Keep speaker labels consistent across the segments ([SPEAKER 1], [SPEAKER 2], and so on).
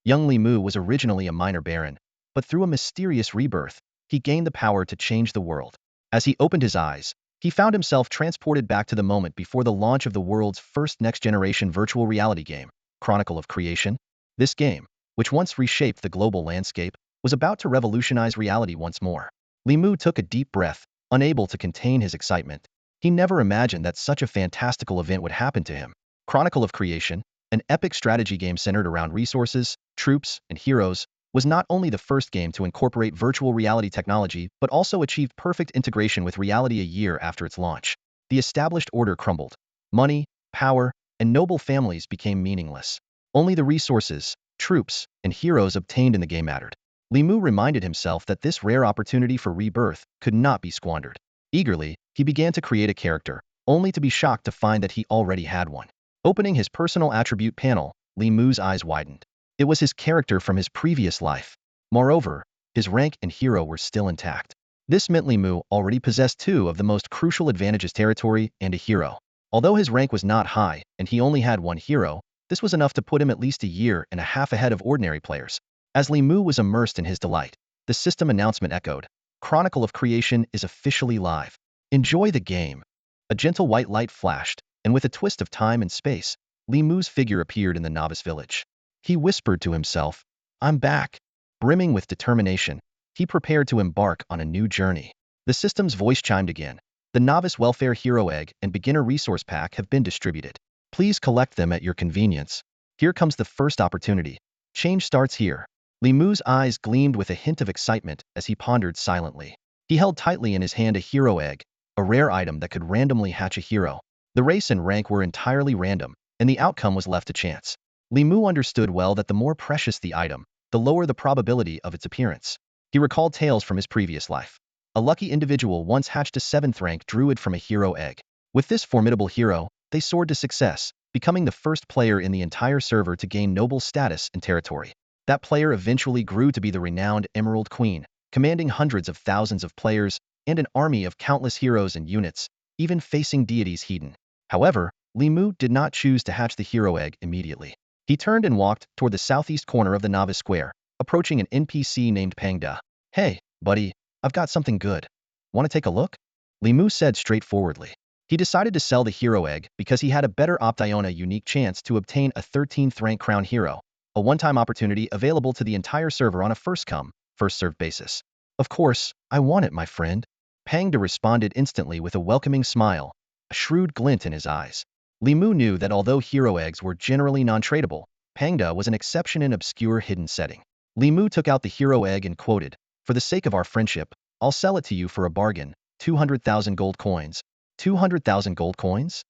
[SPEAKER 1] Young Li Mu was originally a minor baron, but through a mysterious rebirth, he gained the power to change the world. As he opened his eyes, he found himself transported back to the moment before the launch of the world's first next-generation virtual reality game, Chronicle of Creation. This game, which once reshaped the global landscape, was about to revolutionize reality once more. Li Mu took a deep breath, unable to contain his excitement. He never imagined that such a fantastical event would happen to him. Chronicle of Creation, an epic strategy game centered around resources, troops, and heroes, was not only the first game to incorporate virtual reality technology but also achieved perfect integration with reality a year after its launch. The established order crumbled. Money, power, and noble families became meaningless. Only the resources, troops, and heroes obtained in the game mattered. Li Mu reminded himself that this rare opportunity for rebirth could not be squandered. Eagerly, he began to create a character, only to be shocked to find that he already had one. Opening his personal attribute panel, Li Mu's eyes widened. It was his character from his previous life. Moreover, his rank and hero were still intact. This meant Li Mu already possessed two of the most crucial advantages: territory and a hero. Although his rank was not high and he only had one hero, this was enough to put him at least a year and a half ahead of ordinary players. As Li Mu was immersed in his delight, the system announcement echoed. Chronicle of Creation is officially live. Enjoy the game. A gentle white light flashed, and with a twist of time and space, Li Mu's figure appeared in the novice village. He whispered to himself, "I'm back." Brimming with determination, he prepared to embark on a new journey. The system's voice chimed again. The Novice Welfare Hero Egg and Beginner Resource Pack have been distributed. Please collect them at your convenience. Here comes the first opportunity. Change starts here. Li Mu's eyes gleamed with a hint of excitement as he pondered silently. He held tightly in his hand a hero egg, a rare item that could randomly hatch a hero. The race and rank were entirely random, and the outcome was left to chance. Li Mu understood well that the more precious the item, the lower the probability of its appearance. He recalled tales from his previous life. A lucky individual once hatched a 7th rank druid from a hero egg. With this formidable hero, they soared to success, becoming the first player in the entire server to gain noble status and territory. That player eventually grew to be the renowned Emerald Queen, commanding hundreds of thousands of players and an army of countless heroes and units, even facing deities hidden. However, Li Mu did not choose to hatch the hero egg immediately. He turned and walked toward the southeast corner of the Novice Square, approaching an NPC named Pang Da. "Hey, buddy, I've got something good. Want to take a look?" Li Mu said straightforwardly. He decided to sell the hero egg because he had a better option, a unique chance to obtain a 13th rank crown hero, a one-time opportunity available to the entire server on a first-come, first-served basis. "Of course, I want it, my friend." Pang Da responded instantly with a welcoming smile, a shrewd glint in his eyes. Li Mu knew that although hero eggs were generally non-tradable, Pang Da was an exception in obscure hidden setting. Li Mu took out the hero egg and quoted, "For the sake of our friendship, I'll sell it to you for a bargain, 200,000 gold coins. 200,000 gold coins?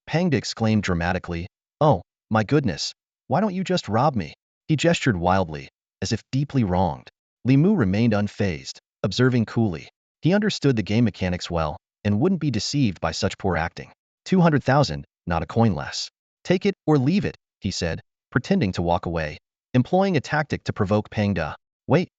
[SPEAKER 1] Pang Da exclaimed dramatically. "Oh, my goodness. Why don't you just rob me?" He gestured wildly, as if deeply wronged. Li Mu remained unfazed, observing coolly. He understood the game mechanics well, and wouldn't be deceived by such poor acting. 200,000, not a coin less. "Take it or leave it," he said, pretending to walk away, employing a tactic to provoke Pang Da. Wait,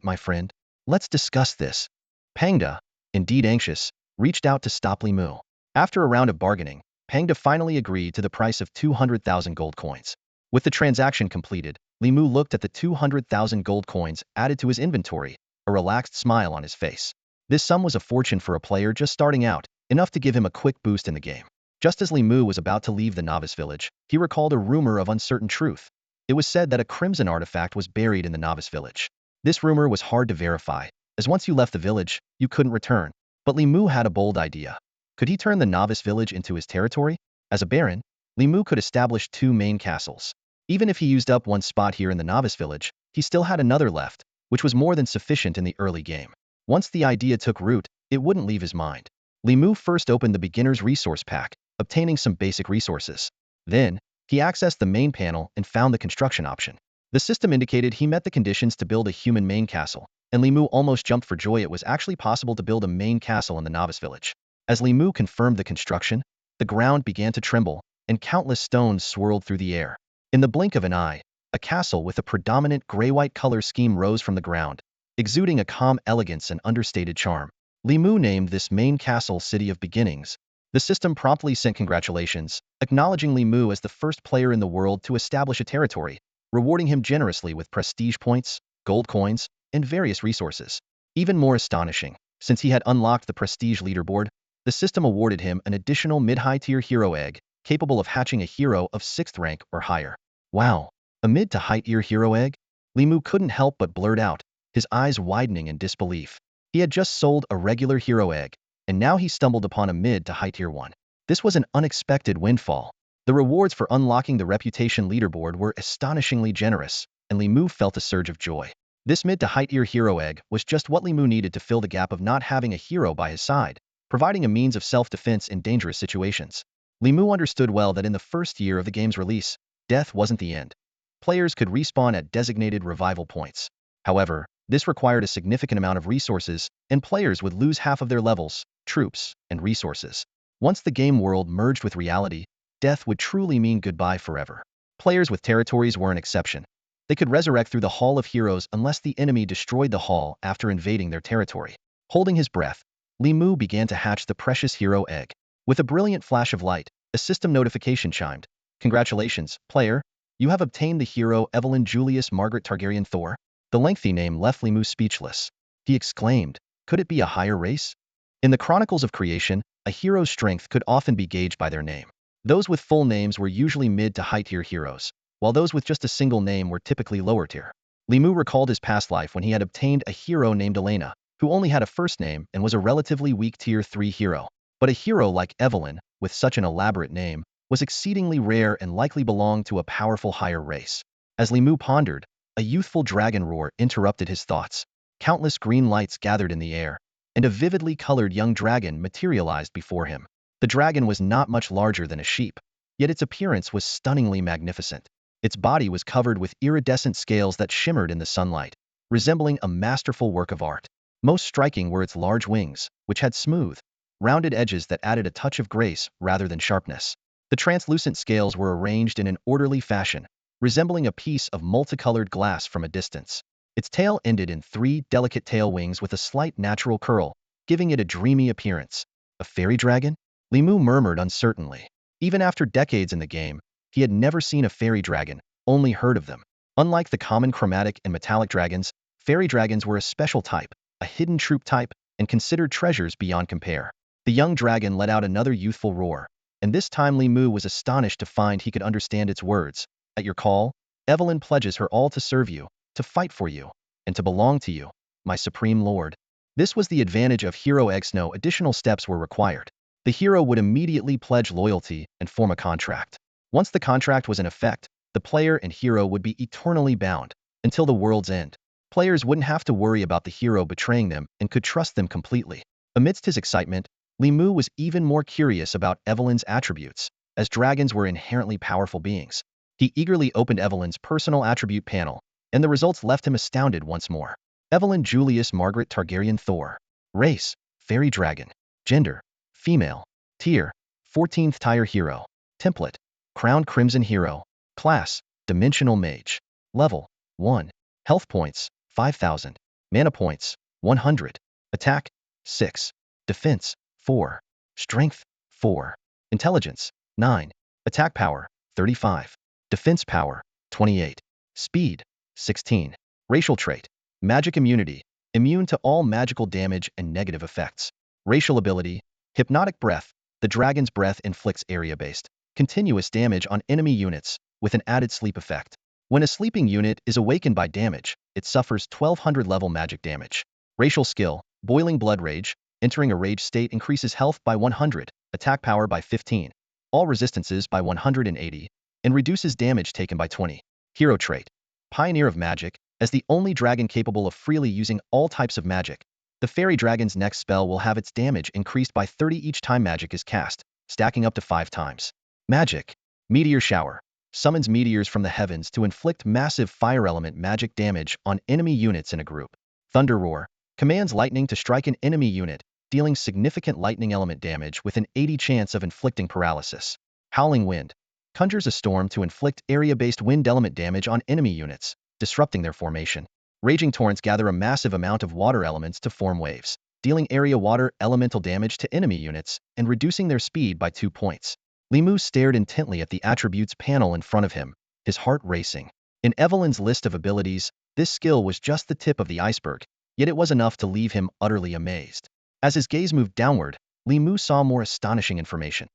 [SPEAKER 1] my friend. Let's discuss this." Pang Da, indeed anxious, reached out to stop Li Mu. After a round of bargaining, Pang Da finally agreed to the price of 200,000 gold coins. With the transaction completed, Li Mu looked at the 200,000 gold coins added to his inventory, a relaxed smile on his face. This sum was a fortune for a player just starting out, enough to give him a quick boost in the game. Just as Li Mu was about to leave the novice village, he recalled a rumor of uncertain truth. It was said that a crimson artifact was buried in the novice village. This rumor was hard to verify, as once you left the village, you couldn't return. But Li Mu had a bold idea. Could he turn the novice village into his territory? As a baron, Li Mu could establish two main castles. Even if he used up one spot here in the novice village, he still had another left, which was more than sufficient in the early game. Once the idea took root, it wouldn't leave his mind. Li Mu first opened the beginner's resource pack, obtaining some basic resources. Then, he accessed the main panel and found the construction option. The system indicated he met the conditions to build a human main castle, and Li Mu almost jumped for joy. It was actually possible to build a main castle in the novice village. As Li Mu confirmed the construction, the ground began to tremble, and countless stones swirled through the air. In the blink of an eye, a castle with a predominant gray-white color scheme rose from the ground, exuding a calm elegance and understated charm. Li Mu named this main castle City of Beginnings. The system promptly sent congratulations, acknowledging Li Mu as the first player in the world to establish a territory, rewarding him generously with prestige points, gold coins, and various resources. Even more astonishing, since he had unlocked the prestige leaderboard, the system awarded him an additional mid-high tier hero egg, capable of hatching a hero of 6th rank or higher. Wow, a mid to high tier hero egg? Li Mu couldn't help but blurt out, his eyes widening in disbelief. He had just sold a regular hero egg, and now he stumbled upon a mid to high tier one. This was an unexpected windfall. The rewards for unlocking the reputation leaderboard were astonishingly generous, and Li Mu felt a surge of joy. This mid to high tier hero egg was just what Li Mu needed to fill the gap of not having a hero by his side, providing a means of self-defense in dangerous situations. Li Mu understood well that in the first year of the game's release, death wasn't the end. Players could respawn at designated revival points. However, this required a significant amount of resources, and players would lose half of their levels, troops, and resources. Once the game world merged with reality, death would truly mean goodbye forever. Players with territories were an exception. They could resurrect through the Hall of Heroes unless the enemy destroyed the hall after invading their territory. Holding his breath, Li Mu began to hatch the precious hero egg. With a brilliant flash of light, a system notification chimed. Congratulations, player. You have obtained the hero Evelyn Julius Margaret Targaryen Thor. The lengthy name left Li Mu speechless. He exclaimed, could it be a higher race? In the Chronicles of Creation, a hero's strength could often be gauged by their name. Those with full names were usually mid to high tier heroes, while those with just a single name were typically lower tier. Li Mu recalled his past life when he had obtained a hero named Elena, who only had a first name and was a relatively weak tier 3 hero. But a hero like Evelyn, with such an elaborate name, was exceedingly rare and likely belonged to a powerful higher race. As Li Mu pondered, a youthful dragon roar interrupted his thoughts. Countless green lights gathered in the air, and a vividly colored young dragon materialized before him. The dragon was not much larger than a sheep, yet its appearance was stunningly magnificent. Its body was covered with iridescent scales that shimmered in the sunlight, resembling a masterful work of art. Most striking were its large wings, which had smooth, rounded edges that added a touch of grace rather than sharpness. The translucent scales were arranged in an orderly fashion, resembling a piece of multicolored glass from a distance. Its tail ended in 3 delicate tail wings with a slight natural curl, giving it a dreamy appearance. A fairy dragon? Li Mu murmured uncertainly. Even after decades in the game, he had never seen a fairy dragon, only heard of them. Unlike the common chromatic and metallic dragons, fairy dragons were a special type, a hidden troop type, and considered treasures beyond compare. The young dragon let out another youthful roar, and this time Li Mu was astonished to find he could understand its words. At your call, Evelyn pledges her all to serve you, to fight for you, and to belong to you, my supreme lord. This was the advantage of Hero X. No additional steps were required. The hero would immediately pledge loyalty and form a contract. Once the contract was in effect, the player and hero would be eternally bound, until the world's end. Players wouldn't have to worry about the hero betraying them and could trust them completely. Amidst his excitement, Li Mu was even more curious about Evelyn's attributes, as dragons were inherently powerful beings. He eagerly opened Evelyn's personal attribute panel, and the results left him astounded once more. Evelyn Julius Margaret Targaryen Thor. Race, fairy dragon. Gender, female. Tier, 14th tier hero. Template, crowned crimson hero. Class, dimensional mage. Level, 1. Health points, 5,000. Mana points, 100. Attack, 6. Defense, 4. Strength, 4. Intelligence, 9. Attack power, 35. Defense power, 28. Speed, 16. Racial trait, magic immunity, immune to all magical damage and negative effects. Racial ability, hypnotic breath. The dragon's breath inflicts area-based, continuous damage on enemy units, with an added sleep effect. When a sleeping unit is awakened by damage, it suffers 1200 level magic damage. Racial skill, boiling blood rage. Entering a rage state increases health by 100, attack power by 15, all resistances by 180, and reduces damage taken by 20. Hero trait, Pioneer of Magic. As the only dragon capable of freely using all types of magic, the fairy dragon's next spell will have its damage increased by 30 each time magic is cast, stacking up to 5 times. Magic, Meteor Shower. Summons meteors from the heavens to inflict massive fire element magic damage on enemy units in a group. Thunder Roar. Commands lightning to strike an enemy unit, dealing significant lightning element damage with an 80 chance of inflicting paralysis. Howling Wind. Conjures a storm to inflict area-based wind element damage on enemy units, disrupting their formation. Raging Torrents gather a massive amount of water elements to form waves, dealing area water elemental damage to enemy units and reducing their speed by 2 points. Li Mu stared intently at the attributes panel in front of him, his heart racing. In Evelyn's list of abilities, this skill was just the tip of the iceberg, yet it was enough to leave him utterly amazed. As his gaze moved downward, Li Mu saw more astonishing information.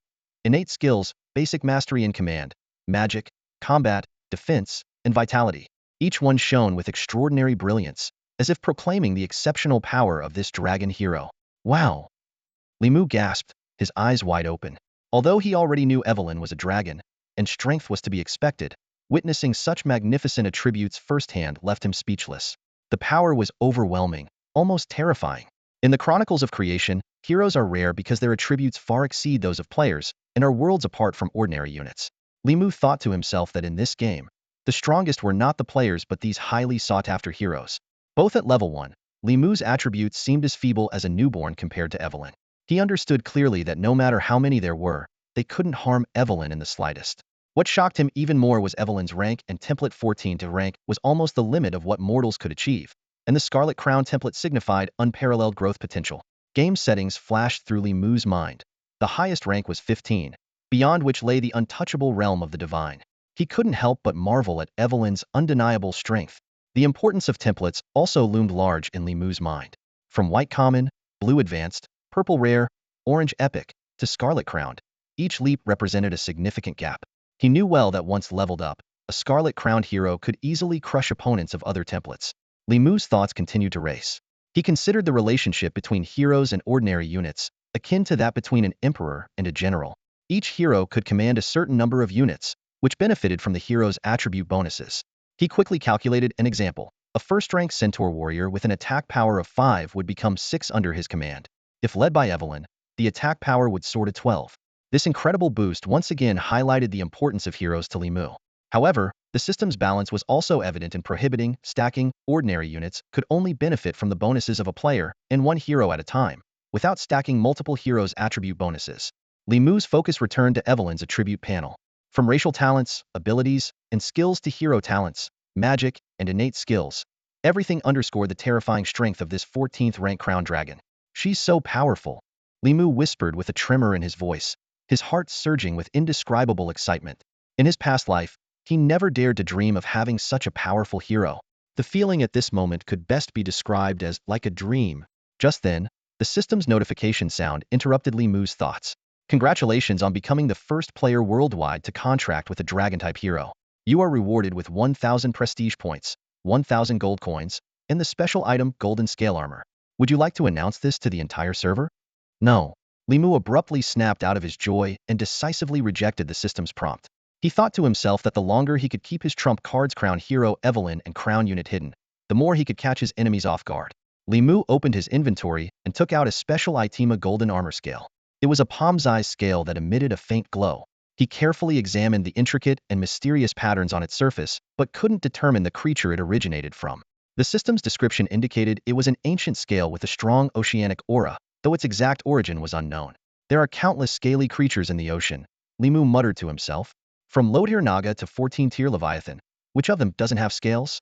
[SPEAKER 1] Innate skills, basic mastery in command, magic, combat, defense, and vitality. Each one shone with extraordinary brilliance, as if proclaiming the exceptional power of this dragon hero. Wow! Li Mu gasped, his eyes wide open. Although he already knew Evelyn was a dragon, and strength was to be expected, witnessing such magnificent attributes firsthand left him speechless. The power was overwhelming, almost terrifying. In the Chronicles of Creation, heroes are rare because their attributes far exceed those of players and are worlds apart from ordinary units. Li Mu thought to himself that in this game, the strongest were not the players but these highly sought-after heroes. Both at level 1, Li Mu's attributes seemed as feeble as a newborn compared to Evelyn. He understood clearly that no matter how many there were, they couldn't harm Evelyn in the slightest. What shocked him even more was Evelyn's rank, and template 14 to rank was almost the limit of what mortals could achieve, and the Scarlet Crown template signified unparalleled growth potential. Game settings flashed through Li Mu's mind. The highest rank was 15, beyond which lay the untouchable realm of the divine. He couldn't help but marvel at Evelyn's undeniable strength. The importance of templates also loomed large in Li Mu's mind. From White Common, Blue Advanced, Purple Rare, Orange Epic, to Scarlet Crowned, each leap represented a significant gap. He knew well that once leveled up, a Scarlet Crowned hero could easily crush opponents of other templates. Li Mu's thoughts continued to race. He considered the relationship between heroes and ordinary units, akin to that between an emperor and a general. Each hero could command a certain number of units, which benefited from the hero's attribute bonuses. He quickly calculated an example. A first-rank Centaur warrior with an attack power of 5 would become 6 under his command. If led by Evelyn, the attack power would soar to 12. This incredible boost once again highlighted the importance of heroes to Li Mu. However, the system's balance was also evident in prohibiting stacking. Ordinary units could only benefit from the bonuses of a player and one hero at a time, without stacking multiple heroes' attribute bonuses. Li Mu's focus returned to Evelyn's attribute panel. From racial talents, abilities, and skills to hero talents, magic, and innate skills, everything underscored the terrifying strength of this 14th rank crown dragon. She's so powerful, Li Mu whispered with a tremor in his voice, his heart surging with indescribable excitement. In his past life, he never dared to dream of having such a powerful hero. The feeling at this moment could best be described as like a dream. Just then, the system's notification sound interrupted Li Mu's thoughts. Congratulations on becoming the first player worldwide to contract with a dragon-type hero. You are rewarded with 1,000 prestige points, 1,000 gold coins, and the special item Golden Scale Armor. Would you like to announce this to the entire server? No. Li Mu abruptly snapped out of his joy and decisively rejected the system's prompt. He thought to himself that the longer he could keep his trump cards crown hero Evelyn and crown unit hidden, the more he could catch his enemies off guard. Li Mu opened his inventory and took out a special Itema Golden Armor Scale. It was a palm-sized scale that emitted a faint glow. He carefully examined the intricate and mysterious patterns on its surface, but couldn't determine the creature it originated from. The system's description indicated it was an ancient scale with a strong oceanic aura, though its exact origin was unknown. There are countless scaly creatures in the ocean, Li Mu muttered to himself. From Lodhir Naga to 14-tier Leviathan, which of them doesn't have scales?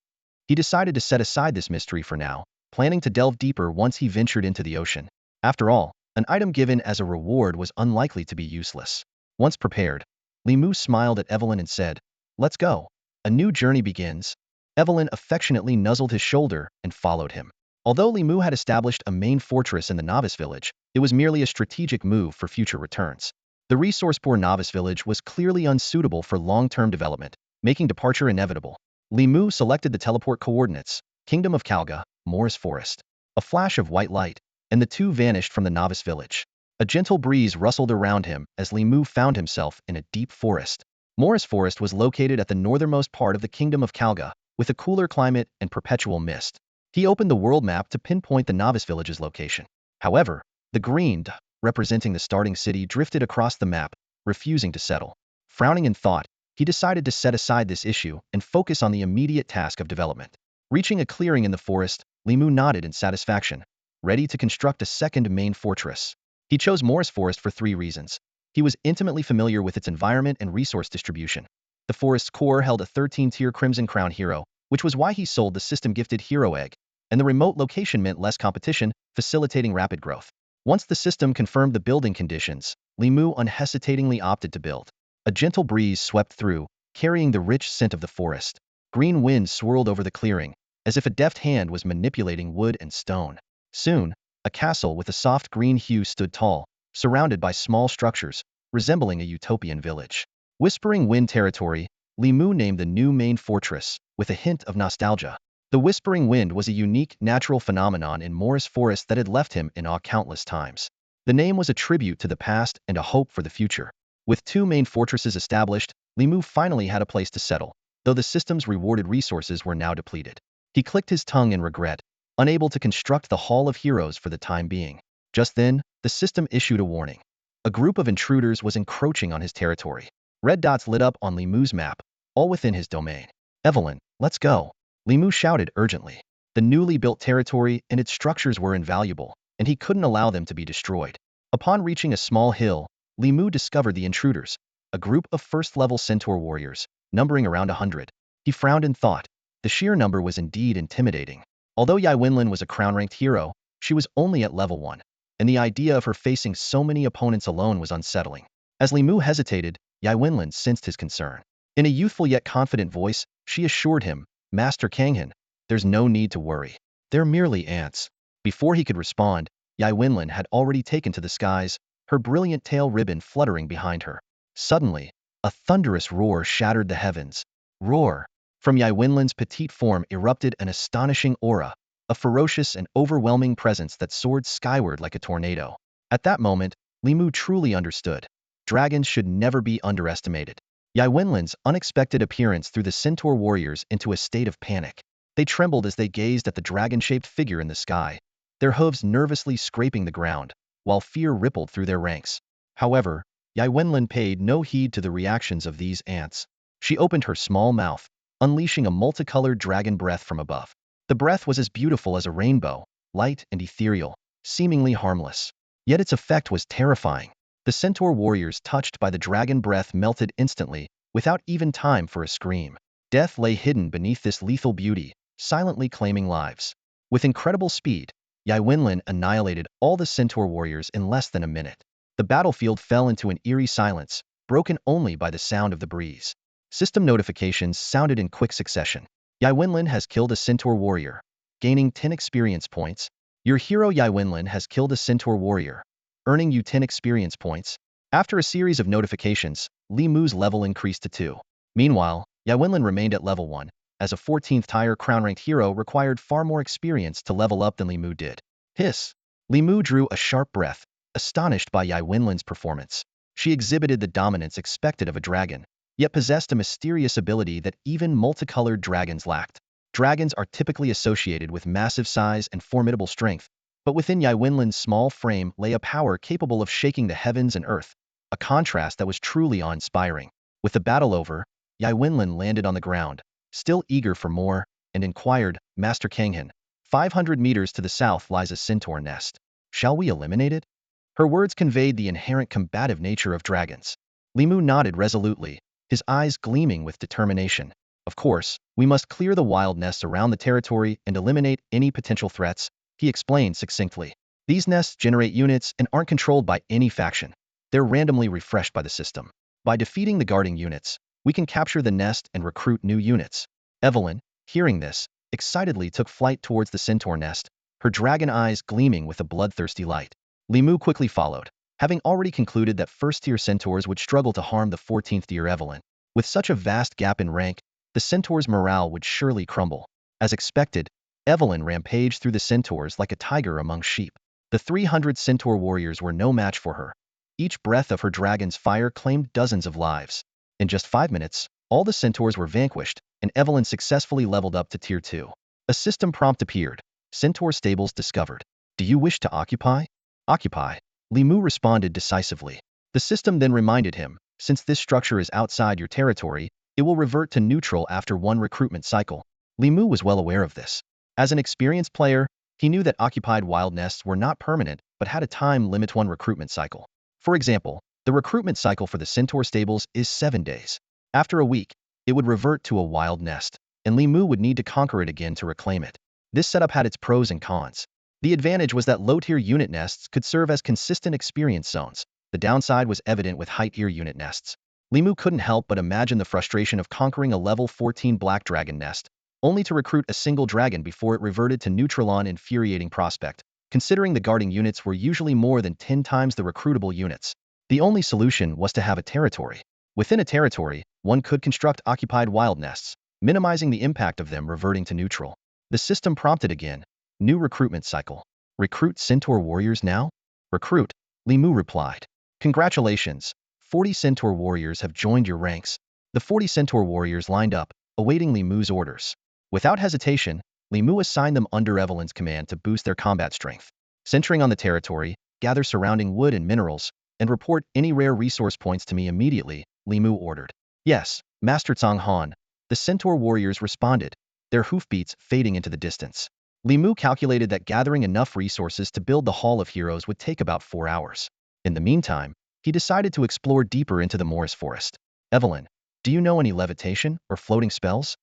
[SPEAKER 1] He decided to set aside this mystery for now, planning to delve deeper once he ventured into the ocean. After all, an item given as a reward was unlikely to be useless. Once prepared, Li Mu smiled at Evelyn and said, "Let's go. A new journey begins." Evelyn affectionately nuzzled his shoulder and followed him. Although Li Mu had established a main fortress in the novice village, it was merely a strategic move for future returns. The resource-poor novice village was clearly unsuitable for long-term development, making departure inevitable. Li Mu selected the teleport coordinates, Kingdom of Kalga, Morris Forest. A flash of white light, and the two vanished from the novice village. A gentle breeze rustled around him as Li Mu found himself in a deep forest. Morris Forest was located at the northernmost part of the Kingdom of Kalga, with a cooler climate and perpetual mist. He opened the world map to pinpoint the novice village's location. However, the green dot representing the starting city drifted across the map, refusing to settle. Frowning in thought, he decided to set aside this issue and focus on the immediate task of development. Reaching a clearing in the forest, Li Mu nodded in satisfaction, ready to construct a second main fortress. He chose Morris Forest for 3 reasons. He was intimately familiar with its environment and resource distribution. The forest's core held a 13-tier Crimson Crown hero, which was why he sold the system-gifted Hero Egg, and the remote location meant less competition, facilitating rapid growth. Once the system confirmed the building conditions, Li Mu unhesitatingly opted to build. A gentle breeze swept through, carrying the rich scent of the forest. Green wind swirled over the clearing, as if a deft hand was manipulating wood and stone. Soon, a castle with a soft green hue stood tall, surrounded by small structures, resembling a utopian village. Whispering Wind Territory, Li Mu named the new main fortress, with a hint of nostalgia. The Whispering Wind was a unique natural phenomenon in Morris Forest that had left him in awe countless times. The name was a tribute to the past and a hope for the future. With two main fortresses established, Li Mu finally had a place to settle, though the system's rewarded resources were now depleted. He clicked his tongue in regret, unable to construct the Hall of Heroes for the time being. Just then, the system issued a warning. A group of intruders was encroaching on his territory. Red dots lit up on Li Mu's map, all within his domain. Evelyn, let's go. Li Mu shouted urgently. The newly built territory and its structures were invaluable, and he couldn't allow them to be destroyed. Upon reaching a small hill, Li Mu discovered the intruders, a group of first-level centaur warriors, numbering around 100. He frowned in thought. The sheer number was indeed intimidating. Although Yai Wenlin was a crown-ranked hero, she was only at level 1, and the idea of her facing so many opponents alone was unsettling. As Li Mu hesitated, Yai Wenlin sensed his concern. In a youthful yet confident voice, she assured him, Master Kanghan, there's no need to worry. They're merely ants. Before he could respond, Yai Wenlin had already taken to the skies, her brilliant tail ribbon fluttering behind her. Suddenly, a thunderous roar shattered the heavens. Roar! From Yai Wenlin's petite form erupted an astonishing aura, a ferocious and overwhelming presence that soared skyward like a tornado. At that moment, Li Mu truly understood. Dragons should never be underestimated. Yai Wenlin's unexpected appearance threw the centaur warriors into a state of panic. They trembled as they gazed at the dragon-shaped figure in the sky, their hooves nervously scraping the ground, while fear rippled through their ranks. However, Yai Wenlin paid no heed to the reactions of these ants. She opened her small mouth, unleashing a multicolored dragon breath from above. The breath was as beautiful as a rainbow, light and ethereal, seemingly harmless. Yet its effect was terrifying. The centaur warriors touched by the dragon breath melted instantly, without even time for a scream. Death lay hidden beneath this lethal beauty, silently claiming lives. With incredible speed, Yai Wenlin annihilated all the centaur warriors in less than a minute. The battlefield fell into an eerie silence, broken only by the sound of the breeze. System notifications sounded in quick succession. Yai Wenlin has killed a centaur warrior, gaining 10 experience points. Your hero Yai Wenlin has killed a centaur warrior, earning you 10 experience points. After a series of notifications, Li Mu's level increased to 2. Meanwhile, Yai Wenlin remained at level 1, as a 14th tier crown-ranked hero required far more experience to level up than Li Mu did. Hiss! Li Mu drew a sharp breath, astonished by Yai Wenlin's performance. She exhibited the dominance expected of a dragon, yet possessed a mysterious ability that even multicolored dragons lacked. Dragons are typically associated with massive size and formidable strength, but within Yai Wenlin's small frame lay a power capable of shaking the heavens and earth, a contrast that was truly awe-inspiring. With the battle over, Yai Wenlin landed on the ground, still eager for more, and inquired, Master Kanghan, 500 meters to the south lies a centaur nest. Shall we eliminate it? Her words conveyed the inherent combative nature of dragons. Li Mu nodded resolutely, his eyes gleaming with determination. Of course, we must clear the wild nests around the territory and eliminate any potential threats, he explained succinctly. These nests generate units and aren't controlled by any faction. They're randomly refreshed by the system. By defeating the guarding units, we can capture the nest and recruit new units. Evelyn, hearing this, excitedly took flight towards the centaur nest, her dragon eyes gleaming with a bloodthirsty light. Li Mu quickly followed, having already concluded that first-tier centaurs would struggle to harm the 14th-tier Evelyn. With such a vast gap in rank, the centaur's morale would surely crumble. As expected, Evelyn rampaged through the centaurs like a tiger among sheep. The 300 centaur warriors were no match for her. Each breath of her dragon's fire claimed dozens of lives. In just 5 minutes, all the centaurs were vanquished, and Evelyn successfully leveled up to Tier 2. A system prompt appeared. Centaur stables discovered. Do you wish to occupy? Occupy. Li Mu responded decisively. The system then reminded him, since this structure is outside your territory, it will revert to neutral after one recruitment cycle. Li Mu was well aware of this. As an experienced player, he knew that occupied wild nests were not permanent but had a time limit one recruitment cycle. For example, the recruitment cycle for the centaur stables is 7 days. After a week, it would revert to a wild nest, and Li Mu would need to conquer it again to reclaim it. This setup had its pros and cons. The advantage was that low-tier unit nests could serve as consistent experience zones. The downside was evident with high-tier unit nests. Li Mu couldn't help but imagine the frustration of conquering a level 14 black dragon nest, only to recruit a single dragon before it reverted to neutral. On infuriating prospect, considering the guarding units were usually more than 10 times the recruitable units. The only solution was to have a territory. Within a territory, one could construct occupied wild nests, minimizing the impact of them reverting to neutral. The system prompted again. New recruitment cycle. Recruit Centaur warriors now? Recruit, Li Mu replied. Congratulations, 40 Centaur warriors have joined your ranks. The 40 Centaur warriors lined up, awaiting Li Mu's orders. Without hesitation, Li Mu assigned them under Evelyn's command to boost their combat strength. Centering on the territory, gather surrounding wood and minerals, and report any rare resource points to me immediately, Li Mu ordered. Yes, Master Zhang Han. The Centaur warriors responded, their hoofbeats fading into the distance. Li Mu calculated that gathering enough resources to build the Hall of Heroes would take about 4 hours. In the meantime, he decided to explore deeper into the Moris forest. Evelyn, do you know any levitation or floating spells?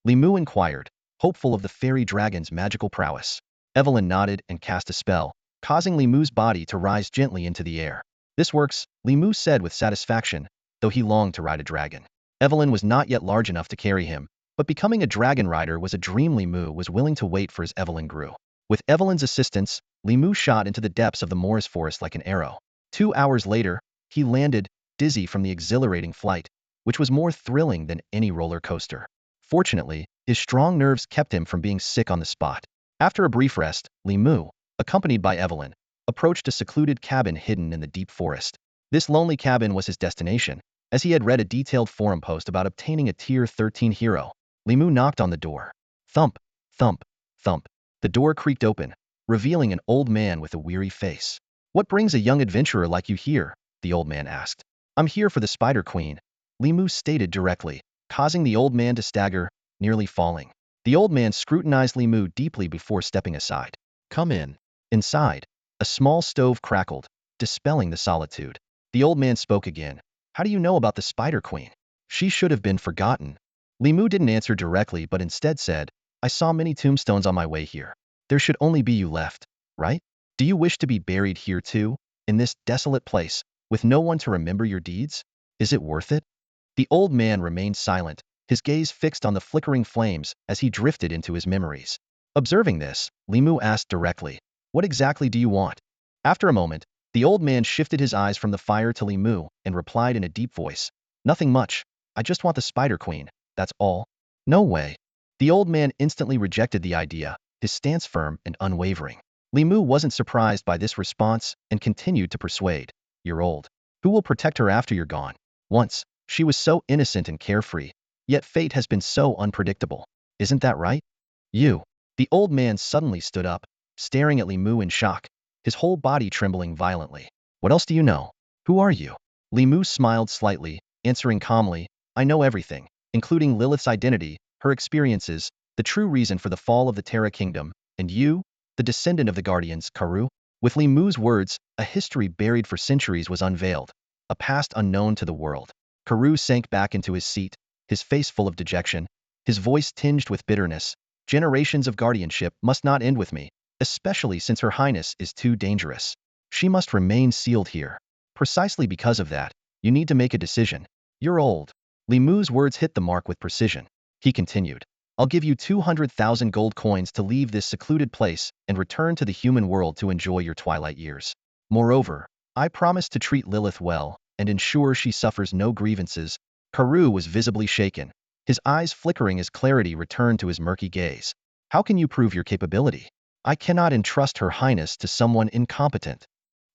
[SPEAKER 1] Li Mu inquired, hopeful of the fairy dragon's magical prowess. Evelyn nodded and cast a spell, causing Li Mu's body to rise gently into the air. This works, Li Mu said with satisfaction, though he longed to ride a dragon. Evelyn was not yet large enough to carry him, but becoming a dragon rider was a dream. Li Mu was willing to wait for as Evelyn grew. With Evelyn's assistance, Li Mu shot into the depths of the Moris forest like an arrow. 2 hours later, he landed, dizzy from the exhilarating flight, which was more thrilling than any roller coaster. Fortunately, his strong nerves kept him from being sick on the spot. After a brief rest, Li Mu, accompanied by Evelyn, approached a secluded cabin hidden in the deep forest. This lonely cabin was his destination, as he had read a detailed forum post about obtaining a Tier 13 hero. Li Mu knocked on the door. Thump, thump, thump. The door creaked open, revealing an old man with a weary face. What brings a young adventurer like you here? The old man asked. I'm here for the Spider Queen, Li Mu stated directly, causing the old man to stagger, nearly falling. The old man scrutinized Li Mu deeply before stepping aside. Come in. Inside, a small stove crackled, dispelling the solitude. The old man spoke again. How do you know about the Spider Queen? She should have been forgotten. Li Mu didn't answer directly but instead said, I saw many tombstones on my way here. There should only be you left, right? Do you wish to be buried here too, in this desolate place, with no one to remember your deeds? Is it worth it? The old man remained silent, his gaze fixed on the flickering flames as he drifted into his memories. Observing this, Li Mu asked directly, what exactly do you want? After a moment, the old man shifted his eyes from the fire to Li Mu and replied in a deep voice, nothing much. I just want the Spider Queen, that's all. No way. The old man instantly rejected the idea, his stance firm and unwavering. Li Mu wasn't surprised by this response and continued to persuade. You're old. Who will protect her after you're gone? Once, she was so innocent and carefree, yet fate has been so unpredictable. Isn't that right? You. The old man suddenly stood up, staring at Li Mu in shock, his whole body trembling violently. What else do you know? Who are you? Li Mu smiled slightly, answering calmly, I know everything, including Lilith's identity, her experiences, the true reason for the fall of the Terra Kingdom, and you, the descendant of the Guardians, Karoo. With Li Mu's words, a history buried for centuries was unveiled, a past unknown to the world. Karoo sank back into his seat, his face full of dejection, his voice tinged with bitterness. Generations of guardianship must not end with me, especially since Her Highness is too dangerous. She must remain sealed here. Precisely because of that, you need to make a decision. You're old. Li Mu's words hit the mark with precision. He continued, I'll give you 200,000 gold coins to leave this secluded place and return to the human world to enjoy your twilight years. Moreover, I promise to treat Lilith well and ensure she suffers no grievances. Karoo was visibly shaken, his eyes flickering as clarity returned to his murky gaze. How can you prove your capability? I cannot entrust Her Highness to someone incompetent.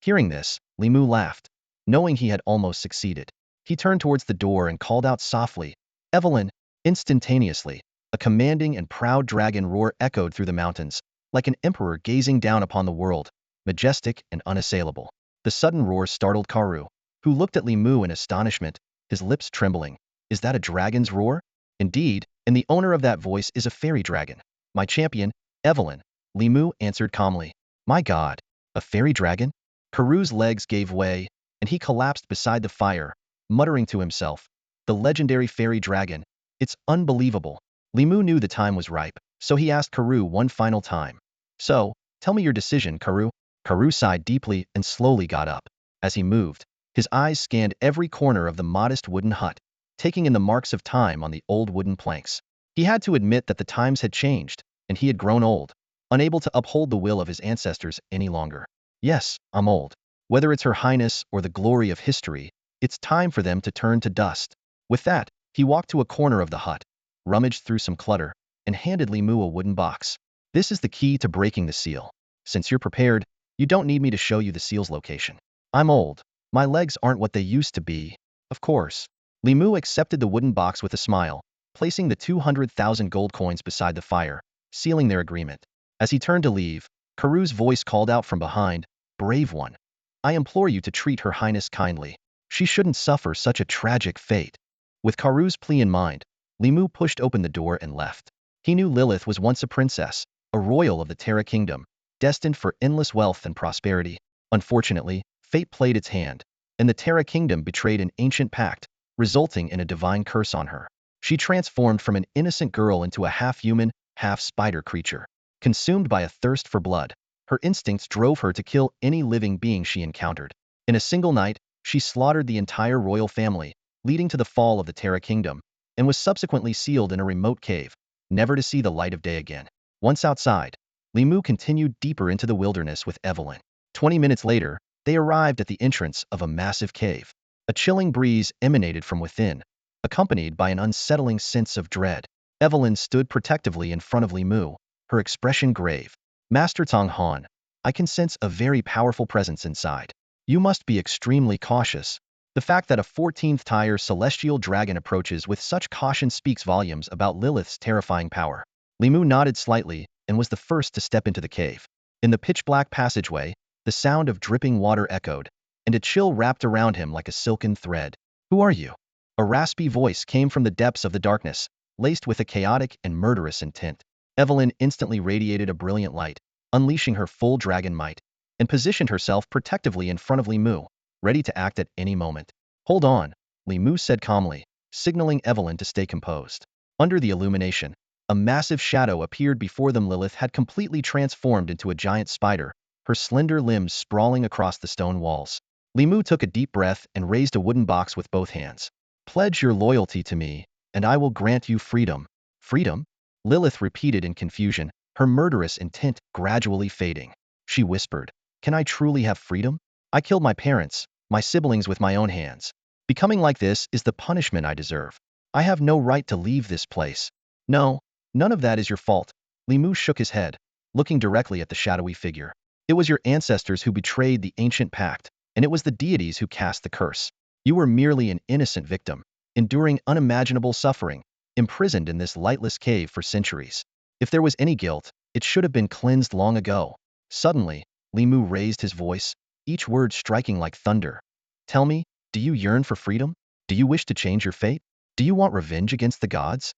[SPEAKER 1] Hearing this, Li Mu laughed, knowing he had almost succeeded. He turned towards the door and called out softly, Evelyn. Instantaneously, a commanding and proud dragon roar echoed through the mountains, like an emperor gazing down upon the world, majestic and unassailable. The sudden roar startled Karoo, who looked at Li Mu in astonishment, his lips trembling. Is that a dragon's roar? Indeed, and the owner of that voice is a fairy dragon. My champion, Evelyn, Li Mu answered calmly. My God, a fairy dragon? Karoo's legs gave way, and he collapsed beside the fire, muttering to himself, the legendary fairy dragon. It's unbelievable. Li Mu knew the time was ripe, so he asked Karoo one final time. So, tell me your decision, Karoo. Karoo sighed deeply and slowly got up. As he moved, His eyes scanned every corner of the modest wooden hut, taking in the marks of time on the old wooden planks. He had to admit that the times had changed, and he had grown old, unable to uphold the will of his ancestors any longer. Yes, I'm old. Whether it's Her Highness or the glory of history, it's time for them to turn to dust. With that, he walked to a corner of the hut, rummaged through some clutter, and handed Li Mu a wooden box. This is the key to breaking the seal. Since you're prepared, you don't need me to show you the seal's location. I'm old. My legs aren't what they used to be. Of course. Li Mu accepted the wooden box with a smile, placing the 200,000 gold coins beside the fire, sealing their agreement. As he turned to leave, Karu's voice called out from behind, "Brave one. I implore you to treat Her Highness kindly. She shouldn't suffer such a tragic fate." With Karu's plea in mind, Li Mu pushed open the door and left. He knew Lilith was once a princess, a royal of the Terra Kingdom, destined for endless wealth and prosperity. Unfortunately, fate played its hand, and the Terra Kingdom betrayed an ancient pact, resulting in a divine curse on her. She transformed from an innocent girl into a half-human, half-spider creature. Consumed by a thirst for blood, her instincts drove her to kill any living being she encountered. In a single night, she slaughtered the entire royal family, leading to the fall of the Terra Kingdom, and was subsequently sealed in a remote cave, never to see the light of day again. Once outside, Li Mu continued deeper into the wilderness with Evelyn. 20 minutes later, they arrived at the entrance of a massive cave. A chilling breeze emanated from within, accompanied by an unsettling sense of dread. Evelyn stood protectively in front of Li Mu, her expression grave. "Master Tong Han, I can sense a very powerful presence inside. You must be extremely cautious." The fact that a 14th-tier celestial dragon approaches with such caution speaks volumes about Lilith's terrifying power. Li Mu nodded slightly and was the first to step into the cave. In the pitch-black passageway, the sound of dripping water echoed, and a chill wrapped around him like a silken thread. "Who are you?" A raspy voice came from the depths of the darkness, laced with a chaotic and murderous intent. Evelyn instantly radiated a brilliant light, unleashing her full dragon might, and positioned herself protectively in front of Li Mu, ready to act at any moment. "Hold on," Li Mu said calmly, signaling Evelyn to stay composed. Under the illumination, a massive shadow appeared before them. Lilith had completely transformed into a giant spider, her slender limbs sprawling across the stone walls. Li Mu took a deep breath and raised a wooden box with both hands. "Pledge your loyalty to me, and I will grant you freedom." "Freedom?" Lilith repeated in confusion, her murderous intent gradually fading. She whispered, "Can I truly have freedom? I killed my parents, my siblings with my own hands. Becoming like this is the punishment I deserve. I have no right to leave this place." "No, none of that is your fault." Li Mu shook his head, looking directly at the shadowy figure. "It was your ancestors who betrayed the ancient pact, and it was the deities who cast the curse. You were merely an innocent victim, enduring unimaginable suffering, imprisoned in this lightless cave for centuries. If there was any guilt, it should have been cleansed long ago." Suddenly, Li Mu raised his voice, each word striking like thunder. "Tell me, do you yearn for freedom? Do you wish to change your fate? Do you want revenge against the gods?"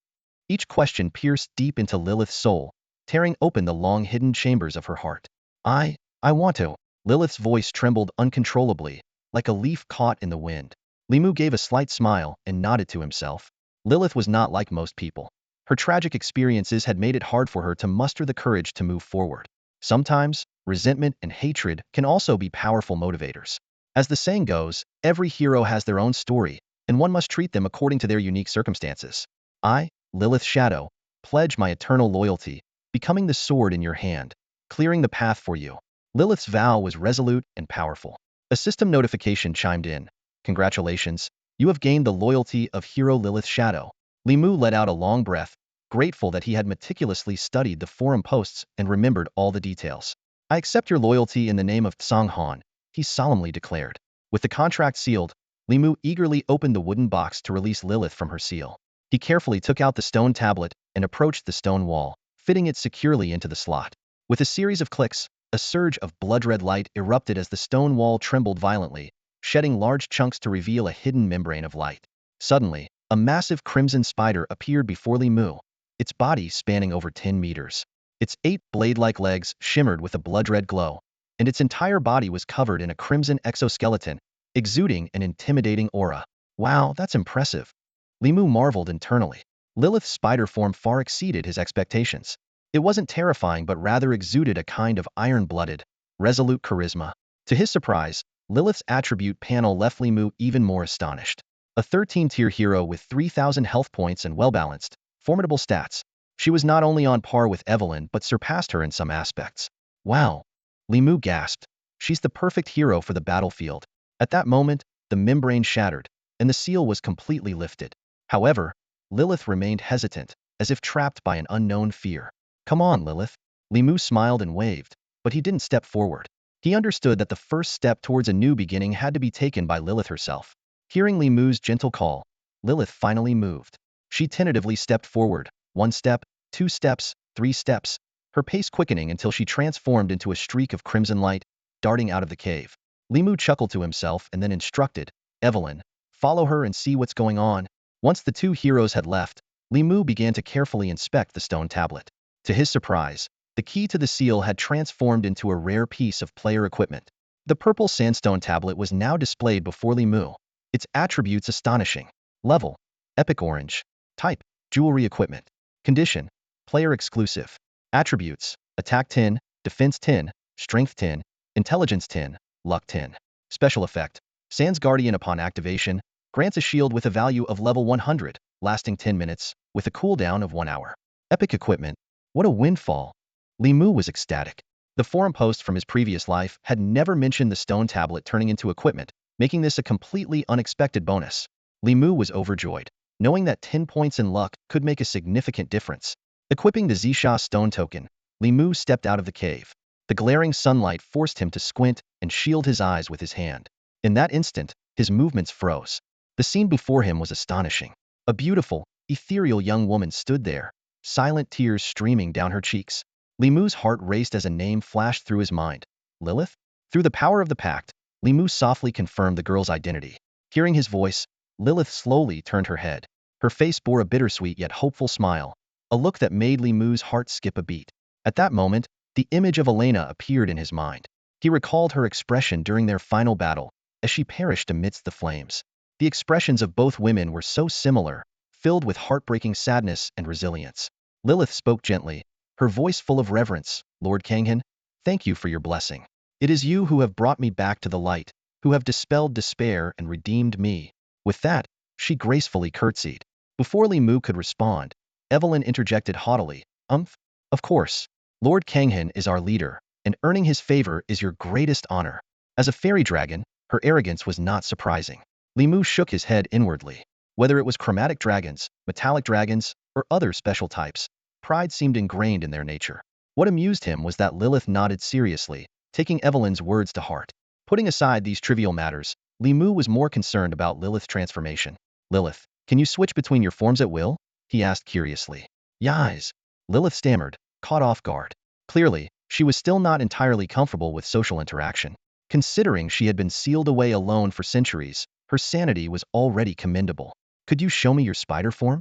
[SPEAKER 1] Each question pierced deep into Lilith's soul, tearing open the long-hidden chambers of her heart. I want to." Lilith's voice trembled uncontrollably, like a leaf caught in the wind. Li Mu gave a slight smile and nodded to himself. Lilith was not like most people. Her tragic experiences had made it hard for her to muster the courage to move forward. Sometimes, resentment and hatred can also be powerful motivators. As the saying goes, every hero has their own story, and one must treat them according to their unique circumstances. "I, Lilith Shadow, pledge my eternal loyalty, becoming the sword in your hand, clearing the path for you." Lilith's vow was resolute and powerful. A system notification chimed in. "Congratulations, you have gained the loyalty of Hero Lilith Shadow." Li Mu let out a long breath, grateful that he had meticulously studied the forum posts and remembered all the details. "I accept your loyalty in the name of Tsang Han," he solemnly declared. With the contract sealed, Li Mu eagerly opened the wooden box to release Lilith from her seal. He carefully took out the stone tablet and approached the stone wall, fitting it securely into the slot. With a series of clicks, a surge of blood-red light erupted as the stone wall trembled violently, shedding large chunks to reveal a hidden membrane of light. Suddenly, a massive crimson spider appeared before Li Mu, its body spanning over 10 meters. Its 8 blade-like legs shimmered with a blood-red glow, and its entire body was covered in a crimson exoskeleton, exuding an intimidating aura. "Wow, that's impressive." Li Mu marveled internally. Lilith's spider form far exceeded his expectations. It wasn't terrifying but rather exuded a kind of iron-blooded, resolute charisma. To his surprise, Lilith's attribute panel left Li Mu even more astonished. A 13-tier hero with 3,000 health points and well-balanced, formidable stats. She was not only on par with Evelyn but surpassed her in some aspects. Wow! Li Mu gasped. She's the perfect hero for the battlefield. At that moment, the membrane shattered, and the seal was completely lifted. However, Lilith remained hesitant, as if trapped by an unknown fear. Come on, Lilith. Li Mu smiled and waved, but he didn't step forward. He understood that the first step towards a new beginning had to be taken by Lilith herself. Hearing Li Mu's gentle call, Lilith finally moved. She tentatively stepped forward, 1 step, 2 steps, 3 steps, her pace quickening until she transformed into a streak of crimson light, darting out of the cave. Li Mu chuckled to himself and then instructed, Evelyn, follow her and see what's going on. Once the two heroes had left, Li Mu began to carefully inspect the stone tablet. To his surprise, the key to the seal had transformed into a rare piece of player equipment. The purple sandstone tablet was now displayed before Li Mu. Its attributes astonishing. Level: Epic Orange. Type: Jewelry Equipment. Condition: Player Exclusive. Attributes: Attack 10, Defense 10, Strength 10, Intelligence 10, Luck 10. Special effect: Sans Guardian upon activation, grants a shield with a value of level 100, lasting 10 minutes, with a cooldown of 1 hour. Epic Equipment. What a windfall! Li Mu was ecstatic. The forum post from his previous life had never mentioned the stone tablet turning into equipment, making this a completely unexpected bonus. Li Mu was overjoyed, knowing that 10 points in luck could make a significant difference. Equipping the Zisha stone token, Li Mu stepped out of the cave. The glaring sunlight forced him to squint and shield his eyes with his hand. In that instant, his movements froze. The scene before him was astonishing. A beautiful, ethereal young woman stood there, silent tears streaming down her cheeks. Li Mu's heart raced as a name flashed through his mind. Lilith? Through the power of the pact, Li Mu softly confirmed the girl's identity. Hearing his voice, Lilith slowly turned her head. Her face bore a bittersweet yet hopeful smile, a look that made Li Mu's heart skip a beat. At that moment, the image of Elena appeared in his mind. He recalled her expression during their final battle, as she perished amidst the flames. The expressions of both women were so similar, filled with heartbreaking sadness and resilience. Lilith spoke gently, her voice full of reverence. Lord Kanghan, thank you for your blessing. It is you who have brought me back to the light, who have dispelled despair and redeemed me. With that, she gracefully curtsied. Before Li Mu could respond, Evelyn interjected haughtily, Of course. Lord Kanghan is our leader, and earning his favor is your greatest honor. As a fairy dragon, her arrogance was not surprising. Li Mu shook his head inwardly. Whether it was chromatic dragons, metallic dragons, or other special types, pride seemed ingrained in their nature. What amused him was that Lilith nodded seriously, taking Evelyn's words to heart. Putting aside these trivial matters, Li Mu was more concerned about Lilith's transformation. Lilith, can you switch between your forms at will? He asked curiously. Yais. Lilith stammered, caught off guard. Clearly, she was still not entirely comfortable with social interaction. Considering she had been sealed away alone for centuries, her sanity was already commendable. Could you show me your spider form?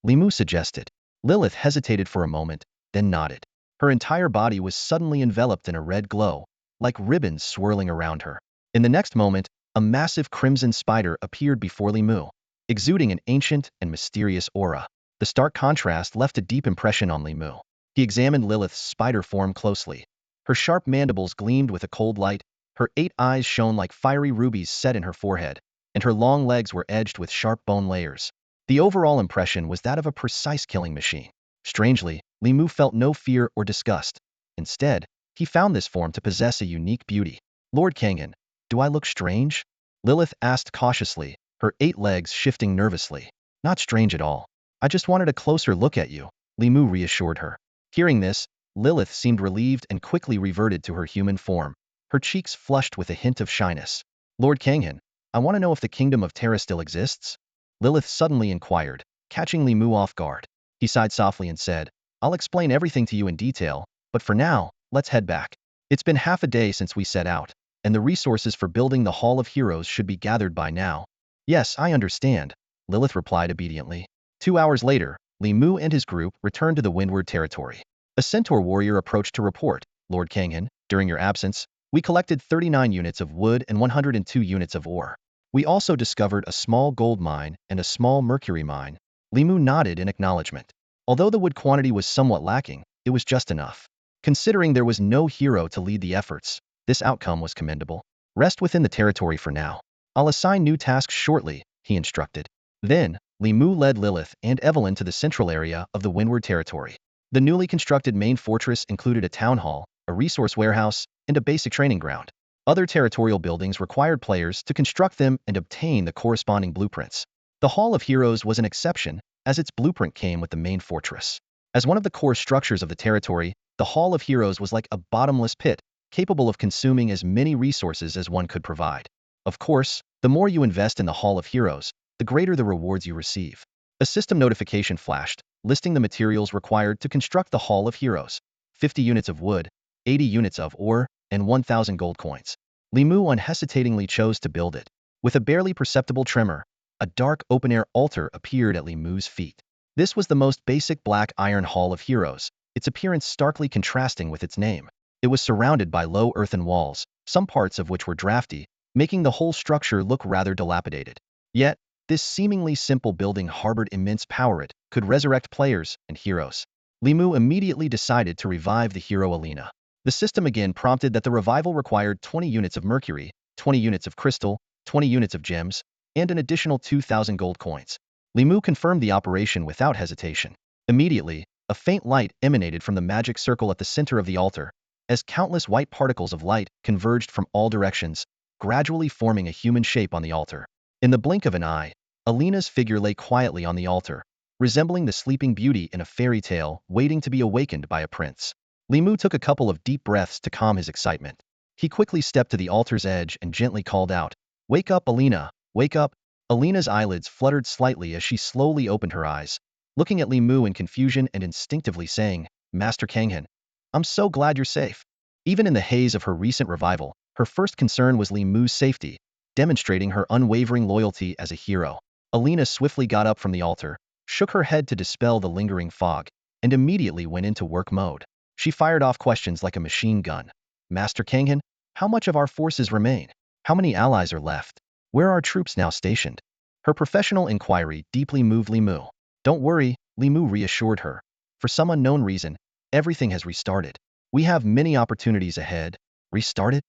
[SPEAKER 1] Li Mu suggested. Lilith hesitated for a moment, then nodded. Her entire body was suddenly enveloped in a red glow, like ribbons swirling around her. In the next moment, a massive crimson spider appeared before Li Mu, exuding an ancient and mysterious aura. The stark contrast left a deep impression on Li Mu. He examined Lilith's spider form closely. Her sharp mandibles gleamed with a cold light, her 8 eyes shone like fiery rubies set in her forehead, and her long legs were edged with sharp bone layers. The overall impression was that of a precise killing machine. Strangely, Li Mu felt no fear or disgust. Instead, he found this form to possess a unique beauty. Lord Kanghan, do I look strange? Lilith asked cautiously, her 8 legs shifting nervously. Not strange at all. I just wanted a closer look at you, Li Mu reassured her. Hearing this, Lilith seemed relieved and quickly reverted to her human form, her cheeks flushed with a hint of shyness. Lord Kanghan, I want to know if the kingdom of Terra still exists? Lilith suddenly inquired, catching Li Mu off guard. He sighed softly and said, I'll explain everything to you in detail, but for now, let's head back. It's been half a day since we set out, and the resources for building the Hall of Heroes should be gathered by now. Yes, I understand, Lilith replied obediently. 2 hours later, Li Mu and his group returned to the Windward territory. A centaur warrior approached to report, Lord Kanghan, during your absence, we collected 39 units of wood and 102 units of ore. We also discovered a small gold mine and a small mercury mine. Li Mu nodded in acknowledgement. Although the wood quantity was somewhat lacking, it was just enough. Considering there was no hero to lead the efforts, this outcome was commendable. Rest within the territory for now. I'll assign new tasks shortly, he instructed. Then, Li Mu led Lilith and Evelyn to the central area of the Windward territory. The newly constructed main fortress included a town hall, a resource warehouse, and a basic training ground. Other territorial buildings required players to construct them and obtain the corresponding blueprints. The Hall of Heroes was an exception, as its blueprint came with the main fortress. As one of the core structures of the territory, the Hall of Heroes was like a bottomless pit, capable of consuming as many resources as one could provide. Of course, the more you invest in the Hall of Heroes, the greater the rewards you receive. A system notification flashed, listing the materials required to construct the Hall of Heroes: 50 units of wood, 80 units of ore, and 1,000 gold coins. Li Mu unhesitatingly chose to build it. With a barely perceptible tremor, a dark open-air altar appeared at Li Mu's feet. This was the most basic black iron Hall of Heroes, its appearance starkly contrasting with its name. It was surrounded by low earthen walls, some parts of which were drafty, making the whole structure look rather dilapidated. Yet, this seemingly simple building harbored immense power. It could resurrect players and heroes. Li Mu immediately decided to revive the hero Alina. The system again prompted that the revival required 20 units of mercury, 20 units of crystal, 20 units of gems, and an additional 2,000 gold coins. Li Mu confirmed the operation without hesitation. Immediately, a faint light emanated from the magic circle at the center of the altar, as countless white particles of light converged from all directions, gradually forming a human shape on the altar. In the blink of an eye, Alina's figure lay quietly on the altar, resembling the sleeping beauty in a fairy tale waiting to be awakened by a prince. Li Mu took a couple of deep breaths to calm his excitement. He quickly stepped to the altar's edge and gently called out, "Wake up, Alina, wake up." Alina's eyelids fluttered slightly as she slowly opened her eyes, looking at Li Mu in confusion and instinctively saying, "Master Kanghan, I'm so glad you're safe." Even in the haze of her recent revival, her first concern was Li Mu's safety, demonstrating her unwavering loyalty as a hero. Alina swiftly got up from the altar, shook her head to dispel the lingering fog, and immediately went into work mode. She fired off questions like a machine gun. "Master Kanghan, how much of our forces remain? How many allies are left? Where are troops now stationed?" Her professional inquiry deeply moved Li Mu. "Don't worry," Li Mu reassured her. "For some unknown reason, everything has restarted. We have many opportunities ahead." Restarted?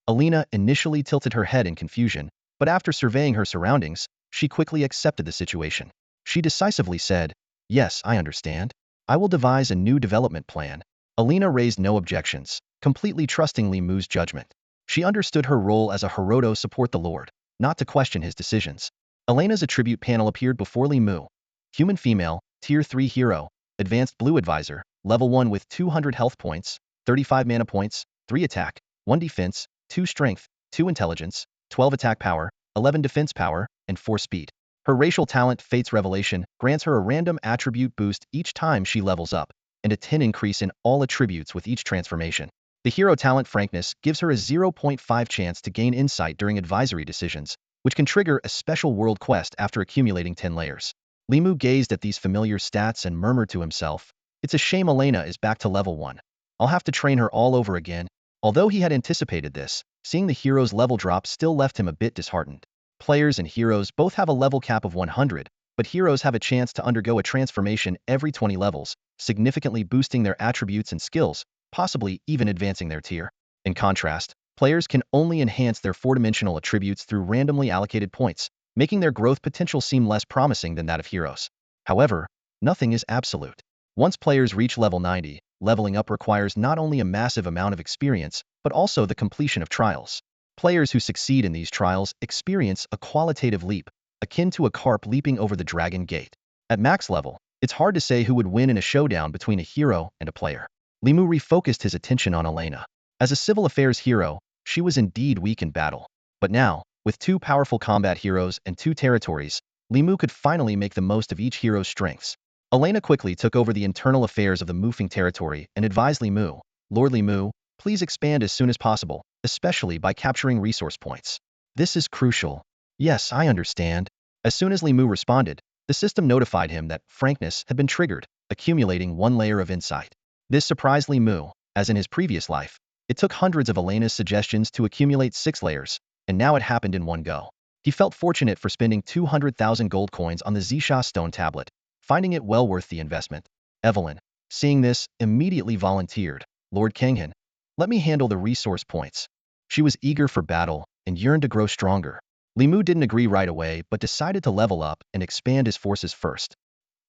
[SPEAKER 1] Alina initially tilted her head in confusion, but after surveying her surroundings, she quickly accepted the situation. She decisively said, "Yes, I understand. I will devise a new development plan." Alina raised no objections, completely trusting Li Mu's judgment. She understood her role as a Hiroto support the Lord, not to question his decisions. Alina's attribute panel appeared before Li Mu. Human female, Tier 3 hero, Advanced Blue Advisor, Level 1 with 200 health points, 35 mana points, 3 attack, 1 defense, 2 strength, 2 intelligence, 12 attack power, 11 defense power, and 4 speed. Her racial talent, Fate's Revelation, grants her a random attribute boost each time she levels up, and a 10 increase in all attributes with each transformation. The hero talent, Frankness, gives her a 0.5 chance to gain insight during advisory decisions, which can trigger a special world quest after accumulating 10 layers. Li Mu gazed at these familiar stats and murmured to himself, "It's a shame Alina is back to level 1. I'll have to train her all over again." Although he had anticipated this, seeing the hero's level drop still left him a bit disheartened. Players and heroes both have a level cap of 100, but heroes have a chance to undergo a transformation every 20 levels, significantly boosting their attributes and skills, possibly even advancing their tier. In contrast, players can only enhance their 4-dimensional attributes through randomly allocated points, making their growth potential seem less promising than that of heroes. However, nothing is absolute. Once players reach level 90, leveling up requires not only a massive amount of experience, but also the completion of trials. Players who succeed in these trials experience a qualitative leap, akin to a carp leaping over the dragon gate. At max level, it's hard to say who would win in a showdown between a hero and a player. Li Mu refocused his attention on Alina. As a civil affairs hero, she was indeed weak in battle. But now, with 2 powerful combat heroes and 2 territories, Li Mu could finally make the most of each hero's strengths. Alina quickly took over the internal affairs of the Mufeng territory and advised Li Mu, "Lord Li Mu, please expand as soon as possible, especially by capturing resource points. This is crucial." "Yes, I understand." As soon as Li Mu responded, the system notified him that Frankness had been triggered, accumulating 1 layer of insight. This surprised Li Mu, as in his previous life, it took hundreds of Alina's suggestions to accumulate 6 layers, and now it happened in one go. He felt fortunate for spending 200,000 gold coins on the Zisha stone tablet, finding it well worth the investment. Evelyn, seeing this, immediately volunteered, "Lord Kanghan, let me handle the resource points." She was eager for battle, and yearned to grow stronger. Li Mu didn't agree right away, but decided to level up and expand his forces first.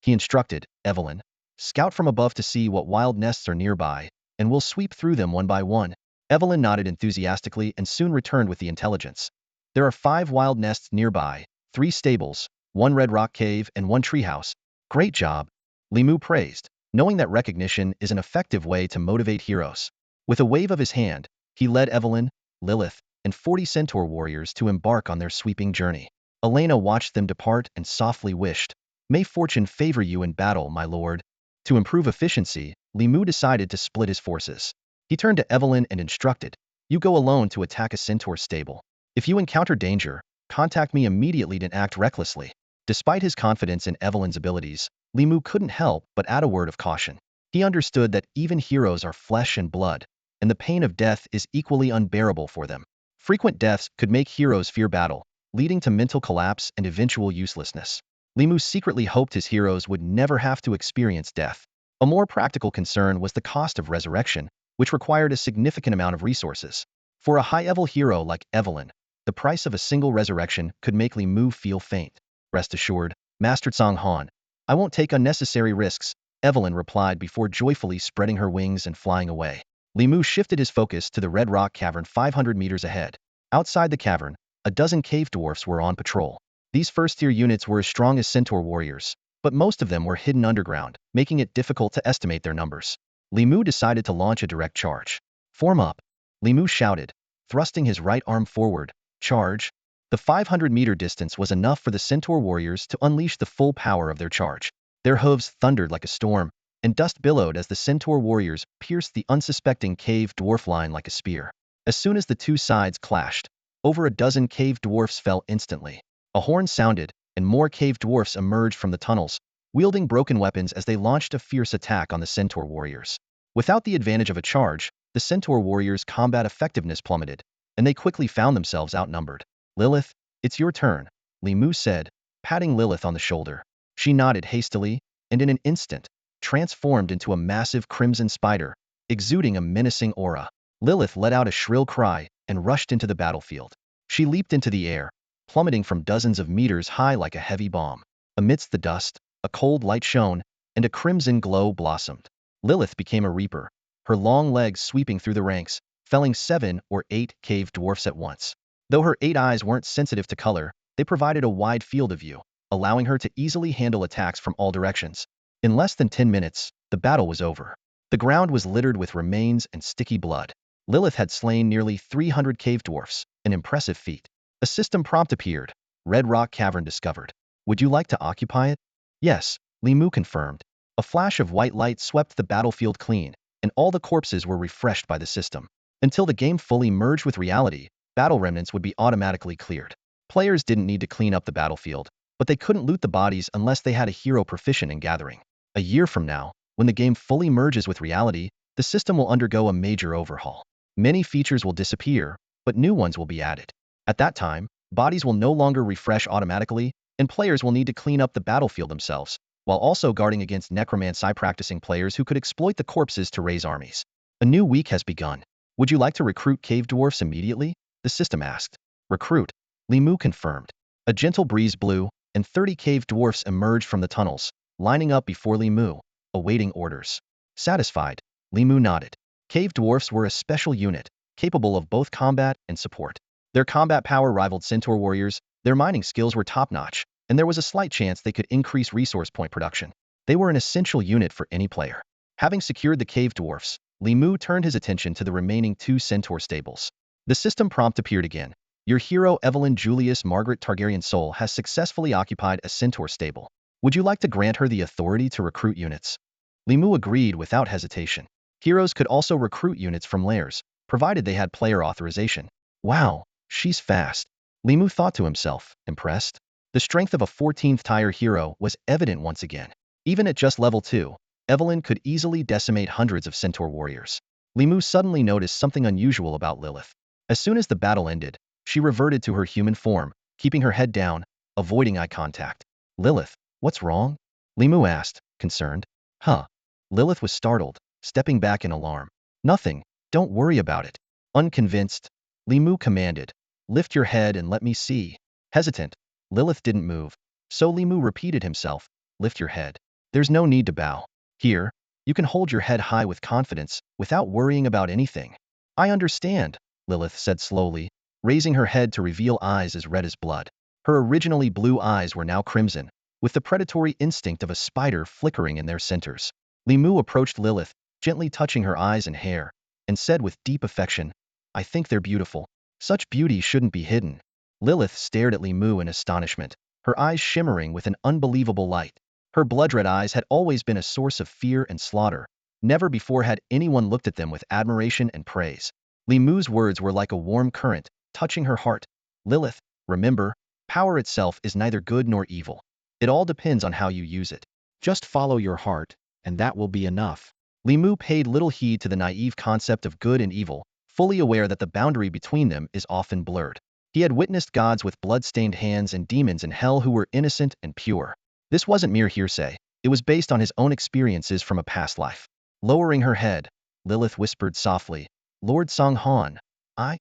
[SPEAKER 1] He instructed, Evelyn, scout from above to see what wild nests are nearby, and we'll sweep through them one by one. Evelyn nodded enthusiastically and soon returned with the intelligence. There are 5 wild nests nearby, 3 stables, 1 red rock cave, and 1 treehouse. Great job, Li Mu praised, knowing that recognition is an effective way to motivate heroes. With a wave of his hand, he led Evelyn, Lilith, and 40 centaur warriors to embark on their sweeping journey. Elena watched them depart and softly wished, "May fortune favor you in battle, my lord." To improve efficiency, Li Mu decided to split his forces. He turned to Evelyn and instructed, "You go alone to attack a centaur stable. If you encounter danger, contact me immediately and act recklessly." Despite his confidence in Evelyn's abilities, Li Mu couldn't help but add a word of caution. He understood that even heroes are flesh and blood, and the pain of death is equally unbearable for them. Frequent deaths could make heroes fear battle, leading to mental collapse and eventual uselessness. Li Mu secretly hoped his heroes would never have to experience death. A more practical concern was the cost of resurrection, which required a significant amount of resources. For a high-level hero like Evelyn, the price of a single resurrection could make Li Mu feel faint. "Rest assured, Master Zhang Han, I won't take unnecessary risks," Evelyn replied before joyfully spreading her wings and flying away. Li Mu shifted his focus to the Red Rock Cavern 500 meters ahead. Outside the cavern, a dozen cave dwarfs were on patrol. These first-tier units were as strong as centaur warriors, but most of them were hidden underground, making it difficult to estimate their numbers. Li Mu decided to launch a direct charge. "Form up," Li Mu shouted, thrusting his right arm forward. "Charge." The 500-meter distance was enough for the centaur warriors to unleash the full power of their charge. Their hooves thundered like a storm, and dust billowed as the centaur warriors pierced the unsuspecting cave dwarf line like a spear. As soon as the two sides clashed, over a dozen cave dwarfs fell instantly. A horn sounded, and more cave dwarfs emerged from the tunnels, wielding broken weapons as they launched a fierce attack on the centaur warriors. Without the advantage of a charge, the centaur warriors' combat effectiveness plummeted, and they quickly found themselves outnumbered. "Lilith, it's your turn," Li Mu said, patting Lilith on the shoulder. She nodded hastily, and in an instant, transformed into a massive crimson spider, exuding a menacing aura. Lilith let out a shrill cry and rushed into the battlefield. She leaped into the air, plummeting from dozens of meters high like a heavy bomb. Amidst the dust, a cold light shone, and a crimson glow blossomed. Lilith became a reaper, her long legs sweeping through the ranks, felling 7 or 8 cave dwarfs at once. Though her 8 eyes weren't sensitive to color, they provided a wide field of view, allowing her to easily handle attacks from all directions. In less than 10 minutes, the battle was over. The ground was littered with remains and sticky blood. Lilith had slain nearly 300 cave dwarfs, an impressive feat. A system prompt appeared. "Red Rock Cavern discovered. Would you like to occupy it?" "Yes," Li Mu confirmed. A flash of white light swept the battlefield clean, and all the corpses were refreshed by the system. Until the game fully merged with reality, battle remnants would be automatically cleared. Players didn't need to clean up the battlefield, but they couldn't loot the bodies unless they had a hero proficient in gathering. A year from now, when the game fully merges with reality, the system will undergo a major overhaul. Many features will disappear, but new ones will be added. At that time, bodies will no longer refresh automatically, and players will need to clean up the battlefield themselves, while also guarding against necromancy practicing players who could exploit the corpses to raise armies. A new week has begun. "Would you like to recruit cave dwarfs immediately?" the system asked. "Recruit," Li Mu confirmed. A gentle breeze blew, and 30 cave dwarfs emerged from the tunnels, lining up before Li Mu, awaiting orders. Satisfied, Li Mu nodded. Cave dwarfs were a special unit, capable of both combat and support. Their combat power rivaled centaur warriors, their mining skills were top-notch, and there was a slight chance they could increase resource point production. They were an essential unit for any player. Having secured the cave dwarfs, Li Mu turned his attention to the remaining 2 centaur stables. The system prompt appeared again. "Your hero Evelyn Julius Margaret Targaryen Soul has successfully occupied a centaur stable. Would you like to grant her the authority to recruit units?" Li Mu agreed without hesitation. Heroes could also recruit units from lairs, provided they had player authorization. "Wow, she's fast," Li Mu thought to himself, impressed. The strength of a 14th tier hero was evident once again. Even at just level 2, Evelyn could easily decimate hundreds of centaur warriors. Li Mu suddenly noticed something unusual about Lilith. As soon as the battle ended, she reverted to her human form, keeping her head down, avoiding eye contact. "Lilith, what's wrong?" Li Mu asked, concerned. "Huh?" Lilith was startled, stepping back in alarm. "Nothing, don't worry about it." Unconvinced, Li Mu commanded, Lift your head and let me see. Hesitant, Lilith didn't move. So Li Mu repeated himself, lift your head. There's no need to bow. Here, you can hold your head high with confidence, without worrying about anything. I understand, Lilith said slowly, raising her head to reveal eyes as red as blood. Her originally blue eyes were now crimson, with the predatory instinct of a spider flickering in their centers. Li Mu approached Lilith, gently touching her eyes and hair, and said with deep affection, I think they're beautiful. Such beauty shouldn't be hidden. Lilith stared at Li Mu in astonishment, her eyes shimmering with an unbelievable light. Her blood-red eyes had always been a source of fear and slaughter. Never before had anyone looked at them with admiration and praise. Li Mu's words were like a warm current, touching her heart. Lilith, remember, power itself is neither good nor evil. It all depends on how you use it. Just follow your heart, and that will be enough. Li Mu paid little heed to the naive concept of good and evil, fully aware that the boundary between them is often blurred. He had witnessed gods with blood-stained hands and demons in hell who were innocent and pure. This wasn't mere hearsay, it was based on his own experiences from a past life. Lowering her head, Lilith whispered softly, Lord Song-Han, I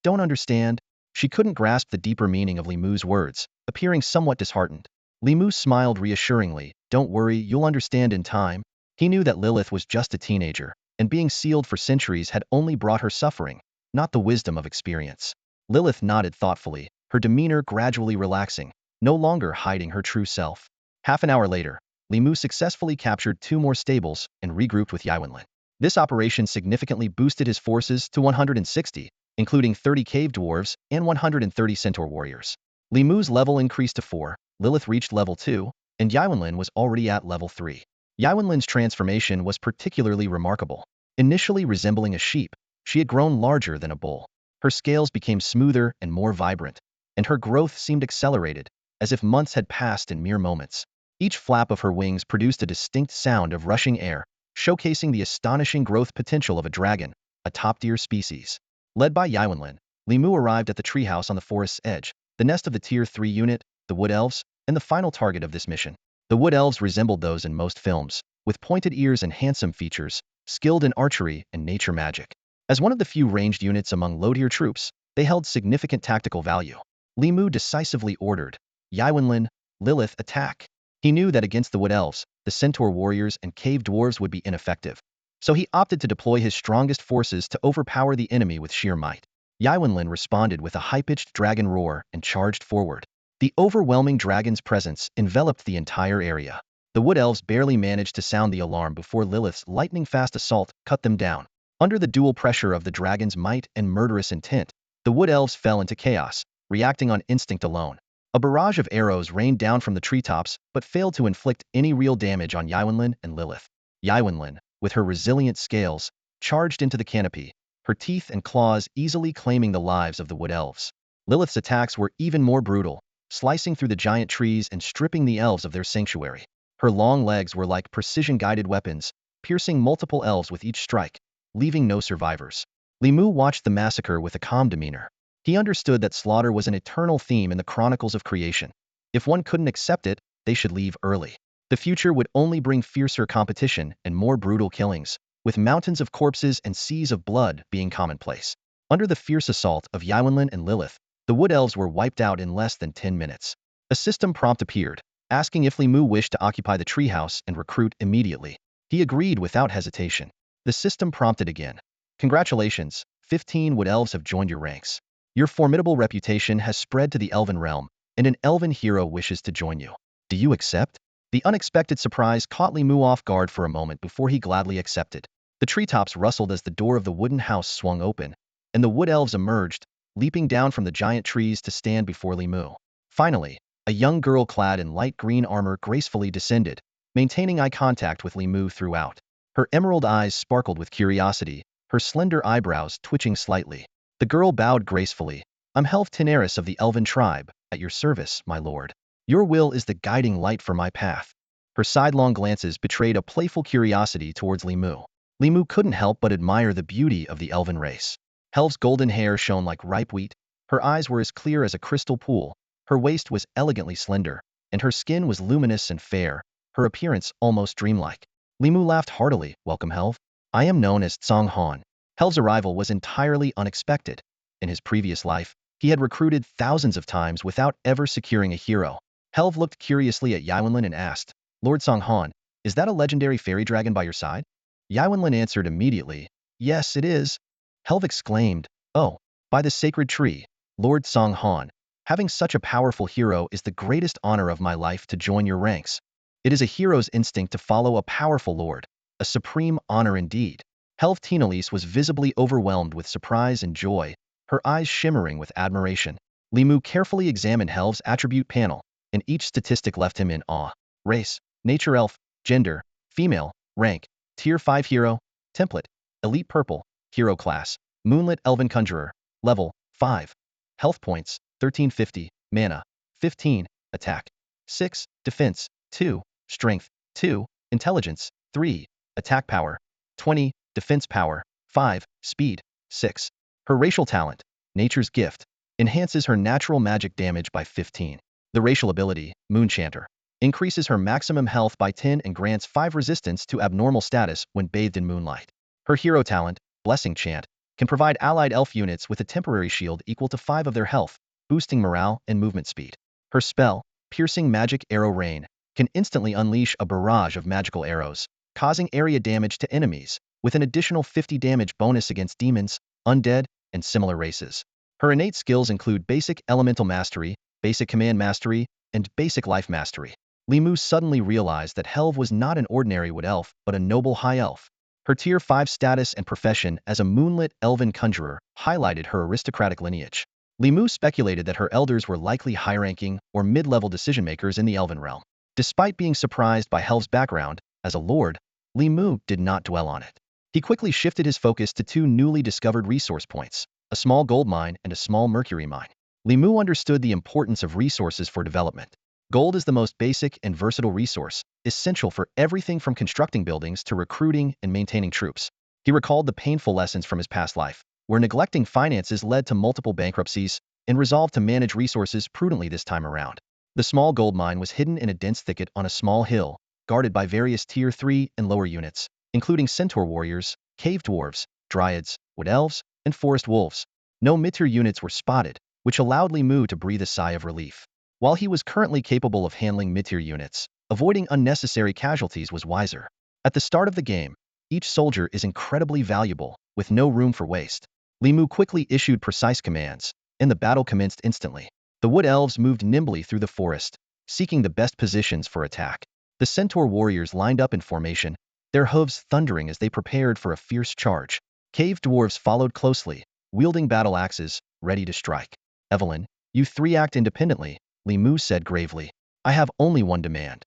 [SPEAKER 1] don't understand. She couldn't grasp the deeper meaning of Li Mu's words, appearing somewhat disheartened. Li Mu smiled reassuringly, don't worry, you'll understand in time. He knew that Lilith was just a teenager, and being sealed for centuries had only brought her suffering, not the wisdom of experience. Lilith nodded thoughtfully, her demeanor gradually relaxing, no longer hiding her true self. Half an hour later, Li Mu successfully captured 2 more stables and regrouped with Yaiwenlin. This operation significantly boosted his forces to 160, including 30 cave dwarves and 130 centaur warriors. Li Mu's level increased to 4, Lilith reached level 2, and Yaiwenlin was already at level 3. Yaiwenlin's transformation was particularly remarkable. Initially resembling a sheep, she had grown larger than a bull. Her scales became smoother and more vibrant, and her growth seemed accelerated, as if months had passed in mere moments. Each flap of her wings produced a distinct sound of rushing air, showcasing the astonishing growth potential of a dragon, a top-tier species. Led by Yaiwenlin, Li Mu arrived at the treehouse on the forest's edge, the nest of the Tier 3 unit, the Wood Elves, and the final target of this mission. The Wood Elves resembled those in most films, with pointed ears and handsome features, skilled in archery and nature magic. As one of the few ranged units among low-tier troops, they held significant tactical value. Li Mu decisively ordered, Yaiwenlin, Lilith, attack. He knew that against the Wood Elves, the Centaur warriors and cave dwarves would be ineffective. So he opted to deploy his strongest forces to overpower the enemy with sheer might. Yaiwenlin responded with a high-pitched dragon roar and charged forward. The overwhelming dragon's presence enveloped the entire area. The Wood Elves barely managed to sound the alarm before Lilith's lightning-fast assault cut them down. Under the dual pressure of the dragon's might and murderous intent, the Wood Elves fell into chaos, reacting on instinct alone. A barrage of arrows rained down from the treetops, but failed to inflict any real damage on Yaiwenlin and Lilith. Yaiwenlin, with her resilient scales, charged into the canopy, her teeth and claws easily claiming the lives of the Wood Elves. Lilith's attacks were even more brutal, slicing through the giant trees and stripping the elves of their sanctuary. Her long legs were like precision-guided weapons, piercing multiple elves with each strike, leaving no survivors. Li Mu watched the massacre with a calm demeanor. He understood that slaughter was an eternal theme in the chronicles of creation. If one couldn't accept it, they should leave early. The future would only bring fiercer competition and more brutal killings, with mountains of corpses and seas of blood being commonplace. Under the fierce assault of Yaiwenlin and Lilith, the Wood Elves were wiped out in less than 10 minutes. A system prompt appeared, asking if Li Mu wished to occupy the treehouse and recruit immediately. He agreed without hesitation. The system prompted again. Congratulations, 15 Wood Elves have joined your ranks. Your formidable reputation has spread to the Elven realm, and an Elven hero wishes to join you. Do you accept? The unexpected surprise caught Li Mu off guard for a moment before he gladly accepted. The treetops rustled as the door of the wooden house swung open, and the Wood Elves emerged, leaping down from the giant trees to stand before Li Mu. Finally, a young girl clad in light green armor gracefully descended, maintaining eye contact with Li Mu throughout. Her emerald eyes sparkled with curiosity, her slender eyebrows twitching slightly. The girl bowed gracefully. I'm Helf Tenaris of the Elven tribe, at your service, my lord. Your will is the guiding light for my path. Her sidelong glances betrayed a playful curiosity towards Li Mu. Li Mu couldn't help but admire the beauty of the Elven race. Helf's golden hair shone like ripe wheat, her eyes were as clear as a crystal pool, her waist was elegantly slender, and her skin was luminous and fair, her appearance almost dreamlike. Li Mu laughed heartily. Welcome, Helf. I am known as Song-Han. Helf's arrival was entirely unexpected. In his previous life, He had recruited thousands of times without ever securing a hero. Helv looked curiously at Yaiwenlin and asked, Lord Songhan, is that a legendary fairy dragon by your side? Yaiwenlin answered immediately, yes, it is. Helv exclaimed, oh, by the sacred tree, Lord Songhan, having such a powerful hero is the greatest honor of my life to join your ranks. It is a hero's instinct to follow a powerful lord, a supreme honor indeed. Helv Tinalis was visibly overwhelmed with surprise and joy, her eyes shimmering with admiration. Limu carefully examined Helv's attribute panel, and each statistic left him in awe. Race, nature elf, gender, female, rank, tier 5 hero, template, elite purple, hero class, moonlit elven conjurer, level 5. Health points, 1350, mana, 15, attack, 6, defense, 2, strength, 2, intelligence, 3, attack power, 20, defense power, 5, speed, 6. Her racial talent, nature's gift, enhances her natural magic damage by 15. The racial ability, Moonchanter, increases her maximum health by 10 and grants 5 resistance to abnormal status when bathed in moonlight. Her hero talent, Blessing Chant, can provide allied elf units with a temporary shield equal to 5 of their health, boosting morale and movement speed. Her spell, Piercing Magic Arrow Rain, can instantly unleash a barrage of magical arrows, causing area damage to enemies, with an additional 50 damage bonus against demons, undead, and similar races. Her innate skills include Basic Elemental Mastery, Basic Command Mastery, and Basic Life Mastery. Limu suddenly realized that Helv was not an ordinary wood elf, but a noble high elf. Her tier 5 status and profession as a moonlit elven conjurer highlighted her aristocratic lineage. Limu speculated that her elders were likely high-ranking or mid-level decision-makers in the elven realm. Despite being surprised by Helv's background as a lord, Limu did not dwell on it. He quickly shifted his focus to 2 newly discovered resource points, a small gold mine and a small mercury mine. Limu understood the importance of resources for development. Gold is the most basic and versatile resource, essential for everything from constructing buildings to recruiting and maintaining troops. He recalled the painful lessons from his past life, where neglecting finances led to multiple bankruptcies, and resolved to manage resources prudently this time around. The small gold mine was hidden in a dense thicket on a small hill, guarded by various tier 3 and lower units, including centaur warriors, cave dwarves, dryads, wood elves, and forest wolves. No mid-tier units were spotted, which allowed Limu to breathe a sigh of relief. While he was currently capable of handling mid-tier units, avoiding unnecessary casualties was wiser. At the start of the game, each soldier is incredibly valuable, with no room for waste. Limu quickly issued precise commands, and the battle commenced instantly. The wood elves moved nimbly through the forest, seeking the best positions for attack. The centaur warriors lined up in formation, their hooves thundering as they prepared for a fierce charge. Cave dwarves followed closely, wielding battle axes, ready to strike. Evelyn, you 3 act independently, Limu said gravely. I have only one demand.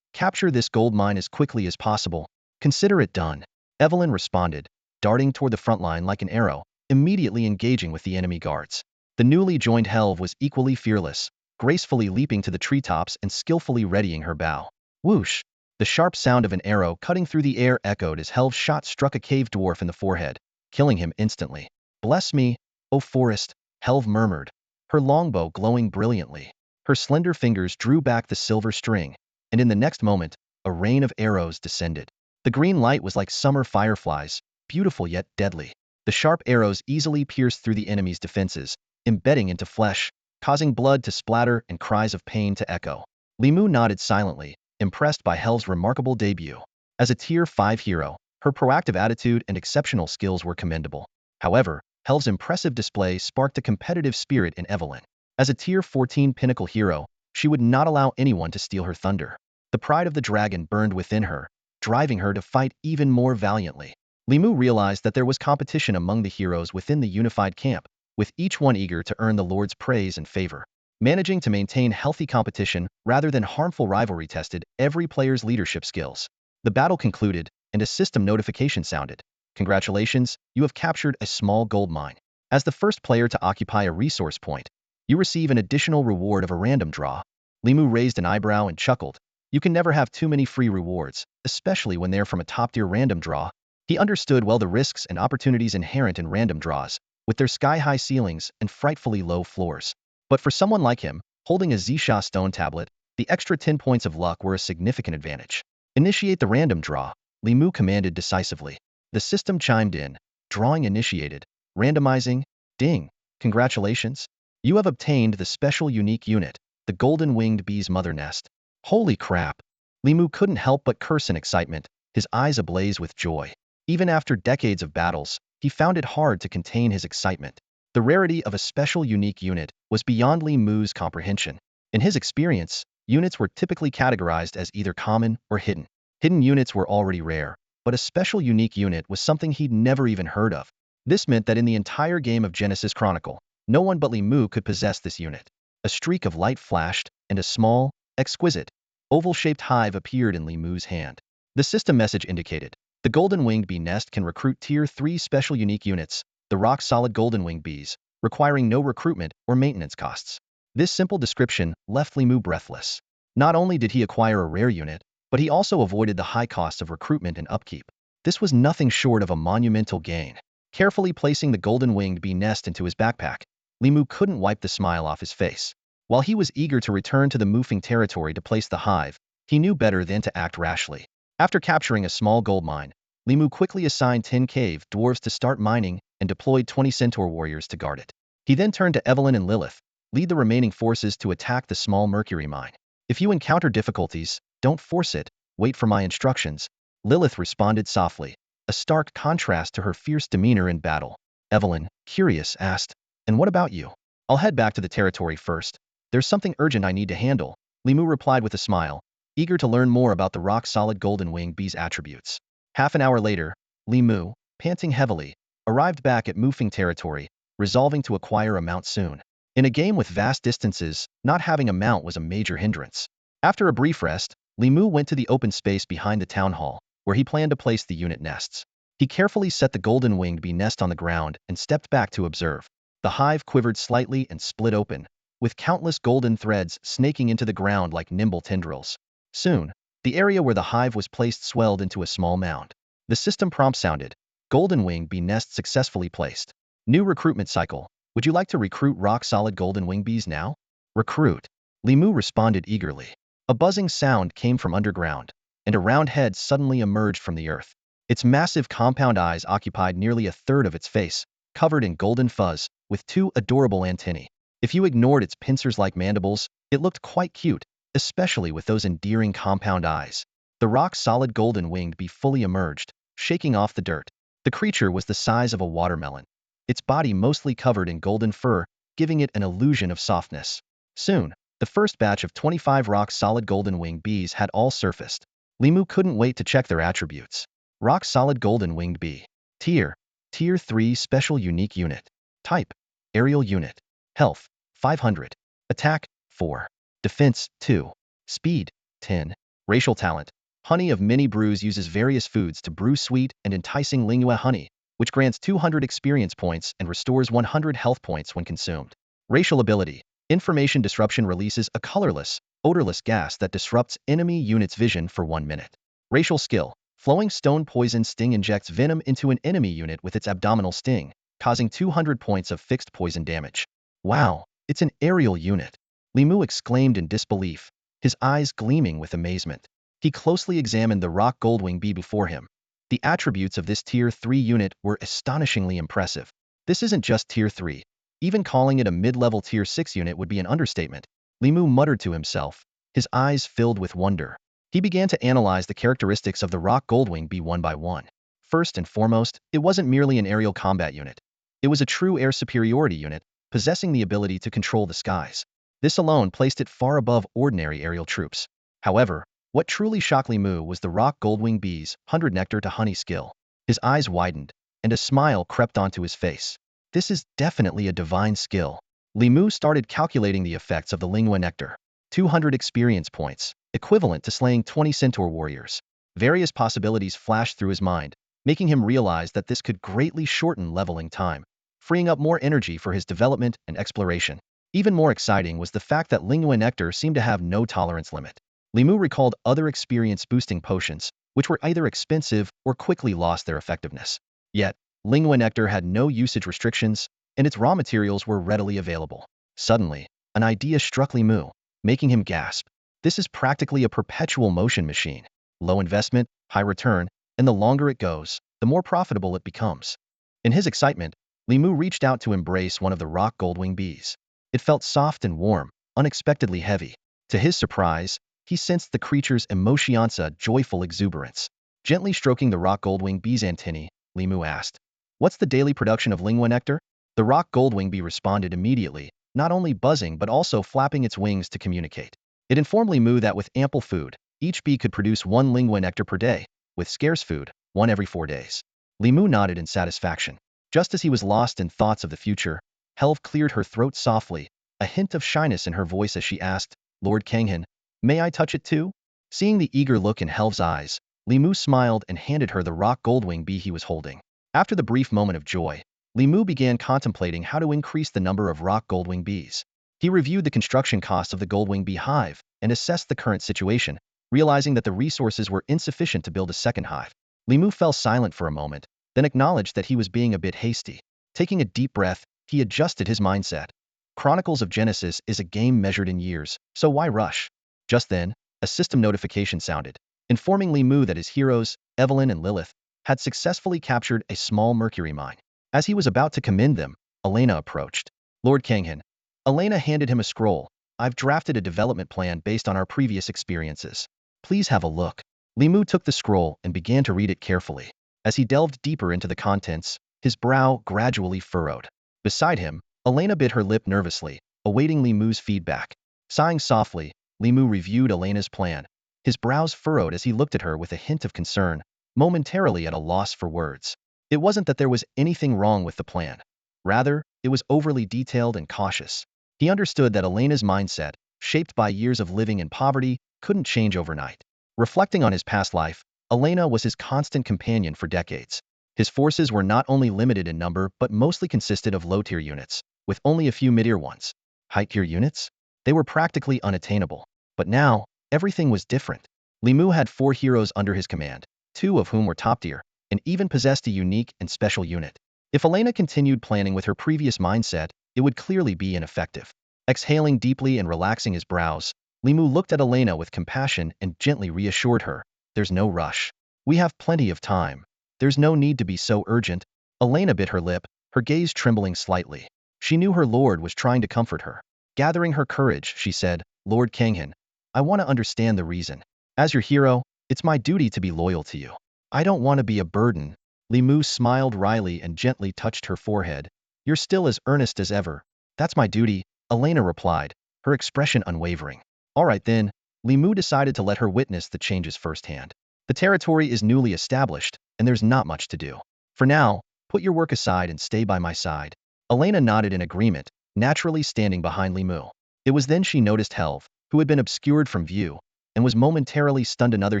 [SPEAKER 1] Capture this gold mine as quickly as possible. Consider it done. Evelyn responded, darting toward the front line like an arrow, immediately engaging with the enemy guards. The newly joined Helv was equally fearless, gracefully leaping to the treetops and skillfully readying her bow. Whoosh! The sharp sound of an arrow cutting through the air echoed as Helv's shot struck a cave dwarf in the forehead, killing him instantly. Bless me, O forest, Helv murmured, her longbow glowing brilliantly. Her slender fingers drew back the silver string, and in the next moment, a rain of arrows descended. The green light was like summer fireflies, beautiful yet deadly. The sharp arrows easily pierced through the enemy's defenses, embedding into flesh, causing blood to splatter and cries of pain to echo. Limu nodded silently, impressed by Helv's remarkable debut. As a tier 5 hero, her proactive attitude and exceptional skills were commendable. However, Helv's impressive display sparked a competitive spirit in Evelyn. As a tier 14 pinnacle hero, she would not allow anyone to steal her thunder. The pride of the dragon burned within her, driving her to fight even more valiantly. Limu realized that there was competition among the heroes within the unified camp, with each one eager to earn the Lord's praise and favor. Managing to maintain healthy competition rather than harmful rivalry tested every player's leadership skills. The battle concluded, and a system notification sounded. Congratulations, you have captured a small gold mine. As the first player to occupy a resource point, you receive an additional reward of a random draw. Limu raised an eyebrow and chuckled. You can never have too many free rewards, especially when they're from a top-tier random draw. He understood well the risks and opportunities inherent in random draws, with their sky-high ceilings and frightfully low floors. But for someone like him, holding a Zisha stone tablet, the extra 10 points of luck were a significant advantage. Initiate the random draw, Limu commanded decisively. The system chimed in. Drawing initiated. Randomizing. Ding. Congratulations. You have obtained the special unique unit, the golden-winged bee's mother nest. Holy crap! Li Mu couldn't help but curse in excitement, his eyes ablaze with joy. Even after decades of battles, he found it hard to contain his excitement. The rarity of a special unique unit was beyond Li Mu's comprehension. In his experience, units were typically categorized as either common or hidden. Hidden units were already rare, but a special unique unit was something he'd never even heard of. This meant that in the entire game of Genesis Chronicle, no one but Li Mu could possess this unit. A streak of light flashed, and a small, exquisite, oval-shaped hive appeared in Li Mu's hand. The system message indicated, the golden-winged bee nest can recruit Tier 3 special unique units, the rock-solid golden-winged bees, requiring no recruitment or maintenance costs. This simple description left Li Mu breathless. Not only did he acquire a rare unit, but he also avoided the high costs of recruitment and upkeep. This was nothing short of a monumental gain. Carefully placing the golden-winged bee nest into his backpack, Li Mu couldn't wipe the smile off his face. While he was eager to return to the Mufeng territory to place the hive, he knew better than to act rashly. After capturing a small gold mine, Li Mu quickly assigned 10 cave dwarves to start mining and deployed 20 centaur warriors to guard it. He then turned to Evelyn and Lilith, lead the remaining forces to attack the small mercury mine. If you encounter difficulties, don't force it, wait for my instructions, Lilith responded softly, a stark contrast to her fierce demeanor in battle. Evelyn, curious, asked, and what about you? I'll head back to the territory first. There's something urgent I need to handle, Li Mu replied with a smile, eager to learn more about the rock-solid golden-winged bee's attributes. Half an hour later, Li Mu, panting heavily, arrived back at Mufeng territory, resolving to acquire a mount soon. In a game with vast distances, not having a mount was a major hindrance. After a brief rest, Li Mu went to the open space behind the town hall, where he planned to place the unit nests. He carefully set the golden-winged bee nest on the ground and stepped back to observe. The hive quivered slightly and split open, with countless golden threads snaking into the ground like nimble tendrils. Soon, the area where the hive was placed swelled into a small mound. The system prompt sounded, golden-winged bee nest successfully placed. New recruitment cycle. Would you like to recruit rock-solid golden-winged bees now? Recruit. Li Mu responded eagerly. A buzzing sound came from underground, and a round head suddenly emerged from the earth. Its massive compound eyes occupied nearly a third of its face, covered in golden fuzz, with two adorable antennae. If you ignored its pincers-like mandibles, it looked quite cute, especially with those endearing compound eyes. The rock-solid golden-winged bee fully emerged, shaking off the dirt. The creature was the size of a watermelon, its body mostly covered in golden fur, giving it an illusion of softness. Soon, the first batch of 25 rock-solid golden-winged bees had all surfaced. Li Mu couldn't wait to check their attributes. Rock-solid golden-winged bee. Tier 3 special unique unit. Type: aerial unit. Health: 500. Attack: 4. Defense: 2. Speed: 10. Racial talent: Honey of Many Brews uses various foods to brew sweet and enticing Lingyue honey, which grants 200 experience points and restores 100 health points when consumed. Racial ability: Information Disruption releases a colorless, odorless gas that disrupts enemy units' vision for 1 minute. Racial skill: Flowing Stone Poison Sting injects venom into an enemy unit with its abdominal sting, causing 200 points of fixed poison damage. Wow, it's an aerial unit! Li Mu exclaimed in disbelief, his eyes gleaming with amazement. He closely examined the rock goldwing bee before him. The attributes of this Tier 3 unit were astonishingly impressive. This isn't just Tier 3. Even calling it a mid-level Tier 6 unit would be an understatement. Li Mu muttered to himself, his eyes filled with wonder. He began to analyze the characteristics of the rock goldwing bee one by one. First and foremost, it wasn't merely an aerial combat unit. It was a true air superiority unit, possessing the ability to control the skies. This alone placed it far above ordinary aerial troops. However, what truly shocked Li Mu was the rock goldwing bee's 100 nectar to honey skill. His eyes widened, and a smile crept onto his face. This is definitely a divine skill. Li Mu started calculating the effects of the Lingyue nectar. 200 experience points, equivalent to slaying 20 centaur warriors. Various possibilities flashed through his mind, making him realize that this could greatly shorten leveling time, freeing up more energy for his development and exploration. Even more exciting was the fact that Lingyue nectar seemed to have no tolerance limit. Li Mu recalled other experience-boosting potions, which were either expensive or quickly lost their effectiveness. Yet, Lingyue nectar had no usage restrictions, and its raw materials were readily available. Suddenly, an idea struck Li Mu, making him gasp. This is practically a perpetual motion machine. Low investment, high return, and the longer it goes, the more profitable it becomes. In his excitement, Li Mu reached out to embrace one of the rock goldwing bees. It felt soft and warm, unexpectedly heavy. To his surprise, he sensed the creature's emotionsa, joyful exuberance. Gently stroking the rock goldwing bee's antennae, Li Mu asked, "What's the daily production of lingua nectar?" The rock goldwing bee responded immediately, not only buzzing but also flapping its wings to communicate. It informed Li Mu that with ample food, each bee could produce 1 lingua nectar per day, with scarce food, 1 every 4 days. Li Mu nodded in satisfaction. Just as he was lost in thoughts of the future, Helve cleared her throat softly, a hint of shyness in her voice as she asked, "Lord Kanghan, may I touch it too?" Seeing the eager look in Helve's eyes, Li Mu smiled and handed her the rock goldwing bee he was holding. After the brief moment of joy, Li Mu began contemplating how to increase the number of rock goldwing bees. He reviewed the construction costs of the goldwing bee hive and assessed the current situation, realizing that the resources were insufficient to build a second hive. Li Mu fell silent for a moment, then acknowledged that he was being a bit hasty. Taking a deep breath, he adjusted his mindset. Chronicles of Genesis is a game measured in years, so why rush? Just then, a system notification sounded, informing Li Mu that his heroes, Evelyn and Lilith, had successfully captured a small mercury mine. As he was about to commend them, Elena approached. "Lord Kanghan." Elena handed him a scroll. "I've drafted a development plan based on our previous experiences. Please have a look." Li Mu took the scroll and began to read it carefully. As he delved deeper into the contents, his brow gradually furrowed. Beside him, Elena bit her lip nervously, awaiting Li Mu's feedback. Sighing softly, Li Mu reviewed Elena's plan. His brows furrowed as he looked at her with a hint of concern, momentarily at a loss for words. It wasn't that there was anything wrong with the plan. Rather, it was overly detailed and cautious. He understood that Elena's mindset, shaped by years of living in poverty, couldn't change overnight. Reflecting on his past life, Elena was his constant companion for decades. His forces were not only limited in number but mostly consisted of low-tier units, with only a few mid-tier ones. High-tier units? They were practically unattainable. But now, everything was different. Li Mu had 4 heroes under his command, 2 of whom were top-tier, and even possessed a unique and special unit. If Elena continued planning with her previous mindset, it would clearly be ineffective. Exhaling deeply and relaxing his brows, Li Mu looked at Elena with compassion and gently reassured her, "There's no rush. We have plenty of time. There's no need to be so urgent." Elena bit her lip, her gaze trembling slightly. She knew her lord was trying to comfort her. Gathering her courage, she said, "Lord Kanghan, I want to understand the reason. As your hero, it's my duty to be loyal to you. I don't want to be a burden." Li Mu smiled wryly and gently touched her forehead. "You're still as earnest as ever." "That's my duty," Elena replied, her expression unwavering. All right then, Li Mu decided to let her witness the changes firsthand. The territory is newly established, and there's not much to do. For now, put your work aside and stay by my side. Elena nodded in agreement, naturally standing behind Li Mu. It was then she noticed Helve, who had been obscured from view, and was momentarily stunned another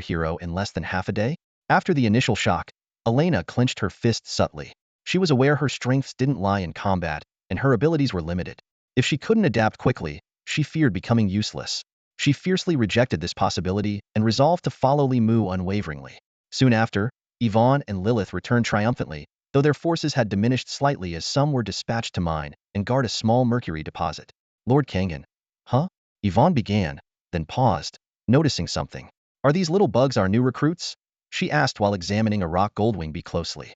[SPEAKER 1] hero in less than half a day. After the initial shock, Elena clenched her fists subtly. She was aware her strengths didn't lie in combat, and her abilities were limited. If she couldn't adapt quickly, she feared becoming useless. She fiercely rejected this possibility and resolved to follow Li Mu unwaveringly. Soon after, Yvonne and Lilith returned triumphantly, though their forces had diminished slightly as some were dispatched to mine and guard a small mercury deposit. "Lord Kanghan." "Huh?" Yvonne began, then paused, noticing something. "Are these little bugs our new recruits?" she asked while examining a rock goldwing bee closely.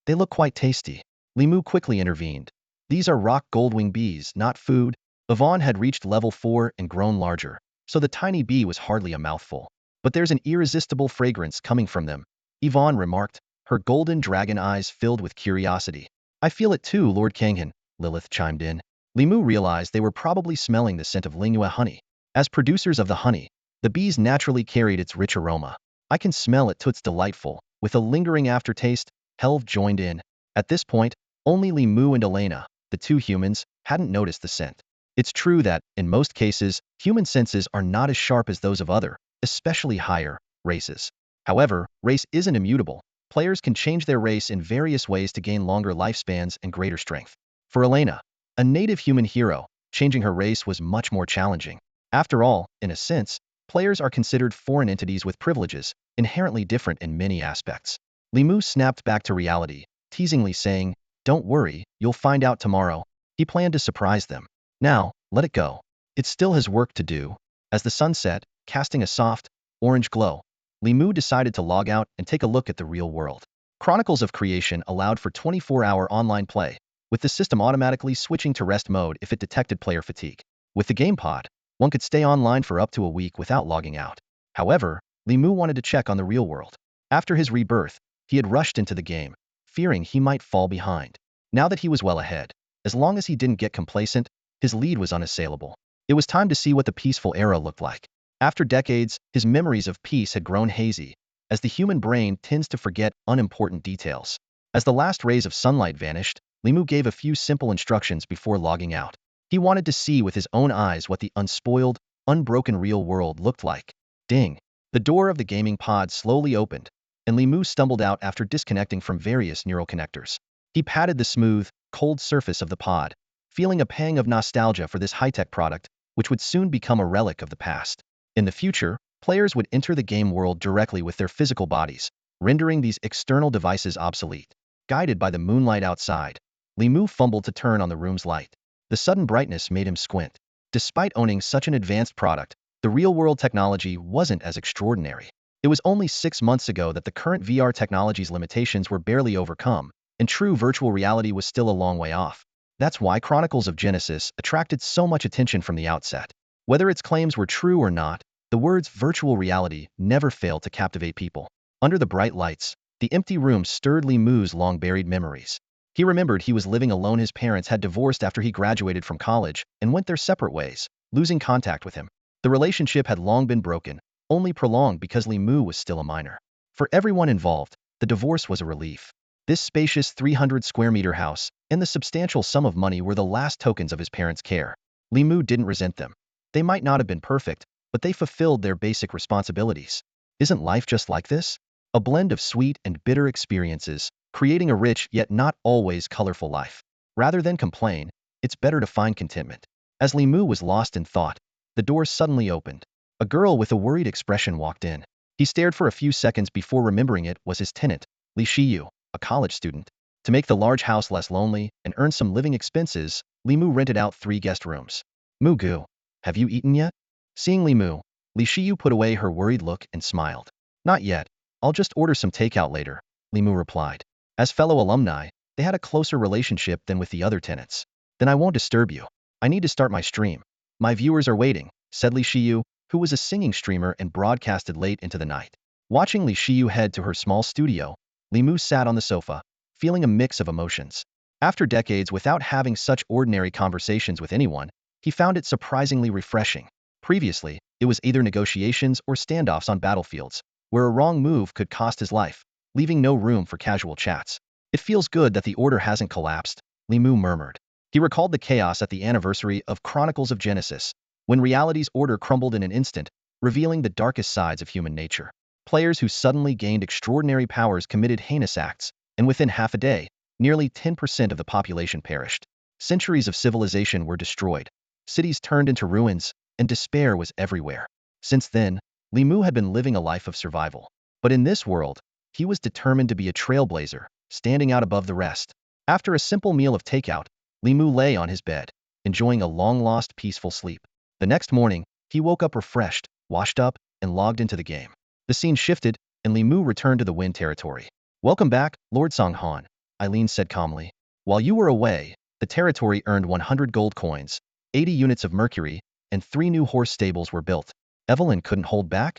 [SPEAKER 1] They look quite tasty." Li Mu quickly intervened. "These are rock goldwing bees, not food." Yvonne had reached level 4 and grown larger, so the tiny bee was hardly a mouthful. "But there's an irresistible fragrance coming from them," Yvonne remarked, her golden dragon eyes filled with curiosity. "I feel it too, Lord Kanghan," Lilith chimed in. Li Mu realized they were probably smelling the scent of lingua honey. As producers of the honey, the bees naturally carried its rich aroma. "I can smell it too, it's delightful." With a lingering aftertaste, Helve joined in. At this point, only Li Mu and Elena, the 2 humans, hadn't noticed the scent. It's true that, in most cases, human senses are not as sharp as those of other, especially higher, races. However, race isn't immutable. Players can change their race in various ways to gain longer lifespans and greater strength. For Elena, a native human hero, changing her race was much more challenging. After all, in a sense, players are considered foreign entities with privileges, inherently different in many aspects. Li Mu snapped back to reality, teasingly saying, "Don't worry, you'll find out tomorrow." He planned to surprise them. Now, let it go. It still has work to do. As the sun set, casting a soft, orange glow, Li Mu decided to log out and take a look at the real world. Chronicles of Creation allowed for 24-hour online play, with the system automatically switching to rest mode if it detected player fatigue. With the game pod, one could stay online for up to a week without logging out. However, Li Mu wanted to check on the real world. After his rebirth, he had rushed into the game, fearing he might fall behind. Now that he was well ahead, as long as he didn't get complacent, his lead was unassailable. It was time to see what the peaceful era looked like. After decades, his memories of peace had grown hazy, as the human brain tends to forget unimportant details. As the last rays of sunlight vanished, Li Mu gave a few simple instructions before logging out. He wanted to see with his own eyes what the unspoiled, unbroken real world looked like. Ding! The door of the gaming pod slowly opened, and Li Mu stumbled out after disconnecting from various neural connectors. He patted the smooth, cold surface of the pod, feeling a pang of nostalgia for this high-tech product, which would soon become a relic of the past. In the future, players would enter the game world directly with their physical bodies, rendering these external devices obsolete. Guided by the moonlight outside, Li Mu fumbled to turn on the room's light. The sudden brightness made him squint. Despite owning such an advanced product, the real-world technology wasn't as extraordinary. It was only 6 months ago that the current VR technology's limitations were barely overcome, and true virtual reality was still a long way off. That's why Chronicles of Genesis attracted so much attention from the outset. Whether its claims were true or not, the words virtual reality never failed to captivate people. Under the bright lights, the empty room stirred Li Mu's long-buried memories. He remembered he was living alone. His parents had divorced after he graduated from college and went their separate ways, losing contact with him. The relationship had long been broken, only prolonged because Li Mu was still a minor. For everyone involved, the divorce was a relief. This spacious 300-square-meter house and the substantial sum of money were the last tokens of his parents' care. Li Mu didn't resent them. They might not have been perfect, but they fulfilled their basic responsibilities. Isn't life just like this? A blend of sweet and bitter experiences, creating a rich yet not always colorful life. Rather than complain, it's better to find contentment. As Li Mu was lost in thought, the door suddenly opened. A girl with a worried expression walked in. He stared for a few seconds before remembering it was his tenant, Li Shiyu, a college student. To make the large house less lonely and earn some living expenses, Li Mu rented out 3 guest rooms. Mugu, have you eaten yet? Seeing Li Mu, Li Shiyu put away her worried look and smiled. Not yet. I'll just order some takeout later, Li Mu replied. As fellow alumni, they had a closer relationship than with the other tenants. Then I won't disturb you. I need to start my stream. My viewers are waiting, said Li Shiyu, who was a singing streamer and broadcasted late into the night. Watching Li Shiyu head to her small studio, Li Mu sat on the sofa, feeling a mix of emotions. After decades without having such ordinary conversations with anyone, he found it surprisingly refreshing. Previously, it was either negotiations or standoffs on battlefields, where a wrong move could cost his life, leaving no room for casual chats. It feels good that the order hasn't collapsed, Li Mu murmured. He recalled the chaos at the anniversary of Chronicles of Genesis, when reality's order crumbled in an instant, revealing the darkest sides of human nature. Players who suddenly gained extraordinary powers committed heinous acts, and within half a day, nearly 10% of the population perished. Centuries of civilization were destroyed. Cities turned into ruins, and despair was everywhere. Since then, Li Mu had been living a life of survival. But in this world, he was determined to be a trailblazer, standing out above the rest. After a simple meal of takeout, Li Mu lay on his bed, enjoying a long-lost peaceful sleep. The next morning, he woke up refreshed, washed up, and logged into the game. The scene shifted, and Li Mu returned to the Wind territory. Welcome back, Lord Songhan, Eileen said calmly. While you were away, the territory earned 100 gold coins, 80 units of mercury, and 3 new horse stables were built. Evelyn couldn't hold back?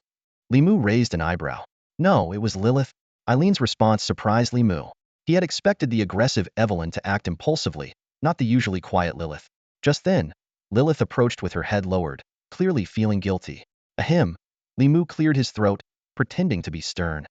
[SPEAKER 1] Li Mu raised an eyebrow. No, it was Lilith. Eileen's response surprised Li Mu. He had expected the aggressive Evelyn to act impulsively, not the usually quiet Lilith. Just then, Lilith approached with her head lowered, clearly feeling guilty. Ahem. Li Mu cleared his throat, pretending to be stern.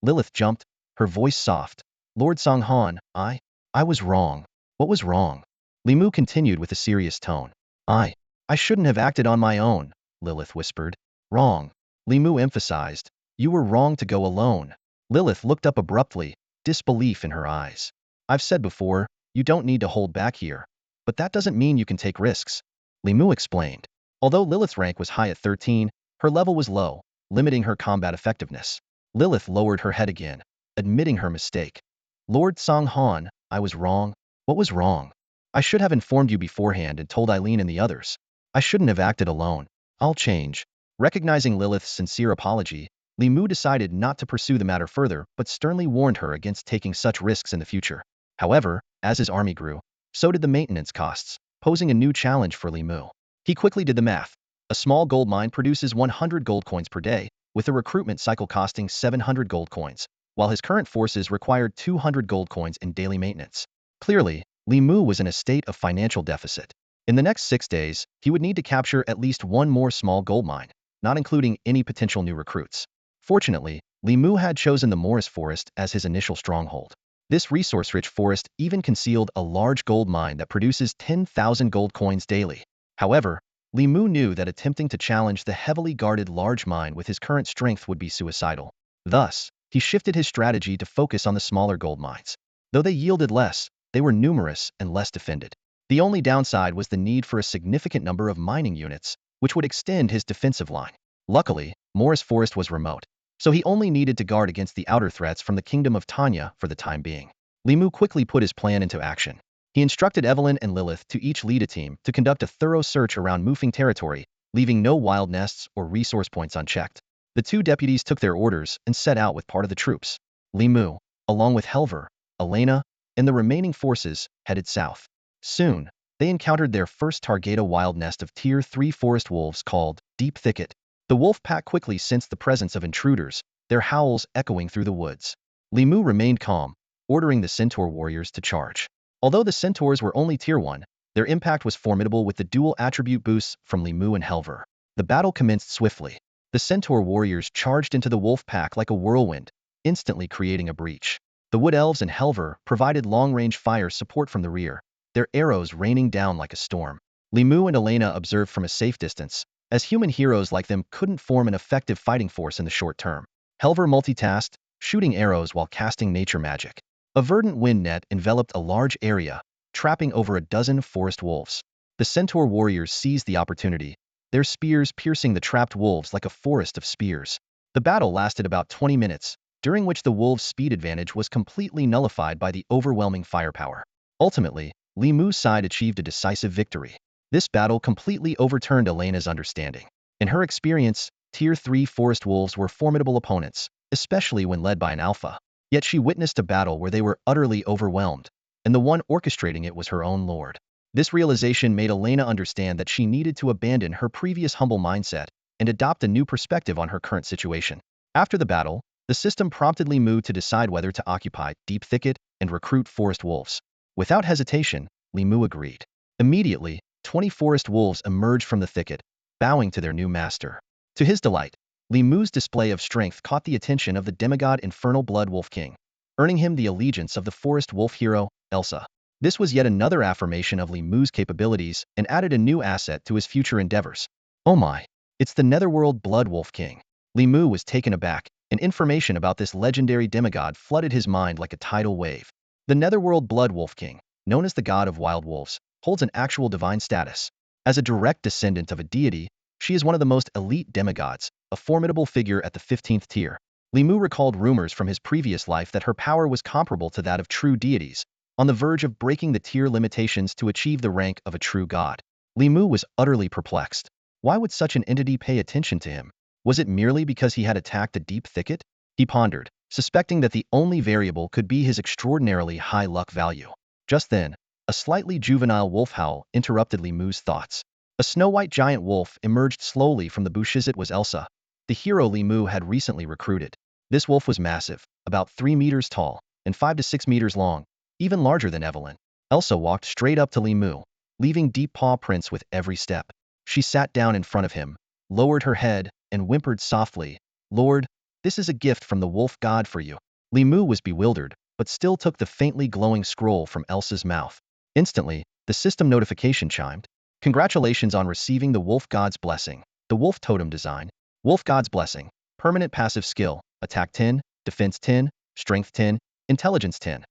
[SPEAKER 1] Lilith jumped, her voice soft. Lord Songhan, I was wrong. What was wrong? Li Mu continued with a serious tone. I shouldn't have acted on my own, Lilith whispered. Wrong. Li Mu emphasized. You were wrong to go alone. Lilith looked up abruptly, disbelief in her eyes. I've said before, you don't need to hold back here. But that doesn't mean you can take risks. Li Mu explained. Although Lilith's rank was high at 13, her level was low, limiting her combat effectiveness. Lilith lowered her head again, admitting her mistake. Lord Songhan, I was wrong. What was wrong? I should have informed you beforehand and told Eileen and the others. I shouldn't have acted alone. I'll change. Recognizing Lilith's sincere apology, Li Mu decided not to pursue the matter further but sternly warned her against taking such risks in the future. However, as his army grew, so did the maintenance costs, posing a new challenge for Li Mu. He quickly did the math. A small gold mine produces 100 gold coins per day, with a recruitment cycle costing 700 gold coins, while his current forces required 200 gold coins in daily maintenance. Clearly, Li Mu was in a state of financial deficit. In the next 6 days, he would need to capture at least one more small gold mine, not including any potential new recruits. Fortunately, Li Mu had chosen the Morris Forest as his initial stronghold. This resource-rich forest even concealed a large gold mine that produces 10,000 gold coins daily. However, Li Mu knew that attempting to challenge the heavily guarded large mine with his current strength would be suicidal. Thus, he shifted his strategy to focus on the smaller gold mines. Though they yielded less, they were numerous and less defended. The only downside was the need for a significant number of mining units, which would extend his defensive line. Luckily, Morris Forest was remote, so he only needed to guard against the outer threats from the Kingdom of Tanya for the time being. Li Mu quickly put his plan into action. He instructed Evelyn and Lilith to each lead a team to conduct a thorough search around Mufeng territory, leaving no wild nests or resource points unchecked. The two deputies took their orders and set out with part of the troops. Li Mu, along with Helver, Elena, and the remaining forces, headed south. Soon, they encountered their first target, a wild nest of Tier 3 forest wolves called Deep Thicket. The wolf pack quickly sensed the presence of intruders, their howls echoing through the woods. Li Mu remained calm, ordering the Centaur warriors to charge. Although the Centaurs were only Tier 1, their impact was formidable with the dual attribute boosts from Li Mu and Helver. The battle commenced swiftly. The Centaur warriors charged into the wolf pack like a whirlwind, instantly creating a breach. The Wood Elves and Helver provided long-range fire support from the rear, their arrows raining down like a storm. Li Mu and Elena observed from a safe distance, as human heroes like them couldn't form an effective fighting force in the short term. Helver multitasked, shooting arrows while casting nature magic. A verdant wind net enveloped a large area, trapping over a dozen forest wolves. The Centaur warriors seized the opportunity, their spears piercing the trapped wolves like a forest of spears. The battle lasted about 20 minutes, during which the wolves' speed advantage was completely nullified by the overwhelming firepower. Ultimately, Li Mu's side achieved a decisive victory. This battle completely overturned Elena's understanding. In her experience, Tier 3 forest wolves were formidable opponents, especially when led by an alpha. Yet she witnessed a battle where they were utterly overwhelmed, and the one orchestrating it was her own lord. This realization made Elena understand that she needed to abandon her previous humble mindset and adopt a new perspective on her current situation. After the battle, the system prompted Li Mu to decide whether to occupy Deep Thicket and recruit forest wolves. Without hesitation, Li Mu agreed. Immediately, 20 forest wolves emerged from the thicket, bowing to their new master. To his delight, Li Mu's display of strength caught the attention of the demigod Infernal Blood Wolf King, earning him the allegiance of the forest wolf hero, Elsa. This was yet another affirmation of Li Mu's capabilities and added a new asset to his future endeavors. Oh my, it's the Netherworld Blood Wolf King. Li Mu was taken aback, and information about this legendary demigod flooded his mind like a tidal wave. The Netherworld Blood Wolf King, known as the god of wild wolves, holds an actual divine status. As a direct descendant of a deity, she is one of the most elite demigods, a formidable figure at the 15th tier. Li Mu recalled rumors from his previous life that her power was comparable to that of true deities, on the verge of breaking the tier limitations to achieve the rank of a true god. Li Mu was utterly perplexed. Why would such an entity pay attention to him? Was it merely because he had attacked a deep thicket? He pondered, suspecting that the only variable could be his extraordinarily high luck value. Just then, a slightly juvenile wolf howl interrupted Li Mu's thoughts. A snow-white giant wolf emerged slowly from the bushes. It was Elsa, the hero Li Mu had recently recruited. This wolf was massive, about 3 meters tall, and 5 to 6 meters long, even larger than Evelyn. Elsa walked straight up to Li Mu, leaving deep paw prints with every step. She sat down in front of him, lowered her head, and whimpered softly, "Lord, this is a gift from the wolf god for you." Li Mu was bewildered, but still took the faintly glowing scroll from Elsa's mouth. Instantly, the system notification chimed. Congratulations on receiving the Wolf God's Blessing. The Wolf Totem Design. Wolf God's Blessing. Permanent passive skill. Attack 10, Defense 10, Strength 10, Intelligence 10.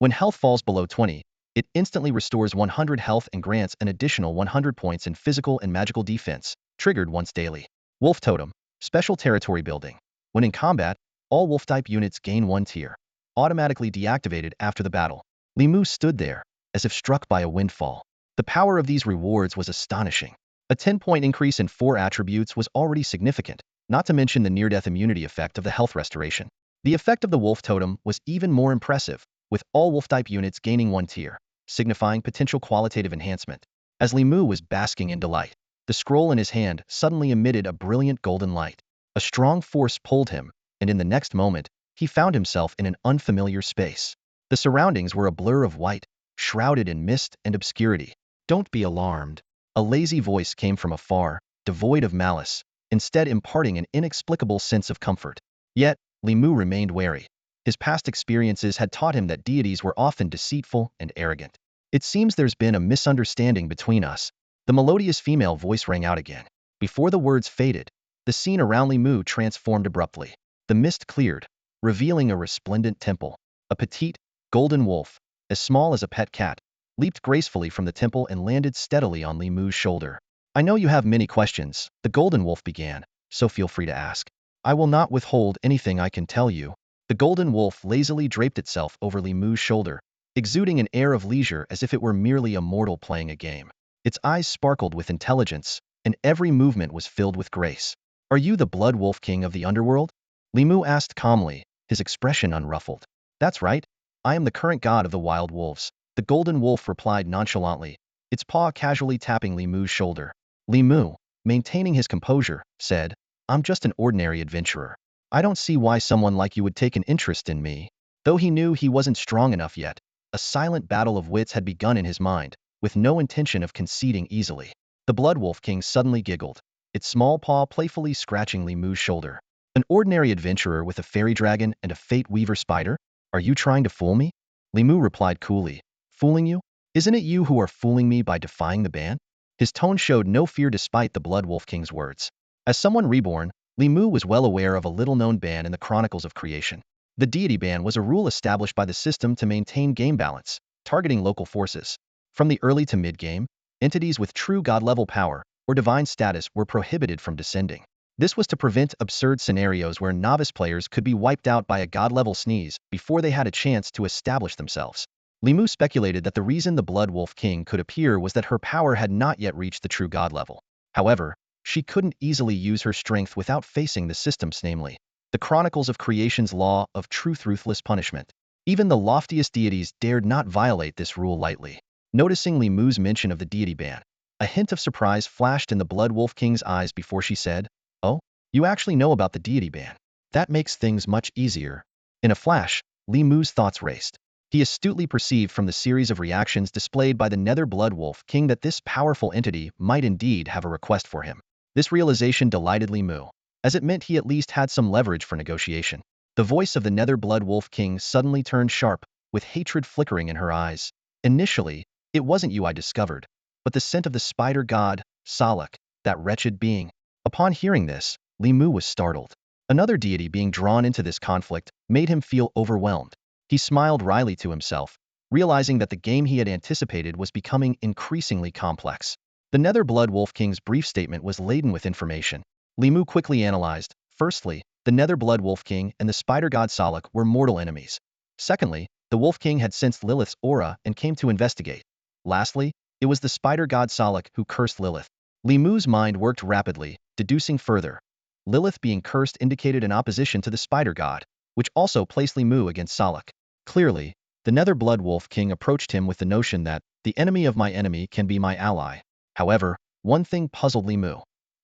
[SPEAKER 1] When health falls below 20, it instantly restores 100 health and grants an additional 100 points in physical and magical defense, triggered once daily. Wolf Totem. Special territory building. When in combat, all wolf-type units gain 1 tier. Automatically deactivated after the battle. Li Mu stood there, as if struck by a windfall. The power of these rewards was astonishing. A 10-point increase in 4 attributes was already significant, not to mention the near-death immunity effect of the health restoration. The effect of the wolf totem was even more impressive, with all wolf-type units gaining 1 tier, signifying potential qualitative enhancement. As Li Mu was basking in delight, the scroll in his hand suddenly emitted a brilliant golden light. A strong force pulled him, and in the next moment, he found himself in an unfamiliar space. The surroundings were a blur of white, shrouded in mist and obscurity. Don't be alarmed. A lazy voice came from afar, devoid of malice, instead imparting an inexplicable sense of comfort. Yet, Li Mu remained wary. His past experiences had taught him that deities were often deceitful and arrogant. It seems there's been a misunderstanding between us. The melodious female voice rang out again. Before the words faded, the scene around Li Mu transformed abruptly. The mist cleared, revealing a resplendent temple. A petite, golden wolf, as small as a pet cat, leaped gracefully from the temple and landed steadily on Li Mu's shoulder. I know you have many questions, the golden wolf began, so feel free to ask. I will not withhold anything I can tell you. The golden wolf lazily draped itself over Li Mu's shoulder, exuding an air of leisure as if it were merely a mortal playing a game. Its eyes sparkled with intelligence, and every movement was filled with grace. Are you the Blood Wolf King of the underworld? Li Mu asked calmly, his expression unruffled. That's right. I am the current god of the wild wolves. The golden wolf replied nonchalantly, its paw casually tapping Li Mu's shoulder. Li Mu, maintaining his composure, said, I'm just an ordinary adventurer. I don't see why someone like you would take an interest in me. Though he knew he wasn't strong enough yet, a silent battle of wits had begun in his mind, with no intention of conceding easily. The Blood Wolf King suddenly giggled, its small paw playfully scratching Li Mu's shoulder. An ordinary adventurer with a fairy dragon and a fate weaver spider? Are you trying to fool me? Li Mu replied coolly. Fooling you? Isn't it you who are fooling me by defying the ban? His tone showed no fear despite the Blood Wolf King's words. As someone reborn, Li Mu was well aware of a little-known ban in the Chronicles of Creation. The deity ban was a rule established by the system to maintain game balance, targeting local forces. From the early to mid-game, entities with true god-level power or divine status were prohibited from descending. This was to prevent absurd scenarios where novice players could be wiped out by a god-level sneeze before they had a chance to establish themselves. Li Mu speculated that the reason the Blood Wolf King could appear was that her power had not yet reached the true god level. However, she couldn't easily use her strength without facing the systems, namely the Chronicles of Creation's law of truth ruthless punishment. Even the loftiest deities dared not violate this rule lightly. Noticing Li Mu's mention of the deity ban, a hint of surprise flashed in the Blood Wolf King's eyes before she said, Oh, you actually know about the deity ban. That makes things much easier. In a flash, Li Mu's thoughts raced. He astutely perceived from the series of reactions displayed by the Nether Blood Wolf King that this powerful entity might indeed have a request for him. This realization delighted Li Mu, as it meant he at least had some leverage for negotiation. The voice of the Nether Blood Wolf King suddenly turned sharp, with hatred flickering in her eyes. Initially, it wasn't you I discovered, but the scent of the spider god, Salak, that wretched being. Upon hearing this, Li Mu was startled. Another deity being drawn into this conflict made him feel overwhelmed. He smiled wryly to himself, realizing that the game he had anticipated was becoming increasingly complex. The Nether Blood Wolf King's brief statement was laden with information. Li Mu quickly analyzed. Firstly, the Nether Blood Wolf King and the spider god Salak were mortal enemies. Secondly, the Wolf King had sensed Lilith's aura and came to investigate. Lastly, it was the spider god Salak who cursed Lilith. Li Mu's mind worked rapidly, deducing further. Lilith being cursed indicated an opposition to the spider god, which also placed Li Mu against Salak. Clearly, the Nether Blood Wolf King approached him with the notion that the enemy of my enemy can be my ally. However, one thing puzzled Li Mu.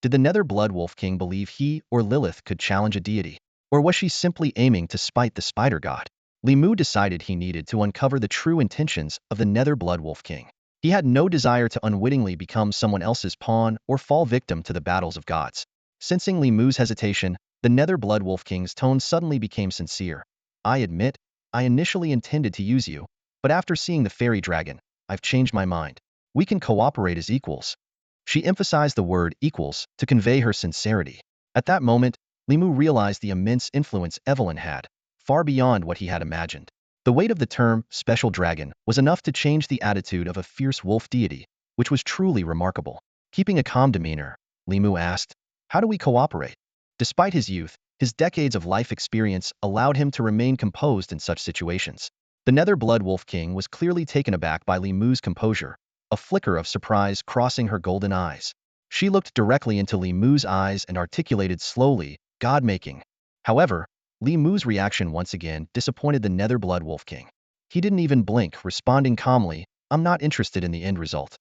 [SPEAKER 1] Did the Nether Blood Wolf King believe he or Lilith could challenge a deity? Or was she simply aiming to spite the spider god? Li Mu decided he needed to uncover the true intentions of the Nether Blood Wolf King. He had no desire to unwittingly become someone else's pawn or fall victim to the battles of gods. Sensing Li Mu's hesitation, the Nether Blood Wolf King's tone suddenly became sincere. I admit, I initially intended to use you, but after seeing the fairy dragon, I've changed my mind. We can cooperate as equals. She emphasized the word equals to convey her sincerity. At that moment, Li Mu realized the immense influence Evelyn had, far beyond what he had imagined. The weight of the term special dragon was enough to change the attitude of a fierce wolf deity, which was truly remarkable. Keeping a calm demeanor, Li Mu asked, how do we cooperate? Despite his youth, his decades of life experience allowed him to remain composed in such situations. The Nether Blood Wolf King was clearly taken aback by Li Mu's composure, a flicker of surprise crossing her golden eyes. She looked directly into Li Mu's eyes and articulated slowly, God-making. However, Li Mu's reaction once again disappointed the Nether Blood Wolf King. He didn't even blink, responding calmly, I'm not interested in the end result.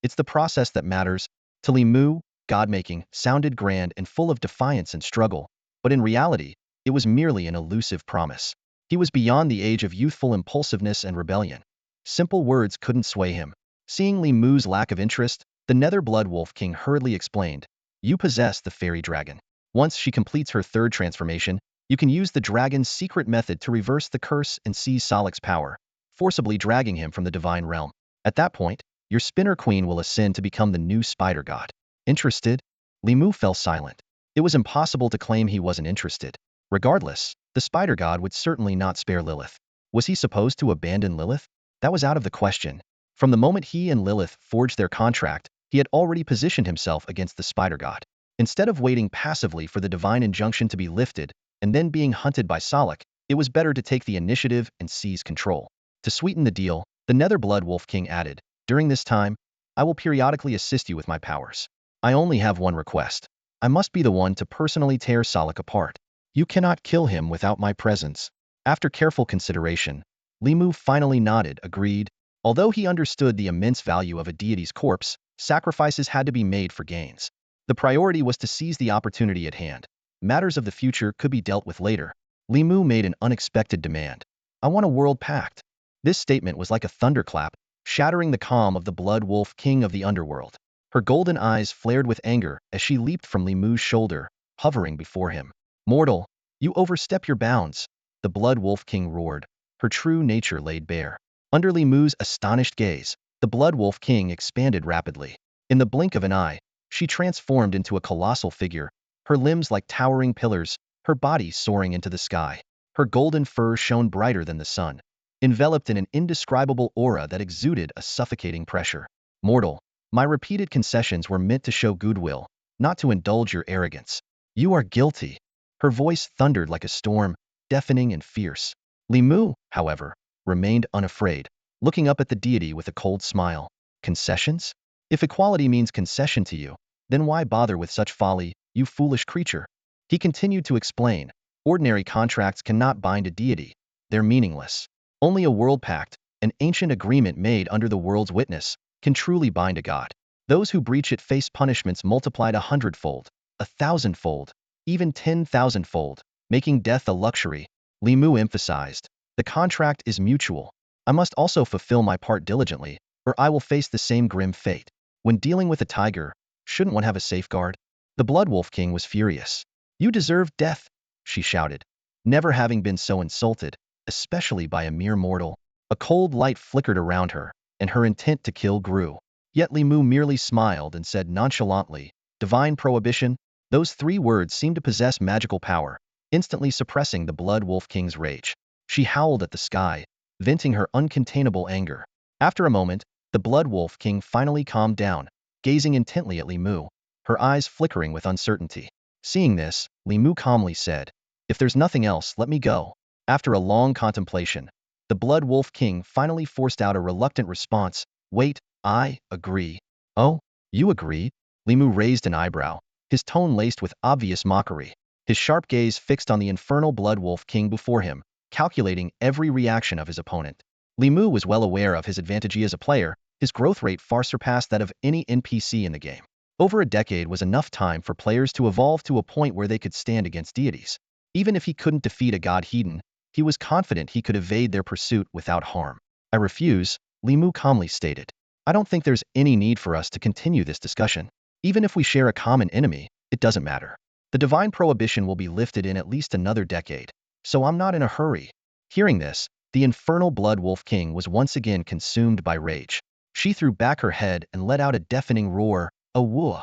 [SPEAKER 1] It's the process that matters. To Li Mu, God-making sounded grand and full of defiance and struggle, but in reality, it was merely an elusive promise. He was beyond the age of youthful impulsiveness and rebellion. Simple words couldn't sway him. Seeing Li Mu's lack of interest, the Nether Blood Wolf King hurriedly explained, you possess the fairy dragon. Once she completes her third transformation, you can use the dragon's secret method to reverse the curse and seize Solak's power, forcibly dragging him from the divine realm. At that point, your Spinner Queen will ascend to become the new spider god. Interested? Li Mu fell silent. It was impossible to claim he wasn't interested. Regardless, the spider god would certainly not spare Lilith. Was he supposed to abandon Lilith? That was out of the question. From the moment he and Lilith forged their contract, he had already positioned himself against the spider god. Instead of waiting passively for the divine injunction to be lifted and then being hunted by Solak, it was better to take the initiative and seize control. To sweeten the deal, the Nether Blood Wolf King added, during this time, I will periodically assist you with my powers. I only have one request. I must be the one to personally tear Solak apart. You cannot kill him without my presence. After careful consideration, Li Mu finally nodded, agreed. Although he understood the immense value of a deity's corpse, sacrifices had to be made for gains. The priority was to seize the opportunity at hand. Matters of the future could be dealt with later. Li Mu made an unexpected demand. I want a world pact. This statement was like a thunderclap, shattering the calm of the Blood Wolf King of the underworld. Her golden eyes flared with anger as she leaped from Li Mu's shoulder, hovering before him. Mortal, you overstep your bounds, the Blood Wolf King roared, her true nature laid bare. Under Li Mu's astonished gaze, the Blood Wolf King expanded rapidly. In the blink of an eye, she transformed into a colossal figure, her limbs like towering pillars, her body soaring into the sky. Her golden fur shone brighter than the sun, enveloped in an indescribable aura that exuded a suffocating pressure. Mortal, my repeated concessions were meant to show goodwill, not to indulge your arrogance. You are guilty. Her voice thundered like a storm, deafening and fierce. Li Mu, however, remained unafraid, looking up at the deity with a cold smile. Concessions? If equality means concession to you, then why bother with such folly, you foolish creature? He continued to explain, ordinary contracts cannot bind a deity. They're meaningless. Only a world pact, an ancient agreement made under the world's witness, can truly bind a god. Those who breach it face punishments multiplied 100-fold, 1,000-fold, even 10,000-fold, making death a luxury. Li Mu emphasized, the contract is mutual. I must also fulfill my part diligently, or I will face the same grim fate. When dealing with a tiger, shouldn't one have a safeguard? The Blood Wolf King was furious. You deserve death, she shouted, never having been so insulted, especially by a mere mortal. A cold light flickered around her, and her intent to kill grew. Yet Li Mu merely smiled and said nonchalantly, divine prohibition. Those 3 words seemed to possess magical power, instantly suppressing the Blood Wolf King's rage. She howled at the sky, venting her uncontainable anger. After a moment, the Blood Wolf King finally calmed down, gazing intently at Li Mu, her eyes flickering with uncertainty. Seeing this, Li Mu calmly said, if there's nothing else, let me go. After a long contemplation, the Blood Wolf King finally forced out a reluctant response. Wait, I agree. Oh, you agree? Li Mu raised an eyebrow, his tone laced with obvious mockery. His sharp gaze fixed on the infernal Blood Wolf King before him, calculating every reaction of his opponent. Li Mu was well aware of his advantage as a player. His growth rate far surpassed that of any NPC in the game. Over a decade was enough time for players to evolve to a point where they could stand against deities. Even if he couldn't defeat a god Hedon, he was confident he could evade their pursuit without harm. I refuse, Li Mu calmly stated. I don't think there's any need for us to continue this discussion. Even if we share a common enemy, it doesn't matter. The divine prohibition will be lifted in at least another decade, so I'm not in a hurry. Hearing this, the infernal Blood Wolf King was once again consumed by rage. She threw back her head and let out a deafening roar, a whoa.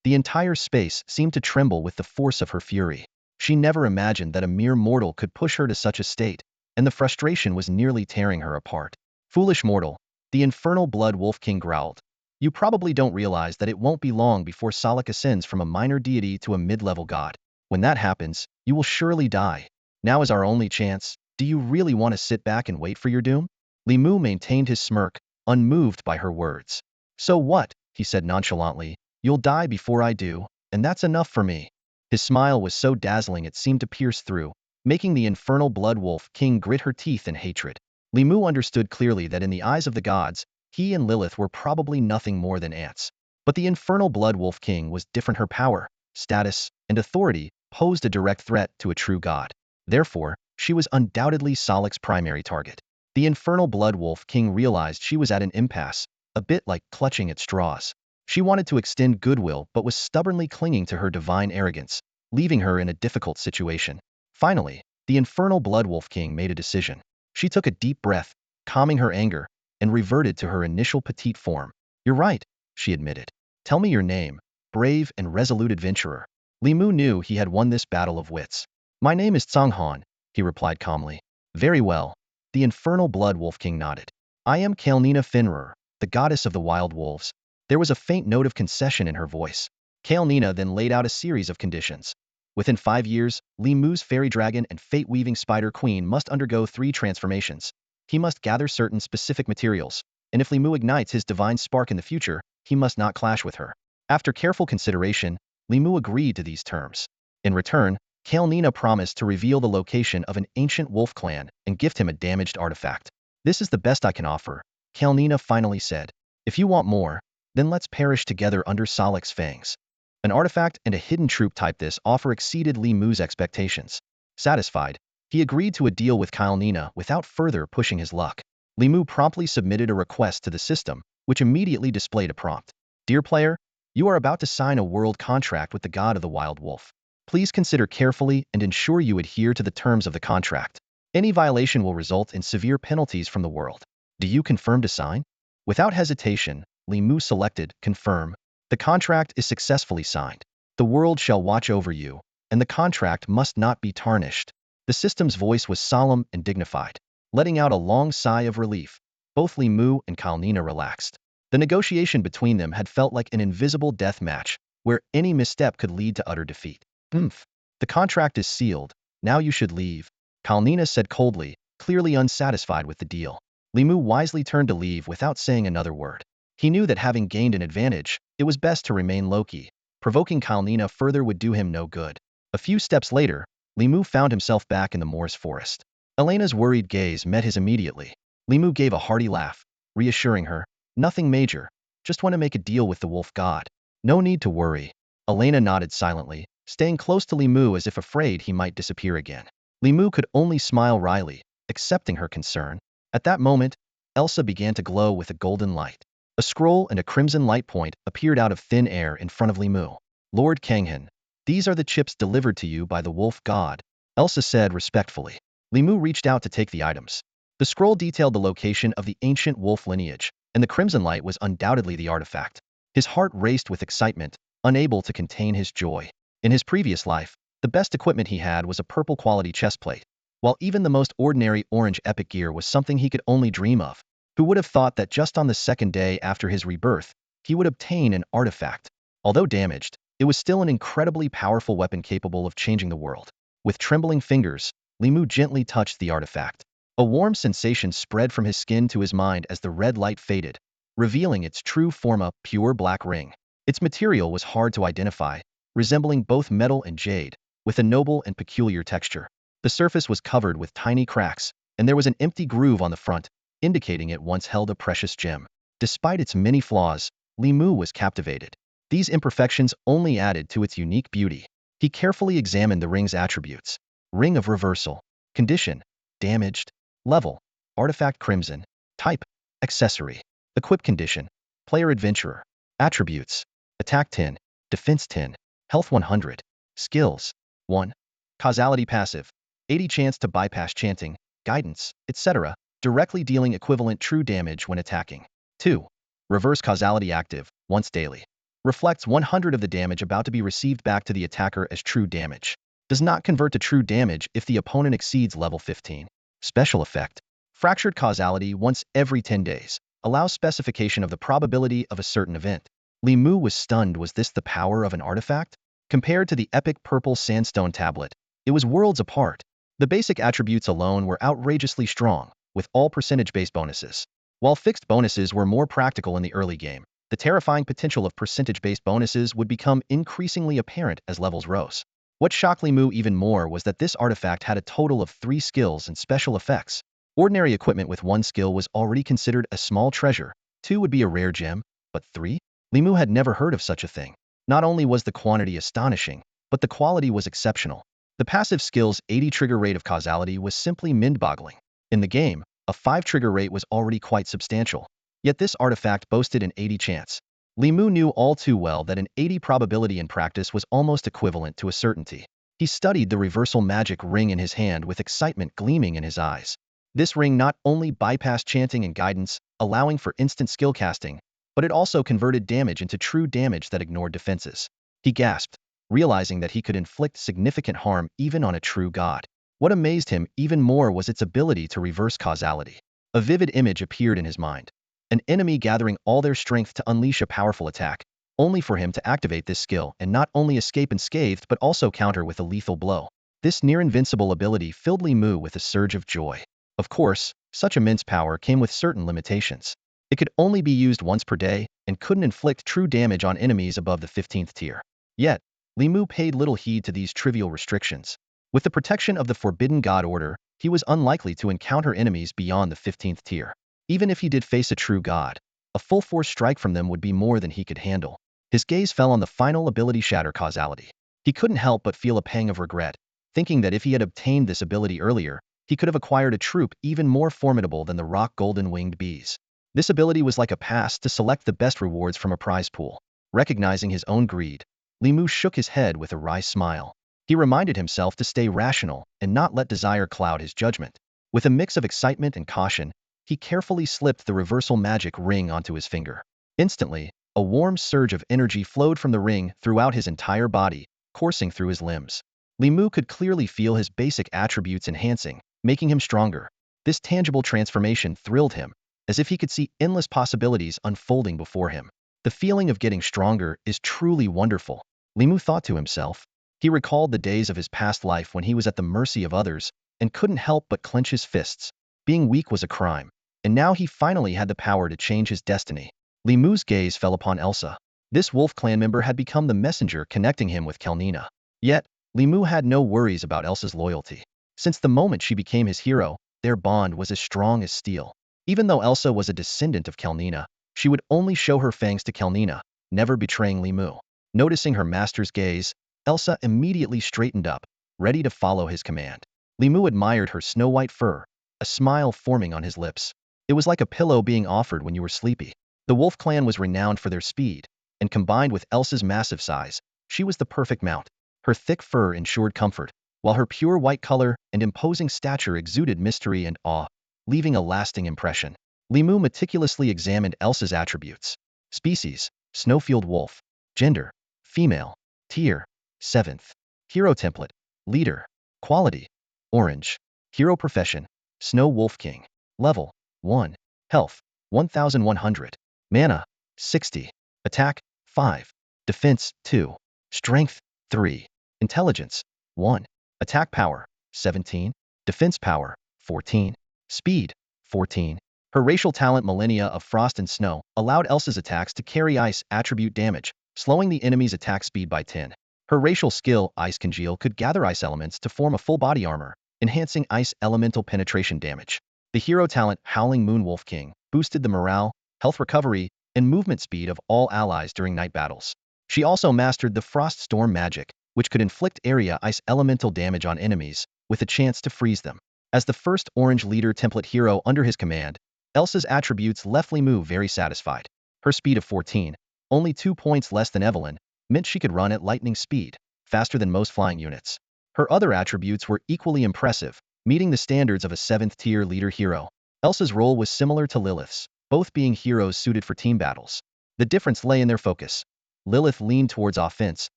[SPEAKER 1] The entire space seemed to tremble with the force of her fury. She never imagined that a mere mortal could push her to such a state, and the frustration was nearly tearing her apart. Foolish mortal, the infernal Blood Wolf King growled. You probably don't realize that it won't be long before Solak ascends from a minor deity to a mid-level god. When that happens, you will surely die. Now is our only chance. Do you really want to sit back and wait for your doom? Li Mu maintained his smirk, unmoved by her words. So what? He said nonchalantly. You'll die before I do, and that's enough for me. His smile was so dazzling it seemed to pierce through, making the infernal Blood Wolf King grit her teeth in hatred. Li Mu understood clearly that in the eyes of the gods, he and Lilith were probably nothing more than ants. But the infernal Blood Wolf King was different. Her power, status, and authority posed a direct threat to a true god. Therefore, she was undoubtedly Solek's primary target. The infernal Blood Wolf King realized she was at an impasse, a bit like clutching at straws. She wanted to extend goodwill but was stubbornly clinging to her divine arrogance, leaving her in a difficult situation. Finally, the infernal Blood Wolf King made a decision. She took a deep breath, calming her anger, and reverted to her initial petite form. "You're right," she admitted. "Tell me your name, brave and resolute adventurer." Li Mu knew he had won this battle of wits. "My name is Tsang Han," he replied calmly. "Very well." The infernal Blood Wolf King nodded. "I am Kael'nina Fenrir, the goddess of the wild wolves." There was a faint note of concession in her voice. Kael'nina then laid out a series of conditions. Within 5 years, Li Mu's fairy dragon and fate-weaving spider queen must undergo 3 transformations. He must gather certain specific materials, and if Li Mu ignites his divine spark in the future, he must not clash with her. After careful consideration, Li Mu agreed to these terms. In return, Kael'nina promised to reveal the location of an ancient wolf clan and gift him a damaged artifact. "This is the best I can offer," Kael'nina finally said. "If you want more, then let's perish together under Solek's fangs." An artifact and a hidden troop type. This offer exceeded Li Mu's expectations. Satisfied, he agreed to a deal with Kael'nina without further pushing his luck. Li Mu promptly submitted a request to the system, which immediately displayed a prompt. "Dear player, you are about to sign a world contract with the god of the wild wolf. Please consider carefully and ensure you adhere to the terms of the contract. Any violation will result in severe penalties from the world. Do you confirm to sign?" Without hesitation, Li Mu selected confirm. The contract is successfully signed. The world shall watch over you, and the contract must not be tarnished. The system's voice was solemn and dignified. Letting out a long sigh of relief, both Li Mu and Kael'nina relaxed. The negotiation between them had felt like an invisible death match, where any misstep could lead to utter defeat. "Humph. The contract is sealed. Now you should leave," Kael'nina said coldly, clearly unsatisfied with the deal. Li Mu wisely turned to leave without saying another word. He knew that having gained an advantage, it was best to remain low-key. Provoking Kael'nina further would do him no good. A few steps later, Li Mu found himself back in the Moor's forest. Elena's worried gaze met his immediately. Li Mu gave a hearty laugh, reassuring her, "Nothing major. Just want to make a deal with the wolf god. No need to worry." Elena nodded silently, staying close to Li Mu as if afraid he might disappear again. Li Mu could only smile wryly, accepting her concern. At that moment, Elsa began to glow with a golden light. A scroll and a crimson light point appeared out of thin air in front of Li Mu. "Lord Kanghan, these are the chips delivered to you by the wolf god," Elsa said respectfully. Li Mu reached out to take the items. The scroll detailed the location of the ancient wolf lineage, and the crimson light was undoubtedly the artifact. His heart raced with excitement, unable to contain his joy. In his previous life, the best equipment he had was a purple-quality chestplate, while even the most ordinary orange epic gear was something he could only dream of. Who would have thought that just on the second day after his rebirth, he would obtain an artifact? Although damaged, it was still an incredibly powerful weapon capable of changing the world. With trembling fingers, Li Mu gently touched the artifact. A warm sensation spread from his skin to his mind as the red light faded, revealing its true form, a pure black ring. Its material was hard to identify, resembling both metal and jade, with a noble and peculiar texture. The surface was covered with tiny cracks, and there was an empty groove on the front, indicating it once held a precious gem. Despite its many flaws, Li Mu was captivated. These imperfections only added to its unique beauty. He carefully examined the ring's attributes. Ring of reversal. Condition: damaged. Level: artifact crimson. Type: accessory. Equip condition: player adventurer. Attributes: attack 10, defense 10, health 100. Skills: 1. Causality passive. 80 chance to bypass chanting, guidance, etc., directly dealing equivalent true damage when attacking. 2. Reverse causality active, once daily. Reflects 100 of the damage about to be received back to the attacker as true damage. Does not convert to true damage if the opponent exceeds level 15. Special effect: fractured causality once every 10 days. Allows specification of the probability of a certain event. Li Mu was stunned. Was this the power of an artifact? Compared to the epic purple sandstone tablet, it was worlds apart. The basic attributes alone were outrageously strong, with all percentage-based bonuses. While fixed bonuses were more practical in the early game, the terrifying potential of percentage-based bonuses would become increasingly apparent as levels rose. What shocked Li Mu even more was that this artifact had a total of 3 skills and special effects. Ordinary equipment with 1 skill was already considered a small treasure, 2 would be a rare gem, but 3? Li Mu had never heard of such a thing. Not only was the quantity astonishing, but the quality was exceptional. The passive skill's 80 trigger rate of causality was simply mind-boggling. In the game, a 5 trigger rate was already quite substantial. Yet this artifact boasted an 80 chance. Li Mu knew all too well that an 80 probability in practice was almost equivalent to a certainty. He studied the reversal magic ring in his hand with excitement gleaming in his eyes. This ring not only bypassed chanting and guidance, allowing for instant skill casting, but it also converted damage into true damage that ignored defenses. He gasped, realizing that he could inflict significant harm even on a true god. What amazed him even more was its ability to reverse causality. A vivid image appeared in his mind. An enemy gathering all their strength to unleash a powerful attack, only for him to activate this skill and not only escape unscathed but also counter with a lethal blow. This near-invincible ability filled Li Mu with a surge of joy. Of course, such immense power came with certain limitations. It could only be used once per day and couldn't inflict true damage on enemies above the 15th tier. Yet, Li Mu paid little heed to these trivial restrictions. With the protection of the Forbidden God Order, he was unlikely to encounter enemies beyond the 15th tier. Even if he did face a true god, a full-force strike from them would be more than he could handle. His gaze fell on the final ability Shatter Causality. He couldn't help but feel a pang of regret, thinking that if he had obtained this ability earlier, he could have acquired a troop even more formidable than the Rock Golden Winged Bees. This ability was like a pass to select the best rewards from a prize pool. Recognizing his own greed, Li Mu shook his head with a wry smile. He reminded himself to stay rational and not let desire cloud his judgment. With a mix of excitement and caution, he carefully slipped the reversal magic ring onto his finger. Instantly, a warm surge of energy flowed from the ring throughout his entire body, coursing through his limbs. Li Mu could clearly feel his basic attributes enhancing, making him stronger. This tangible transformation thrilled him, as if he could see endless possibilities unfolding before him. The feeling of getting stronger is truly wonderful, Li Mu thought to himself. He recalled the days of his past life when he was at the mercy of others and couldn't help but clench his fists. Being weak was a crime, and now he finally had the power to change his destiny. Li Mu's gaze fell upon Elsa. This wolf clan member had become the messenger connecting him with Kelnina. Yet, Li Mu had no worries about Elsa's loyalty. Since the moment she became his hero, their bond was as strong as steel. Even though Elsa was a descendant of Kelnina, she would only show her fangs to Kelnina, never betraying Li Mu. Noticing her master's gaze, Elsa immediately straightened up, ready to follow his command. Li Mu admired her snow-white fur, a smile forming on his lips. It was like a pillow being offered when you were sleepy. The wolf clan was renowned for their speed, and combined with Elsa's massive size, she was the perfect mount. Her thick fur ensured comfort, while her pure white color and imposing stature exuded mystery and awe, leaving a lasting impression. Li Mu meticulously examined Elsa's attributes. Species: Snowfield wolf. Gender: female. Tier: 7th. Hero template: leader. Quality: orange. Hero profession: Snow Wolf King. Level: 1. Health: 1100. Mana: 60. Attack: 5. Defense: 2. Strength: 3. Intelligence: 1. Attack power: 17. Defense power: 14. Speed: 14. Her racial talent Millennia of Frost and Snow allowed Elsa's attacks to carry ice attribute damage, slowing the enemy's attack speed by 10. Her racial skill, Ice Congeal, could gather ice elements to form a full body armor, enhancing ice elemental penetration damage. The hero talent Howling Moon Wolf King boosted the morale, health recovery, and movement speed of all allies during night battles. She also mastered the Frost Storm magic, which could inflict area ice elemental damage on enemies, with a chance to freeze them. As the first orange leader template hero under his command, Elsa's attributes left Li Mu very satisfied. Her speed of 14, only 2 points less than Evelyn, meant she could run at lightning speed, faster than most flying units. Her other attributes were equally impressive, meeting the standards of a 7th-tier leader hero. Elsa's role was similar to Lilith's, both being heroes suited for team battles. The difference lay in their focus. Lilith leaned towards offense,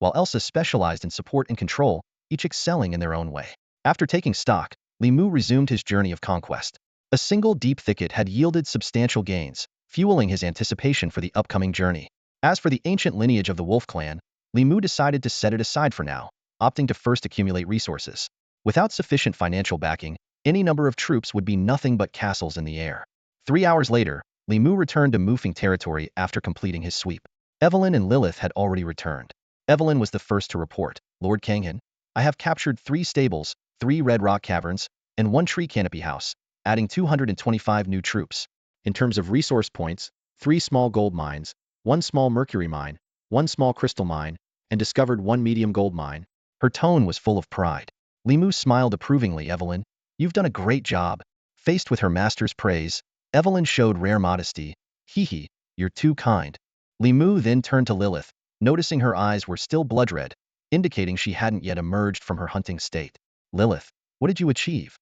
[SPEAKER 1] while Elsa specialized in support and control, each excelling in their own way. After taking stock, Li Mu resumed his journey of conquest. A single deep thicket had yielded substantial gains, fueling his anticipation for the upcoming journey. As for the ancient lineage of the Wolf Clan, Li Mu decided to set it aside for now, opting to first accumulate resources. Without sufficient financial backing, any number of troops would be nothing but castles in the air. 3 hours later, Li Mu returned to Mufeng territory after completing his sweep. Evelyn and Lilith had already returned. Evelyn was the first to report. Lord Kanghan, I have captured 3 stables, 3 red rock caverns, and 1 tree canopy house. adding 225 new troops. In terms of resource points, 3 small gold mines, 1 small mercury mine, 1 small crystal mine, and discovered 1 medium gold mine. Her tone was full of pride. Li Mu smiled approvingly. Evelyn, you've done a great job. Faced with her master's praise, Evelyn showed rare modesty. Hee hee, you're too kind. Li Mu then turned to Lilith, noticing her eyes were still blood red, indicating she hadn't yet emerged from her hunting state. Lilith, what did you achieve?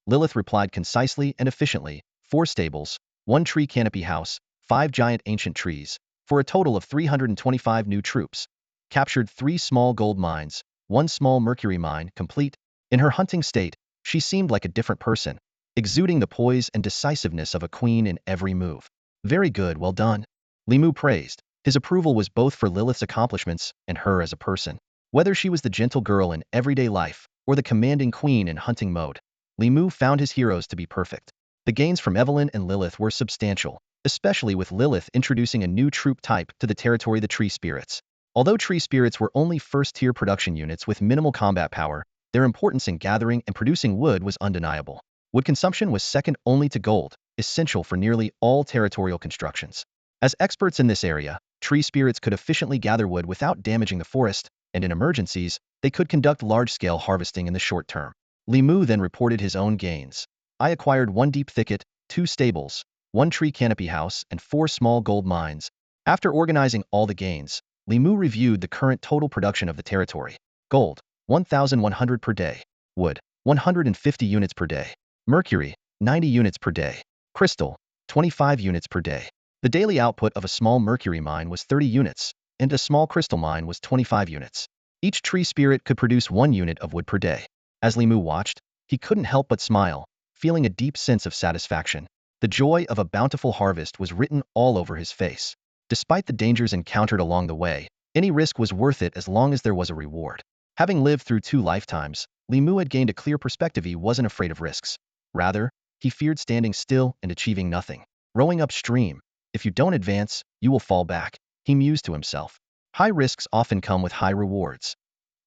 [SPEAKER 1] Lilith replied concisely and efficiently, 4 stables, 1 tree canopy house, 5 giant ancient trees, for a total of 325 new troops. Captured 3 small gold mines, 1 small mercury mine, complete. In her hunting state, she seemed like a different person, exuding the poise and decisiveness of a queen in every move. Very good, well done. Li Mu praised. His approval was both for Lilith's accomplishments and her as a person. Whether she was the gentle girl in everyday life or the commanding queen in hunting mode, Li Mu found his heroes to be perfect. The gains from Evelyn and Lilith were substantial, especially with Lilith introducing a new troop type to the territory, the Tree Spirits. Although Tree Spirits were only first-tier production units with minimal combat power, their importance in gathering and producing wood was undeniable. Wood consumption was second only to gold, essential for nearly all territorial constructions. As experts in this area, Tree Spirits could efficiently gather wood without damaging the forest, and in emergencies, they could conduct large-scale harvesting in the short term. Li Mu then reported his own gains. I acquired 1 deep thicket, 2 stables, 1 tree canopy house, and 4 small gold mines. After organizing all the gains, Li Mu reviewed the current total production of the territory. Gold, 1,100 per day. Wood, 150 units per day. Mercury, 90 units per day. Crystal, 25 units per day. The daily output of a small mercury mine was 30 units, and a small crystal mine was 25 units. Each tree spirit could produce 1 unit of wood per day. As Li Mu watched, he couldn't help but smile, feeling a deep sense of satisfaction. The joy of a bountiful harvest was written all over his face. Despite the dangers encountered along the way, any risk was worth it as long as there was a reward. Having lived through 2 lifetimes, Li Mu had gained a clear perspective. He wasn't afraid of risks. Rather, he feared standing still and achieving nothing. Rowing upstream, if you don't advance, you will fall back, he mused to himself. High risks often come with high rewards.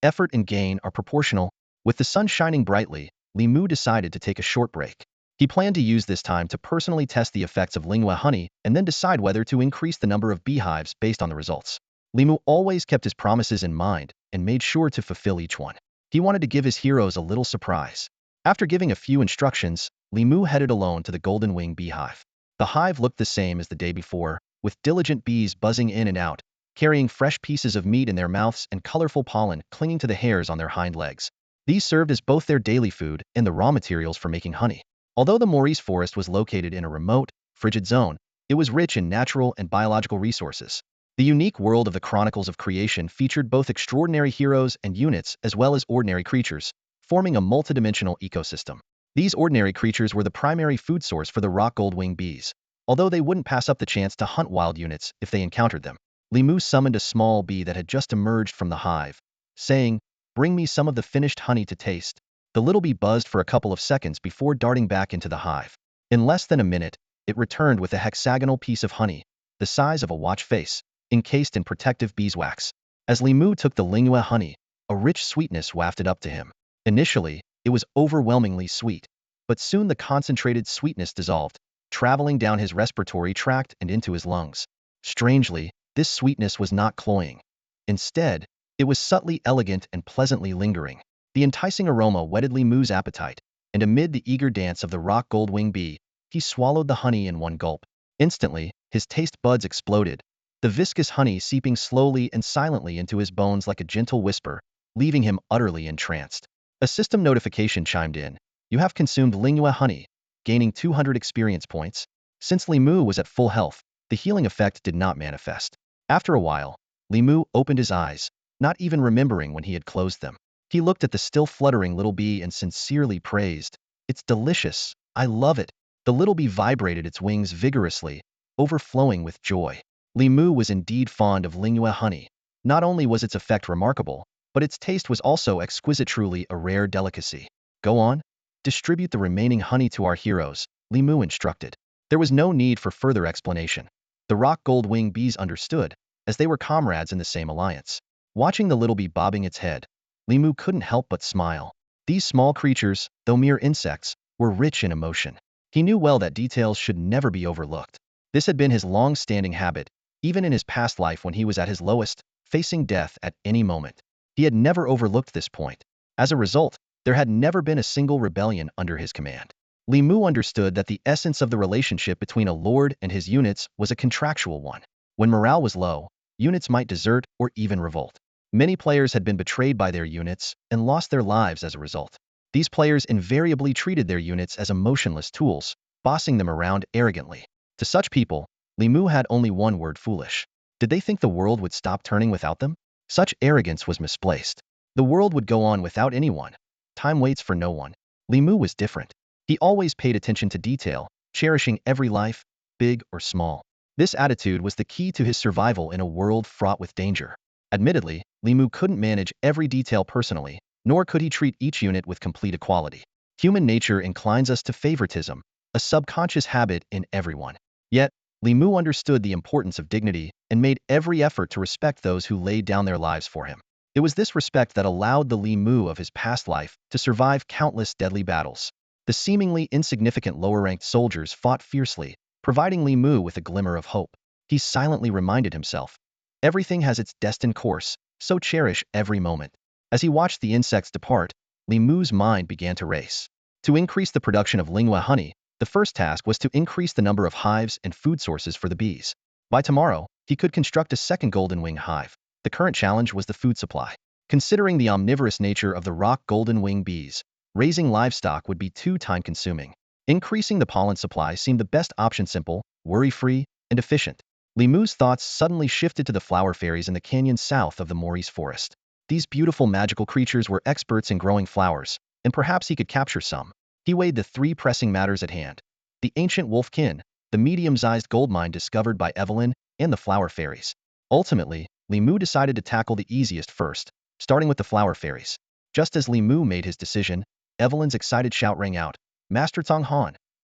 [SPEAKER 1] Effort and gain are proportional. With the sun shining brightly, Li Mu decided to take a short break. He planned to use this time to personally test the effects of Lingyue honey and then decide whether to increase the number of beehives based on the results. Li Mu always kept his promises in mind and made sure to fulfill each one. He wanted to give his heroes a little surprise. After giving a few instructions, Li Mu headed alone to the Golden Wing beehive. The hive looked the same as the day before, with diligent bees buzzing in and out, carrying fresh pieces of meat in their mouths and colorful pollen clinging to the hairs on their hind legs. These served as both their daily food and the raw materials for making honey. Although the Maurice forest was located in a remote, frigid zone, it was rich in natural and biological resources. The unique world of the Chronicles of Creation featured both extraordinary heroes and units as well as ordinary creatures, forming a multidimensional ecosystem. These ordinary creatures were the primary food source for the rock goldwing bees, although they wouldn't pass up the chance to hunt wild units if they encountered them. Li Mu summoned a small bee that had just emerged from the hive, saying, "Bring me some of the finished honey to taste." The little bee buzzed for a couple of seconds before darting back into the hive. In less than a minute, it returned with a hexagonal piece of honey, the size of a watch face, encased in protective beeswax. As Li Mu took the Lingyue honey, a rich sweetness wafted up to him. Initially, it was overwhelmingly sweet, but soon the concentrated sweetness dissolved, traveling down his respiratory tract and into his lungs. Strangely, this sweetness was not cloying. Instead, it was subtly elegant and pleasantly lingering. The enticing aroma whetted Li Mu's appetite, and amid the eager dance of the rock goldwing bee, he swallowed the honey in one gulp. Instantly, his taste buds exploded, the viscous honey seeping slowly and silently into his bones like a gentle whisper, leaving him utterly entranced. A system notification chimed in. You have consumed Lingyue honey, gaining 200 experience points. Since Li Mu was at full health, the healing effect did not manifest. After a while, Li Mu opened his eyes, not even remembering when he had closed them. He looked at the still fluttering little bee and sincerely praised, "It's delicious. I love it." The little bee vibrated its wings vigorously, overflowing with joy. Li Mu was indeed fond of Lingyue honey. Not only was its effect remarkable, but its taste was also exquisite, truly a rare delicacy. Go on, distribute the remaining honey to our heroes, Li Mu instructed. There was no need for further explanation. The rock goldwing bees understood, as they were comrades in the same alliance. Watching the little bee bobbing its head, Li Mu couldn't help but smile. These small creatures, though mere insects, were rich in emotion. He knew well that details should never be overlooked. This had been his long-standing habit, even in his past life when he was at his lowest, facing death at any moment. He had never overlooked this point. As a result, there had never been a single rebellion under his command. Li Mu understood that the essence of the relationship between a lord and his units was a contractual one. When morale was low, units might desert or even revolt. Many players had been betrayed by their units and lost their lives as a result. These players invariably treated their units as emotionless tools, bossing them around arrogantly. To such people, Li Mu had only one word: foolish. Did they think the world would stop turning without them? Such arrogance was misplaced. The world would go on without anyone. Time waits for no one. Li Mu was different. He always paid attention to detail, cherishing every life, big or small. This attitude was the key to his survival in a world fraught with danger. Admittedly, Li Mu couldn't manage every detail personally, nor could he treat each unit with complete equality. Human nature inclines us to favoritism, a subconscious habit in everyone. Yet, Li Mu understood the importance of dignity and made every effort to respect those who laid down their lives for him. It was this respect that allowed the Li Mu of his past life to survive countless deadly battles. The seemingly insignificant lower-ranked soldiers fought fiercely, providing Li Mu with a glimmer of hope. He silently reminded himself, everything has its destined course, so cherish every moment. As he watched the insects depart, Li Mu's mind began to race. To increase the production of Linghua honey, the first task was to increase the number of hives and food sources for the bees. By tomorrow, he could construct a second golden wing hive. The current challenge was the food supply. Considering the omnivorous nature of the rock golden wing bees, raising livestock would be too time-consuming. Increasing the pollen supply seemed the best option: simple, worry-free, and efficient. Li Mu's thoughts suddenly shifted to the flower fairies in the canyon south of the Maurice forest. These beautiful magical creatures were experts in growing flowers, and perhaps he could capture some. He weighed the three pressing matters at hand: the ancient wolfkin, the medium-sized gold mine discovered by Evelyn, and the flower fairies. Ultimately, Li Mu decided to tackle the easiest first, starting with the flower fairies. Just as Li Mu made his decision, Evelyn's excited shout rang out, "Master Tong Han!"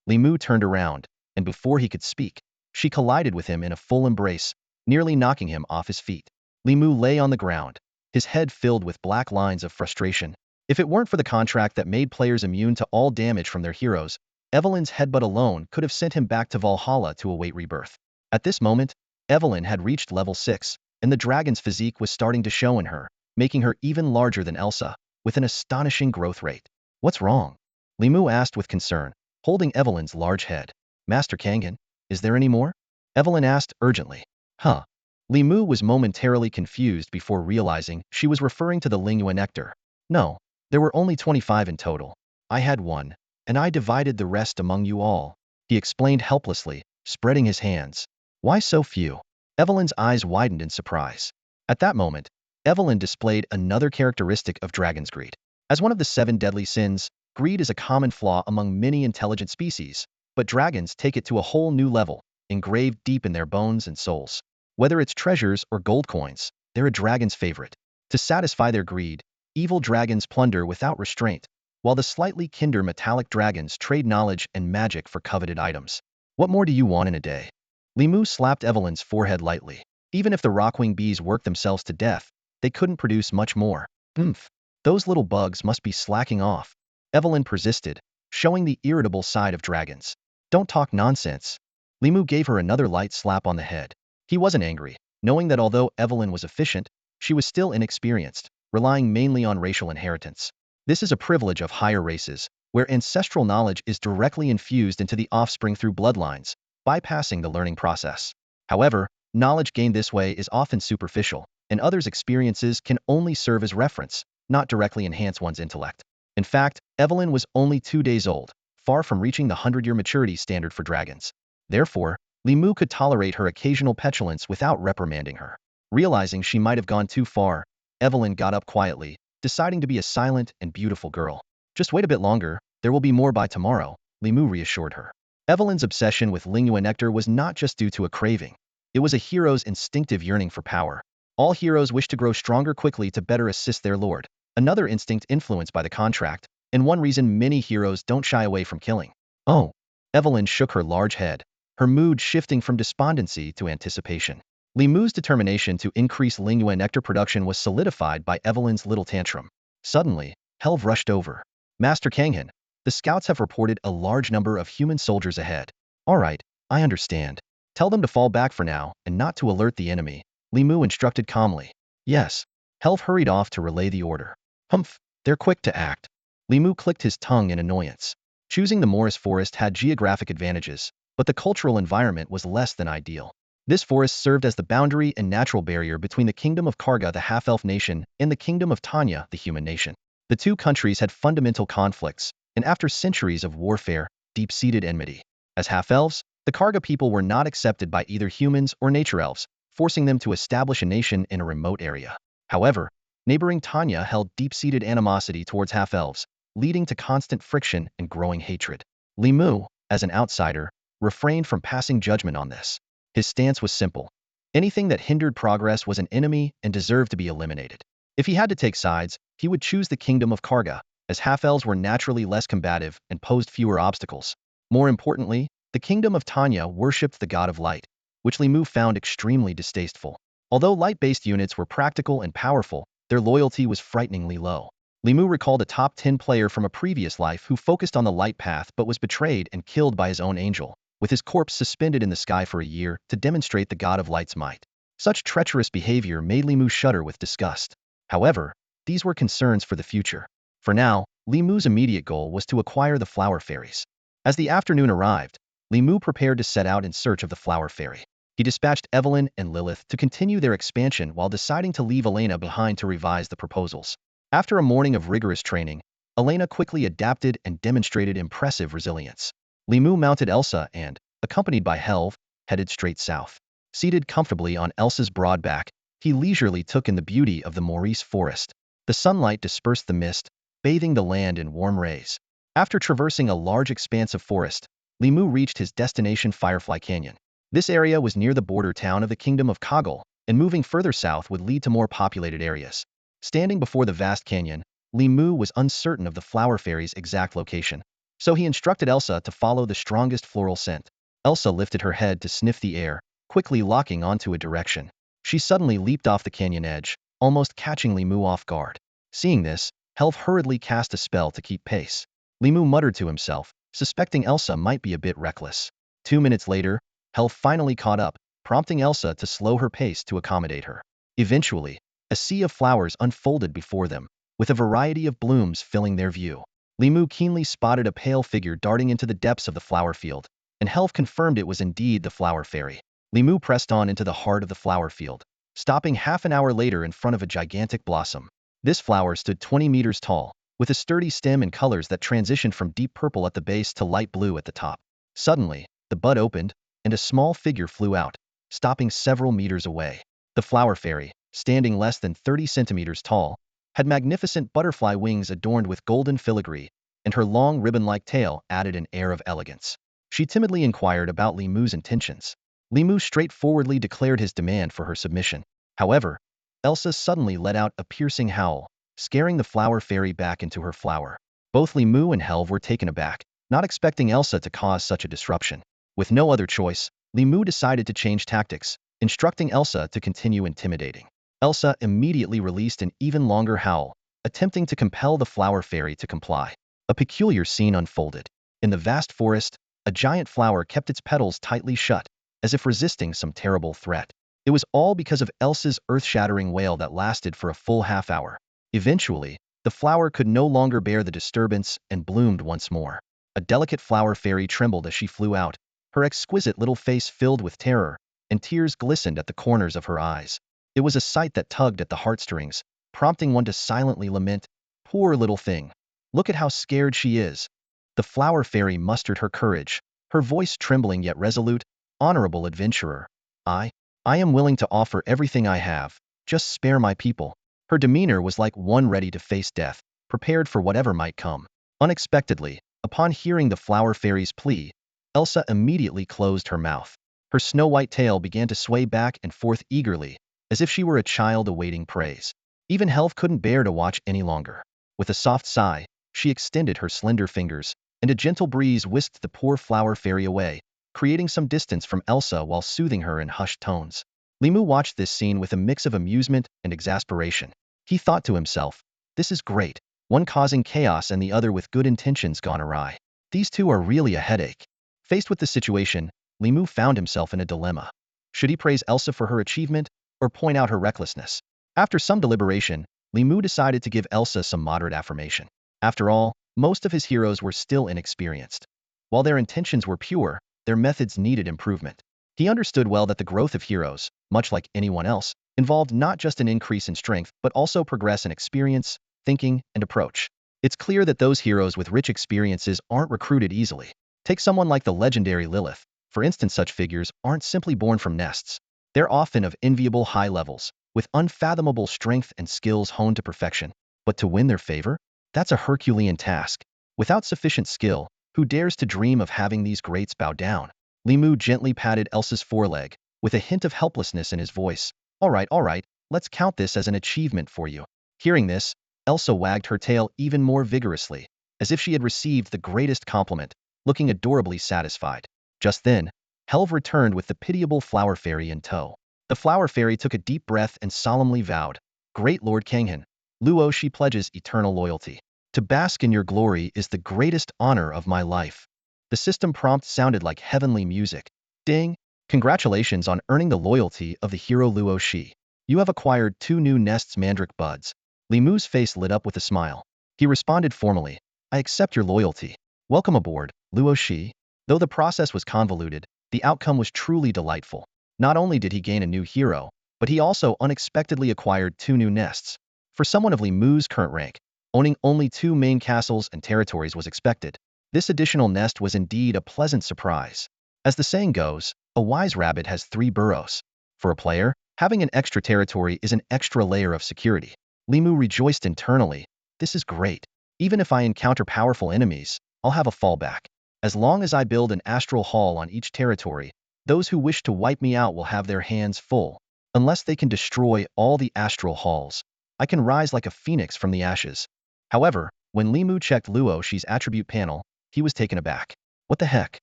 [SPEAKER 1] Li Mu turned around, and before he could speak, she collided with him in a full embrace, nearly knocking him off his feet. Li Mu lay on the ground, his head filled with black lines of frustration. If it weren't for the contract that made players immune to all damage from their heroes, Evelyn's headbutt alone could have sent him back to Valhalla to await rebirth. At this moment, Evelyn had reached level 6, and the dragon's physique was starting to show in her, making her even larger than Elsa, with an astonishing growth rate. "What's wrong?" Li Mu asked with concern, holding Evelyn's large head. "Master Kangen, is there any more?" Evelyn asked urgently. "Huh?" Li Mu was momentarily confused before realizing she was referring to the Linghua nectar. "No, there were only 25 in total. I had one, and I divided the rest among you all," he explained helplessly, spreading his hands. "Why so few?" Evelyn's eyes widened in surprise. At that moment, Evelyn displayed another characteristic of dragon's greed. As one of the 7 deadly sins, greed is a common flaw among many intelligent species, but dragons take it to a whole new level, engraved deep in their bones and souls. Whether it's treasures or gold coins, they're a dragon's favorite. To satisfy their greed, evil dragons plunder without restraint, while the slightly kinder metallic dragons trade knowledge and magic for coveted items. "What more do you want in a day?" Li Mu slapped Evelyn's forehead lightly. Even if the rockwing bees worked themselves to death, they couldn't produce much more. "Oomph. Those little bugs must be slacking off," Evelyn persisted, showing the irritable side of dragons. "Don't talk nonsense." Li Mu gave her another light slap on the head. He wasn't angry, knowing that although Evelyn was efficient, she was still inexperienced, relying mainly on racial inheritance. This is a privilege of higher races, where ancestral knowledge is directly infused into the offspring through bloodlines, bypassing the learning process. However, knowledge gained this way is often superficial, and others' experiences can only serve as reference, not directly enhance one's intellect. In fact, Evelyn was only 2 days old, far from reaching the 100-year maturity standard for dragons. Therefore, Li Mu could tolerate her occasional petulance without reprimanding her. Realizing she might have gone too far, Evelyn got up quietly, deciding to be a silent and beautiful girl. "Just wait a bit longer, there will be more by tomorrow," Li Mu reassured her. Evelyn's obsession with Linghua nectar was not just due to a craving. It was a hero's instinctive yearning for power. All heroes wish to grow stronger quickly to better assist their lord. Another instinct influenced by the contract, and one reason many heroes don't shy away from killing. "Oh." Evelyn shook her large head, her mood shifting from despondency to anticipation. Li Mu's determination to increase Linghua nectar production was solidified by Evelyn's little tantrum. Suddenly, Helv rushed over. "Master Kangen, The scouts have reported a large number of human soldiers ahead. All right, I understand. Tell them to fall back for now and not to alert the enemy, Li Mu instructed calmly. Yes. Helv hurried off to relay the order. Humph, they're quick to act. Li Mu clicked his tongue in annoyance. Choosing the Morris Forest had geographic advantages, but the cultural environment was less than ideal. This forest served as the boundary and natural barrier between the Kingdom of Karga, the half-elf nation, and the Kingdom of Tanya, the human nation. The two countries had fundamental conflicts, and after centuries of warfare, deep-seated enmity. As half-elves, the Karga people were not accepted by either humans or nature elves, forcing them to establish a nation in a remote area. However, neighboring Tanya held deep-seated animosity towards half-elves, leading to constant friction and growing hatred. Li Mu, as an outsider, refrained from passing judgment on this. His stance was simple. Anything that hindered progress was an enemy and deserved to be eliminated. If he had to take sides, he would choose the Kingdom of Karga, as half-elves were naturally less combative and posed fewer obstacles. More importantly, the Kingdom of Tanya worshipped the god of light, which Li Mu found extremely distasteful. Although light-based units were practical and powerful, their loyalty was frighteningly low. Li Mu recalled a top 10 player from a previous life who focused on the light path but was betrayed and killed by his own angel, with his corpse suspended in the sky for a year to demonstrate the god of light's might. Such treacherous behavior made Li Mu shudder with disgust. However, these were concerns for the future. For now, Li Mu's immediate goal was to acquire the flower fairies. As the afternoon arrived, Li Mu prepared to set out in search of the flower fairy. He dispatched Evelyn and Lilith to continue their expansion while deciding to leave Elena behind to revise the proposals. After a morning of rigorous training, Elena quickly adapted and demonstrated impressive resilience. Li Mu mounted Elsa and, accompanied by Helv, headed straight south. Seated comfortably on Elsa's broad back, he leisurely took in the beauty of the Morris Forest. The sunlight dispersed the mist, bathing the land in warm rays. After traversing a large expanse of forest, Li Mu reached his destination, Firefly Canyon. This area was near the border town of the Kingdom of Kaggle, and moving further south would lead to more populated areas. Standing before the vast canyon, Li Mu was uncertain of the flower fairy's exact location, so he instructed Elsa to follow the strongest floral scent. Elsa lifted her head to sniff the air, quickly locking onto a direction. She suddenly leaped off the canyon edge, almost catching Li Mu off guard. Seeing this, Helv hurriedly cast a spell to keep pace. Li Mu muttered to himself, suspecting Elsa might be a bit reckless. 2 minutes later, Helv finally caught up, prompting Elsa to slow her pace to accommodate her. Eventually, a sea of flowers unfolded before them, with a variety of blooms filling their view. Li Mu keenly spotted a pale figure darting into the depths of the flower field, and Helv confirmed it was indeed the flower fairy. Li Mu pressed on into the heart of the flower field, stopping half an hour later in front of a gigantic blossom. This flower stood 20 meters tall, with a sturdy stem and colors that transitioned from deep purple at the base to light blue at the top. Suddenly, the bud opened, and a small figure flew out, stopping several meters away. The flower fairy, standing less than 30 centimeters tall, had magnificent butterfly wings adorned with golden filigree, and her long ribbon-like tail added an air of elegance. She timidly inquired about Li Mu's intentions. Li Mu straightforwardly declared his demand for her submission. However, Elsa suddenly let out a piercing howl, scaring the flower fairy back into her flower. Both Li Mu and Helv were taken aback, not expecting Elsa to cause such a disruption. With no other choice, Li Mu decided to change tactics, instructing Elsa to continue intimidating. Elsa immediately released an even longer howl, attempting to compel the flower fairy to comply. A peculiar scene unfolded. In the vast forest, a giant flower kept its petals tightly shut, as if resisting some terrible threat. It was all because of Elsa's earth-shattering wail that lasted for a full half hour. Eventually, the flower could no longer bear the disturbance and bloomed once more. A delicate flower fairy trembled as she flew out, her exquisite little face filled with terror, and tears glistened at the corners of her eyes. It was a sight that tugged at the heartstrings, prompting one to silently lament, "Poor little thing. Look at how scared she is." The flower fairy mustered her courage, her voice trembling yet resolute. "Honorable adventurer, I am willing to offer everything I have, just spare my people." Her demeanor was like one ready to face death, prepared for whatever might come. Unexpectedly, upon hearing the flower fairy's plea, Elsa immediately closed her mouth. Her snow-white tail began to sway back and forth eagerly, as if she were a child awaiting praise. Even Helv couldn't bear to watch any longer. With a soft sigh, she extended her slender fingers, and a gentle breeze whisked the poor flower fairy away, creating some distance from Elsa while soothing her in hushed tones. Li Mu watched this scene with a mix of amusement and exasperation. He thought to himself, "This is great. one causing chaos and the other with good intentions gone awry. These two are really a headache. Faced with the situation, Li Mu found himself in a dilemma. Should he praise Elsa for her achievement, or point out her recklessness? After some deliberation, Li Mu decided to give Elsa some moderate affirmation. After all, most of his heroes were still inexperienced. While their intentions were pure, their methods needed improvement. He understood well that the growth of heroes, much like anyone else, involved not just an increase in strength but also progress in experience, thinking, and approach. It's clear that those heroes with rich experiences aren't recruited easily. Take someone like the legendary Lilith. For instance, such figures aren't simply born from nests. They're often of enviable high levels, with unfathomable strength and skills honed to perfection. But to win their favor? That's a Herculean task. Without sufficient skill, who dares to dream of having these greats bow down? Li Mu gently patted Elsa's foreleg, with a hint of helplessness in his voice. All right, let's count this as an achievement for you. Hearing this, Elsa wagged her tail even more vigorously, as if she had received the greatest compliment, looking adorably satisfied. Just then, Helve returned with the pitiable flower fairy in tow. The flower fairy took a deep breath and solemnly vowed, "Great Lord Kanghan, Luo Shi pledges eternal loyalty. To bask in your glory is the greatest honor of my life." The system prompt sounded like heavenly music. Ding! Congratulations on earning the loyalty of the hero Luo Shi. You have acquired 2 new nests mandrake buds. Li Mu's face lit up with a smile. He responded formally, "I accept your loyalty. Welcome aboard, Luo Shi." Though the process was convoluted, the outcome was truly delightful. Not only did he gain a new hero, but he also unexpectedly acquired 2 new nests. For someone of Li Mu's current rank, owning only 2 main castles and territories was expected. This additional nest was indeed a pleasant surprise. As the saying goes, a wise rabbit has 3 burrows. For a player, having an extra territory is an extra layer of security. Li Mu rejoiced internally. This is great. Even if I encounter powerful enemies, I'll have a fallback. As long as I build an astral hall on each territory, those who wish to wipe me out will have their hands full. Unless they can destroy all the astral halls, I can rise like a phoenix from the ashes. However, when Li Mu checked Luo Shi's attribute panel, he was taken aback. What the heck?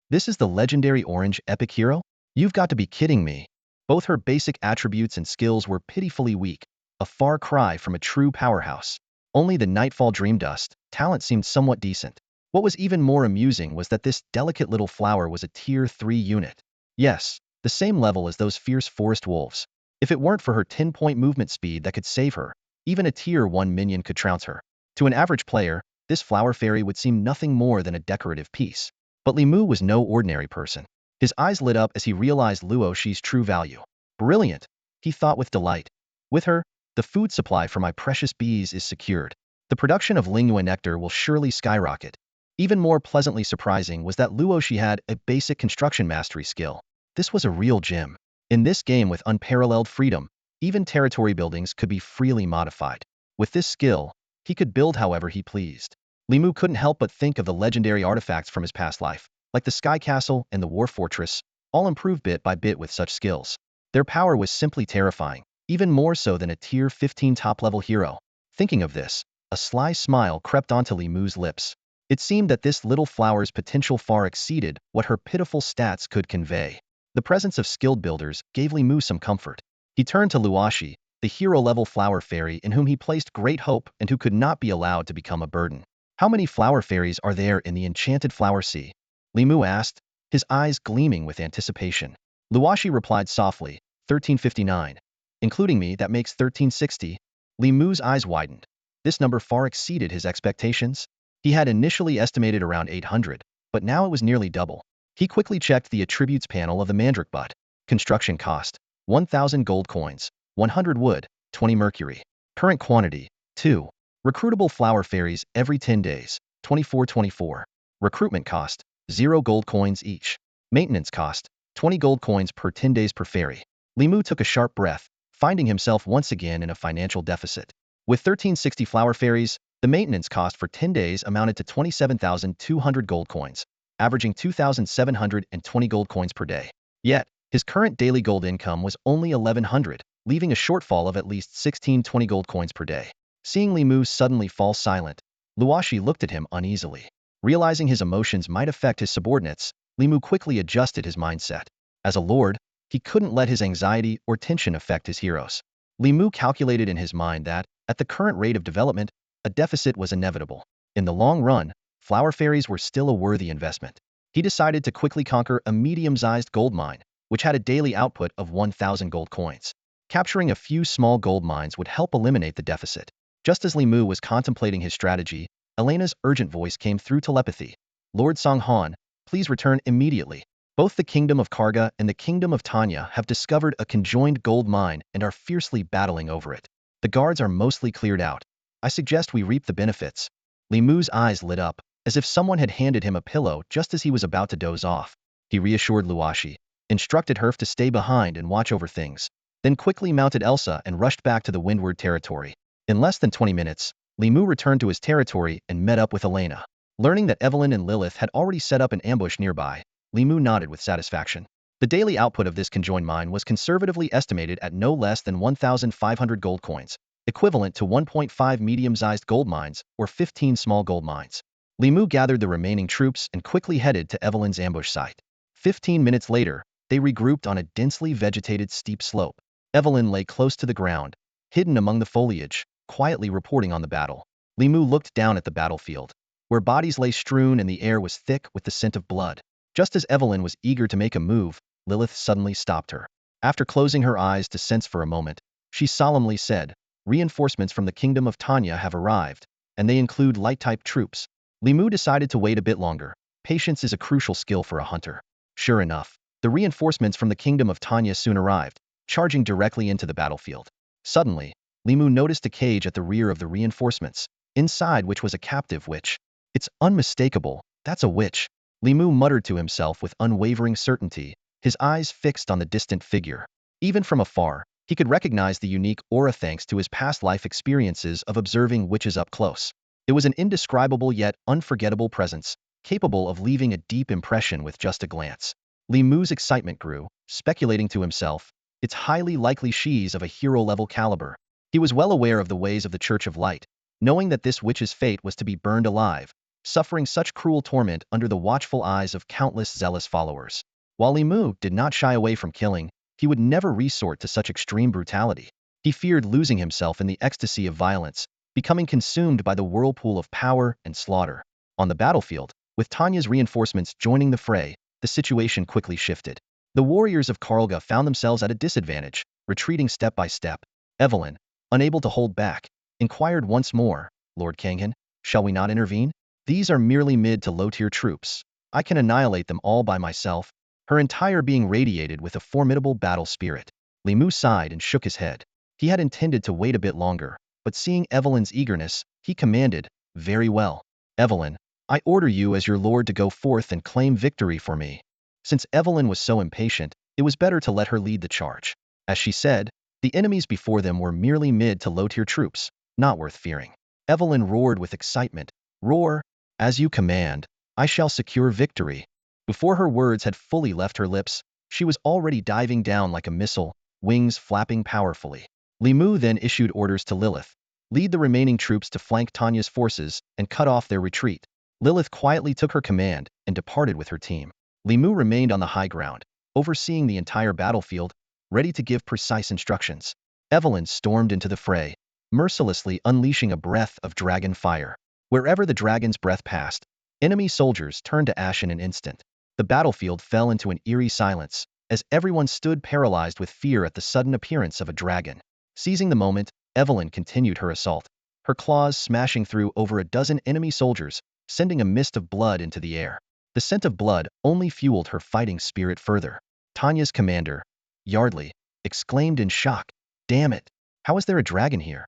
[SPEAKER 1] This is the legendary orange epic hero? You've got to be kidding me. Both her basic attributes and skills were pitifully weak, a far cry from a true powerhouse. Only the Nightfall Dream Dust talent seemed somewhat decent. What was even more amusing was that this delicate little flower was a tier 3 unit. Yes, the same level as those fierce forest wolves. If it weren't for her 10-point movement speed that could save her, even a tier 1 minion could trounce her. To an average player, this flower fairy would seem nothing more than a decorative piece. But Li Mu was no ordinary person. His eyes lit up as he realized Luo Shi's true value. Brilliant, he thought with delight. With her, the food supply for my precious bees is secured. The production of Lingyue nectar will surely skyrocket. Even more pleasantly surprising was that Luo Shi had a basic construction mastery skill. This was a real gem. In this game with unparalleled freedom, even territory buildings could be freely modified. With this skill, he could build however he pleased. Li Mu couldn't help but think of the legendary artifacts from his past life, like the Sky Castle and the War Fortress, all improved bit by bit with such skills. Their power was simply terrifying, even more so than a tier 15 top-level hero. Thinking of this, a sly smile crept onto Li Mu's lips. It seemed that this little flower's potential far exceeded what her pitiful stats could convey. The presence of skilled builders gave Li Mu some comfort. He turned to Luo Shi, the hero-level flower fairy in whom he placed great hope and who could not be allowed to become a burden. How many flower fairies are there in the enchanted flower sea? Li Mu asked, his eyes gleaming with anticipation. Luo Shi replied softly, 1359. Including me, that makes 1360. Li Mu's eyes widened. This number far exceeded his expectations. He had initially estimated around 800, but now it was nearly double. He quickly checked the attributes panel of the mandrake bud. Construction cost, 1,000 gold coins, 100 wood, 20 mercury. Current quantity, 2. Recruitable flower fairies every 10 days, 24. Recruitment cost, 0 gold coins each. Maintenance cost, 20 gold coins per 10 days per fairy. Li Mu took a sharp breath, finding himself once again in a financial deficit. With 1360 flower fairies, the maintenance cost for 10 days amounted to 27,200 gold coins, averaging 2,720 gold coins per day. Yet, his current daily gold income was only 1,100, leaving a shortfall of at least 1620 gold coins per day. Seeing Li Mu suddenly fall silent, Luo Shi looked at him uneasily. Realizing his emotions might affect his subordinates, Li Mu quickly adjusted his mindset. As a lord, he couldn't let his anxiety or tension affect his heroes. Li Mu calculated in his mind that, at the current rate of development, a deficit was inevitable. In the long run, flower fairies were still a worthy investment. He decided to quickly conquer a medium-sized gold mine, which had a daily output of 1,000 gold coins. Capturing a few small gold mines would help eliminate the deficit. Just as Li Mu was contemplating his strategy, Elena's urgent voice came through telepathy. Lord Songhan, please return immediately. Both the Kingdom of Karga and the Kingdom of Tanya have discovered a conjoined gold mine and are fiercely battling over it. The guards are mostly cleared out. I suggest we reap the benefits. Li Mu's eyes lit up, as if someone had handed him a pillow just as he was about to doze off. He reassured Luoshi, instructed Herf to stay behind and watch over things, then quickly mounted Elsa and rushed back to the Windward territory. In less than 20 minutes, Li Mu returned to his territory and met up with Elena. Learning that Evelyn and Lilith had already set up an ambush nearby, Li Mu nodded with satisfaction. The daily output of this conjoined mine was conservatively estimated at no less than 1,500 gold coins, equivalent to 1.5 medium-sized gold mines or 15 small gold mines. Li Mu gathered the remaining troops and quickly headed to Evelyn's ambush site. 15 minutes later, they regrouped on a densely vegetated steep slope. Evelyn lay close to the ground, hidden among the foliage, quietly reporting on the battle. Li Mu looked down at the battlefield, where bodies lay strewn and the air was thick with the scent of blood. Just as Evelyn was eager to make a move, Lilith suddenly stopped her. After closing her eyes to sense for a moment, she solemnly said, "Reinforcements from the Kingdom of Tanya have arrived, and they include light-type troops." Li Mu decided to wait a bit longer. Patience is a crucial skill for a hunter. Sure enough, the reinforcements from the Kingdom of Tanya soon arrived, charging directly into the battlefield. Suddenly, Li Mu noticed a cage at the rear of the reinforcements, inside which was a captive witch. "It's unmistakable, that's a witch," Li Mu muttered to himself with unwavering certainty, his eyes fixed on the distant figure. Even from afar, he could recognize the unique aura thanks to his past life experiences of observing witches up close. It was an indescribable yet unforgettable presence, capable of leaving a deep impression with just a glance. Li Mu's excitement grew, speculating to himself, "It's highly likely she's of a hero-level caliber." He was well aware of the ways of the Church of Light, knowing that this witch's fate was to be burned alive, suffering such cruel torment under the watchful eyes of countless zealous followers. While Li Mu did not shy away from killing, he would never resort to such extreme brutality. He feared losing himself in the ecstasy of violence, becoming consumed by the whirlpool of power and slaughter. On the battlefield, with Tanya's reinforcements joining the fray, the situation quickly shifted. The warriors of Karlga found themselves at a disadvantage, retreating step by step. Evelyn, unable to hold back, inquired once more, "Lord Kanghan, shall we not intervene? These are merely mid to low-tier troops. I can annihilate them all by myself." Her entire being radiated with a formidable battle spirit. Li Mu sighed and shook his head. He had intended to wait a bit longer, but seeing Evelyn's eagerness, he commanded, "Very well. Evelyn, I order you as your lord to go forth and claim victory for me." Since Evelyn was so impatient, it was better to let her lead the charge. As she said, the enemies before them were merely mid to low-tier troops, not worth fearing. Evelyn roared with excitement, "Roar, as you command. I shall secure victory." Before her words had fully left her lips, she was already diving down like a missile, wings flapping powerfully. Li Mu then issued orders to Lilith, "Lead the remaining troops to flank Tanya's forces and cut off their retreat." Lilith quietly took her command and departed with her team. Li Mu remained on the high ground, overseeing the entire battlefield, ready to give precise instructions. Evelyn stormed into the fray, mercilessly unleashing a breath of dragon fire. Wherever the dragon's breath passed, enemy soldiers turned to ash in an instant. The battlefield fell into an eerie silence, as everyone stood paralyzed with fear at the sudden appearance of a dragon. Seizing the moment, Evelyn continued her assault, her claws smashing through over a dozen enemy soldiers, sending a mist of blood into the air. The scent of blood only fueled her fighting spirit further. Tanya's commander, Yardley, exclaimed in shock, "Damn it! How is there a dragon here?"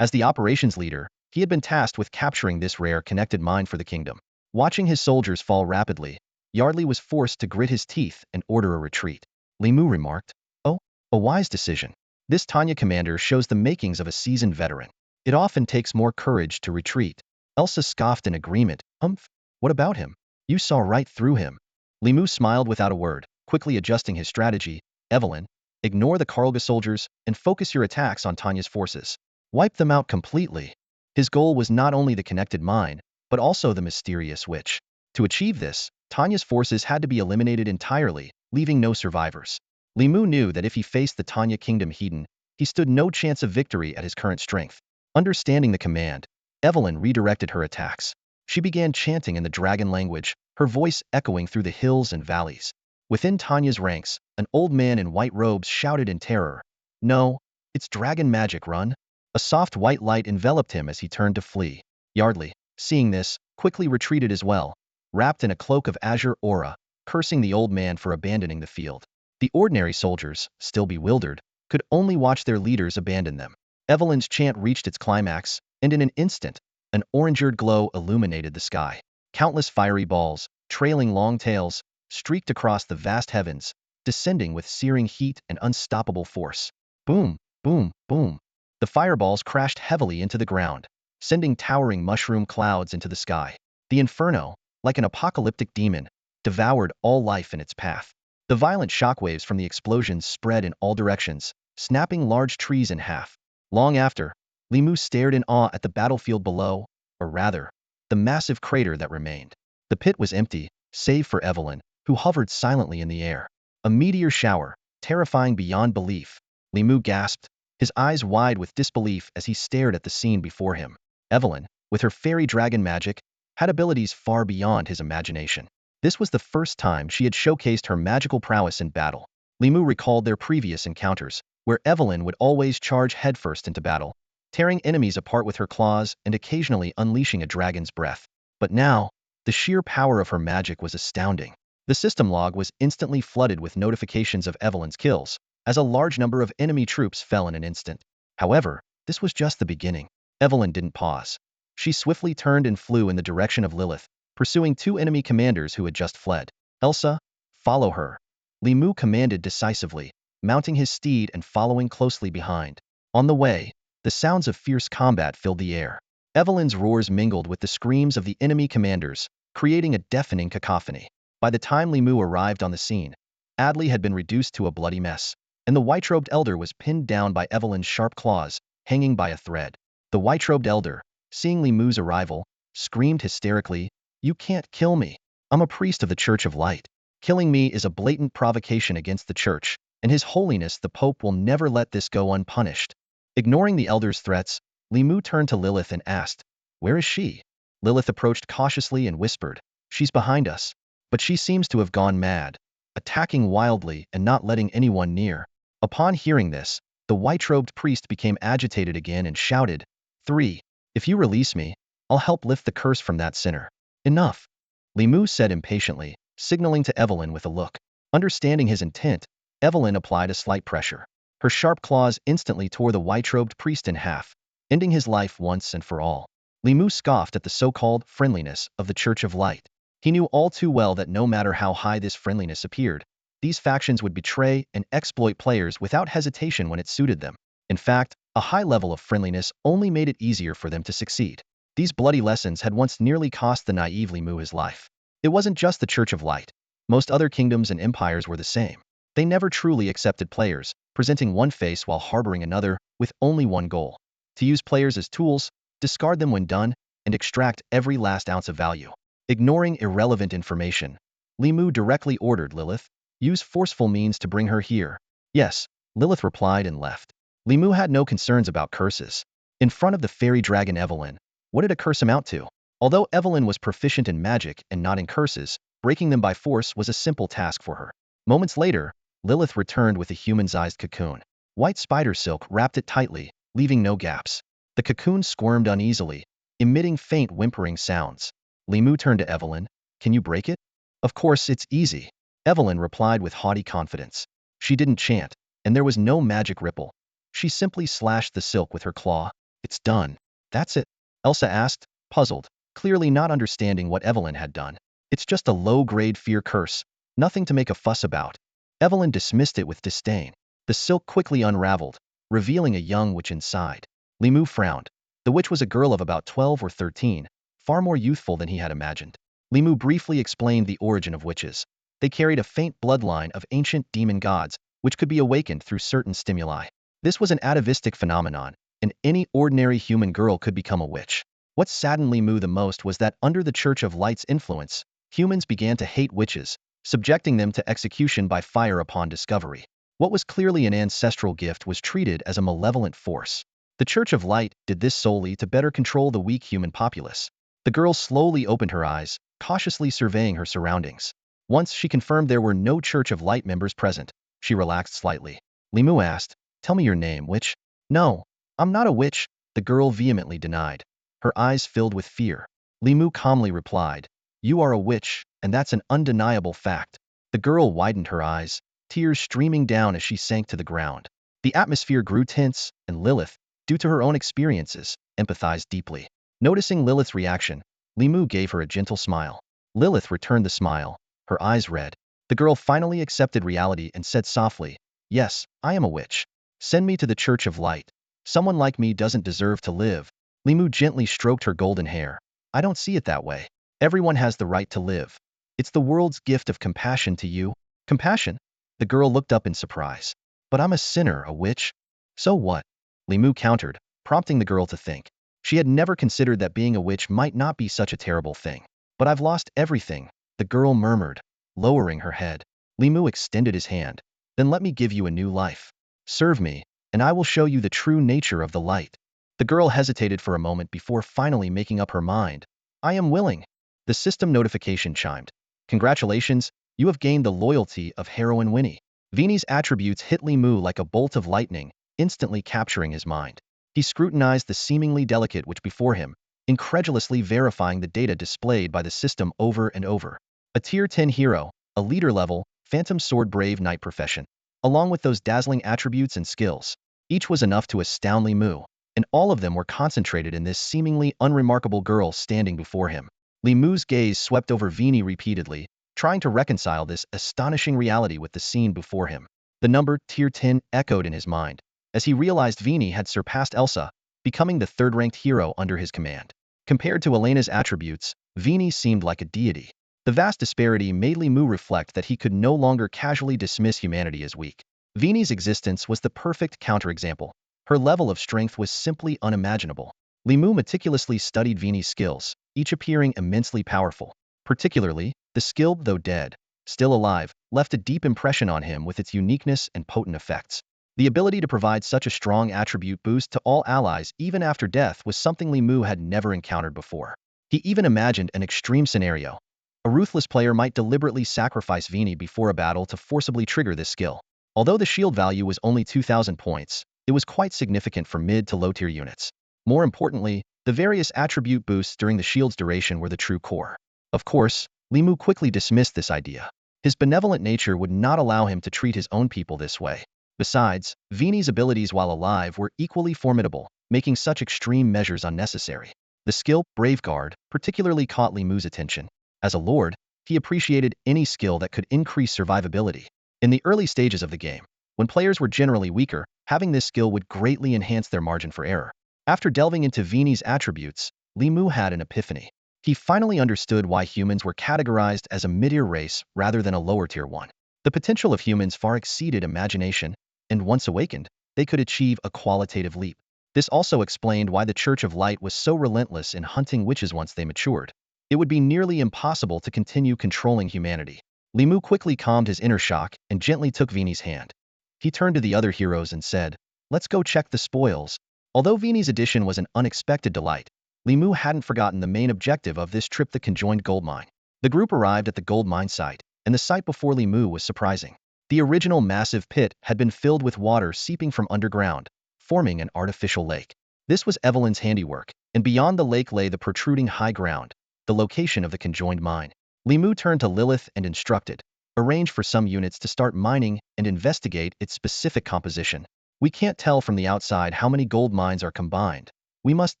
[SPEAKER 1] As the operations leader, he had been tasked with capturing this rare connected mine for the kingdom. Watching his soldiers fall rapidly, Yardley was forced to grit his teeth and order a retreat. Li Mu remarked, "Oh, a wise decision. This Tanya commander shows the makings of a seasoned veteran. It often takes more courage to retreat." Elsa scoffed in agreement, "Humph, what about him? You saw right through him." Li Mu smiled without a word, quickly adjusting his strategy. "Evelyn, ignore the Karlga soldiers and focus your attacks on Tanya's forces. Wipe them out completely." His goal was not only the connected mine, but also the mysterious witch. To achieve this, Tanya's forces had to be eliminated entirely, leaving no survivors. Li Mu knew that if he faced the Tanya Kingdom Hedon, he stood no chance of victory at his current strength. Understanding the command, Evelyn redirected her attacks. She began chanting in the dragon language, her voice echoing through the hills and valleys. Within Tanya's ranks, an old man in white robes shouted in terror, "No, it's dragon magic, run!" A soft white light enveloped him as he turned to flee. Yardley, seeing this, quickly retreated as well, wrapped in a cloak of azure aura, cursing the old man for abandoning the field. The ordinary soldiers, still bewildered, could only watch their leaders abandon them. Evelyn's chant reached its climax, and in an instant, an orangered glow illuminated the sky. Countless fiery balls, trailing long tails, streaked across the vast heavens, descending with searing heat and unstoppable force. Boom, boom, boom. The fireballs crashed heavily into the ground, sending towering mushroom clouds into the sky. The inferno, like an apocalyptic demon, devoured all life in its path. The violent shockwaves from the explosions spread in all directions, snapping large trees in half. Long after, Li Mu stared in awe at the battlefield below, or rather, the massive crater that remained. The pit was empty, save for Evelyn, who hovered silently in the air. A meteor shower, terrifying beyond belief. Li Mu gasped, his eyes wide with disbelief as he stared at the scene before him. Evelyn, with her fairy dragon magic, had abilities far beyond his imagination. This was the first time she had showcased her magical prowess in battle. Li Mu recalled their previous encounters, where Evelyn would always charge headfirst into battle, tearing enemies apart with her claws and occasionally unleashing a dragon's breath. But now, the sheer power of her magic was astounding. The system log was instantly flooded with notifications of Evelyn's kills, as a large number of enemy troops fell in an instant. However, this was just the beginning. Evelyn didn't pause. She swiftly turned and flew in the direction of Lilith, pursuing two enemy commanders who had just fled. "Elsa, follow her," Li Mu commanded decisively, mounting his steed and following closely behind. On the way, the sounds of fierce combat filled the air. Evelyn's roars mingled with the screams of the enemy commanders, creating a deafening cacophony. By the time Li Mu arrived on the scene, Adley had been reduced to a bloody mess, and the white-robed elder was pinned down by Evelyn's sharp claws, hanging by a thread. The white-robed elder, seeing Li Mu's arrival, screamed hysterically, "You can't kill me. I'm a priest of the Church of Light. Killing me is a blatant provocation against the Church, and His Holiness the Pope will never let this go unpunished." Ignoring the elder's threats, Li Mu turned to Lilith and asked, "Where is she?" Lilith approached cautiously and whispered, "She's behind us. But she seems to have gone mad, attacking wildly and not letting anyone near." Upon hearing this, the white-robed priest became agitated again and shouted, "3. If you release me, I'll help lift the curse from that sinner." "Enough," Li Mu said impatiently, signaling to Evelyn with a look. Understanding his intent, Evelyn applied a slight pressure. Her sharp claws instantly tore the white-robed priest in half, ending his life once and for all. Li Mu scoffed at the so-called friendliness of the Church of Light. He knew all too well that no matter how high this friendliness appeared, these factions would betray and exploit players without hesitation when it suited them. In fact, a high level of friendliness only made it easier for them to succeed. These bloody lessons had once nearly cost the naive Li Mu his life. It wasn't just the Church of Light. Most other kingdoms and empires were the same. They never truly accepted players, presenting one face while harboring another, with only one goal: to use players as tools, discard them when done, and extract every last ounce of value. Ignoring irrelevant information, Li Mu directly ordered Lilith, "Use forceful means to bring her here." "Yes," Lilith replied and left. Li Mu had no concerns about curses. In front of the fairy dragon Evelyn, what did a curse amount to? Although Evelyn was proficient in magic and not in curses, breaking them by force was a simple task for her. Moments later, Lilith returned with a human-sized cocoon. White spider silk wrapped it tightly, leaving no gaps. The cocoon squirmed uneasily, emitting faint whimpering sounds. Li Mu turned to Evelyn, "Can you break it?" "Of course, it's easy," Evelyn replied with haughty confidence. She didn't chant, and there was no magic ripple. She simply slashed the silk with her claw. "It's done." "That's it?" Elsa asked, puzzled, clearly not understanding what Evelyn had done. "It's just a low-grade fear curse, nothing to make a fuss about." Evelyn dismissed it with disdain. The silk quickly unraveled, revealing a young witch inside. Li Mu frowned. The witch was a girl of about 12 or 13, far more youthful than he had imagined. Li Mu briefly explained the origin of witches. They carried a faint bloodline of ancient demon gods, which could be awakened through certain stimuli. This was an atavistic phenomenon, and any ordinary human girl could become a witch. What saddened Li Mu the most was that under the Church of Light's influence, humans began to hate witches, subjecting them to execution by fire upon discovery. What was clearly an ancestral gift was treated as a malevolent force. The Church of Light did this solely to better control the weak human populace. The girl slowly opened her eyes, cautiously surveying her surroundings. Once she confirmed there were no Church of Light members present, she relaxed slightly. Li Mu asked, "Tell me your name, witch." "No, I'm not a witch," the girl vehemently denied. Her eyes filled with fear. Li Mu calmly replied, "You are a witch, and that's an undeniable fact." The girl widened her eyes, tears streaming down as she sank to the ground. The atmosphere grew tense, and Lilith, due to her own experiences, empathized deeply. Noticing Lilith's reaction, Li Mu gave her a gentle smile. Lilith returned the smile, her eyes red. The girl finally accepted reality and said softly, "Yes, I am a witch. Send me to the Church of Light. Someone like me doesn't deserve to live." Li Mu gently stroked her golden hair. "I don't see it that way. Everyone has the right to live. It's the world's gift of compassion to you." "Compassion?" The girl looked up in surprise. "But I'm a sinner, a witch." "So what?" Li Mu countered, prompting the girl to think. She had never considered that being a witch might not be such a terrible thing. "But I've lost everything," the girl murmured, lowering her head. Li Mu extended his hand. "Then let me give you a new life. Serve me, and I will show you the true nature of the light." The girl hesitated for a moment before finally making up her mind. "I am willing." The system notification chimed. "Congratulations, you have gained the loyalty of Heroine Winnie." Vini's attributes hit Li Mu like a bolt of lightning, instantly capturing his mind. He scrutinized the seemingly delicate witch before him, incredulously verifying the data displayed by the system over and over. A Tier 10 hero, a leader level, Phantom Sword Brave Knight profession. Along with those dazzling attributes and skills, each was enough to astound Li Mu, and all of them were concentrated in this seemingly unremarkable girl standing before him. Li Mu's gaze swept over Vini repeatedly, trying to reconcile this astonishing reality with the scene before him. The number Tier 10 echoed in his mind, as he realized Vini had surpassed Elsa, becoming the third-ranked hero under his command. Compared to Elena's attributes, Vini seemed like a deity. The vast disparity made Li Mu reflect that he could no longer casually dismiss humanity as weak. Vini's existence was the perfect counterexample. Her level of strength was simply unimaginable. Li Mu meticulously studied Vini's skills, each appearing immensely powerful. Particularly, the skill, though dead, still alive, left a deep impression on him with its uniqueness and potent effects. The ability to provide such a strong attribute boost to all allies even after death was something Li Mu had never encountered before. He even imagined an extreme scenario. A ruthless player might deliberately sacrifice Vini before a battle to forcibly trigger this skill. Although the shield value was only 2,000 points, it was quite significant for mid to low-tier units. More importantly, the various attribute boosts during the shield's duration were the true core. Of course, Li Mu quickly dismissed this idea. His benevolent nature would not allow him to treat his own people this way. Besides, Vini's abilities while alive were equally formidable, making such extreme measures unnecessary. The skill, Brave Guard, particularly caught Li Mu's attention. As a lord, he appreciated any skill that could increase survivability. In the early stages of the game, when players were generally weaker, having this skill would greatly enhance their margin for error. After delving into Vini's attributes, Li Mu had an epiphany. He finally understood why humans were categorized as a mid-tier race rather than a lower-tier one. The potential of humans far exceeded imagination, and once awakened, they could achieve a qualitative leap. This also explained why the Church of Light was so relentless in hunting witches once they matured. It would be nearly impossible to continue controlling humanity. Li Mu quickly calmed his inner shock and gently took Vini's hand. He turned to the other heroes and said, "Let's go check the spoils." Although Vini's addition was an unexpected delight, Li Mu hadn't forgotten the main objective of this trip, the conjoined gold mine. The group arrived at the gold mine site, and the sight before Li Mu was surprising. The original massive pit had been filled with water seeping from underground, forming an artificial lake. This was Evelyn's handiwork, and beyond the lake lay the protruding high ground, the location of the conjoined mine. Li Mu turned to Lilith and instructed, "Arrange for some units to start mining and investigate its specific composition. We can't tell from the outside how many gold mines are combined. We must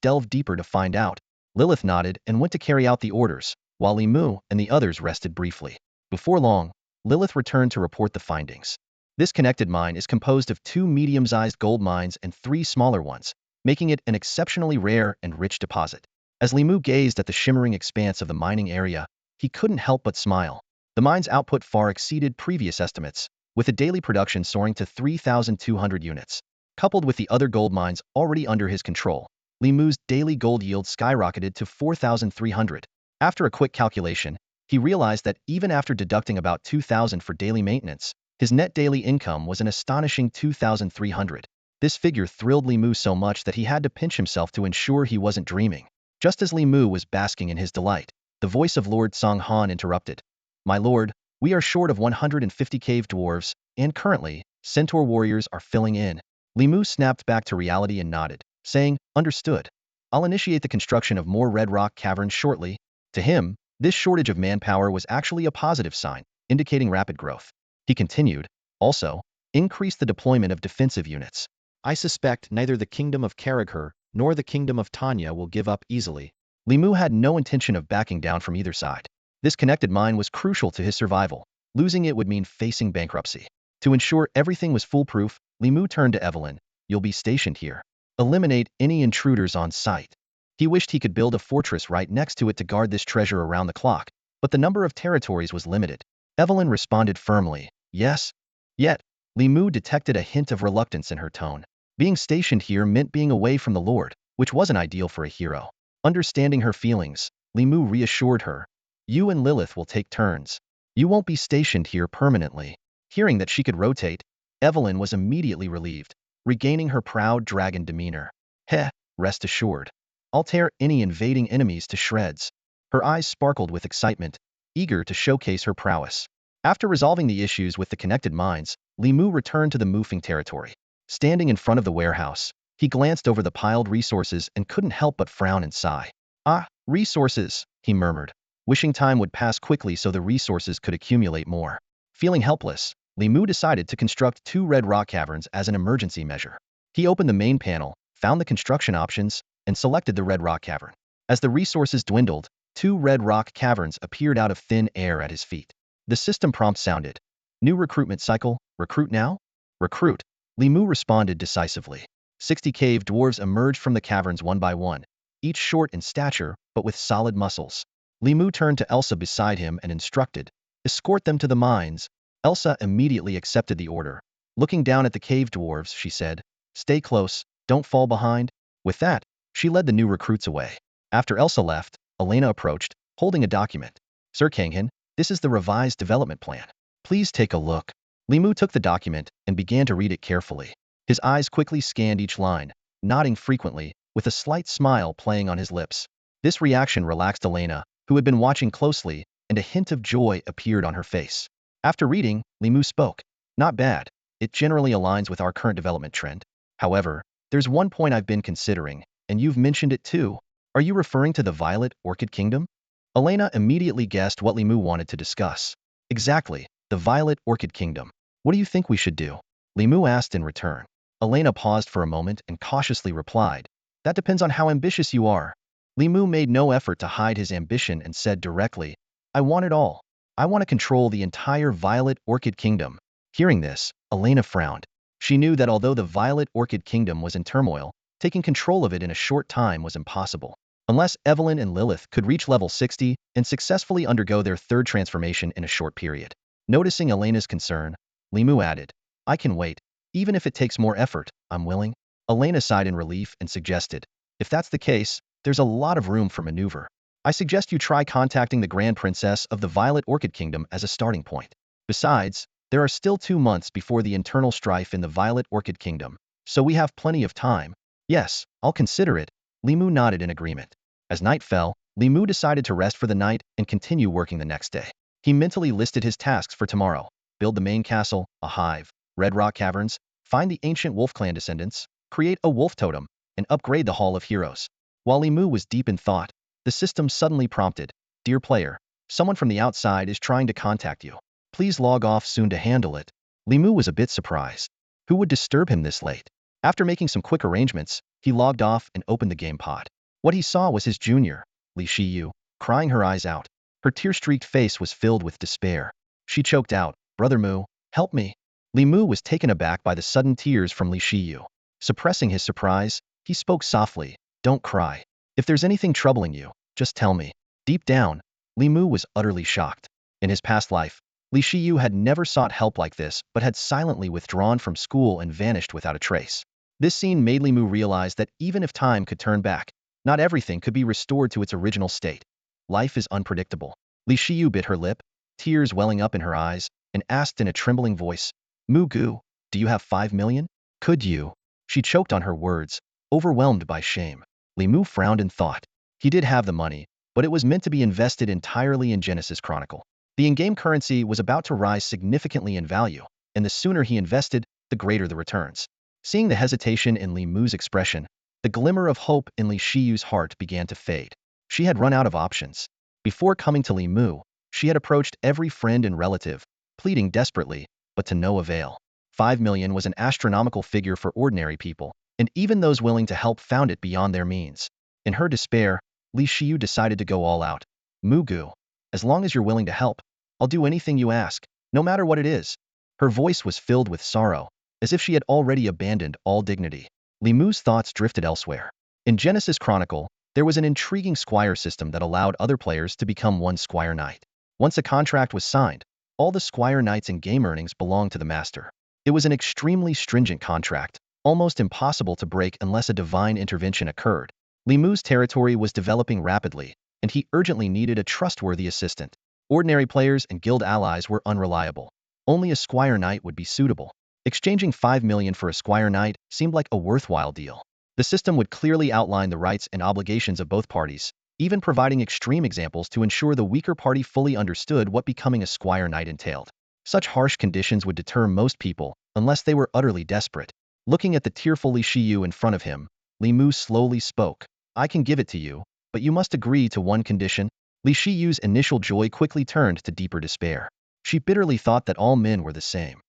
[SPEAKER 1] delve deeper to find out." Lilith nodded and went to carry out the orders, while Li Mu and the others rested briefly. Before long, Lilith returned to report the findings. This connected mine is composed of 2 medium-sized gold mines and 3 smaller ones, making it an exceptionally rare and rich deposit. As Li Mu gazed at the shimmering expanse of the mining area, he couldn't help but smile. The mine's output far exceeded previous estimates, with a daily production soaring to 3,200 units. Coupled with the other gold mines already under his control, Li Mu's daily gold yield skyrocketed to 4,300. After a quick calculation, he realized that even after deducting about 2,000 for daily maintenance, his net daily income was an astonishing 2,300. This figure thrilled Li Mu so much that he had to pinch himself to ensure he wasn't dreaming. Just as Li Mu was basking in his delight, the voice of Lord Song Han interrupted. My lord, we are short of 150 cave dwarves, and currently, centaur warriors are filling in. Li Mu snapped back to reality and nodded, saying, understood. I'll initiate the construction of more red rock caverns shortly. To him, this shortage of manpower was actually a positive sign, indicating rapid growth. He continued, also, increase the deployment of defensive units. I suspect neither the kingdom of Karaghur nor the kingdom of Tanya will give up easily. Li Mu had no intention of backing down from either side. This connected mine was crucial to his survival. Losing it would mean facing bankruptcy. To ensure everything was foolproof, Li Mu turned to Evelyn. You'll be stationed here. Eliminate any intruders on sight. He wished he could build a fortress right next to it to guard this treasure around the clock, but the number of territories was limited. Evelyn responded firmly, yes. Yet, Li Mu detected a hint of reluctance in her tone. Being stationed here meant being away from the Lord, which wasn't ideal for a hero. Understanding her feelings, Li Mu reassured her. You and Lilith will take turns. You won't be stationed here permanently. Hearing that she could rotate, Evelyn was immediately relieved, regaining her proud dragon demeanor. Heh, rest assured. I'll tear any invading enemies to shreds. Her eyes sparkled with excitement, eager to showcase her prowess. After resolving the issues with the connected mines, Li Mu returned to the Mufeng territory. Standing in front of the warehouse, he glanced over the piled resources and couldn't help but frown and sigh. Ah, resources, he murmured, wishing time would pass quickly so the resources could accumulate more. Feeling helpless, Li Mu decided to construct 2 red rock caverns as an emergency measure. He opened the main panel, found the construction options, and selected the red rock cavern. As the resources dwindled, 2 red rock caverns appeared out of thin air at his feet. The system prompt sounded. New recruitment cycle, recruit now? Recruit. Li Mu responded decisively. 60 cave dwarves emerged from the caverns one by one, each short in stature but with solid muscles. Li Mu turned to Elsa beside him and instructed, escort them to the mines. Elsa immediately accepted the order. Looking down at the cave dwarves, she said, stay close, don't fall behind. With that, she led the new recruits away. After Elsa left, Elena approached, holding a document. Sir Kanghan, this is the revised development plan. Please take a look. Li Mu took the document and began to read it carefully. His eyes quickly scanned each line, nodding frequently, with a slight smile playing on his lips. This reaction relaxed Elena, who had been watching closely, and a hint of joy appeared on her face. After reading, Li Mu spoke. Not bad. It generally aligns with our current development trend. However, there's one point I've been considering, and you've mentioned it too. Are you referring to the Violet Orchid Kingdom? Elena immediately guessed what Li Mu wanted to discuss. Exactly, the Violet Orchid Kingdom. What do you think we should do? Li Mu asked in return. Elena paused for a moment and cautiously replied, that depends on how ambitious you are. Li Mu made no effort to hide his ambition and said directly, I want it all. I want to control the entire Violet Orchid Kingdom. Hearing this, Elena frowned. She knew that although the Violet Orchid Kingdom was in turmoil, taking control of it in a short time was impossible. Unless Evelyn and Lilith could reach level 60 and successfully undergo their 3rd transformation in a short period. Noticing Elena's concern, Li Mu added, I can wait. Even if it takes more effort, I'm willing. Elena sighed in relief and suggested, if that's the case, there's a lot of room for maneuver. I suggest you try contacting the Grand Princess of the Violet Orchid Kingdom as a starting point. Besides, there are still 2 months before the internal strife in the Violet Orchid Kingdom, so we have plenty of time. Yes, I'll consider it. Li Mu nodded in agreement. As night fell, Li Mu decided to rest for the night and continue working the next day. He mentally listed his tasks for tomorrow. Build the main castle, a hive, red rock caverns, find the ancient wolf clan descendants, create a wolf totem, and upgrade the Hall of Heroes. While Li Mu was deep in thought, the system suddenly prompted, Dear player, someone from the outside is trying to contact you. Please log off soon to handle it. Li Mu was a bit surprised. Who would disturb him this late? After making some quick arrangements, he logged off and opened the game pod. What he saw was his junior, Li Shiyu, crying her eyes out. Her tear-streaked face was filled with despair. She choked out, Brother Mu, help me. Li Mu was taken aback by the sudden tears from Li Shiyu. Suppressing his surprise, he spoke softly, Don't cry. If there's anything troubling you, just tell me. Deep down, Li Mu was utterly shocked. In his past life, Li Shiyu had never sought help like this but had silently withdrawn from school and vanished without a trace. This scene made Li Mu realize that even if time could turn back, not everything could be restored to its original state. Life is unpredictable. Li Shiyu bit her lip, tears welling up in her eyes, and asked in a trembling voice, Mu Gu, do you have 5 million? Could you? She choked on her words, overwhelmed by shame. Li Mu frowned and thought. He did have the money, but it was meant to be invested entirely in Genesis Chronicle. The in-game currency was about to rise significantly in value, and the sooner he invested, the greater the returns. Seeing the hesitation in Li Mu's expression, the glimmer of hope in Li Shiyu's heart began to fade. She had run out of options. Before coming to Li Mu, she had approached every friend and relative, pleading desperately, but to no avail. 5 million was an astronomical figure for ordinary people, and even those willing to help found it beyond their means. In her despair, Li Shiyu decided to go all out. Mugu, as long as you're willing to help, I'll do anything you ask, no matter what it is. Her voice was filled with sorrow, as if she had already abandoned all dignity. Li Mu's thoughts drifted elsewhere. In Genesis Chronicle, there was an intriguing squire system that allowed other players to become one squire knight. Once a contract was signed, all the squire knights and game earnings belonged to the master. It was an extremely stringent contract, almost impossible to break unless a divine intervention occurred. Li Mu's territory was developing rapidly, and he urgently needed a trustworthy assistant. Ordinary players and guild allies were unreliable. Only a squire knight would be suitable. Exchanging 5 million for a squire knight seemed like a worthwhile deal. The system would clearly outline the rights and obligations of both parties, even providing extreme examples to ensure the weaker party fully understood what becoming a squire knight entailed. Such harsh conditions would deter most people, unless they were utterly desperate. Looking at the tearful Li Shiyu in front of him, Li Mu slowly spoke. I can give it to you, but you must agree to one condition. Li Shiyu's initial joy quickly turned to deeper despair. She bitterly thought that all men were the same.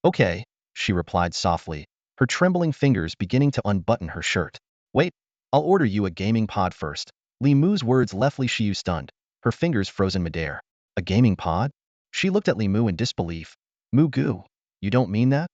[SPEAKER 1] Okay, she replied softly, her trembling fingers beginning to unbutton her shirt. Wait, I'll order you a gaming pod first. Li Mu's words left Li Shiyu stunned, her fingers frozen midair. A gaming pod? She looked at Li Mu in disbelief. Mugu, you don't mean that?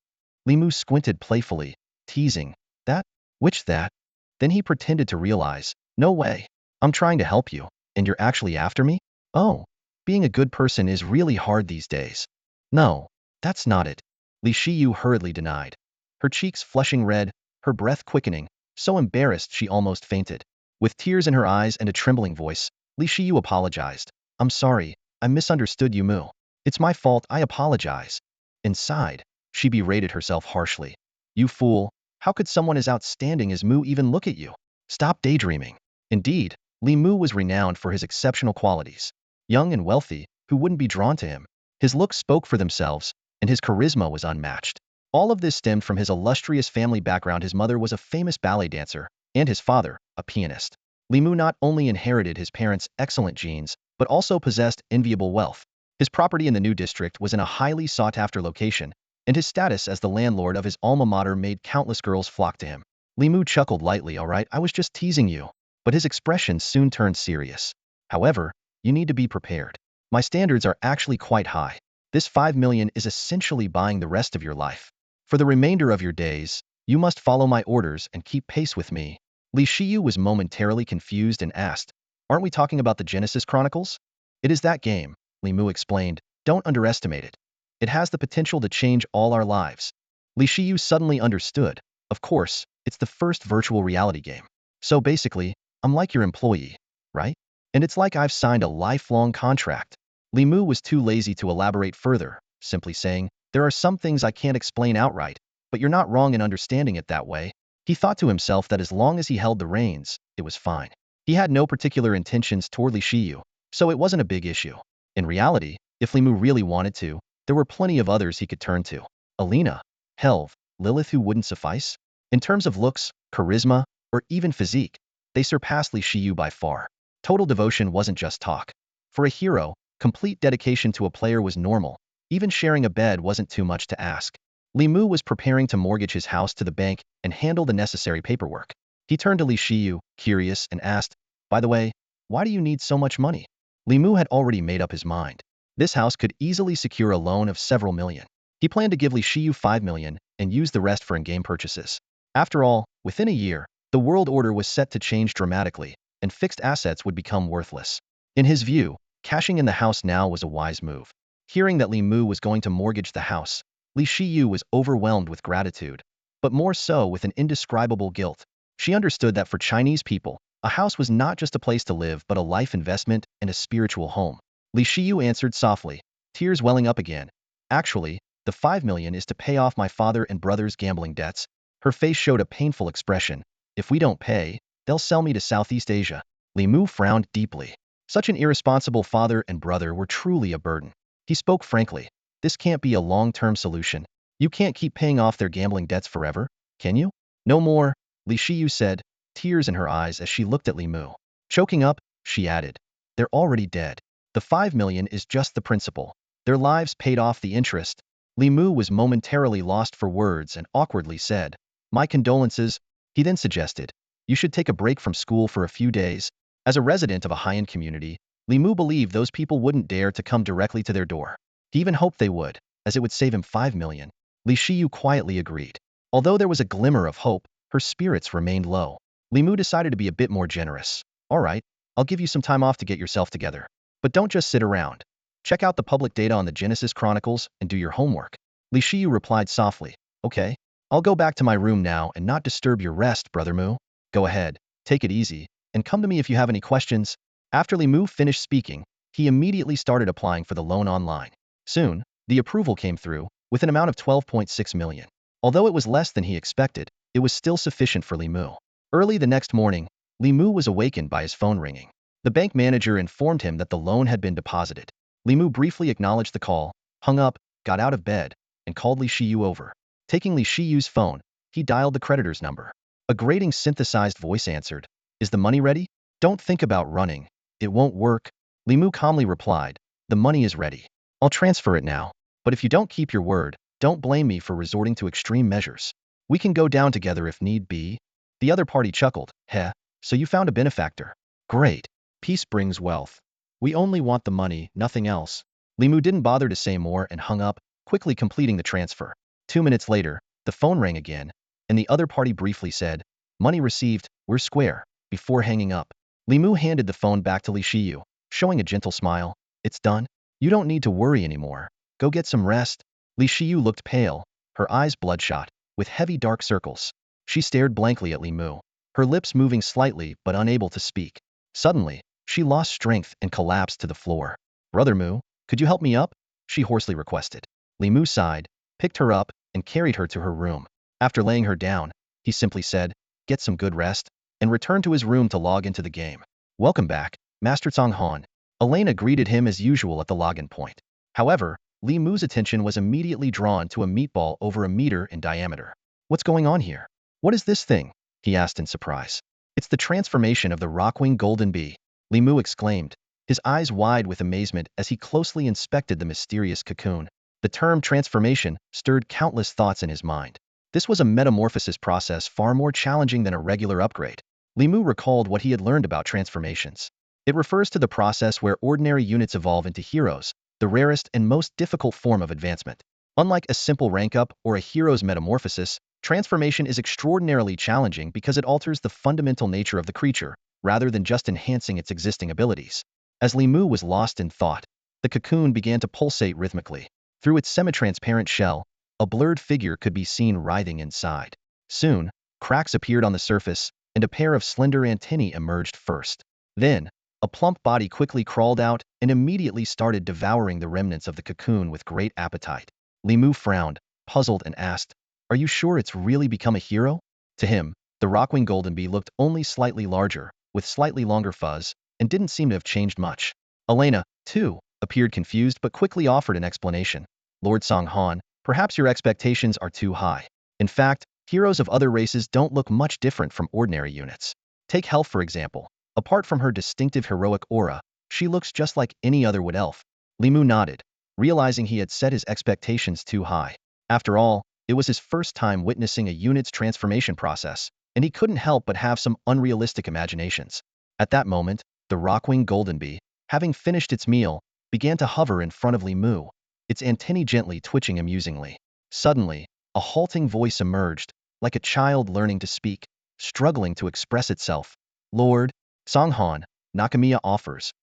[SPEAKER 1] Li Mu squinted playfully, teasing. That? Which that? Then he pretended to realize. No way. I'm trying to help you, and you're actually after me? Oh, being a good person is really hard these days. No, that's not it. Li Shiyu hurriedly denied. Her cheeks flushing red, her breath quickening, so embarrassed she almost fainted. With tears in her eyes and a trembling voice, Li Shiyu apologized. I'm sorry, I misunderstood you, Mu. It's my fault, I apologize. Inside, she berated herself harshly. You fool, how could someone as outstanding as Mu even look at you? Stop daydreaming. Indeed, Li Mu was renowned for his exceptional qualities. Young and wealthy, who wouldn't be drawn to him? His looks spoke for themselves, and his charisma was unmatched. All of this stemmed from his illustrious family background. His mother was a famous ballet dancer, and his father, a pianist. Li Mu not only inherited his parents' excellent genes, but also possessed enviable wealth. His property in the new district was in a highly sought-after location, and his status as the landlord of his alma mater made countless girls flock to him. Li Mu chuckled lightly. All right, I was just teasing you. But his expression soon turned serious. However, you need to be prepared. My standards are actually quite high. This 5 million is essentially buying the rest of your life. For the remainder of your days, you must follow my orders and keep pace with me. Li Shiyu was momentarily confused and asked, aren't we talking about the Genesis Chronicles? It is that game, Li Mu explained. Don't underestimate it. It has the potential to change all our lives. Li Shiyu suddenly understood. Of course, it's the first virtual reality game. So basically, I'm like your employee, right? And it's like I've signed a lifelong contract. Li Mu was too lazy to elaborate further, simply saying, there are some things I can't explain outright, but you're not wrong in understanding it that way. He thought to himself that as long as he held the reins, it was fine. He had no particular intentions toward Li Shiyu, so it wasn't a big issue. In reality, if Li Mu really wanted to, there were plenty of others he could turn to. Alina, Helv, Lilith, who wouldn't suffice? In terms of looks, charisma, or even physique, they surpassed Li Shiyu by far. Total devotion wasn't just talk. For a hero, complete dedication to a player was normal. Even sharing a bed wasn't too much to ask. Li Mu was preparing to mortgage his house to the bank and handle the necessary paperwork. He turned to Li Shiyu, curious, and asked, by the way, why do you need so much money? Li Mu had already made up his mind. This house could easily secure a loan of several million. He planned to give Li Shiyu 5 million and use the rest for in-game purchases. After all, within a year, the world order was set to change dramatically, and fixed assets would become worthless. In his view, cashing in the house now was a wise move. Hearing that Li Mu was going to mortgage the house, Li Shiyu was overwhelmed with gratitude, but more so with an indescribable guilt. She understood that for Chinese people, a house was not just a place to live but a life investment and a spiritual home. Li Shiyu answered softly, tears welling up again. Actually, the 5 million is to pay off my father and brother's gambling debts. Her face showed a painful expression. If we don't pay, they'll sell me to Southeast Asia. Li Mu frowned deeply. Such an irresponsible father and brother were truly a burden. He spoke frankly. This can't be a long-term solution. You can't keep paying off their gambling debts forever, can you? No more, Li Shiyu said, tears in her eyes as she looked at Li Mu. Choking up, she added, they're already dead. The 5 million is just the principal. Their lives paid off the interest. Li Mu was momentarily lost for words and awkwardly said, my condolences. He then suggested, you should take a break from school for a few days. As a resident of a high-end community, Li Mu believed those people wouldn't dare to come directly to their door. He even hoped they would, as it would save him 5 million. Li Shiyu quietly agreed. Although there was a glimmer of hope, her spirits remained low. Li Mu decided to be a bit more generous. All right, I'll give you some time off to get yourself together. But don't just sit around. Check out the public data on the Genesis Chronicles and do your homework. Li Shiyu replied softly, okay, I'll go back to my room now and not disturb your rest, Brother Mu. Go ahead, take it easy, and come to me if you have any questions. After Li Mu finished speaking, he immediately started applying for the loan online. Soon, the approval came through, with an amount of 12.6 million. Although it was less than he expected, it was still sufficient for Li Mu. Early the next morning, Li Mu was awakened by his phone ringing. The bank manager informed him that the loan had been deposited. Li Mu briefly acknowledged the call, hung up, got out of bed, and called Li Shiyu over. Taking Li Shiyu's phone, he dialed the creditor's number. A grating synthesized voice answered, is the money ready? Don't think about running. It won't work. Li Mu calmly replied, the money is ready. I'll transfer it now. But if you don't keep your word, don't blame me for resorting to extreme measures. We can go down together if need be. The other party chuckled, heh, so you found a benefactor. Great. Peace brings wealth. We only want the money, nothing else. Li Mu didn't bother to say more and hung up, quickly completing the transfer. 2 minutes later, the phone rang again, and the other party briefly said, money received, we're square, before hanging up. Li Mu handed the phone back to Li Shiyu, showing a gentle smile. It's done. You don't need to worry anymore. Go get some rest. Li Shiyu looked pale, her eyes bloodshot, with heavy dark circles. She stared blankly at Li Mu, her lips moving slightly but unable to speak. Suddenly, she lost strength and collapsed to the floor. Brother Mu, could you help me up? She hoarsely requested. Li Mu sighed, picked her up, and carried her to her room. After laying her down, he simply said, get some good rest, and returned to his room to log into the game. Welcome back, Master Zhang Han. Elena greeted him as usual at the login point. However, Li Mu's attention was immediately drawn to a meatball over a meter in diameter. What's going on here? What is this thing? He asked in surprise. It's the transformation of the Rockwing Golden Bee, Li Mu exclaimed, his eyes wide with amazement as he closely inspected the mysterious cocoon. The term transformation stirred countless thoughts in his mind. This was a metamorphosis process far more challenging than a regular upgrade. Li Mu recalled what he had learned about transformations. It refers to the process where ordinary units evolve into heroes, the rarest and most difficult form of advancement. Unlike a simple rank up or a hero's metamorphosis, transformation is extraordinarily challenging because it alters the fundamental nature of the creature, rather than just enhancing its existing abilities. As Li Mu was lost in thought, the cocoon began to pulsate rhythmically. Through its semi-transparent shell, a blurred figure could be seen writhing inside. Soon, cracks appeared on the surface, and a pair of slender antennae emerged first. Then, a plump body quickly crawled out and immediately started devouring the remnants of the cocoon with great appetite. Li Mu frowned, puzzled, and asked, are you sure it's really become a hero? To him, the Rockwing Golden Bee looked only slightly larger, with slightly longer fuzz, and didn't seem to have changed much. Elena, too, appeared confused but quickly offered an explanation. Lord Zhang Han, perhaps your expectations are too high. In fact, heroes of other races don't look much different from ordinary units. Take Health for example. Apart from her distinctive heroic aura, she looks just like any other wood elf. Li Mu nodded, realizing he had set his expectations too high. After all, it was his first time witnessing a unit's transformation process, and he couldn't help but have some unrealistic imaginations. At that moment, the Rockwing Golden Bee, having finished its meal, began to hover in front of Li Mu, its antennae gently twitching amusingly. Suddenly, a halting voice emerged, like a child learning to speak, struggling to express itself. Lord Zhang Han, Nakamiya offers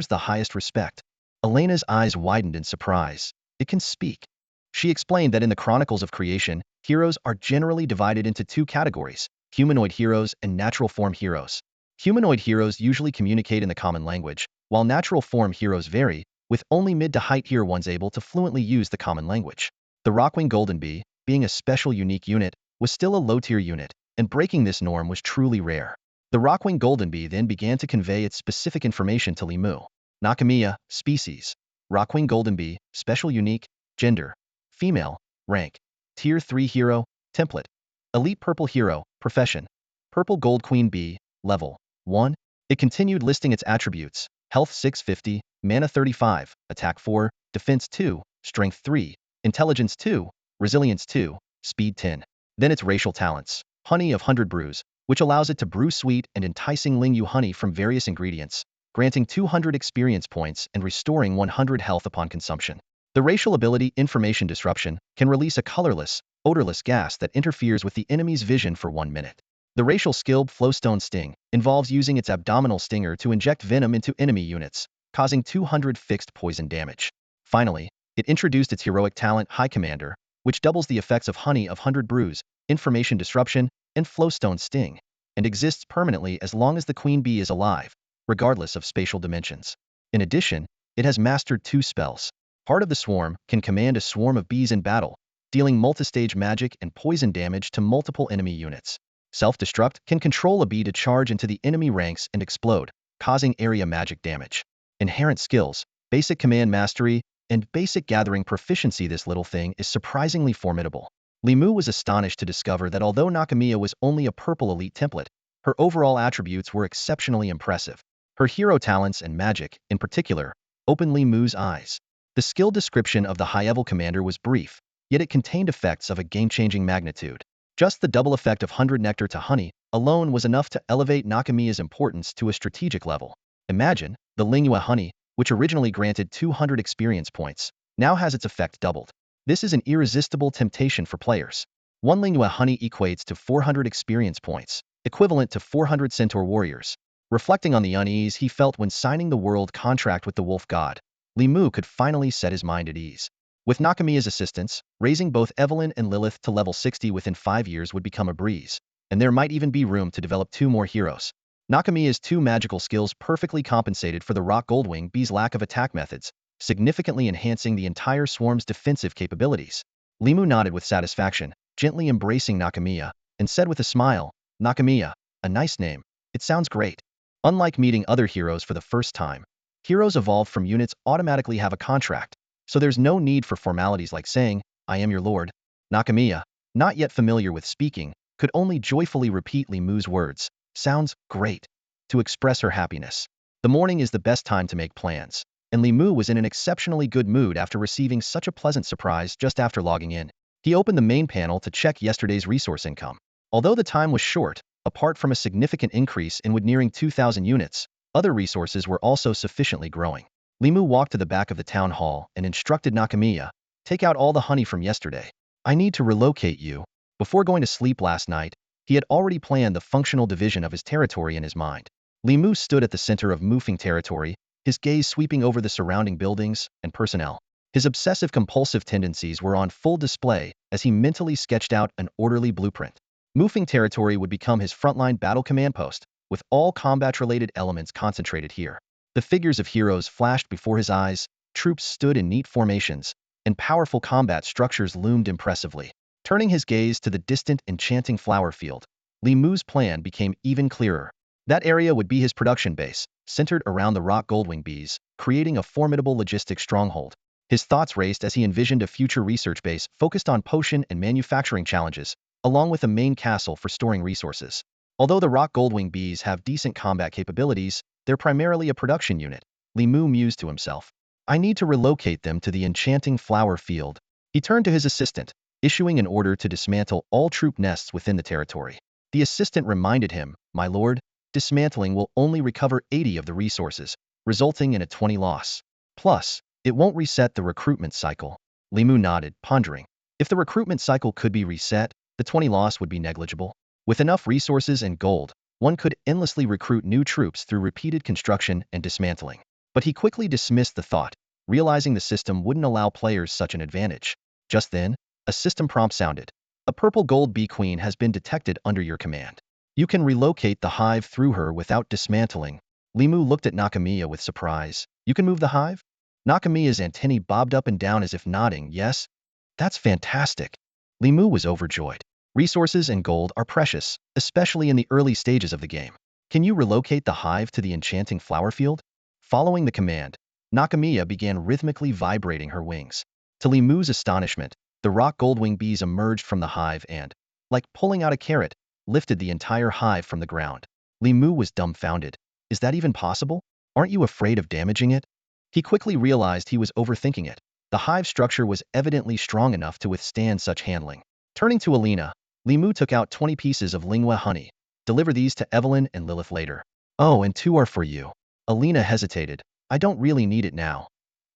[SPEAKER 1] the highest respect. Elena's eyes widened in surprise. It can speak. She explained that in the Chronicles of Creation, heroes are generally divided into two categories, humanoid heroes and natural form heroes. Humanoid heroes usually communicate in the common language, while natural form heroes vary, with only mid to high tier ones able to fluently use the common language. The Rockwing Golden Bee, being a special unique unit, was still a low-tier unit, and breaking this norm was truly rare. The Rockwing Golden Bee then began to convey its specific information to Li Mu. Nakamiya, species. Rockwing Golden Bee, special unique, gender, female, rank, tier 3 hero, template, elite purple hero, profession, purple gold queen bee, level 1. It continued listing its attributes: health 650, mana 35, attack 4, defense 2, strength 3, intelligence 2, resilience 2, speed 10. Then its racial talents: honey of 100 brews, which allows it to brew sweet and enticing Lingyu honey from various ingredients, granting 200 experience points and restoring 100 health upon consumption. The racial ability Information Disruption can release a colorless, odorless gas that interferes with the enemy's vision for 1 minute. The racial skill Flowstone Sting involves using its abdominal stinger to inject venom into enemy units, causing 200 fixed poison damage. Finally, it introduced its heroic talent High Commander, which doubles the effects of honey of 100 brews, Information Disruption, and Flowstone Sting, and exists permanently as long as the queen bee is alive, regardless of spatial dimensions. In addition, it has mastered 2 spells. Heart of the Swarm can command a swarm of bees in battle, dealing multistage magic and poison damage to multiple enemy units. Self-Destruct can control a bee to charge into the enemy ranks and explode, causing area magic damage. Inherent skills, Basic Command Mastery, and Basic Gathering Proficiency. This little thing is surprisingly formidable. Li Mu was astonished to discover that although Nakamiya was only a purple elite template, her overall attributes were exceptionally impressive. Her hero talents and magic, in particular, opened Li Mu's eyes. The skill description of the high-level commander was brief, yet it contained effects of a game-changing magnitude. Just the double effect of 100 nectar to honey alone was enough to elevate Nakamiya's importance to a strategic level. Imagine, the Lingua honey, which originally granted 200 experience points, now has its effect doubled. This is an irresistible temptation for players. 1 Lingua honey equates to 400 experience points, equivalent to 400 Centaur warriors. Reflecting on the unease he felt when signing the world contract with the Wolf God, Li Mu could finally set his mind at ease. With Nakamiya's assistance, raising both Evelyn and Lilith to level 60 within 5 years would become a breeze, and there might even be room to develop 2 more heroes. Nakamiya's 2 magical skills perfectly compensated for the Rock Goldwing Bee's lack of attack methods, significantly enhancing the entire swarm's defensive capabilities. Li Mu nodded with satisfaction, gently embracing Nakamiya, and said with a smile, "Nakamiya, a nice name. It sounds great." Unlike meeting other heroes for the first time, heroes evolved from units automatically have a contract, so there's no need for formalities like saying, "I am your lord." Nakamiya, not yet familiar with speaking, could only joyfully repeat Li Mu's words, "Sounds great," to express her happiness. The morning is the best time to make plans, and Li Mu was in an exceptionally good mood after receiving such a pleasant surprise just after logging in. He opened the main panel to check yesterday's resource income. Although the time was short, apart from a significant increase in wood nearing 2,000 units, other resources were also sufficiently growing. Li Mu walked to the back of the town hall and instructed Nakamiya, "Take out all the honey from yesterday. I need to relocate you." Before going to sleep last night, he had already planned the functional division of his territory in his mind. Li Mu stood at the center of Mufeng territory, his gaze sweeping over the surrounding buildings and personnel. His obsessive-compulsive tendencies were on full display as he mentally sketched out an orderly blueprint. Mufeng territory would become his frontline battle command post, with all combat-related elements concentrated here. The figures of heroes flashed before his eyes, troops stood in neat formations, and powerful combat structures loomed impressively. Turning his gaze to the distant enchanting flower field, Li Mu's plan became even clearer. That area would be his production base, centered around the Rock Goldwing bees, creating a formidable logistic stronghold. His thoughts raced as he envisioned a future research base focused on potion and manufacturing challenges, along with a main castle for storing resources. Although the Rock Goldwing bees have decent combat capabilities, they're primarily a production unit. Li Mu mused to himself. "I need to relocate them to the enchanting flower field." He turned to his assistant, issuing an order to dismantle all troop nests within the territory. The assistant reminded him, "My lord, dismantling will only recover 80 of the resources, resulting in a 20 loss. Plus, it won't reset the recruitment cycle." Li Mu nodded, pondering. If the recruitment cycle could be reset, the 20 loss would be negligible. With enough resources and gold, one could endlessly recruit new troops through repeated construction and dismantling. But he quickly dismissed the thought, realizing the system wouldn't allow players such an advantage. Just then, a system prompt sounded. "A purple gold bee queen has been detected under your command. You can relocate the hive through her without dismantling." Li Mu looked at Nakamiya with surprise. "You can move the hive?" Nakamiya's antennae bobbed up and down as if nodding, "Yes." "That's fantastic." Li Mu was overjoyed. Resources and gold are precious, especially in the early stages of the game. Can you relocate the hive to the enchanting flower field? Following the command, Nakamiya began rhythmically vibrating her wings. To Li Mu's astonishment, the rock goldwing bees emerged from the hive and, like pulling out a carrot, lifted the entire hive from the ground. Li Mu was dumbfounded. Is that even possible? Aren't you afraid of damaging it? He quickly realized he was overthinking it. The hive structure was evidently strong enough to withstand such handling. Turning to Alina, Li Mu took out 20 pieces of lingua honey. Deliver these to Evelyn and Lilith later. Oh, and 2 are for you. Alina hesitated. I don't really need it now.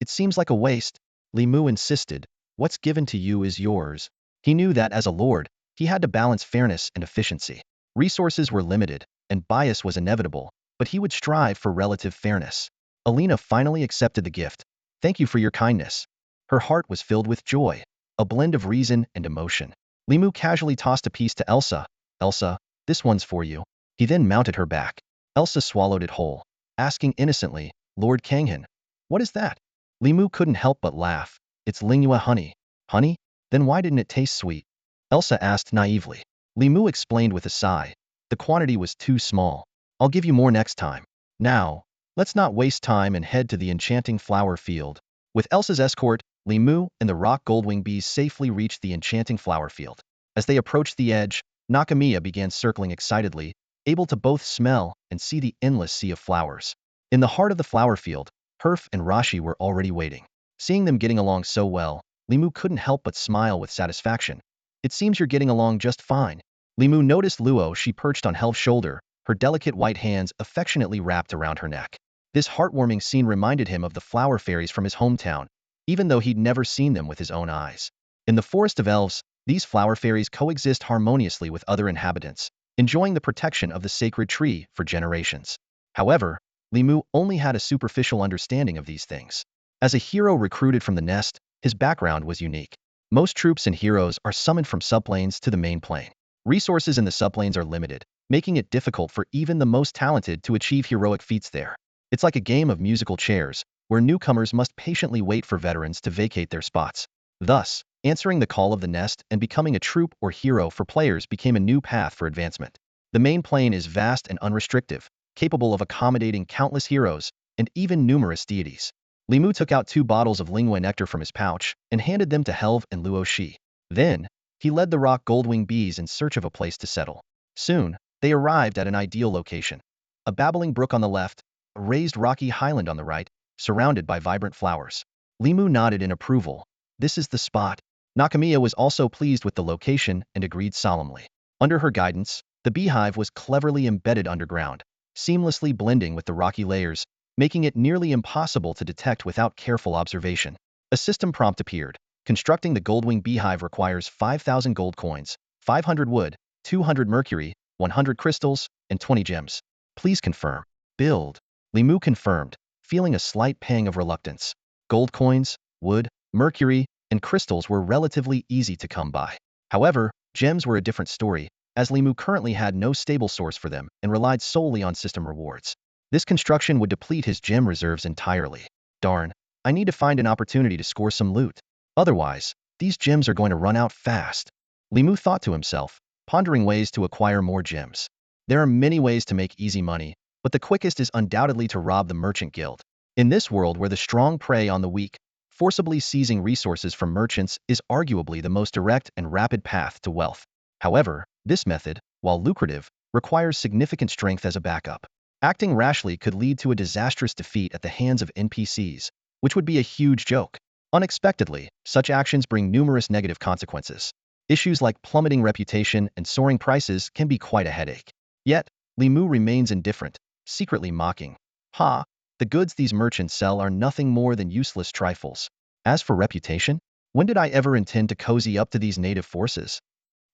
[SPEAKER 1] It seems like a waste. Li Mu insisted. What's given to you is yours. He knew that as a lord, he had to balance fairness and efficiency. Resources were limited, and bias was inevitable, but he would strive for relative fairness. Alina finally accepted the gift. Thank you for your kindness. Her heart was filled with joy, a blend of reason and emotion. Li Mu casually tossed a piece to Elsa. Elsa, this one's for you. He then mounted her back. Elsa swallowed it whole, asking innocently, Lord Kanghan, what is that? Li Mu couldn't help but laugh. It's lingua honey. Honey? Then why didn't it taste sweet? Elsa asked naively. Li Mu explained with a sigh. The quantity was too small. I'll give you more next time. Now, let's not waste time and head to the enchanting flower field. With Elsa's escort, Li Mu and the rock goldwing bees safely reached the enchanting flower field. As they approached the edge, Nakamiya began circling excitedly, able to both smell and see the endless sea of flowers. In the heart of the flower field, Herf and Rashi were already waiting. Seeing them getting along so well, Li Mu couldn't help but smile with satisfaction. It seems you're getting along just fine. Li Mu noticed Luo. She perched on Helf's shoulder, her delicate white hands affectionately wrapped around her neck. This heartwarming scene reminded him of the flower fairies from his hometown, even though he'd never seen them with his own eyes. In the Forest of Elves, these flower fairies coexist harmoniously with other inhabitants, enjoying the protection of the sacred tree for generations. However, Li Mu only had a superficial understanding of these things. As a hero recruited from the nest, his background was unique. Most troops and heroes are summoned from subplanes to the main plane. Resources in the subplanes are limited, making it difficult for even the most talented to achieve heroic feats there. It's like a game of musical chairs, where newcomers must patiently wait for veterans to vacate their spots. Thus, answering the call of the nest and becoming a troop or hero for players became a new path for advancement. The main plane is vast and unrestrictive, capable of accommodating countless heroes and even numerous deities. Li Mu took out 2 bottles of lingua nectar from his pouch and handed them to Helv and Luo Shi. Then, he led the rock goldwing bees in search of a place to settle. Soon, they arrived at an ideal location. A babbling brook on the left, a raised rocky highland on the right, surrounded by vibrant flowers. Li Mu nodded in approval. This is the spot. Nakamiya was also pleased with the location and agreed solemnly. Under her guidance, the beehive was cleverly embedded underground, seamlessly blending with the rocky layers, making it nearly impossible to detect without careful observation. A system prompt appeared. Constructing the goldwing beehive requires 5,000 gold coins, 500 wood, 200 mercury, 100 crystals, and 20 gems. Please confirm. Build. Li Mu confirmed, feeling a slight pang of reluctance. Gold coins, wood, mercury, and crystals were relatively easy to come by. However, gems were a different story, as Li Mu currently had no stable source for them and relied solely on system rewards. This construction would deplete his gem reserves entirely. Darn, I need to find an opportunity to score some loot. Otherwise, these gems are going to run out fast. Li Mu thought to himself, pondering ways to acquire more gems. There are many ways to make easy money, but the quickest is undoubtedly to rob the merchant guild. In this world where the strong prey on the weak, forcibly seizing resources from merchants is arguably the most direct and rapid path to wealth. However, this method, while lucrative, requires significant strength as a backup. Acting rashly could lead to a disastrous defeat at the hands of NPCs, which would be a huge joke. Unexpectedly, such actions bring numerous negative consequences. Issues like plummeting reputation and soaring prices can be quite a headache. Yet, Li Mu remains indifferent, secretly mocking. Ha! The goods these merchants sell are nothing more than useless trifles. As for reputation, when did I ever intend to cozy up to these native forces?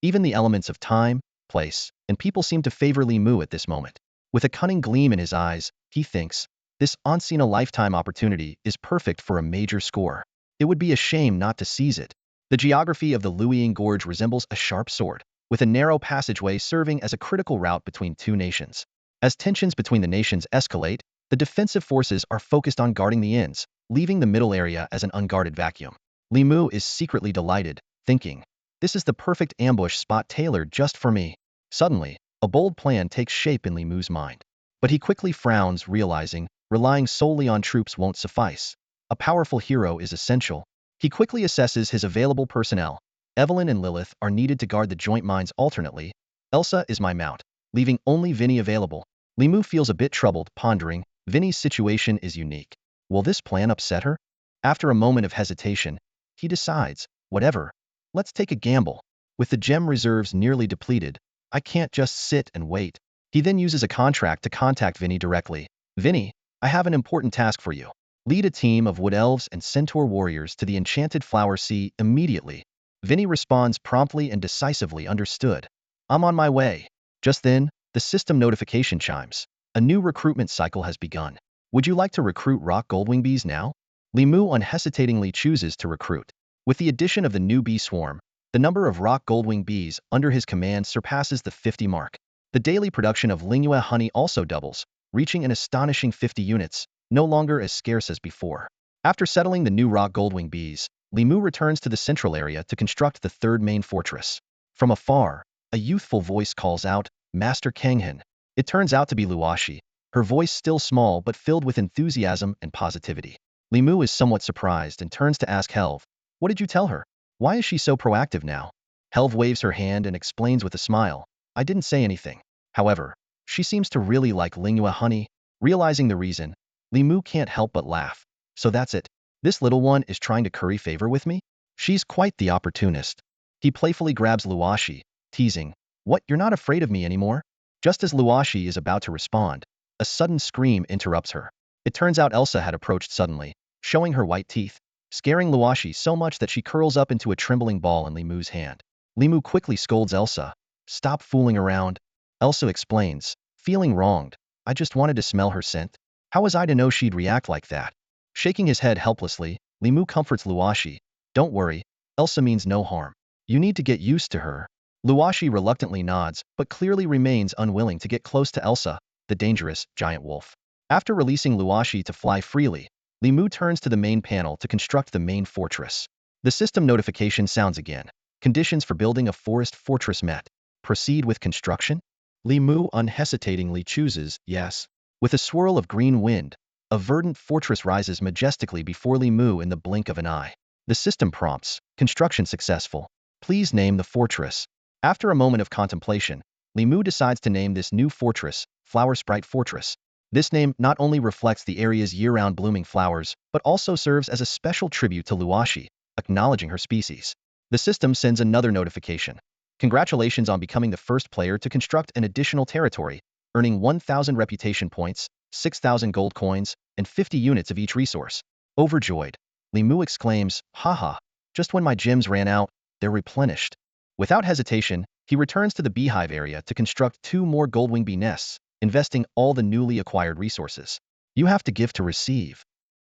[SPEAKER 1] Even the elements of time, place, and people seem to favor Li Mu at this moment. With a cunning gleam in his eyes, he thinks, this once-in-a-lifetime opportunity is perfect for a major score. It would be a shame not to seize it. The geography of the Luiying Gorge resembles a sharp sword, with a narrow passageway serving as a critical route between 2 nations. As tensions between the nations escalate, the defensive forces are focused on guarding the ends, leaving the middle area as an unguarded vacuum. Li Mu is secretly delighted, thinking, This is the perfect ambush spot tailored just for me. Suddenly, a bold plan takes shape in Li Mu's mind. But he quickly frowns, realizing relying solely on troops won't suffice. A powerful hero is essential. He quickly assesses his available personnel. Evelyn and Lilith are needed to guard the joint mines alternately. Elsa is my mount, leaving only Vinny available. Li Mu feels a bit troubled, pondering, Vinny's situation is unique. Will this plan upset her? After a moment of hesitation, he decides, whatever. Let's take a gamble. With the gem reserves nearly depleted, I can't just sit and wait. He then uses a contract to contact Vinny directly. Vinny, I have an important task for you. Lead a team of wood elves and centaur warriors to the enchanted flower sea immediately. Vinny responds promptly and decisively, understood. I'm on my way. Just then, the system notification chimes. A new recruitment cycle has begun. Would you like to recruit rock goldwing bees now? Li Mu unhesitatingly chooses to recruit. With the addition of the new bee swarm, the number of rock goldwing bees under his command surpasses the 50 mark. The daily production of Lingyue honey also doubles, reaching an astonishing 50 units, no longer as scarce as before. After settling the new rock goldwing bees, Li Mu returns to the central area to construct the third main fortress. From afar, a youthful voice calls out, Master Kanghan. It turns out to be Luoshi, her voice still small but filled with enthusiasm and positivity. Li Mu is somewhat surprised and turns to ask Helve, what did you tell her? Why is she so proactive now? Helve waves her hand and explains with a smile, I didn't say anything. However, she seems to really like Lingyue honey. Realizing the reason, Li Mu can't help but laugh. So that's it. This little one is trying to curry favor with me? She's quite the opportunist. He playfully grabs Luoshi, teasing, what, you're not afraid of me anymore? Just as Luoshi is about to respond, a sudden scream interrupts her. It turns out Elsa had approached suddenly, showing her white teeth, scaring Luoshi so much that she curls up into a trembling ball in Li Mu's hand. Li Mu quickly scolds Elsa. Stop fooling around. Elsa explains, feeling wronged. I just wanted to smell her scent. How was I to know she'd react like that? Shaking his head helplessly, Li Mu comforts Luoshi. Don't worry, Elsa means no harm. You need to get used to her. Luoshi reluctantly nods, but clearly remains unwilling to get close to Elsa, the dangerous giant wolf. After releasing Luoshi to fly freely, Li Mu turns to the main panel to construct the main fortress. The system notification sounds again. Conditions for building a forest fortress met. Proceed with construction? Li Mu unhesitatingly chooses yes. With a swirl of green wind, a verdant fortress rises majestically before Li Mu in the blink of an eye. The system prompts, construction successful. Please name the fortress. After a moment of contemplation, Li Mu decides to name this new fortress, Flower Sprite Fortress. This name not only reflects the area's year-round blooming flowers, but also serves as a special tribute to Luoshi, acknowledging her species. The system sends another notification. Congratulations on becoming the first player to construct an additional territory, earning 1,000 reputation points, 6,000 gold coins, and 50 units of each resource. Overjoyed, Li Mu exclaims, haha, just when my gems ran out, they're replenished. Without hesitation, he returns to the beehive area to construct 2 more goldwing bee nests, investing all the newly acquired resources. You have to give to receive.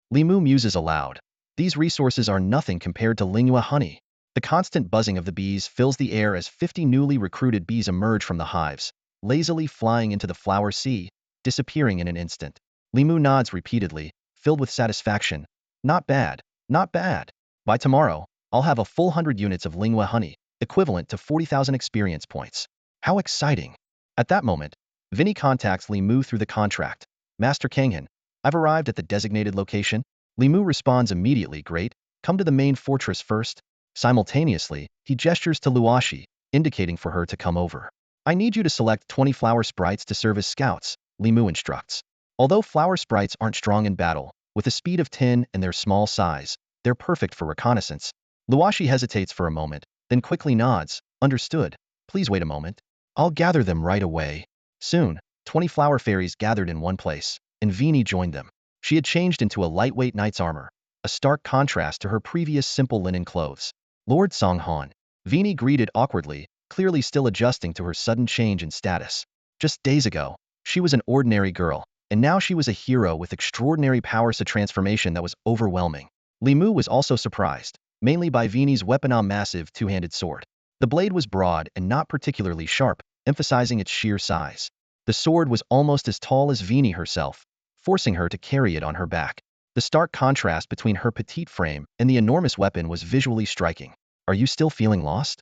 [SPEAKER 1] Li Mu muses aloud. These resources are nothing compared to Lingyue honey. The constant buzzing of the bees fills the air as 50 newly recruited bees emerge from the hives, lazily flying into the flower sea, disappearing in an instant. Li Mu nods repeatedly, filled with satisfaction. Not bad, not bad. By tomorrow, I'll have a full 100 units of Lingyue honey, equivalent to 40,000 experience points. How exciting! At that moment, Vinny contacts Li Mu through the contract. Master Kanghan, I've arrived at the designated location. Li Mu responds immediately, great, come to the main fortress first. Simultaneously, he gestures to Luoshi, indicating for her to come over. I need you to select 20 flower sprites to serve as scouts, Li Mu instructs. Although flower sprites aren't strong in battle, with a speed of 10 and their small size, they're perfect for reconnaissance. Luoshi hesitates for a moment, then quickly nods, understood. Please wait a moment. I'll gather them right away. Soon, 20 flower fairies gathered in one place, and Vinny joined them. She had changed into a lightweight knight's armor, a stark contrast to her previous simple linen clothes. Lord Songhan, Vinny greeted awkwardly, clearly still adjusting to her sudden change in status. Just days ago, she was an ordinary girl, and now she was a hero with extraordinary powers. A transformation that was overwhelming. Li Mu was also surprised, mainly by Vinny's weapon, massive two-handed sword. The blade was broad and not particularly sharp, emphasizing its sheer size. The sword was almost as tall as Vinny herself, forcing her to carry it on her back. The stark contrast between her petite frame and the enormous weapon was visually striking. Are you still feeling lost?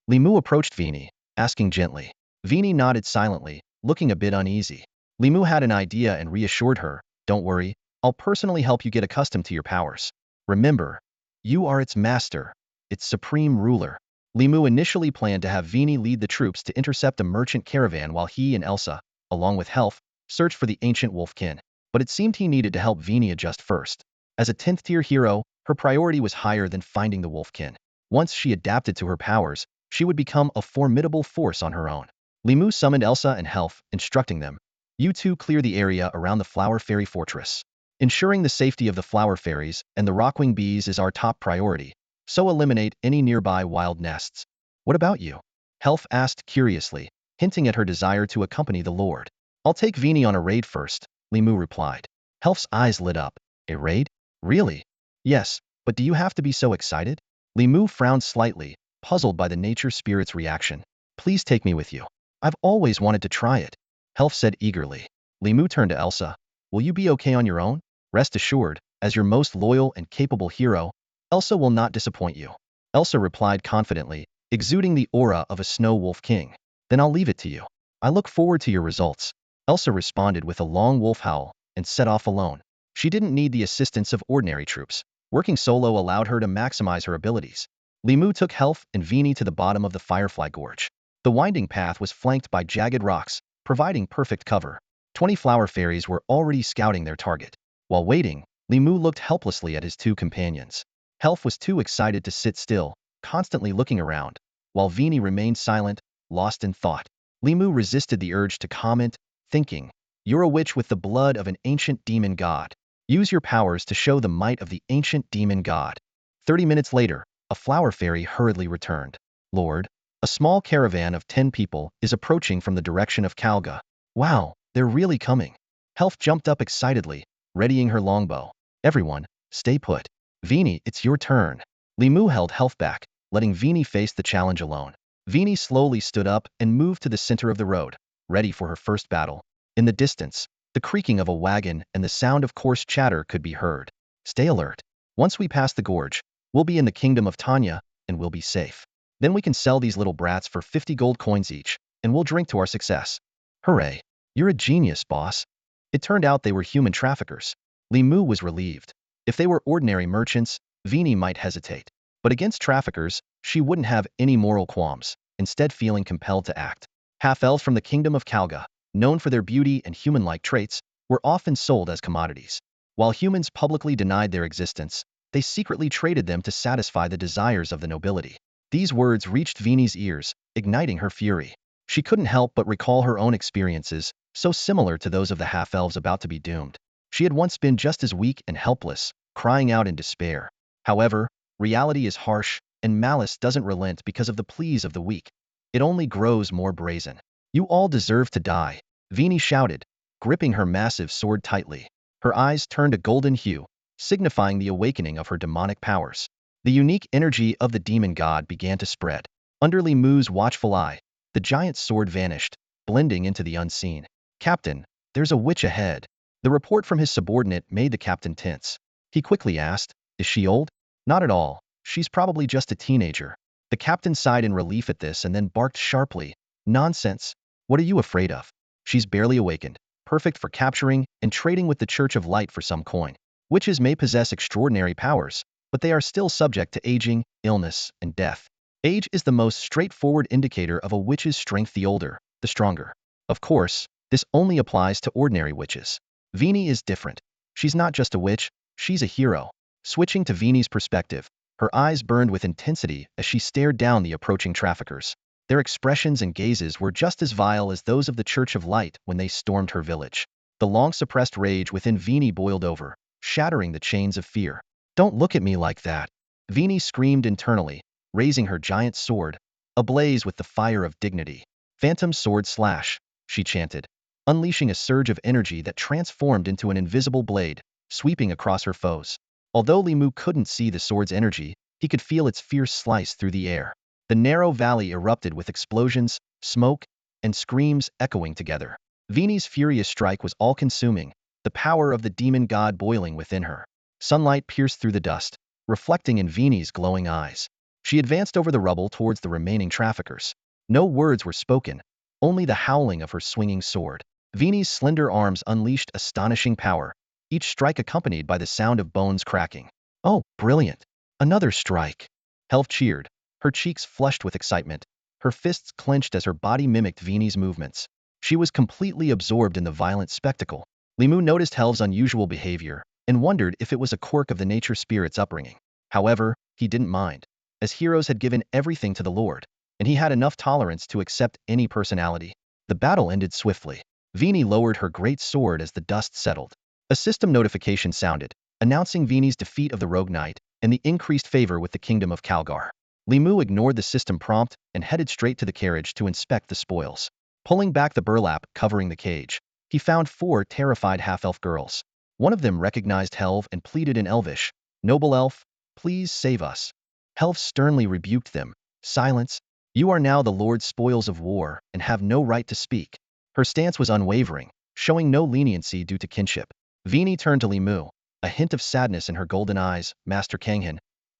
[SPEAKER 1] Li Mu approached Vini, asking gently. Vini nodded silently, looking a bit uneasy. Li Mu had an idea and reassured her, "Don't worry, I'll personally help you get accustomed to your powers. Remember, you are its master, its supreme ruler." Li Mu initially planned to have Vini lead the troops to intercept a merchant caravan while he and Elsa, along with Helf, searched for the ancient wolfkin. But it seemed he needed to help Vini adjust first. As a 10th tier hero, her priority was higher than finding the wolfkin. Once she adapted to her powers, she would become a formidable force on her own. Li Mu summoned Elsa and Helf, instructing them, "You two clear the area around the Flower Fairy Fortress. Ensuring the safety of the Flower Fairies and the Rockwing Bees is our top priority, so eliminate any nearby wild nests." "What about you?" Helf asked curiously, hinting at her desire to accompany the Lord. "I'll take Vini on a raid first," Li Mu replied. Helf's eyes lit up. "A raid? Really?" "Yes, but do you have to be so excited?" Li Mu frowned slightly, puzzled by the nature spirit's reaction. "Please take me with you. I've always wanted to try it," Helf said eagerly. Li Mu turned to Elsa. "Will you be okay on your own?" "Rest assured, as your most loyal and capable hero, Elsa will not disappoint you," Elsa replied confidently, exuding the aura of a snow wolf king. "Then I'll leave it to you. I look forward to your results." Elsa responded with a long wolf howl and set off alone. She didn't need the assistance of ordinary troops. Working solo allowed her to maximize her abilities. Li Mu took Helf and Vini to the bottom of the Firefly Gorge. The winding path was flanked by jagged rocks, providing perfect cover. 20 flower fairies were already scouting their target. While waiting, Li Mu looked helplessly at his two companions. Helf was too excited to sit still, constantly looking around, while Vini remained silent, lost in thought. Li Mu resisted the urge to comment, thinking, "You're a witch with the blood of an ancient demon god. Use your powers to show the might of the ancient demon god." 30 minutes later, a flower fairy hurriedly returned. "Lord, a small caravan of 10 people is approaching from the direction of Kalga." "Wow, they're really coming." Helf jumped up excitedly, readying her longbow. "Everyone, stay put. Vini, it's your turn." Li Mu held Helf back, letting Vini face the challenge alone. Vini slowly stood up and moved to the center of the road, ready for her first battle. In the distance, the creaking of a wagon and the sound of coarse chatter could be heard. "Stay alert. Once we pass the gorge, we'll be in the kingdom of Tanya, and we'll be safe. Then we can sell these little brats for 50 gold coins each, and we'll drink to our success." "Hooray. You're a genius, boss." It turned out they were human traffickers. Li Mu was relieved. If they were ordinary merchants, Vini might hesitate. But against traffickers, she wouldn't have any moral qualms, instead feeling compelled to act. Half-elves from the kingdom of Kalga, known for their beauty and human-like traits, were often sold as commodities. While humans publicly denied their existence, they secretly traded them to satisfy the desires of the nobility. These words reached Vini's ears, igniting her fury. She couldn't help but recall her own experiences, so similar to those of the half-elves about to be doomed. She had once been just as weak and helpless, crying out in despair. However, reality is harsh, and malice doesn't relent because of the pleas of the weak. It only grows more brazen. "You all deserve to die," Vini shouted, gripping her massive sword tightly. Her eyes turned a golden hue, signifying the awakening of her demonic powers. The unique energy of the demon god began to spread. Under Li Mu's watchful eye, the giant sword vanished, blending into the unseen. "Captain, there's a witch ahead." The report from his subordinate made the captain tense. He quickly asked, "Is she old?" "Not at all. She's probably just a teenager." The captain sighed in relief at this and then barked sharply. "Nonsense. What are you afraid of? She's barely awakened, perfect for capturing and trading with the Church of Light for some coin. Witches may possess extraordinary powers, but they are still subject to aging, illness, and death. Age is the most straightforward indicator of a witch's strength. The older, the stronger. Of course, this only applies to ordinary witches. Vini is different. She's not just a witch, she's a hero." Switching to Vini's perspective, her eyes burned with intensity as she stared down the approaching traffickers. Their expressions and gazes were just as vile as those of the Church of Light when they stormed her village. The long-suppressed rage within Vini boiled over, shattering the chains of fear. "Don't look at me like that," Vini screamed internally, raising her giant sword, ablaze with the fire of dignity. "Phantom sword slash," she chanted, unleashing a surge of energy that transformed into an invisible blade, sweeping across her foes. Although Li Mu couldn't see the sword's energy, he could feel its fierce slice through the air. The narrow valley erupted with explosions, smoke, and screams echoing together. Vini's furious strike was all-consuming, the power of the demon god boiling within her. Sunlight pierced through the dust, reflecting in Vini's glowing eyes. She advanced over the rubble towards the remaining traffickers. No words were spoken, only the howling of her swinging sword. Vini's slender arms unleashed astonishing power, each strike accompanied by the sound of bones cracking. Oh, brilliant! Another strike! Helv cheered, her cheeks flushed with excitement, her fists clenched as her body mimicked Vini's movements. She was completely absorbed in the violent spectacle. Li Mu noticed Helv's unusual behavior and wondered if it was a quirk of the nature spirit's upbringing. However, he didn't mind, as heroes had given everything to the Lord, and he had enough tolerance to accept any personality. The battle ended swiftly. Vini lowered her great sword as the dust settled. A system notification sounded, announcing Vini's defeat of the Rogue Knight and the increased favor with the Kingdom of Calgar. Li Mu ignored the system prompt and headed straight to the carriage to inspect the spoils. Pulling back the burlap covering the cage, he found 4 terrified half-elf girls. One of them recognized Helv and pleaded in Elvish, "Noble elf, please save us." Helv sternly rebuked them, "Silence. You are now the Lord's spoils of war and have no right to speak." Her stance was unwavering, showing no leniency due to kinship. Vini turned to Li Mu, a hint of sadness in her golden eyes. "Master Kanghan,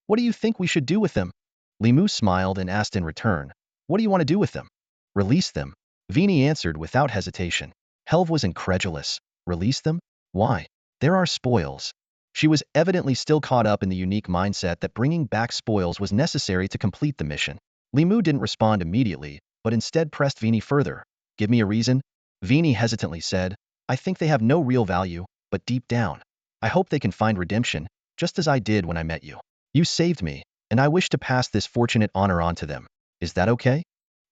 [SPEAKER 1] what do you think we should do with them?" Li Mu smiled and asked in return, "What do you want to do with them?" "Release them," Vini answered without hesitation. Helv was incredulous. "Release them? Why? There are spoils." She was evidently still caught up in the unique mindset that bringing back spoils was necessary to complete the mission. Li Mu didn't respond immediately, but instead pressed Vini further. "Give me a reason?" Vini hesitantly said, "I think they have no real value, but deep down, I hope they can find redemption, just as I did when I met you. You saved me, and I wish to pass this fortunate honor on to them. Is that okay?"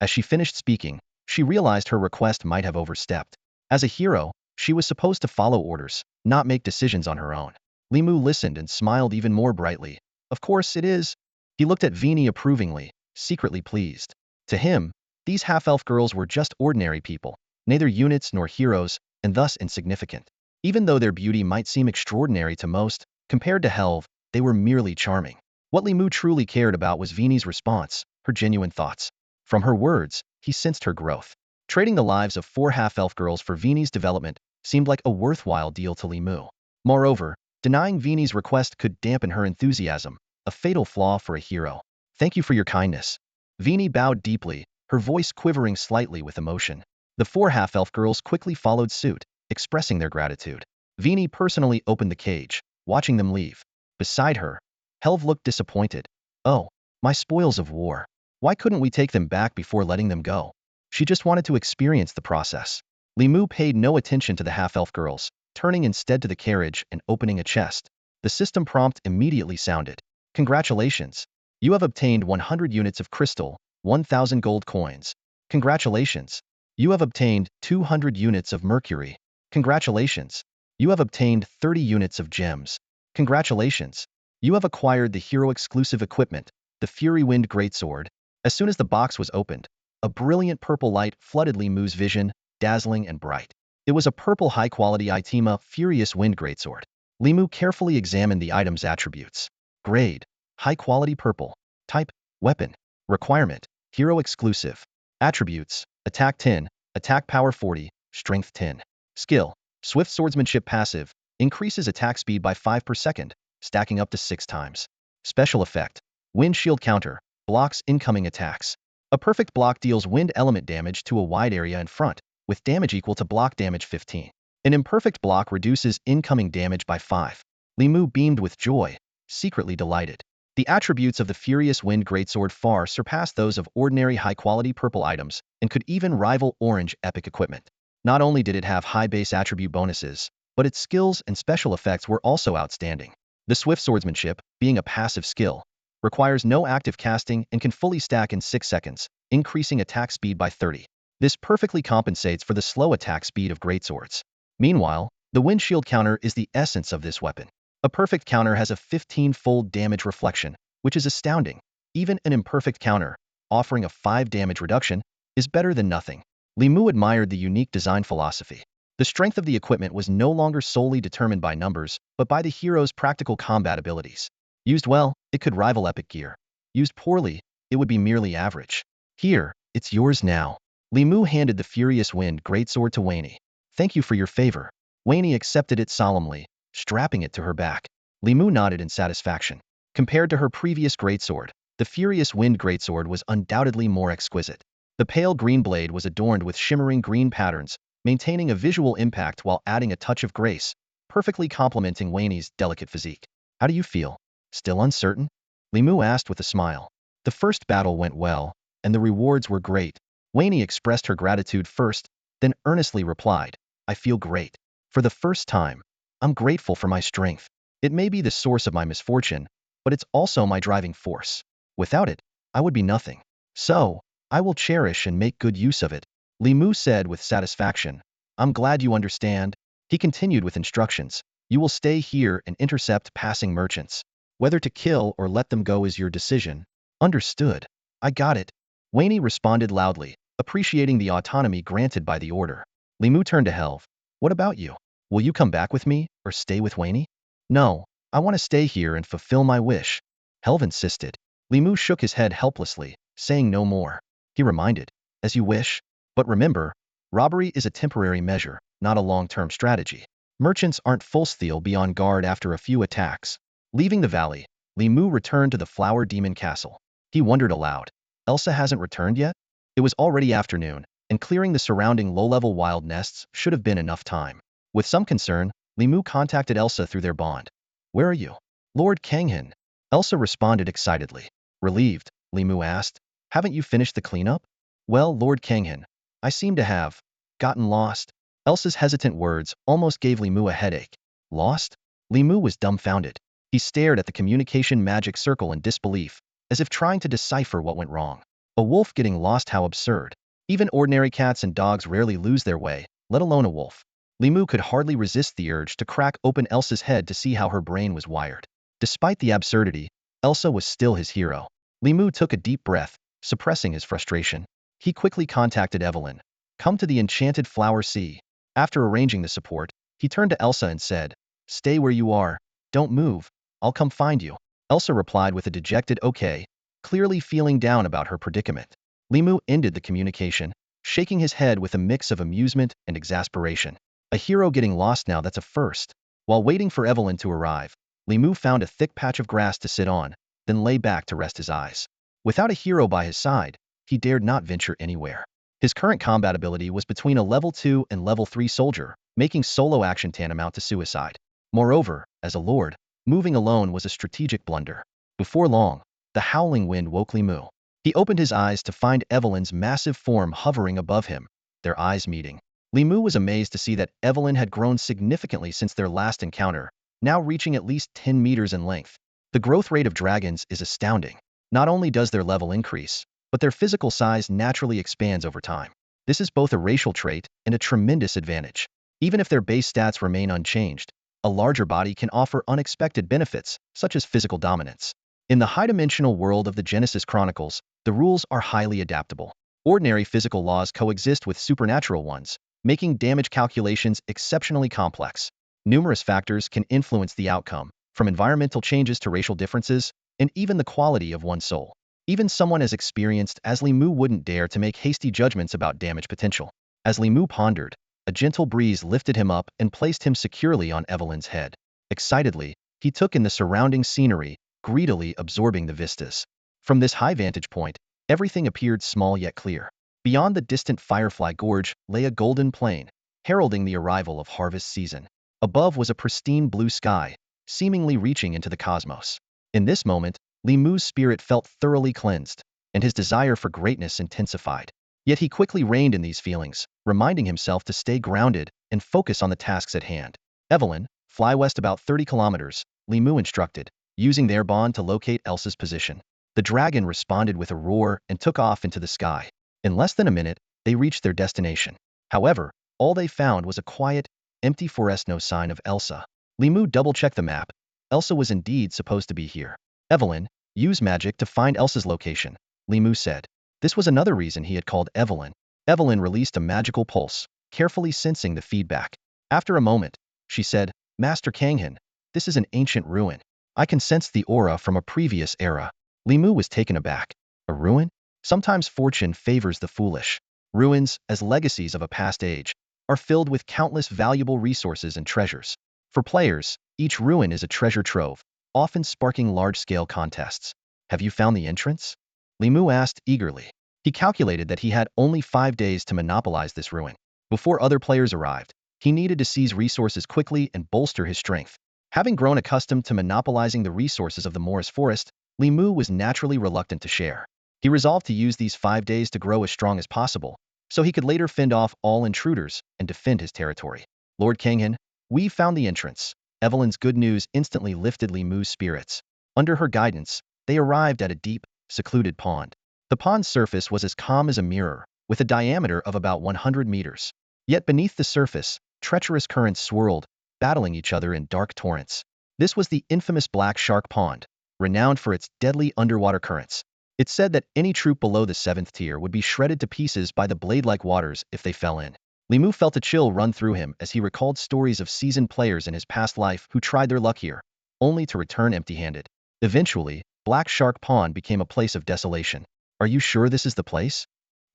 [SPEAKER 1] As she finished speaking, she realized her request might have overstepped. As a hero, she was supposed to follow orders, not make decisions on her own. Li Mu listened and smiled even more brightly. "Of course it is." He looked at Vini approvingly, secretly pleased. To him, these half-elf girls were just ordinary people, neither units nor heroes, and thus insignificant. Even though their beauty might seem extraordinary to most, compared to Helv, they were merely charming. What Li Mu truly cared about was Vini's response, her genuine thoughts. From her words, he sensed her growth. Trading the lives of 4 half-elf girls for Vini's development seemed like a worthwhile deal to Li Mu. Moreover, denying Vini's request could dampen her enthusiasm, a fatal flaw for a hero. "Thank you for your kindness." Vini bowed deeply, her voice quivering slightly with emotion. The 4 half-elf girls quickly followed suit, expressing their gratitude. Vini personally opened the cage, watching them leave. Beside her, Helv looked disappointed. "Oh, my spoils of war. Why couldn't we take them back before letting them go?" She just wanted to experience the process. Li Mu paid no attention to the half-elf girls, turning instead to the carriage and opening a chest. The system prompt immediately sounded. "Congratulations. You have obtained 100 units of crystal, 1,000 gold coins. Congratulations. You have obtained 200 units of mercury. Congratulations. You have obtained 30 units of gems. Congratulations. You have acquired the hero-exclusive equipment, the Fury Wind Greatsword." As soon as the box was opened, a brilliant purple light flooded Li Mu's vision, dazzling and bright. It was a purple high-quality Itima Furious Wind Greatsword. Li Mu carefully examined the item's attributes. Grade: high-quality purple. Type: weapon. Requirement: hero exclusive. Attributes: attack 10, attack power 40, strength 10. Skill: swift swordsmanship passive, increases attack speed by 5 per second, stacking up to 6 times. Special effect: wind shield counter, blocks incoming attacks. A perfect block deals wind element damage to a wide area in front, with damage equal to block damage 15. An imperfect block reduces incoming damage by 5. Li Mu beamed with joy, secretly delighted. The attributes of the Furious Wind Greatsword far surpassed those of ordinary high-quality purple items and could even rival orange epic equipment. Not only did it have high base attribute bonuses, but its skills and special effects were also outstanding. The swift swordsmanship, being a passive skill, requires no active casting and can fully stack in 6 seconds, increasing attack speed by 30. This perfectly compensates for the slow attack speed of greatswords. Meanwhile, the wind shield counter is the essence of this weapon. A perfect counter has a 15-fold damage reflection, which is astounding. Even an imperfect counter, offering a 5 damage reduction, is better than nothing. Li Mu admired the unique design philosophy. The strength of the equipment was no longer solely determined by numbers, but by the hero's practical combat abilities. Used well, it could rival epic gear. Used poorly, it would be merely average. "Here, it's yours now." Li Mu handed the Furious Wind Greatsword to Waney. "Thank you for your favor." Waney accepted it solemnly, strapping it to her back. Li Mu nodded in satisfaction. Compared to her previous greatsword, The Furious Wind Greatsword was undoubtedly more exquisite. The pale green blade was adorned with shimmering green patterns, maintaining a visual impact while adding a touch of grace, perfectly complementing Wayne's delicate physique. How do you feel? Still uncertain? Li Mu asked with a smile. The first battle went well, and the rewards were great. Wayne expressed her gratitude first, then earnestly replied, I feel great. For the first time, I'm grateful for my strength. It may be the source of my misfortune, but it's also my driving force. Without it, I would be nothing. So, I will cherish and make good use of it, Li Mu said with satisfaction. I'm glad you understand. He continued with instructions. You will stay here and intercept passing merchants. Whether to kill or let them go is your decision. Understood. I got it. Wayne responded loudly, appreciating the autonomy granted by the order. Li Mu turned to Helv. What about you? Will you come back with me, or stay with Wayne? No, I want to stay here and fulfill my wish. Helv insisted. Li Mu shook his head helplessly, saying no more. He reminded, as you wish. But remember, robbery is a temporary measure, not a long-term strategy. Merchants aren't full steal be on guard after a few attacks. Leaving the valley, Li Mu returned to the Flower Demon Castle. He wondered aloud. Elsa hasn't returned yet? It was already afternoon, and clearing the surrounding low-level wild nests should have been enough time. With some concern, Li Mu contacted Elsa through their bond. Where are you? Lord Kanghan. Elsa responded excitedly. Relieved, Li Mu asked. Haven't you finished the cleanup? Well, Lord Kanghan, I seem to have gotten lost. Elsa's hesitant words almost gave Li Mu a headache. Lost? Li Mu was dumbfounded. He stared at the communication magic circle in disbelief, as if trying to decipher what went wrong. A wolf getting lost, how absurd. Even ordinary cats and dogs rarely lose their way, let alone a wolf. Li Mu could hardly resist the urge to crack open Elsa's head to see how her brain was wired. Despite the absurdity, Elsa was still his hero. Li Mu took a deep breath, suppressing his frustration. He quickly contacted Evelyn. Come to the Enchanted Flower Sea. After arranging the support, he turned to Elsa and said, Stay where you are. Don't move. I'll come find you. Elsa replied with a dejected okay, clearly feeling down about her predicament. Li Mu ended the communication, shaking his head with a mix of amusement and exasperation. A hero getting lost now, that's a first. While waiting for Evelyn to arrive, Li Mu found a thick patch of grass to sit on, then lay back to rest his eyes. Without a hero by his side, he dared not venture anywhere. His current combat ability was between a level 2 and level 3 soldier, making solo action tantamount to suicide. Moreover, as a lord, moving alone was a strategic blunder. Before long, the howling wind woke Li Mu. He opened his eyes to find Evelyn's massive form hovering above him, their eyes meeting. Li Mu was amazed to see that Evelyn had grown significantly since their last encounter, now reaching at least 10 meters in length. The growth rate of dragons is astounding. Not only does their level increase, but their physical size naturally expands over time. This is both a racial trait and a tremendous advantage. Even if their base stats remain unchanged, a larger body can offer unexpected benefits, such as physical dominance. In the high-dimensional world of the Genesis Chronicles, the rules are highly adaptable. Ordinary physical laws coexist with supernatural ones, making damage calculations exceptionally complex. Numerous factors can influence the outcome, from environmental changes to racial differences, and even the quality of one's soul. Even someone as experienced as Li Mu wouldn't dare to make hasty judgments about damage potential. As Li Mu pondered, a gentle breeze lifted him up and placed him securely on Evelyn's head. Excitedly, he took in the surrounding scenery, greedily absorbing the vistas. From this high vantage point, everything appeared small yet clear. Beyond the distant Firefly Gorge lay a golden plain, heralding the arrival of harvest season. Above was a pristine blue sky, seemingly reaching into the cosmos. In this moment, Li Mu's spirit felt thoroughly cleansed, and his desire for greatness intensified. Yet he quickly reined in these feelings, reminding himself to stay grounded and focus on the tasks at hand. Evelyn, fly west about 30 kilometers, Li Mu instructed, using their bond to locate Elsa's position. The dragon responded with a roar and took off into the sky. In less than a minute, they reached their destination. However, all they found was a quiet, empty forest, no sign of Elsa. Li Mu double-checked the map. Elsa was indeed supposed to be here. Evelyn, use magic to find Elsa's location, Li Mu said. This was another reason he had called Evelyn. Evelyn released a magical pulse, carefully sensing the feedback. After a moment, she said, Master Kanghan, this is an ancient ruin. I can sense the aura from a previous era. Li Mu was taken aback. A ruin? Sometimes fortune favors the foolish. Ruins, as legacies of a past age, are filled with countless valuable resources and treasures. For players, each ruin is a treasure trove, often sparking large-scale contests. Have you found the entrance? Li Mu asked eagerly. He calculated that he had only 5 days to monopolize this ruin. Before other players arrived, he needed to seize resources quickly and bolster his strength. Having grown accustomed to monopolizing the resources of the Moorish forest, Li Mu was naturally reluctant to share. He resolved to use these 5 days to grow as strong as possible, so he could later fend off all intruders and defend his territory. Lord Kanghan, we found the entrance. Evelyn's good news instantly lifted Li Mu's spirits. Under her guidance, they arrived at a deep, secluded pond. The pond's surface was as calm as a mirror, with a diameter of about 100 meters. Yet beneath the surface, treacherous currents swirled, battling each other in dark torrents. This was the infamous Black Shark Pond, renowned for its deadly underwater currents. It said that any troop below the 7th tier would be shredded to pieces by the blade-like waters if they fell in. Li Mu felt a chill run through him as he recalled stories of seasoned players in his past life who tried their luck here, only to return empty-handed. Eventually, Black Shark Pond became a place of desolation. Are you sure this is the place?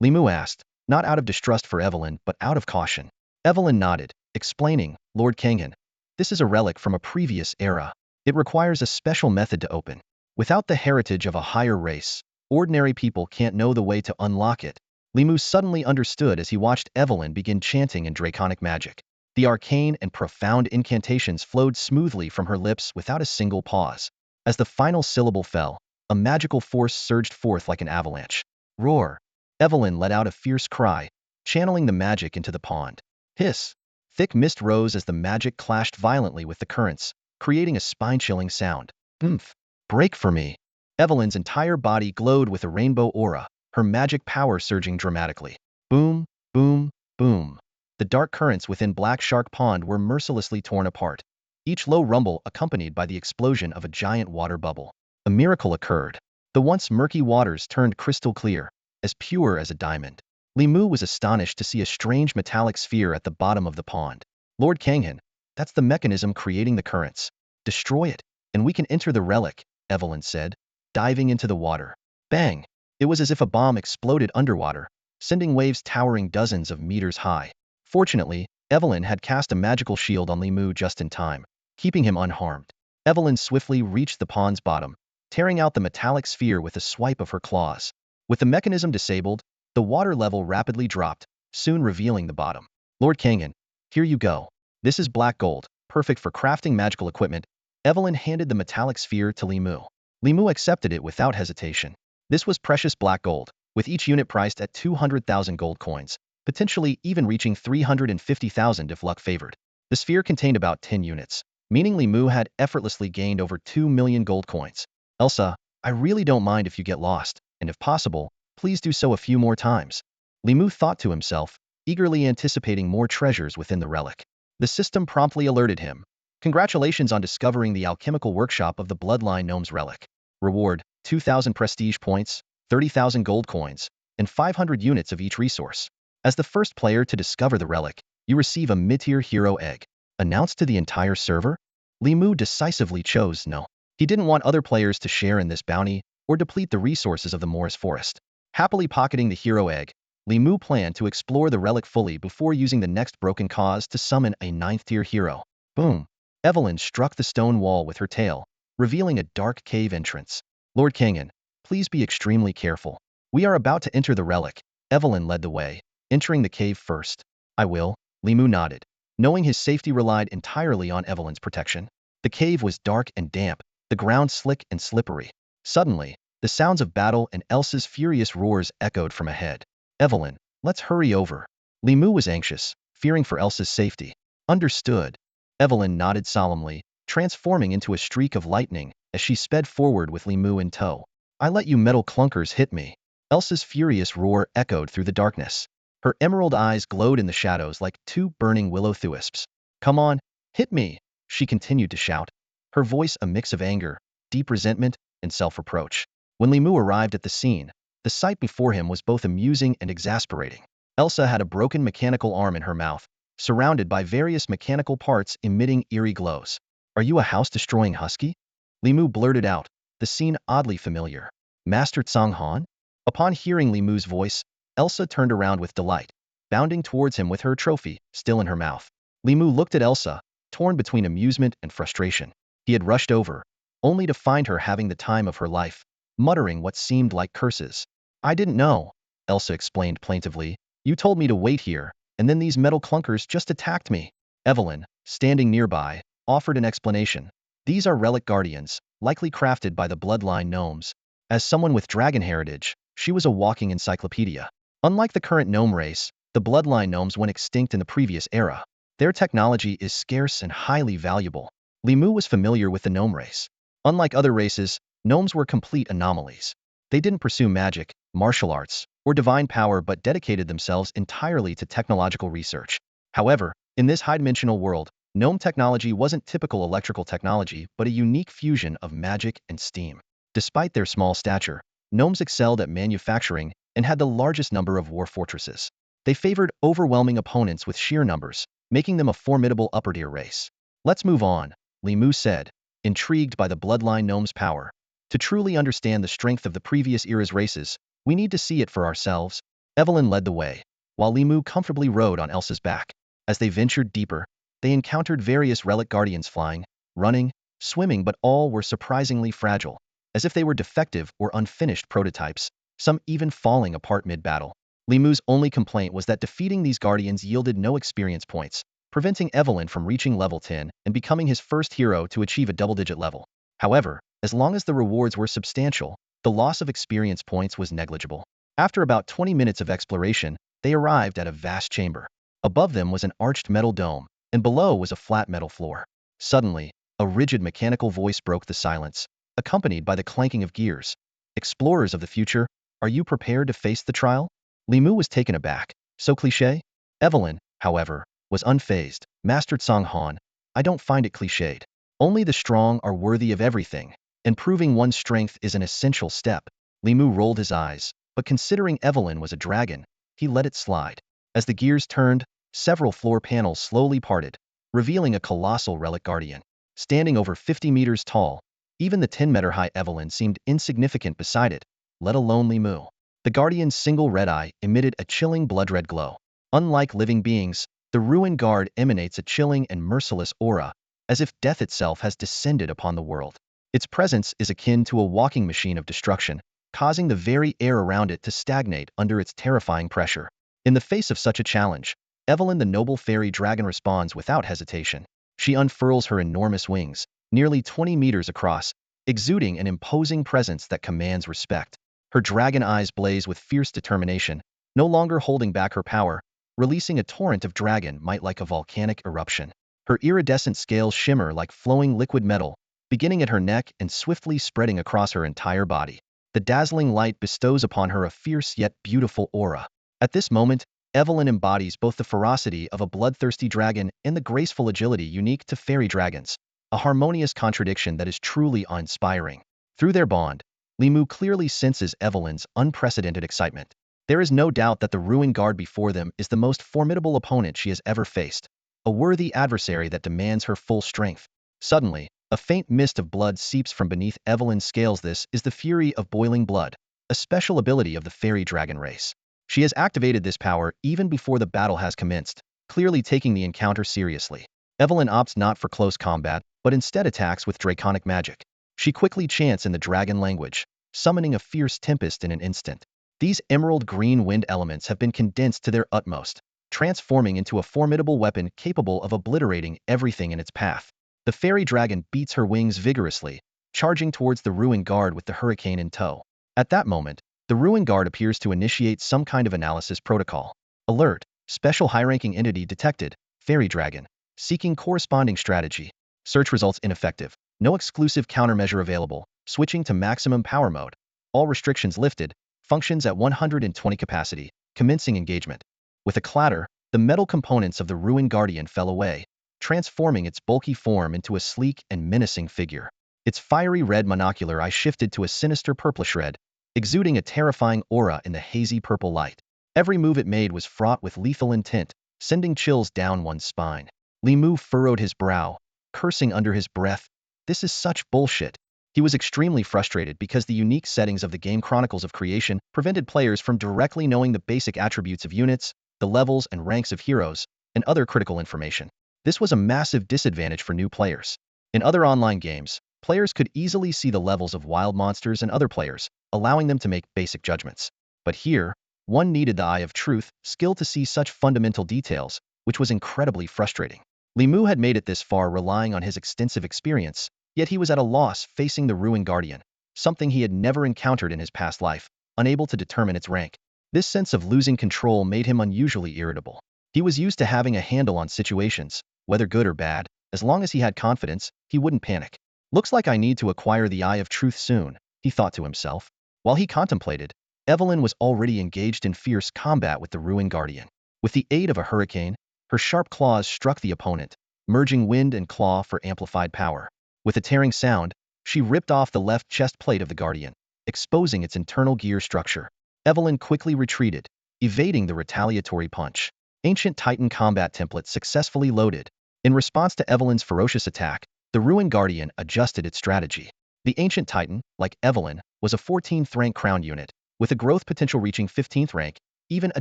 [SPEAKER 1] Li Mu asked, not out of distrust for Evelyn, but out of caution. Evelyn nodded, explaining, Lord Kanghan, this is a relic from a previous era. It requires a special method to open. Without the heritage of a higher race, ordinary people can't know the way to unlock it. Li Mu suddenly understood as he watched Evelyn begin chanting in draconic magic. The arcane and profound incantations flowed smoothly from her lips without a single pause. As the final syllable fell, a magical force surged forth like an avalanche. Roar! Evelyn let out a fierce cry, channeling the magic into the pond. Hiss! Thick mist rose as the magic clashed violently with the currents, creating a spine-chilling sound. Oomph! Break for me! Evelyn's entire body glowed with a rainbow aura, her magic power surging dramatically. Boom! Boom! Boom! The dark currents within Black Shark Pond were mercilessly torn apart, each low rumble accompanied by the explosion of a giant water bubble. A miracle occurred. The once murky waters turned crystal clear, as pure as a diamond. Li Mu was astonished to see a strange metallic sphere at the bottom of the pond. Lord Kanghan, that's the mechanism creating the currents. Destroy it, and we can enter the relic, Evelyn said, diving into the water. Bang! It was as if a bomb exploded underwater, sending waves towering dozens of meters high. Fortunately, Evelyn had cast a magical shield on Li Mu just in time, keeping him unharmed. Evelyn swiftly reached the pond's bottom, tearing out the metallic sphere with a swipe of her claws. With the mechanism disabled, the water level rapidly dropped, soon revealing the bottom. Lord Kanghan, here you go. This is black gold, perfect for crafting magical equipment. Evelyn handed the metallic sphere to Li Mu. Li Mu accepted it without hesitation. This was precious black gold, with each unit priced at 200,000 gold coins, potentially even reaching 350,000 if luck favored. The sphere contained about 10 units, meaning Li Mu had effortlessly gained over 2 million gold coins. Elsa, I really don't mind if you get lost, and if possible, please do so a few more times. Li Mu thought to himself, eagerly anticipating more treasures within the relic. The system promptly alerted him. Congratulations on discovering the alchemical workshop of the Bloodline Gnome's relic. Reward, 2,000 prestige points, 30,000 gold coins, and 500 units of each resource. As the first player to discover the relic, you receive a mid-tier hero egg. Announced to the entire server? Li Mu decisively chose no. He didn't want other players to share in this bounty or deplete the resources of the Moorish forest. Happily pocketing the hero egg, Li Mu planned to explore the relic fully before using the next broken cause to summon a 9th-tier hero. Boom! Evelyn struck the stone wall with her tail, revealing a dark cave entrance. Lord Kanghan, please be extremely careful. We are about to enter the relic. Evelyn led the way, entering the cave first. I will, Li Mu nodded, knowing his safety relied entirely on Evelyn's protection. The cave was dark and damp, the ground slick and slippery. Suddenly, the sounds of battle and Elsa's furious roars echoed from ahead. Evelyn, let's hurry over. Li Mu was anxious, fearing for Elsa's safety. Understood. Evelyn nodded solemnly, transforming into a streak of lightning as she sped forward with Li Mu in tow. I let you metal clunkers hit me. Elsa's furious roar echoed through the darkness. Her emerald eyes glowed in the shadows like two burning willow-wisps. Come on, hit me, she continued to shout, her voice a mix of anger, deep resentment, and self-reproach. When Li Mu arrived at the scene, the sight before him was both amusing and exasperating. Elsa had a broken mechanical arm in her mouth, surrounded by various mechanical parts emitting eerie glows. Are you a house-destroying husky? Li Mu blurted out, the scene oddly familiar. Master Tsang Han? Upon hearing Li Mu's voice, Elsa turned around with delight, bounding towards him with her trophy still in her mouth. Li Mu looked at Elsa, torn between amusement and frustration. He had rushed over, only to find her having the time of her life, muttering what seemed like curses. I didn't know, Elsa explained plaintively. You told me to wait here, and then these metal clunkers just attacked me. Evelyn, standing nearby, offered an explanation. These are relic guardians, likely crafted by the bloodline gnomes. As someone with dragon heritage, she was a walking encyclopedia. Unlike the current gnome race, the bloodline gnomes went extinct in the previous era. Their technology is scarce and highly valuable. Li Mu was familiar with the gnome race. Unlike other races, gnomes were complete anomalies. They didn't pursue magic, martial arts, or divine power but dedicated themselves entirely to technological research. However, in this high-dimensional world, gnome technology wasn't typical electrical technology but a unique fusion of magic and steam. Despite their small stature, gnomes excelled at manufacturing and had the largest number of war fortresses. They favored overwhelming opponents with sheer numbers, making them a formidable upper-tier race. Let's move on, Li Mu said, intrigued by the bloodline gnome's power. To truly understand the strength of the previous era's races, we need to see it for ourselves. Evelyn led the way, while Li Mu comfortably rode on Elsa's back. As they ventured deeper, they encountered various relic guardians flying, running, swimming, but all were surprisingly fragile, as if they were defective or unfinished prototypes, some even falling apart mid-battle. Li Mu's only complaint was that defeating these guardians yielded no experience points, preventing Evelyn from reaching level 10 and becoming his first hero to achieve a double-digit level. However, as long as the rewards were substantial, the loss of experience points was negligible. After about 20 minutes of exploration, they arrived at a vast chamber. Above them was an arched metal dome, and below was a flat metal floor. Suddenly, a rigid mechanical voice broke the silence, accompanied by the clanking of gears. Explorers of the future, are you prepared to face the trial? Li Mu was taken aback. So cliché? Evelyn, however, was unfazed. Master Song Han, I don't find it cliched. Only the strong are worthy of everything, and proving one's strength is an essential step. Li Mu rolled his eyes, but considering Evelyn was a dragon, he let it slide. As the gears turned, several floor panels slowly parted, revealing a colossal relic guardian. Standing over 50 meters tall, even the 10-meter-high Evelyn seemed insignificant beside it, let alone Li Mu. The guardian's single red eye emitted a chilling blood-red glow. Unlike living beings, the ruined guard emanates a chilling and merciless aura, as if death itself has descended upon the world. Its presence is akin to a walking machine of destruction, causing the very air around it to stagnate under its terrifying pressure. In the face of such a challenge, Evelyn the noble fairy dragon responds without hesitation. She unfurls her enormous wings, nearly 20 meters across, exuding an imposing presence that commands respect. Her dragon eyes blaze with fierce determination, no longer holding back her power, releasing a torrent of dragon might like a volcanic eruption. Her iridescent scales shimmer like flowing liquid metal, beginning at her neck and swiftly spreading across her entire body. The dazzling light bestows upon her a fierce yet beautiful aura. At this moment, Evelyn embodies both the ferocity of a bloodthirsty dragon and the graceful agility unique to fairy dragons, a harmonious contradiction that is truly awe-inspiring. Through their bond, Li Mu clearly senses Evelyn's unprecedented excitement. There is no doubt that the ruined guard before them is the most formidable opponent she has ever faced, a worthy adversary that demands her full strength. Suddenly, a faint mist of blood seeps from beneath Evelyn's scales. This is the fury of boiling blood, a special ability of the fairy dragon race. She has activated this power even before the battle has commenced, clearly taking the encounter seriously. Evelyn opts not for close combat, but instead attacks with draconic magic. She quickly chants in the dragon language, summoning a fierce tempest in an instant. These emerald green wind elements have been condensed to their utmost, transforming into a formidable weapon capable of obliterating everything in its path. The fairy dragon beats her wings vigorously, charging towards the ruined guard with the hurricane in tow. At that moment, the ruined guard appears to initiate some kind of analysis protocol. Alert, special high-ranking entity detected, fairy dragon, seeking corresponding strategy. Search results ineffective. No exclusive countermeasure available. Switching to maximum power mode. All restrictions lifted. Functions at 120 capacity. Commencing engagement. With a clatter, the metal components of the ruined guardian fell away, transforming its bulky form into a sleek and menacing figure. Its fiery red monocular eye shifted to a sinister purplish red, exuding a terrifying aura in the hazy purple light. Every move it made was fraught with lethal intent, sending chills down one's spine. Li Mu furrowed his brow, cursing under his breath. This is such bullshit. He was extremely frustrated because the unique settings of the game Chronicles of Creation prevented players from directly knowing the basic attributes of units, the levels and ranks of heroes, and other critical information. This was a massive disadvantage for new players. In other online games, Players could easily see the levels of wild monsters and other players, allowing them to make basic judgments. But here, one needed the eye of truth, skill to see such fundamental details, which was incredibly frustrating. Li Mu had made it this far relying on his extensive experience, yet he was at a loss facing the Ruin Guardian, something he had never encountered in his past life, unable to determine its rank. This sense of losing control made him unusually irritable. He was used to having a handle on situations, whether good or bad. As long as he had confidence, he wouldn't panic. Looks like I need to acquire the Eye of Truth soon, he thought to himself. While he contemplated, Evelyn was already engaged in fierce combat with the Ruin Guardian. With the aid of a hurricane, her sharp claws struck the opponent, merging wind and claw for amplified power. With a tearing sound, she ripped off the left chest plate of the Guardian, exposing its internal gear structure. Evelyn quickly retreated, evading the retaliatory punch. Ancient Titan combat template successfully loaded. In response to Evelyn's ferocious attack, the Ruin Guardian adjusted its strategy. The Ancient Titan, like Evelyn, was a 14th rank crown unit, with a growth potential reaching 15th rank, even a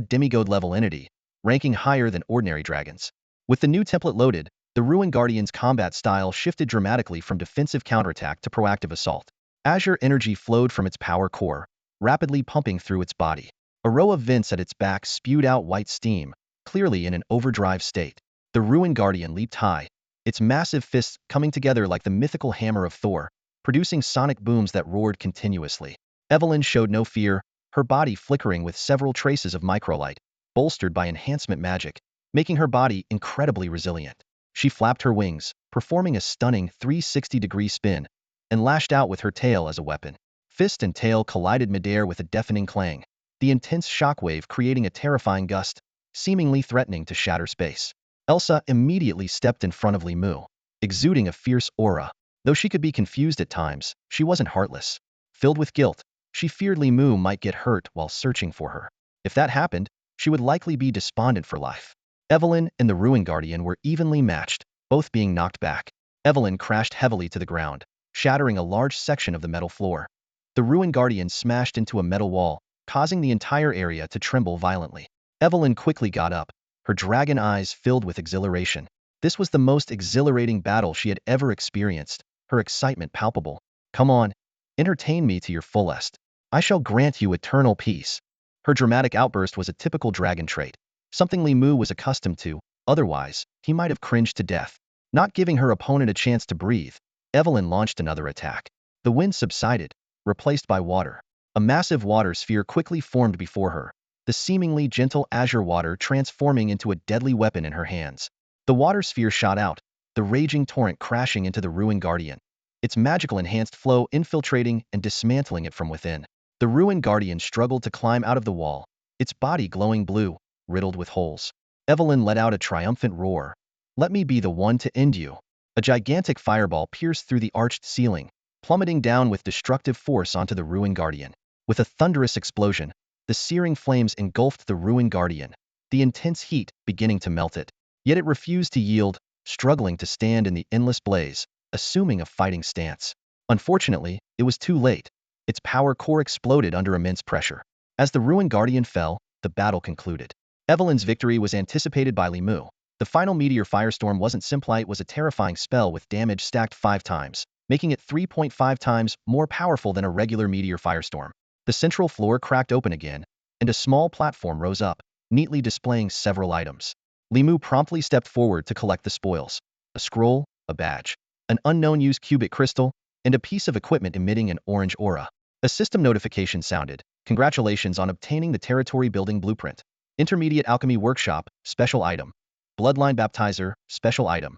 [SPEAKER 1] demigod level entity, ranking higher than ordinary dragons. With the new template loaded, the Ruin Guardian's combat style shifted dramatically from defensive counterattack to proactive assault. Azure energy flowed from its power core, rapidly pumping through its body. A row of vents at its back spewed out white steam, clearly in an overdrive state. The Ruin Guardian leaped high, its massive fists coming together like the mythical hammer of Thor, producing sonic booms that roared continuously. Evelyn showed no fear, her body flickering with several traces of microlight, bolstered by enhancement magic, making her body incredibly resilient. She flapped her wings, performing a stunning 360-degree spin, and lashed out with her tail as a weapon. Fist and tail collided midair with a deafening clang, the intense shockwave creating a terrifying gust, seemingly threatening to shatter space. Elsa immediately stepped in front of Li Mu, exuding a fierce aura. Though she could be confused at times, she wasn't heartless. Filled with guilt, she feared Li Mu might get hurt while searching for her. If that happened, she would likely be despondent for life. Evelyn and the Ruin Guardian were evenly matched, both being knocked back. Evelyn crashed heavily to the ground, shattering a large section of the metal floor. The Ruin Guardian smashed into a metal wall, causing the entire area to tremble violently. Evelyn quickly got up, her dragon eyes filled with exhilaration. This was the most exhilarating battle she had ever experienced, her excitement palpable. Come on, entertain me to your fullest. I shall grant you eternal peace. Her dramatic outburst was a typical dragon trait, something Li Mu was accustomed to, otherwise, he might have cringed to death. Not giving her opponent a chance to breathe, Evelyn launched another attack. The wind subsided, replaced by water. A massive water sphere quickly formed before her, the seemingly gentle azure water transforming into a deadly weapon in her hands. The water sphere shot out, the raging torrent crashing into the Ruin Guardian, its magical enhanced flow infiltrating and dismantling it from within. The Ruin Guardian struggled to climb out of the wall, its body glowing blue, riddled with holes. Evelyn let out a triumphant roar. Let me be the one to end you. A gigantic fireball pierced through the arched ceiling, plummeting down with destructive force onto the Ruin Guardian. With a thunderous explosion, the searing flames engulfed the Ruin Guardian, the intense heat beginning to melt it. Yet it refused to yield, struggling to stand in the endless blaze, assuming a fighting stance. Unfortunately, it was too late. Its power core exploded under immense pressure. As the Ruin Guardian fell, the battle concluded. Evelyn's victory was anticipated by Li Mu. The final Meteor Firestorm wasn't simple, it was a terrifying spell with damage stacked 5 times, making it 3.5 times more powerful than a regular Meteor Firestorm. The central floor cracked open again, and a small platform rose up, neatly displaying several items. Li Mu promptly stepped forward to collect the spoils: a scroll, a badge, an unknown use cubic crystal, and a piece of equipment emitting an orange aura. A system notification sounded. Congratulations on obtaining the territory building blueprint. Intermediate Alchemy Workshop, special item. Bloodline Baptizer, special item.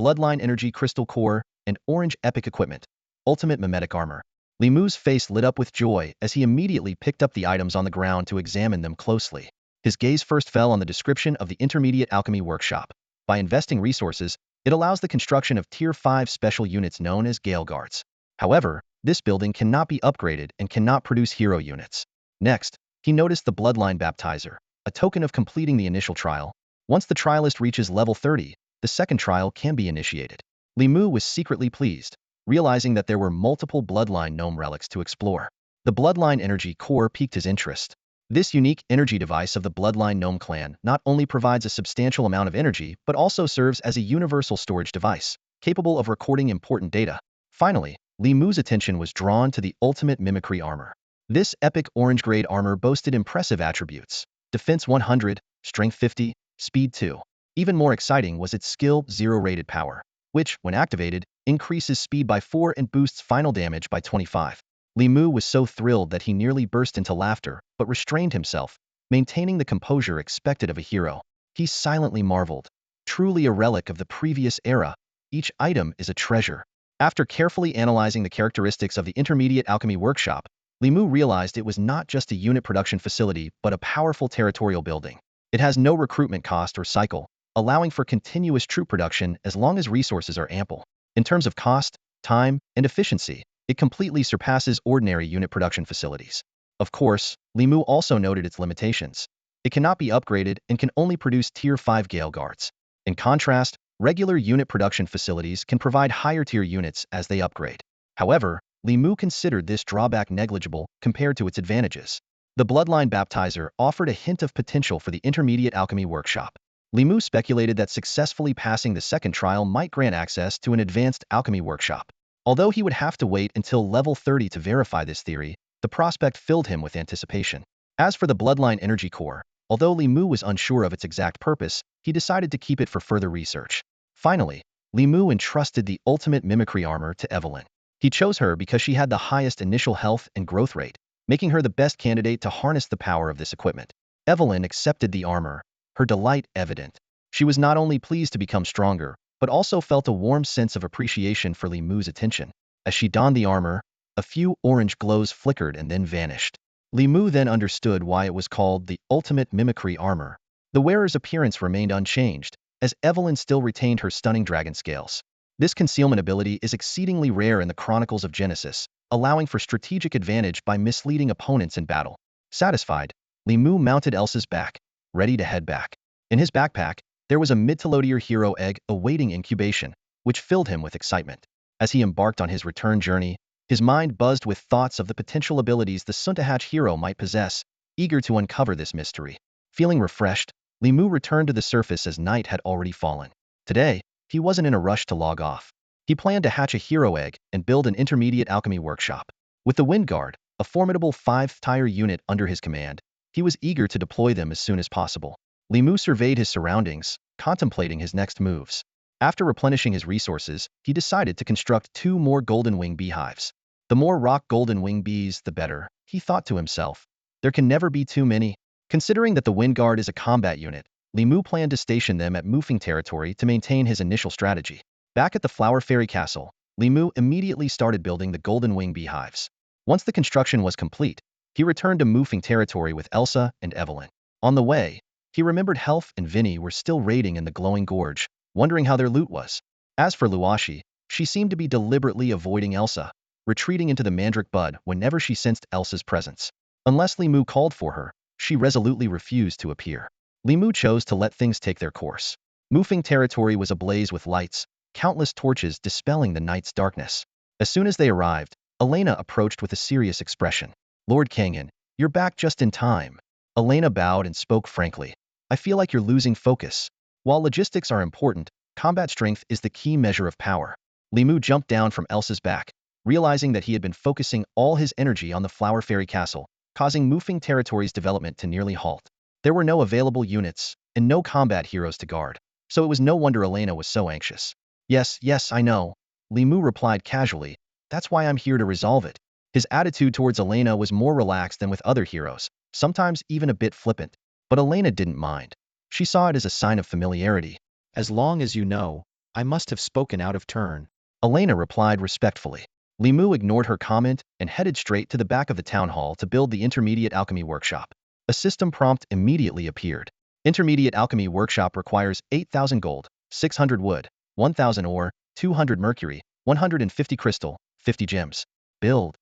[SPEAKER 1] Bloodline Energy Crystal Core, and Orange Epic Equipment. Ultimate Mimetic Armor. Li Mu's face lit up with joy as he immediately picked up the items on the ground to examine them closely. His gaze first fell on the description of the Intermediate Alchemy Workshop. By investing resources, it allows the construction of Tier 5 special units known as Gale Guards. However, this building cannot be upgraded and cannot produce hero units. Next, he noticed the Bloodline Baptizer, a token of completing the initial trial. Once the trialist reaches level 30, the second trial can be initiated. Li Mu was secretly pleased, realizing that there were multiple Bloodline Gnome relics to explore. The Bloodline Energy Core piqued his interest. This unique energy device of the Bloodline Gnome clan not only provides a substantial amount of energy but also serves as a universal storage device, capable of recording important data. Finally, Li Mu's attention was drawn to the ultimate mimicry armor. This epic orange-grade armor boasted impressive attributes: defense 100, strength 50, speed 2. Even more exciting was its skill 0 rated power, which, when activated, increases speed by 4 and boosts final damage by 25. Li Mu was so thrilled that he nearly burst into laughter, but restrained himself, maintaining the composure expected of a hero. He silently marveled. Truly a relic of the previous era, each item is a treasure. After carefully analyzing the characteristics of the Intermediate Alchemy Workshop, Li Mu realized it was not just a unit production facility but a powerful territorial building. It has no recruitment cost or cycle, allowing for continuous troop production as long as resources are ample. In terms of cost, time, and efficiency, it completely surpasses ordinary unit production facilities. Of course, Li Mu also noted its limitations. It cannot be upgraded and can only produce Tier 5 Gale Guards. In contrast, regular unit production facilities can provide higher-tier units as they upgrade. However, Li Mu considered this drawback negligible compared to its advantages. The Bloodline Baptizer offered a hint of potential for the Intermediate Alchemy Workshop. Li Mu speculated that successfully passing the second trial might grant access to an advanced alchemy workshop. Although he would have to wait until level 30 to verify this theory, the prospect filled him with anticipation. As for the Bloodline Energy Core, although Li Mu was unsure of its exact purpose, he decided to keep it for further research. Finally, Li Mu entrusted the ultimate mimicry armor to Evelyn. He chose her because she had the highest initial health and growth rate, making her the best candidate to harness the power of this equipment. Evelyn accepted the armor, her delight evident. She was not only pleased to become stronger, but also felt a warm sense of appreciation for Li Mu's attention. As she donned the armor, a few orange glows flickered and then vanished. Li Mu then understood why it was called the ultimate mimicry armor. The wearer's appearance remained unchanged, as Evelyn still retained her stunning dragon scales. This concealment ability is exceedingly rare in the Chronicles of Genesis, allowing for strategic advantage by misleading opponents in battle. Satisfied, Li Mu mounted Elsa's back, ready to head back. In his backpack, there was a mid-to-low-tier hero egg awaiting incubation, which filled him with excitement. As he embarked on his return journey, his mind buzzed with thoughts of the potential abilities the Suntahatch hero might possess, eager to uncover this mystery. Feeling refreshed, Li Mu returned to the surface as night had already fallen. Today, he wasn't in a rush to log off. He planned to hatch a hero egg and build an intermediate alchemy workshop. With the Wind Guard, a formidable 5th-tier unit under his command, he was eager to deploy them as soon as possible. Li Mu surveyed his surroundings, contemplating his next moves. After replenishing his resources, he decided to construct 2 more golden wing beehives. The more rock golden wing bees, the better, he thought to himself. There can never be too many. Considering that the Wind Guard is a combat unit, Li Mu planned to station them at Mufeng territory to maintain his initial strategy. Back at the Flower Fairy Castle, Li Mu immediately started building the golden wing beehives. Once the construction was complete, he returned to Mufeng territory with Elsa and Evelyn. On the way, he remembered Helf and Vinny were still raiding in the glowing gorge, wondering how their loot was. As for Luoshi, she seemed to be deliberately avoiding Elsa, retreating into the Mandrake Bud whenever she sensed Elsa's presence. Unless Li Mu called for her, she resolutely refused to appear. Li Mu chose to let things take their course. Mufeng territory was ablaze with lights, countless torches dispelling the night's darkness. As soon as they arrived, Elena approached with a serious expression. "Lord Kanghan, you're back just in time." Elena bowed and spoke frankly. "I feel like you're losing focus. While logistics are important, combat strength is the key measure of power." Li Mu jumped down from Elsa's back, realizing that he had been focusing all his energy on the Flower Fairy Castle, causing Mufeng territory's development to nearly halt. There were no available units, and no combat heroes to guard, so it was no wonder Elena was so anxious. Yes, I know," Li Mu replied casually. "That's why I'm here to resolve it." His attitude towards Elena was more relaxed than with other heroes, sometimes even a bit flippant. But Elena didn't mind. She saw it as a sign of familiarity. "As long as you know, I must have spoken out of turn," Elena replied respectfully. Li Mu ignored her comment and headed straight to the back of the town hall to build the Intermediate Alchemy Workshop. A system prompt immediately appeared. Intermediate Alchemy Workshop requires 8,000 gold, 600 wood, 1,000 ore, 200 mercury, 150 crystal, 50 gems. Build.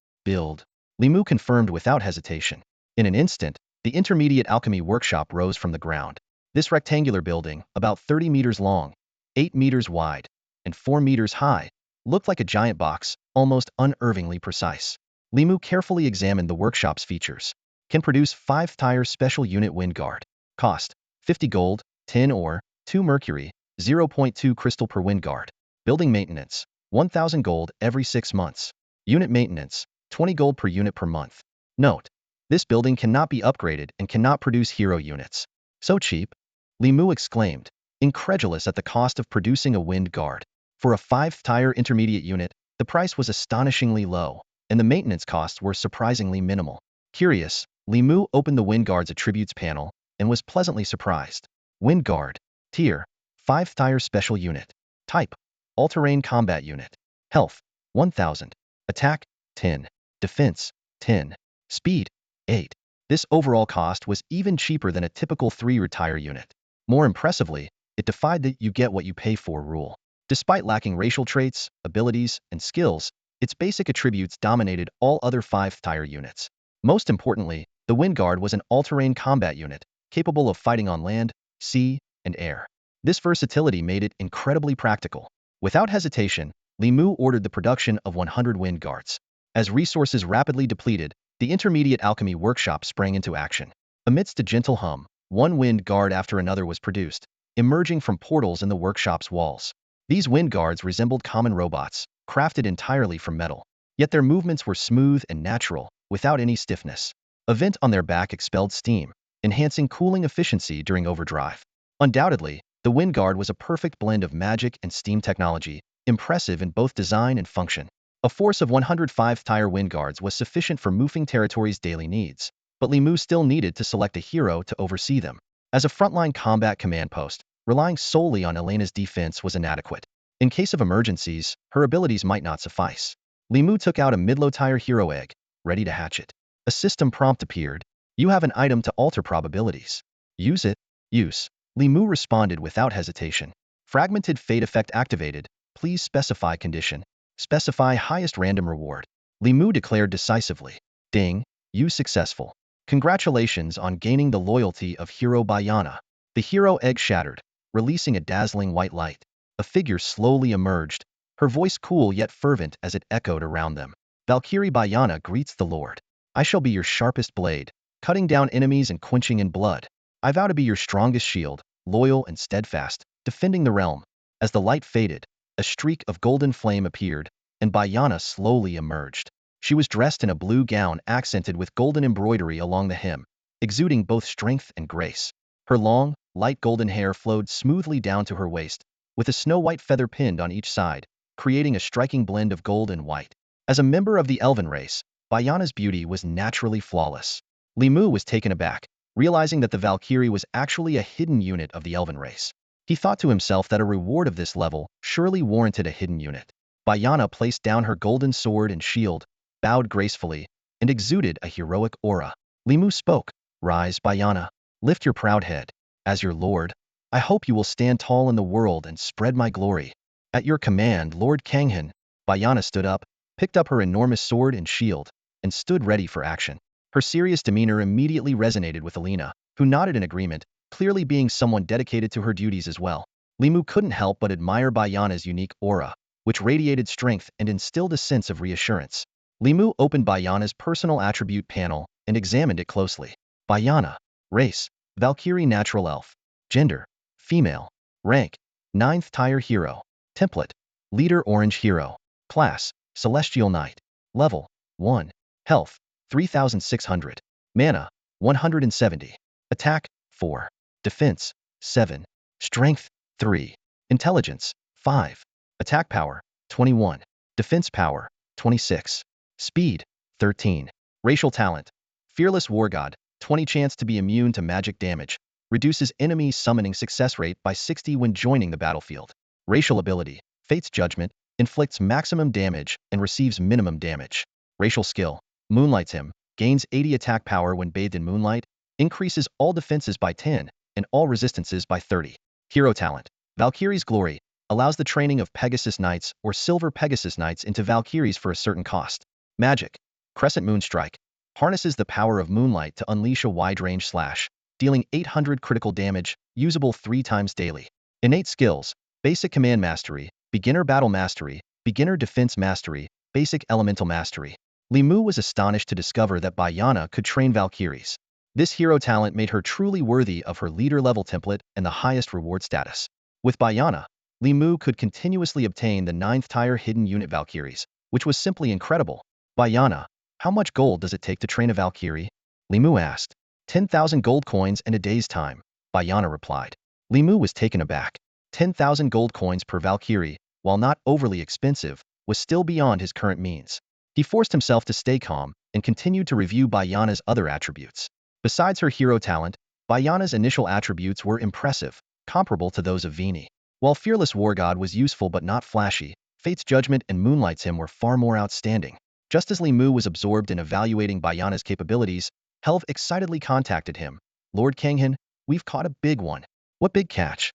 [SPEAKER 1] Li Mu confirmed without hesitation. In an instant, the Intermediate Alchemy Workshop rose from the ground. This rectangular building, about 30 meters long, 8 meters wide, and 4 meters high, looked like a giant box, almost unervingly precise. Li Mu carefully examined the workshop's features. Can produce 5th-tier special unit Wind Guard. Cost: 50 gold, 10 ore, 2 mercury, 0.2 crystal per Wind Guard. Building maintenance: 1,000 gold every 6 months. Unit maintenance, 20 gold per unit per month. Note: this building cannot be upgraded and cannot produce hero units. So cheap? Li Mu exclaimed, incredulous at the cost of producing a wind guard. For a 5-tier intermediate unit, the price was astonishingly low, and the maintenance costs were surprisingly minimal. Curious, Li Mu opened the Wind Guard's attributes panel and was pleasantly surprised. Wind Guard. Tier: 5-tier special unit. Type: all-terrain combat unit. Health: 1000. Attack: 10. Defense: 10. Speed: 8. This overall cost was even cheaper than a typical 3-tier unit. More impressively, it defied the "you get what you pay for" rule. Despite lacking racial traits, abilities, and skills, its basic attributes dominated all other 5-tier units. Most importantly, the Wind Guard was an all-terrain combat unit, capable of fighting on land, sea, and air. This versatility made it incredibly practical. Without hesitation, Li Mu ordered the production of 100 Wind Guards. As resources rapidly depleted, the intermediate alchemy workshop sprang into action. Amidst a gentle hum, one Wind Guard after another was produced, emerging from portals in the workshop's walls. These Wind Guards resembled common robots, crafted entirely from metal. Yet their movements were smooth and natural, without any stiffness. A vent on their back expelled steam, enhancing cooling efficiency during overdrive. Undoubtedly, the Wind Guard was a perfect blend of magic and steam technology, impressive in both design and function. A force of 105-tier Wind Guards was sufficient for Mufeng Territory's daily needs, but Li Mu still needed to select a hero to oversee them. As a frontline combat command post, relying solely on Elena's defense was inadequate. In case of emergencies, her abilities might not suffice. Li Mu took out a mid-low-tier hero egg, ready to hatch it. A system prompt appeared. You have an item to alter probabilities. Use it. Use. Li Mu responded without hesitation. Fragmented fate effect activated. Please specify condition. Specify highest random reward. Li Mu declared decisively. Ding. Use successful. Congratulations on gaining the loyalty of Hero Bayana. The hero egg shattered, releasing a dazzling white light. A figure slowly emerged, her voice cool yet fervent as it echoed around them. Valkyrie Bayana greets the Lord. I shall be your sharpest blade, cutting down enemies and quenching in blood. I vow to be your strongest shield, loyal and steadfast, defending the realm. As the light faded, a streak of golden flame appeared, and Bayana slowly emerged. She was dressed in a blue gown accented with golden embroidery along the hem, exuding both strength and grace. Her long, light golden hair flowed smoothly down to her waist, with a snow-white feather pinned on each side, creating a striking blend of gold and white. As a member of the Elven race, Bayana's beauty was naturally flawless. Li Mu was taken aback, realizing that the Valkyrie was actually a hidden unit of the Elven race. He thought to himself that a reward of this level surely warranted a hidden unit. Bayana placed down her golden sword and shield, bowed gracefully, and exuded a heroic aura. Li Mu spoke. Rise, Bayana. Lift your proud head. As your lord, I hope you will stand tall in the world and spread my glory. At your command, Lord Kanghan. Bayana stood up, picked up her enormous sword and shield, and stood ready for action. Her serious demeanor immediately resonated with Elena, who nodded in agreement, clearly being someone dedicated to her duties as well. Li Mu couldn't help but admire Bayana's unique aura, which radiated strength and instilled a sense of reassurance. Li Mu opened Bayana's personal attribute panel and examined it closely. Bayana. Race: Valkyrie natural elf. Gender: female. Rank: 9th-tier hero. Template: leader orange hero. Class: celestial knight. Level: 1. Health: 3600. Mana: 170. Attack: 4. Defense: 7. Strength: 3. Intelligence: 5. Attack power: 21. Defense power: 26. Speed: 13. Racial talent: Fearless War God, 20 chance to be immune to magic damage. Reduces enemy summoning success rate by 60 when joining the battlefield. Racial ability: Fate's Judgment, inflicts maximum damage and receives minimum damage. Racial skill: Moonlights him, gains 80 attack power when bathed in moonlight, increases all defenses by 10 and all resistances by 30. Hero talent: Valkyrie's Glory, allows the training of Pegasus Knights or Silver Pegasus Knights into Valkyries for a certain cost. Magic: Crescent Moon Strike, harnesses the power of moonlight to unleash a wide-range slash, dealing 800 critical damage, usable 3 times daily. Innate skills: Basic Command Mastery, Beginner Battle Mastery, Beginner Defense Mastery, Basic Elemental Mastery. Li Mu was astonished to discover that Bayana could train Valkyries. This hero talent made her truly worthy of her leader-level template and the highest reward status. With Bayana, Li Mu could continuously obtain the 9th-tier hidden unit Valkyries, which was simply incredible. Bayana, how much gold does it take to train a Valkyrie? Li Mu asked. 10,000 gold coins in a day's time, Bayana replied. Li Mu was taken aback. 10,000 gold coins per Valkyrie, while not overly expensive, was still beyond his current means. He forced himself to stay calm and continued to review Bayana's other attributes. Besides her hero talent, Bayana's initial attributes were impressive, comparable to those of Vini. While Fearless War God was useful but not flashy, Fate's Judgment and Moonlight's Hymn were far more outstanding. Just as Li Mu was absorbed in evaluating Bayana's capabilities, Helv excitedly contacted him. Lord Kanghan, we've caught a big one. What big catch?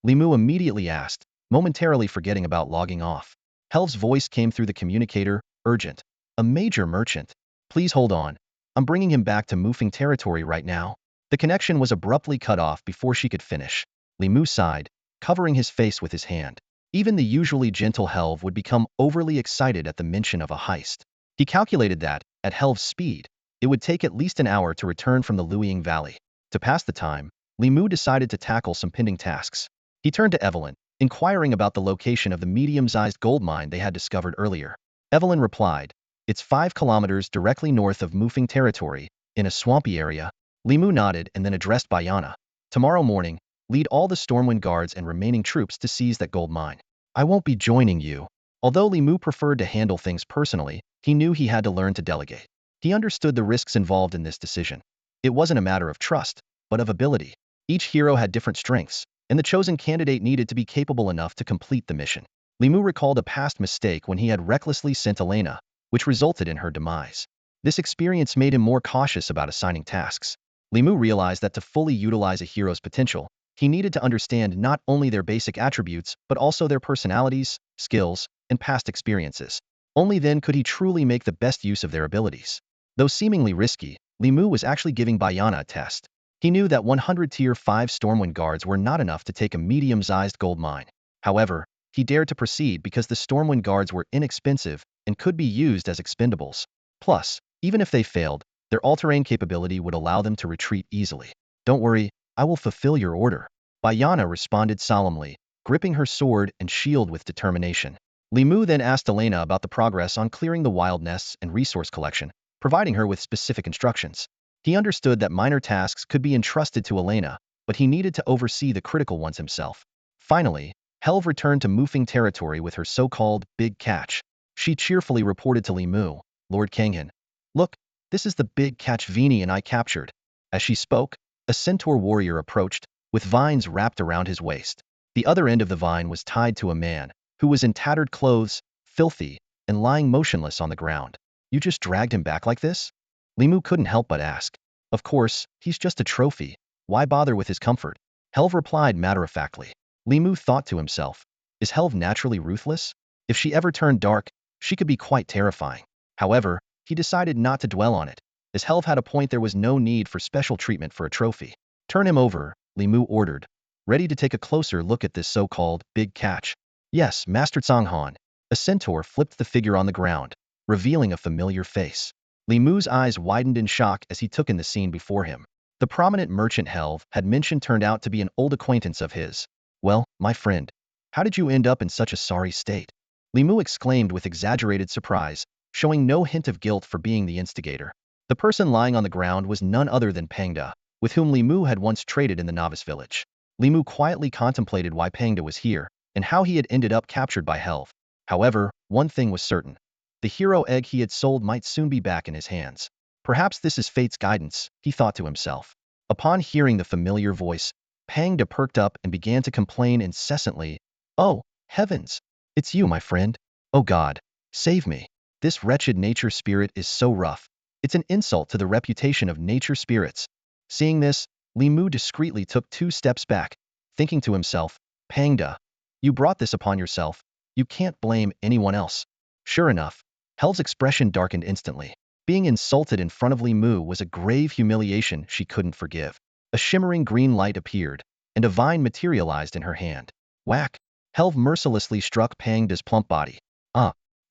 [SPEAKER 1] Li Mu immediately asked, momentarily forgetting about logging off. Helv's voice came through the communicator, urgent. A major merchant. Please hold on. I'm bringing him back to Mufeng territory right now. The connection was abruptly cut off before she could finish. Li Mu sighed, covering his face with his hand. Even the usually gentle Helv would become overly excited at the mention of a heist. He calculated that, at Helv's speed, it would take at least an hour to return from the Luying Valley. To pass the time, Li Mu decided to tackle some pending tasks. He turned to Evelyn, inquiring about the location of the medium-sized gold mine they had discovered earlier. Evelyn replied, it's 5 kilometers directly north of Mufeng territory, in a swampy area. Li Mu nodded and then addressed Bayana. Tomorrow morning, lead all the Stormwind guards and remaining troops to seize that gold mine. I won't be joining you. Although Li Mu preferred to handle things personally, he knew he had to learn to delegate. He understood the risks involved in this decision. It wasn't a matter of trust, but of ability. Each hero had different strengths, and the chosen candidate needed to be capable enough to complete the mission. Li Mu recalled a past mistake when he had recklessly sent Elena, which resulted in her demise. This experience made him more cautious about assigning tasks. Li Mu realized that to fully utilize a hero's potential, he needed to understand not only their basic attributes, but also their personalities, skills, and past experiences. Only then could he truly make the best use of their abilities. Though seemingly risky, Li Mu was actually giving Bayana a test. He knew that 100 Tier 5 Stormwind guards were not enough to take a medium-sized gold mine. However, he dared to proceed because the Stormwind guards were inexpensive and could be used as expendables. Plus, even if they failed, their all-terrain capability would allow them to retreat easily. Don't worry, I will fulfill your order. Bayana responded solemnly, gripping her sword and shield with determination. Li Mu then asked Elena about the progress on clearing the wild nests and resource collection, providing her with specific instructions. He understood that minor tasks could be entrusted to Elena, but he needed to oversee the critical ones himself. Finally, Helv returned to Mufeng territory with her so-called big catch. She cheerfully reported to Li Mu, Lord Kanghan. Look, this is the big catch Vini and I captured. As she spoke, a centaur warrior approached, with vines wrapped around his waist. The other end of the vine was tied to a man, who was in tattered clothes, filthy, and lying motionless on the ground. You just dragged him back like this? Li Mu couldn't help but ask. Of course, he's just a trophy. Why bother with his comfort? Helv replied matter-of-factly. Li Mu thought to himself, is Helv naturally ruthless? If she ever turned dark, she could be quite terrifying. However, he decided not to dwell on it. As Helv had a point, there was no need for special treatment for a trophy. Turn him over, Li Mu ordered, ready to take a closer look at this so-called big catch. Yes, Master Tsanghan. A centaur flipped the figure on the ground, revealing a familiar face. Li Mu's eyes widened in shock as he took in the scene before him. The prominent merchant Helv had mentioned turned out to be an old acquaintance of his. Well, my friend, how did you end up in such a sorry state? Li Mu exclaimed with exaggerated surprise, showing no hint of guilt for being the instigator. The person lying on the ground was none other than Pangda, with whom Li Mu had once traded in the novice village. Li Mu quietly contemplated why Pangda was here, and how he had ended up captured by Helv. However, one thing was certain. The hero egg he had sold might soon be back in his hands. Perhaps this is fate's guidance, he thought to himself. Upon hearing the familiar voice, Pangda perked up and began to complain incessantly. Oh, heavens! It's you, my friend. Oh God, save me. This wretched nature spirit is so rough. It's an insult to the reputation of nature spirits. Seeing this, Li Mu discreetly took 2 steps back, thinking to himself, Pangda, you brought this upon yourself. You can't blame anyone else. Sure enough, Helv's expression darkened instantly. Being insulted in front of Li Mu was a grave humiliation she couldn't forgive. A shimmering green light appeared, and a vine materialized in her hand. Whack! Helv mercilessly struck Pangda's plump body.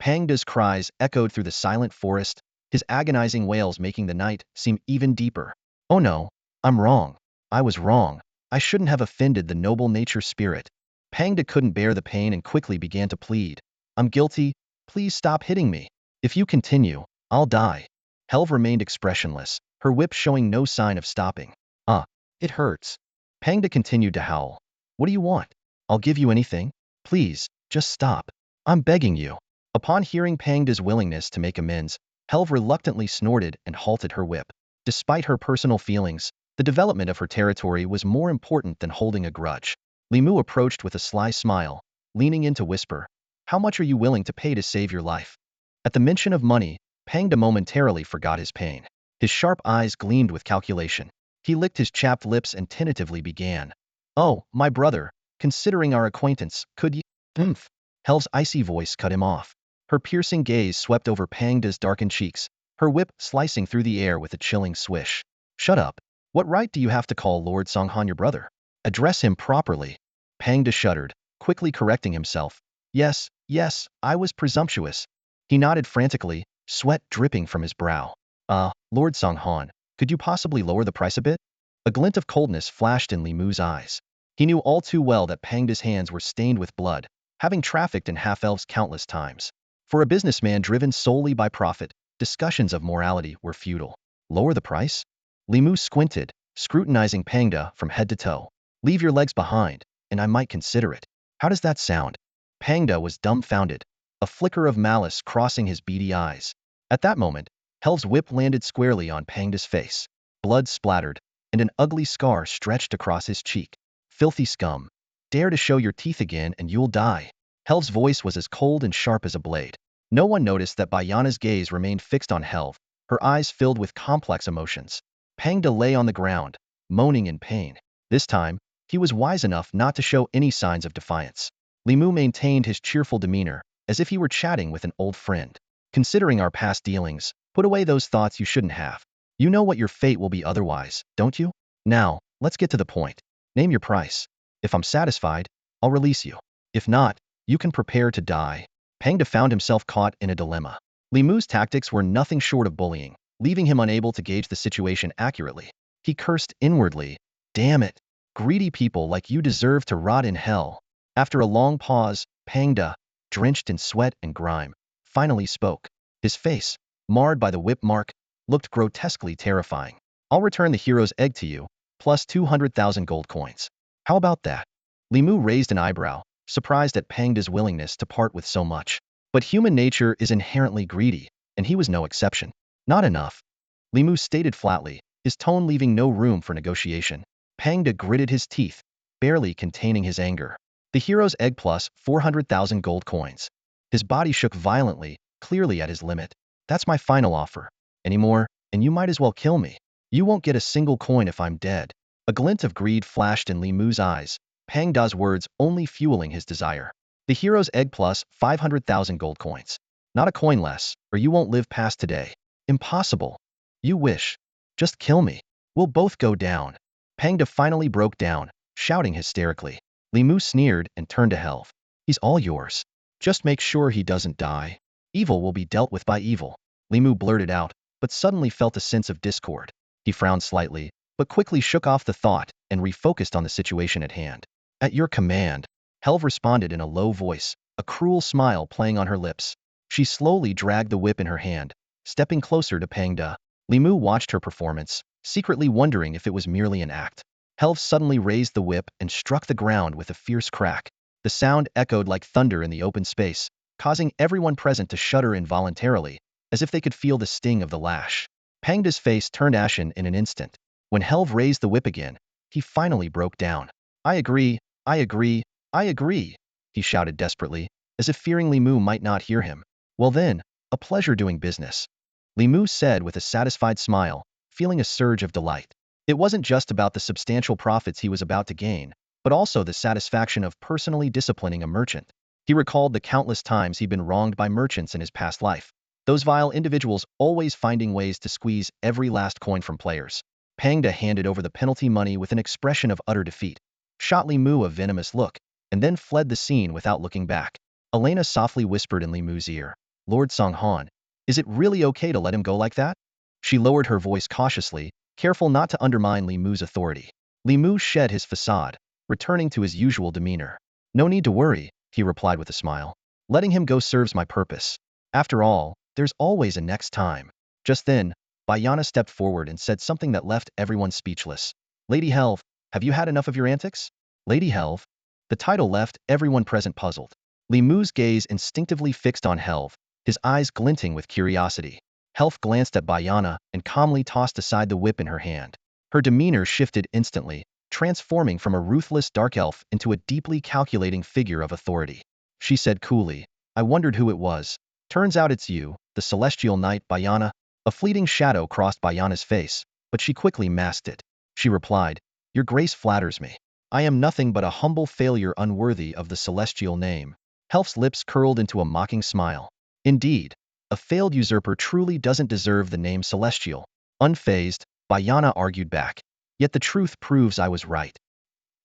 [SPEAKER 1] Pangda's cries echoed through the silent forest, his agonizing wails making the night seem even deeper. Oh no, I'm wrong. I was wrong. I shouldn't have offended the noble nature spirit. Pangda couldn't bear the pain and quickly began to plead. I'm guilty. Please stop hitting me. If you continue, I'll die. Helve remained expressionless, her whip showing no sign of stopping. It hurts. Pangda continued to howl. What do you want? I'll give you anything. Please, just stop. I'm begging you. Upon hearing Pangda's willingness to make amends, Helve reluctantly snorted and halted her whip. Despite her personal feelings, the development of her territory was more important than holding a grudge. Li Mu approached with a sly smile, leaning in to whisper, "How much are you willing to pay to save your life?" At the mention of money, Pangda momentarily forgot his pain. His sharp eyes gleamed with calculation. He licked his chapped lips and tentatively began. "Oh, my brother, considering our acquaintance, could you—" "Humph." Helve's icy voice cut him off. Her piercing gaze swept over Pangda's darkened cheeks, her whip slicing through the air with a chilling swish. "Shut up. What right do you have to call Lord Songhan your brother? Address him properly." Pangda shuddered, quickly correcting himself. Yes, I was presumptuous." He nodded frantically, sweat dripping from his brow. Lord Songhan, could you possibly lower the price a bit?" A glint of coldness flashed in Li Mu's eyes. He knew all too well that Pangda's hands were stained with blood, having trafficked in half-elves countless times. For a businessman driven solely by profit, discussions of morality were futile. Lower the price? Li Mu squinted, scrutinizing Pangda from head to toe. "Leave your legs behind, and I might consider it." "How does that sound?" Pangda was dumbfounded, a flicker of malice crossing his beady eyes. At that moment, Helve's whip landed squarely on Pangda's face. Blood splattered, and an ugly scar stretched across his cheek. "Filthy scum. Dare to show your teeth again and you'll die." Helve's voice was as cold and sharp as a blade. No one noticed that Bayana's gaze remained fixed on Helve, her eyes filled with complex emotions. Pangda lay on the ground, moaning in pain. This time, he was wise enough not to show any signs of defiance. Li Mu maintained his cheerful demeanor, as if he were chatting with an old friend. "Considering our past dealings, put away those thoughts you shouldn't have. You know what your fate will be otherwise, don't you? Now, let's get to the point. Name your price. If I'm satisfied, I'll release you. If not, you can prepare to die." Pangda found himself caught in a dilemma. Li Mu's tactics were nothing short of bullying, leaving him unable to gauge the situation accurately. He cursed inwardly. "Damn it. Greedy people like you deserve to rot in hell." After a long pause, Pangda, drenched in sweat and grime, finally spoke. His face, marred by the whip mark, looked grotesquely terrifying. "I'll return the hero's egg to you, plus 200,000 gold coins. How about that?" Li Mu raised an eyebrow, surprised at Pangda's willingness to part with so much. But human nature is inherently greedy, and he was no exception. "Not enough," Li Mu stated flatly, his tone leaving no room for negotiation. Pangda gritted his teeth, barely containing his anger. "The hero's egg plus 400,000 gold coins." His body shook violently, clearly at his limit. "That's my final offer. Any more, and you might as well kill me. You won't get a single coin if I'm dead." A glint of greed flashed in Li Mu's eyes, Pangda's words only fueling his desire. "The hero's egg plus 500,000 gold coins. Not a coin less, or you won't live past today." "Impossible." "You wish. Just kill me. We'll both go down." Pangda finally broke down, shouting hysterically. Li Mu sneered and turned to Helve. "He's all yours. Just make sure he doesn't die. Evil will be dealt with by evil." Li Mu blurted out, but suddenly felt a sense of discord. He frowned slightly, but quickly shook off the thought and refocused on the situation at hand. "At your command," Helve responded in a low voice, a cruel smile playing on her lips. She slowly dragged the whip in her hand, stepping closer to Pangda. Li Mu watched her performance, secretly wondering if it was merely an act. Helve suddenly raised the whip and struck the ground with a fierce crack. The sound echoed like thunder in the open space, causing everyone present to shudder involuntarily, as if they could feel the sting of the lash. Pangda's face turned ashen in an instant. When Helve raised the whip again, he finally broke down. I agree, he shouted desperately, as if fearing Li Mu might not hear him. "Well then, a pleasure doing business," Li Mu said with a satisfied smile, feeling a surge of delight. It wasn't just about the substantial profits he was about to gain, but also the satisfaction of personally disciplining a merchant. He recalled the countless times he'd been wronged by merchants in his past life, those vile individuals always finding ways to squeeze every last coin from players. Pangda handed over the penalty money with an expression of utter defeat, shot Li Mu a venomous look, and then fled the scene without looking back. Elena softly whispered in Li Mu's ear, "Lord Songhan, is it really okay to let him go like that?" She lowered her voice cautiously, careful not to undermine Li Mu's authority. Li Mu shed his facade, returning to his usual demeanor. "No need to worry," he replied with a smile. Letting him go serves my purpose. After all, there's always a next time. Just then, Bayana stepped forward and said something that left everyone speechless. Lady Helve, have you had enough of your antics? Lady Helve? The title left everyone present puzzled. Li Mu's gaze instinctively fixed on Helve, his eyes glinting with curiosity. Helve glanced at Bayana and calmly tossed aside the whip in her hand. Her demeanor shifted instantly, transforming from a ruthless dark elf into a deeply calculating figure of authority. She said coolly, I wondered who it was. Turns out it's you, the celestial knight Bayana. A fleeting shadow crossed Bayana's face, but she quickly masked it. She replied, Your grace flatters me. I am nothing but a humble failure unworthy of the celestial name. Helf's lips curled into a mocking smile. Indeed, a failed usurper truly doesn't deserve the name celestial. Unfazed, Bayana argued back. Yet the truth proves I was right.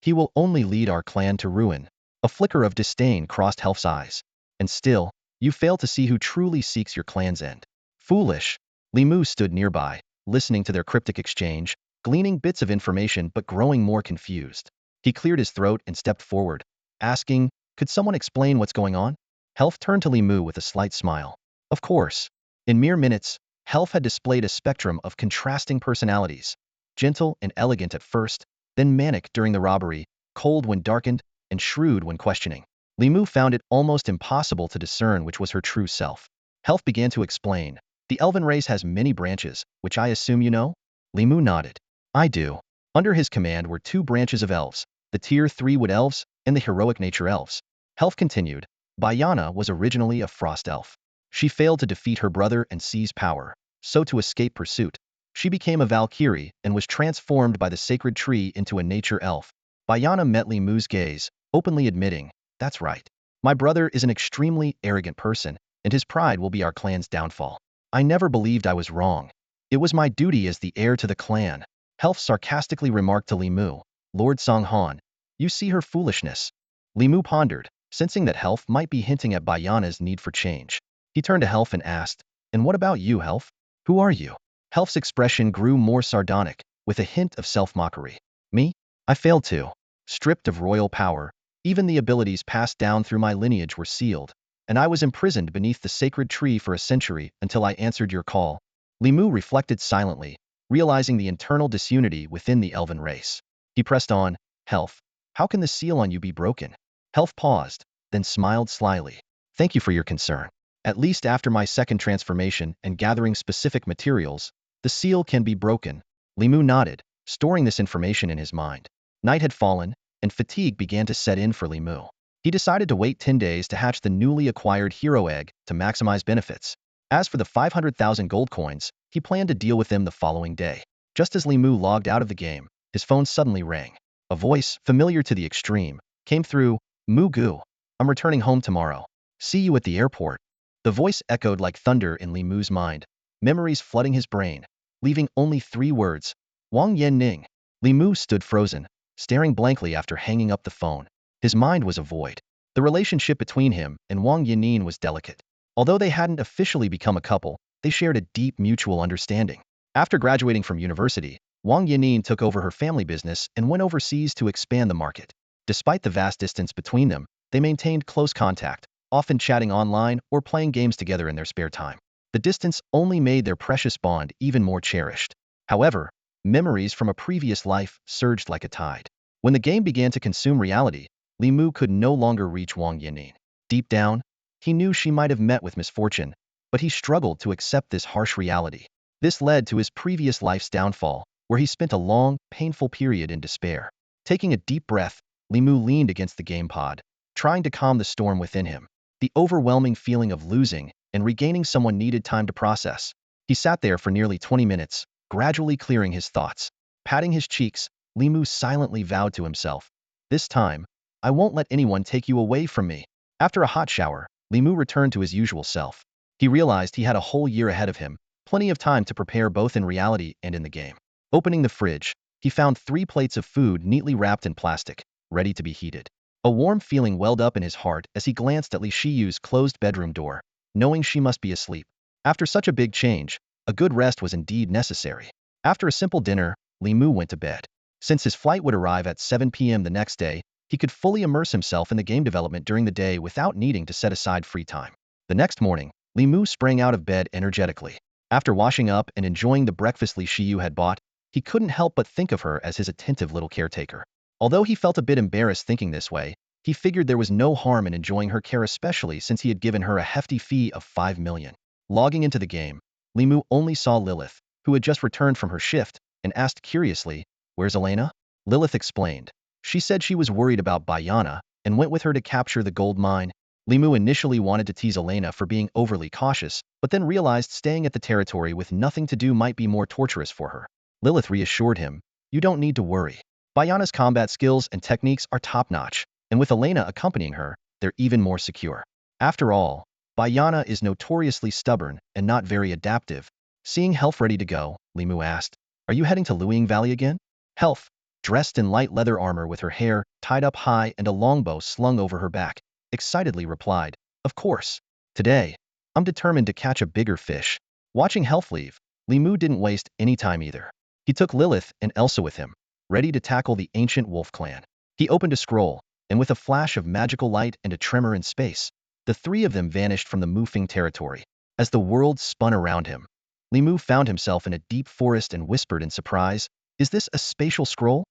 [SPEAKER 1] He will only lead our clan to ruin. A flicker of disdain crossed Helf's eyes. And still, you fail to see who truly seeks your clan's end. Foolish. Li Mu stood nearby, listening to their cryptic exchange, gleaning bits of information but growing more confused. He cleared his throat and stepped forward, asking, Could someone explain what's going on? Helf turned to Li Mu with a slight smile. Of course. In mere minutes, Helf had displayed a spectrum of contrasting personalities. Gentle and elegant at first, then manic during the robbery, cold when darkened, and shrewd when questioning. Li Mu found it almost impossible to discern which was her true self. Helf began to explain. The elven race has many branches, which I assume you know? Li Mu nodded. I do. Under his command were 2 branches of elves, the Tier 3 Wood Elves and the Heroic Nature Elves. Helf continued. Bayana was originally a frost elf. She failed to defeat her brother and seize power, so to escape pursuit, she became a Valkyrie and was transformed by the sacred tree into a nature elf. Bayana met Li Mu's gaze, openly admitting, That's right. My brother is an extremely arrogant person, and his pride will be our clan's downfall. I never believed I was wrong. It was my duty as the heir to the clan. Helf sarcastically remarked to Li Mu, Lord Song Han, you see her foolishness. Li Mu pondered, sensing that Helf might be hinting at Bayana's need for change. He turned to Helf and asked, And what about you, Helf? Who are you? Helf's expression grew more sardonic, with a hint of self-mockery. Me? I failed too. Stripped of royal power, even the abilities passed down through my lineage were sealed, and I was imprisoned beneath the sacred tree for a century until I answered your call. Li Mu reflected silently, realizing the internal disunity within the elven race. He pressed on, Helf, how can the seal on you be broken? Helf paused, then smiled slyly. Thank you for your concern. At least after my second transformation and gathering specific materials, the seal can be broken. Li Mu nodded, storing this information in his mind. Night had fallen, and fatigue began to set in for Li Mu. He decided to wait 10 days to hatch the newly acquired hero egg to maximize benefits. As for the 500,000 gold coins, he planned to deal with them the following day. Just as Li Mu logged out of the game, his phone suddenly rang. A voice, familiar to the extreme, came through, Mu Gu. I'm returning home tomorrow. See you at the airport. The voice echoed like thunder in Li Mu's mind, memories flooding his brain, leaving only 3 words. Wang Yanning. Li Mu stood frozen, staring blankly after hanging up the phone. His mind was a void. The relationship between him and Wang Yanning was delicate. Although they hadn't officially become a couple, they shared a deep mutual understanding. After graduating from university, Wang Yanning took over her family business and went overseas to expand the market. Despite the vast distance between them, they maintained close contact, often chatting online or playing games together in their spare time. The distance only made their precious bond even more cherished. However, memories from a previous life surged like a tide. When the game began to consume reality, Li Mu could no longer reach Wang Yanning. Deep down, he knew she might have met with misfortune, but he struggled to accept this harsh reality. This led to his previous life's downfall, where he spent a long, painful period in despair. Taking a deep breath, Li Mu leaned against the game pod, trying to calm the storm within him. The overwhelming feeling of losing and regaining someone needed time to process. He sat there for nearly 20 minutes, gradually clearing his thoughts. Patting his cheeks, Li Mu silently vowed to himself, This time, I won't let anyone take you away from me. After a hot shower, Li Mu returned to his usual self. He realized he had a whole year ahead of him, plenty of time to prepare both in reality and in the game. Opening the fridge, he found 3 plates of food neatly wrapped in plastic, ready to be heated. A warm feeling welled up in his heart as he glanced at Li Shiyu's closed bedroom door, knowing she must be asleep. After such a big change, a good rest was indeed necessary. After a simple dinner, Li Mu went to bed. Since his flight would arrive at 7 p.m. the next day, He could fully immerse himself in the game development during the day without needing to set aside free time. The next morning, Li Mu sprang out of bed energetically. After washing up and enjoying the breakfast Li Shiyu had bought, he couldn't help but think of her as his attentive little caretaker. Although he felt a bit embarrassed thinking this way, he figured there was no harm in enjoying her care, especially since he had given her a hefty fee of 5 million. Logging into the game, Li Mu only saw Lilith, who had just returned from her shift, and asked curiously, "Where's Elena?" Lilith explained. She said she was worried about Bayana and went with her to capture the gold mine. Li Mu initially wanted to tease Elena for being overly cautious, but then realized staying at the territory with nothing to do might be more torturous for her. Lilith reassured him, "You don't need to worry. Bayana's combat skills and techniques are top-notch, and with Elena accompanying her, they're even more secure. After all, Bayana is notoriously stubborn and not very adaptive." Seeing Health ready to go, Li Mu asked, "Are you heading to Luiying Valley again?" Health, dressed in light leather armor with her hair tied up high and a longbow slung over her back, excitedly replied, "Of course. Today, I'm determined to catch a bigger fish." Watching Health leave, Li Mu didn't waste any time either. He took Lilith and Elsa with him, ready to tackle the ancient wolf clan. He opened a scroll, and with a flash of magical light and a tremor in space, the three of them vanished from the Mufeng territory. As the world spun around him, Li Mu found himself in a deep forest and whispered in surprise, "Is this a spatial scroll?"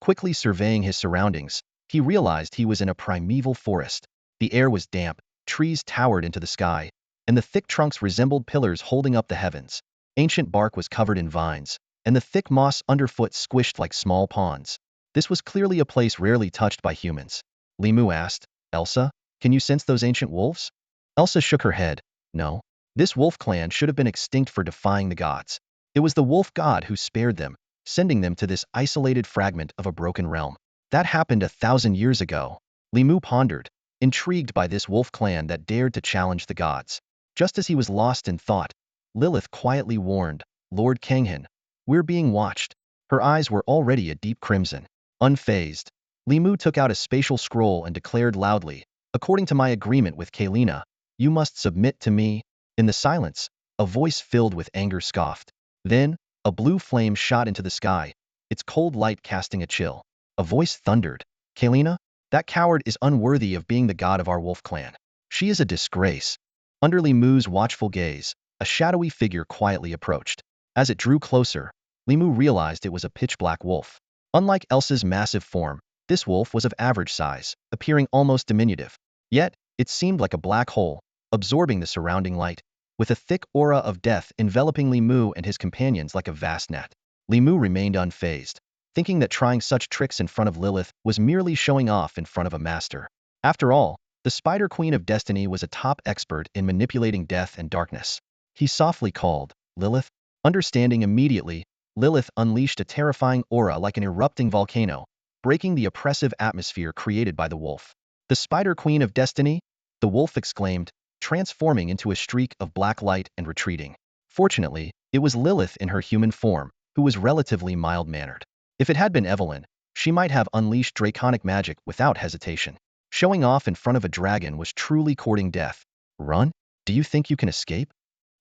[SPEAKER 1] Quickly surveying his surroundings, he realized he was in a primeval forest. The air was damp, trees towered into the sky, and the thick trunks resembled pillars holding up the heavens. Ancient bark was covered in vines, and the thick moss underfoot squished like small ponds. This was clearly a place rarely touched by humans. Li Mu asked, "Elsa, can you sense those ancient wolves?" Elsa shook her head. "No. This wolf clan should have been extinct for defying the gods. It was the wolf god who spared them, sending them to this isolated fragment of a broken realm. That happened 1,000 years ago." Li Mu pondered, intrigued by this wolf clan that dared to challenge the gods. Just as he was lost in thought, Lilith quietly warned, "Lord Kanghan, we're being watched." Her eyes were already a deep crimson. Unfazed, Li Mu took out a spatial scroll and declared loudly, "According to my agreement with Kailina, you must submit to me." In the silence, a voice filled with anger scoffed. Then, a blue flame shot into the sky, its cold light casting a chill. A voice thundered, "Kailina, that coward is unworthy of being the god of our wolf clan. She is a disgrace." Under Li Mu's watchful gaze, a shadowy figure quietly approached. As it drew closer, Li Mu realized it was a pitch-black wolf. Unlike Elsa's massive form, this wolf was of average size, appearing almost diminutive. Yet, it seemed like a black hole, absorbing the surrounding light, with a thick aura of death enveloping Li Mu and his companions like a vast net. Li Mu remained unfazed, thinking that trying such tricks in front of Lilith was merely showing off in front of a master. After all, the Spider Queen of Destiny was a top expert in manipulating death and darkness. He softly called, "Lilith." Understanding immediately, Lilith unleashed a terrifying aura like an erupting volcano, breaking the oppressive atmosphere created by the wolf. "The Spider Queen of Destiny?" the wolf exclaimed, transforming into a streak of black light and retreating. Fortunately, it was Lilith in her human form, who was relatively mild-mannered. If it had been Evelyn, she might have unleashed draconic magic without hesitation. Showing off in front of a dragon was truly courting death. "Run? Do you think you can escape?"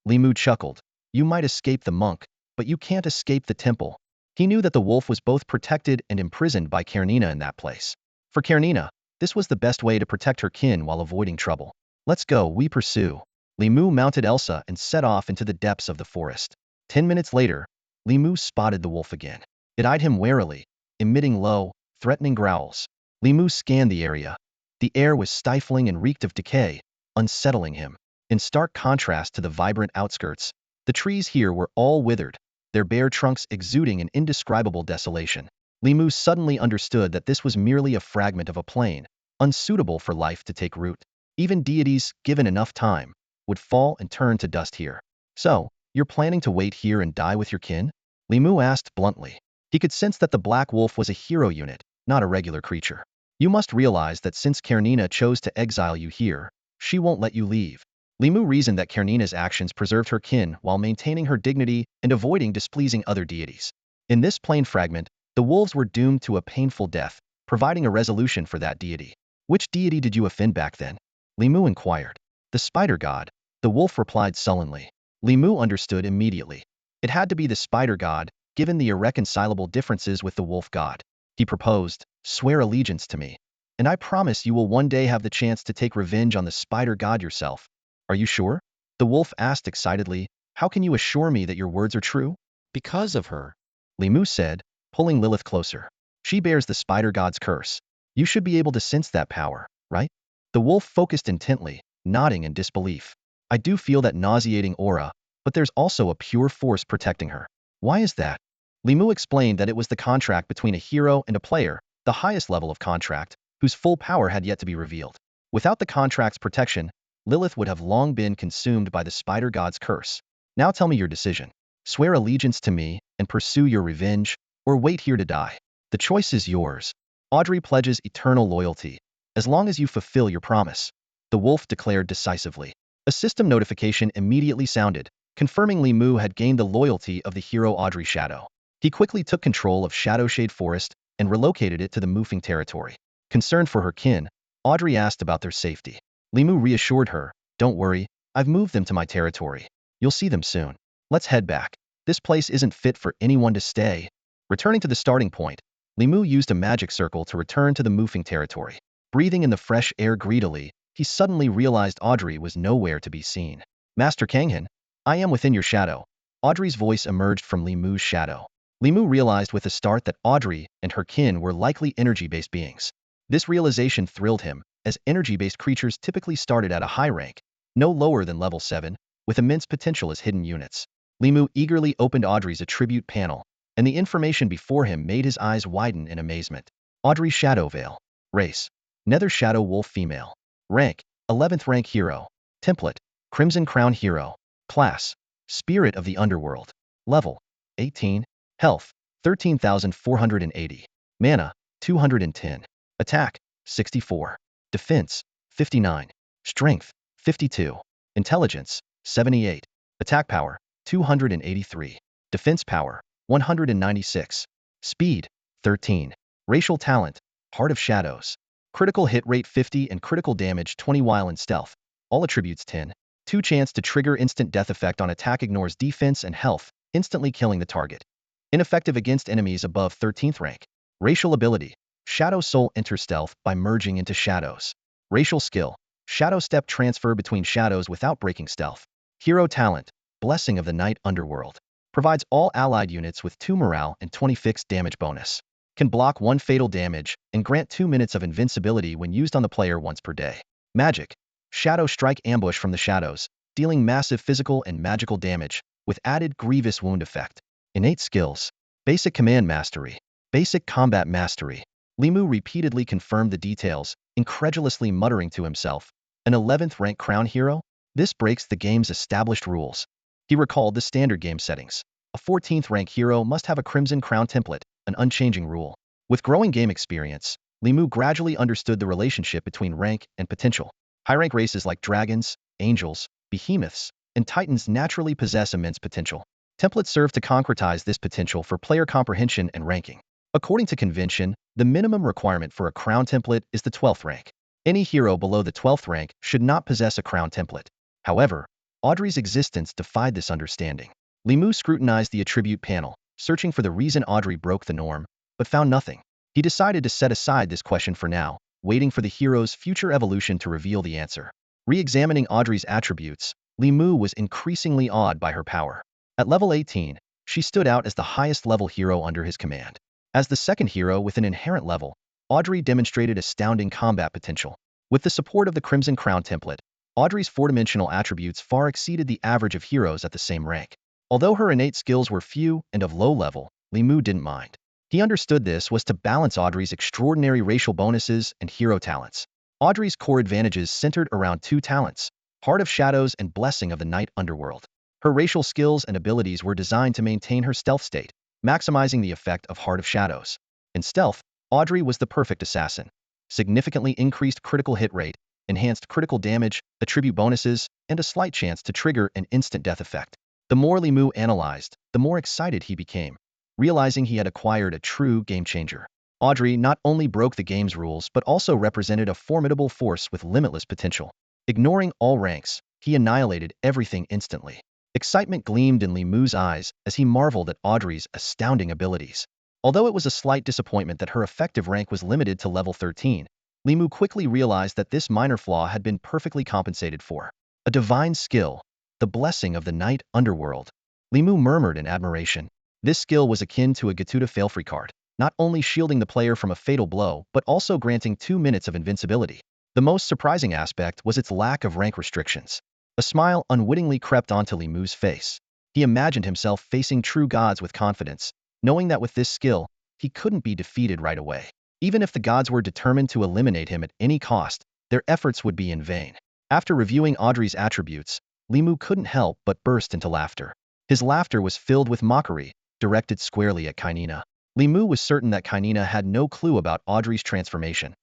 [SPEAKER 1] Li Mu chuckled. "You might escape the monk, but you can't escape the temple." He knew that the wolf was both protected and imprisoned by Karenina in that place. For Karenina, this was the best way to protect her kin while avoiding trouble. "Let's go," we pursue. Li Mu mounted Elsa and set off into the depths of the forest. 10 minutes later, Li Mu spotted the wolf again. It eyed him warily, emitting low, threatening growls. Li Mu scanned the area. The air was stifling and reeked of decay, unsettling him. In stark contrast to the vibrant outskirts, the trees here were all withered, their bare trunks exuding an indescribable desolation. Li Mu suddenly understood that this was merely a fragment of a plain, unsuitable for life to take root. Even deities, given enough time, would fall and turn to dust here. "So, you're planning to wait here and die with your kin?" Li Mu asked bluntly. He could sense that the Black Wolf was a hero unit, not a regular creature. "You must realize that since Karenina chose to exile you here, she won't let you leave." Li Mu reasoned that Karenina's actions preserved her kin while maintaining her dignity and avoiding displeasing other deities. In this plain fragment, the wolves were doomed to a painful death, providing a resolution for that deity. "Which deity did you offend back then?" Li Mu inquired. "The spider god," the wolf replied sullenly. Li Mu understood immediately. It had to be the spider god, given the irreconcilable differences with the wolf god. He proposed, "Swear allegiance to me." and I promise you will one day have the chance to take revenge on the spider god yourself. Are you sure? The wolf asked excitedly. How can you assure me that your words are true? Because of her, Li Mu said, pulling Lilith closer. She bears the spider god's curse. You should be able to sense that power, right? The wolf focused intently, nodding in disbelief. I do feel that nauseating aura, but there's also a pure force protecting her. Why is that? Li Mu explained that it was the contract between a hero and a player, the highest level of contract, whose full power had yet to be revealed. Without the contract's protection, Lilith would have long been consumed by the spider god's curse. Now tell me your decision. Swear allegiance to me and pursue your revenge, or wait here to die. The choice is yours. Audrey pledges eternal loyalty, as long as you fulfill your promise, the wolf declared decisively. A system notification immediately sounded, confirming Li Mu had gained the loyalty of the hero Audrey Shadow. He quickly took control of Shadowshade Forest and relocated it to the Mufeng territory. Concerned for her kin, Audrey asked about their safety. Li Mu reassured her, don't worry, I've moved them to my territory. You'll see them soon. Let's head back. This place isn't fit for anyone to stay. Returning to the starting point, Li Mu used a magic circle to return to the Mufeng territory. Breathing in the fresh air greedily, he suddenly realized Audrey was nowhere to be seen. Master Kanghan, I am within your shadow. Audrey's voice emerged from Li Mu's shadow. Li Mu realized with a start that Audrey and her kin were likely energy-based beings. This realization thrilled him, as energy-based creatures typically started at a high rank, no lower than level 7, with immense potential as hidden units. Li Mu eagerly opened Audrey's attribute panel, and the information before him made his eyes widen in amazement. Audrey Shadow Veil. Race: Nether Shadow Wolf Female. Rank: 11th rank hero. Template: Crimson Crown Hero. Class: Spirit of the Underworld. Level: 18. Health: 13,480. Mana: 210. Attack: 64. Defense: 59. Strength: 52. Intelligence: 78. Attack power: 283. Defense power: 196. Speed: 13. Racial talent: Heart of Shadows. Critical hit rate 50 and critical damage 20 while in stealth. All attributes 10. 2 chance to trigger instant death effect on attack, ignores defense and health, instantly killing the target. Ineffective against enemies above 13th rank. Racial ability: Shadow Soul enters stealth by merging into shadows. Racial skill: Shadow Step, transfer between shadows without breaking stealth. Hero talent: Blessing of the Night Underworld. Provides all allied units with 2 morale and 20 fixed damage bonus. Can block 1 fatal damage and grant 2 minutes of invincibility when used on the player once per day. Magic: Shadow Strike, ambush from the shadows, dealing massive physical and magical damage, with added grievous wound effect. Innate skills: Basic Command Mastery. Basic Combat Mastery. Li Mu repeatedly confirmed the details, incredulously muttering to himself, an 11th rank crown hero? This breaks the game's established rules. He recalled the standard game settings. A 14th rank hero must have a Crimson Crown template, an unchanging rule. With growing game experience, Li Mu gradually understood the relationship between rank and potential. High-rank races like dragons, angels, behemoths, and titans naturally possess immense potential. Templates serve to concretize this potential for player comprehension and ranking. According to convention, the minimum requirement for a crown template is the 12th rank. Any hero below the 12th rank should not possess a crown template. However, Audrey's existence defied this understanding. Li Mu scrutinized the attribute panel, searching for the reason Audrey broke the norm, but found nothing. He decided to set aside this question for now, waiting for the hero's future evolution to reveal the answer. Re-examining Audrey's attributes, Li Mu was increasingly awed by her power. At level 18, she stood out as the highest level hero under his command. As the second hero with an inherent level, Audrey demonstrated astounding combat potential. With the support of the Crimson Crown template, Audrey's 4-dimensional attributes far exceeded the average of heroes at the same rank. Although her innate skills were few and of low level, Li Mu didn't mind. He understood this was to balance Audrey's extraordinary racial bonuses and hero talents. Audrey's core advantages centered around 2 talents: Heart of Shadows and Blessing of the Night Underworld. Her racial skills and abilities were designed to maintain her stealth state, maximizing the effect of Heart of Shadows. In stealth, Audrey was the perfect assassin. Significantly increased critical hit rate, enhanced critical damage, attribute bonuses, and a slight chance to trigger an instant death effect. The more Li Mu analyzed, the more excited he became, realizing he had acquired a true game-changer. Audrey not only broke the game's rules but also represented a formidable force with limitless potential. Ignoring all ranks, he annihilated everything instantly. Excitement gleamed in Li Mu's eyes as he marveled at Audrey's astounding abilities. Although it was a slight disappointment that her effective rank was limited to level 13, Li Mu quickly realized that this minor flaw had been perfectly compensated for. A divine skill, the blessing of the night underworld. Li Mu murmured in admiration. This skill was akin to a Gatuda fail-free card, not only shielding the player from a fatal blow but also granting 2 minutes of invincibility. The most surprising aspect was its lack of rank restrictions. A smile unwittingly crept onto Li Mu's face. He imagined himself facing true gods with confidence, knowing that with this skill, he couldn't be defeated right away. Even if the gods were determined to eliminate him at any cost, their efforts would be in vain. After reviewing Audrey's attributes, Li Mu couldn't help but burst into laughter. His laughter was filled with mockery, directed squarely at Kainina. Li Mu was certain that Kainina had no clue about Audrey's transformation.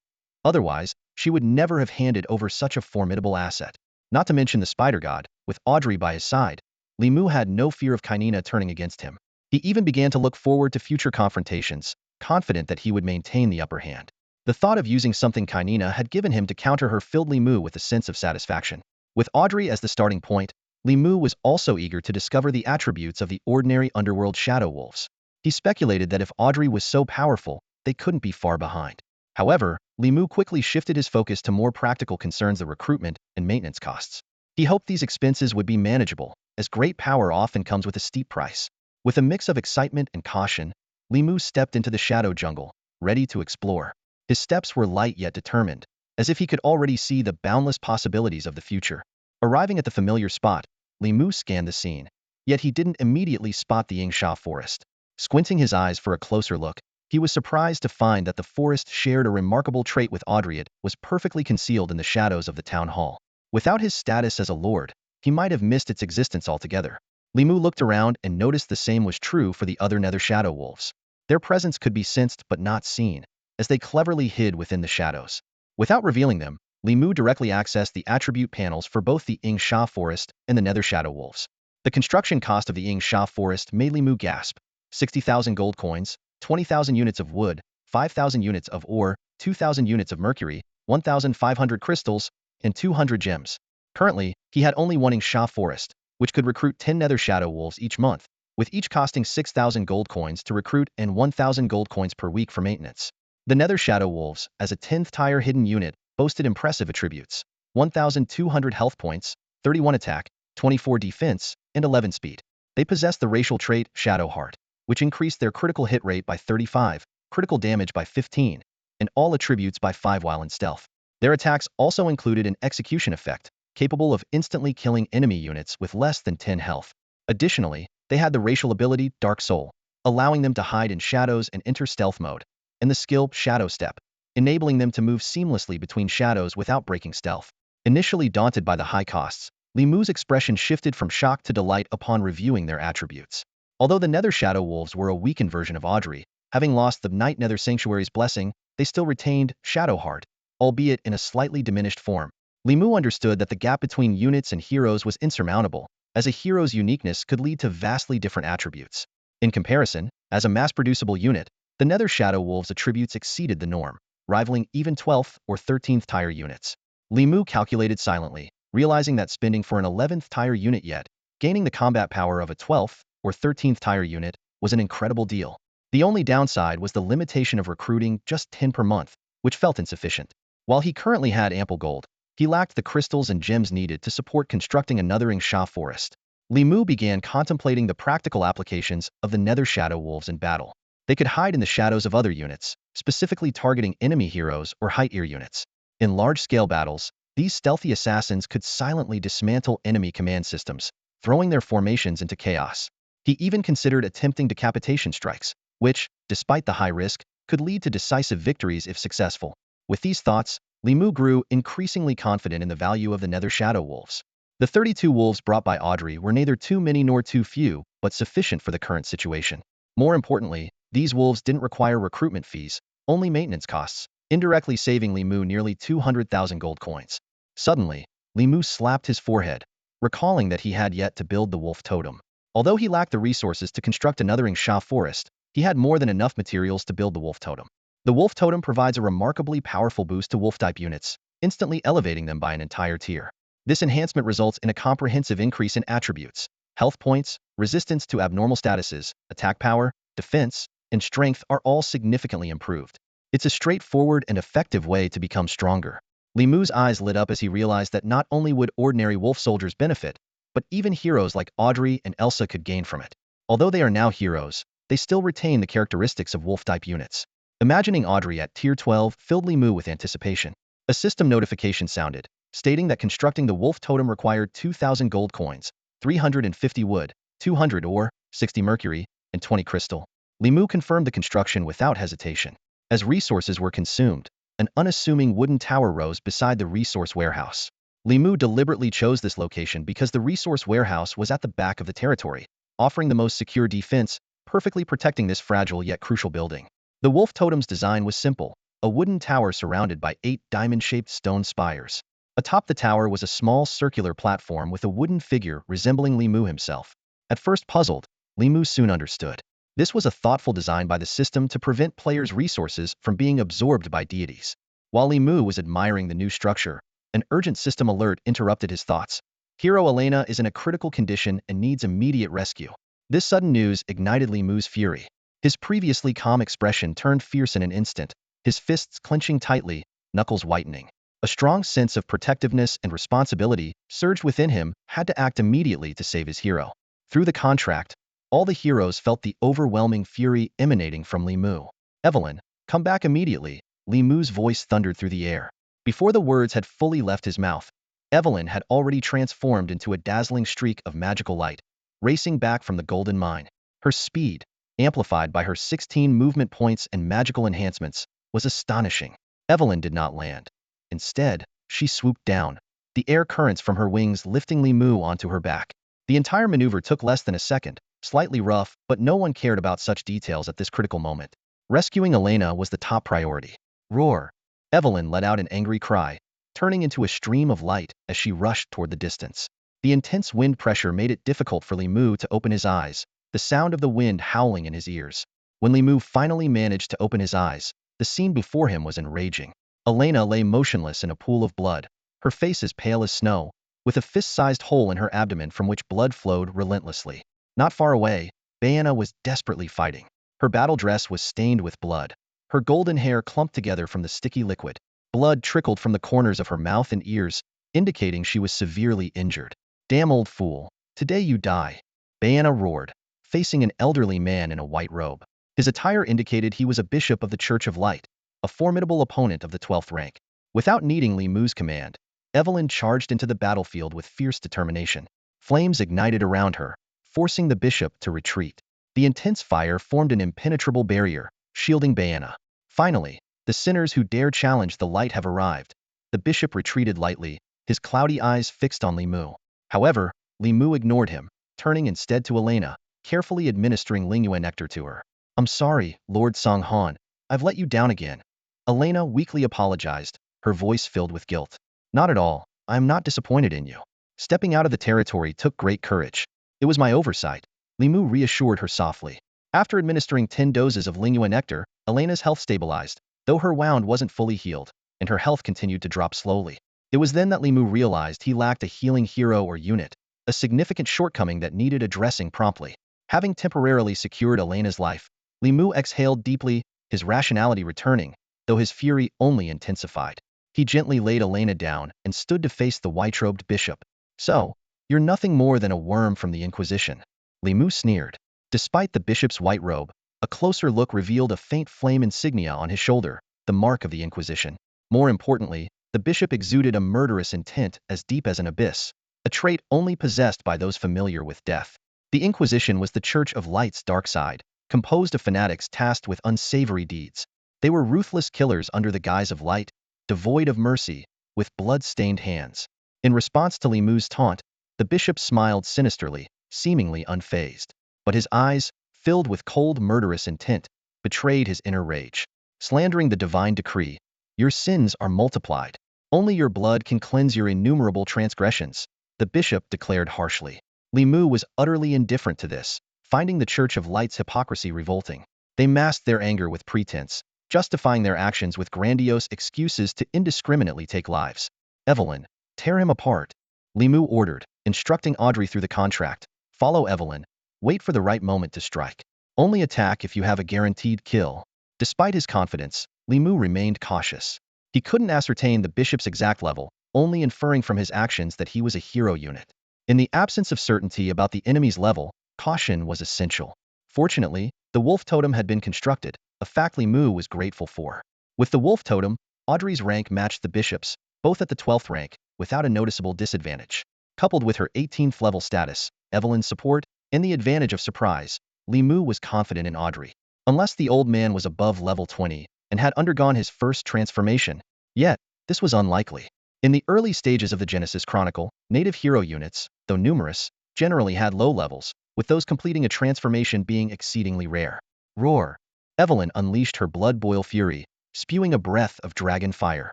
[SPEAKER 1] Otherwise, she would never have handed over such a formidable asset. Not to mention the spider god, with Audrey by his side, Li Mu had no fear of Kainina turning against him. He even began to look forward to future confrontations, confident that he would maintain the upper hand. The thought of using something Kainina had given him to counter her filled Li Mu with a sense of satisfaction. With Audrey as the starting point, Li Mu was also eager to discover the attributes of the ordinary underworld shadow wolves. He speculated that if Audrey was so powerful, they couldn't be far behind. However, Li Mu quickly shifted his focus to more practical concerns of recruitment and maintenance costs. He hoped these expenses would be manageable, as great power often comes with a steep price. With a mix of excitement and caution, Li Mu stepped into the shadow jungle, ready to explore. His steps were light yet determined, as if he could already see the boundless possibilities of the future. Arriving at the familiar spot, Li Mu scanned the scene, yet he didn't immediately spot the Yingsha forest. Squinting his eyes for a closer look, he was surprised to find that the forest shared a remarkable trait with Audrey. It was perfectly concealed in the shadows of the town hall. Without his status as a lord, he might have missed its existence altogether. Li Mu looked around and noticed the same was true for the other nether shadow wolves. Their presence could be sensed but not seen, as they cleverly hid within the shadows. Without revealing them, Li Mu directly accessed the attribute panels for both the Yingsha forest and the nether shadow wolves. The construction cost of the Yingsha forest made Li Mu gasp. 60,000 gold coins, 20,000 units of wood, 5,000 units of ore, 2,000 units of mercury, 1,500 crystals, and 200 gems. Currently, he had only one Yingsha forest, which could recruit 10 nether shadow wolves each month, with each costing 6,000 gold coins to recruit and 1,000 gold coins per week for maintenance. The nether shadow wolves, as a 10th tier hidden unit, boasted impressive attributes: 1,200 health points, 31 attack, 24 defense, and 11 speed. They possessed the racial trait Shadow Heart, which increased their critical hit rate by 35, critical damage by 15, and all attributes by 5 while in stealth. Their attacks also included an execution effect, capable of instantly killing enemy units with less than 10 health. Additionally, they had the racial ability Dark Soul, allowing them to hide in shadows and enter stealth mode, and the skill Shadow Step, enabling them to move seamlessly between shadows without breaking stealth. Initially daunted by the high costs, Li Mu's expression shifted from shock to delight upon reviewing their attributes. Although the Nether Shadow Wolves were a weakened version of Audrey, having lost the Night Nether Sanctuary's blessing, they still retained Shadow Heart, albeit in a slightly diminished form. Li Mu understood that the gap between units and heroes was insurmountable, as a hero's uniqueness could lead to vastly different attributes. In comparison, as a mass-producible unit, the Nether Shadow Wolves' attributes exceeded the norm, rivaling even 12th or 13th tier units. Li Mu calculated silently, realizing that spending for an 11th tier unit yet gaining the combat power of a 12th or 13th tier unit was an incredible deal. The only downside was the limitation of recruiting just 10 per month, which felt insufficient. While he currently had ample gold, he lacked the crystals and gems needed to support constructing another Yingsha forest. Li Mu began contemplating the practical applications of the Nether Shadow Wolves in battle. They could hide in the shadows of other units, specifically targeting enemy heroes or high-tier units. In large-scale battles, these stealthy assassins could silently dismantle enemy command systems, throwing their formations into chaos. He even considered attempting decapitation strikes, which, despite the high risk, could lead to decisive victories if successful. With these thoughts, Li Mu grew increasingly confident in the value of the Nether Shadow Wolves. The 32 wolves brought by Audrey were neither too many nor too few, but sufficient for the current situation. More importantly, these wolves didn't require recruitment fees, only maintenance costs, indirectly saving Li Mu nearly 200,000 gold coins. Suddenly, Li Mu slapped his forehead, recalling that he had yet to build the wolf totem. Although he lacked the resources to construct another Yingsha forest, he had more than enough materials to build the wolf totem. The wolf totem provides a remarkably powerful boost to wolf-type units, instantly elevating them by an entire tier. This enhancement results in a comprehensive increase in attributes. Health points, resistance to abnormal statuses, attack power, defense, and strength are all significantly improved. It's a straightforward and effective way to become stronger. Li Mu's eyes lit up as he realized that not only would ordinary wolf soldiers benefit, but even heroes like Audrey and Elsa could gain from it. Although they are now heroes, they still retain the characteristics of wolf-type units. Imagining Audrey at Tier 12 filled Li Mu with anticipation. A system notification sounded, stating that constructing the wolf totem required 2,000 gold coins, 350 wood, 200 ore, 60 mercury, and 20 crystal. Li Mu confirmed the construction without hesitation. As resources were consumed, an unassuming wooden tower rose beside the resource warehouse. Li Mu deliberately chose this location because the resource warehouse was at the back of the territory, offering the most secure defense, perfectly protecting this fragile yet crucial building. The wolf totem's design was simple, a wooden tower surrounded by 8 diamond-shaped stone spires. Atop the tower was a small circular platform with a wooden figure resembling Li Mu himself. At first puzzled, Li Mu soon understood. This was a thoughtful design by the system to prevent players' resources from being absorbed by deities. While Li Mu was admiring the new structure, an urgent system alert interrupted his thoughts. Hero Elena is in a critical condition and needs immediate rescue. This sudden news ignited Li Mu's fury. His previously calm expression turned fierce in an instant, his fists clenching tightly, knuckles whitening. A strong sense of protectiveness and responsibility surged within him, had to act immediately to save his hero. Through the contract, all the heroes felt the overwhelming fury emanating from Li Mu. Evelyn, come back immediately, Li Mu's voice thundered through the air. Before the words had fully left his mouth, Evelyn had already transformed into a dazzling streak of magical light, racing back from the golden mine. Her speed, amplified by her 16 movement points and magical enhancements, was astonishing. Evelyn did not land. Instead, she swooped down, the air currents from her wings lifting Li Mu onto her back. The entire maneuver took less than a second, slightly rough, but no one cared about such details at this critical moment. Rescuing Elena was the top priority. Roar! Evelyn let out an angry cry, turning into a stream of light as she rushed toward the distance. The intense wind pressure made it difficult for Li Mu to open his eyes, the sound of the wind howling in his ears. When Li Mu finally managed to open his eyes, the scene before him was enraging. Elena lay motionless in a pool of blood, her face as pale as snow, with a fist-sized hole in her abdomen from which blood flowed relentlessly. Not far away, Bayana was desperately fighting. Her battle dress was stained with blood. Her golden hair clumped together from the sticky liquid. Blood trickled from the corners of her mouth and ears, indicating she was severely injured. Damn old fool, today you die, Bayana roared, facing an elderly man in a white robe. His attire indicated he was a bishop of the Church of Light, a formidable opponent of the 12th rank. Without needing Li Mu's command, Evelyn charged into the battlefield with fierce determination. Flames ignited around her, forcing the bishop to retreat. The intense fire formed an impenetrable barrier, shielding Bayana. Finally, the sinners who dare challenge the light have arrived. The bishop retreated lightly, his cloudy eyes fixed on Li Mu. However, Li Mu ignored him, turning instead to Elena, carefully administering Lingyue nectar to her. I'm sorry, Lord Songhan, I've let you down again. Elena weakly apologized, her voice filled with guilt. Not at all, I am not disappointed in you. Stepping out of the territory took great courage. It was my oversight, Li Mu reassured her softly. After administering 10 doses of Lingyue nectar, Elena's health stabilized, though her wound wasn't fully healed, and her health continued to drop slowly. It was then that Li Mu realized he lacked a healing hero or unit, a significant shortcoming that needed addressing promptly. Having temporarily secured Elena's life, Li Mu exhaled deeply, his rationality returning, though his fury only intensified. He gently laid Elena down and stood to face the white-robed bishop. So, you're nothing more than a worm from the Inquisition, Li Mu sneered. Despite the bishop's white robe, a closer look revealed a faint flame insignia on his shoulder, the mark of the Inquisition. More importantly, the bishop exuded a murderous intent as deep as an abyss, a trait only possessed by those familiar with death. The Inquisition was the Church of Light's dark side, composed of fanatics tasked with unsavory deeds. They were ruthless killers under the guise of light, devoid of mercy, with blood-stained hands. In response to Li Mu's taunt, the bishop smiled sinisterly, seemingly unfazed. But his eyes, filled with cold murderous intent, betrayed his inner rage. Slandering the divine decree, your sins are multiplied. Only your blood can cleanse your innumerable transgressions, the bishop declared harshly. Li Mu was utterly indifferent to this, finding the Church of Light's hypocrisy revolting. They masked their anger with pretense, justifying their actions with grandiose excuses to indiscriminately take lives. Evelyn, tear him apart, Li Mu ordered, instructing Audrey through the contract. Follow Evelyn. Wait for the right moment to strike. Only attack if you have a guaranteed kill. Despite his confidence, Li Mu remained cautious. He couldn't ascertain the bishop's exact level, only inferring from his actions that he was a hero unit. In the absence of certainty about the enemy's level, caution was essential. Fortunately, the wolf totem had been constructed, a fact Li Mu was grateful for. With the wolf totem, Audrey's rank matched the bishop's, both at the 12th rank, without a noticeable disadvantage. Coupled with her 18th level status, Evelyn's support, and the advantage of surprise, Li Mu was confident in Audrey. Unless the old man was above level 20 and had undergone his first transformation, yet, this was unlikely. In the early stages of the Genesis Chronicle, native hero units, though numerous, generally had low levels, with those completing a transformation being exceedingly rare. Roar! Evelyn unleashed her blood-boil fury, spewing a breath of dragon fire.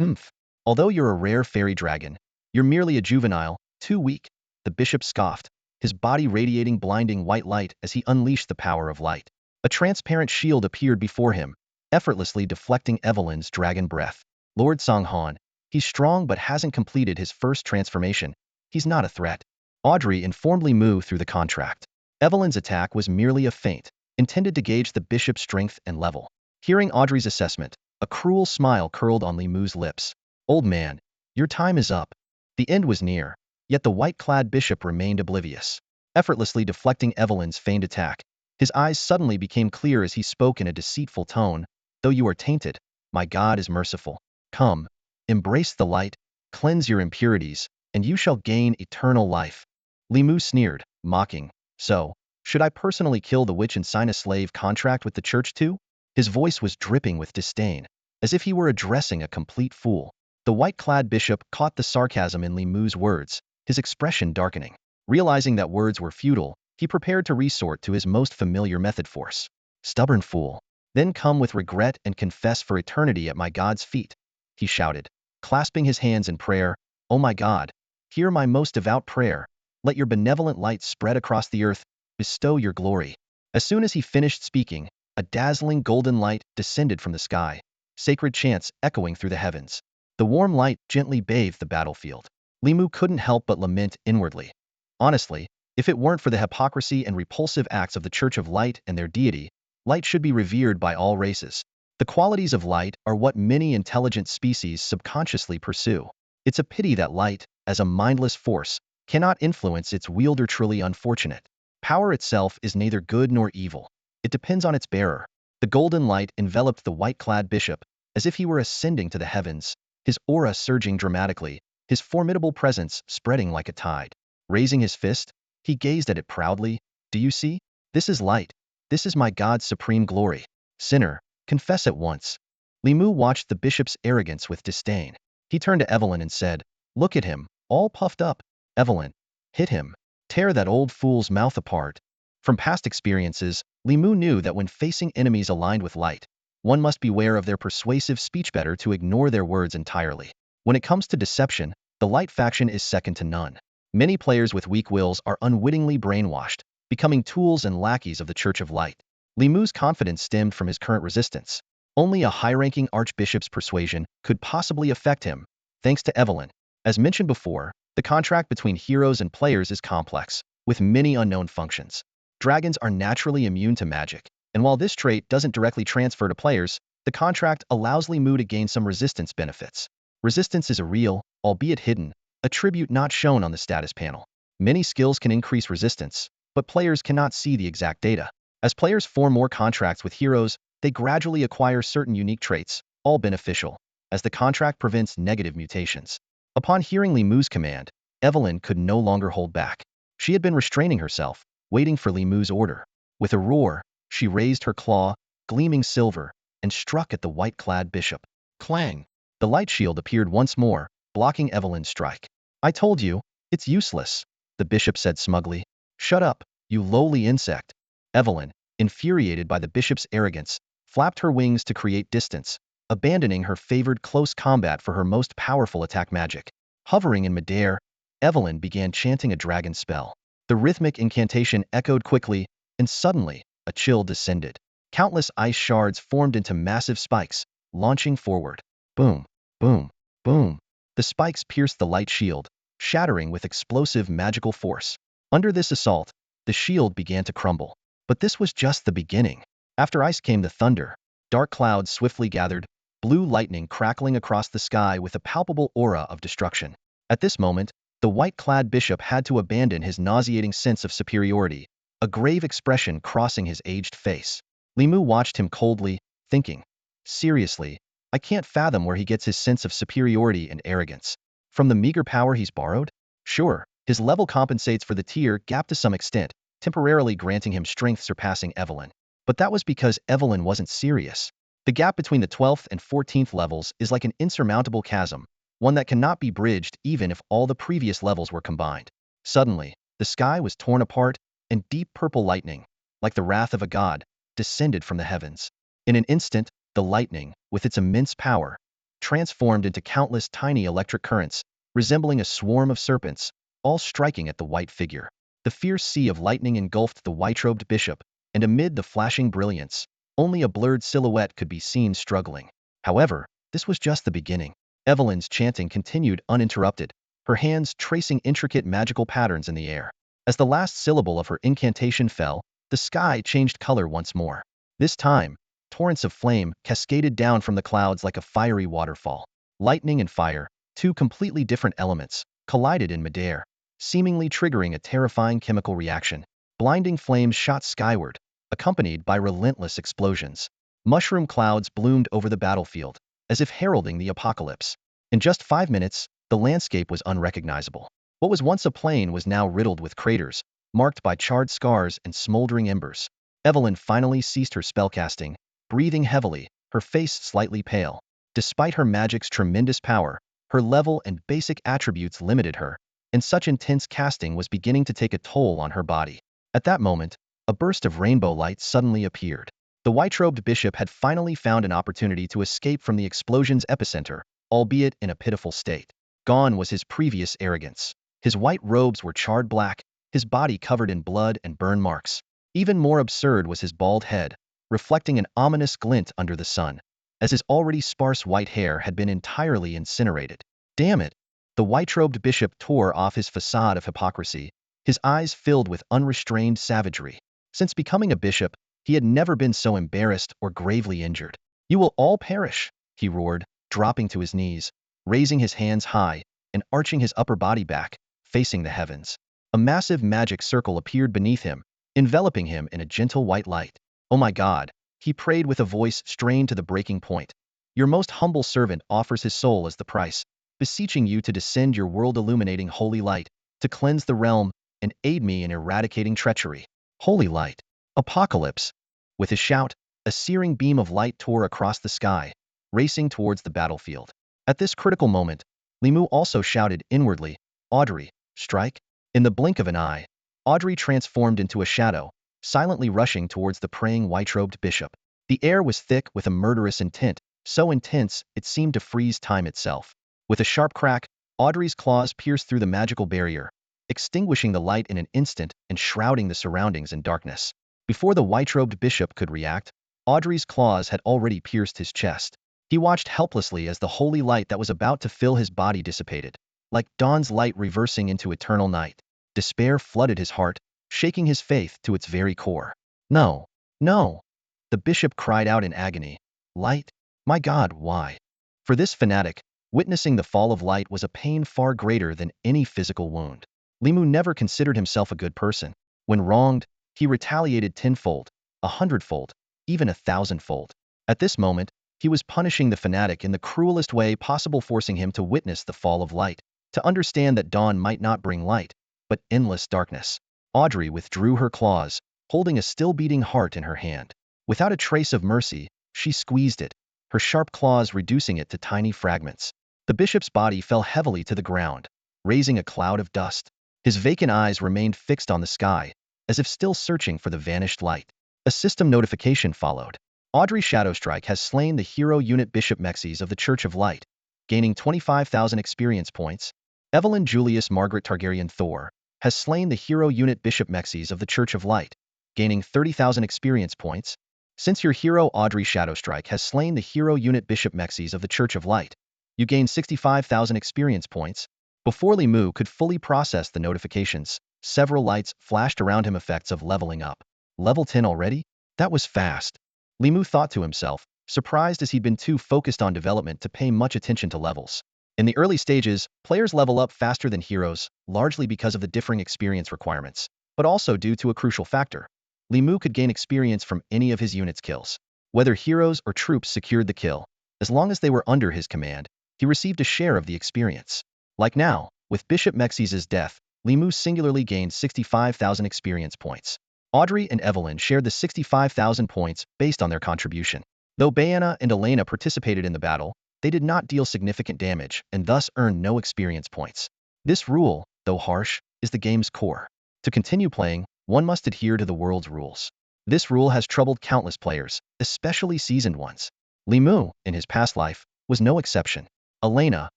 [SPEAKER 1] Oomph! Although you're a rare fairy dragon, you're merely a juvenile, too weak, the bishop scoffed, his body radiating blinding white light as he unleashed the power of light. A transparent shield appeared before him, effortlessly deflecting Evelyn's dragon breath. Lord Songhan, he's strong but hasn't completed his first transformation. He's not a threat. Audrey informed Li Mu through the contract. Evelyn's attack was merely a feint, intended to gauge the bishop's strength and level. Hearing Audrey's assessment, a cruel smile curled on Li Mu's lips. Old man, your time is up. The end was near, yet the white-clad bishop remained oblivious. Effortlessly deflecting Evelyn's feigned attack, his eyes suddenly became clear as he spoke in a deceitful tone. Though you are tainted, my God is merciful. Come, embrace the light, cleanse your impurities, and you shall gain eternal life. Li Mu sneered, mocking. So, should I personally kill the witch and sign a slave contract with the church too? His voice was dripping with disdain, as if he were addressing a complete fool. The white-clad bishop caught the sarcasm in Li Mu's words, his expression darkening. Realizing that words were futile, he prepared to resort to his most familiar method: force. Stubborn fool. Then come with regret and confess for eternity at my God's feet, he shouted, clasping his hands in prayer. Oh my God, hear my most devout prayer. Let your benevolent light spread across the earth, bestow your glory. As soon as he finished speaking, a dazzling golden light descended from the sky, sacred chants echoing through the heavens. The warm light gently bathed the battlefield. Li Mu couldn't help but lament inwardly. Honestly, if it weren't for the hypocrisy and repulsive acts of the Church of Light and their deity, light should be revered by all races. The qualities of light are what many intelligent species subconsciously pursue. It's a pity that light, as a mindless force, cannot influence its wielder. Truly unfortunate. Power itself is neither good nor evil. It depends on its bearer. The golden light enveloped the white-clad bishop, as if he were ascending to the heavens, his aura surging dramatically, his formidable presence spreading like a tide. Raising his fist, he gazed at it proudly. Do you see? This is light. This is my God's supreme glory. Sinner, confess at once. Li Mu watched the bishop's arrogance with disdain. He turned to Evelyn and said, look at him, all puffed up. Evelyn, hit him. Tear that old fool's mouth apart. From past experiences, Li Mu knew that when facing enemies aligned with light, one must beware of their persuasive speech, better to ignore their words entirely. When it comes to deception, the light faction is second to none. Many players with weak wills are unwittingly brainwashed, becoming tools and lackeys of the Church of Light. Li Mu's confidence stemmed from his current resistance. Only a high-ranking archbishop's persuasion could possibly affect him, thanks to Evelyn. As mentioned before, the contract between heroes and players is complex, with many unknown functions. Dragons are naturally immune to magic, and while this trait doesn't directly transfer to players, the contract allows Li Mu to gain some resistance benefits. Resistance is a real, albeit hidden, attribute not shown on the status panel. Many skills can increase resistance, but players cannot see the exact data. As players form more contracts with heroes, they gradually acquire certain unique traits, all beneficial, as the contract prevents negative mutations. Upon hearing Li Mu's command, Evelyn could no longer hold back. She had been restraining herself, waiting for Li Mu's order. With a roar, she raised her claw, gleaming silver, and struck at the white-clad bishop. Clang! The light shield appeared once more, blocking Evelyn's strike. I told you, it's useless, the bishop said smugly. Shut up, you lowly insect. Evelyn, infuriated by the bishop's arrogance, flapped her wings to create distance, abandoning her favored close combat for her most powerful attack magic. Hovering in midair, Evelyn began chanting a dragon spell. The rhythmic incantation echoed quickly, and suddenly, a chill descended. Countless ice shards formed into massive spikes, launching forward. Boom, boom, boom. The spikes pierced the light shield, shattering with explosive magical force. Under this assault, the shield began to crumble. But this was just the beginning. After ice came the thunder. Dark clouds swiftly gathered, blue lightning crackling across the sky with a palpable aura of destruction. At this moment, the white-clad bishop had to abandon his nauseating sense of superiority, a grave expression crossing his aged face. Li Mu watched him coldly, thinking, seriously, I can't fathom where he gets his sense of superiority and arrogance. From the meager power he's borrowed? Sure, his level compensates for the tier gap to some extent, temporarily granting him strength surpassing Evelyn. But that was because Evelyn wasn't serious. The gap between the 12th and 14th levels is like an insurmountable chasm, one that cannot be bridged even if all the previous levels were combined. Suddenly, the sky was torn apart, and deep purple lightning, like the wrath of a god, descended from the heavens. In an instant, the lightning, with its immense power, transformed into countless tiny electric currents, resembling a swarm of serpents, all striking at the white figure. The fierce sea of lightning engulfed the white-robed bishop, and amid the flashing brilliance, only a blurred silhouette could be seen struggling. However, this was just the beginning. Evelyn's chanting continued uninterrupted, her hands tracing intricate magical patterns in the air. As the last syllable of her incantation fell, the sky changed color once more. This time, torrents of flame cascaded down from the clouds like a fiery waterfall. Lightning and fire, two completely different elements, collided in midair, seemingly triggering a terrifying chemical reaction. Blinding flames shot skyward, accompanied by relentless explosions. Mushroom clouds bloomed over the battlefield, as if heralding the apocalypse. In just 5 minutes, the landscape was unrecognizable. What was once a plain was now riddled with craters, marked by charred scars and smoldering embers. Evelyn finally ceased her spellcasting, breathing heavily, her face slightly pale. Despite her magic's tremendous power, her level and basic attributes limited her, and such intense casting was beginning to take a toll on her body. At that moment, a burst of rainbow light suddenly appeared. The white-robed bishop had finally found an opportunity to escape from the explosion's epicenter, albeit in a pitiful state. Gone was his previous arrogance. His white robes were charred black, his body covered in blood and burn marks. Even more absurd was his bald head, reflecting an ominous glint under the sun, as his already sparse white hair had been entirely incinerated. Damn it! The white-robed bishop tore off his facade of hypocrisy, his eyes filled with unrestrained savagery. Since becoming a bishop, he had never been so embarrassed or gravely injured. You will all perish, he roared, dropping to his knees, raising his hands high, and arching his upper body back, facing the heavens. A massive magic circle appeared beneath him, enveloping him in a gentle white light. Oh my God, he prayed with a voice strained to the breaking point. Your most humble servant offers his soul as the price, beseeching you to descend your world-illuminating holy light, to cleanse the realm, and aid me in eradicating treachery. Holy light. Apocalypse. With a shout, a searing beam of light tore across the sky, racing towards the battlefield. At this critical moment, Li Mu also shouted inwardly, Audrey, strike. In the blink of an eye, Audrey transformed into a shadow, silently rushing towards the praying white-robed bishop. The air was thick with a murderous intent, so intense it seemed to freeze time itself. With a sharp crack, Audrey's claws pierced through the magical barrier, extinguishing the light in an instant and shrouding the surroundings in darkness. Before the white-robed bishop could react, Audrey's claws had already pierced his chest. He watched helplessly as the holy light that was about to fill his body dissipated, like dawn's light reversing into eternal night. Despair flooded his heart, shaking his faith to its very core. No, no! The bishop cried out in agony. Light? My God, why? For this fanatic, witnessing the fall of light was a pain far greater than any physical wound. Li Mu never considered himself a good person. When wronged, he retaliated tenfold, 100-fold, even 1,000-fold. At this moment, he was punishing the fanatic in the cruelest way possible, forcing him to witness the fall of light, to understand that dawn might not bring light, but endless darkness. Audrey withdrew her claws, holding a still-beating heart in her hand. Without a trace of mercy, she squeezed it, her sharp claws reducing it to tiny fragments. The bishop's body fell heavily to the ground, raising a cloud of dust. His vacant eyes remained fixed on the sky, as if still searching for the vanished light. A system notification followed. Audrey Shadowstrike has slain the hero unit Bishop Mexes of the Church of Light, gaining 25,000 experience points. Evelyn Julius Margaret Targaryen Thor has slain the hero unit Bishop Mexes of the Church of Light, gaining 30,000 experience points. Since your hero Audrey Shadowstrike has slain the hero unit Bishop Mexes of the Church of Light, you gain 65,000 experience points. Before Li Mu could fully process the notifications, several lights flashed around him, effects of leveling up. Level 10 already? That was fast. Li Mu thought to himself, surprised as he'd been too focused on development to pay much attention to levels. In the early stages, players level up faster than heroes, largely because of the differing experience requirements, but also due to a crucial factor. Li Mu could gain experience from any of his unit's kills. Whether heroes or troops secured the kill, as long as they were under his command, he received a share of the experience. Like now, with Bishop Mexes' death, Li Mu singularly gained 65,000 experience points. Audrey and Evelyn shared the 65,000 points based on their contribution. Though Bayana and Elena participated in the battle, they did not deal significant damage and thus earned no experience points. This rule, though harsh, is the game's core. To continue playing, one must adhere to the world's rules. This rule has troubled countless players, especially seasoned ones. Li Mu, in his past life, was no exception. Elena,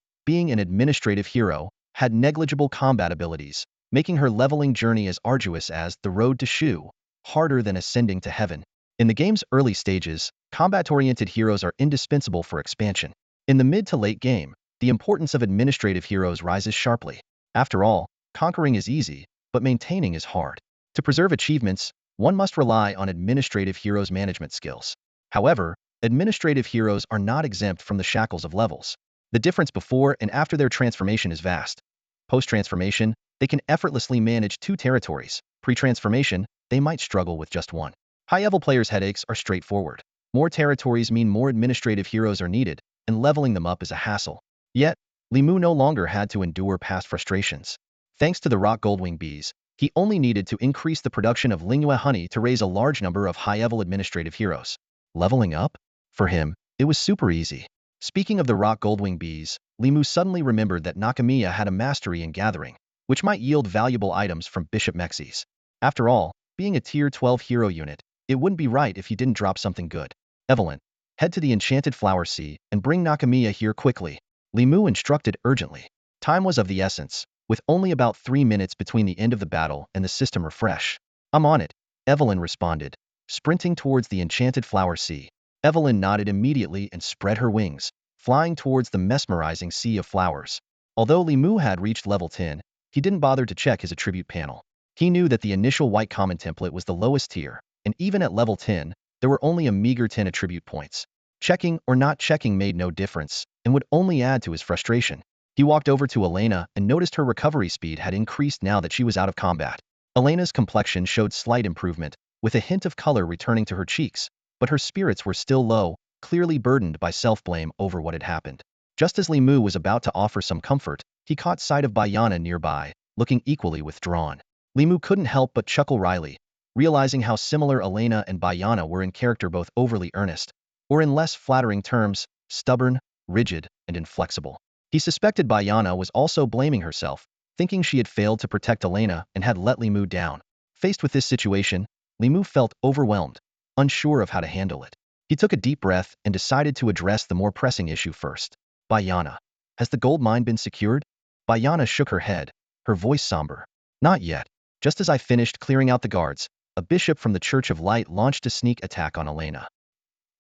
[SPEAKER 1] being an administrative hero, had negligible combat abilities, making her leveling journey as arduous as the road to Shu, harder than ascending to heaven. In the game's early stages, combat-oriented heroes are indispensable for expansion. In the mid to late game, the importance of administrative heroes rises sharply. After all, conquering is easy, but maintaining is hard. To preserve achievements, one must rely on administrative heroes' management skills. However, administrative heroes are not exempt from the shackles of levels. The difference before and after their transformation is vast. Post-transformation, they can effortlessly manage 2 territories. Pre-transformation, they might struggle with just 1. High-level players' headaches are straightforward. More territories mean more administrative heroes are needed, and leveling them up is a hassle. Yet, Li Mu no longer had to endure past frustrations. Thanks to the rock goldwing bees, he only needed to increase the production of Lingyue honey to raise a large number of high-level administrative heroes. Leveling up? For him, it was super easy. Speaking of the rock goldwing bees, Li Mu suddenly remembered that Nakamiya had a mastery in gathering, which might yield valuable items from Bishop Mexes. After all, being a tier 12 hero unit, it wouldn't be right if he didn't drop something good. Evelyn, head to the Enchanted Flower Sea and bring Nakamiya here quickly. Li Mu instructed urgently. Time was of the essence, with only about 3 minutes between the end of the battle and the system refresh. I'm on it, Evelyn responded, sprinting towards the Enchanted Flower Sea. Evelyn nodded immediately and spread her wings, flying towards the mesmerizing sea of flowers. Although Li Mu had reached level 10, he didn't bother to check his attribute panel. He knew that the initial white common template was the lowest tier, and even at level 10, there were only a meager 10 attribute points. Checking or not checking made no difference, and would only add to his frustration. He walked over to Elena and noticed her recovery speed had increased now that she was out of combat. Elena's complexion showed slight improvement, with a hint of color returning to her cheeks, but her spirits were still low, clearly burdened by self-blame over what had happened. Just as Li Mu was about to offer some comfort, he caught sight of Bayana nearby, looking equally withdrawn. Li Mu couldn't help but chuckle wryly, realizing how similar Elena and Bayana were in character, both overly earnest, or in less flattering terms, stubborn, rigid, and inflexible. He suspected Bayana was also blaming herself, thinking she had failed to protect Elena and had let Li Mu down. Faced with this situation, Li Mu felt overwhelmed, unsure of how to handle it. He took a deep breath and decided to address the more pressing issue first. Bayana, has the gold mine been secured? Bayana shook her head, her voice somber. Not yet. Just as I finished clearing out the guards, a bishop from the Church of Light launched a sneak attack on Elena.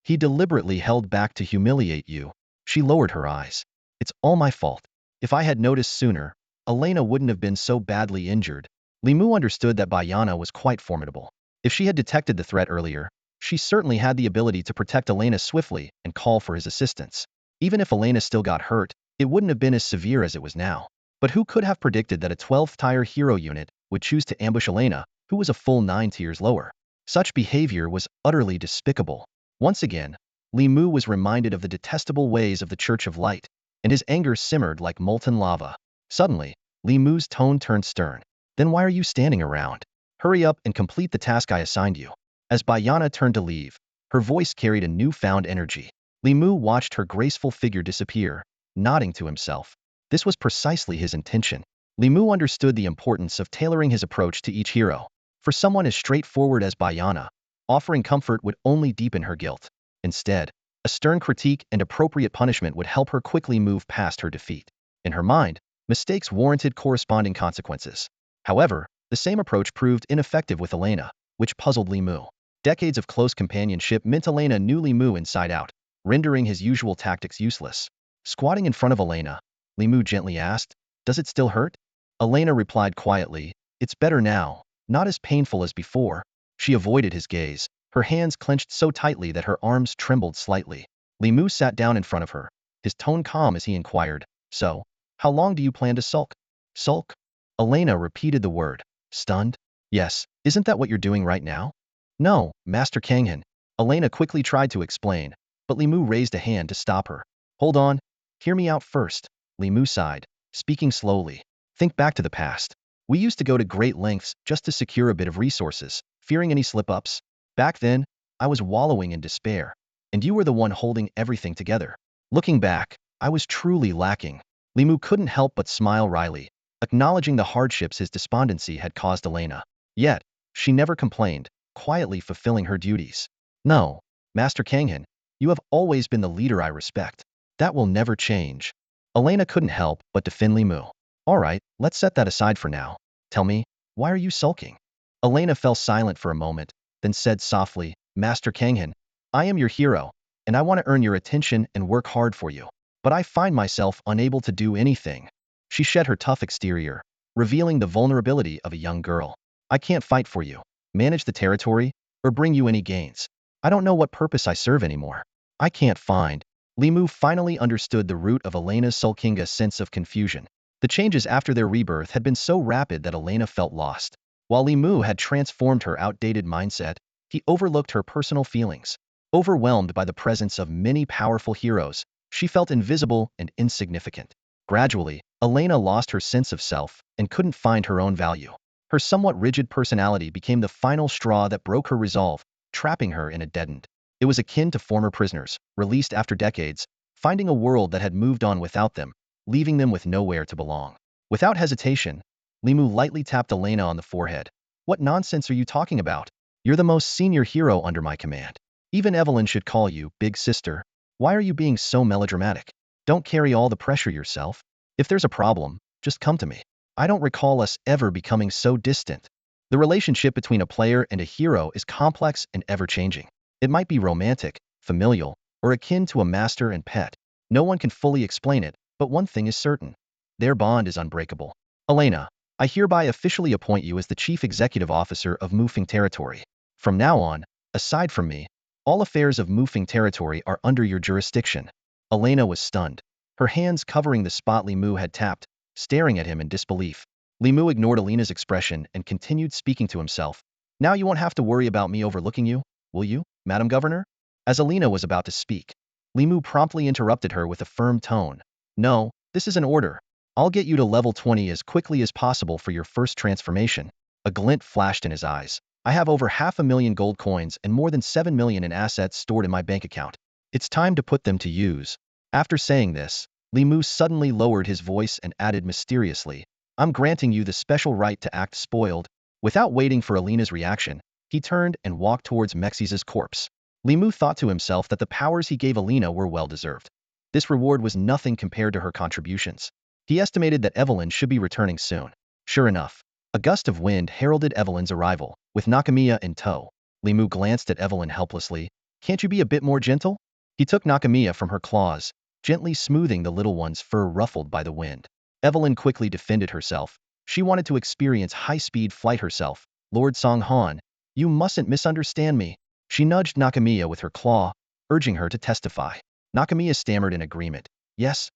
[SPEAKER 1] He deliberately held back to humiliate you. She lowered her eyes. It's all my fault. If I had noticed sooner, Elena wouldn't have been so badly injured. Li Mu understood that Bayana was quite formidable. If she had detected the threat earlier, she certainly had the ability to protect Elena swiftly and call for his assistance. Even if Elena still got hurt, it wouldn't have been as severe as it was now. But who could have predicted that a 12th tier hero unit would choose to ambush Elena, who was a full 9 tiers lower? Such behavior was utterly despicable. Once again, Li Mu was reminded of the detestable ways of the Church of Light, and his anger simmered like molten lava. Suddenly, Li Mu's tone turned stern. Then why are you standing around? Hurry up and complete the task I assigned you. As Bayana turned to leave, her voice carried a newfound energy. Li Mu watched her graceful figure disappear, nodding to himself. This was precisely his intention. Li Mu understood the importance of tailoring his approach to each hero. For someone as straightforward as Bayana, offering comfort would only deepen her guilt. Instead, a stern critique and appropriate punishment would help her quickly move past her defeat. In her mind, mistakes warranted corresponding consequences. However, the same approach proved ineffective with Elena, which puzzled Li Mu. Decades of close companionship meant Elena knew Li Mu inside out, rendering his usual tactics useless. Squatting in front of Elena, Li Mu gently asked, "Does it still hurt?" Elena replied quietly, "It's better now, not as painful as before." She avoided his gaze, Her hands clenched so tightly that her arms trembled slightly. Li Mu sat down in front of her, his tone calm as he inquired, "So, how long do you plan to sulk?" "Sulk?" Elena repeated the word, stunned. "Yes, isn't that what you're doing right now?" "No, Master Kanghan." Elena quickly tried to explain, but Li Mu raised a hand to stop her. "Hold on, hear me out first." Li Mu sighed, speaking slowly. "Think back to the past. We used to go to great lengths just to secure a bit of resources, fearing any slip-ups. Back then, I was wallowing in despair, and you were the one holding everything together. Looking back, I was truly lacking." Li Mu couldn't help but smile wryly, acknowledging the hardships his despondency had caused Elena. Yet, she never complained, quietly fulfilling her duties. "No, Master Kanghan, you have always been the leader I respect. That will never change." Elena couldn't help but defend Li Mu. "All right, let's set that aside for now. Tell me, why are you sulking?" Elena fell silent for a moment, then said softly, "Master Kanghan, I am your hero, and I want to earn your attention and work hard for you. But I find myself unable to do anything." She shed her tough exterior, revealing the vulnerability of a young girl. "I can't fight for you, manage the territory, or bring you any gains. I don't know what purpose I serve anymore. I can't find." Li Mu finally understood the root of Elena's sulking, a sense of confusion. The changes after their rebirth had been so rapid that Elena felt lost. While Li Mu had transformed her outdated mindset, he overlooked her personal feelings. Overwhelmed by the presence of many powerful heroes, she felt invisible and insignificant. Gradually, Elena lost her sense of self and couldn't find her own value. Her somewhat rigid personality became the final straw that broke her resolve, trapping her in a dead end. It was akin to former prisoners, released after decades, finding a world that had moved on without them, leaving them with nowhere to belong. Without hesitation, Li Mu lightly tapped Elena on the forehead. "What nonsense are you talking about? You're the most senior hero under my command. Even Evelyn should call you big sister. Why are you being so melodramatic? Don't carry all the pressure yourself. If there's a problem, just come to me. I don't recall us ever becoming so distant." The relationship between a player and a hero is complex and ever-changing. It might be romantic, familial, or akin to a master and pet. No one can fully explain it, but one thing is certain. Their bond is unbreakable. "Elena, I hereby officially appoint you as the Chief Executive Officer of Mufeng Territory. From now on, aside from me, all affairs of Mufeng Territory are under your jurisdiction." Elena was stunned, her hands covering the spot Li Mu had tapped, staring at him in disbelief. Li Mu ignored Elena's expression and continued speaking to himself. "Now you won't have to worry about me overlooking you, will you, Madam Governor?" As Elena was about to speak, Li Mu promptly interrupted her with a firm tone. "No, this is an order. I'll get you to level 20 as quickly as possible for your first transformation." A glint flashed in his eyes. "I have over 500,000 gold coins and more than 7 million in assets stored in my bank account. It's time to put them to use." After saying this, Li Mu suddenly lowered his voice and added mysteriously, "I'm granting you the special right to act spoiled." Without waiting for Elena's reaction, he turned and walked towards Mexiz's corpse. Li Mu thought to himself that the powers he gave Elena were well-deserved. This reward was nothing compared to her contributions. He estimated that Evelyn should be returning soon. Sure enough, a gust of wind heralded Evelyn's arrival, with Nakamiya in tow. Li Mu glanced at Evelyn helplessly. "Can't you be a bit more gentle?" He took Nakamiya from her claws, gently smoothing the little one's fur ruffled by the wind. Evelyn quickly defended herself. She wanted to experience high-speed flight herself. "Lord Songhan, you mustn't misunderstand me." She nudged Nakamiya with her claw, urging her to testify. Nakamiya stammered in agreement. Yes,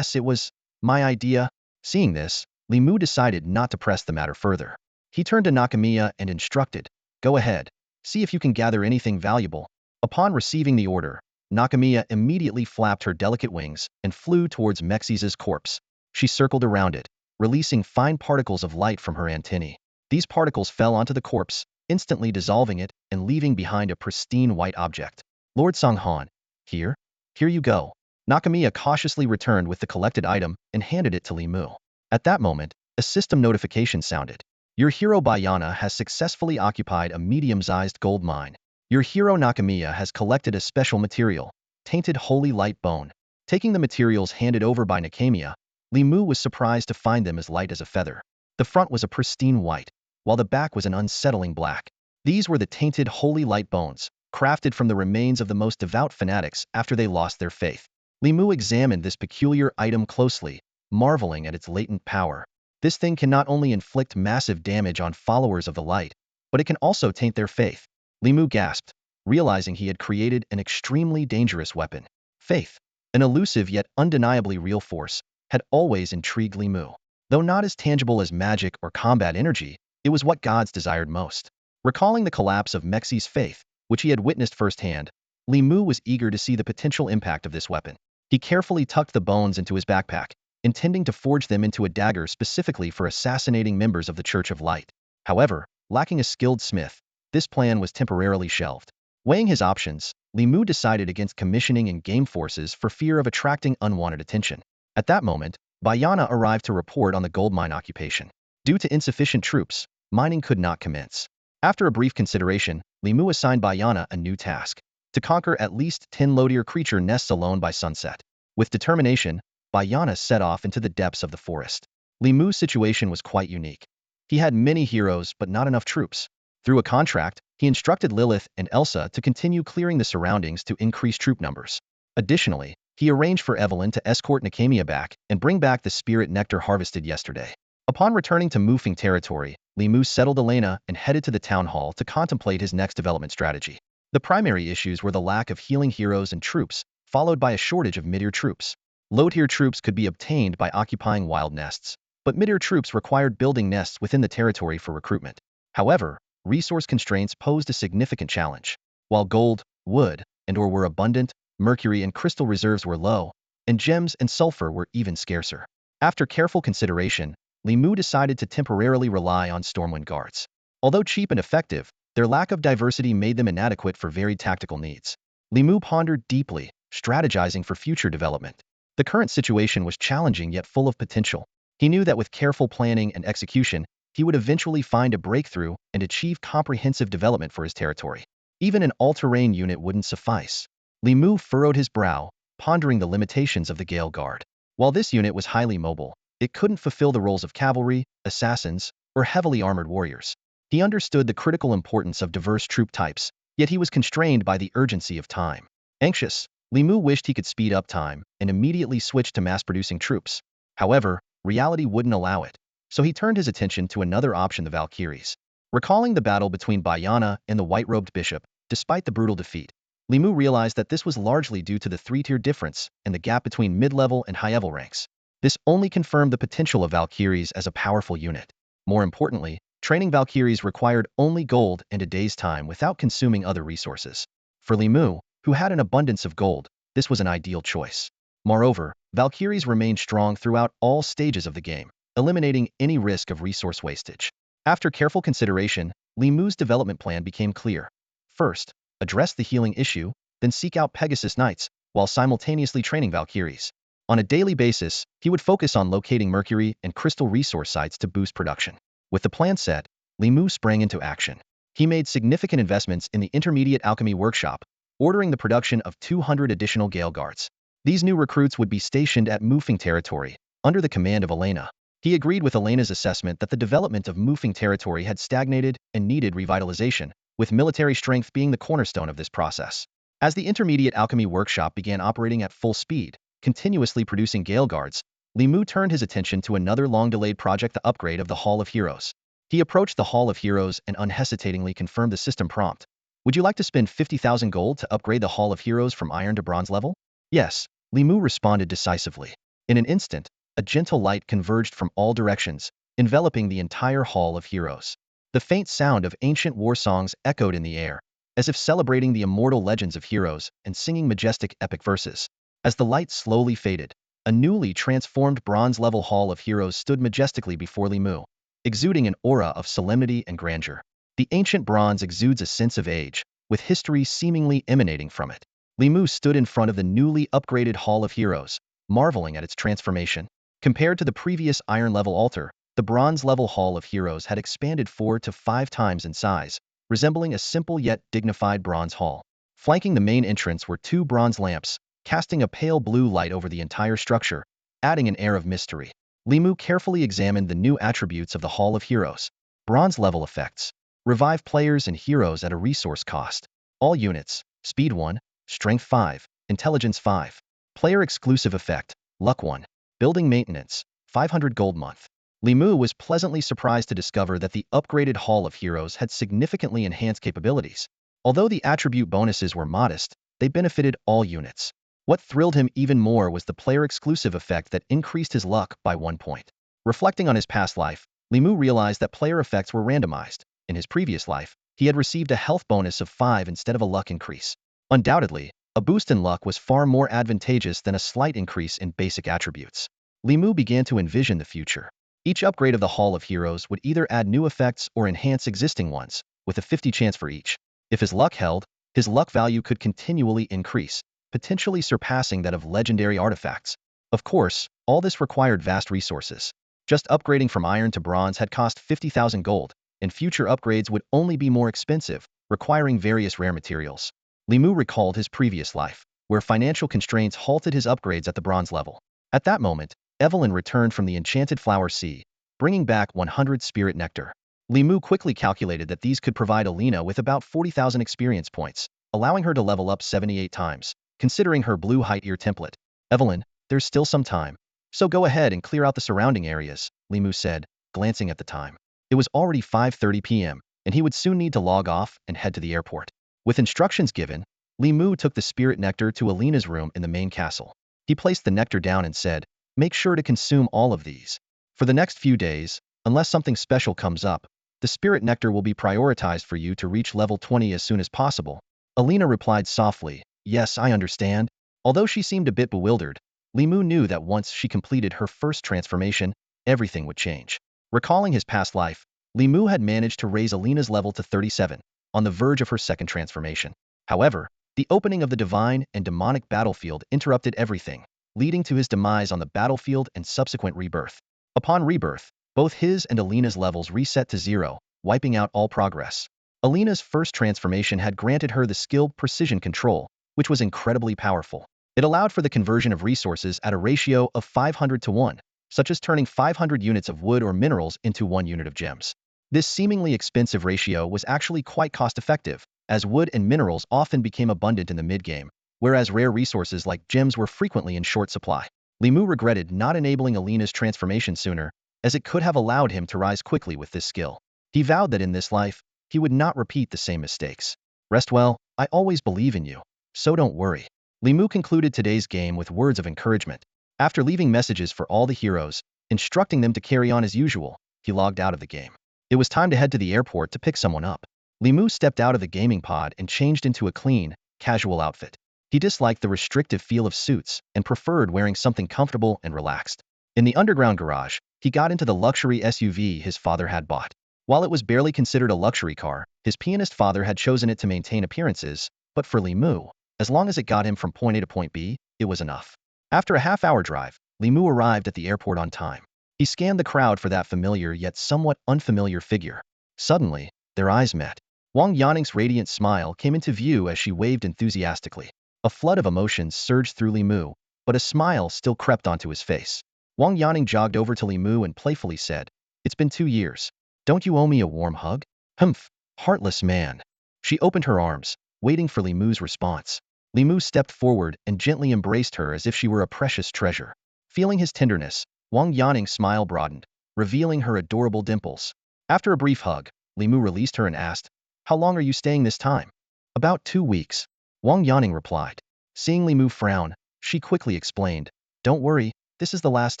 [SPEAKER 1] it was my idea." Seeing this, Li Mu decided not to press the matter further. He turned to Nakamiya and instructed, "Go ahead, see if you can gather anything valuable." Upon receiving the order, Nakamiya immediately flapped her delicate wings and flew towards Mexiz's corpse. She circled around it, releasing fine particles of light from her antennae. These particles fell onto the corpse, instantly dissolving it and leaving behind a pristine white object. "Lord Songhan, here you go." Nakamiya cautiously returned with the collected item and handed it to Li Mu. At that moment, a system notification sounded. "Your hero Bayana has successfully occupied a medium-sized gold mine. Your hero Nakamiya has collected a special material, tainted holy light bone." Taking the materials handed over by Nakamiya, Li Mu was surprised to find them as light as a feather. The front was a pristine white, while the back was an unsettling black. These were the tainted holy light bones, crafted from the remains of the most devout fanatics after they lost their faith. Li Mu examined this peculiar item closely, marveling at its latent power. This thing can not only inflict massive damage on followers of the light, but it can also taint their faith. Li Mu gasped, realizing he had created an extremely dangerous weapon. Faith, an elusive yet undeniably real force, had always intrigued Li Mu. Though not as tangible as magic or combat energy, it was what gods desired most. Recalling the collapse of Mexi's faith, which he had witnessed firsthand, Li Mu was eager to see the potential impact of this weapon. He carefully tucked the bones into his backpack, intending to forge them into a dagger specifically for assassinating members of the Church of Light. However, lacking a skilled smith, this plan was temporarily shelved. Weighing his options, Li Mu decided against commissioning in-game forces for fear of attracting unwanted attention. At that moment, Bayana arrived to report on the gold mine occupation. Due to insufficient troops, mining could not commence. After a brief consideration, Li Mu assigned Bayana a new task: to conquer at least 10 Lodier creature nests alone by sunset. With determination, Bayana set off into the depths of the forest. Li Mu's situation was quite unique. He had many heroes but not enough troops. Through a contract, he instructed Lilith and Elsa to continue clearing the surroundings to increase troop numbers. Additionally, he arranged for Evelyn to escort Nakamiya back and bring back the spirit nectar harvested yesterday. Upon returning to Mufeng territory, Li Mu settled Elena and headed to the town hall to contemplate his next development strategy. The primary issues were the lack of healing heroes and troops, followed by a shortage of mid-tier troops. Low-tier troops could be obtained by occupying wild nests, but mid-tier troops required building nests within the territory for recruitment. However, resource constraints posed a significant challenge. While gold, wood, and ore were abundant, mercury and crystal reserves were low, and gems and sulfur were even scarcer. After careful consideration, Li Mu decided to temporarily rely on Stormwind guards. Although cheap and effective, their lack of diversity made them inadequate for varied tactical needs. Li Mu pondered deeply, strategizing for future development. The current situation was challenging yet full of potential. He knew that with careful planning and execution, he would eventually find a breakthrough and achieve comprehensive development for his territory. Even an all-terrain unit wouldn't suffice. Li Mu furrowed his brow, pondering the limitations of the Gale Guard. While this unit was highly mobile, it couldn't fulfill the roles of cavalry, assassins, or heavily armored warriors. He understood the critical importance of diverse troop types, yet he was constrained by the urgency of time. Anxious, Li Mu wished he could speed up time and immediately switch to mass-producing troops. However, reality wouldn't allow it, so he turned his attention to another option: the Valkyries. Recalling the battle between Bayana and the white-robed bishop, despite the brutal defeat, Li Mu realized that this was largely due to the three-tier difference and the gap between mid-level and high-level ranks. This only confirmed the potential of Valkyries as a powerful unit. More importantly, training Valkyries required only gold and a day's time without consuming other resources. For Li Mu, who had an abundance of gold, this was an ideal choice. Moreover, Valkyries remained strong throughout all stages of the game, eliminating any risk of resource wastage. After careful consideration, Li Mu's development plan became clear. First, address the healing issue, then seek out Pegasus Knights, while simultaneously training Valkyries. On a daily basis, he would focus on locating mercury and crystal resource sites to boost production. With the plan set, Li Mu sprang into action. He made significant investments in the Intermediate Alchemy Workshop, ordering the production of 200 additional Gale Guards. These new recruits would be stationed at Mufeng territory, under the command of Elena. He agreed with Elena's assessment that the development of Mufeng territory had stagnated and needed revitalization, with military strength being the cornerstone of this process. As the Intermediate Alchemy Workshop began operating at full speed, continuously producing Gale Guards, Li Mu turned his attention to another long-delayed project: the upgrade of the Hall of Heroes. He approached the Hall of Heroes and unhesitatingly confirmed the system prompt. Would you like to spend 50,000 gold to upgrade the Hall of Heroes from Iron to Bronze level? Yes, Li Mu responded decisively. In an instant, a gentle light converged from all directions, enveloping the entire Hall of Heroes. The faint sound of ancient war songs echoed in the air, as if celebrating the immortal legends of heroes and singing majestic epic verses. As the light slowly faded, a newly transformed bronze-level Hall of Heroes stood majestically before Li Mu, exuding an aura of solemnity and grandeur. The ancient bronze exudes a sense of age, with history seemingly emanating from it. Li Mu stood in front of the newly upgraded Hall of Heroes, marveling at its transformation. Compared to the previous iron-level altar, the bronze-level Hall of Heroes had expanded 4 to 5 times in size, resembling a simple yet dignified bronze hall. Flanking the main entrance were 2 bronze lamps, casting a pale blue light over the entire structure, adding an air of mystery. Li Mu carefully examined the new attributes of the Hall of Heroes. Bronze-level effects. Revive players and heroes at a resource cost. All units, Speed 1, Strength 5, Intelligence 5. Player-exclusive effect, Luck 1. Building maintenance, 500 gold month. Li Mu was pleasantly surprised to discover that the upgraded Hall of Heroes had significantly enhanced capabilities. Although the attribute bonuses were modest, they benefited all units. What thrilled him even more was the player-exclusive effect that increased his luck by 1 point. Reflecting on his past life, Li Mu realized that player effects were randomized. In his previous life, he had received a health bonus of 5 instead of a luck increase. Undoubtedly, a boost in luck was far more advantageous than a slight increase in basic attributes. Li Mu began to envision the future. Each upgrade of the Hall of Heroes would either add new effects or enhance existing ones, with a 50 chance for each. If his luck held, his luck value could continually increase, potentially surpassing that of legendary artifacts. Of course, all this required vast resources. Just upgrading from iron to bronze had cost 50,000 gold, and future upgrades would only be more expensive, requiring various rare materials. Li Mu recalled his previous life, where financial constraints halted his upgrades at the bronze level. At that moment, Evelyn returned from the Enchanted Flower Sea, bringing back 100 spirit nectar. Li Mu quickly calculated that these could provide Alina with about 40,000 experience points, allowing her to level up 78 times, considering her blue height ear template. Evelyn, there's still some time. So go ahead and clear out the surrounding areas, Li Mu said, glancing at the time. It was already 5:30 p.m., and he would soon need to log off and head to the airport. With instructions given, Li Mu took the spirit nectar to Alina's room in the main castle. He placed the nectar down and said, make sure to consume all of these. For the next few days, unless something special comes up, the spirit nectar will be prioritized for you to reach level 20 as soon as possible. Alina replied softly, yes, I understand. Although she seemed a bit bewildered, Li Mu knew that once she completed her first transformation, everything would change. Recalling his past life, Li Mu had managed to raise Alina's level to 37, on the verge of her second transformation. However, the opening of the divine and demonic battlefield interrupted everything, leading to his demise on the battlefield and subsequent rebirth. Upon rebirth, both his and Alina's levels reset to 0, wiping out all progress. Alina's first transformation had granted her the skilled precision control, which was incredibly powerful. It allowed for the conversion of resources at a ratio of 500 to 1, such as turning 500 units of wood or minerals into 1 unit of gems. This seemingly expensive ratio was actually quite cost-effective, as wood and minerals often became abundant in the mid-game, whereas rare resources like gems were frequently in short supply. Li Mu regretted not enabling Alina's transformation sooner, as it could have allowed him to rise quickly with this skill. He vowed that in this life, he would not repeat the same mistakes. Rest well, I always believe in you, so don't worry. Li Mu concluded today's game with words of encouragement. After leaving messages for all the heroes, instructing them to carry on as usual, he logged out of the game. It was time to head to the airport to pick someone up. Li Mu stepped out of the gaming pod and changed into a clean, casual outfit. He disliked the restrictive feel of suits and preferred wearing something comfortable and relaxed. In the underground garage, he got into the luxury SUV his father had bought. While it was barely considered a luxury car, his pianist father had chosen it to maintain appearances, but for Li Mu, as long as it got him from point A to point B, it was enough. After a half-hour drive, Li Mu arrived at the airport on time. He scanned the crowd for that familiar yet somewhat unfamiliar figure. Suddenly, their eyes met. Wang Yanning's radiant smile came into view as she waved enthusiastically. A flood of emotions surged through Li Mu, but a smile still crept onto his face. Wang Yanning jogged over to Li Mu and playfully said, it's been 2 years. Don't you owe me a warm hug? Humph, heartless man. She opened her arms, waiting for Li Mu's response. Li Mu stepped forward and gently embraced her as if she were a precious treasure. Feeling his tenderness, Wang Yanning's smile broadened, revealing her adorable dimples. After a brief hug, Li Mu released her and asked, how long are you staying this time? About 2 weeks. Wang Yanning replied. Seeing Li Mu frown, she quickly explained, don't worry, this is the last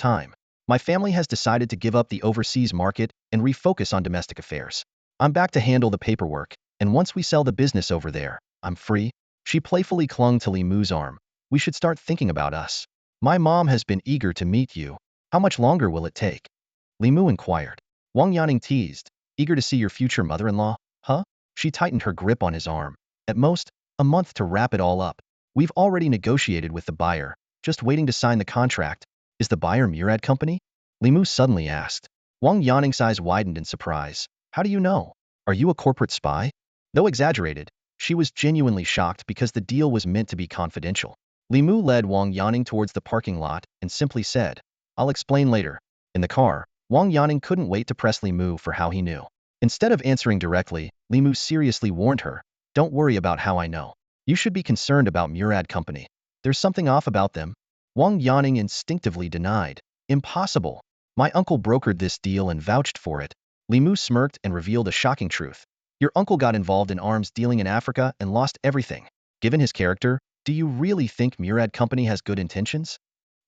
[SPEAKER 1] time. My family has decided to give up the overseas market and refocus on domestic affairs. I'm back to handle the paperwork, and once we sell the business over there, I'm free. She playfully clung to Li Mu's arm. We should start thinking about us. My mom has been eager to meet you. How much longer will it take? Li Mu inquired. Wang Yanning teased, eager to see your future mother-in-law, huh? She tightened her grip on his arm. At most, a month to wrap it all up. We've already negotiated with the buyer, just waiting to sign the contract. Is the buyer Murad Company? Li Mu suddenly asked. Wang Yanning's eyes widened in surprise. How do you know? Are you a corporate spy? Though exaggerated, she was genuinely shocked because the deal was meant to be confidential. Li Mu led Wang Yanning towards the parking lot and simply said, I'll explain later. In the car, Wang Yanning couldn't wait to press Li Mu for how he knew. Instead of answering directly, Li Mu seriously warned her, don't worry about how I know. You should be concerned about Murad Company. There's something off about them. Wang Yanning instinctively denied. Impossible. My uncle brokered this deal and vouched for it. Li Mu smirked and revealed a shocking truth. Your uncle got involved in arms dealing in Africa and lost everything. Given his character, do you really think Murad Company has good intentions?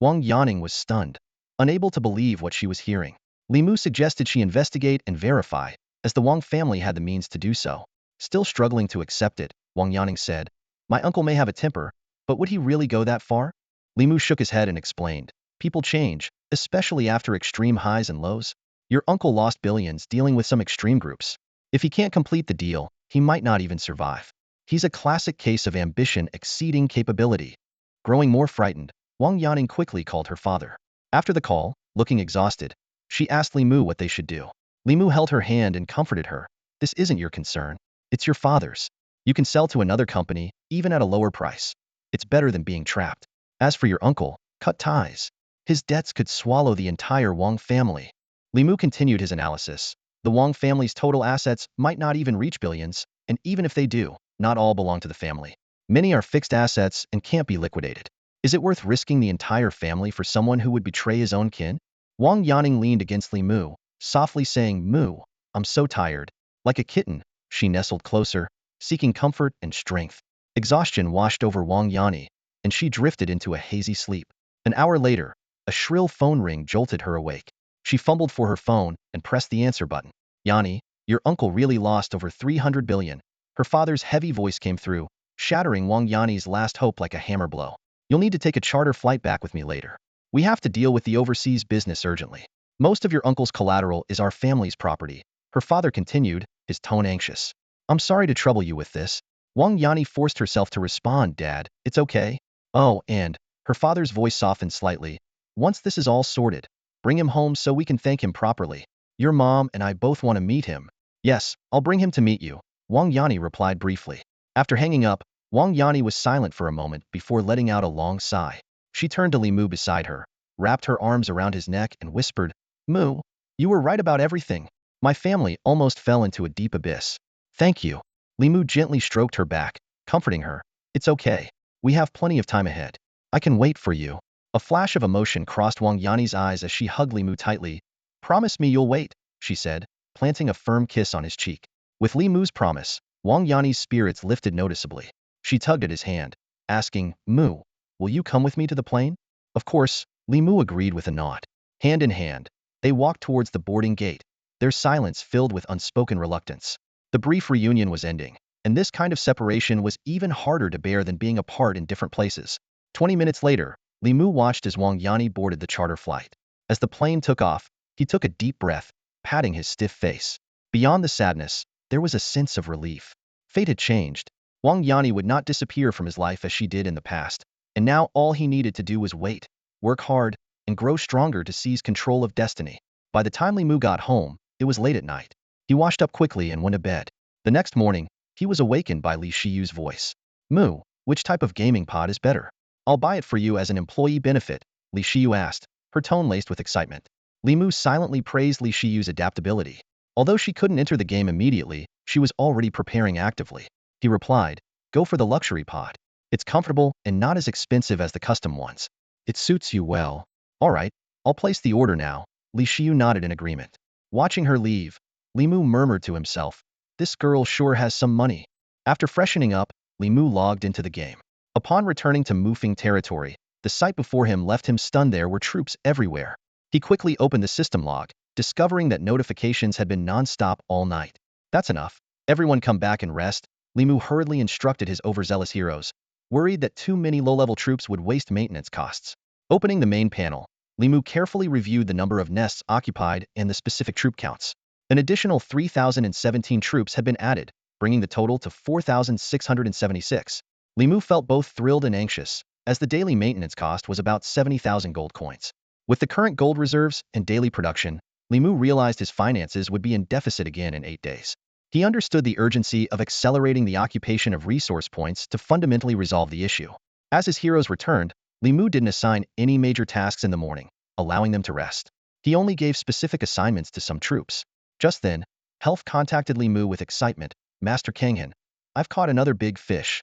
[SPEAKER 1] Wang Yaning was stunned, unable to believe what she was hearing. Li Mu suggested she investigate and verify, as the Wang family had the means to do so. Still struggling to accept it, Wang Yaning said, "My uncle may have a temper, but would he really go that far?" Li Mu shook his head and explained, "People change, especially after extreme highs and lows. Your uncle lost billions dealing with some extreme groups. If he can't complete the deal, he might not even survive. He's a classic case of ambition exceeding capability." Growing more frightened, Wang Yaning quickly called her father. After the call, looking exhausted, she asked Li Mu what they should do. Li Mu held her hand and comforted her. "This isn't your concern. It's your father's. You can sell to another company, even at a lower price. It's better than being trapped. As for your uncle, cut ties. His debts could swallow the entire Wang family." Li Mu continued his analysis. The Wang family's total assets might not even reach billions, and even if they do, not all belong to the family. Many are fixed assets and can't be liquidated. Is it worth risking the entire family for someone who would betray his own kin? Wang Yaning leaned against Li Mu, softly saying, "Mu, I'm so tired." Like a kitten, she nestled closer, seeking comfort and strength. Exhaustion washed over Wang Yani, and she drifted into a hazy sleep. An hour later, a shrill phone ring jolted her awake. She fumbled for her phone and pressed the answer button. "Yani, your uncle really lost over 300 billion. Her father's heavy voice came through, shattering Wang Yani's last hope like a hammer blow. "You'll need to take a charter flight back with me later. We have to deal with the overseas business urgently. Most of your uncle's collateral is our family's property." Her father continued, his tone anxious. "I'm sorry to trouble you with this." Wang Yani forced herself to respond, "Dad, it's okay." "Oh, and," her father's voice softened slightly, "once this is all sorted, bring him home so we can thank him properly. Your mom and I both want to meet him." "Yes, I'll bring him to meet you," Wang Yani replied briefly. After hanging up, Wang Yani was silent for a moment before letting out a long sigh. She turned to Li Mu beside her, wrapped her arms around his neck and whispered, "Mu, you were right about everything. My family almost fell into a deep abyss. Thank you." Li Mu gently stroked her back, comforting her. "It's okay. We have plenty of time ahead. I can wait for you." A flash of emotion crossed Wang Yani's eyes as she hugged Li Mu tightly. "Promise me you'll wait," she said, planting a firm kiss on his cheek. With Li Mu's promise, Wang Yani's spirits lifted noticeably. She tugged at his hand, asking, "Mu, will you come with me to the plane?" Of course, Li Mu agreed with a nod. Hand in hand, they walked towards the boarding gate, their silence filled with unspoken reluctance. The brief reunion was ending, and this kind of separation was even harder to bear than being apart in different places. 20 minutes later, Li Mu watched as Wang Yani boarded the charter flight. As the plane took off, he took a deep breath, patting his stiff face. Beyond the sadness, there was a sense of relief. Fate had changed. Wang Yani would not disappear from his life as she did in the past, and now all he needed to do was wait, work hard, and grow stronger to seize control of destiny. By the time Li Mu got home, it was late at night. He washed up quickly and went to bed. The next morning, he was awakened by Li Shiyu's voice. "Mu, which type of gaming pod is better? I'll buy it for you as an employee benefit," Li Shiyu asked, her tone laced with excitement. Li Mu silently praised Li Shiyu's adaptability. Although she couldn't enter the game immediately, she was already preparing actively. He replied, "Go for the luxury pod. It's comfortable and not as expensive as the custom ones. It suits you well." "All right, I'll place the order now." Li Shiyu nodded in agreement. Watching her leave, Li Mu murmured to himself, "This girl sure has some money." After freshening up, Li Mu logged into the game. Upon returning to Mufeng territory, the sight before him left him stunned. There were troops everywhere. He quickly opened the system log, discovering that notifications had been non-stop all night. "That's enough. Everyone come back and rest," Li Mu hurriedly instructed his overzealous heroes, worried that too many low-level troops would waste maintenance costs. Opening the main panel, Li Mu carefully reviewed the number of nests occupied and the specific troop counts. An additional 3,017 troops had been added, bringing the total to 4,676. Li Mu felt both thrilled and anxious, as the daily maintenance cost was about 70,000 gold coins. With the current gold reserves and daily production, Li Mu realized his finances would be in deficit again in 8 days. He understood the urgency of accelerating the occupation of resource points to fundamentally resolve the issue. As his heroes returned, Li Mu didn't assign any major tasks in the morning, allowing them to rest. He only gave specific assignments to some troops. Just then, Health contacted Li Mu with excitement. "Master Kanghan, I've caught another big fish."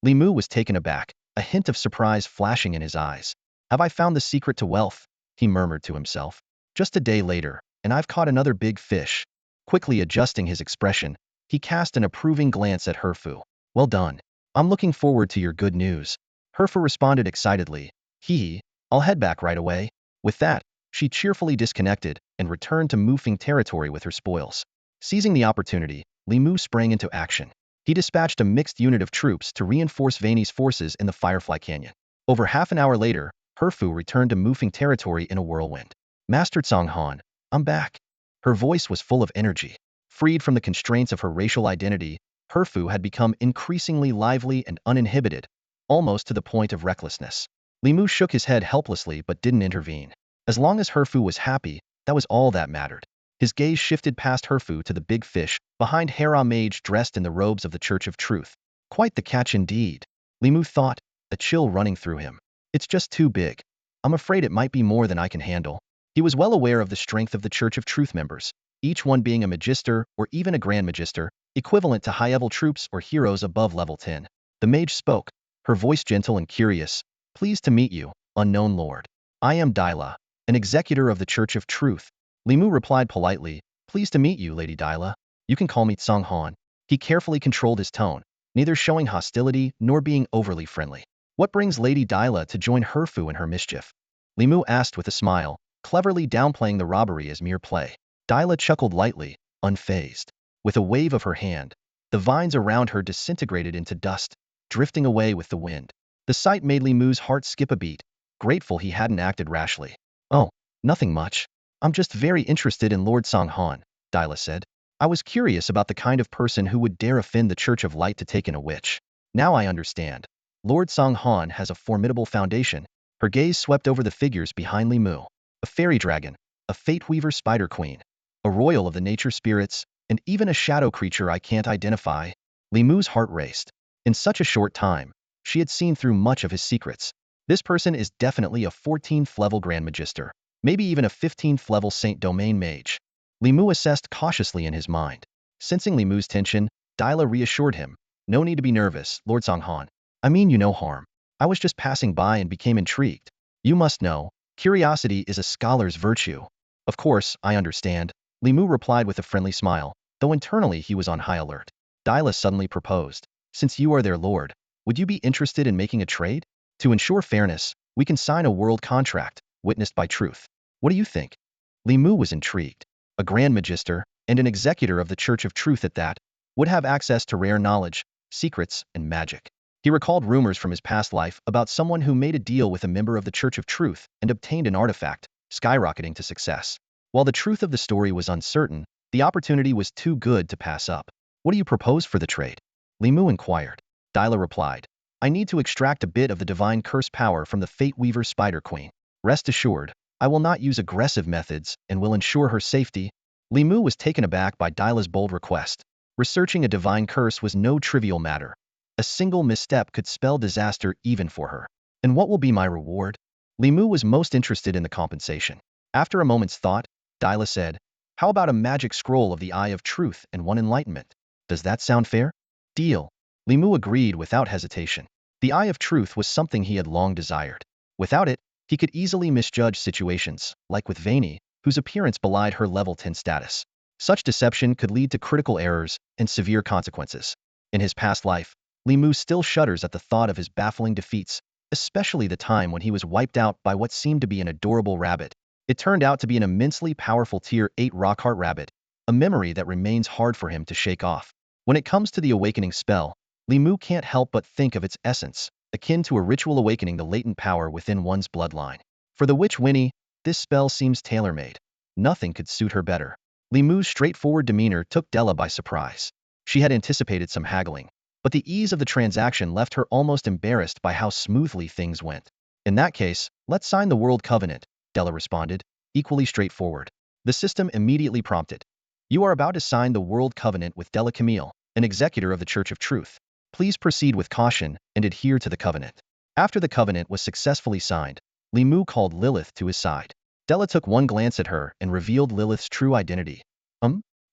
[SPEAKER 1] Li Mu was taken aback, a hint of surprise flashing in his eyes. "Have I found the secret to wealth?" he murmured to himself. Just a day later, and I've caught another big fish. Quickly adjusting his expression, He cast an approving glance at Herfu. Well done. I'm looking forward to your good news. Herfu responded excitedly. Hee, I'll head back right away. With that, she cheerfully disconnected and returned to Mufeng territory with her spoils. Seizing the opportunity, Li Mu sprang into action. He dispatched a mixed unit of troops to reinforce Vani's forces in the Firefly Canyon. Over half an hour later, Herfu returned to Mufeng territory in a whirlwind. Master Conghan, I'm back. Her voice was full of energy. Freed from the constraints of her racial identity, Herfu had become increasingly lively and uninhibited, almost to the point of recklessness. Li Mu shook his head helplessly but didn't intervene. As long as Herfu was happy, that was all that mattered. His gaze shifted past Herfu to the big fish, behind Hera Mage dressed in the robes of the Church of Truth. Quite the catch indeed, Li Mu thought, a chill running through him. It's just too big. I'm afraid it might be more than I can handle. He was well aware of the strength of the Church of Truth members, each one being a Magister or even a Grand Magister, equivalent to high-level troops or heroes above level 10. The mage spoke, her voice gentle and curious. Pleased to meet you, unknown lord. I am Dyla, an executor of the Church of Truth. Li Mu replied politely, pleased to meet you, Lady Dyla. You can call me Conghan. He carefully controlled his tone, neither showing hostility nor being overly friendly. What brings Lady Dyla to join Herfu in her mischief? Li Mu asked with a smile, cleverly downplaying the robbery as mere play. Dyla chuckled lightly, unfazed. With a wave of her hand, the vines around her disintegrated into dust, drifting away with the wind. The sight made Li Mu's heart skip a beat, grateful he hadn't acted rashly. Oh, nothing much. I'm just very interested in Lord Conghan, Dyla said. I was curious about the kind of person who would dare offend the Church of Light to take in a witch. Now I understand. Lord Conghan has a formidable foundation. Her gaze swept over the figures behind Li Mu. A fairy dragon, a fate weaver spider queen, a royal of the nature spirits, and even a shadow creature I can't identify. Li Mu's heart raced. In such a short time, she had seen through much of his secrets. This person is definitely a 14th level Grand Magister, maybe even a 15th level Saint Domain Mage. Li Mu assessed cautiously in his mind. Sensing Li Mu's tension, Dyla reassured him. No need to be nervous, Lord Conghan. I mean you no harm. I was just passing by and became intrigued. You must know, curiosity is a scholar's virtue. Of course, I understand, Li Mu replied with a friendly smile, though internally he was on high alert. Dyla suddenly proposed. Since you are their lord, would you be interested in making a trade? To ensure fairness, we can sign a world contract, witnessed by truth. What do you think? Li Mu was intrigued. A Grand Magister, and an executor of the Church of Truth at that, would have access to rare knowledge, secrets, and magic. He recalled rumors from his past life about someone who made a deal with a member of the Church of Truth and obtained an artifact, skyrocketing to success. While the truth of the story was uncertain, the opportunity was too good to pass up. What do you propose for the trade? Li Mu inquired. Dyla replied. I need to extract a bit of the divine curse power from the Fate Weaver Spider Queen. Rest assured, I will not use aggressive methods and will ensure her safety. Li Mu was taken aback by Dyla's bold request. Researching a divine curse was no trivial matter. A single misstep could spell disaster even for her. And what will be my reward? Li Mu was most interested in the compensation. After a moment's thought, Dyla said, how about a magic scroll of the Eye of Truth and one enlightenment? Does that sound fair? Deal. Li Mu agreed without hesitation. The Eye of Truth was something he had long desired. Without it, he could easily misjudge situations, like with Vani, whose appearance belied her level 10 status. Such deception could lead to critical errors and severe consequences. In his past life, Li Mu still shudders at the thought of his baffling defeats, especially the time when he was wiped out by what seemed to be an adorable rabbit. It turned out to be an immensely powerful Tier 8 Rockheart rabbit, a memory that remains hard for him to shake off. When it comes to the awakening spell, Li Mu can't help but think of its essence, akin to a ritual awakening the latent power within one's bloodline. For the witch Winnie, this spell seems tailor-made. Nothing could suit her better. Li Mu's straightforward demeanor took Della by surprise. She had anticipated some haggling, but the ease of the transaction left her almost embarrassed by how smoothly things went. In that case, let's sign the World Covenant, Della responded, equally straightforward. The system immediately prompted. You are about to sign the World Covenant with Della Camille, an executor of the Church of Truth. Please proceed with caution and adhere to the covenant. After the covenant was successfully signed, Li Mu called Lilith to his side. Della took one glance at her and revealed Lilith's true identity.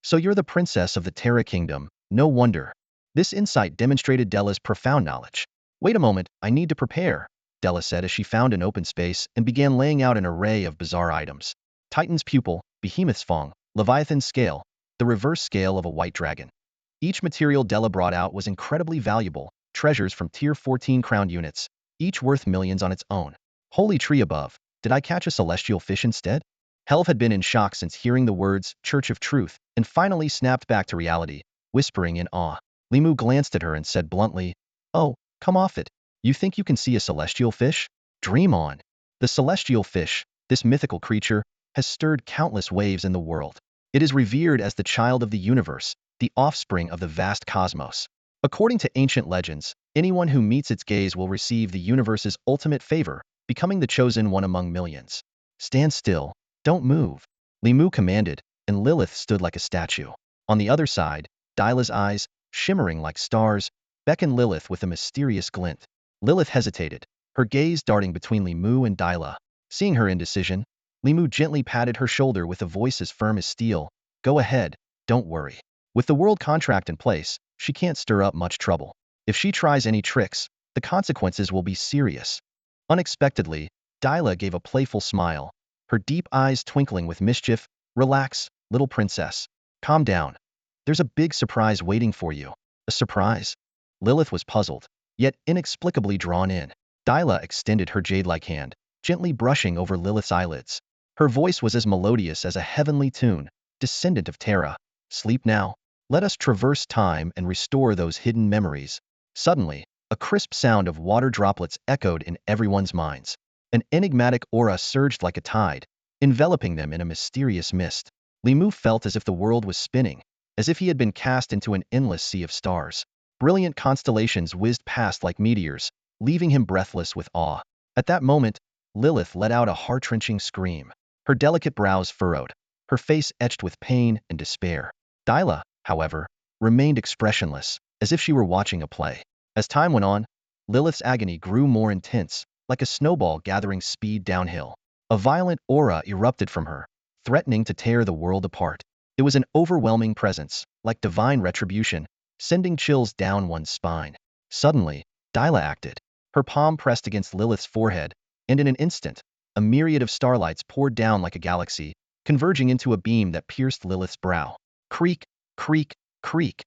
[SPEAKER 1] So you're the princess of the Terra Kingdom, no wonder. This insight demonstrated Della's profound knowledge. Wait a moment, I need to prepare, Della said as she found an open space and began laying out an array of bizarre items. Titan's pupil, Behemoth's fang, Leviathan's scale, the reverse scale of a white dragon. Each material Della brought out was incredibly valuable, treasures from Tier 14 crowned units, each worth millions on its own. Holy tree above, did I catch a celestial fish instead? Helv had been in shock since hearing the words Church of Truth and finally snapped back to reality, whispering in awe. Limu glanced at her and said bluntly, "Oh, come off it. You think you can see a celestial fish? Dream on." The celestial fish, this mythical creature, has stirred countless waves in the world. It is revered as the child of the universe, the offspring of the vast cosmos. According to ancient legends, anyone who meets its gaze will receive the universe's ultimate favor, becoming the chosen one among millions. Stand still, don't move, Limu commanded, and Lilith stood like a statue. On the other side, Dyla's eyes, shimmering like stars, beckoned Lilith with a mysterious glint. Lilith hesitated, her gaze darting between Limu and Dyla. Seeing her indecision, Limu gently patted her shoulder with a voice as firm as steel. "Go ahead, don't worry. With the world contract in place, she can't stir up much trouble. If she tries any tricks, the consequences will be serious." Unexpectedly, Dyla gave a playful smile, her deep eyes twinkling with mischief. "Relax, little princess. Calm down. There's a big surprise waiting for you." "A surprise?" Lilith was puzzled, yet inexplicably drawn in. Dyla extended her jade-like hand, gently brushing over Lilith's eyelids. Her voice was as melodious as a heavenly tune, descendant of Terra. "Sleep now. Let us traverse time and restore those hidden memories." Suddenly, a crisp sound of water droplets echoed in everyone's minds. An enigmatic aura surged like a tide, enveloping them in a mysterious mist. Limu felt as if the world was spinning, as if he had been cast into an endless sea of stars. Brilliant constellations whizzed past like meteors, leaving him breathless with awe. At that moment, Lilith let out a heart-wrenching scream. Her delicate brows furrowed, her face etched with pain and despair. Dyla, however, remained expressionless, as if she were watching a play. As time went on, Lilith's agony grew more intense, like a snowball gathering speed downhill. A violent aura erupted from her, threatening to tear the world apart. It was an overwhelming presence, like divine retribution, sending chills down one's spine. Suddenly, Dyla acted. Her palm pressed against Lilith's forehead, and in an instant, a myriad of starlights poured down like a galaxy, converging into a beam that pierced Lilith's brow. Creak, creak, creak.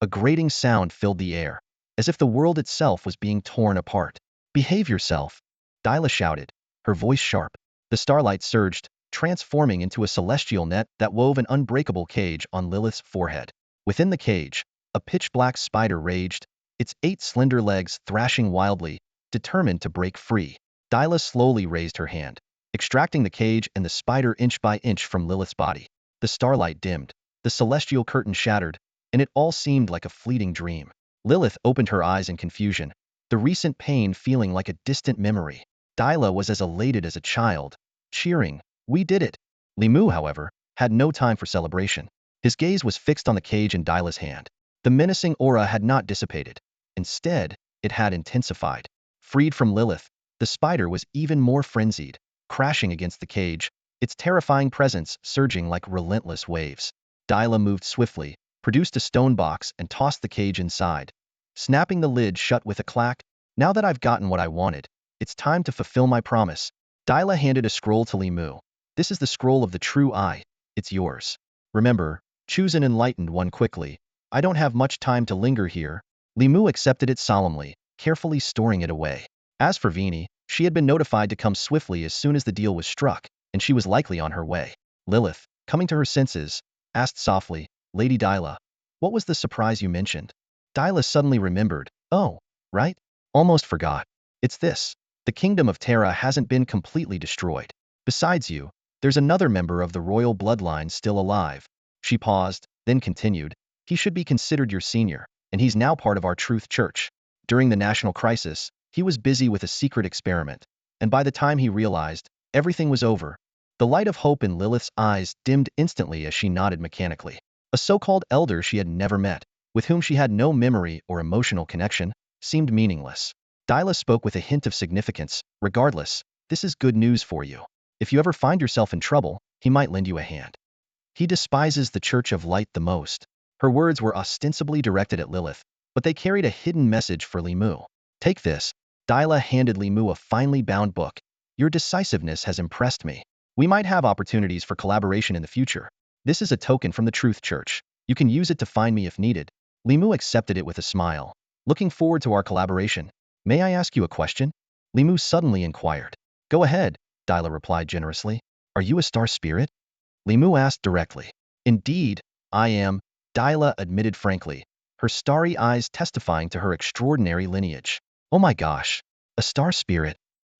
[SPEAKER 1] A grating sound filled the air, as if the world itself was being torn apart. "Behave yourself," Dyla shouted, her voice sharp. The starlight surged, transforming into a celestial net that wove an unbreakable cage on Lilith's forehead. Within the cage, a pitch-black spider raged, its 8 slender legs thrashing wildly, determined to break free. Dyla slowly raised her hand, extracting the cage and the spider inch by inch from Lilith's body. The starlight dimmed, the celestial curtain shattered, and it all seemed like a fleeting dream. Lilith opened her eyes in confusion, the recent pain feeling like a distant memory. Dyla was as elated as a child, cheering, "We did it!" Limu, however, had no time for celebration. His gaze was fixed on the cage in Dyla's hand. The menacing aura had not dissipated. Instead, it had intensified. Freed from Lilith, the spider was even more frenzied, crashing against the cage, its terrifying presence surging like relentless waves. Dyla moved swiftly, produced a stone box and tossed the cage inside, snapping the lid shut with a clack. "Now that I've gotten what I wanted, it's time to fulfill my promise." Dyla handed a scroll to Limu. "This is the scroll of the true eye. It's yours. Remember, choose an enlightened one quickly. I don't have much time to linger here." Limu accepted it solemnly, carefully storing it away. As for Vini, she had been notified to come swiftly as soon as the deal was struck, and she was likely on her way. Lilith, coming to her senses, asked softly, "Lady Dyla, what was the surprise you mentioned?" Dyla suddenly remembered. "Oh, right. Almost forgot. It's this. The kingdom of Terra hasn't been completely destroyed. Besides you, there's another member of the royal bloodline still alive." She paused, then continued, "He should be considered your senior, and he's now part of our Truth Church. During the national crisis, he was busy with a secret experiment, and by the time he realized, everything was over." The light of hope in Lilith's eyes dimmed instantly as she nodded mechanically. A so-called elder she had never met, with whom she had no memory or emotional connection, seemed meaningless. Dyla spoke with a hint of significance. "Regardless, this is good news for you. If you ever find yourself in trouble, he might lend you a hand. He despises the Church of Light the most." Her words were ostensibly directed at Lilith, but they carried a hidden message for Limu. "Take this." Dyla handed Limu a finely bound book. "Your decisiveness has impressed me. We might have opportunities for collaboration in the future. This is a token from the Truth Church. You can use it to find me if needed." Li Mu accepted it with a smile. Looking forward to our collaboration. May I ask you a question? Li Mu suddenly inquired. Go ahead, Dyla replied generously. Are you a star spirit? Li Mu asked directly. Indeed, I am, Dyla admitted frankly, her starry eyes testifying to her extraordinary lineage. Oh my gosh, a star spirit?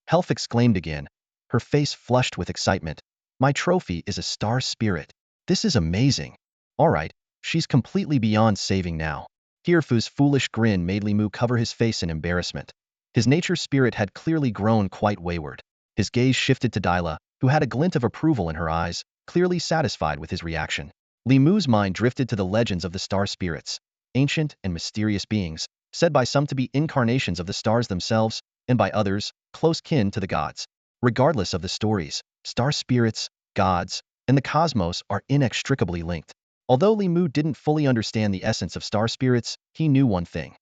[SPEAKER 1] Helf exclaimed again, her face flushed with excitement. My trophy is a star spirit. This is amazing. All right, she's completely beyond saving now. Hirfu's foolish grin made Li Mu cover his face in embarrassment. His nature spirit had clearly grown quite wayward. His gaze shifted to Dyla, who had a glint of approval in her eyes, clearly satisfied with his reaction. Li Mu's mind drifted to the legends of the star spirits, ancient and mysterious beings, said by some to be incarnations of the stars themselves, and by others, close kin to the gods. Regardless of the stories, star spirits, gods, and the cosmos are inextricably linked. Although Li Mu didn't fully understand the essence of star spirits, he knew one thing.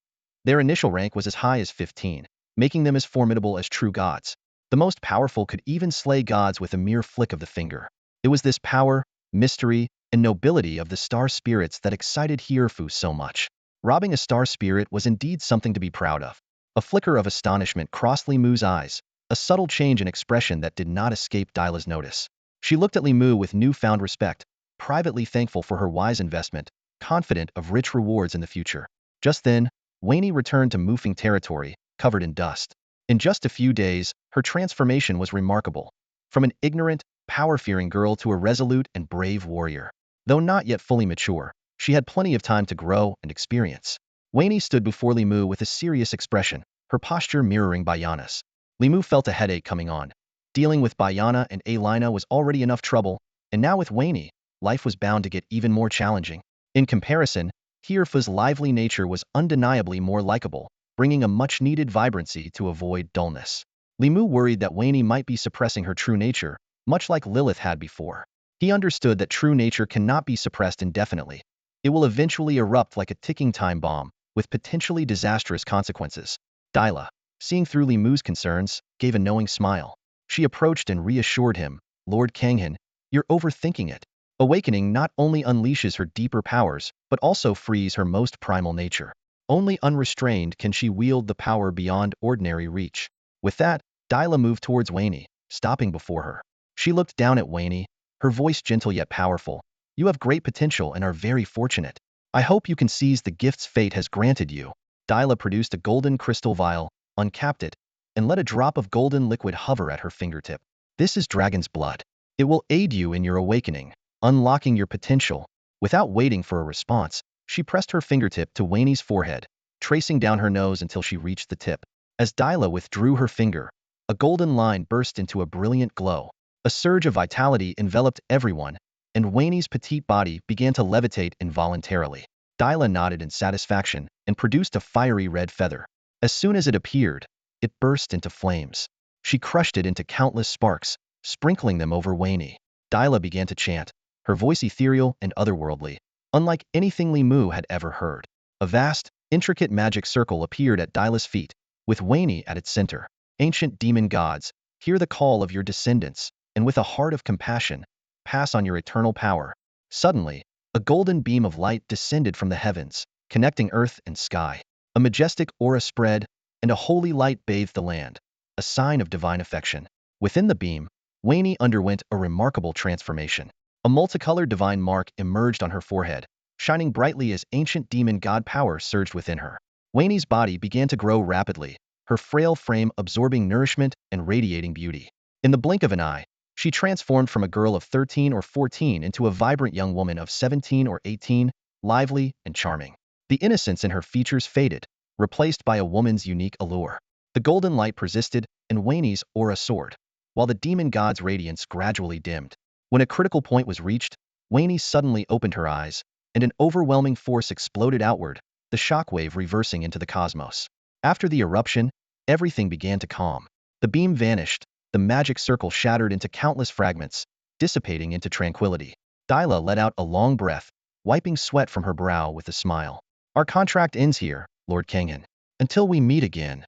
[SPEAKER 1] Their initial rank was as high as 15, making them as formidable as true gods. The most powerful could even slay gods with a mere flick of the finger. It was this power, mystery, and nobility of the star spirits that excited Hirfu so much. Robbing a star spirit was indeed something to be proud of. A flicker of astonishment crossed Li Mu's eyes, a subtle change in expression that did not escape Dyla's notice. She looked at Li Mu with newfound respect, privately thankful for her wise investment, confident of rich rewards in the future. Just then, Waney returned to Mufeng territory, covered in dust. In just a few days, her transformation was remarkable. From an ignorant, power-fearing girl to a resolute and brave warrior. Though not yet fully mature, she had plenty of time to grow and experience. Waney stood before Li Mu with a serious expression, her posture mirroring Bayana's. Li Mu felt a headache coming on. Dealing with Bayana and Alina was already enough trouble, and now with Waney, life was bound to get even more challenging. In comparison, Hirfu's lively nature was undeniably more likable, bringing a much-needed vibrancy to avoid dullness. Li Mu worried that Waney might be suppressing her true nature, much like Lilith had before. He understood that true nature cannot be suppressed indefinitely. It will eventually erupt like a ticking time bomb, with potentially disastrous consequences. Dyla, seeing through Li Mu's concerns, gave a knowing smile. She approached and reassured him, Lord Kanghan, you're overthinking it. Awakening not only unleashes her deeper powers, but also frees her most primal nature. Only unrestrained can she wield the power beyond ordinary reach. With that, Dyla moved towards Waney, stopping before her. She looked down at Waney, her voice gentle yet powerful. You have great potential and are very fortunate. I hope you can seize the gifts fate has granted you. Dyla produced a golden crystal vial, uncapped it, and let a drop of golden liquid hover at her fingertip. This is dragon's blood. It will aid you in your awakening, unlocking your potential. Without waiting for a response, she pressed her fingertip to Waney's forehead, tracing down her nose until she reached the tip. As Dyla withdrew her finger, a golden line burst into a brilliant glow. A surge of vitality enveloped everyone, and Waney's petite body began to levitate involuntarily. Dyla nodded in satisfaction and produced a fiery red feather. As soon as it appeared, it burst into flames. She crushed it into countless sparks, sprinkling them over Waney. Dyla began to chant, her voice ethereal and otherworldly, unlike anything Li Mu had ever heard. A vast, intricate magic circle appeared at Dyla's feet, with Waney at its center. Ancient demon gods, hear the call of your descendants, and with a heart of compassion, pass on your eternal power. Suddenly, a golden beam of light descended from the heavens, connecting earth and sky. A majestic aura spread, and a holy light bathed the land, a sign of divine affection. Within the beam, Waney underwent a remarkable transformation. A multicolored divine mark emerged on her forehead, shining brightly as ancient demon god power surged within her. Waney's body began to grow rapidly, her frail frame absorbing nourishment and radiating beauty. In the blink of an eye, she transformed from a girl of 13 or 14 into a vibrant young woman of 17 or 18, lively and charming. The innocence in her features faded, replaced by a woman's unique allure. The golden light persisted, and Waney's aura soared, while the demon god's radiance gradually dimmed. When a critical point was reached, Waney suddenly opened her eyes, and an overwhelming force exploded outward, the shockwave reversing into the cosmos. After the eruption, everything began to calm. The beam vanished, the magic circle shattered into countless fragments, dissipating into tranquility. Dyla let out a long breath, wiping sweat from her brow with a smile. Our contract ends here, Lord Kanghan. Until we meet again.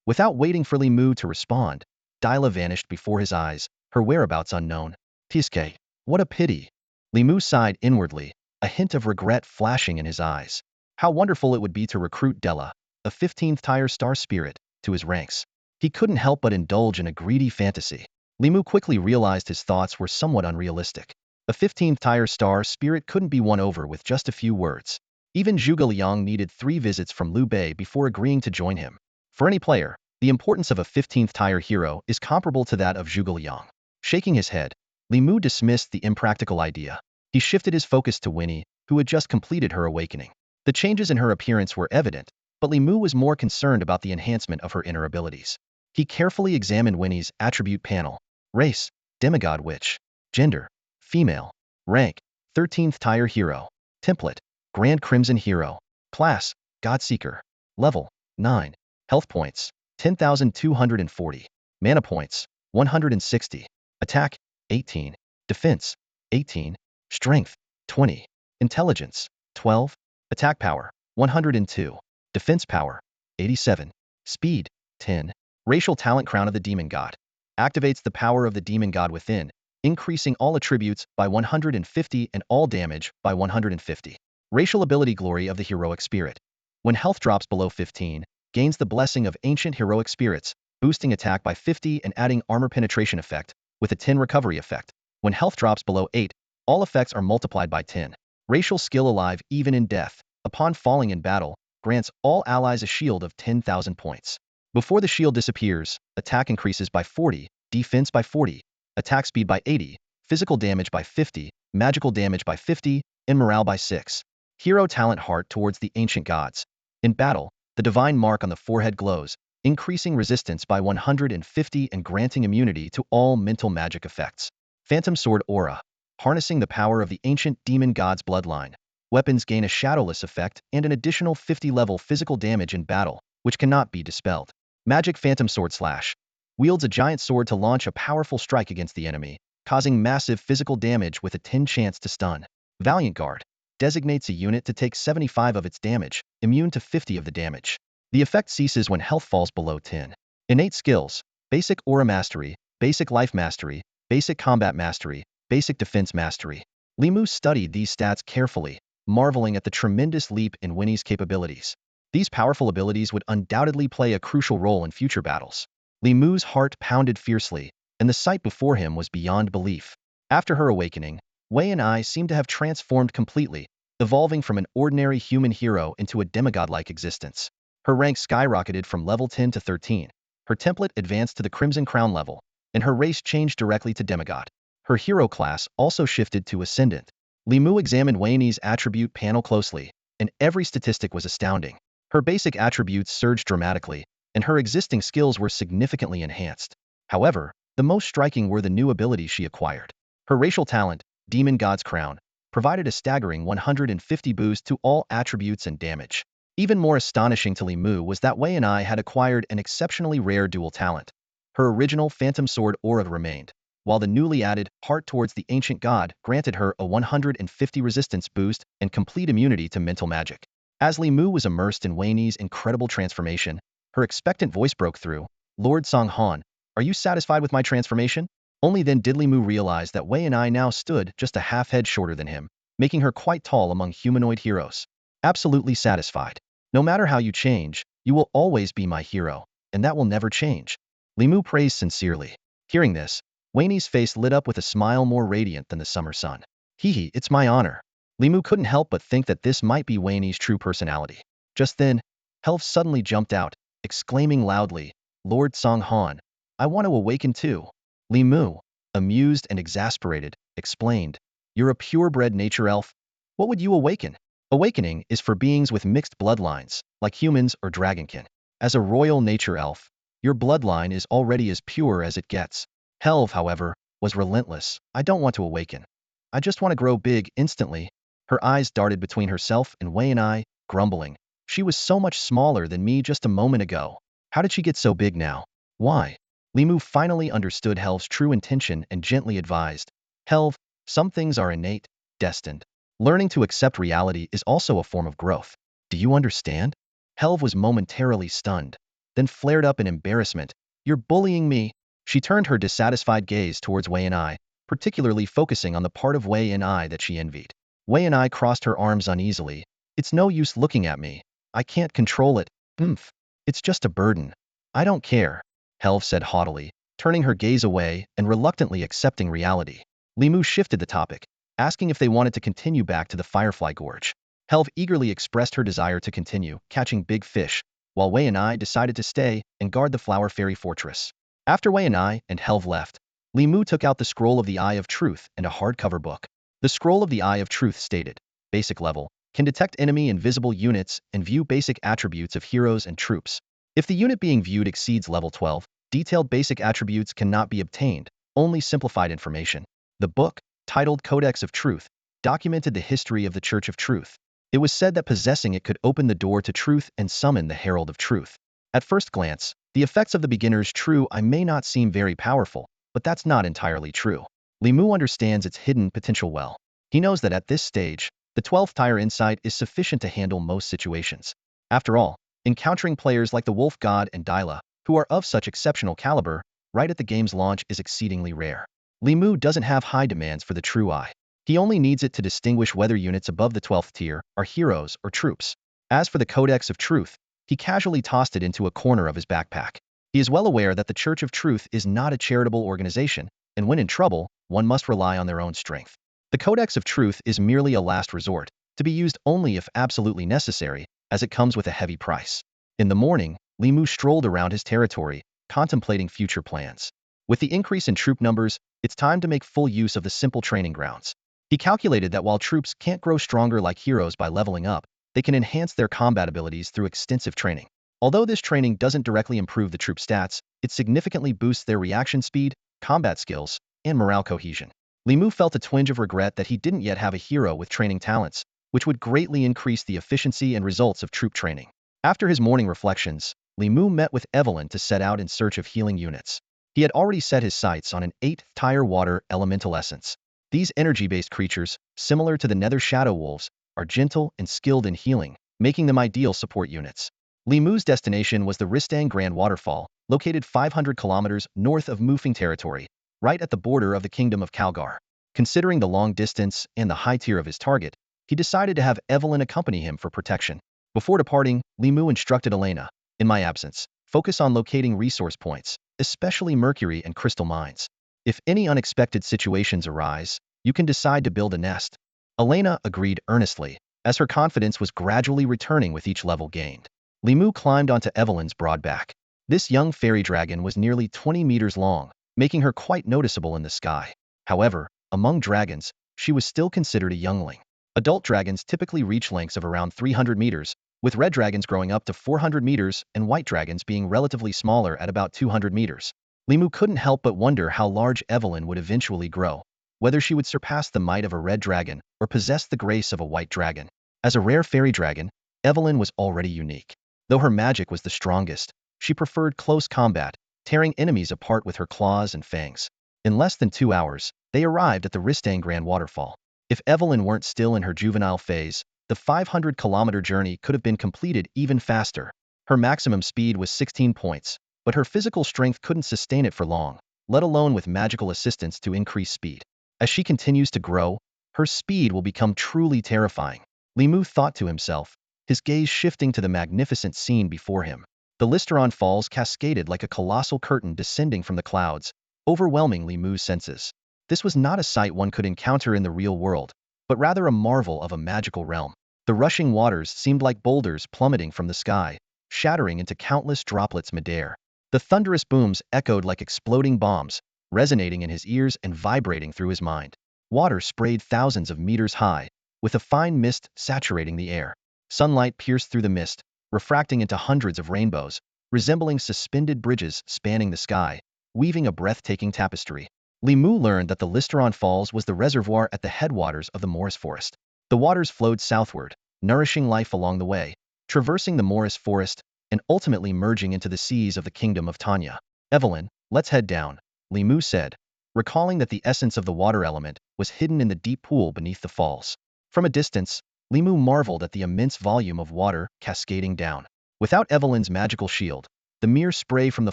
[SPEAKER 1] Without waiting for Li Mu to respond, Dyla vanished before his eyes, her whereabouts unknown. Tiske, what a pity. Li Mu sighed inwardly, a hint of regret flashing in his eyes. How wonderful it would be to recruit Della, a 15th tier star spirit, to his ranks. He couldn't help but indulge in a greedy fantasy. Li Mu quickly realized his thoughts were somewhat unrealistic. A 15th tier star spirit couldn't be won over with just a few words. Even Zhuge Liang needed 3 visits from Liu Bei before agreeing to join him. For any player, the importance of a 15th tier hero is comparable to that of Zhuge Liang. Shaking his head, Li Mu dismissed the impractical idea. He shifted his focus to Winnie, who had just completed her awakening. The changes in her appearance were evident, but Li Mu was more concerned about the enhancement of her inner abilities. He carefully examined Winnie's attribute panel. Race, demigod witch. Gender, female. Rank, 13th tier hero. Template, Grand Crimson hero. Class, Godseeker. Level, 9. Health points, 10,240. Mana points, 160. Attack, 18. Defense, 18. Strength, 20. Intelligence, 12. Attack power, 102. Defense power, 87. Speed, 10. Racial talent Crown of the Demon God. Activates the power of the demon god within, increasing all attributes by 150 and all damage by 150. Racial ability Glory of the Heroic Spirit. When health drops below 15, gains the blessing of ancient heroic spirits, boosting attack by 50 and adding armor penetration effect, with a 10 recovery effect. When health drops below 8, all effects are multiplied by 10. Racial skill Alive even in death. Upon falling in battle, grants all allies a shield of 10,000 points. Before the shield disappears, attack increases by 40, defense by 40, attack speed by 80, physical damage by 50, magical damage by 50, and morale by 6. Hero talent Heart towards the ancient gods. In battle, the divine mark on the forehead glows, increasing resistance by 150 and granting immunity to all mental magic effects. Phantom Sword Aura. Harnessing the power of the ancient demon god's bloodline. Weapons gain a shadowless effect and an additional 50 level physical damage in battle, which cannot be dispelled. Magic Phantom Sword Slash. Wields a giant sword to launch a powerful strike against the enemy, causing massive physical damage with a 10 chance to stun. Valiant Guard. Designates a unit to take 75 of its damage, immune to 50 of the damage. The effect ceases when health falls below 10. Innate skills. Basic Aura Mastery, Basic Life Mastery, Basic Combat Mastery, Basic Defense Mastery. Li Mu studied these stats carefully, marveling at the tremendous leap in Winnie's capabilities. These powerful abilities would undoubtedly play a crucial role in future battles. Li Mu's heart pounded fiercely, and the sight before him was beyond belief. After her awakening, Wei and I seemed to have transformed completely, evolving from an ordinary human hero into a demigod-like existence. Her rank skyrocketed from level 10 to 13. Her template advanced to the Crimson Crown level, and her race changed directly to demigod. Her hero class also shifted to Ascendant. Li Mu examined Wei's attribute panel closely, and every statistic was astounding. Her basic attributes surged dramatically, and her existing skills were significantly enhanced. However, the most striking were the new abilities she acquired. Her racial talent, Demon God's Crown, provided a staggering 150 boost to all attributes and damage. Even more astonishing to Li Mu was that Wei and I had acquired an exceptionally rare dual talent. Her original Phantom Sword Aura remained, while the newly added Heart towards the Ancient God granted her a 150 resistance boost and complete immunity to mental magic. As Li Mu was immersed in Wei's incredible transformation, her expectant voice broke through. Lord Song Han, are you satisfied with my transformation? Only then did Li Mu realize that Wei and I now stood just a half head shorter than him, making her quite tall among humanoid heroes. Absolutely satisfied. No matter how you change, you will always be my hero, and that will never change. Li Mu praised sincerely. Hearing this, Wei's face lit up with a smile more radiant than the summer sun. Hee, it's my honor. Li Mu couldn't help but think that this might be Wei's true personality. Just then, Helf suddenly jumped out, exclaiming loudly, Lord Song Han, I want to awaken too. Li Mu, amused and exasperated, explained, You're a purebred nature elf. What would you awaken? Awakening is for beings with mixed bloodlines, like humans or dragonkin. As a royal nature elf, your bloodline is already as pure as it gets. Helv, however, was relentless. I don't want to awaken. I just want to grow big instantly. Her eyes darted between herself and Wei and I, grumbling. She was so much smaller than me just a moment ago. How did she get so big now? Why? Li Mu finally understood Helv's true intention and gently advised, Helv, some things are innate, destined. Learning to accept reality is also a form of growth. Do you understand? Helv was momentarily stunned, then flared up in embarrassment. You're bullying me. She turned her dissatisfied gaze towards Wei and I, particularly focusing on the part of Wei and I that she envied. Wei and I crossed her arms uneasily, It's no use looking at me. I can't control it. Oomph. It's just a burden. I don't care, Helve said haughtily, turning her gaze away and reluctantly accepting reality. Limu shifted the topic, asking if they wanted to continue back to the Firefly Gorge. Helve eagerly expressed her desire to continue catching big fish, while Wei and I decided to stay and guard the Flower Fairy Fortress. After Wei and I and Helve left, Limu took out the Scroll of the Eye of Truth and a hardcover book. The Scroll of the Eye of Truth stated, basic level, can detect enemy invisible units and view basic attributes of heroes and troops. If the unit being viewed exceeds level 12, detailed basic attributes cannot be obtained, only simplified information. The book, titled Codex of Truth, documented the history of the Church of Truth. It was said that possessing it could open the door to truth and summon the Herald of Truth. At first glance, the effects of the beginner's true eye may not seem very powerful, but that's not entirely true. Limu understands its hidden potential well. He knows that at this stage, the 12th tier insight is sufficient to handle most situations. After all, encountering players like the Wolf God and Dyla, who are of such exceptional caliber, right at the game's launch is exceedingly rare. Limu doesn't have high demands for the true eye. He only needs it to distinguish whether units above the 12th tier are heroes or troops. As for the Codex of Truth, he casually tossed it into a corner of his backpack. He is well aware that the Church of Truth is not a charitable organization, and when in trouble, one must rely on their own strength. The Codex of Truth is merely a last resort, to be used only if absolutely necessary, as it comes with a heavy price. In the morning, Limu strolled around his territory, contemplating future plans. With the increase in troop numbers, it's time to make full use of the simple training grounds. He calculated that while troops can't grow stronger like heroes by leveling up, they can enhance their combat abilities through extensive training. Although this training doesn't directly improve the troop stats, it significantly boosts their reaction speed, combat skills, and morale cohesion. Limu felt a twinge of regret that he didn't yet have a hero with training talents, which would greatly increase the efficiency and results of troop training. After his morning reflections, Limu met with Evelyn to set out in search of healing units. He had already set his sights on an 8th tier water elemental essence. These energy-based creatures, similar to the Nether Shadow Wolves, are gentle and skilled in healing, making them ideal support units. Limu's destination was the Ristang Grand Waterfall, located 500 kilometers north of Mufeng territory, right at the border of the Kingdom of Calgar. Considering the long distance and the high tier of his target, he decided to have Evelyn accompany him for protection. Before departing, Limu instructed Elena, in my absence, focus on locating resource points, especially mercury and crystal mines. If any unexpected situations arise, you can decide to build a nest. Elena agreed earnestly, as her confidence was gradually returning with each level gained. Limu climbed onto Evelyn's broad back. This young fairy dragon was nearly 20 meters long, making her quite noticeable in the sky. However, among dragons, she was still considered a youngling. Adult dragons typically reach lengths of around 300 meters, with red dragons growing up to 400 meters and white dragons being relatively smaller at about 200 meters. Limu couldn't help but wonder how large Evelyn would eventually grow, whether she would surpass the might of a red dragon or possess the grace of a white dragon. As a rare fairy dragon, Evelyn was already unique. Though her magic was the strongest, she preferred close combat, tearing enemies apart with her claws and fangs. In less than 2 hours, they arrived at the Ristang Grand Waterfall. If Evelyn weren't still in her juvenile phase, the 500-kilometer journey could have been completed even faster. Her maximum speed was 16 points, but her physical strength couldn't sustain it for long, let alone with magical assistance to increase speed. As she continues to grow, her speed will become truly terrifying. Limu thought to himself, his gaze shifting to the magnificent scene before him. The Listeron Falls cascaded like a colossal curtain descending from the clouds, overwhelming Limu's senses. This was not a sight one could encounter in the real world, but rather a marvel of a magical realm. The rushing waters seemed like boulders plummeting from the sky, shattering into countless droplets midair. The thunderous booms echoed like exploding bombs, resonating in his ears and vibrating through his mind. Water sprayed thousands of meters high, with a fine mist saturating the air. Sunlight pierced through the mist, refracting into hundreds of rainbows, resembling suspended bridges spanning the sky, weaving a breathtaking tapestry. Limu learned that the Listeron Falls was the reservoir at the headwaters of the Morris Forest. The waters flowed southward, nourishing life along the way, traversing the Morris Forest, and ultimately merging into the seas of the Kingdom of Tanya. Evelyn, let's head down, Limu said, recalling that the essence of the water element was hidden in the deep pool beneath the falls. From a distance, Limu marveled at the immense volume of water cascading down. Without Evelyn's magical shield, the mere spray from the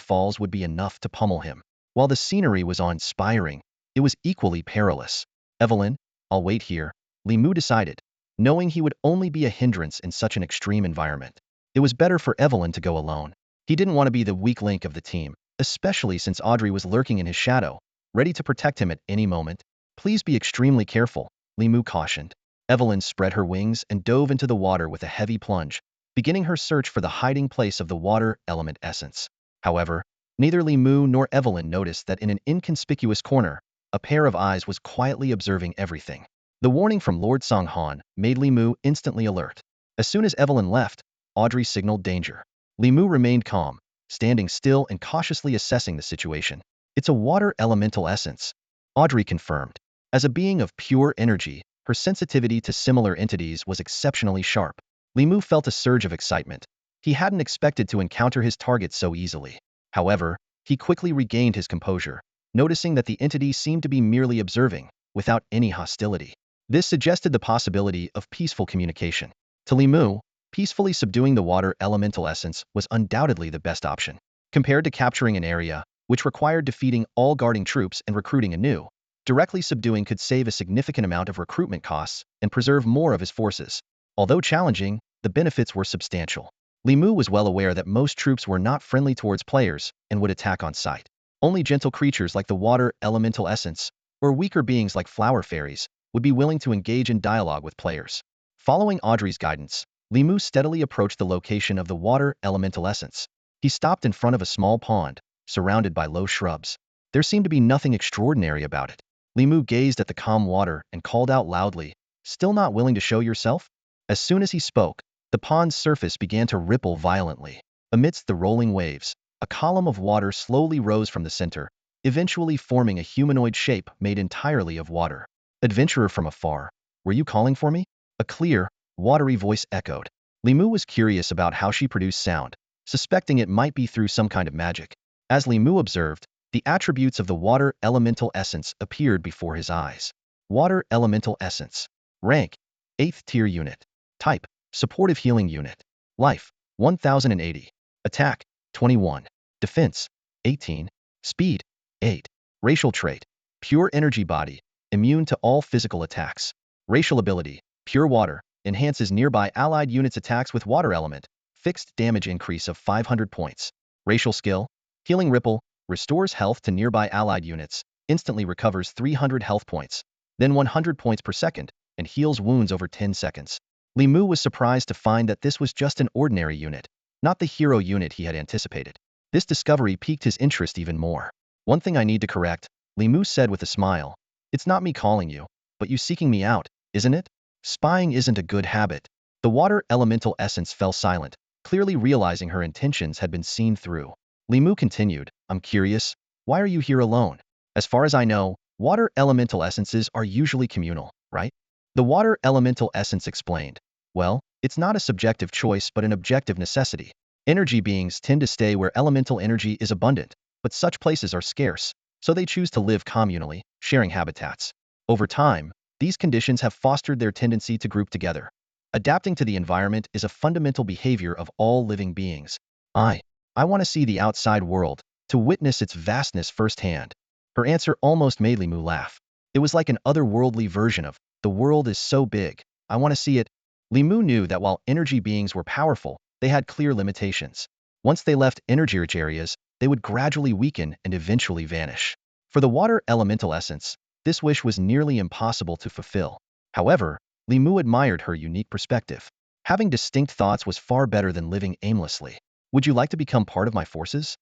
[SPEAKER 1] falls would be enough to pummel him. While the scenery was awe-inspiring, it was equally perilous. Evelyn, I'll wait here, Limu decided, knowing he would only be a hindrance in such an extreme environment. It was better for Evelyn to go alone. He didn't want to be the weak link of the team, especially since Audrey was lurking in his shadow, ready to protect him at any moment. Please be extremely careful, Li Mu cautioned. Evelyn spread her wings and dove into the water with a heavy plunge, beginning her search for the hiding place of the water element essence. However, neither Li Mu nor Evelyn noticed that in an inconspicuous corner, a pair of eyes was quietly observing everything. The warning from Lord Songhan made Li Mu instantly alert. As soon as Evelyn left, Audrey signaled danger. Li Mu remained calm, standing still and cautiously assessing the situation. It's a water elemental essence, Audrey confirmed. As a being of pure energy, her sensitivity to similar entities was exceptionally sharp. Li Mu felt a surge of excitement. He hadn't expected to encounter his target so easily. However, he quickly regained his composure, noticing that the entity seemed to be merely observing, without any hostility. This suggested the possibility of peaceful communication. To Li Mu, peacefully subduing the water elemental essence was undoubtedly the best option. Compared to capturing an area, which required defeating all guarding troops and recruiting anew, directly subduing could save a significant amount of recruitment costs and preserve more of his forces. Although challenging, the benefits were substantial. Li Mu was well aware that most troops were not friendly towards players and would attack on sight. Only gentle creatures like the water elemental essence, or weaker beings like flower fairies, would be willing to engage in dialogue with players. Following Audrey's guidance, Li Mu steadily approached the location of the water elemental essence. He stopped in front of a small pond, surrounded by low shrubs. There seemed to be nothing extraordinary about it. Li Mu gazed at the calm water and called out loudly, "Still not willing to show yourself?" As soon as he spoke, the pond's surface began to ripple violently. Amidst the rolling waves, a column of water slowly rose from the center, eventually forming a humanoid shape made entirely of water. "Adventurer from afar, were you calling for me?" A clear, watery voice echoed. Li Mu was curious about how she produced sound, suspecting it might be through some kind of magic. As Li Mu observed, the attributes of the water elemental essence appeared before his eyes. Water elemental essence. Rank: 8th tier unit. Type: supportive healing unit. Life: 1080. Attack: 21. Defense: 18. Speed: 8. Racial trait: pure energy body, immune to all physical attacks. Racial ability: pure water, enhances nearby allied units' attacks with water element, fixed damage increase of 500 points. Racial skill: healing ripple, restores health to nearby allied units, instantly recovers 300 health points, then 100 points per second, and heals wounds over 10 seconds. Li Mu was surprised to find that this was just an ordinary unit, not the hero unit he had anticipated. This discovery piqued his interest even more. "One thing I need to correct," Li Mu said with a smile. "It's not me calling you, but you seeking me out, isn't it? Spying isn't a good habit." The water elemental essence fell silent, clearly realizing her intentions had been seen through. Li Mu continued, "I'm curious, why are you here alone? As far as I know, water elemental essences are usually communal, right?" The water elemental essence explained, "Well, it's not a subjective choice but an objective necessity. Energy beings tend to stay where elemental energy is abundant, but such places are scarce, so they choose to live communally, sharing habitats. Over time, these conditions have fostered their tendency to group together. Adapting to the environment is a fundamental behavior of all living beings. I want to see the outside world, to witness its vastness firsthand." Her answer almost made Li Mu laugh. It was like an otherworldly version of, "The world is so big, I want to see it." Li Mu knew that while energy beings were powerful, they had clear limitations. Once they left energy-rich areas, they would gradually weaken and eventually vanish. For the water elemental essence, this wish was nearly impossible to fulfill. However, Li Mu admired her unique perspective. Having distinct thoughts was far better than living aimlessly. "Would you like to become part of my forces?"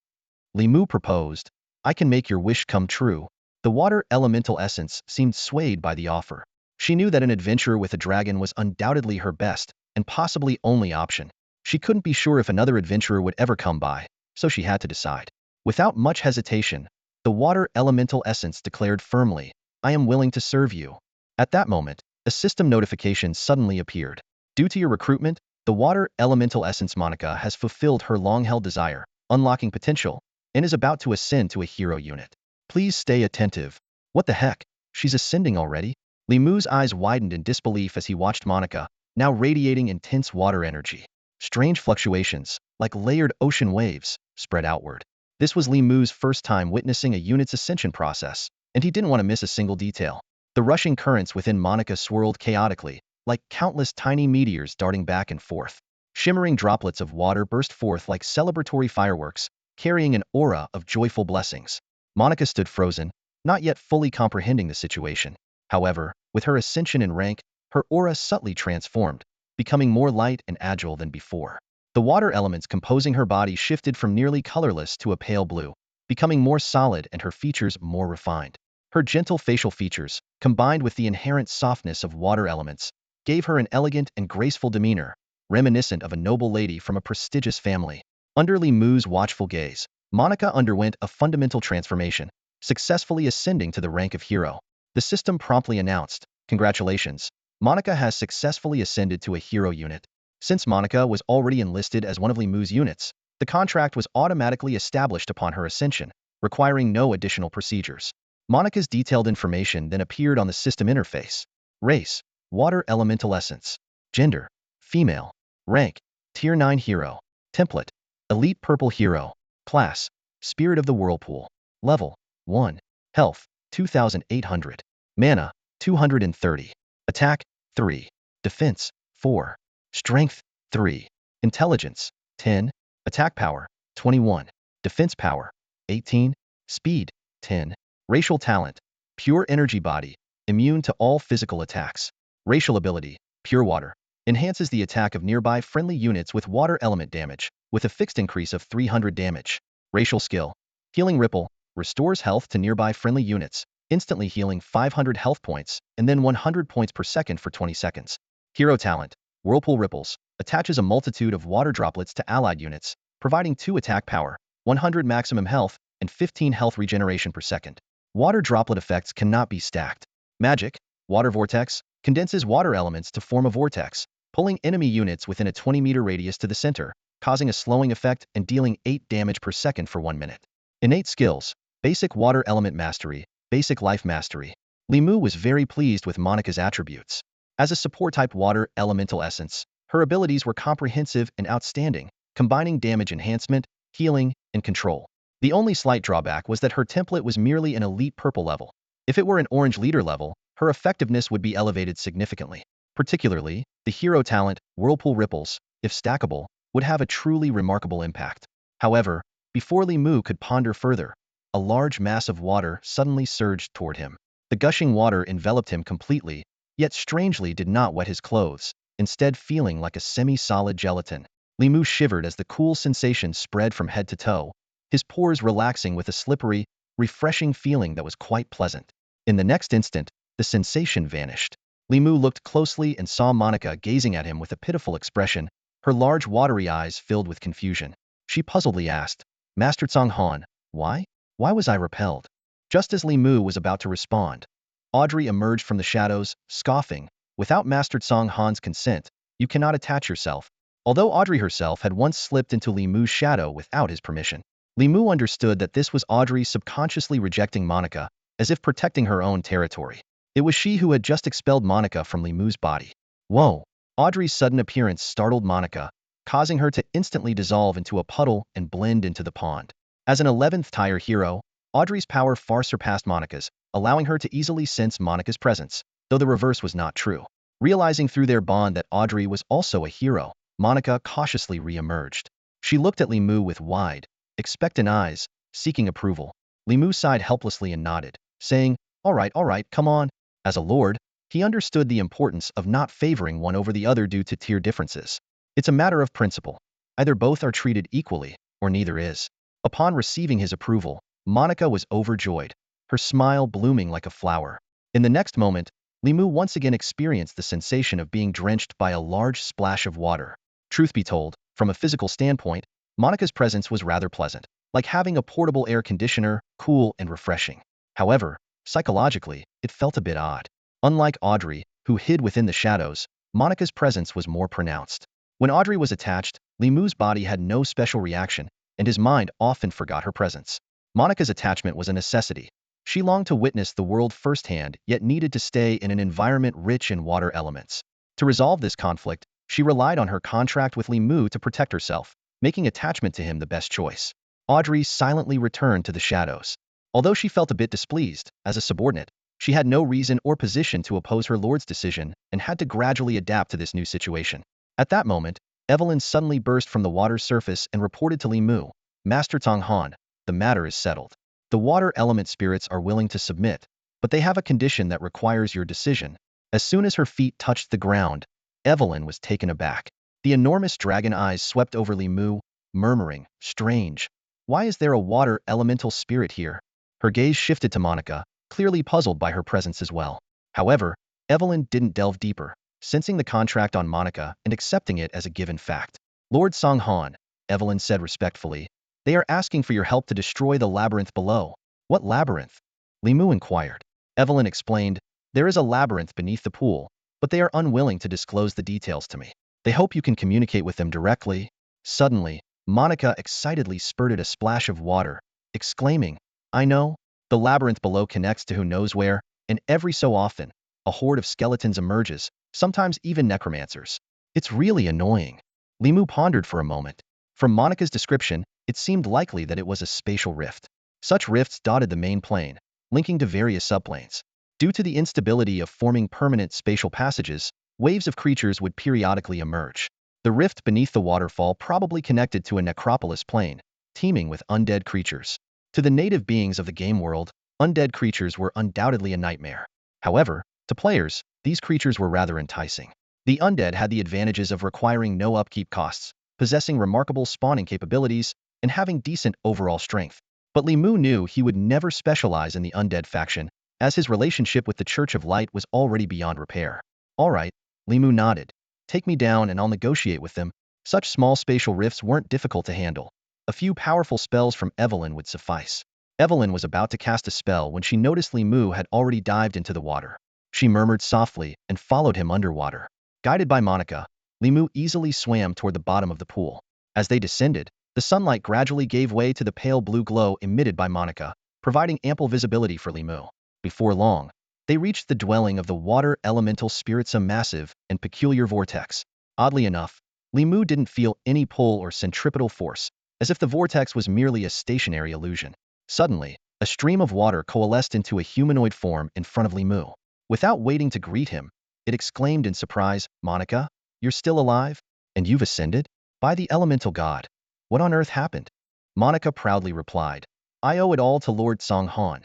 [SPEAKER 1] Li Mu proposed. "I can make your wish come true." The water elemental essence seemed swayed by the offer. She knew that an adventure with a dragon was undoubtedly her best, and possibly only option. She couldn't be sure if another adventurer would ever come by, so she had to decide. Without much hesitation, the water elemental essence declared firmly, "I am willing to serve you." At that moment, a system notification suddenly appeared. "Due to your recruitment, the water elemental essence Monica has fulfilled her long-held desire, unlocking potential, and is about to ascend to a hero unit. Please stay attentive." What the heck? She's ascending already? Li Mu's eyes widened in disbelief as he watched Monica, now radiating intense water energy. Strange fluctuations, like layered ocean waves, spread outward. This was Li Mu's first time witnessing a unit's ascension process, and he didn't want to miss a single detail. The rushing currents within Monica swirled chaotically, like countless tiny meteors darting back and forth. Shimmering droplets of water burst forth like celebratory fireworks, carrying an aura of joyful blessings. Monica stood frozen, not yet fully comprehending the situation. However, with her ascension in rank, her aura subtly transformed, becoming more light and agile than before. The water elements composing her body shifted from nearly colorless to a pale blue, becoming more solid and her features more refined. Her gentle facial features, combined with the inherent softness of water elements, gave her an elegant and graceful demeanor, reminiscent of a noble lady from a prestigious family. Under Li Mu's watchful gaze, Monica underwent a fundamental transformation, successfully ascending to the rank of hero. The system promptly announced, "Congratulations, Monica has successfully ascended to a hero unit." Since Monica was already enlisted as one of Li Mu's units, the contract was automatically established upon her ascension, requiring no additional procedures. Monica's detailed information then appeared on the system interface. Race: Water Elemental Essence. Gender: Female. Rank: Tier 9 Hero. Template: Elite Purple Hero. Class: Spirit of the Whirlpool. Level: 1. Health: 2,800. Mana: 230. Attack: 3. Defense: 4. Strength: 3. Intelligence: 10. Attack power: 21. Defense power: 18. Speed: 10. Racial talent: Pure Energy Body, immune to all physical attacks. Racial ability: Pure Water. Enhances the attack of nearby friendly units with water element damage, with a fixed increase of 300 damage. Racial skill: Healing Ripple. Restores health to nearby friendly units, instantly healing 500 health points and then 100 points per second for 20 seconds. Hero talent: Whirlpool Ripples. Attaches a multitude of water droplets to allied units, providing 2 attack power, 100 maximum health, and 15 health regeneration per second. Water droplet effects cannot be stacked. Magic: Water Vortex. Condenses water elements to form a vortex, pulling enemy units within a 20-meter radius to the center, causing a slowing effect and dealing 8 damage per second for 1 minute. Innate skills: Basic Water Element Mastery, Basic Life Mastery. Li Mu was very pleased with Monica's attributes. As a support-type water elemental essence, her abilities were comprehensive and outstanding, combining damage enhancement, healing, and control. The only slight drawback was that her template was merely an elite purple level. If it were an orange leader level, her effectiveness would be elevated significantly. Particularly, the hero talent, Whirlpool Ripples, if stackable, would have a truly remarkable impact. However, before Li Mu could ponder further, a large mass of water suddenly surged toward him. The gushing water enveloped him completely, yet strangely did not wet his clothes, instead feeling like a semi-solid gelatin. Li Mu shivered as the cool sensation spread from head to toe, his pores relaxing with a slippery, refreshing feeling that was quite pleasant. In the next instant, the sensation vanished. Li Mu looked closely and saw Monica gazing at him with a pitiful expression, her large watery eyes filled with confusion. She puzzledly asked, "Master Tsang Han, why? Why was I repelled?" Just as Li Mu was about to respond, Audrey emerged from the shadows, scoffing, "Without Master Tsang Han's consent, you cannot attach yourself." Although Audrey herself had once slipped into Li Mu's shadow without his permission, Li Mu understood that this was Audrey subconsciously rejecting Monica, as if protecting her own territory. It was she who had just expelled Monica from Li Mu's body. Whoa! Audrey's sudden appearance startled Monica, causing her to instantly dissolve into a puddle and blend into the pond. As an 11th tier hero, Audrey's power far surpassed Monica's, allowing her to easily sense Monica's presence, though the reverse was not true. Realizing through their bond that Audrey was also a hero, Monica cautiously re-emerged. She looked at Li Mu with wide, expectant eyes, seeking approval. Li Mu sighed helplessly and nodded, saying, all right, come on." As a lord, he understood the importance of not favoring one over the other due to tier differences. It's a matter of principle. Either both are treated equally, or neither is. Upon receiving his approval, Monica was overjoyed, her smile blooming like a flower. In the next moment, Li Mu once again experienced the sensation of being drenched by a large splash of water. Truth be told, from a physical standpoint, Monica's presence was rather pleasant, like having a portable air conditioner, cool and refreshing. However, psychologically, it felt a bit odd. Unlike Audrey, who hid within the shadows, Monica's presence was more pronounced. When Audrey was attached, Li Mu's body had no special reaction, and his mind often forgot her presence. Monica's attachment was a necessity. She longed to witness the world firsthand, yet needed to stay in an environment rich in water elements. To resolve this conflict, she relied on her contract with Li Mu to protect herself, making attachment to him the best choice. Audrey silently returned to the shadows. Although she felt a bit displeased, as a subordinate, She had no reason or position to oppose her lord's decision and had to gradually adapt to this new situation. At that moment, Evelyn suddenly burst from the water's surface and reported to Li Mu, Master Tong Han, the matter is settled. The water element spirits are willing to submit, but they have a condition that requires your decision. As soon as her feet touched the ground, Evelyn was taken aback. The enormous dragon eyes swept over Li Mu, murmuring, "Strange. Why is there a water elemental spirit here?" Her gaze shifted to Monica, clearly puzzled by her presence as well. However, Evelyn didn't delve deeper, sensing the contract on Monica and accepting it as a given fact. "Lord Song Han," Evelyn said respectfully, "they are asking for your help to destroy the labyrinth below." "What labyrinth?" Li Mu inquired. Evelyn explained, "There is a labyrinth beneath the pool, but they are unwilling to disclose the details to me. They hope you can communicate with them directly." Suddenly, Monica excitedly spurted a splash of water, exclaiming, "I know! The labyrinth below connects to who knows where, and every so often, a horde of skeletons emerges, sometimes even necromancers. It's really annoying." Li Mu pondered for a moment. From Monica's description, it seemed likely that it was a spatial rift. Such rifts dotted the main plane, linking to various subplanes. Due to the instability of forming permanent spatial passages, waves of creatures would periodically emerge. The rift beneath the waterfall probably connected to a necropolis plane, teeming with undead creatures. To the native beings of the game world, undead creatures were undoubtedly a nightmare. However, to players, these creatures were rather enticing. The undead had the advantages of requiring no upkeep costs, possessing remarkable spawning capabilities, and having decent overall strength. But Li Mu knew he would never specialize in the undead faction, as his relationship with the Church of Light was already beyond repair. "All right," Li Mu nodded. "Take me down and I'll negotiate with them." Such small spatial rifts weren't difficult to handle. A few powerful spells from Evelyn would suffice. Evelyn was about to cast a spell when she noticed Li Mu had already dived into the water. She murmured softly and followed him underwater. Guided by Monica, Li Mu easily swam toward the bottom of the pool. As they descended, the sunlight gradually gave way to the pale blue glow emitted by Monica, providing ample visibility for Li Mu. Before long, they reached the dwelling of the water elemental spirits, a massive and peculiar vortex. Oddly enough, Li Mu didn't feel any pull or centripetal force, as if the vortex was merely a stationary illusion. Suddenly, a stream of water coalesced into a humanoid form in front of Li Mu. Without waiting to greet him, it exclaimed in surprise, "Monica, you're still alive? And you've ascended? By the elemental god. What on earth happened?" Monica proudly replied, "I owe it all to Lord Song Han.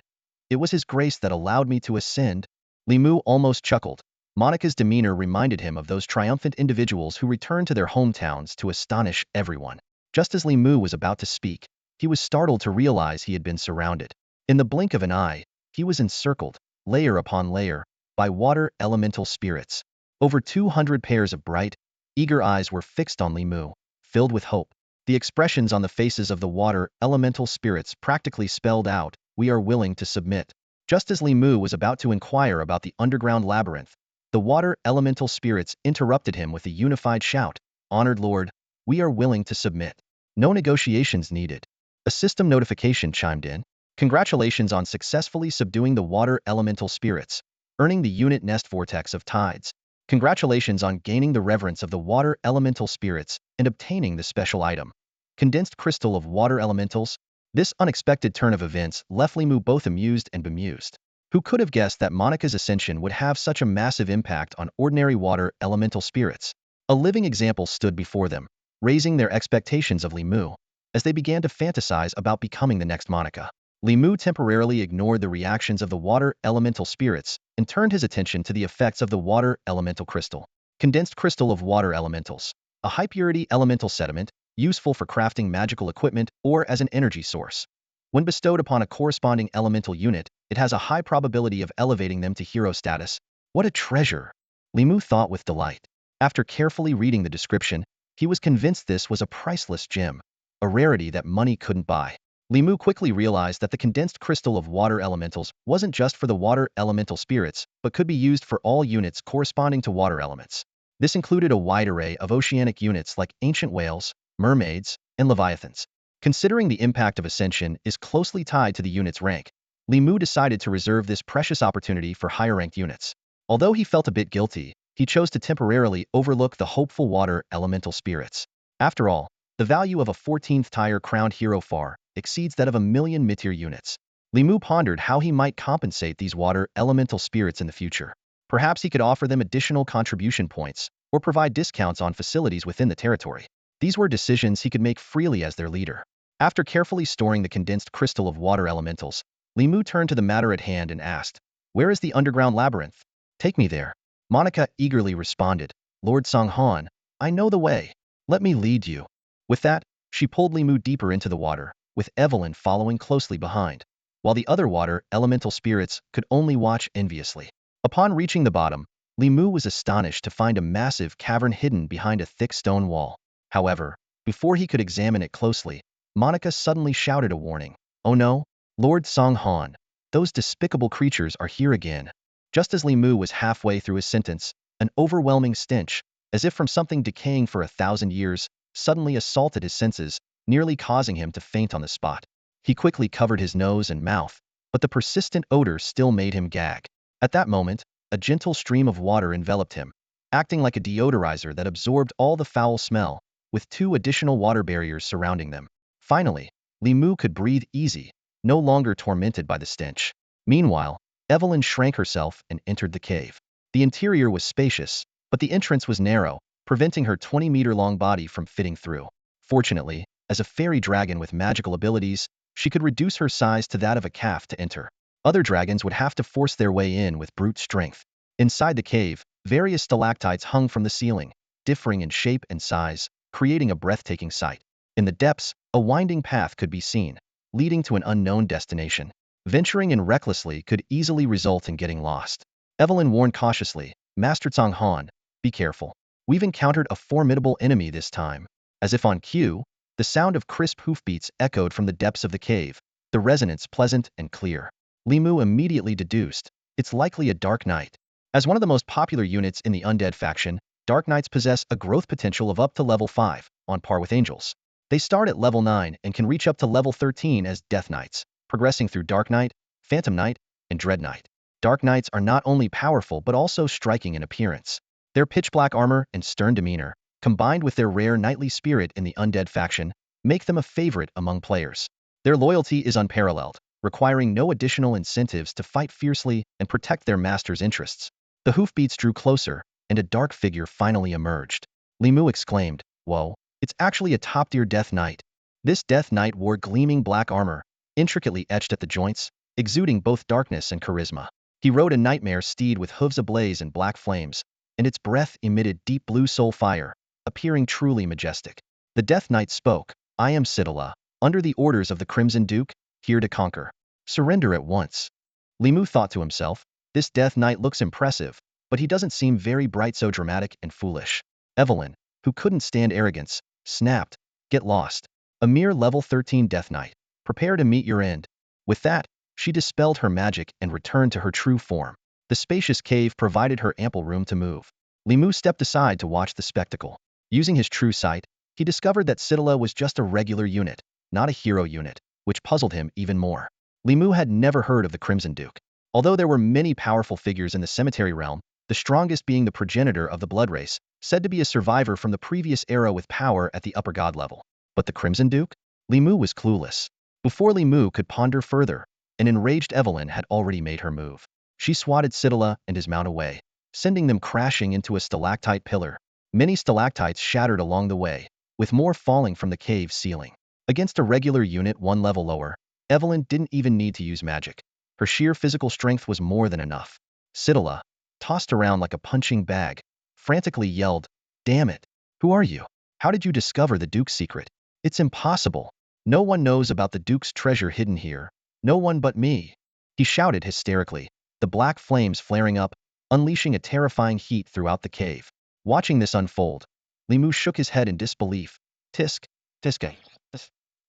[SPEAKER 1] It was his grace that allowed me to ascend." Li Mu almost chuckled. Monica's demeanor reminded him of those triumphant individuals who returned to their hometowns to astonish everyone. Just as Li Mu was about to speak, he was startled to realize he had been surrounded. In the blink of an eye, he was encircled, layer upon layer, by water elemental spirits. Over 200 pairs of bright, eager eyes were fixed on Li Mu, filled with hope. The expressions on the faces of the water elemental spirits practically spelled out, "We are willing to submit." Just as Li Mu was about to inquire about the underground labyrinth, the water elemental spirits interrupted him with a unified shout, "Honored Lord, we are willing to submit. No negotiations needed." A system notification chimed in. "Congratulations on successfully subduing the water elemental spirits, earning the unit Nest Vortex of Tides. Congratulations on gaining the reverence of the water elemental spirits and obtaining the special item, Condensed Crystal of Water Elementals." This unexpected turn of events left Li Mu both amused and bemused. Who could have guessed that Monica's ascension would have such a massive impact on ordinary water elemental spirits? A living example stood before them, raising their expectations of Li Mu. As they began to fantasize about becoming the next Monica, Li Mu temporarily ignored the reactions of the water elemental spirits and turned his attention to the effects of the water elemental crystal. Condensed Crystal of Water Elementals, a high-purity elemental sediment, useful for crafting magical equipment or as an energy source. When bestowed upon a corresponding elemental unit, it has a high probability of elevating them to hero status. What a treasure! Li Mu thought with delight. After carefully reading the description, he was convinced this was a priceless gem, a rarity that money couldn't buy. Li Mu quickly realized that the Condensed Crystal of Water Elementals wasn't just for the water elemental spirits, but could be used for all units corresponding to water elements. This included a wide array of oceanic units like ancient whales, mermaids, and leviathans. Considering the impact of ascension is closely tied to the unit's rank, Li Mu decided to reserve this precious opportunity for higher-ranked units. Although he felt a bit guilty, he chose to temporarily overlook the hopeful water elemental spirits. After all, the value of a 14th tier crowned hero far exceeds that of 1,000,000 mid-tier units. Li Mu pondered how he might compensate these water elemental spirits in the future. Perhaps he could offer them additional contribution points, or provide discounts on facilities within the territory. These were decisions he could make freely as their leader. After carefully storing the condensed crystal of water elementals, Li Mu turned to the matter at hand and asked, "Where is the underground labyrinth? Take me there." Monica eagerly responded, "Lord Songhan, I know the way. Let me lead you." With that, she pulled Li Mu deeper into the water, with Evelyn following closely behind, while the other water elemental spirits could only watch enviously. Upon reaching the bottom, Li Mu was astonished to find a massive cavern hidden behind a thick stone wall. However, before he could examine it closely, Monica suddenly shouted a warning. "Oh no, Lord Songhan, those despicable creatures are here again." Just as Li Mu was halfway through his sentence, an overwhelming stench, as if from something decaying for 1,000 years, suddenly assaulted his senses, nearly causing him to faint on the spot. He quickly covered his nose and mouth, but the persistent odor still made him gag. At that moment, a gentle stream of water enveloped him, acting like a deodorizer that absorbed all the foul smell, with 2 additional water barriers surrounding them. Finally, Li Mu could breathe easy, no longer tormented by the stench. Meanwhile, Evelyn shrank herself and entered the cave. The interior was spacious, but the entrance was narrow, preventing her 20-meter-long body from fitting through. Fortunately, as a fairy dragon with magical abilities, she could reduce her size to that of a calf to enter. Other dragons would have to force their way in with brute strength. Inside the cave, various stalactites hung from the ceiling, differing in shape and size, creating a breathtaking sight. In the depths, a winding path could be seen, leading to an unknown destination. Venturing in recklessly could easily result in getting lost. Evelyn warned cautiously, "Master Songhan, be careful. We've encountered a formidable enemy this time." As if on cue, the sound of crisp hoofbeats echoed from the depths of the cave, the resonance pleasant and clear. Li Mu immediately deduced, "It's likely a Dark Knight." As one of the most popular units in the Undead faction, Dark Knights possess a growth potential of up to level 5, on par with Angels. They start at level 9 and can reach up to level 13 as Death Knights, progressing through Dark Knight, Phantom Knight, and Dread Knight. Dark Knights are not only powerful but also striking in appearance. Their pitch-black armor and stern demeanor, combined with their rare knightly spirit in the Undead faction, make them a favorite among players. Their loyalty is unparalleled, requiring no additional incentives to fight fiercely and protect their master's interests. The hoofbeats drew closer, and a dark figure finally emerged. Li Mu exclaimed, "Whoa, it's actually a top-tier Death Knight." This Death Knight wore gleaming black armor, intricately etched at the joints, exuding both darkness and charisma. He rode a nightmare steed with hooves ablaze in black flames, and its breath emitted deep blue soul fire, appearing truly majestic. The Death Knight spoke, "I am Sidala, under the orders of the Crimson Duke, here to conquer. Surrender at once." Li Mu thought to himself, "This Death Knight looks impressive, but he doesn't seem very bright, so dramatic and foolish." Evelyn, who couldn't stand arrogance, snapped, "Get lost. A mere level 13 Death Knight. Prepare to meet your end." With that, she dispelled her magic and returned to her true form. The spacious cave provided her ample room to move. Li Mu stepped aside to watch the spectacle. Using his true sight, he discovered that Sidala was just a regular unit, not a hero unit, which puzzled him even more. Li Mu had never heard of the Crimson Duke. Although there were many powerful figures in the cemetery realm, the strongest being the progenitor of the blood race, said to be a survivor from the previous era with power at the upper god level. But the Crimson Duke? Li Mu was clueless. Before Li Mu could ponder further, an enraged Evelyn had already made her move. She swatted Sidala and his mount away, sending them crashing into a stalactite pillar. Many stalactites shattered along the way, with more falling from the cave ceiling. Against a regular unit 1 level lower, Evelyn didn't even need to use magic. Her sheer physical strength was more than enough. Sidala, tossed around like a punching bag, frantically yelled, "Damn it! Who are you? How did you discover the Duke's secret? It's impossible. No one knows about the Duke's treasure hidden here. No one but me." He shouted hysterically, the black flames flaring up, unleashing a terrifying heat throughout the cave. Watching this unfold, Li Mu shook his head in disbelief. Tisk, Tiska.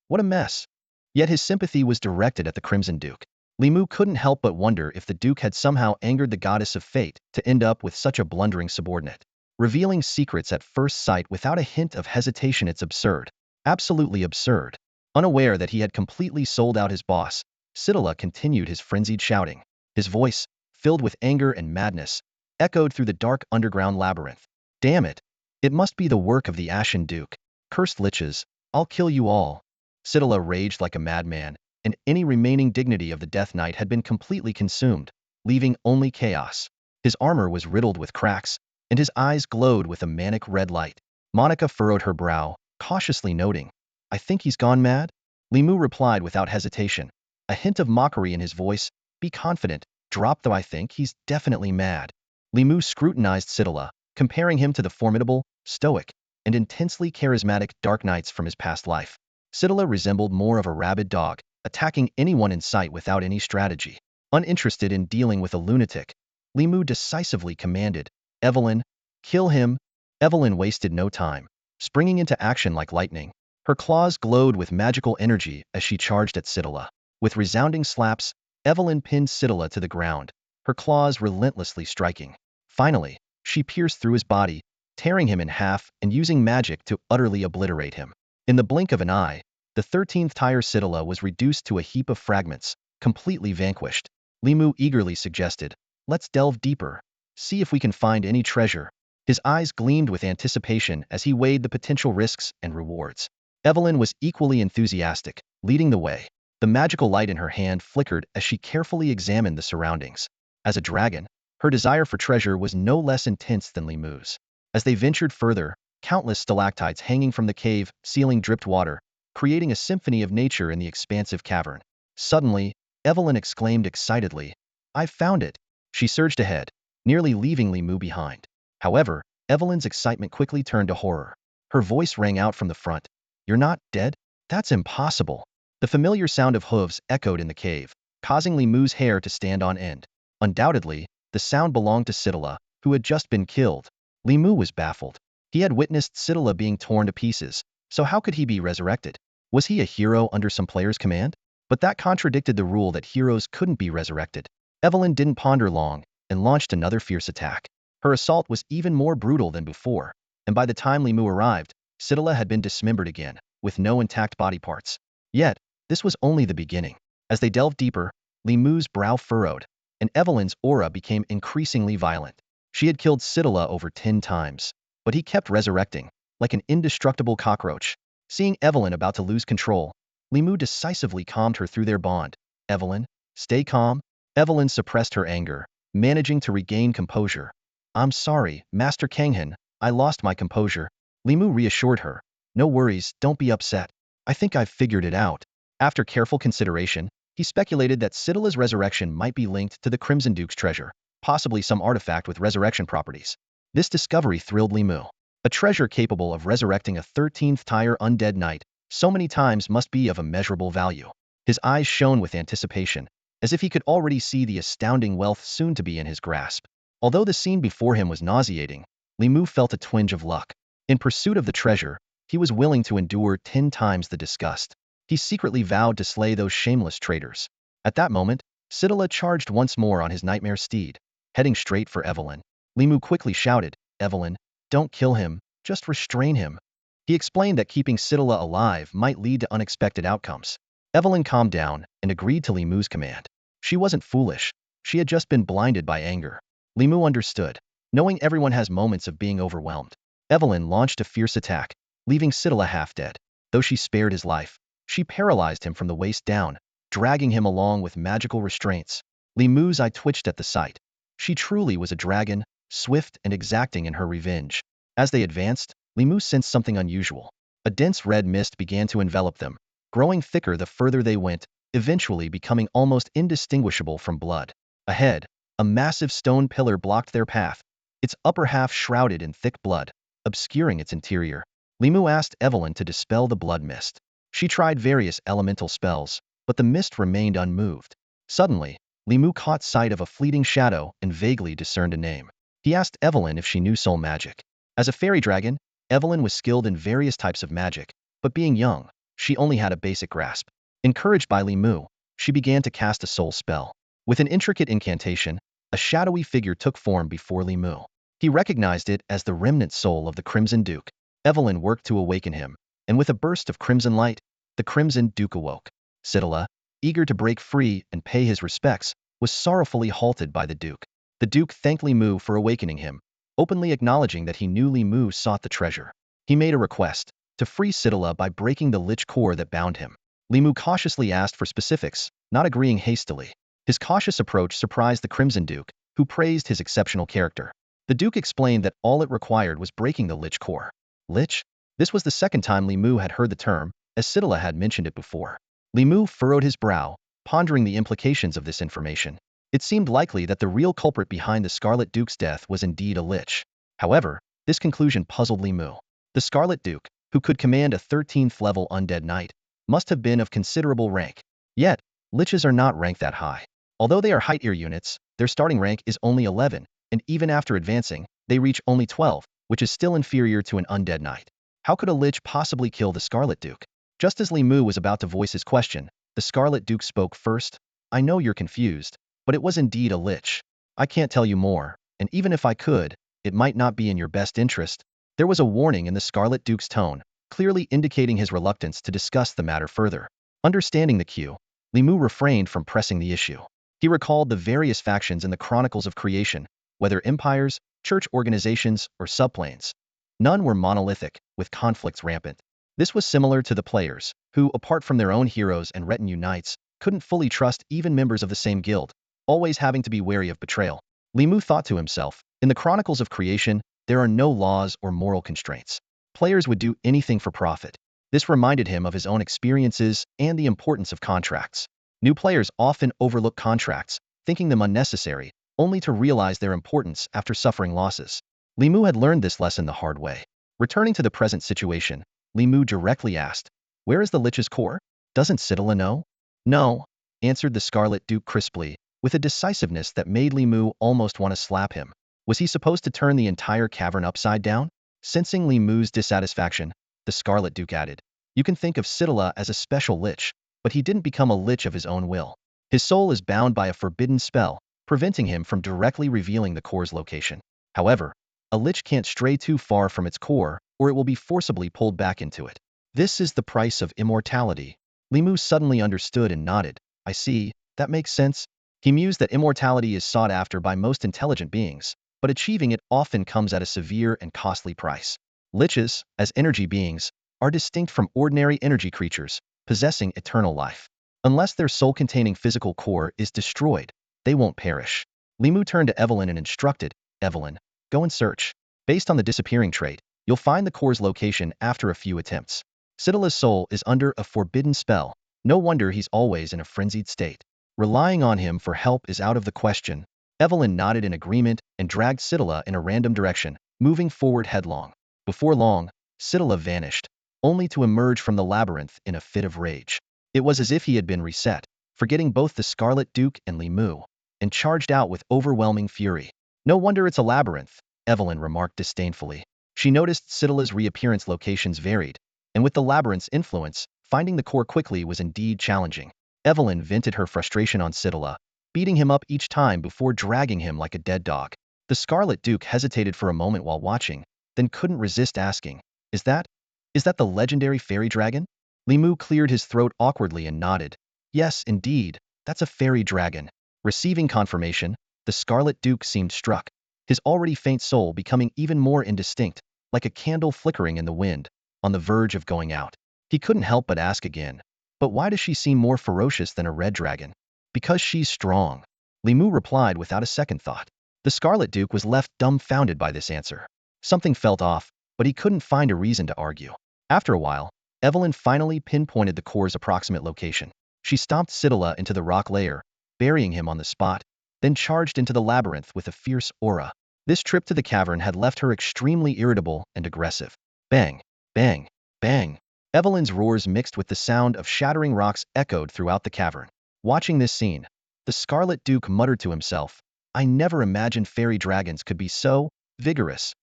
[SPEAKER 1] What a mess. Yet his sympathy was directed at the Crimson Duke. Li Mu couldn't help but wonder if the Duke had somehow angered the goddess of fate to end up with such a blundering subordinate. Revealing secrets at first sight without a hint of hesitation, it's absurd. Absolutely absurd. Unaware that he had completely sold out his boss, Sidala continued his frenzied shouting. His voice, filled with anger and madness, echoed through the dark underground labyrinth. "Damn it! It must be the work of the Ashen Duke. Cursed liches, I'll kill you all." Sidala raged like a madman, and any remaining dignity of the Death Knight had been completely consumed, leaving only chaos. His armor was riddled with cracks, and his eyes glowed with a manic red light. Monica furrowed her brow, cautiously noting, "I think he's gone mad?" Li Mu replied without hesitation, a hint of mockery in his voice. "Be confident, drop though I think he's definitely mad." Li Mu scrutinized Sidala, comparing him to the formidable, stoic, and intensely charismatic Dark Knights from his past life. Sidala resembled more of a rabid dog, attacking anyone in sight without any strategy. Uninterested in dealing with a lunatic, Li Mu decisively commanded, "Evelyn, kill him." Evelyn wasted no time, springing into action like lightning. Her claws glowed with magical energy as she charged at Sidala. With resounding slaps, Evelyn pinned Sidala to the ground, her claws relentlessly striking. Finally, she pierced through his body, tearing him in half and using magic to utterly obliterate him. In the blink of an eye, the 13th tier Sidala was reduced to a heap of fragments, completely vanquished. Li Mu eagerly suggested, "Let's delve deeper, see if we can find any treasure." His eyes gleamed with anticipation as he weighed the potential risks and rewards. Evelyn was equally enthusiastic, leading the way. The magical light in her hand flickered as she carefully examined the surroundings. As a dragon, her desire for treasure was no less intense than Li Mu's. As they ventured further, countless stalactites hanging from the cave ceiling dripped water, creating a symphony of nature in the expansive cavern. Suddenly, Evelyn exclaimed excitedly, "I've found it!" She surged ahead, nearly leaving Li Mu behind. However, Evelyn's excitement quickly turned to horror. Her voice rang out from the front, "You're not dead? That's impossible." The familiar sound of hooves echoed in the cave, causing Li Mu's hair to stand on end. Undoubtedly, the sound belonged to Sidala, who had just been killed. Li Mu was baffled. He had witnessed Sidala being torn to pieces, so how could he be resurrected? Was he a hero under some player's command? But that contradicted the rule that heroes couldn't be resurrected. Evelyn didn't ponder long and launched another fierce attack. Her assault was even more brutal than before, and by the time Li Mu arrived, Sidala had been dismembered again, with no intact body parts. Yet, this was only the beginning. As they delved deeper, Li Mu's brow furrowed, and Evelyn's aura became increasingly violent. She had killed Sidala over 10 times, but he kept resurrecting, like an indestructible cockroach. Seeing Evelyn about to lose control, Li Mu decisively calmed her through their bond. "Evelyn, stay calm." Evelyn suppressed her anger, managing to regain composure. "I'm sorry, Master Kanghan, I lost my composure." Li Mu reassured her, "No worries, don't be upset. I think I've figured it out." After careful consideration, he speculated that Sidala's resurrection might be linked to the Crimson Duke's treasure, possibly some artifact with resurrection properties. This discovery thrilled Li Mu. A treasure capable of resurrecting a 13th tier undead knight so many times must be of immeasurable value. His eyes shone with anticipation, as if he could already see the astounding wealth soon to be in his grasp. Although the scene before him was nauseating, Li Mu felt a twinge of luck. In pursuit of the treasure, he was willing to endure 10 times the disgust. He secretly vowed to slay those shameless traitors. At that moment, Sidala charged once more on his nightmare steed, heading straight for Evelyn. Li Mu quickly shouted, "Evelyn, don't kill him, just restrain him." He explained that keeping Sidala alive might lead to unexpected outcomes. Evelyn calmed down and agreed to Li Mu's command. She wasn't foolish, she had just been blinded by anger. Li Mu understood, knowing everyone has moments of being overwhelmed. Evelyn launched a fierce attack, leaving Sidala half dead. Though she spared his life, she paralyzed him from the waist down, dragging him along with magical restraints. Li Mu's eye twitched at the sight. She truly was a dragon, swift and exacting in her revenge. As they advanced, Li Mu sensed something unusual. A dense red mist began to envelop them, growing thicker the further they went, eventually becoming almost indistinguishable from blood. Ahead, a massive stone pillar blocked their path, its upper half shrouded in thick blood, obscuring its interior. Li Mu asked Evelyn to dispel the blood mist. She tried various elemental spells, but the mist remained unmoved. Suddenly, Li Mu caught sight of a fleeting shadow and vaguely discerned a name. He asked Evelyn if she knew soul magic. As a fairy dragon, Evelyn was skilled in various types of magic, but being young, she only had a basic grasp. Encouraged by Li Mu, she began to cast a soul spell. With an intricate incantation, a shadowy figure took form before Li Mu. He recognized it as the remnant soul of the Crimson Duke. Evelyn worked to awaken him, and with a burst of crimson light, the Crimson Duke awoke. Sidala, eager to break free and pay his respects, was sorrowfully halted by the Duke. The Duke thanked Li Mu for awakening him, openly acknowledging that he knew Li Mu sought the treasure. He made a request, to free Sidala by breaking the lich core that bound him. Li Mu cautiously asked for specifics, not agreeing hastily. His cautious approach surprised the Crimson Duke, who praised his exceptional character. The Duke explained that all it required was breaking the Lich core. Lich? This was the second time Li Mu had heard the term, as Sitala had mentioned it before. Li Mu furrowed his brow, pondering the implications of this information. It seemed likely that the real culprit behind the Scarlet Duke's death was indeed a Lich. However, this conclusion puzzled Li Mu. The Scarlet Duke, who could command a 13th level undead knight, must have been of considerable rank. Yet, Liches are not ranked that high. Although they are high tier units, their starting rank is only 11, and even after advancing, they reach only 12, which is still inferior to an undead knight. How could a Lich possibly kill the Scarlet Duke? Just as Li Mu was about to voice his question, the Scarlet Duke spoke first. I know you're confused, but it was indeed a Lich. I can't tell you more, and even if I could, it might not be in your best interest. There was a warning in the Scarlet Duke's tone, clearly indicating his reluctance to discuss the matter further. Understanding the cue, Li Mu refrained from pressing the issue. He recalled the various factions in the Chronicles of Creation, whether empires, church organizations, or subplanes. None were monolithic, with conflicts rampant. This was similar to the players, who, apart from their own heroes and retinue knights, couldn't fully trust even members of the same guild, always having to be wary of betrayal. Li Mu thought to himself, in the Chronicles of Creation, there are no laws or moral constraints. Players would do anything for profit. This reminded him of his own experiences and the importance of contracts. New players often overlook contracts, thinking them unnecessary, only to realize their importance after suffering losses. Li Mu had learned this lesson the hard way. Returning to the present situation, Li Mu directly asked, where is the Lich's core? Doesn't Sitala know? No, answered the Scarlet Duke crisply, with a decisiveness that made Li Mu almost want to slap him. Was he supposed to turn the entire cavern upside down? Sensing Li Mu's dissatisfaction, the Scarlet Duke added, you can think of Sitala as a special Lich, but he didn't become a Lich of his own will. His soul is bound by a forbidden spell, preventing him from directly revealing the core's location. However, a Lich can't stray too far from its core, or it will be forcibly pulled back into it. This is the price of immortality. Li Mu suddenly understood and nodded. I see, that makes sense. He mused that immortality is sought after by most intelligent beings, but achieving it often comes at a severe and costly price. Liches, as energy beings, are distinct from ordinary energy creatures, possessing eternal life. Unless their soul-containing physical core is destroyed, they won't perish. Li Mu turned to Evelyn and instructed, Evelyn, go and search. Based on the disappearing trait, you'll find the core's location after a few attempts. Sitala's soul is under a forbidden spell. No wonder he's always in a frenzied state. Relying on him for help is out of the question. Evelyn nodded in agreement and dragged Sitala in a random direction, moving forward headlong. Before long, Sitala vanished, only to emerge from the labyrinth in a fit of rage. It was as if he had been reset, forgetting both the Scarlet Duke and Li Mu, and charged out with overwhelming fury. No wonder it's a labyrinth, Evelyn remarked disdainfully. She noticed Sitala's reappearance locations varied, and with the labyrinth's influence, finding the core quickly was indeed challenging. Evelyn vented her frustration on Sitala, beating him up each time before dragging him like a dead dog. The Scarlet Duke hesitated for a moment while watching, then couldn't resist asking, Is that the legendary fairy dragon? Li Mu cleared his throat awkwardly and nodded. Yes, indeed, that's a fairy dragon. Receiving confirmation, the Scarlet Duke seemed struck, his already faint soul becoming even more indistinct, like a candle flickering in the wind, on the verge of going out. He couldn't help but ask again, but why does she seem more ferocious than a red dragon? Because she's strong, Li Mu replied without a second thought. The Scarlet Duke was left dumbfounded by this answer. Something felt off, but he couldn't find a reason to argue. After a while, Evelyn finally pinpointed the core's approximate location. She stomped Sitala into the rock layer, burying him on the spot, then charged into the labyrinth with a fierce aura. This trip to the cavern had left her extremely irritable and aggressive. Bang, bang, bang. Evelyn's roars mixed with the sound of shattering rocks echoed throughout the cavern. Watching this scene, the Scarlet Duke muttered to himself, I never imagined fairy dragons could be so vigorous.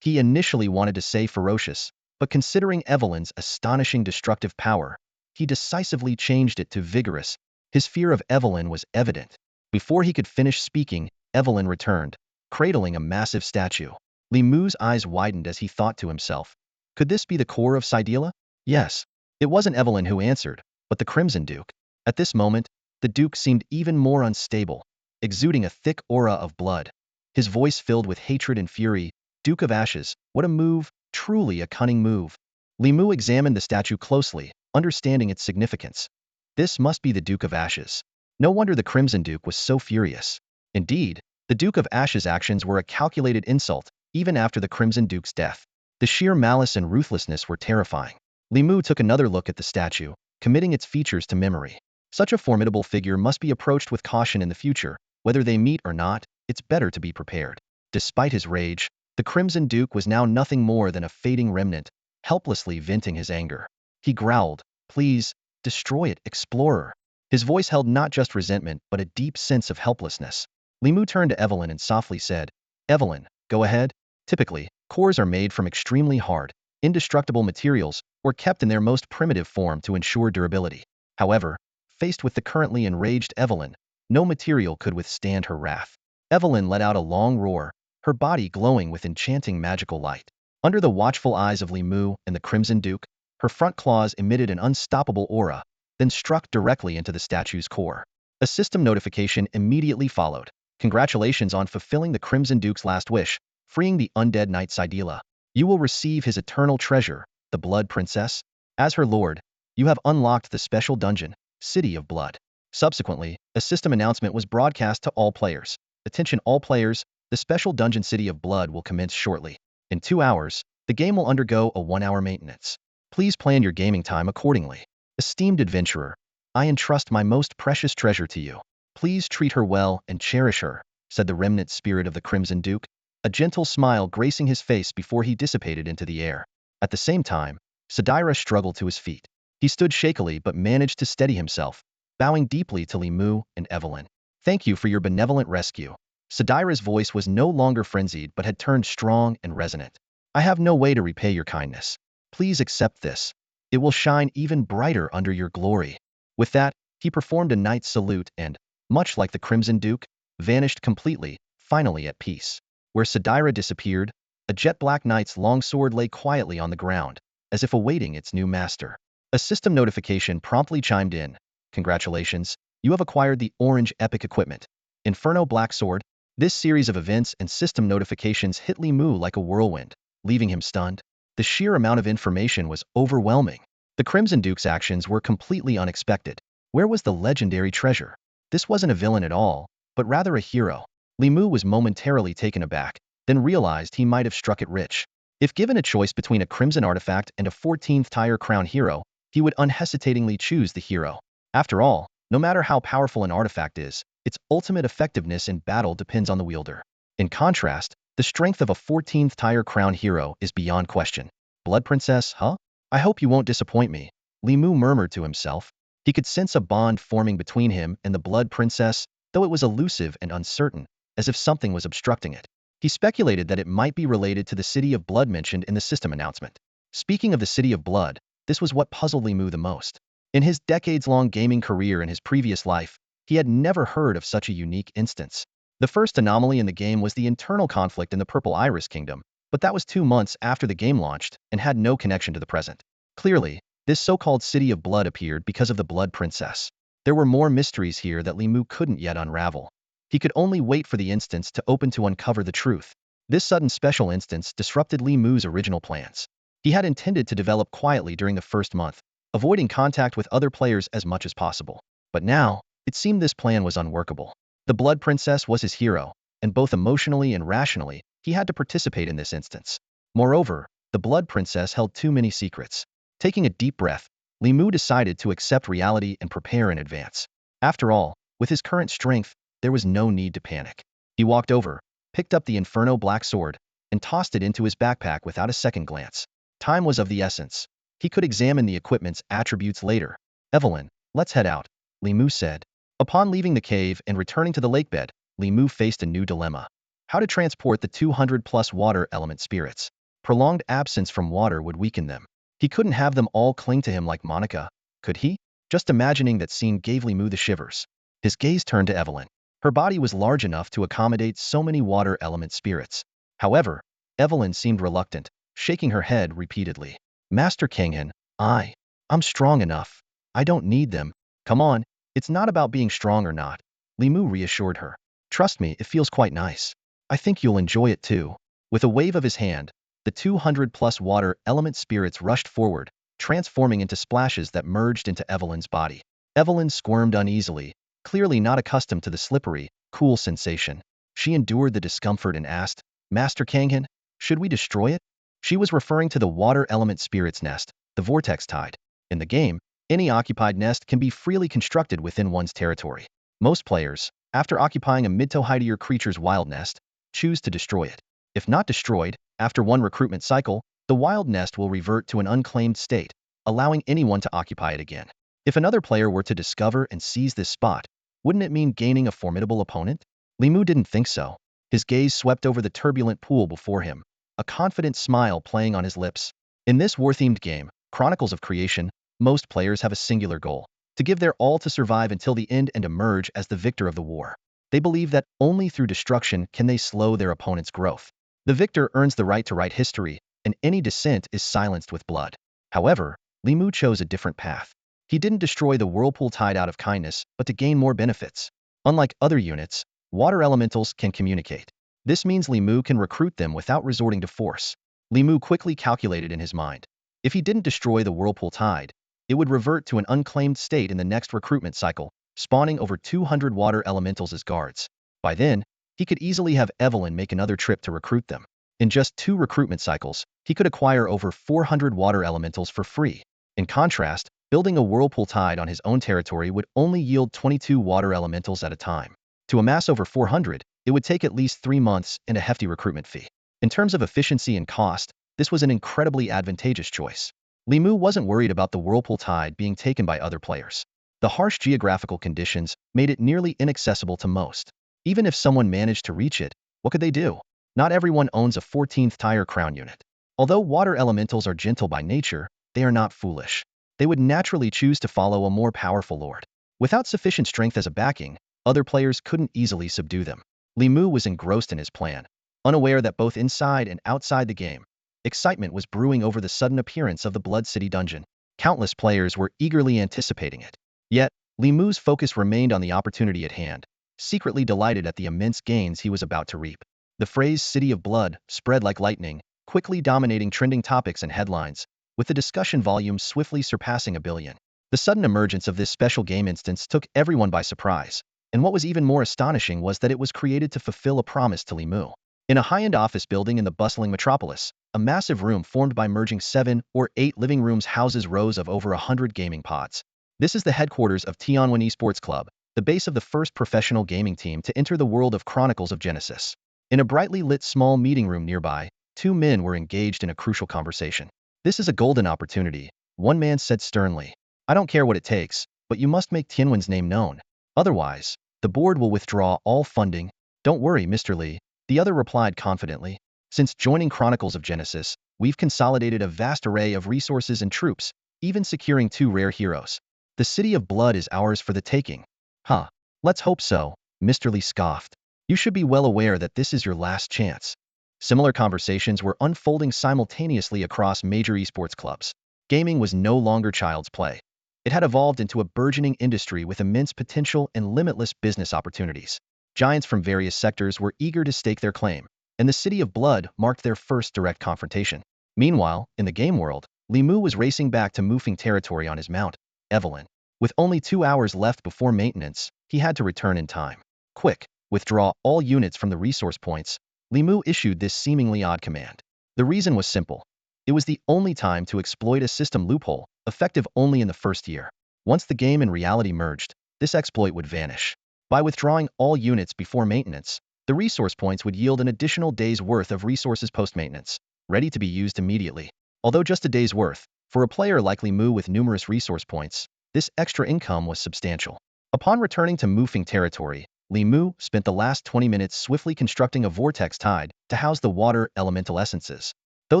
[SPEAKER 1] He initially wanted to say ferocious, but considering Evelyn's astonishing destructive power, he decisively changed it to vigorous. His fear of Evelyn was evident. Before he could finish speaking, Evelyn returned, cradling a massive statue. Li Mu's eyes widened as he thought to himself, could this be the core of Cydela? Yes. It wasn't Evelyn who answered, but the Crimson Duke. At this moment, the Duke seemed even more unstable, exuding a thick aura of blood. His voice filled with hatred and fury. Duke of Ashes, what a move, truly a cunning move. Li Mu examined the statue closely, understanding its significance. This must be the Duke of Ashes. No wonder the Crimson Duke was so furious. Indeed, the Duke of Ashes' actions were a calculated insult, even after the Crimson Duke's death. The sheer malice and ruthlessness were terrifying. Li Mu took another look at the statue, committing its features to memory. Such a formidable figure must be approached with caution in the future. Whether they meet or not, it's better to be prepared. Despite his rage, the Crimson Duke was now nothing more than a fading remnant, helplessly venting his anger. He growled, "Please, destroy it, explorer." His voice held not just resentment but a deep sense of helplessness. Li Mu turned to Evelyn and softly said, "Evelyn, go ahead." Typically, cores are made from extremely hard, indestructible materials or kept in their most primitive form to ensure durability. However, faced with the currently enraged Evelyn, no material could withstand her wrath. Evelyn let out a long roar, her body glowing with enchanting magical light. Under the watchful eyes of Li Mu and the Crimson Duke, her front claws emitted an unstoppable aura, then struck directly into the statue's core. A system notification immediately followed. "Congratulations on fulfilling the Crimson Duke's last wish, freeing the undead knight Cydela. You will receive his eternal treasure, the Blood Princess. As her lord, you have unlocked the special dungeon, City of Blood." Subsequently, a system announcement was broadcast to all players. "Attention all players, the special dungeon City of Blood will commence shortly. In 2 hours, the game will undergo a 1-hour maintenance. Please plan your gaming time accordingly. Esteemed adventurer, I entrust my most precious treasure to you. Please treat her well and cherish her," said the remnant spirit of the Crimson Duke, a gentle smile gracing his face before he dissipated into the air. At the same time, Cydela struggled to his feet. He stood shakily but managed to steady himself, bowing deeply to Li Mu and Evelyn. "Thank you for your benevolent rescue." Cydela's voice was no longer frenzied but had turned strong and resonant. "I have no way to repay your kindness. Please accept this. It will shine even brighter under your glory." With that, he performed a knight's salute and, much like the Crimson Duke, vanished completely, finally at peace. Where Cydela disappeared, a jet-black knight's longsword lay quietly on the ground, as if awaiting its new master. A system notification promptly chimed in. "Congratulations, you have acquired the Orange Epic Equipment, Inferno Black Sword." This series of events and system notifications hit Li Mu like a whirlwind, leaving him stunned. The sheer amount of information was overwhelming. The Crimson Duke's actions were completely unexpected. Where was the legendary treasure? This wasn't a villain at all, but rather a hero. Li Mu was momentarily taken aback, then realized he might have struck it rich. If given a choice between a Crimson artifact and a 14th tier crown hero, he would unhesitatingly choose the hero. After all, no matter how powerful an artifact is, its ultimate effectiveness in battle depends on the wielder. In contrast, the strength of a 14th tier crown hero is beyond question. "Blood Princess, huh? I hope you won't disappoint me," Li Mu murmured to himself. He could sense a bond forming between him and the Blood Princess, though it was elusive and uncertain, as if something was obstructing it. He speculated that it might be related to the City of Blood mentioned in the system announcement. Speaking of the City of Blood, this was what puzzled Li Mu the most. In his decades-long gaming career in his previous life, he had never heard of such a unique instance. The first anomaly in the game was the internal conflict in the Purple Iris Kingdom, but that was 2 months after the game launched and had no connection to the present. Clearly, this so-called City of Blood appeared because of the Blood Princess. There were more mysteries here that Li Mu couldn't yet unravel. He could only wait for the instance to open to uncover the truth. This sudden special instance disrupted Li Mu's original plans. He had intended to develop quietly during the first month, avoiding contact with other players as much as possible. But now, it seemed this plan was unworkable. The Blood Princess was his hero, and both emotionally and rationally, he had to participate in this instance. Moreover, the Blood Princess held too many secrets. Taking a deep breath, Li Mu decided to accept reality and prepare in advance. After all, with his current strength, there was no need to panic. He walked over, picked up the Inferno Black Sword, and tossed it into his backpack without a second glance. Time was of the essence. He could examine the equipment's attributes later. "Evelyn, let's head out," Li Mu said. Upon leaving the cave and returning to the lakebed, Li Mu faced a new dilemma. How to transport the 200+ water element spirits. Prolonged absence from water would weaken them. He couldn't have them all cling to him like Monica, could he? Just imagining that scene gave Li Mu the shivers. His gaze turned to Evelyn. Her body was large enough to accommodate so many water element spirits. However, Evelyn seemed reluctant, shaking her head repeatedly. "Master Kanghan, I'm strong enough. I don't need them. Come on, it's not about being strong or not," Li Mu reassured her. "Trust me, it feels quite nice. I think you'll enjoy it too." With a wave of his hand, the 200+ water element spirits rushed forward, transforming into splashes that merged into Evelyn's body. Evelyn squirmed uneasily, clearly not accustomed to the slippery, cool sensation. She endured the discomfort and asked, Master Kanghan, should we destroy it? She was referring to the water element spirit's nest, the Vortex Tide. In the game, any occupied nest can be freely constructed within one's territory. Most players, after occupying a mid to high-tier creature's wild nest, choose to destroy it. If not destroyed, after one recruitment cycle, the wild nest will revert to an unclaimed state, allowing anyone to occupy it again. If another player were to discover and seize this spot, wouldn't it mean gaining a formidable opponent? Li Mu didn't think so. His gaze swept over the turbulent pool before him, a confident smile playing on his lips. In this war-themed game, Chronicles of Creation, most players have a singular goal: to give their all to survive until the end and emerge as the victor of the war. They believe that only through destruction can they slow their opponent's growth. The victor earns the right to write history, and any dissent is silenced with blood. However, Li Mu chose a different path. He didn't destroy the Whirlpool Tide out of kindness, but to gain more benefits. Unlike other units, water elementals can communicate. This means Li Mu can recruit them without resorting to force. Li Mu quickly calculated in his mind. If he didn't destroy the Whirlpool Tide, it would revert to an unclaimed state in the next recruitment cycle, spawning over 200 water elementals as guards. By then, he could easily have Evelyn make another trip to recruit them. In just 2 recruitment cycles, he could acquire over 400 water elementals for free. In contrast, building a Whirlpool Tide on his own territory would only yield 22 water elementals at a time. To amass over 400, it would take at least 3 months and a hefty recruitment fee. In terms of efficiency and cost, this was an incredibly advantageous choice. Li Mu wasn't worried about the Whirlpool Tide being taken by other players. The harsh geographical conditions made it nearly inaccessible to most. Even if someone managed to reach it, what could they do? Not everyone owns a 14th tier crown unit. Although water elementals are gentle by nature, they are not foolish. They would naturally choose to follow a more powerful lord. Without sufficient strength as a backing, other players couldn't easily subdue them. Li Mu was engrossed in his plan, unaware that both inside and outside the game, excitement was brewing over the sudden appearance of the Blood City dungeon. Countless players were eagerly anticipating it. Yet, Li Mu's focus remained on the opportunity at hand, secretly delighted at the immense gains he was about to reap. The phrase City of Blood spread like lightning, quickly dominating trending topics and headlines, with the discussion volume swiftly surpassing 1 billion. The sudden emergence of this special game instance took everyone by surprise, and what was even more astonishing was that it was created to fulfill a promise to Li Mu. In a high-end office building in the bustling metropolis, a massive room formed by merging 7 or 8 living rooms houses rows of over 100 gaming pods. This is the headquarters of Tianwen Esports Club, the base of the first professional gaming team to enter the world of Chronicles of Genesis. In a brightly lit small meeting room nearby, 2 men were engaged in a crucial conversation. This is a golden opportunity, one man said sternly. I don't care what it takes, but you must make Tianwen's name known. Otherwise, the board will withdraw all funding. Don't worry, Mr. Li, the other replied confidently. Since joining Chronicles of Genesis, we've consolidated a vast array of resources and troops, even securing 2 rare heroes. The City of Blood is ours for the taking. Huh. Let's hope so, Mr. Li scoffed. You should be well aware that this is your last chance. Similar conversations were unfolding simultaneously across major esports clubs. Gaming was no longer child's play. It had evolved into a burgeoning industry with immense potential and limitless business opportunities. Giants from various sectors were eager to stake their claim, and the City of Blood marked their first direct confrontation. Meanwhile, in the game world, Li Mu was racing back to Mufeng territory on his mount, Evelyn. With only 2 hours left before maintenance, he had to return in time. Quick, withdraw all units from the resource points. Li Mu issued this seemingly odd command. The reason was simple. It was the only time to exploit a system loophole, effective only in the first year. Once the game and reality merged, this exploit would vanish. By withdrawing all units before maintenance, the resource points would yield an additional day's worth of resources post-maintenance, ready to be used immediately. Although just a day's worth, for a player like Li Mu with numerous resource points, this extra income was substantial. Upon returning to Mufeng territory, Li Mu spent the last 20 minutes swiftly constructing a vortex tide to house the water elemental essences. Though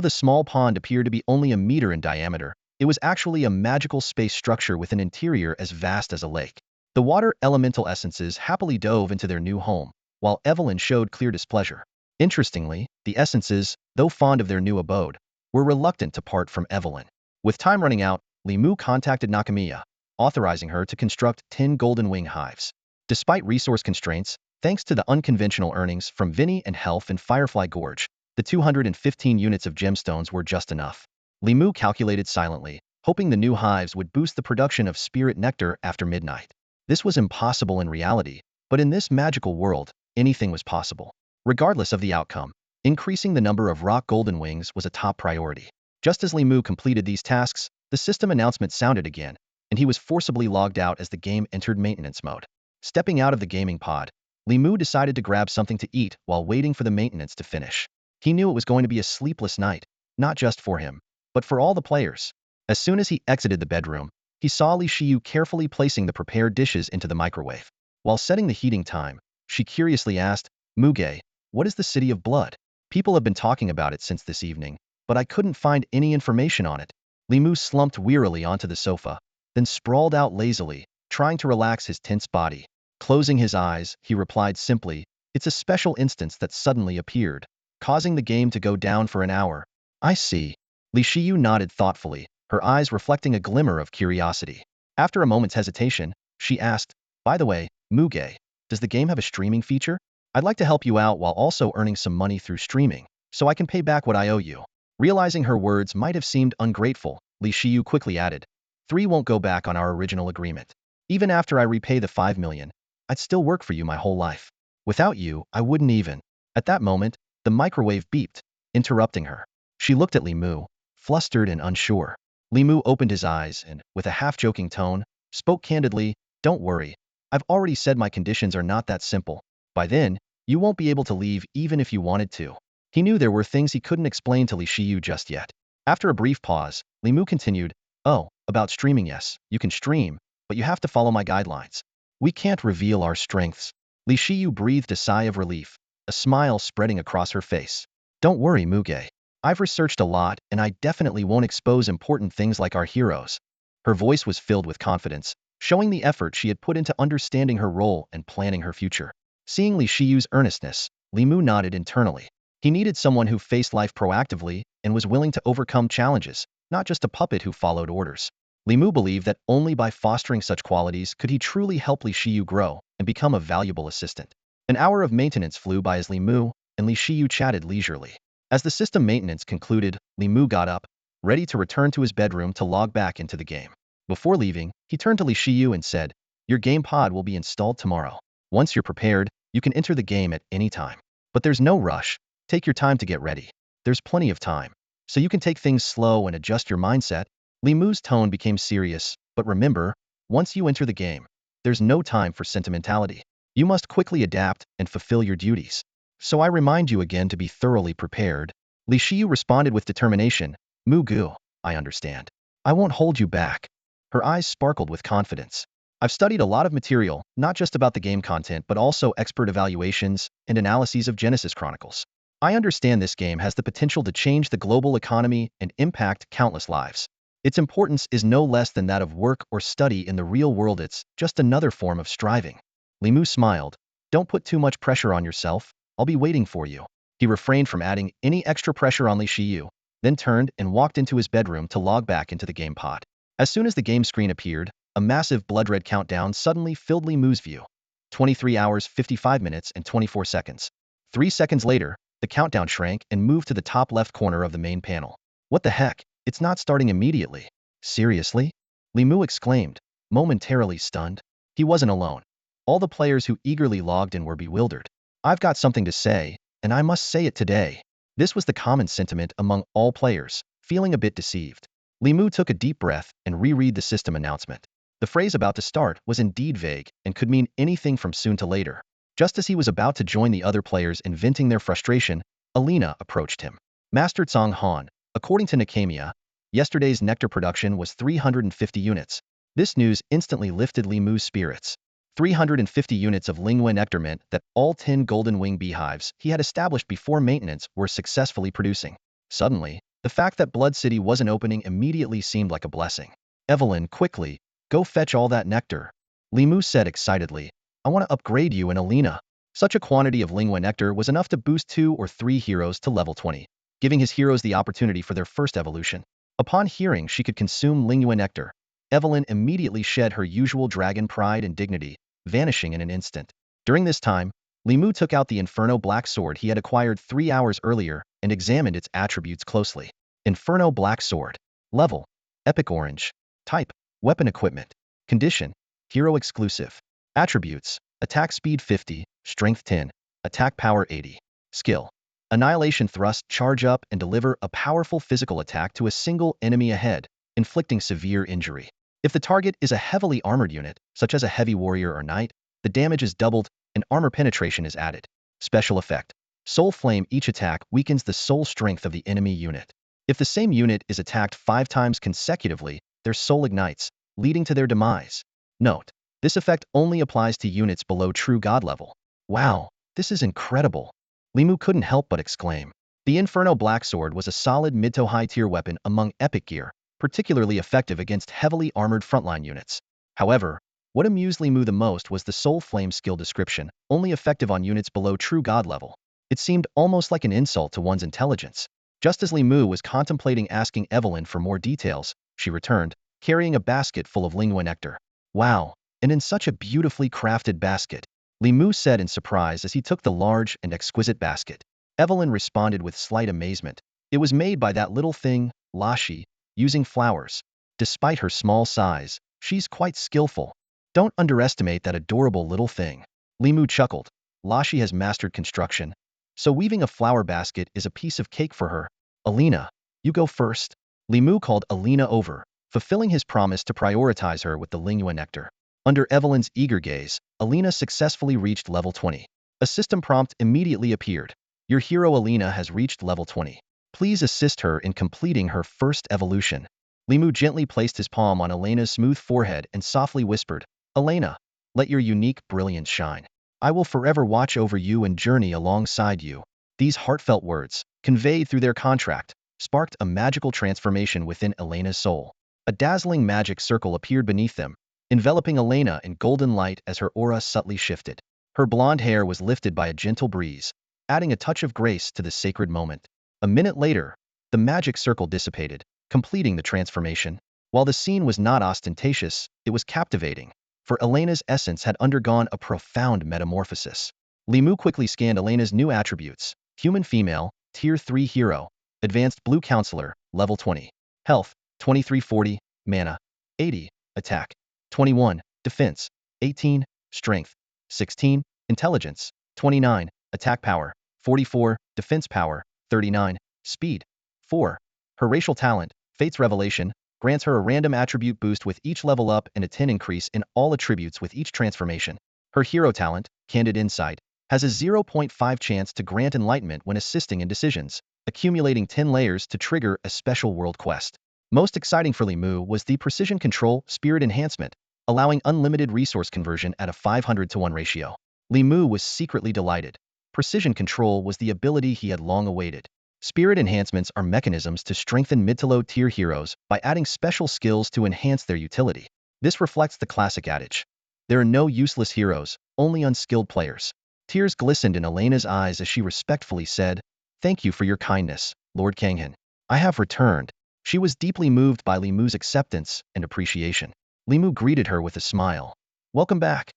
[SPEAKER 1] the small pond appeared to be only a meter in diameter, it was actually a magical space structure with an interior as vast as a lake. The water elemental essences happily dove into their new home, while Evelyn showed clear displeasure. Interestingly, the essences, though fond of their new abode, were reluctant to part from Evelyn. With time running out, Li Mu contacted Nakamiya, authorizing her to construct 10 golden wing hives. Despite resource constraints, thanks to the unconventional earnings from Vinny and Health and Firefly Gorge, the 215 units of gemstones were just enough. Li Mu calculated silently, hoping the new hives would boost the production of spirit nectar after midnight. This was impossible in reality, but in this magical world, anything was possible. Regardless of the outcome, increasing the number of rock golden wings was a top priority. Just as Li Mu completed these tasks, the system announcement sounded again, and he was forcibly logged out as the game entered maintenance mode. Stepping out of the gaming pod, Li Mu decided to grab something to eat while waiting for the maintenance to finish. He knew it was going to be a sleepless night, not just for him, but for all the players. As soon as he exited the bedroom, he saw Li Shiyu carefully placing the prepared dishes into the microwave. While setting the heating time, she curiously asked, Muge, what is the City of Blood? People have been talking about it since this evening, but I couldn't find any information on it. Li Mu slumped wearily onto the sofa, then sprawled out lazily, trying to relax his tense body. Closing his eyes, he replied simply, it's a special instance that suddenly appeared, causing the game to go down for an hour. I see. Li Shiyu nodded thoughtfully, her eyes reflecting a glimmer of curiosity. After a moment's hesitation, she asked, by the way, Muge, does the game have a streaming feature? I'd like to help you out while also earning some money through streaming, so I can pay back what I owe you. Realizing her words might have seemed ungrateful, Li Shiyu quickly added, 3 won't go back on our original agreement. Even after I repay the 5 million, I'd still work for you my whole life. Without you, I wouldn't even. At that moment, the microwave beeped, interrupting her. She looked at Li Mu, flustered and unsure. Li Mu opened his eyes and, with a half-joking tone, spoke candidly, don't worry. I've already said my conditions are not that simple. By then, you won't be able to leave even if you wanted to. He knew there were things he couldn't explain to Li Shiyu just yet. After a brief pause, Li Mu continued, oh, about streaming yes, you can stream, but you have to follow my guidelines. We can't reveal our strengths. Li Shiyu breathed a sigh of relief, a smile spreading across her face. Don't worry, Muge. I've researched a lot, and I definitely won't expose important things like our heroes. Her voice was filled with confidence, showing the effort she had put into understanding her role and planning her future. Seeing Li Shiyu's earnestness, Li Mu nodded internally. He needed someone who faced life proactively and was willing to overcome challenges, not just a puppet who followed orders. Li Mu believed that only by fostering such qualities could he truly help Li Shiyu grow and become a valuable assistant. An hour of maintenance flew by as Li Mu and Li Shiyu chatted leisurely. As the system maintenance concluded, Li Mu got up, ready to return to his bedroom to log back into the game. Before leaving, he turned to Li Shiyu and said, your game pod will be installed tomorrow. Once you're prepared, you can enter the game at any time. But there's no rush. Take your time to get ready. There's plenty of time. So you can take things slow and adjust your mindset. Li Mu's tone became serious, but remember, once you enter the game, there's no time for sentimentality. You must quickly adapt and fulfill your duties. So I remind you again to be thoroughly prepared. Li Shiyu responded with determination, Mu Gu, I understand. I won't hold you back. Her eyes sparkled with confidence. I've studied a lot of material, not just about the game content but also expert evaluations and analyses of Genesis Chronicles. I understand this game has the potential to change the global economy and impact countless lives. Its importance is no less than that of work or study in the real world. It's just another form of striving. Li Mu smiled. Don't put too much pressure on yourself. I'll be waiting for you. He refrained from adding any extra pressure on Li Shiyu, then turned and walked into his bedroom to log back into the game pod. As soon as the game screen appeared, a massive blood-red countdown suddenly filled Li Mu's view. 23 hours, 55 minutes, and 24 seconds. 3 seconds later, the countdown shrank and moved to the top left corner of the main panel. What the heck? It's not starting immediately. Seriously? Li Mu exclaimed, momentarily stunned. He wasn't alone. All the players who eagerly logged in were bewildered. I've got something to say, and I must say it today. This was the common sentiment among all players, feeling a bit deceived. Li Mu took a deep breath and reread the system announcement. The phrase about to start was indeed vague and could mean anything from soon to later. Just as he was about to join the other players in venting their frustration, Alina approached him. Master Zhang Han, according to Nakamiya, yesterday's nectar production was 350 units. This news instantly lifted Li Mu's spirits. 350 units of Lingwen nectar meant that all 10 golden wing beehives he had established before maintenance were successfully producing. Suddenly, the fact that Blood City wasn't opening immediately seemed like a blessing. Evelyn, quickly, go fetch all that nectar. Li Mu said excitedly, I want to upgrade you and Alina. Such a quantity of Lingwen nectar was enough to boost 2 or 3 heroes to level 20, giving his heroes the opportunity for their first evolution. Upon hearing she could consume Lingwen nectar, Evelyn immediately shed her usual dragon pride and dignity, vanishing in an instant. During this time, Li Mu took out the Inferno Black Sword he had acquired 3 hours earlier and examined its attributes closely. Inferno Black Sword. Level. Epic Orange. Type, weapon equipment. Condition, hero exclusive. Attributes, attack speed 50, strength 10, attack power 80. Skill, Annihilation Thrust. Charge up and deliver a powerful physical attack to a single enemy ahead, inflicting severe injury. If the target is a heavily armored unit, such as a heavy warrior or knight, the damage is doubled and armor penetration is added. Special effect, Soul Flame. Each attack weakens the soul strength of the enemy unit. If the same unit is attacked 5 times consecutively, their soul ignites, leading to their demise. Note, this effect only applies to units below true god level. Wow, this is incredible. Li Mu couldn't help but exclaim. The Inferno Black Sword was a solid mid to high tier weapon among epic gear, particularly effective against heavily armored frontline units. However, what amused Li Mu the most was the Soul Flame skill description, only effective on units below true god level. It seemed almost like an insult to one's intelligence. Just as Li Mu was contemplating asking Evelyn for more details, she returned, carrying a basket full of lingua nectar. Wow, and in such a beautifully crafted basket, Li Mu said in surprise as he took the large and exquisite basket. Evelyn responded with slight amazement. It was made by that little thing, Lashi, using flowers. Despite her small size, she's quite skillful. Don't underestimate that adorable little thing. Li Mu chuckled. Lashi has mastered construction, so weaving a flower basket is a piece of cake for her. Alina, you go first. Li Mu called Alina over, fulfilling his promise to prioritize her with the lingua nectar. Under Evelyn's eager gaze, Alina successfully reached level 20. A system prompt immediately appeared. Your hero Alina has reached level 20. Please assist her in completing her first evolution. Li Mu gently placed his palm on Elena's smooth forehead and softly whispered, Elena, let your unique brilliance shine. I will forever watch over you and journey alongside you. These heartfelt words, conveyed through their contract, sparked a magical transformation within Elena's soul. A dazzling magic circle appeared beneath them, enveloping Elena in golden light as her aura subtly shifted. Her blonde hair was lifted by a gentle breeze, adding a touch of grace to the sacred moment. A minute later, the magic circle dissipated, completing the transformation. While the scene was not ostentatious, it was captivating, for Elena's essence had undergone a profound metamorphosis. Li Mu quickly scanned Elena's new attributes: human female, tier 3 hero, advanced blue counselor, level 20, health, 2340, mana, 80, attack, 21, defense, 18, strength, 16, intelligence, 29, attack power, 44, defense power, 39, speed, 4. Her racial talent, Fate's Revelation, grants her a random attribute boost with each level up and a 10 increase in all attributes with each transformation. Her hero talent, Candid Insight, has a 0.5 chance to grant enlightenment when assisting in decisions, accumulating 10 layers to trigger a special world quest. Most exciting for Li Mu was the Precision Control Spirit Enhancement, allowing unlimited resource conversion at a 500-to-1 ratio. Li Mu was secretly delighted. Precision Control was the ability he had long awaited. Spirit enhancements are mechanisms to strengthen mid to low tier heroes by adding special skills to enhance their utility. This reflects the classic adage, there are no useless heroes, only unskilled players. Tears glistened in Elena's eyes as she respectfully said, Thank you for your kindness, Lord Kanghan. I have returned. She was deeply moved by Li Mu's acceptance and appreciation. Li Mu greeted her with a smile. Welcome back.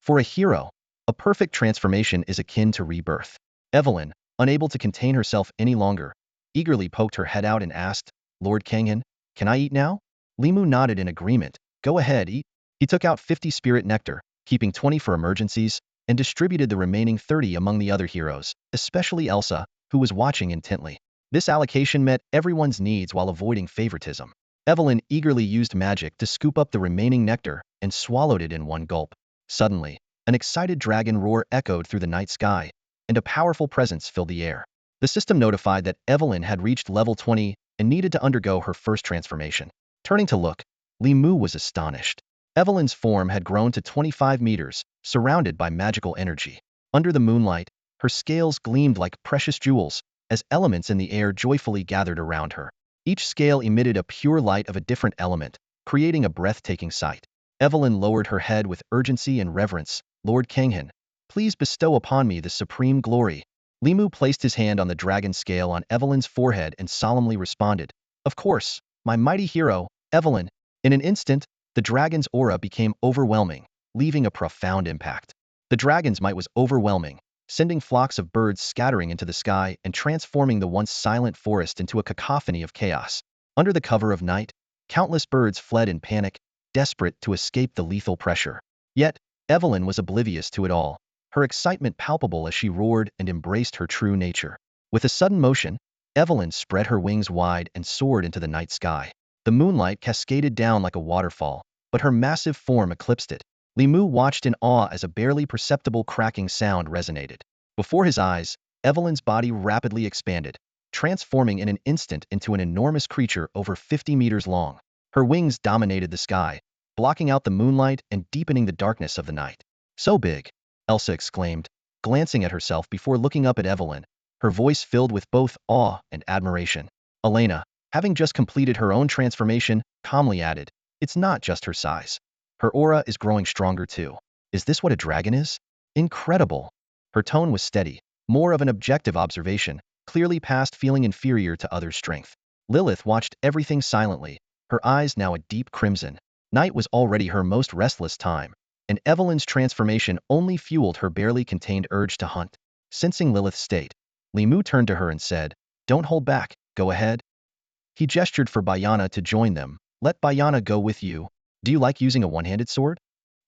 [SPEAKER 1] For a hero, a perfect transformation is akin to rebirth. Evelyn, unable to contain herself any longer, eagerly poked her head out and asked, Lord Kanghan, can I eat now? Li Mu nodded in agreement. Go ahead, eat. He took out 50 spirit nectar, keeping 20 for emergencies, and distributed the remaining 30 among the other heroes, especially Elsa, who was watching intently. This allocation met everyone's needs while avoiding favoritism. Evelyn eagerly used magic to scoop up the remaining nectar and swallowed it in one gulp. Suddenly, an excited dragon roar echoed through the night sky, and a powerful presence filled the air. The system notified that Evelyn had reached level 20 and needed to undergo her first transformation. Turning to look, Li Mu was astonished. Evelyn's form had grown to 25 meters, surrounded by magical energy. Under the moonlight, her scales gleamed like precious jewels, as elements in the air joyfully gathered around her. Each scale emitted a pure light of a different element, creating a breathtaking sight. Evelyn lowered her head with urgency and reverence. Lord Kanghan, please bestow upon me the supreme glory. Li Mu placed his hand on the dragon scale on Evelyn's forehead and solemnly responded, Of course, my mighty hero, Evelyn. In an instant, the dragon's aura became overwhelming, leaving a profound impact. The dragon's might was overwhelming, sending flocks of birds scattering into the sky and transforming the once silent forest into a cacophony of chaos. Under the cover of night, Countless birds fled in panic, desperate to escape the lethal pressure. Yet, Evelyn was oblivious to it all, her excitement palpable as she roared and embraced her true nature. With a sudden motion, Evelyn spread her wings wide and soared into the night sky. The moonlight cascaded down like a waterfall, but her massive form eclipsed it. Li Mu watched in awe as a barely perceptible cracking sound resonated. Before his eyes, Evelyn's body rapidly expanded, transforming in an instant into an enormous creature over 50 meters long. Her wings dominated the sky, blocking out the moonlight and deepening the darkness of the night. "So big," Elsa exclaimed, glancing at herself before looking up at Evelyn, her voice filled with both awe and admiration. Elena, having just completed her own transformation, calmly added, "It's not just her size. Her aura is growing stronger too. Is this what a dragon is? Incredible." Her tone was steady, more of an objective observation, clearly past feeling inferior to others' strength. Lilith watched everything silently, her eyes now a deep crimson. Night was already her most restless time, and Evelyn's transformation only fueled her barely contained urge to hunt. Sensing Lilith's state, Li Mu turned to her and said, "Don't hold back, go ahead." He gestured for Bayana to join them. "Let Bayana go with you. Do you like using a one-handed sword?"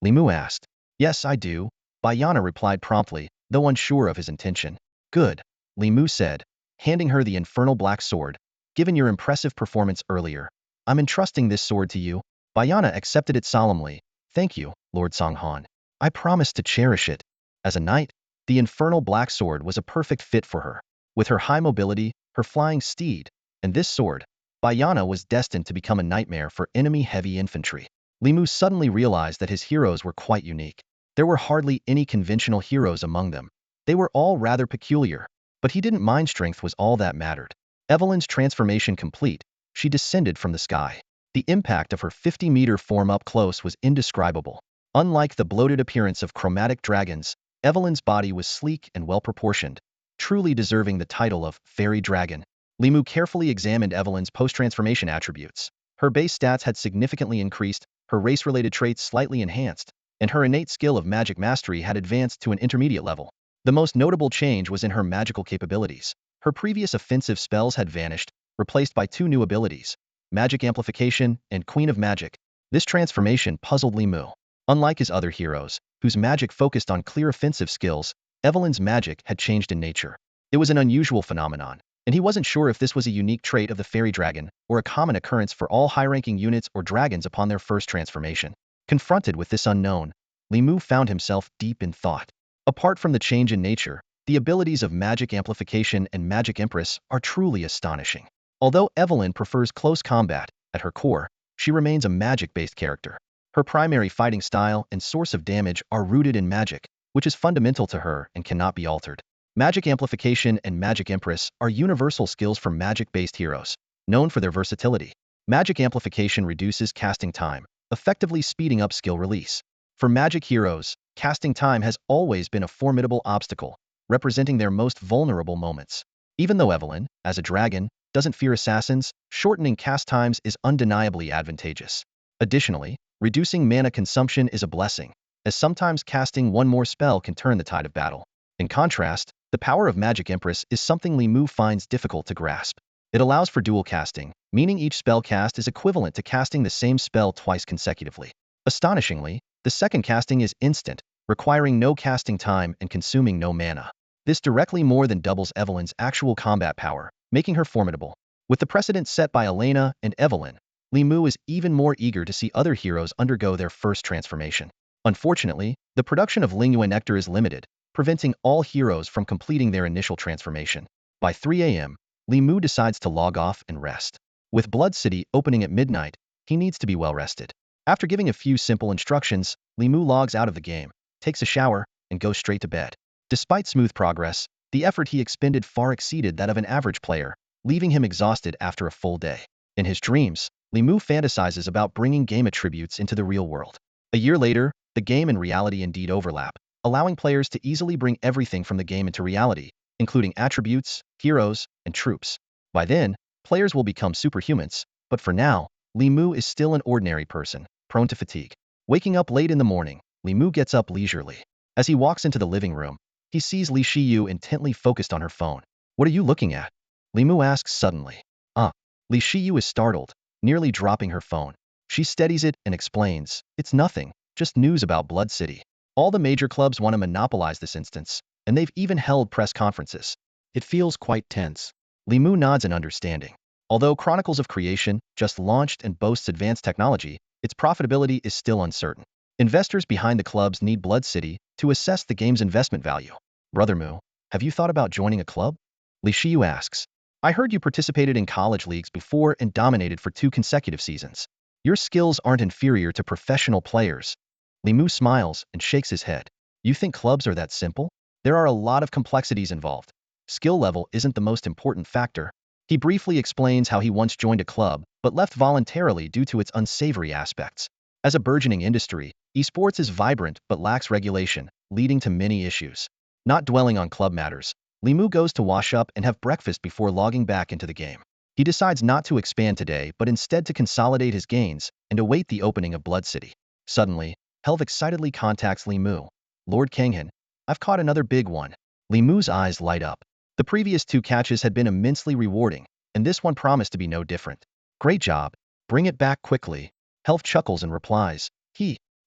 [SPEAKER 1] Li Mu asked. "Yes, I do," Bayana replied promptly, though unsure of his intention. "Good," Li Mu said, handing her the infernal black sword. "Given your impressive performance earlier, I'm entrusting this sword to you." Bayana accepted it solemnly. "Thank you, Lord Songhan. I promise to cherish it." As a knight, the infernal black sword was a perfect fit for her. With her high mobility, her flying steed, and this sword, Bayana was destined to become a nightmare for enemy-heavy infantry. Li Mu suddenly realized that his heroes were quite unique. There were hardly any conventional heroes among them. They were all rather peculiar, but he didn't mind. Strength was all that mattered. Evelyn's transformation complete, she descended from the sky. The impact of her 50-meter form up close was indescribable. Unlike the bloated appearance of chromatic dragons, Evelyn's body was sleek and well-proportioned, truly deserving the title of Fairy Dragon. Li Mu carefully examined Evelyn's post-transformation attributes. Her base stats had significantly increased, her race-related traits slightly enhanced, and her innate skill of magic mastery had advanced to an intermediate level. The most notable change was in her magical capabilities. Her previous offensive spells had vanished, replaced by two new abilities, Magic Amplification and Queen of Magic. This transformation puzzled Li Mu. Unlike his other heroes, whose magic focused on clear offensive skills, Evelyn's magic had changed in nature. It was an unusual phenomenon, and he wasn't sure if this was a unique trait of the fairy dragon or a common occurrence for all high-ranking units or dragons upon their first transformation. Confronted with this unknown, Li Mu found himself deep in thought. Apart from the change in nature, the abilities of Magic Amplification and Magic Empress are truly astonishing. Although Evelyn prefers close combat, at her core, she remains a magic-based character. Her primary fighting style and source of damage are rooted in magic, which is fundamental to her and cannot be altered. Magic Amplification and Magic Empress are universal skills for magic-based heroes, known for their versatility. Magic Amplification reduces casting time, effectively speeding up skill release. For magic heroes, casting time has always been a formidable obstacle, representing their most vulnerable moments. Even though Evelyn, as a dragon, doesn't fear assassins, shortening cast times is undeniably advantageous. Additionally, reducing mana consumption is a blessing, as sometimes casting one more spell can turn the tide of battle. In contrast, the power of Magic Empress is something Li Mu finds difficult to grasp. It allows for dual casting, meaning each spell cast is equivalent to casting the same spell twice consecutively. Astonishingly, the second casting is instant, requiring no casting time and consuming no mana. This directly more than doubles Evelyn's actual combat power, making her formidable. With the precedent set by Elena and Evelyn, Li Mu is even more eager to see other heroes undergo their first transformation. Unfortunately, the production of Lingyue Nectar is limited, preventing all heroes from completing their initial transformation. By 3 a.m., Li Mu decides to log off and rest. With Blood City opening at midnight, he needs to be well rested. After giving a few simple instructions, Li Mu logs out of the game, takes a shower, and goes straight to bed. Despite smooth progress, the effort he expended far exceeded that of an average player, leaving him exhausted after a full day. In his dreams, Li Mu fantasizes about bringing game attributes into the real world. A year later, the game and reality indeed overlap, allowing players to easily bring everything from the game into reality, including attributes, heroes, and troops. By then, players will become superhumans, but for now, Li Mu is still an ordinary person, prone to fatigue. Waking up late in the morning, Li Mu gets up leisurely. As he walks into the living room, he sees Li Shiyu intently focused on her phone. "What are you looking at?" Li Mu asks suddenly. Li Shiyu is startled, nearly dropping her phone. She steadies it and explains, "It's nothing, just news about Blood City. All the major clubs want to monopolize this instance, and they've even held press conferences." It feels quite tense. Li Mu nods in understanding. Although Chronicles of Creation just launched and boasts advanced technology, its profitability is still uncertain. Investors behind the clubs need Blood City to assess the game's investment value. Brother Mu, have you thought about joining a club? Li Shiyu asks. I heard you participated in college leagues before and dominated for 2 consecutive seasons. Your skills aren't inferior to professional players. Li Mu smiles and shakes his head. You think clubs are that simple? There are a lot of complexities involved. Skill level isn't the most important factor. He briefly explains how he once joined a club, but left voluntarily due to its unsavory aspects. As a burgeoning industry, esports is vibrant but lacks regulation, leading to many issues. Not dwelling on club matters, Li Mu goes to wash up and have breakfast before logging back into the game. He decides not to expand today but instead to consolidate his gains and await the opening of Blood City. Suddenly, Helve excitedly contacts Li Mu. Lord Kanghan, I've caught another big one. Li Mu's eyes light up. The previous 2 catches had been immensely rewarding, and this one promised to be no different. Great job. Bring it back quickly. Helve chuckles and replies,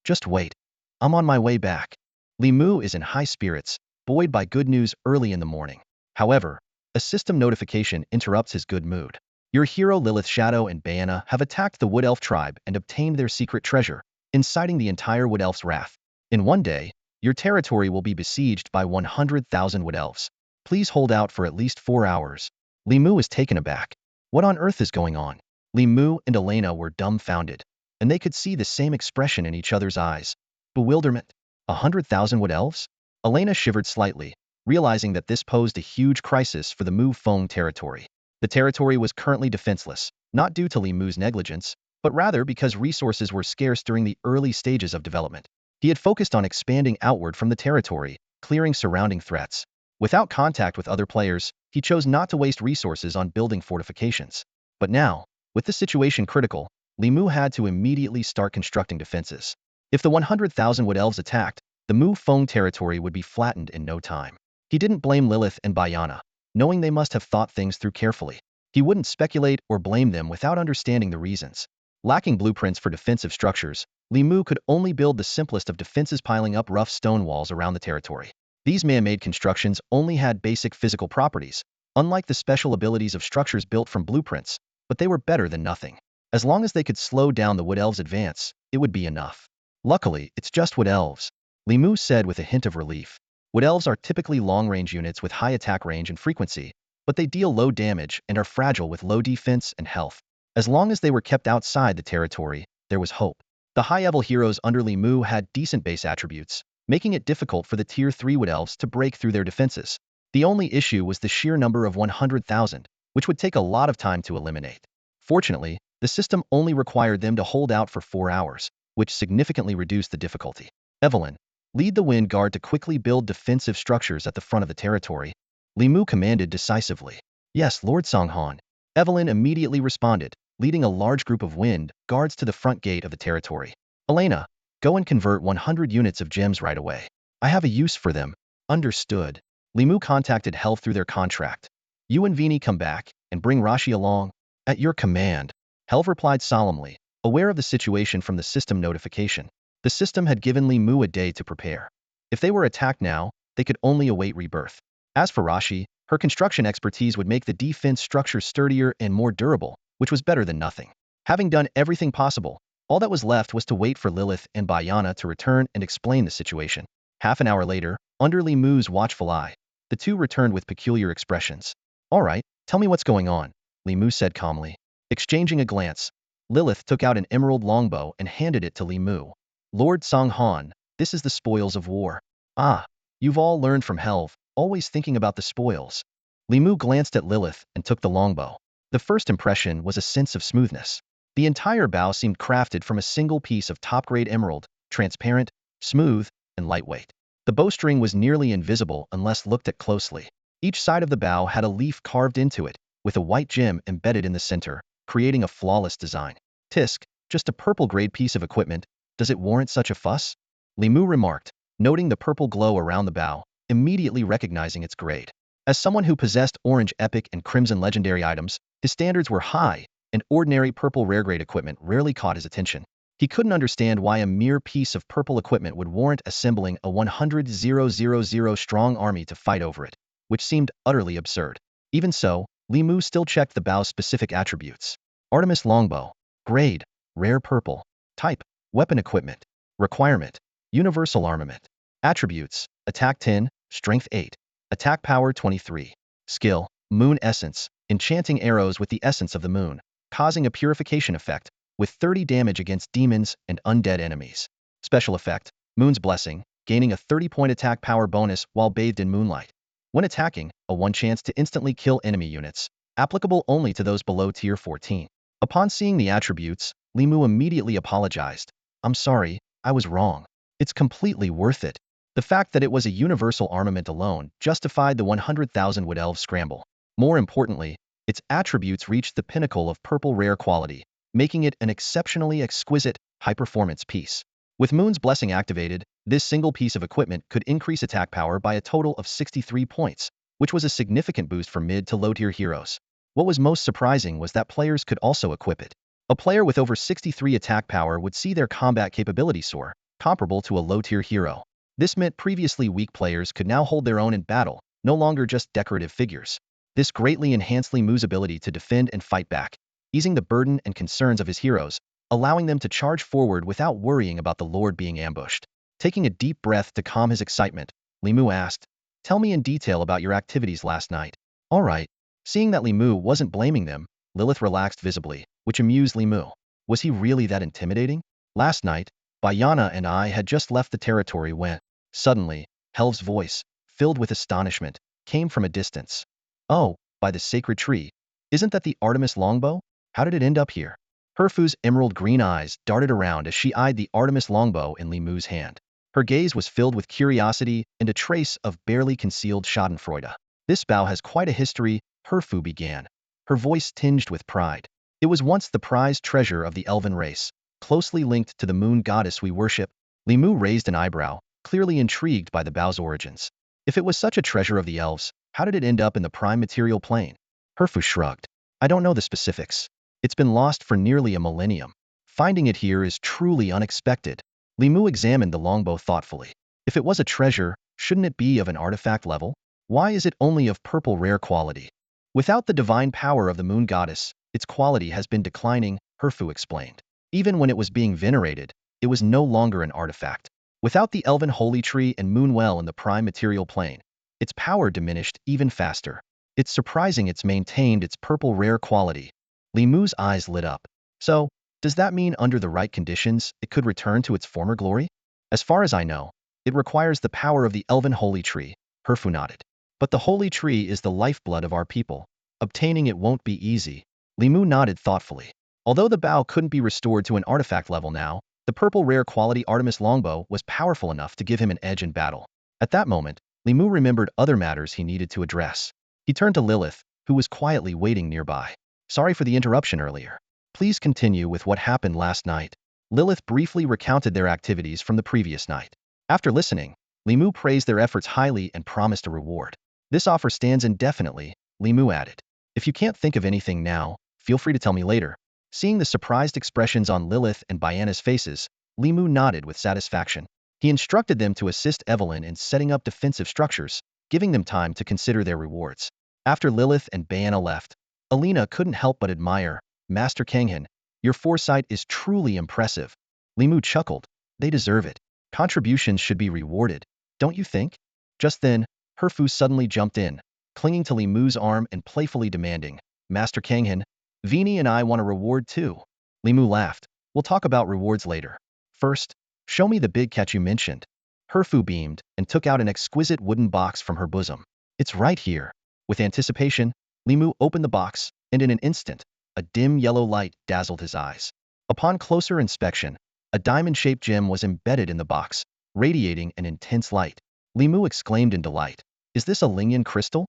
[SPEAKER 1] just wait. I'm on my way back. Li Mu is in high spirits, buoyed by good news early in the morning. However, a system notification interrupts his good mood. Your hero Lilith Shadow and Bayana have attacked the Wood Elf tribe and obtained their secret treasure, inciting the entire Wood Elf's wrath. In one day, your territory will be besieged by 100,000 Wood Elves. Please hold out for at least 4 hours. Li Mu is taken aback. What on earth is going on? Li Mu and Elena were dumbfounded, and they could see the same expression in each other's eyes. Bewilderment. 100,000 Wood Elves? Elena shivered slightly, realizing that this posed a huge crisis for the Mu Feng territory. The territory was currently defenseless, not due to Li Mu's negligence, but rather because resources were scarce during the early stages of development. He had focused on expanding outward from the territory, clearing surrounding threats. Without contact with other players, he chose not to waste resources on building fortifications. But now, with the situation critical, Li Mu had to immediately start constructing defenses. If the 100,000 Wood Elves attacked, the Mu Feng territory would be flattened in no time. He didn't blame Lilith and Bayana, knowing they must have thought things through carefully. He wouldn't speculate or blame them without understanding the reasons. Lacking blueprints for defensive structures, Li Mu could only build the simplest of defenses, piling up rough stone walls around the territory. These man-made constructions only had basic physical properties, unlike the special abilities of structures built from blueprints, but they were better than nothing. As long as they could slow down the Wood Elves' advance, it would be enough. Luckily, it's just Wood Elves, Li Mu said with a hint of relief. Wood Elves are typically long-range units with high attack range and frequency, but they deal low damage and are fragile with low defense and health. As long as they were kept outside the territory, there was hope. The high-level heroes under Li Mu had decent base attributes, making it difficult for the Tier 3 Wood Elves to break through their defenses. The only issue was the sheer number of 100,000, which would take a lot of time to eliminate. Fortunately, the system only required them to hold out for 4 hours, which significantly reduced the difficulty. Evelyn, lead the Wind Guard to quickly build defensive structures at the front of the territory. Li Mu commanded decisively. Yes, Lord Songhan. Evelyn immediately responded, leading a large group of Wind Guards to the front gate of the territory. Elena, go and convert 100 units of gems right away. I have a use for them. Understood. Li Mu contacted Helve through their contract. You and Vini come back, and bring Rashi along. At your command. Helve replied solemnly, aware of the situation from the system notification. The system had given Li Mu a day to prepare. If they were attacked now, they could only await rebirth. As for Rashi, her construction expertise would make the defense structure sturdier and more durable, which was better than nothing. Having done everything possible, all that was left was to wait for Lilith and Bayana to return and explain the situation. Half an hour later, under Li Mu's watchful eye, the two returned with peculiar expressions. All right, tell me what's going on, Li Mu said calmly. Exchanging a glance, Lilith took out an emerald longbow and handed it to Li Mu. Lord Songhan, this is the spoils of war. Ah, you've all learned from Helve, always thinking about the spoils. Li Mu glanced at Lilith and took the longbow. The first impression was a sense of smoothness. The entire bow seemed crafted from a single piece of top-grade emerald, transparent, smooth, and lightweight. The bowstring was nearly invisible unless looked at closely. Each side of the bow had a leaf carved into it, with a white gem embedded in the center, creating a flawless design. Tisk, just a purple-grade piece of equipment, does it warrant such a fuss? Li Mu remarked, noting the purple glow around the bow, immediately recognizing its grade. As someone who possessed orange epic and crimson legendary items, his standards were high, and ordinary purple rare-grade equipment rarely caught his attention. He couldn't understand why a mere piece of purple equipment would warrant assembling a 100,000 strong army to fight over it, which seemed utterly absurd. Even so, Li Mu still checked the bow's specific attributes. Artemis longbow. Grade: rare purple. Type: weapon equipment. Requirement: universal armament. Attributes: attack 10, strength 8, attack power 23. Skill: moon essence, enchanting arrows with the essence of the moon, causing a purification effect, with 30 damage against demons and undead enemies. Special effect: Moon's Blessing, gaining a 30-point attack power bonus while bathed in moonlight. When attacking, a 1 chance to instantly kill enemy units, applicable only to those below tier 14. Upon seeing the attributes, Li Mu immediately apologized. "I'm sorry, I was wrong. It's completely worth it." The fact that it was a universal armament alone justified the 100,000 Wood Elves scramble. More importantly, its attributes reached the pinnacle of purple rare quality, making it an exceptionally exquisite, high-performance piece. With Moon's Blessing activated, this single piece of equipment could increase attack power by a total of 63 points, which was a significant boost for mid to low-tier heroes. What was most surprising was that players could also equip it. A player with over 63 attack power would see their combat capability soar, comparable to a low-tier hero. This meant previously weak players could now hold their own in battle, no longer just decorative figures. This greatly enhanced Li Mu's ability to defend and fight back, easing the burden and concerns of his heroes, allowing them to charge forward without worrying about the Lord being ambushed. Taking a deep breath to calm his excitement, Li Mu asked, "Tell me in detail about your activities last night." "All right." Seeing that Li Mu wasn't blaming them, Lilith relaxed visibly, which amused Li Mu. Was he really that intimidating? "Last night, Bayana and I had just left the territory when, suddenly, Helve's voice, filled with astonishment, came from a distance. "Oh, by the sacred tree. Isn't that the Artemis longbow? How did it end up here?" Herfu's emerald green eyes darted around as she eyed the Artemis longbow in Li Mu's hand. Her gaze was filled with curiosity and a trace of barely concealed schadenfreude. "This bow has quite a history," Herfu began, her voice tinged with pride. "It was once the prized treasure of the elven race, closely linked to the moon goddess we worship." Li Mu raised an eyebrow, clearly intrigued by the bow's origins. If it was such a treasure of the elves, how did it end up in the prime material plane? Herfu shrugged. "I don't know the specifics. It's been lost for nearly a millennium. Finding it here is truly unexpected." Li Mu examined the longbow thoughtfully. If it was a treasure, shouldn't it be of an artifact level? Why is it only of purple rare quality? "Without the divine power of the moon goddess, its quality has been declining," Herfu explained. "Even when it was being venerated, it was no longer an artifact. Without the elven holy tree and moon well in the prime material plane, its power diminished even faster. It's surprising it's maintained its purple rare quality." Li Mu's eyes lit up. "So, does that mean under the right conditions, it could return to its former glory?" "As far as I know, it requires the power of the elven holy tree," Herfu nodded. "But the holy tree is the lifeblood of our people. Obtaining it won't be easy." Li Mu nodded thoughtfully. Although the bow couldn't be restored to an artifact level now, the purple rare quality Artemis longbow was powerful enough to give him an edge in battle. At that moment, Li Mu remembered other matters he needed to address. He turned to Lilith, who was quietly waiting nearby. "Sorry for the interruption earlier. Please continue with what happened last night." Lilith briefly recounted their activities from the previous night. After listening, Li Mu praised their efforts highly and promised a reward. "This offer stands indefinitely," Li Mu added. "If you can't think of anything now, feel free to tell me later." Seeing the surprised expressions on Lilith and Bayana's faces, Li Mu nodded with satisfaction. He instructed them to assist Evelyn in setting up defensive structures, giving them time to consider their rewards. After Lilith and Bayana left, Alina couldn't help but admire, "Master Kanghan, your foresight is truly impressive." Li Mu chuckled. "They deserve it. Contributions should be rewarded, don't you think?" Just then, Herfu suddenly jumped in, clinging to Li Mu's arm and playfully demanding, "Master Kanghan, Vini and I want a reward too." Li Mu laughed. "We'll talk about rewards later. First, show me the big catch you mentioned." Herfu beamed and took out an exquisite wooden box from her bosom. "It's right here." With anticipation, Li Mu opened the box, and in an instant, a dim yellow light dazzled his eyes. Upon closer inspection, a diamond-shaped gem was embedded in the box, radiating an intense light. Li Mu exclaimed in delight, "Is this a Lingyan crystal?"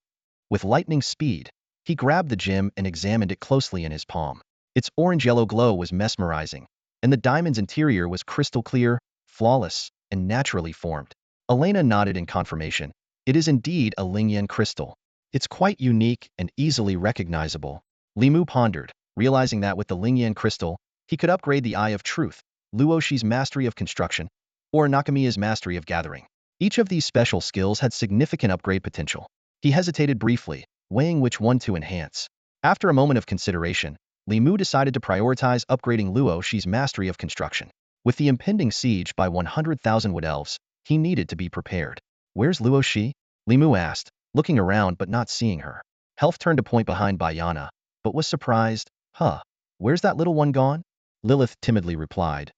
[SPEAKER 1] With lightning speed, he grabbed the gem and examined it closely in his palm. Its orange-yellow glow was mesmerizing, and the diamond's interior was crystal clear, flawless, and naturally formed. Elena nodded in confirmation. "It is indeed a Lingyan crystal. It's quite unique and easily recognizable." Li Mu pondered. realizing that with the Lingyan crystal, he could upgrade the Eye of Truth, Luo Shi's mastery of construction, or Nakamiya's mastery of gathering. Each of these special skills had significant upgrade potential. He hesitated briefly, weighing which one to enhance. After a moment of consideration, Li Mu decided to prioritize upgrading Luo Shi's mastery of construction. With the impending siege by 100,000 Wood Elves, he needed to be prepared. Where's Luo Shi? Li Mu asked, looking around but not seeing her. Health turned a point behind Bayana, but was surprised. Huh, where's that little one gone? Lilith timidly replied.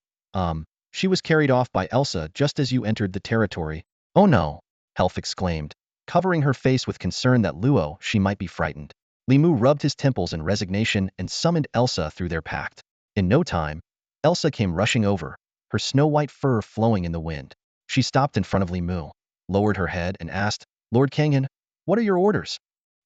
[SPEAKER 1] She was carried off by Elsa just as you entered the territory. Oh no, Health exclaimed, covering her face with concern that Luo Shi might be frightened. Li Mu rubbed his temples in resignation and summoned Elsa through their pact. In no time, Elsa came rushing over, her snow-white fur flowing in the wind. She stopped in front of Li Mu, lowered her head and asked, Lord Kanghan, what are your orders?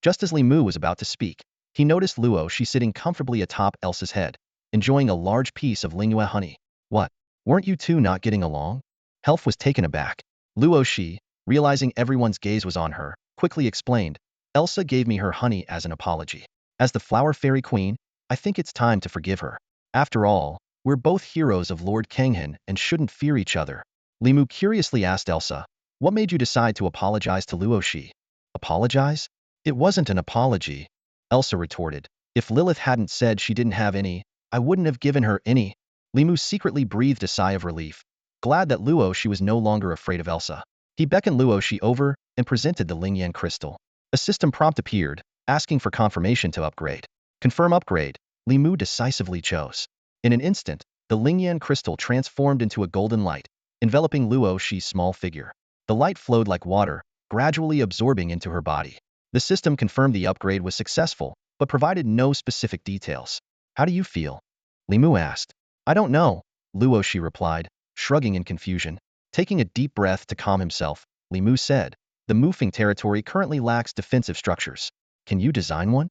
[SPEAKER 1] Just as Li Mu was about to speak, he noticed Luo Shi sitting comfortably atop Elsa's head, enjoying a large piece of Lingyue honey. What? Weren't you two not getting along? Health was taken aback. Luo Shi, realizing everyone's gaze was on her, quickly explained, Elsa gave me her honey as an apology. As the Flower Fairy Queen, I think it's time to forgive her. After all, we're both heroes of Lord Kanghan and shouldn't fear each other. Li Mu curiously asked Elsa, what made you decide to apologize to Luo Shi? Apologize? It wasn't an apology, Elsa retorted. If Lilith hadn't said she didn't have any, I wouldn't have given her any. Li Mu secretly breathed a sigh of relief, glad that Luo Shi was no longer afraid of Elsa. He beckoned Luo Shi over and presented the Lingyan crystal. A system prompt appeared, asking for confirmation to upgrade. Confirm upgrade, Li Mu decisively chose. In an instant, the Lingyan crystal transformed into a golden light, enveloping Luo Shi's small figure. The light flowed like water, gradually absorbing into her body. The system confirmed the upgrade was successful, but provided no specific details. How do you feel? Li Mu asked. I don't know, Luo Shi replied, shrugging in confusion. Taking a deep breath to calm himself, Li Mu said, the Mufeng territory currently lacks defensive structures. Can you design one?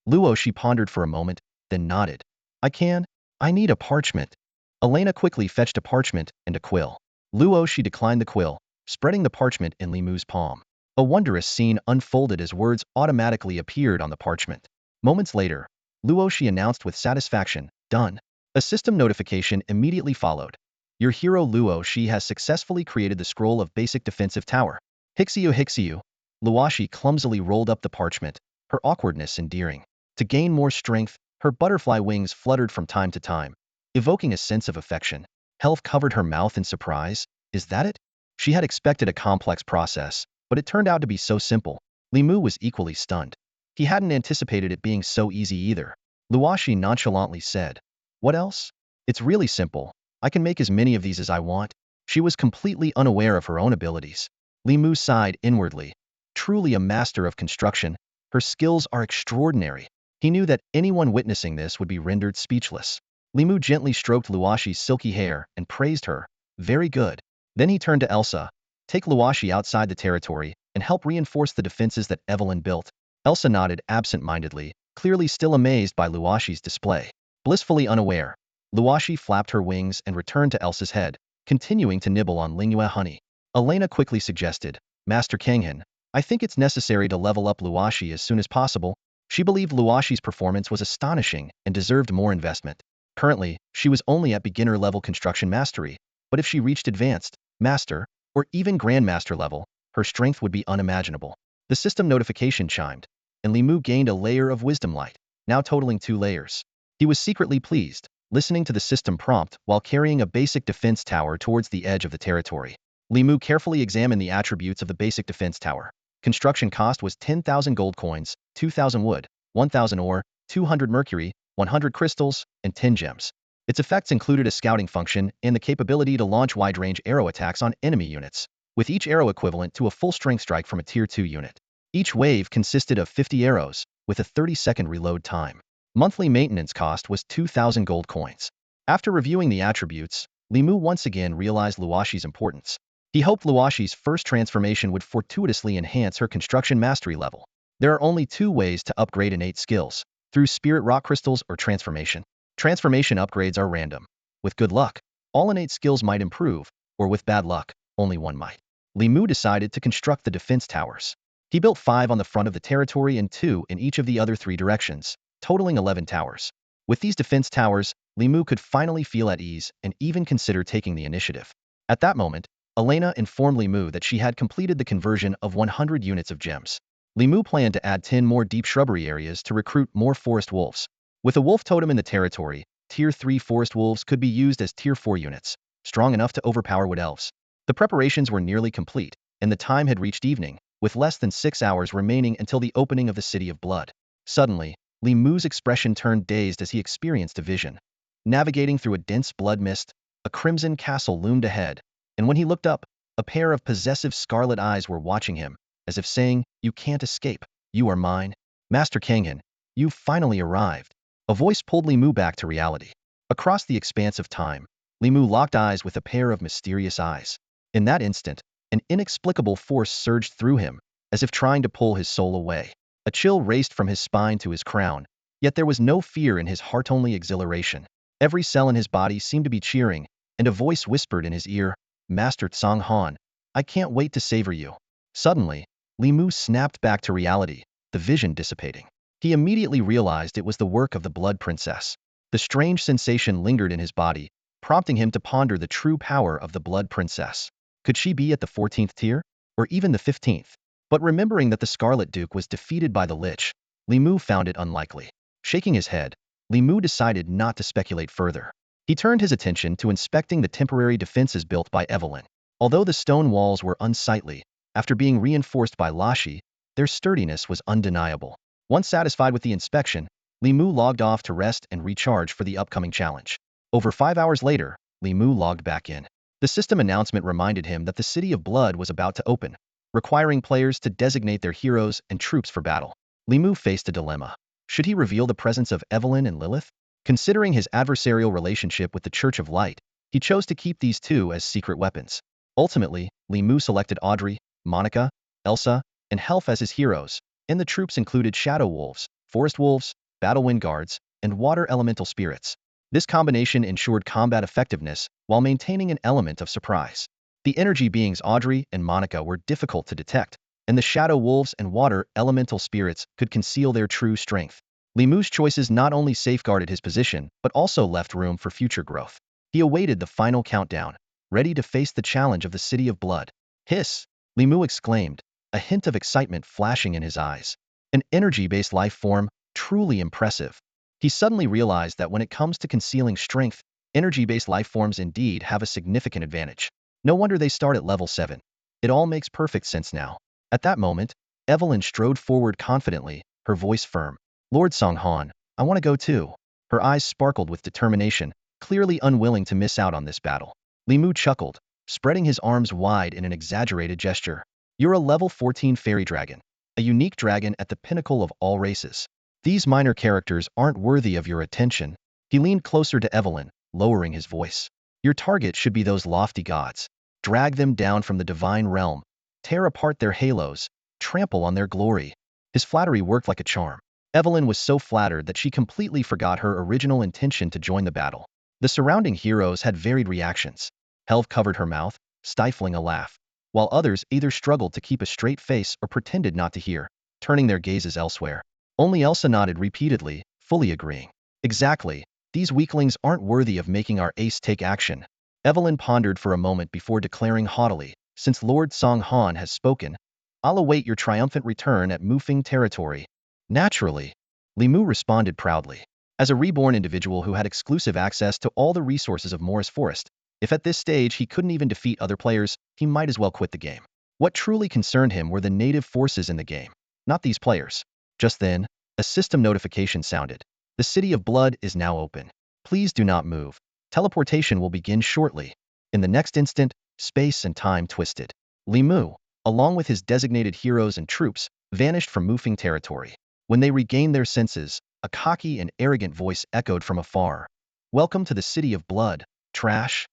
[SPEAKER 1] Luo Shi pondered for a moment, then nodded. I can. I need a parchment. Elena quickly fetched a parchment and a quill. Luo Shi declined the quill, spreading the parchment in Li Mu's palm. A wondrous scene unfolded as words automatically appeared on the parchment. Moments later, Luo Shi announced with satisfaction, done. A system notification immediately followed. Your hero Luo Shi has successfully created the scroll of basic defensive tower. Hixiu Hixiu. Luo Shi clumsily rolled up the parchment, her awkwardness endearing. To gain more strength, her butterfly wings fluttered from time to time, evoking a sense of affection. Health covered her mouth in surprise. Is that it? She had expected a complex process, but it turned out to be so simple. Li Mu was equally stunned. He hadn't anticipated it being so easy either. Luo Shi nonchalantly said, what else? It's really simple. I can make as many of these as I want. She was completely unaware of her own abilities. Li Mu sighed inwardly. Truly a master of construction, her skills are extraordinary. He knew that anyone witnessing this would be rendered speechless. Li Mu gently stroked Luo Shi's silky hair and praised her. Very good. Then he turned to Elsa. Take Luo Shi outside the territory and help reinforce the defenses that Evelyn built. Elsa nodded absent-mindedly, clearly still amazed by Luo Shi's display. Blissfully unaware, Luo Shi flapped her wings and returned to Elsa's head, continuing to nibble on Lingyue honey. Elena quickly suggested, Master Kanghan, I think it's necessary to level up Luo Shi as soon as possible. She believed Luo Shi's performance was astonishing and deserved more investment. Currently, she was only at beginner-level construction mastery, but if she reached advanced, master, or even grandmaster level, her strength would be unimaginable. The system notification chimed, and Li Mu gained a layer of wisdom light, now totaling 2 layers. He was secretly pleased, listening to the system prompt while carrying a basic defense tower towards the edge of the territory. Li Mu carefully examined the attributes of the basic defense tower. Construction cost was 10,000 gold coins, 2,000 wood, 1,000 ore, 200 mercury, 100 crystals, and 10 gems. Its effects included a scouting function and the capability to launch wide-range arrow attacks on enemy units, with each arrow equivalent to a full-strength strike from a Tier 2 unit. Each wave consisted of 50 arrows, with a 30-second reload time. Monthly maintenance cost was 2,000 gold coins. After reviewing the attributes, Li Mu once again realized Luo Shi's importance. He hoped Luo Shi's first transformation would fortuitously enhance her construction mastery level. There are only 2 ways to upgrade innate skills, through spirit rock crystals or transformation. Transformation upgrades are random. With good luck, all innate skills might improve, or with bad luck, only one might. Li Mu decided to construct the defense towers. He built 5 on the front of the territory and 2 in each of the other 3 directions, totaling 11 towers. With these defense towers, Li Mu could finally feel at ease and even consider taking the initiative. At that moment, Elena informed Li Mu that she had completed the conversion of 100 units of gems. Li Mu planned to add 10 more deep shrubbery areas to recruit more forest wolves. With a wolf totem in the territory, Tier 3 forest wolves could be used as Tier 4 units, strong enough to overpower wood elves. The preparations were nearly complete, and the time had reached evening, with less than 6 hours remaining until the opening of the City of Blood. Suddenly, Li Mu's expression turned dazed as he experienced a vision. Navigating through a dense blood mist, a crimson castle loomed ahead, and when he looked up, a pair of possessive scarlet eyes were watching him, as if saying, "You can't escape. You are mine. Master Kanghan, you've finally arrived." A voice pulled Li Mu back to reality. Across the expanse of time, Li Mu locked eyes with a pair of mysterious eyes. In that instant, an inexplicable force surged through him, as if trying to pull his soul away. A chill raced from his spine to his crown, yet there was no fear in his heart, only exhilaration. Every cell in his body seemed to be cheering, and a voice whispered in his ear, "Master Song Han, I can't wait to savor you." Suddenly, Li Mu snapped back to reality, the vision dissipating. He immediately realized it was the work of the Blood Princess. The strange sensation lingered in his body, prompting him to ponder the true power of the Blood Princess. Could she be at the 14th tier? Or even the 15th? But remembering that the Scarlet Duke was defeated by the Lich, Li Mu found it unlikely. Shaking his head, Li Mu decided not to speculate further. He turned his attention to inspecting the temporary defenses built by Evelyn. Although the stone walls were unsightly, after being reinforced by Lashi, their sturdiness was undeniable. Once satisfied with the inspection, Li Mu logged off to rest and recharge for the upcoming challenge. Over 5 hours later, Li Mu logged back in. The system announcement reminded him that the City of Blood was about to open, requiring players to designate their heroes and troops for battle. Li Mu faced a dilemma. Should he reveal the presence of Evelyn and Lilith? Considering his adversarial relationship with the Church of Light, he chose to keep these two as secret weapons. Ultimately, Li Mu selected Audrey, Monica, Elsa, and Helf as his heroes, and the troops included Shadow Wolves, Forest Wolves, Battlewind Guards, and Water Elemental Spirits. This combination ensured combat effectiveness while maintaining an element of surprise. The energy beings Audrey and Monica were difficult to detect, and the Shadow Wolves and Water Elemental Spirits could conceal their true strength. Li Mu's choices not only safeguarded his position, but also left room for future growth. He awaited the final countdown, ready to face the challenge of the City of Blood. "Hiss!" Li Mu exclaimed, a hint of excitement flashing in his eyes. An energy-based life form, truly impressive. He suddenly realized that when it comes to concealing strength, energy-based life forms indeed have a significant advantage. No wonder they start at level 7. It all makes perfect sense now. At that moment, Evelyn strode forward confidently, her voice firm. "Lord Song Han, I want to go too." Her eyes sparkled with determination, clearly unwilling to miss out on this battle. Li Mu chuckled, spreading his arms wide in an exaggerated gesture. "You're a level 14 fairy dragon, a unique dragon at the pinnacle of all races. These minor characters aren't worthy of your attention." He leaned closer to Evelyn, lowering his voice. "Your target should be those lofty gods. Drag them down from the divine realm, tear apart their halos, trample on their glory." His flattery worked like a charm. Evelyn was so flattered that she completely forgot her original intention to join the battle. The surrounding heroes had varied reactions. Helv covered her mouth, stifling a laugh, while others either struggled to keep a straight face or pretended not to hear, turning their gazes elsewhere. Only Elsa nodded repeatedly, fully agreeing. "Exactly. These weaklings aren't worthy of making our ace take action." Evelyn pondered for a moment before declaring haughtily, "Since Lord Song Han has spoken, I'll await your triumphant return at Mufeng territory." "Naturally," Li Mu responded proudly. As a reborn individual who had exclusive access to all the resources of Morris Forest, if at this stage he couldn't even defeat other players, he might as well quit the game. What truly concerned him were the native forces in the game, not these players. Just then, a system notification sounded. "The City of Blood is now open. Please do not move. Teleportation will begin shortly." In the next instant, space and time twisted. Li Mu, along with his designated heroes and troops, vanished from Mufeng territory. When they regained their senses, a cocky and arrogant voice echoed from afar. "Welcome to the City of Blood, trash."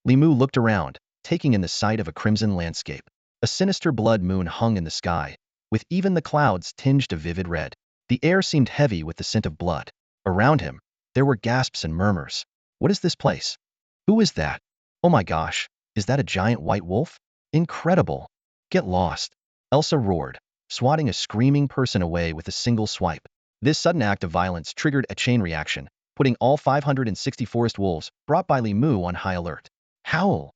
[SPEAKER 1] Li Mu looked around, taking in the sight of a crimson landscape. A sinister blood moon hung in the sky, with even the clouds tinged a vivid red. The air seemed heavy with the scent of blood. Around him, there were gasps and murmurs. "What is this place? Who is that? Oh my gosh, is that a giant white wolf? Incredible! Get lost!" Elsa roared, swatting a screaming person away with a single swipe. This sudden act of violence triggered a chain reaction, putting all 560 forest wolves brought by Li Mu on high alert. Howl!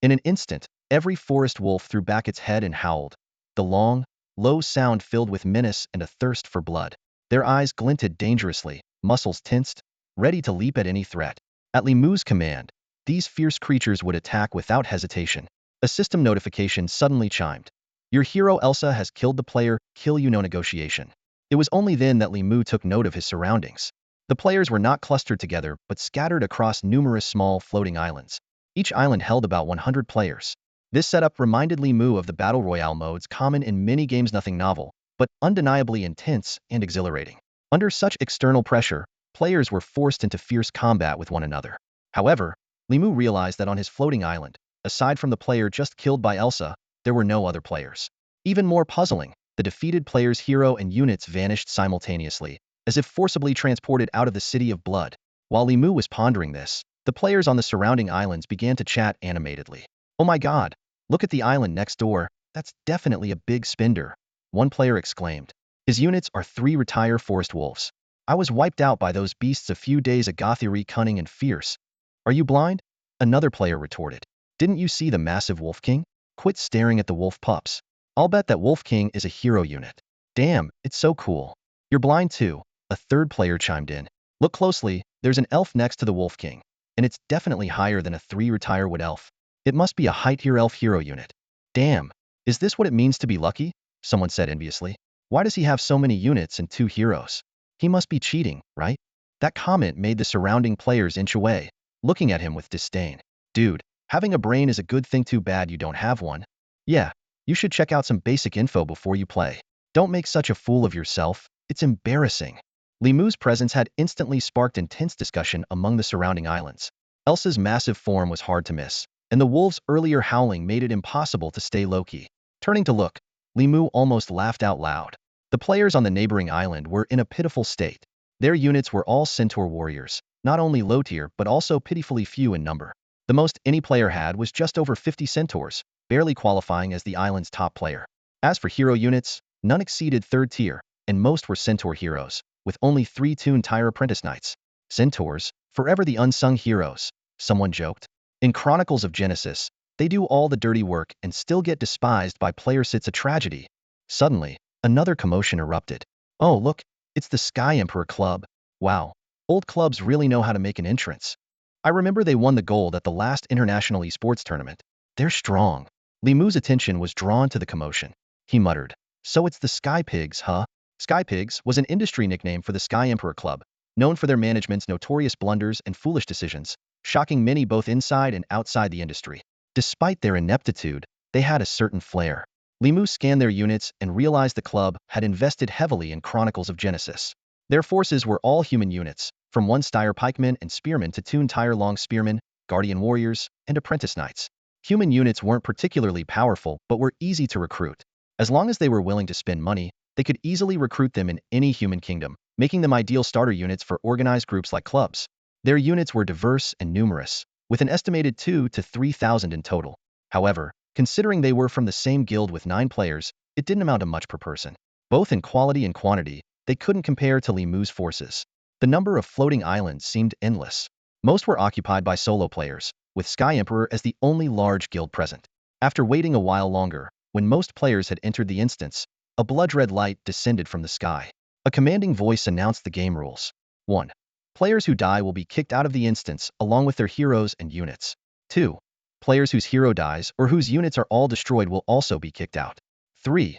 [SPEAKER 1] In an instant, every forest wolf threw back its head and howled. The long, low sound filled with menace and a thirst for blood. Their eyes glinted dangerously, muscles tensed, ready to leap at any threat. At Li Mu's command, these fierce creatures would attack without hesitation. A system notification suddenly chimed. Your hero Elsa has killed the player, kill you no negotiation. It was only then that Li Mu took note of his surroundings. The players were not clustered together but scattered across numerous small floating islands. Each island held about 100 players. This setup reminded Li Mu of the Battle Royale modes common in many games, nothing novel, but undeniably intense and exhilarating. Under such external pressure, players were forced into fierce combat with one another. However, Li Mu realized that on his floating island, aside from the player just killed by Elsa, there were no other players. Even more puzzling, the defeated player's hero and units vanished simultaneously, as if forcibly transported out of the City of Blood. While Li Mu was pondering this, the players on the surrounding islands began to chat animatedly. Oh my god, look at the island next door, that's definitely a big spender, one player exclaimed. His units are 3 retire forest wolves. I was wiped out by those beasts a few days ago, theory cunning and fierce. Are you blind? Another player retorted. Didn't you see the massive Wolf King? Quit staring at the wolf pups. I'll bet that Wolf King is a hero unit. Damn, it's so cool. You're blind too, a third player chimed in. Look closely, there's an elf next to the Wolf King, and it's definitely higher than a 3 retire wood elf. It must be a height tier elf hero unit. Damn, is this what it means to be lucky? Someone said enviously. Why does he have so many units and 2 heroes? He must be cheating, right? That comment made the surrounding players inch away, looking at him with disdain. Dude, having a brain is a good thing, too bad you don't have one. Yeah, you should check out some basic info before you play. Don't make such a fool of yourself, it's embarrassing. Li Mu's presence had instantly sparked intense discussion among the surrounding islands. Elsa's massive form was hard to miss, and the wolves' earlier howling made it impossible to stay low-key. Turning to look, Li Mu almost laughed out loud. The players on the neighboring island were in a pitiful state. Their units were all centaur warriors, not only low-tier but also pitifully few in number. The most any player had was just over 50 centaurs, barely qualifying as the island's top player. As for hero units, none exceeded 3rd tier, and most were centaur heroes, with only 3 Toon-Tire apprentice knights. Centaurs, forever the unsung heroes, someone joked. In Chronicles of Genesis, they do all the dirty work and still get despised by players. It's a tragedy. Suddenly, another commotion erupted. Oh look, it's the Sky Emperor Club. Wow, old clubs really know how to make an entrance. I remember they won the gold at the last international esports tournament. They're strong. Li Mu's attention was drawn to the commotion. He muttered, so it's the Sky Pigs, huh? Sky Pigs was an industry nickname for the Sky Emperor Club, known for their management's notorious blunders and foolish decisions, shocking many both inside and outside the industry. Despite their ineptitude, they had a certain flair. Li Mu scanned their units and realized the club had invested heavily in Chronicles of Genesis. Their forces were all human units, from 1-Stire pikemen and spearmen to Toon-Tire long spearmen, guardian warriors, and apprentice knights. Human units weren't particularly powerful but were easy to recruit. As long as they were willing to spend money, they could easily recruit them in any human kingdom, making them ideal starter units for organized groups like clubs. Their units were diverse and numerous, with an estimated 2,000 to 3,000 in total. However, considering they were from the same guild with 9 players, it didn't amount to much per person. Both in quality and quantity, they couldn't compare to Li Mu's forces. The number of floating islands seemed endless. Most were occupied by solo players, with Sky Emperor as the only large guild present. After waiting a while longer, when most players had entered the instance, a blood-red light descended from the sky. A commanding voice announced the game rules. 1. Players who die will be kicked out of the instance along with their heroes and units. 2. Players whose hero dies or whose units are all destroyed will also be kicked out. 3.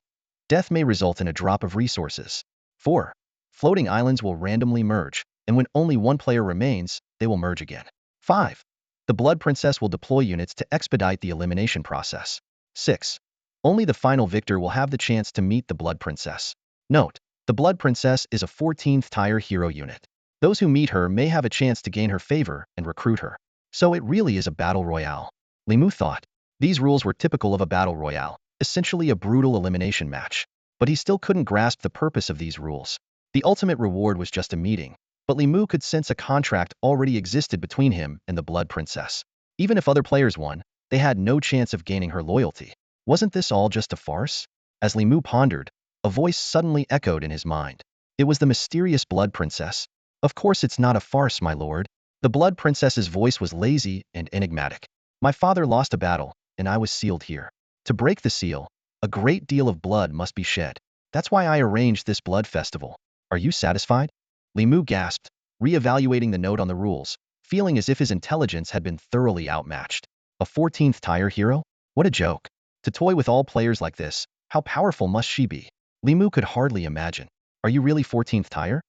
[SPEAKER 1] Death may result in a drop of resources. 4. Floating islands will randomly merge, and when only one player remains, they will merge again. 5. The Blood Princess will deploy units to expedite the elimination process. 6. Only the final victor will have the chance to meet the Blood Princess. Note, the Blood Princess is a 14th tier hero unit. Those who meet her may have a chance to gain her favor and recruit her. So it really is a battle royale. Li Mu thought. These rules were typical of a battle royale, essentially a brutal elimination match. But he still couldn't grasp the purpose of these rules. The ultimate reward was just a meeting, but Li Mu could sense a contract already existed between him and the Blood Princess. Even if other players won, they had no chance of gaining her loyalty. Wasn't this all just a farce? As Li Mu pondered, a voice suddenly echoed in his mind. It was the mysterious Blood Princess. Of course it's not a farce, my lord. The Blood Princess's voice was lazy and enigmatic. My father lost a battle, and I was sealed here. To break the seal, a great deal of blood must be shed. That's why I arranged this blood festival. Are you satisfied? Li Mu gasped, re-evaluating the note on the rules, feeling as if his intelligence had been thoroughly outmatched. A 14th tier hero? What a joke. To toy with all players like this, how powerful must she be? Li Mu could hardly imagine. Are you really 14th tier?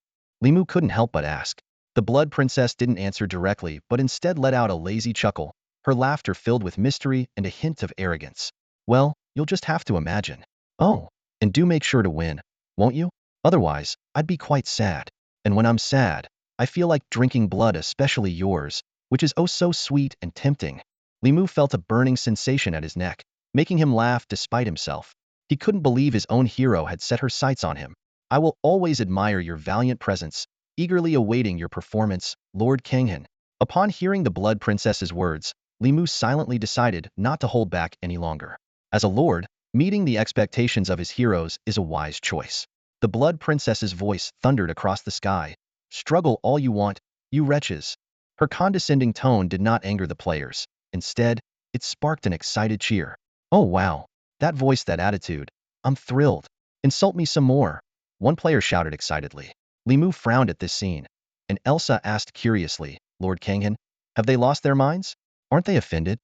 [SPEAKER 1] Li Mu couldn't help but ask. The Blood Princess didn't answer directly, but instead let out a lazy chuckle, her laughter filled with mystery and a hint of arrogance. Well, you'll just have to imagine. Oh, and do make sure to win, won't you? Otherwise, I'd be quite sad. And when I'm sad, I feel like drinking blood, especially yours, which is oh so sweet and tempting. Li Mu felt a burning sensation at his neck, making him laugh despite himself. He couldn't believe his own hero had set her sights on him. I will always admire your valiant presence, eagerly awaiting your performance, Lord Kanghan. Upon hearing the Blood Princess's words, Li Mu silently decided not to hold back any longer. As a lord, meeting the expectations of his heroes is a wise choice. The Blood Princess's voice thundered across the sky. Struggle all you want, you wretches. Her condescending tone did not anger the players. Instead, it sparked an excited cheer. Oh wow, that voice, that attitude. I'm thrilled. Insult me some more. One player shouted excitedly. Li Mu frowned at this scene, and Elsa asked curiously, Lord Kanghan, have they lost their minds? Aren't they offended?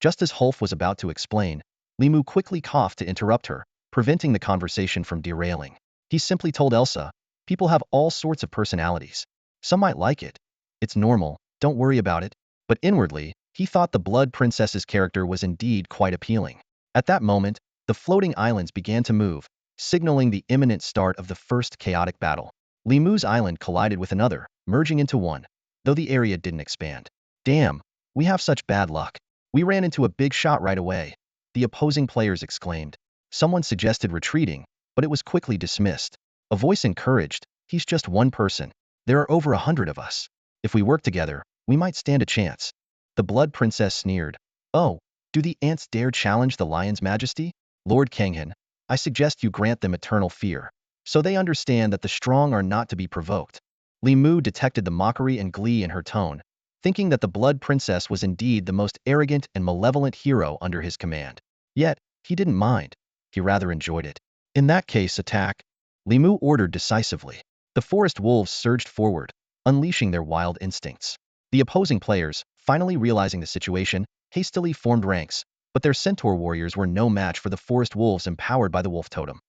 [SPEAKER 1] Just as Hulf was about to explain, Li Mu quickly coughed to interrupt her, preventing the conversation from derailing. He simply told Elsa, people have all sorts of personalities. Some might like it. It's normal, don't worry about it. But inwardly, he thought the Blood Princess's character was indeed quite appealing. At that moment, the floating islands began to move, signaling the imminent start of the first chaotic battle. Li Mu's island collided with another, merging into one, though the area didn't expand. Damn, we have such bad luck. We ran into a big shot right away. The opposing players exclaimed. Someone suggested retreating, but it was quickly dismissed. A voice encouraged, he's just one person. There are over 100 of us. If we work together, we might stand a chance. The Blood Princess sneered. Oh, do the ants dare challenge the lion's majesty? Lord Kanghan, I suggest you grant them eternal fear, so they understand that the strong are not to be provoked. Li Mu detected the mockery and glee in her tone, thinking that the Blood Princess was indeed the most arrogant and malevolent hero under his command. Yet, he didn't mind. He rather enjoyed it. In that case, attack. Li Mu ordered decisively. The forest wolves surged forward, unleashing their wild instincts. The opposing players, finally realizing the situation, hastily formed ranks, but their centaur warriors were no match for the forest wolves empowered by the wolf totem.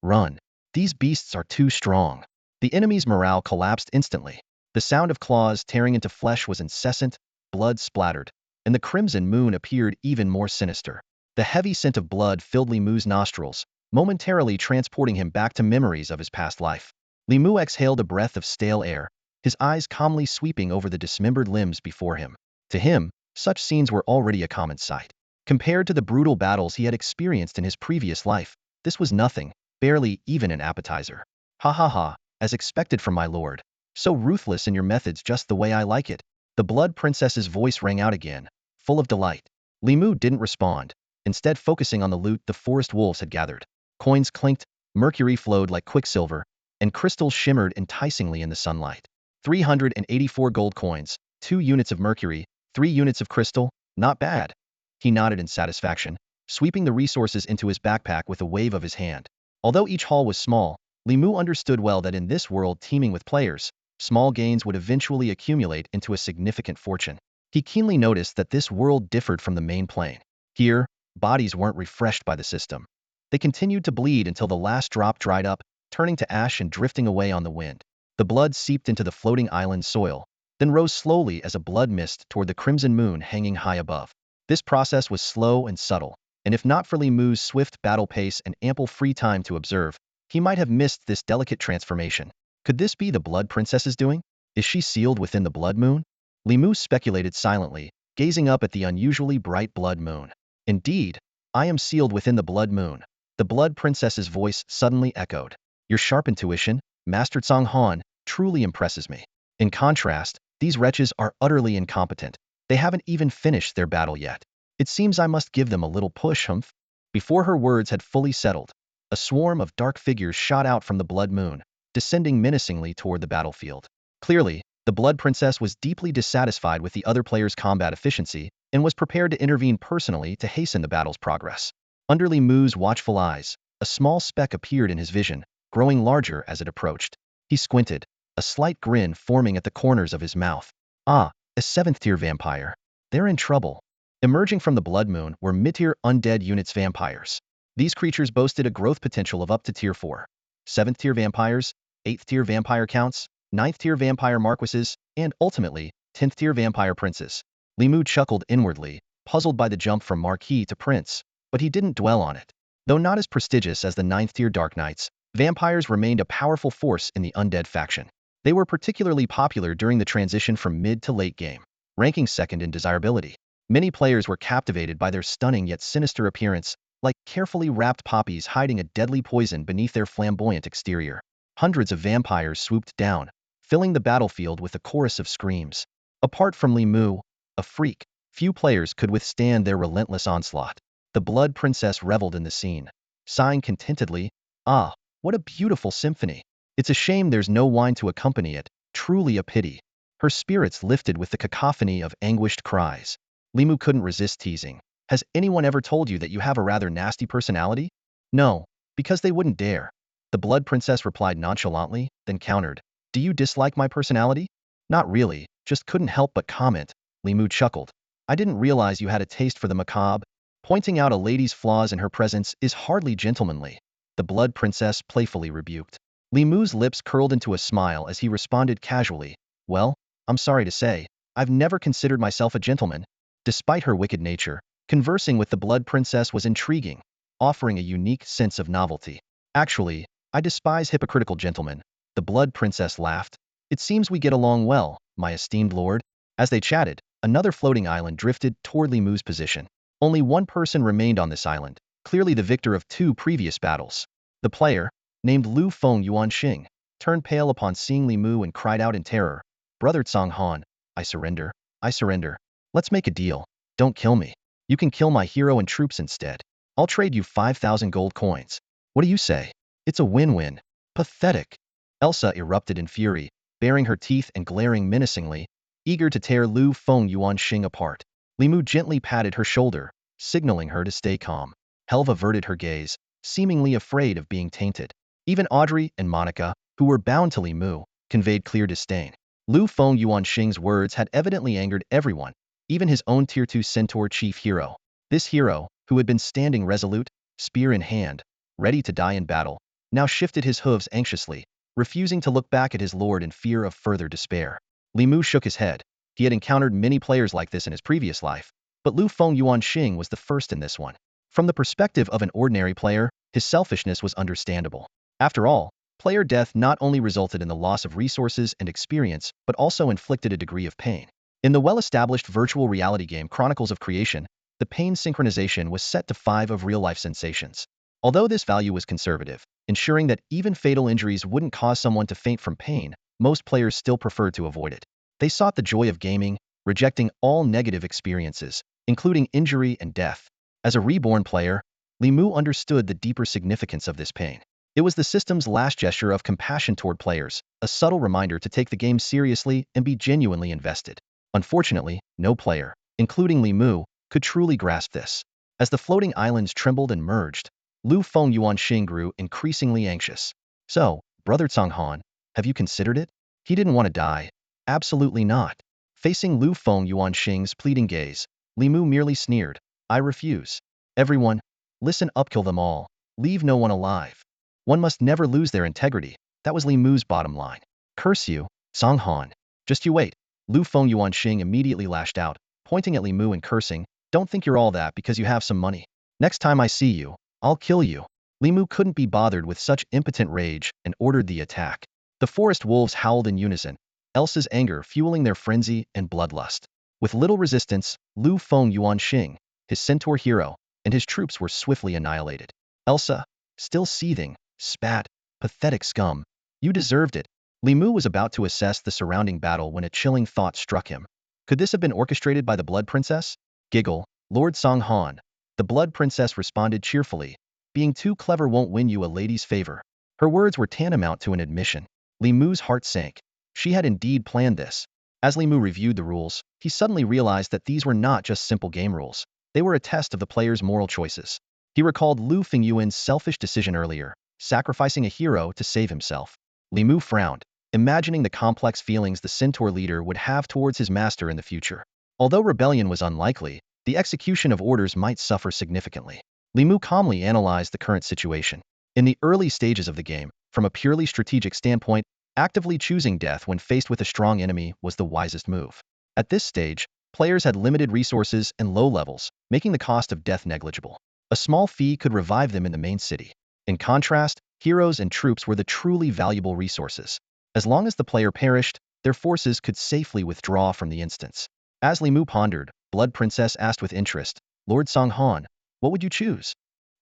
[SPEAKER 1] Run. These beasts are too strong. The enemy's morale collapsed instantly. The sound of claws tearing into flesh was incessant, blood splattered, and the crimson moon appeared even more sinister. The heavy scent of blood filled Li Mu's nostrils, momentarily transporting him back to memories of his past life. Li Mu exhaled a breath of stale air, his eyes calmly sweeping over the dismembered limbs before him. To him, such scenes were already a common sight. Compared to the brutal battles he had experienced in his previous life, this was nothing, barely even an appetizer. Ha ha ha, as expected from my lord. So ruthless in your methods, just the way I like it. The Blood Princess's voice rang out again, full of delight. Li Mu didn't respond, instead focusing on the loot the forest wolves had gathered. Coins clinked, mercury flowed like quicksilver, and crystals shimmered enticingly in the sunlight. 384 gold coins, 2 units of mercury, 3 units of crystal, not bad. He nodded in satisfaction, sweeping the resources into his backpack with a wave of his hand. Although each haul was small, Li Mu understood well that in this world teeming with players, small gains would eventually accumulate into a significant fortune. He keenly noticed that this world differed from the main plane. Here, bodies weren't refreshed by the system. They continued to bleed until the last drop dried up, turning to ash and drifting away on the wind. The blood seeped into the floating island soil, then rose slowly as a blood mist toward the crimson moon hanging high above. This process was slow and subtle, and if not for Li Mu's swift battle pace and ample free time to observe, he might have missed this delicate transformation. Could this be the Blood Princess's doing? Is she sealed within the blood moon? Li Mu speculated silently, gazing up at the unusually bright blood moon. Indeed, I am sealed within the blood moon. The Blood Princess's voice suddenly echoed. Your sharp intuition, Master Tsang Han, truly impresses me. In contrast, these wretches are utterly incompetent. They haven't even finished their battle yet. It seems I must give them a little push, humph. Before her words had fully settled, a swarm of dark figures shot out from the blood moon, descending menacingly toward the battlefield. Clearly, the Blood Princess was deeply dissatisfied with the other players' combat efficiency and was prepared to intervene personally to hasten the battle's progress. Under Li Mu's watchful eyes, a small speck appeared in his vision, growing larger as it approached. He squinted, a slight grin forming at the corners of his mouth. Ah, a 7th-tier vampire. They're in trouble. Emerging from the Blood Moon were mid-tier undead units vampires. These creatures boasted a growth potential of up to tier 4. 7th-tier vampires, 8th-tier vampire counts, 9th-tier vampire marquises, and ultimately, 10th-tier vampire princes. Li Mu chuckled inwardly, puzzled by the jump from marquis to prince, but he didn't dwell on it. Though not as prestigious as the 9th-tier Dark Knights, vampires remained a powerful force in the undead faction. They were particularly popular during the transition from mid to late game, ranking second in desirability. Many players were captivated by their stunning yet sinister appearance, like carefully wrapped poppies hiding a deadly poison beneath their flamboyant exterior. Hundreds of vampires swooped down, filling the battlefield with a chorus of screams. Apart from Li Mu, a freak, few players could withstand their relentless onslaught. The Blood Princess reveled in the scene, sighing contentedly, "Ah, what a beautiful symphony. It's a shame there's no wine to accompany it, truly a pity." Her spirits lifted with the cacophony of anguished cries. Li Mu couldn't resist teasing. "Has anyone ever told you that you have a rather nasty personality?" "No, because they wouldn't dare." The Blood Princess replied nonchalantly, then countered, "Do you dislike my personality?" "Not really, just couldn't help but comment." Li Mu chuckled. "I didn't realize you had a taste for the macabre. Pointing out a lady's flaws in her presence is hardly gentlemanly." The Blood Princess playfully rebuked. Li Mu's lips curled into a smile as he responded casually, "Well, I'm sorry to say, I've never considered myself a gentleman." Despite her wicked nature, conversing with the Blood Princess was intriguing, offering a unique sense of novelty. "Actually, I despise hypocritical gentlemen." The Blood Princess laughed. "It seems we get along well, my esteemed lord." As they chatted, another floating island drifted toward Li Mu's position. Only one person remained on this island, clearly the victor of 2 previous battles. The player, named Lu Feng Yuanxing, turned pale upon seeing Li Mu and cried out in terror, "Brother Cang Han, I surrender. I surrender. Let's make a deal. Don't kill me. You can kill my hero and troops instead. I'll trade you 5,000 gold coins. What do you say? It's a win-win." "Pathetic." Elsa erupted in fury, baring her teeth and glaring menacingly, eager to tear Lu Feng Yuanxing apart. Li Mu gently patted her shoulder, signaling her to stay calm. Helva averted her gaze, seemingly afraid of being tainted. Even Audrey and Monica, who were bound to Li Mu, conveyed clear disdain. Lu Feng Yuanxing's words had evidently angered everyone, even his own Tier 2 Centaur chief hero. This hero, who had been standing resolute, spear in hand, ready to die in battle, now shifted his hooves anxiously, refusing to look back at his lord in fear of further despair. Li Mu shook his head. He had encountered many players like this in his previous life, but Lu Feng Yuanxing was the first in this one. From the perspective of an ordinary player, his selfishness was understandable. After all, player death not only resulted in the loss of resources and experience, but also inflicted a degree of pain. In the well-established virtual reality game Chronicles of Creation, the pain synchronization was set to 5 of real-life sensations. Although this value was conservative, ensuring that even fatal injuries wouldn't cause someone to faint from pain, most players still preferred to avoid it. They sought the joy of gaming, rejecting all negative experiences, including injury and death. As a reborn player, Li Mu understood the deeper significance of this pain. It was the system's last gesture of compassion toward players, a subtle reminder to take the game seriously and be genuinely invested. Unfortunately, no player, including Li Mu, could truly grasp this. As the floating islands trembled and merged, Lu Feng Yuanxing grew increasingly anxious. "So, Brother Cang Han, have you considered it?" He didn't want to die. Absolutely not. Facing Lu Feng Yuanxing's pleading gaze, Li Mu merely sneered, "I refuse. Everyone, listen up, kill them all. Leave no one alive." One must never lose their integrity. That was Li Mu's bottom line. "Curse you, Cang Han. Just you wait." Lu Feng Yuanxing immediately lashed out, pointing at Li Mu and cursing, "Don't think you're all that because you have some money. Next time I see you, I'll kill you." Li Mu couldn't be bothered with such impotent rage and ordered the attack. The forest wolves howled in unison, Elsa's anger fueling their frenzy and bloodlust. With little resistance, Lu Feng Yuanxing, his centaur hero, and his troops were swiftly annihilated. Elsa, still seething, spat, "Pathetic scum. You deserved it." Li Mu was about to assess the surrounding battle when a chilling thought struck him. Could this have been orchestrated by the Blood Princess? Giggle, Lord Cang Han. The Blood Princess responded cheerfully, "Being too clever won't win you a lady's favor." Her words were tantamount to an admission. Li Mu's heart sank. She had indeed planned this. As Li Mu reviewed the rules, he suddenly realized that these were not just simple game rules. They were a test of the player's moral choices. He recalled Lu Fingyuan's selfish decision earlier, sacrificing a hero to save himself. Li Mu frowned, imagining the complex feelings the Centaur leader would have towards his master in the future. Although rebellion was unlikely, the execution of orders might suffer significantly. Li Mu calmly analyzed the current situation. In the early stages of the game, from a purely strategic standpoint, actively choosing death when faced with a strong enemy was the wisest move. At this stage, players had limited resources and low levels, making the cost of death negligible. A small fee could revive them in the main city. In contrast, heroes and troops were the truly valuable resources. As long as the player perished, their forces could safely withdraw from the instance. As Li Mu pondered, Blood Princess asked with interest, Lord Songhan, what would you choose?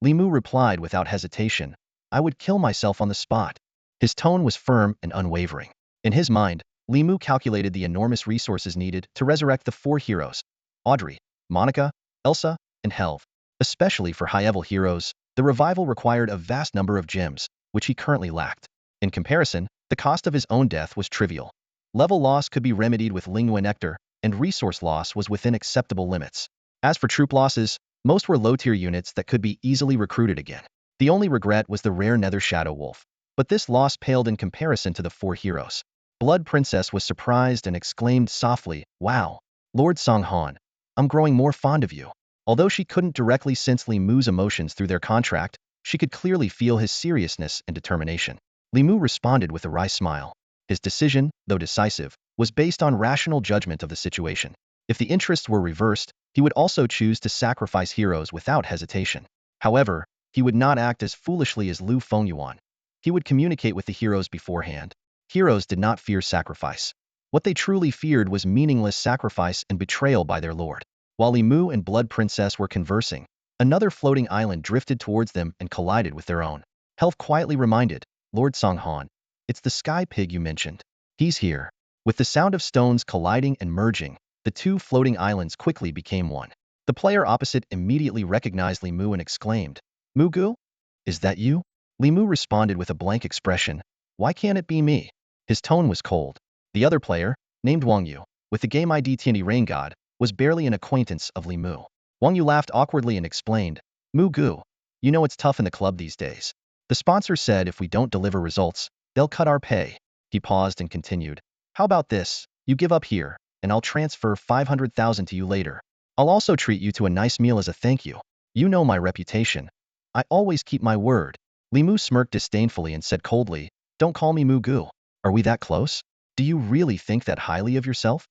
[SPEAKER 1] Li Mu replied without hesitation, I would kill myself on the spot. His tone was firm and unwavering. In his mind, Li Mu calculated the enormous resources needed to resurrect the four heroes, Audrey, Monica, Elsa, and Helve. Especially for high-level heroes, the revival required a vast number of gems, which he currently lacked. In comparison, the cost of his own death was trivial. Level loss could be remedied with Lingua Nectar, and resource loss was within acceptable limits. As for troop losses, most were low-tier units that could be easily recruited again. The only regret was the rare Nether Shadow Wolf. But this loss paled in comparison to the four heroes. Blood Princess was surprised and exclaimed softly, Wow, Lord Songhan, I'm growing more fond of you. Although she couldn't directly sense Li Mu's emotions through their contract, she could clearly feel his seriousness and determination. Li Mu responded with a wry smile. His decision, though decisive, was based on rational judgment of the situation. If the interests were reversed, he would also choose to sacrifice heroes without hesitation. However, he would not act as foolishly as Lu Fengyuan. He would communicate with the heroes beforehand. Heroes did not fear sacrifice. What they truly feared was meaningless sacrifice and betrayal by their lord. While Li Mu and Blood Princess were conversing, another floating island drifted towards them and collided with their own. Helve quietly reminded, Lord Songhan, it's the sky pig you mentioned. He's here. With the sound of stones colliding and merging, the two floating islands quickly became one. The player opposite immediately recognized Li Mu and exclaimed, Mugu? Is that you? Li Mu responded with a blank expression, Why can't it be me? His tone was cold. The other player, named Wang Yu, with the game ID Tianyi Rain God, was barely an acquaintance of Li Mu. Wang Yu laughed awkwardly and explained, Mugu, you know it's tough in the club these days. The sponsor said if we don't deliver results, they'll cut our pay. He paused and continued, How about this? You give up here, and I'll transfer 500,000 to you later. I'll also treat you to a nice meal as a thank you. You know my reputation. I always keep my word. Li Mu smirked disdainfully and said coldly, Don't call me Mugu. Are we that close? Do you really think that highly of yourself?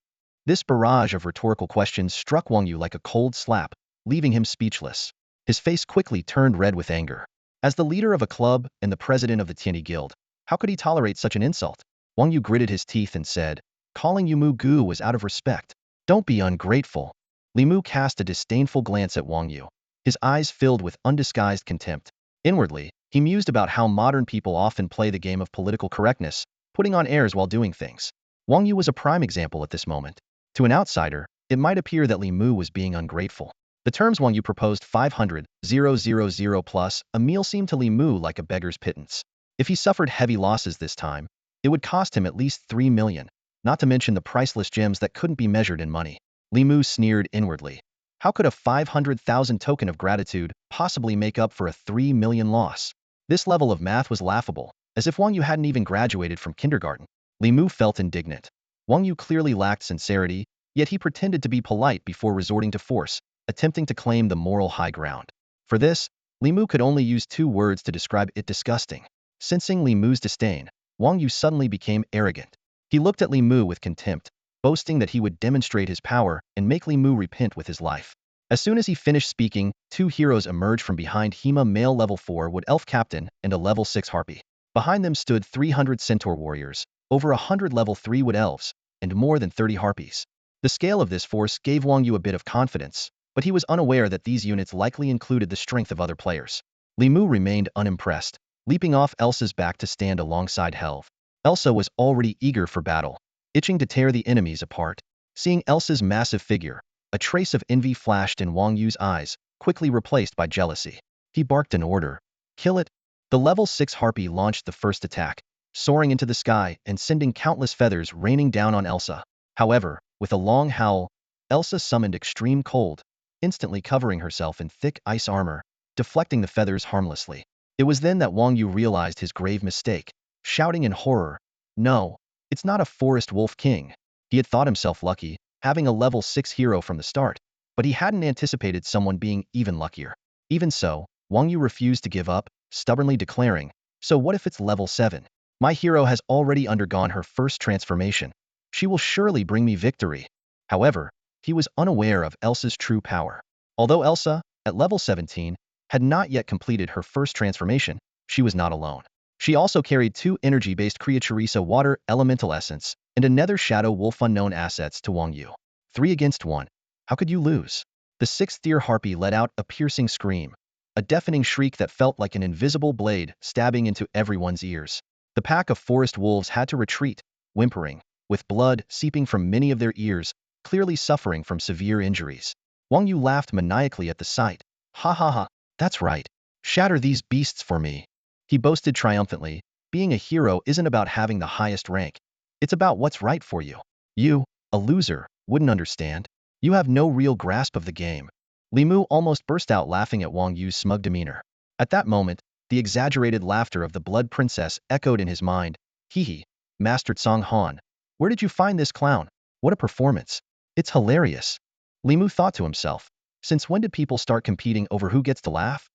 [SPEAKER 1] This barrage of rhetorical questions struck Wang Yu like a cold slap, leaving him speechless. His face quickly turned red with anger. As the leader of a club and the president of the Tianyi Guild, how could he tolerate such an insult? Wang Yu gritted his teeth and said, Calling you Mugu was out of respect. Don't be ungrateful. Li Mu cast a disdainful glance at Wang Yu. His eyes filled with undisguised contempt. Inwardly, he mused about how modern people often play the game of political correctness, putting on airs while doing things. Wang Yu was a prime example at this moment. To an outsider, it might appear that Li Mu was being ungrateful. The terms Wang Yu proposed 500,000 plus a meal seemed to Li Mu like a beggar's pittance. If he suffered heavy losses this time, it would cost him at least 3 million, not to mention the priceless gems that couldn't be measured in money. Li Mu sneered inwardly. How could a 500,000 token of gratitude possibly make up for a 3 million loss? This level of math was laughable, as if Wang Yu hadn't even graduated from kindergarten. Li Mu felt indignant. Wang Yu clearly lacked sincerity, yet he pretended to be polite before resorting to force, attempting to claim the moral high ground. For this, Li Mu could only use 2 words to describe it: disgusting. Sensing Li Mu's disdain, Wang Yu suddenly became arrogant. He looked at Li Mu with contempt, boasting that he would demonstrate his power and make Li Mu repent with his life. As soon as he finished speaking, 2 heroes emerged from behind Hema, male level 4 Wood Elf Captain and a level 6 Harpy. Behind them stood 300 Centaur warriors, over 100 level 3 Wood Elves, and more than 30 Harpies. The scale of this force gave Wang Yu a bit of confidence, but he was unaware that these units likely included the strength of other players. Li Mu remained unimpressed, leaping off Elsa's back to stand alongside Helve. Elsa was already eager for battle, itching to tear the enemies apart. Seeing Elsa's massive figure, a trace of envy flashed in Wang Yu's eyes, quickly replaced by jealousy. He barked an order. Kill it. The level 6 Harpy launched the first attack, soaring into the sky and sending countless feathers raining down on Elsa. However, with a long howl, Elsa summoned extreme cold, instantly covering herself in thick ice armor, deflecting the feathers harmlessly. It was then that Wang Yu realized his grave mistake, shouting in horror, "No, it's not a forest wolf king." He had thought himself lucky, having a level 6 hero from the start, but he hadn't anticipated someone being even luckier. Even so, Wang Yu refused to give up, stubbornly declaring, "So what if it's level 7? My hero has already undergone her first transformation. She will surely bring me victory." However, he was unaware of Elsa's true power. Although Elsa, at level 17, had not yet completed her first transformation, she was not alone. She also carried 2 energy-based Creaturesa Water Elemental Essence and a Nether Shadow Wolf unknown assets to Wang Yu. 3 against 1. How could you lose? The 6th-tier Harpy let out a piercing scream, a deafening shriek that felt like an invisible blade stabbing into everyone's ears. The pack of forest wolves had to retreat, whimpering, with blood seeping from many of their ears, clearly suffering from severe injuries. Wang Yu laughed maniacally at the sight. "Ha ha ha, that's right. Shatter these beasts for me." He boasted triumphantly, "Being a hero isn't about having the highest rank. It's about what's right for you. You, a loser, wouldn't understand. You have no real grasp of the game." Li Mu almost burst out laughing at Wang Yu's smug demeanor. At that moment, the exaggerated laughter of the Blood Princess echoed in his mind. "Hee hee, Master Song Han. Where did you find this clown? What a performance. It's hilarious." Li Mu thought to himself, since when did people start competing over who gets to laugh?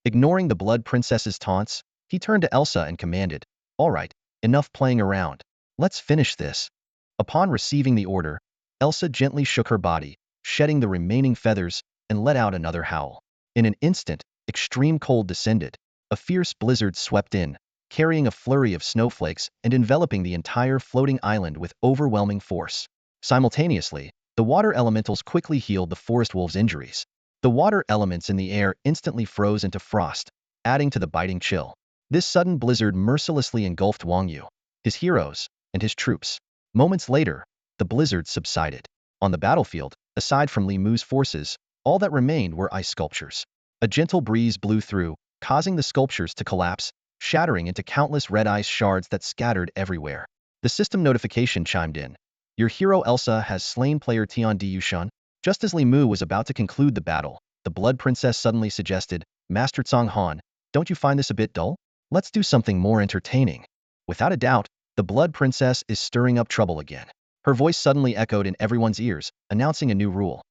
[SPEAKER 1] Ignoring the Blood Princess's taunts, he turned to Elsa and commanded, "All right, enough playing around. Let's finish this." Upon receiving the order, Elsa gently shook her body, shedding the remaining feathers, and let out another howl. In an instant, extreme cold descended. A fierce blizzard swept in, carrying a flurry of snowflakes and enveloping the entire floating island with overwhelming force. Simultaneously, the water elementals quickly healed the forest wolves' injuries. The water elements in the air instantly froze into frost, adding to the biting chill. This sudden blizzard mercilessly engulfed Wang Yu, his heroes, and his troops. Moments later, the blizzard subsided. On the battlefield, aside from Li Mu's forces, all that remained were ice sculptures. A gentle breeze blew through, causing the sculptures to collapse, shattering into countless red ice shards that scattered everywhere. The system notification chimed in. "Your hero Elsa has slain player Tian Diyushan." Just as Li Mu was about to conclude the battle, the Blood Princess suddenly suggested, "Master Song Han, don't you find this a bit dull? Let's do something more entertaining." Without a doubt, the Blood Princess is stirring up trouble again. Her voice suddenly echoed in everyone's ears, announcing a new rule.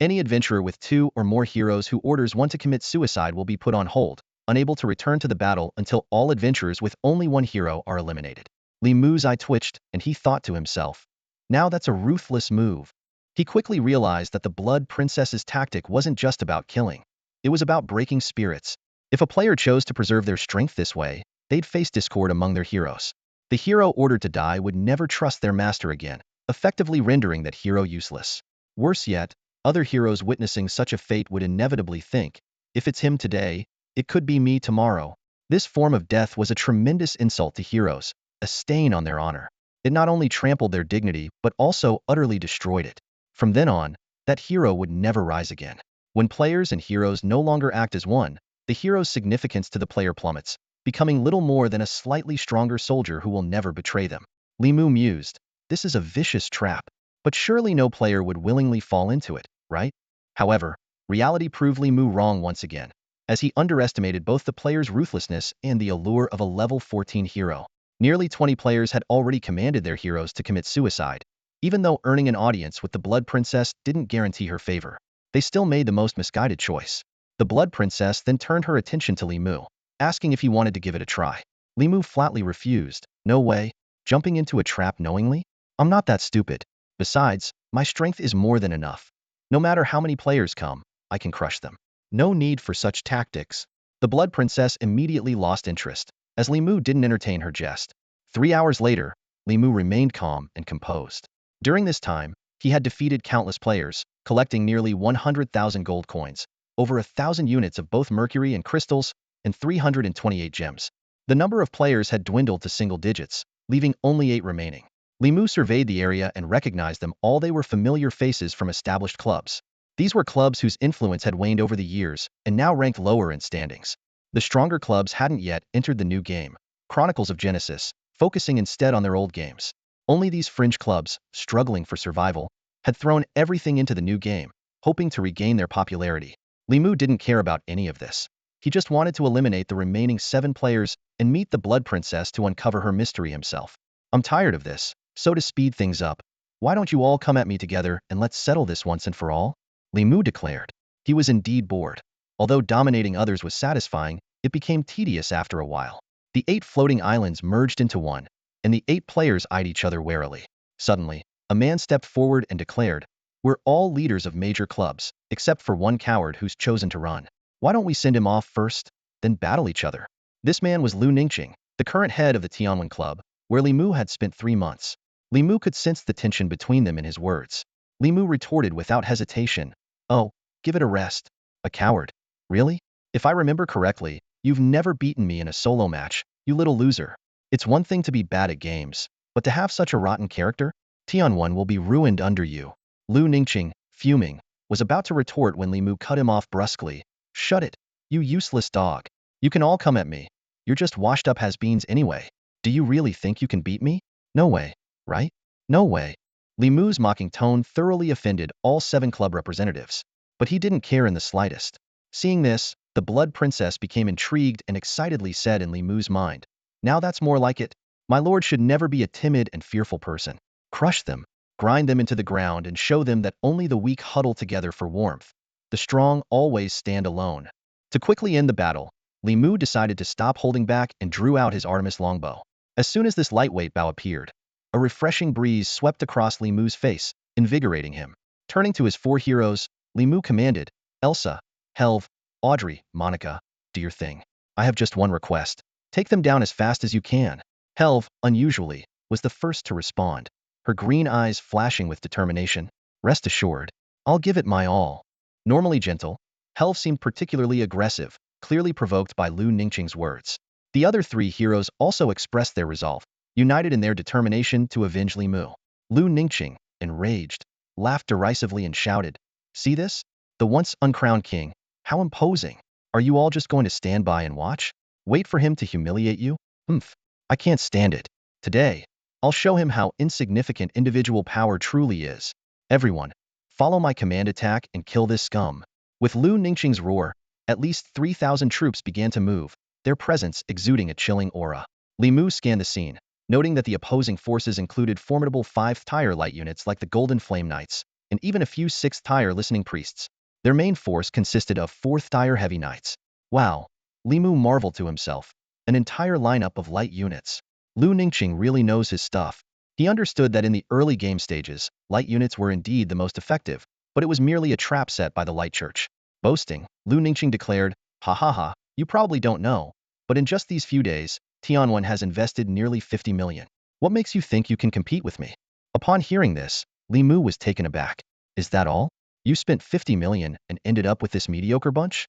[SPEAKER 1] Any adventurer with 2 or more heroes who orders one to commit suicide will be put on hold, unable to return to the battle until all adventurers with only 1 hero are eliminated. Li Mu's eye twitched, and he thought to himself, "Now that's a ruthless move." He quickly realized that the Blood Princess's tactic wasn't just about killing. It was about breaking spirits. If a player chose to preserve their strength this way, they'd face discord among their heroes. The hero ordered to die would never trust their master again, effectively rendering that hero useless. Worse yet, other heroes witnessing such a fate would inevitably think, "If it's him today, it could be me tomorrow." This form of death was a tremendous insult to heroes, a stain on their honor. It not only trampled their dignity but also utterly destroyed it. From then on, that hero would never rise again. When players and heroes no longer act as one, the hero's significance to the player plummets, becoming little more than a slightly stronger soldier who will never betray them. Li Mu mused, "This is a vicious trap. But surely no player would willingly fall into it, right?" However, reality proved Li Mu wrong once again, as he underestimated both the player's ruthlessness and the allure of a level 14 hero. Nearly 20 players had already commanded their heroes to commit suicide. Even though earning an audience with the Blood Princess didn't guarantee her favor, they still made the most misguided choice. The Blood Princess then turned her attention to Li Mu, asking if he wanted to give it a try. Li Mu flatly refused. "No way. Jumping into a trap knowingly? I'm not that stupid. Besides, my strength is more than enough. No matter how many players come, I can crush them. No need for such tactics." The Blood Princess immediately lost interest, as Li Mu didn't entertain her jest. 3 hours later, Li Mu remained calm and composed. During this time, he had defeated countless players, collecting nearly 100,000 gold coins, over 1,000 units of both mercury and crystals, and 328 gems. The number of players had dwindled to single digits, leaving only 8 remaining. Li Mu surveyed the area and recognized them all. They were familiar faces from established clubs. These were clubs whose influence had waned over the years and now ranked lower in standings. The stronger clubs hadn't yet entered the new game. Chronicles of Genesis, focusing instead on their old games. Only these fringe clubs, struggling for survival, had thrown everything into the new game, hoping to regain their popularity. Li Mu didn't care about any of this. He just wanted to eliminate the remaining 7 players and meet the Blood Princess to uncover her mystery himself. I'm tired of this, so to speed things up, why don't you all come at me together and let's settle this once and for all? Li Mu declared. He was indeed bored. Although dominating others was satisfying, it became tedious after a while. The 8 floating islands merged into one, and the 8 players eyed each other warily. Suddenly, a man stepped forward and declared, "We're all leaders of major clubs, except for one coward who's chosen to run. Why don't we send him off first, then battle each other?" This man was Lu Ningqing, the current head of the Tianwen Club, where Li Mu had spent 3 months. Li Mu could sense the tension between them in his words. Li Mu retorted without hesitation, "Oh, give it a rest. A coward? Really? If I remember correctly, you've never beaten me in a solo match, you little loser. It's one thing to be bad at games, but to have such a rotten character? Tianwen will be ruined under you." Lu Ningqing, fuming, was about to retort when Li Mu cut him off brusquely. "Shut it, you useless dog. You can all come at me. You're just washed up has-beens anyway. Do you really think you can beat me? No way, right? No way." Li Mu's mocking tone thoroughly offended all 7 club representatives, but he didn't care in the slightest. Seeing this, the Blood Princess became intrigued and excitedly said in Li Mu's mind, "Now that's more like it. My lord should never be a timid and fearful person. Crush them, grind them into the ground and show them that only the weak huddle together for warmth. The strong always stand alone." To quickly end the battle, Li Mu decided to stop holding back and drew out his Artemis longbow. As soon as this lightweight bow appeared, a refreshing breeze swept across Li Mu's face, invigorating him. Turning to his 4 heroes, Li Mu commanded, "Elsa, Helve, Audrey, Monica, do your thing. I have just one request. Take them down as fast as you can." Helve, unusually, was the first to respond, her green eyes flashing with determination. "Rest assured, I'll give it my all." Normally gentle, Helve seemed particularly aggressive, clearly provoked by Lu Ningqing's words. The other 3 heroes also expressed their resolve, united in their determination to avenge Li Mu. Lu Ningqing, enraged, laughed derisively and shouted, "See this? The once uncrowned king. How imposing. Are you all just going to stand by and watch? Wait for him to humiliate you? Humph. I can't stand it. Today, I'll show him how insignificant individual power truly is. Everyone, follow my command, attack and kill this scum." With Lu Ningqing's roar, at least 3,000 troops began to move, their presence exuding a chilling aura. Li Mu scanned the scene, noting that the opposing forces included formidable 5th-tier light units like the Golden Flame Knights, and even a few 6th-tier listening priests. Their main force consisted of 4th-tier heavy knights. Wow, Li Mu marveled to himself, an entire lineup of light units. Lu Ningqing really knows his stuff. He understood that in the early game stages, light units were indeed the most effective, but it was merely a trap set by the Light Church. Boasting, Lu Ningqing declared, "Ha ha ha, you probably don't know, but in just these few days, Tianwen has invested nearly 50 million. What makes you think you can compete with me?" Upon hearing this, Li Mu was taken aback. "Is that all? You spent 50 million and ended up with this mediocre bunch?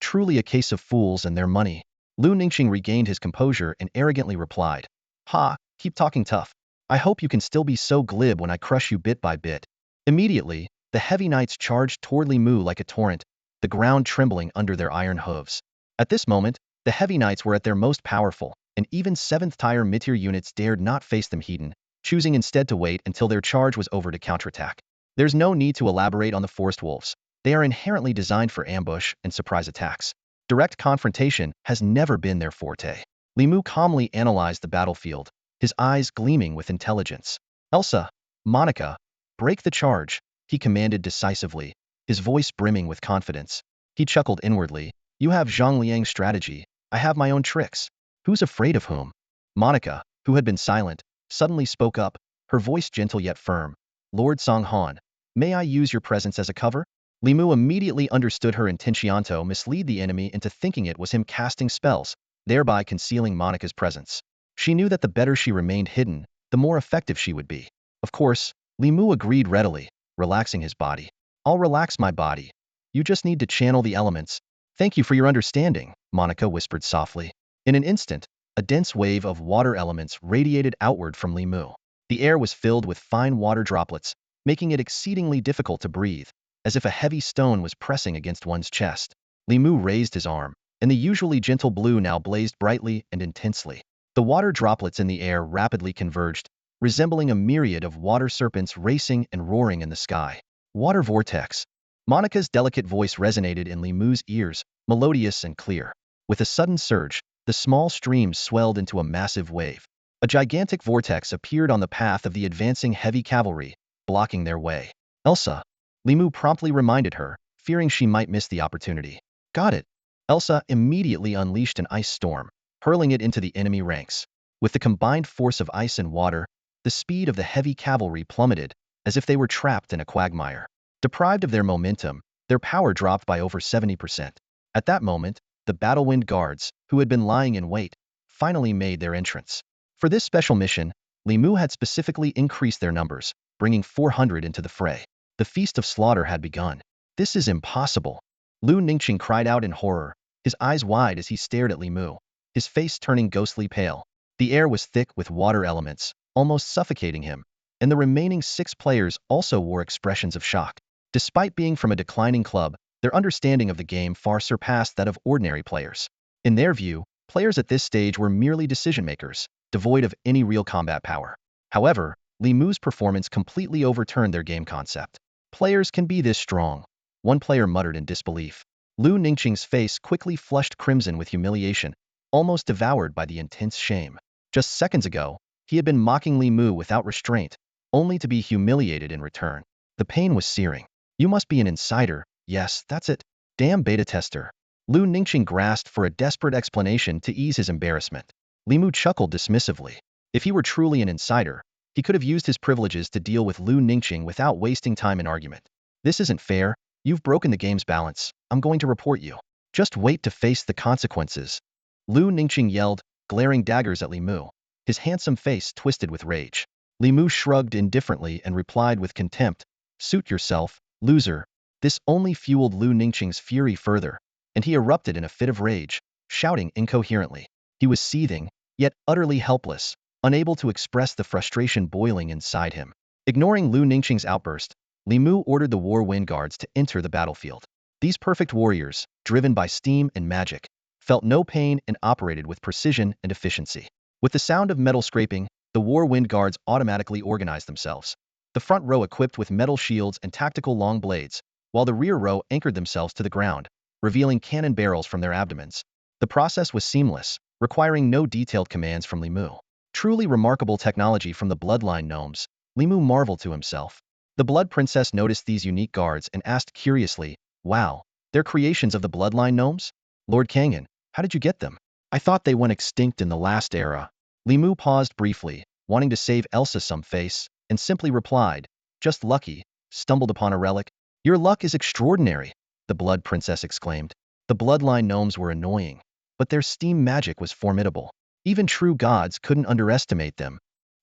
[SPEAKER 1] Truly a case of fools and their money." Lu Ningqing regained his composure and arrogantly replied, "Ha, keep talking tough. I hope you can still be so glib when I crush you bit by bit." Immediately, the heavy knights charged toward Li Mu like a torrent, the ground trembling under their iron hooves. At this moment, the heavy knights were at their most powerful, and even 7th-tier mid-tier units dared not face them heat-en, choosing instead to wait until their charge was over to counterattack. There's no need to elaborate on the forest wolves. They are inherently designed for ambush and surprise attacks. Direct confrontation has never been their forte. Li Mu calmly analyzed the battlefield, his eyes gleaming with intelligence. "Elsa, Monica, break the charge," he commanded decisively, his voice brimming with confidence. He chuckled inwardly, "You have Zhang Liang's strategy, I have my own tricks. Who's afraid of whom?" Monica, who had been silent, suddenly spoke up, her voice gentle yet firm. "Lord Songhan, may I use your presence as a cover?" Li Mu immediately understood her intention to mislead the enemy into thinking it was him casting spells, thereby concealing Monica's presence. She knew that the better she remained hidden, the more effective she would be. Of course, Li Mu agreed readily, relaxing his body. "I'll relax my body. You just need to channel the elements." "Thank you for your understanding," Monica whispered softly. In an instant, a dense wave of water elements radiated outward from Li Mu. The air was filled with fine water droplets, making it exceedingly difficult to breathe, as if a heavy stone was pressing against one's chest. Li Mu raised his arm, and the usually gentle blue now blazed brightly and intensely. The water droplets in the air rapidly converged, resembling a myriad of water serpents racing and roaring in the sky. Water vortex. Monica's delicate voice resonated in Li Mu's ears, melodious and clear. With a sudden surge, the small stream swelled into a massive wave. A gigantic vortex appeared on the path of the advancing heavy cavalry, blocking their way. Elsa. Li Mu promptly reminded her, fearing she might miss the opportunity. Got it. Elsa immediately unleashed an ice storm, hurling it into the enemy ranks. With the combined force of ice and water, the speed of the heavy cavalry plummeted, as if they were trapped in a quagmire. Deprived of their momentum, their power dropped by over 70%. At that moment, the Battlewind Guards, who had been lying in wait, finally made their entrance. For this special mission, Li Mu had specifically increased their numbers, bringing 400 into the fray. The feast of slaughter had begun. This is impossible. Lu Ningqing cried out in horror, his eyes wide as he stared at Li Mu, his face turning ghostly pale. The air was thick with water elements, almost suffocating him, and the remaining 6 players also wore expressions of shock. Despite being from a declining club, their understanding of the game far surpassed that of ordinary players. In their view, players at this stage were merely decision-makers, devoid of any real combat power. However, Li Mu's performance completely overturned their game concept. Players can be this strong, one player muttered in disbelief. Lu Ningqing's face quickly flushed crimson with humiliation, almost devoured by the intense shame. Just seconds ago, he had been mocking Li Mu without restraint, only to be humiliated in return. The pain was searing. You must be an insider. Yes, that's it. Damn beta tester. Lu Ningqing grasped for a desperate explanation to ease his embarrassment. Li Mu chuckled dismissively. If he were truly an insider, he could have used his privileges to deal with Lu Ningqing without wasting time in argument. This isn't fair. You've broken the game's balance. I'm going to report you. Just wait to face the consequences. Lu Ningqing yelled, glaring daggers at Li Mu, his handsome face twisted with rage. Li Mu shrugged indifferently and replied with contempt, suit yourself, loser. This only fueled Lu Ningqing's fury further, and he erupted in a fit of rage, shouting incoherently. He was seething, yet utterly helpless, unable to express the frustration boiling inside him. Ignoring Lu Ningqing's outburst, Li Mu ordered the War Wind Guards to enter the battlefield. These perfect warriors, driven by steam and magic, felt no pain and operated with precision and efficiency. With the sound of metal scraping, the War Wind Guards automatically organized themselves. The front row equipped with metal shields and tactical long blades, while the rear row anchored themselves to the ground, revealing cannon barrels from their abdomens. The process was seamless, requiring no detailed commands from Li Mu. Truly remarkable technology from the Bloodline Gnomes, Li Mu marveled to himself. The Blood Princess noticed these unique guards and asked curiously, wow, they're creations of the Bloodline Gnomes? Lord Kangin, how did you get them? I thought they went extinct in the last era. Li Mu paused briefly, wanting to save Elsa some face, and simply replied, just lucky, stumbled upon a relic. Your luck is extraordinary, the Blood Princess exclaimed. The Bloodline Gnomes were annoying, but their steam magic was formidable. Even true gods couldn't underestimate them.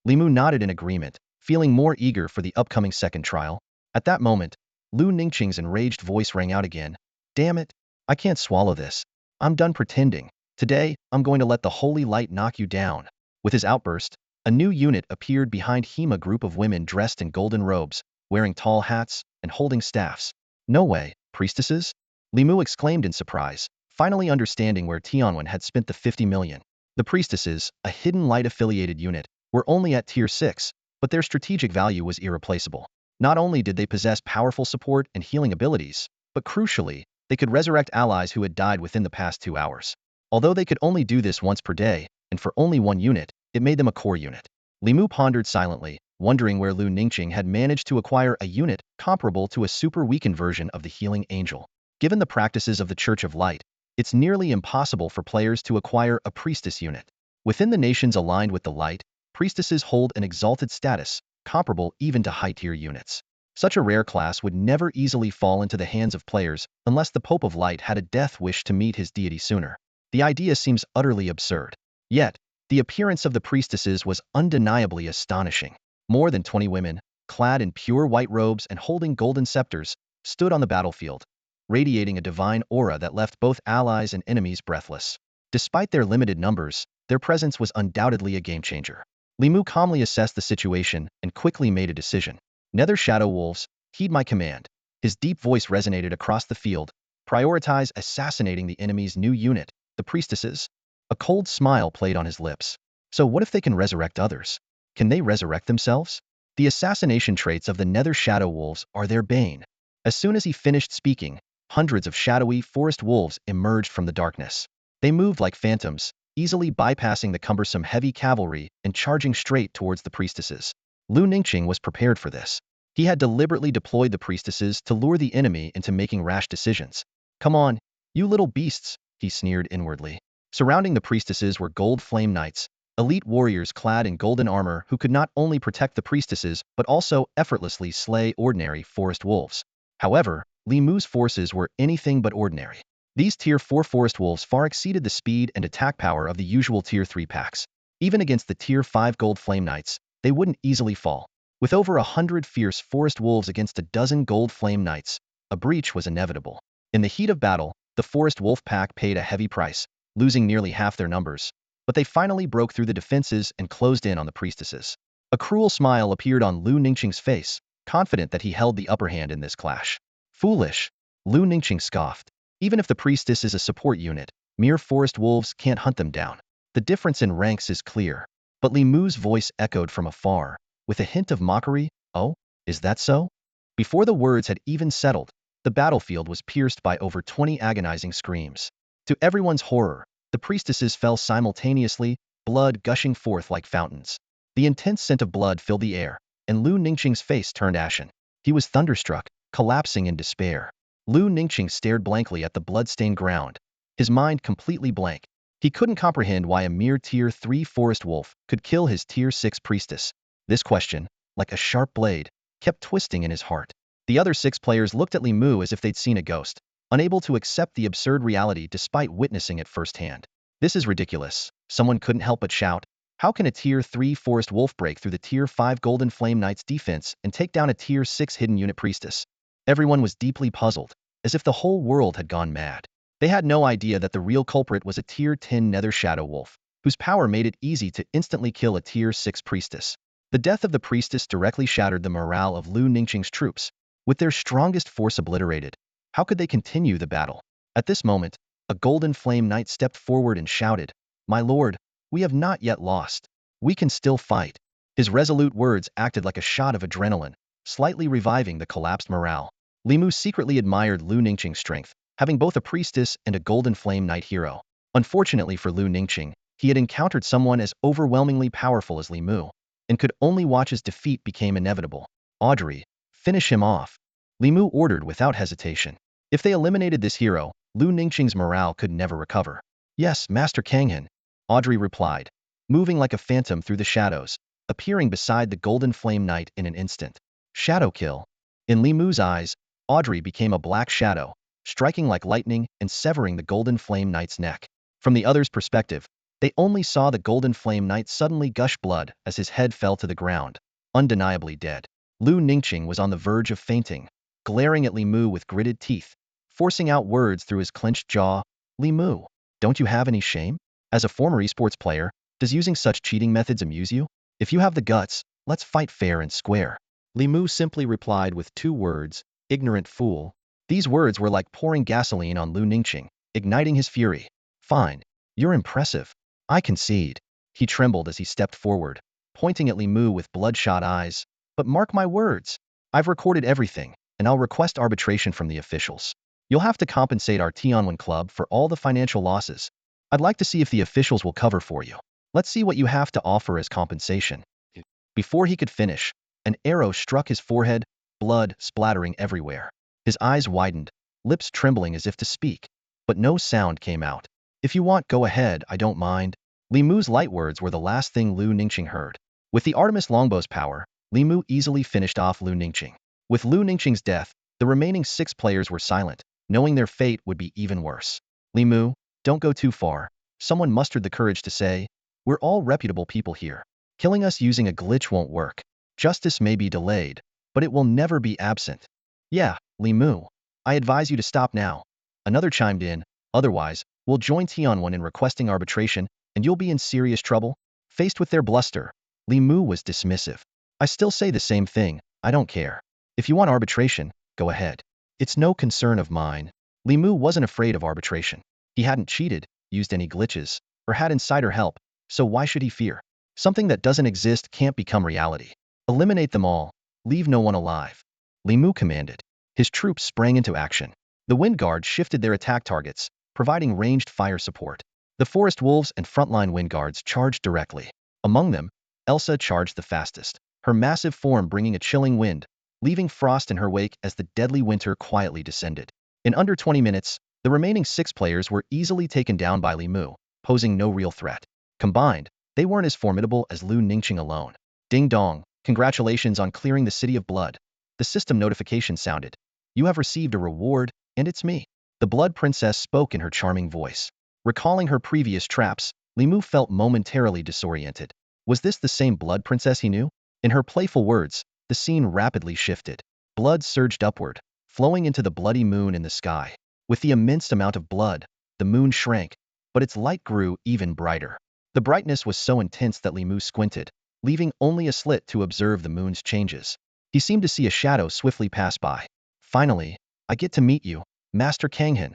[SPEAKER 1] Li Mu nodded in agreement, feeling more eager for the upcoming second trial. At that moment, Lu Ningqing's enraged voice rang out again. Damn it, I can't swallow this. I'm done pretending. Today, I'm going to let the holy light knock you down. With his outburst, a new unit appeared behind him, a group of women dressed in golden robes, wearing tall hats, and holding staffs. No way, priestesses? Li Mu exclaimed in surprise, finally understanding where Tianwen had spent the 50 million. The priestesses, a hidden light-affiliated unit, were only at tier 6, but their strategic value was irreplaceable. Not only did they possess powerful support and healing abilities, but crucially, they could resurrect allies who had died within the past 2 hours. Although they could only do this once per day, and for only one unit, it made them a core unit. Li Mu pondered silently, wondering where Lu Ningqing had managed to acquire a unit comparable to a super-weakened version of the Healing Angel. Given the practices of the Church of Light, it's nearly impossible for players to acquire a priestess unit. Within the nations aligned with the light, priestesses hold an exalted status, comparable even to high-tier units. Such a rare class would never easily fall into the hands of players unless the Pope of Light had a death wish to meet his deity sooner. The idea seems utterly absurd. Yet, the appearance of the priestesses was undeniably astonishing. More than 20 women, clad in pure white robes and holding golden scepters, stood on the battlefield, radiating a divine aura that left both allies and enemies breathless. Despite their limited numbers, their presence was undoubtedly a game-changer. Li Mu calmly assessed the situation and quickly made a decision. Nether Shadow Wolves, heed my command. His deep voice resonated across the field. Prioritize assassinating the enemy's new unit, the priestesses. A cold smile played on his lips. So what if they can resurrect others? Can they resurrect themselves? The assassination traits of the Nether Shadow Wolves are their bane. As soon as he finished speaking, hundreds of shadowy forest wolves emerged from the darkness. They moved like phantoms, easily bypassing the cumbersome heavy cavalry and charging straight towards the priestesses. Lu Ningqing was prepared for this. He had deliberately deployed the priestesses to lure the enemy into making rash decisions. Come on, you little beasts, he sneered inwardly. Surrounding the priestesses were gold flame knights, elite warriors clad in golden armor who could not only protect the priestesses but also effortlessly slay ordinary forest wolves. However, Li Mu's forces were anything but ordinary. These Tier 4 forest wolves far exceeded the speed and attack power of the usual Tier 3 packs. Even against the Tier 5 gold flame knights, they wouldn't easily fall. With over 100 fierce forest wolves against a dozen gold flame knights, a breach was inevitable. In the heat of battle, the forest wolf pack paid a heavy price, losing nearly half their numbers. But they finally broke through the defenses and closed in on the priestesses. A cruel smile appeared on Lu Ningqing's face, confident that he held the upper hand in this clash. Foolish, Lu Ningqing scoffed. Even if the priestess is a support unit, mere forest wolves can't hunt them down. The difference in ranks is clear. But Li Mu's voice echoed from afar, with a hint of mockery. Oh, is that so? Before the words had even settled, the battlefield was pierced by over 20 agonizing screams. To everyone's horror, the priestesses fell simultaneously, blood gushing forth like fountains. The intense scent of blood filled the air, and Lu Ningqing's face turned ashen. He was thunderstruck, collapsing in despair. Lu Ningqing stared blankly at the blood-stained ground, his mind completely blank. He couldn't comprehend why a mere Tier 3 forest wolf could kill his Tier 6 priestess. This question, like a sharp blade, kept twisting in his heart. The other 6 players looked at Li Mu as if they'd seen a ghost, unable to accept the absurd reality despite witnessing it firsthand. This is ridiculous, someone couldn't help but shout. How can a Tier 3 forest wolf break through the Tier 5 Golden Flame Knight's defense and take down a Tier 6 hidden unit priestess? Everyone was deeply puzzled, as if the whole world had gone mad. They had no idea that the real culprit was a Tier 10 Nether Shadow Wolf, whose power made it easy to instantly kill a Tier 6 priestess. The death of the priestess directly shattered the morale of Lu Ningqing's troops. With their strongest force obliterated, how could they continue the battle? At this moment, a Golden Flame Knight stepped forward and shouted, "My lord, we have not yet lost. We can still fight." His resolute words acted like a shot of adrenaline, slightly reviving the collapsed morale. Li Mu secretly admired Lu Ningqing's strength, having both a priestess and a Golden Flame Knight hero. Unfortunately for Lu Ningqing, he had encountered someone as overwhelmingly powerful as Li Mu, and could only watch as defeat became inevitable. Audrey, finish him off, Li Mu ordered without hesitation. If they eliminated this hero, Lu Ningqing's morale could never recover. Yes, Master Kanghan, Audrey replied, moving like a phantom through the shadows, appearing beside the Golden Flame Knight in an instant. Shadow kill. In Li Mu's eyes, Audrey became a black shadow, striking like lightning and severing the Golden Flame Knight's neck. From the others' perspective, they only saw the Golden Flame Knight suddenly gush blood as his head fell to the ground, undeniably dead. Lu Ningqing was on the verge of fainting, glaring at Li Mu with gritted teeth, forcing out words through his clenched jaw. Li Mu, don't you have any shame? As a former esports player, does using such cheating methods amuse you? If you have the guts, let's fight fair and square. Li Mu simply replied with 2 words, ignorant fool. These words were like pouring gasoline on Lu Ningqing, igniting his fury. Fine, you're impressive. I concede. He trembled as he stepped forward, pointing at Li Mu with bloodshot eyes. But mark my words, I've recorded everything, and I'll request arbitration from the officials. You'll have to compensate our Tianwen club for all the financial losses. I'd like to see if the officials will cover for you. Let's see what you have to offer as compensation. Before he could finish, an arrow struck his forehead, blood splattering everywhere. His eyes widened, lips trembling as if to speak, but no sound came out. If you want, go ahead, I don't mind. Li Mu's light words were the last thing Lu Ningqing heard. With the Artemis Longbow's power, Li Mu easily finished off Lu Ningqing. With Lu Ningqing's death, the remaining 6 players were silent, knowing their fate would be even worse. Li Mu, don't go too far. Someone mustered the courage to say, we're all reputable people here. Killing us using a glitch won't work. Justice may be delayed, but it will never be absent. Yeah, Li Mu, I advise you to stop now. Another chimed in, otherwise, we'll join Tianwen in requesting arbitration, and you'll be in serious trouble. Faced with their bluster, Li Mu was dismissive. I still say the same thing, I don't care. If you want arbitration, go ahead. It's no concern of mine. Li Mu wasn't afraid of arbitration. He hadn't cheated, used any glitches, or had insider help. so why should he fear? Something that doesn't exist can't become reality. Eliminate them all. Leave no one alive. Li Mu commanded. His troops sprang into action. The Wind Guards shifted their attack targets, providing ranged fire support. The Forest Wolves and frontline Wind Guards charged directly. Among them, Elsa charged the fastest, her massive form bringing a chilling wind, leaving frost in her wake as the deadly winter quietly descended. In under 20 minutes, the remaining 6 players were easily taken down by Li Mu, posing no real threat. Combined, they weren't as formidable as Lu Ningqing alone. Ding dong, congratulations on clearing the City of Blood. The system notification sounded. You have received a reward, and it's me. The Blood Princess spoke in her charming voice. Recalling her previous traps, Li Mu felt momentarily disoriented. Was this the same Blood Princess he knew? In her playful words, the scene rapidly shifted. Blood surged upward, flowing into the bloody moon in the sky. With the immense amount of blood, the moon shrank, but its light grew even brighter. The brightness was so intense that Li Mu squinted, leaving only a slit to observe the moon's changes. He seemed to see a shadow swiftly pass by. Finally, I get to meet you, Master Kanghan.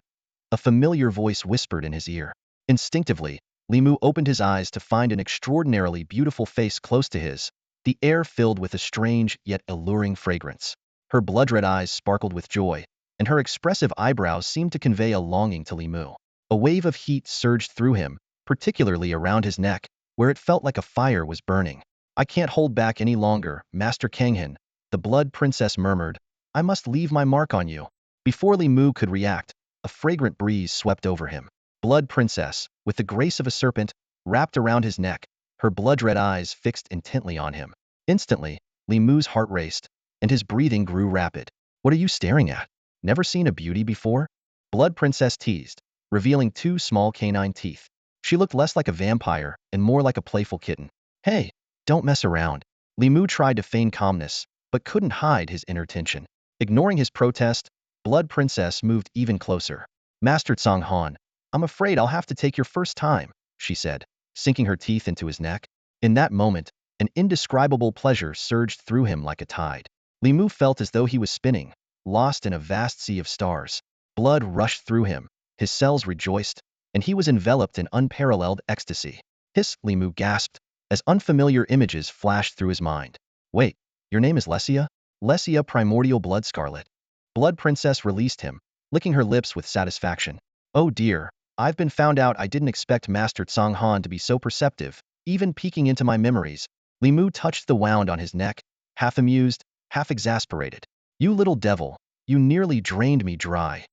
[SPEAKER 1] A familiar voice whispered in his ear. Instinctively, Li Mu opened his eyes to find an extraordinarily beautiful face close to his, the air filled with a strange yet alluring fragrance. Her blood-red eyes sparkled with joy, and her expressive eyebrows seemed to convey a longing to Li Mu. A wave of heat surged through him, particularly around his neck, where it felt like a fire was burning. I can't hold back any longer, Master Kanghan, the Blood Princess murmured. I must leave my mark on you. Before Li Mu could react, a fragrant breeze swept over him. Blood Princess, with the grace of a serpent, wrapped around his neck, her blood-red eyes fixed intently on him. Instantly, Li Mu's heart raced, and his breathing grew rapid. What are you staring at? Never seen a beauty before? Blood Princess teased, revealing 2 small canine teeth. She looked less like a vampire and more like a playful kitten. Hey, don't mess around. Li Mu tried to feign calmness, but couldn't hide his inner tension. Ignoring his protest, Blood Princess moved even closer. Master Tsang Han, I'm afraid I'll have to take your first time, she said, sinking her teeth into his neck. In that moment, an indescribable pleasure surged through him like a tide. Li Mu felt as though he was spinning, lost in a vast sea of stars. Blood rushed through him, his cells rejoiced, and he was enveloped in unparalleled ecstasy. Hiss, Li Mu gasped, as unfamiliar images flashed through his mind. Wait, your name is Lesia? Lesia Primordial Blood Scarlet. Blood Princess released him, licking her lips with satisfaction. Oh dear, I've been found out. I didn't expect Master Tsang Han to be so perceptive, even peeking into my memories. Li Mu touched the wound on his neck, half amused, half exasperated. You little devil, you nearly drained me dry.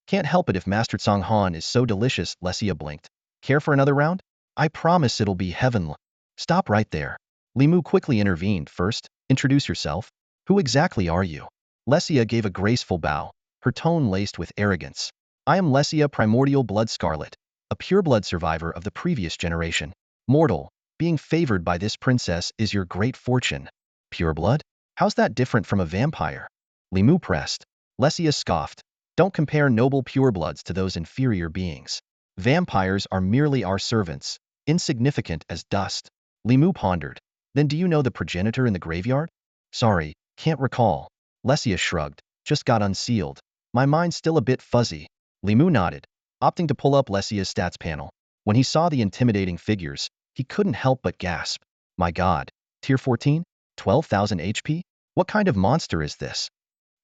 [SPEAKER 1] Can't help it if Master Tsang Han is so delicious, Lesia blinked. Care for another round? I promise it'll be heavenly. Stop right there. Li Mu quickly intervened. First, introduce yourself. Who exactly are you? Lesia gave a graceful bow, her tone laced with arrogance. I am Lesia Primordial Blood Scarlet, a pureblood survivor of the previous generation. Mortal, being favored by this princess is your great fortune. Pureblood? How's that different from a vampire? Li Mu pressed. Lesia scoffed. Don't compare noble purebloods to those inferior beings. Vampires are merely our servants, insignificant as dust. Li Mu pondered. Then do you know the progenitor in the graveyard? Sorry, can't recall. Lesia shrugged. Just got unsealed. My mind's still a bit fuzzy. Li Mu nodded, opting to pull up Lesia's stats panel. When he saw the intimidating figures, he couldn't help but gasp. My god, tier 14? 12,000 HP? What kind of monster is this?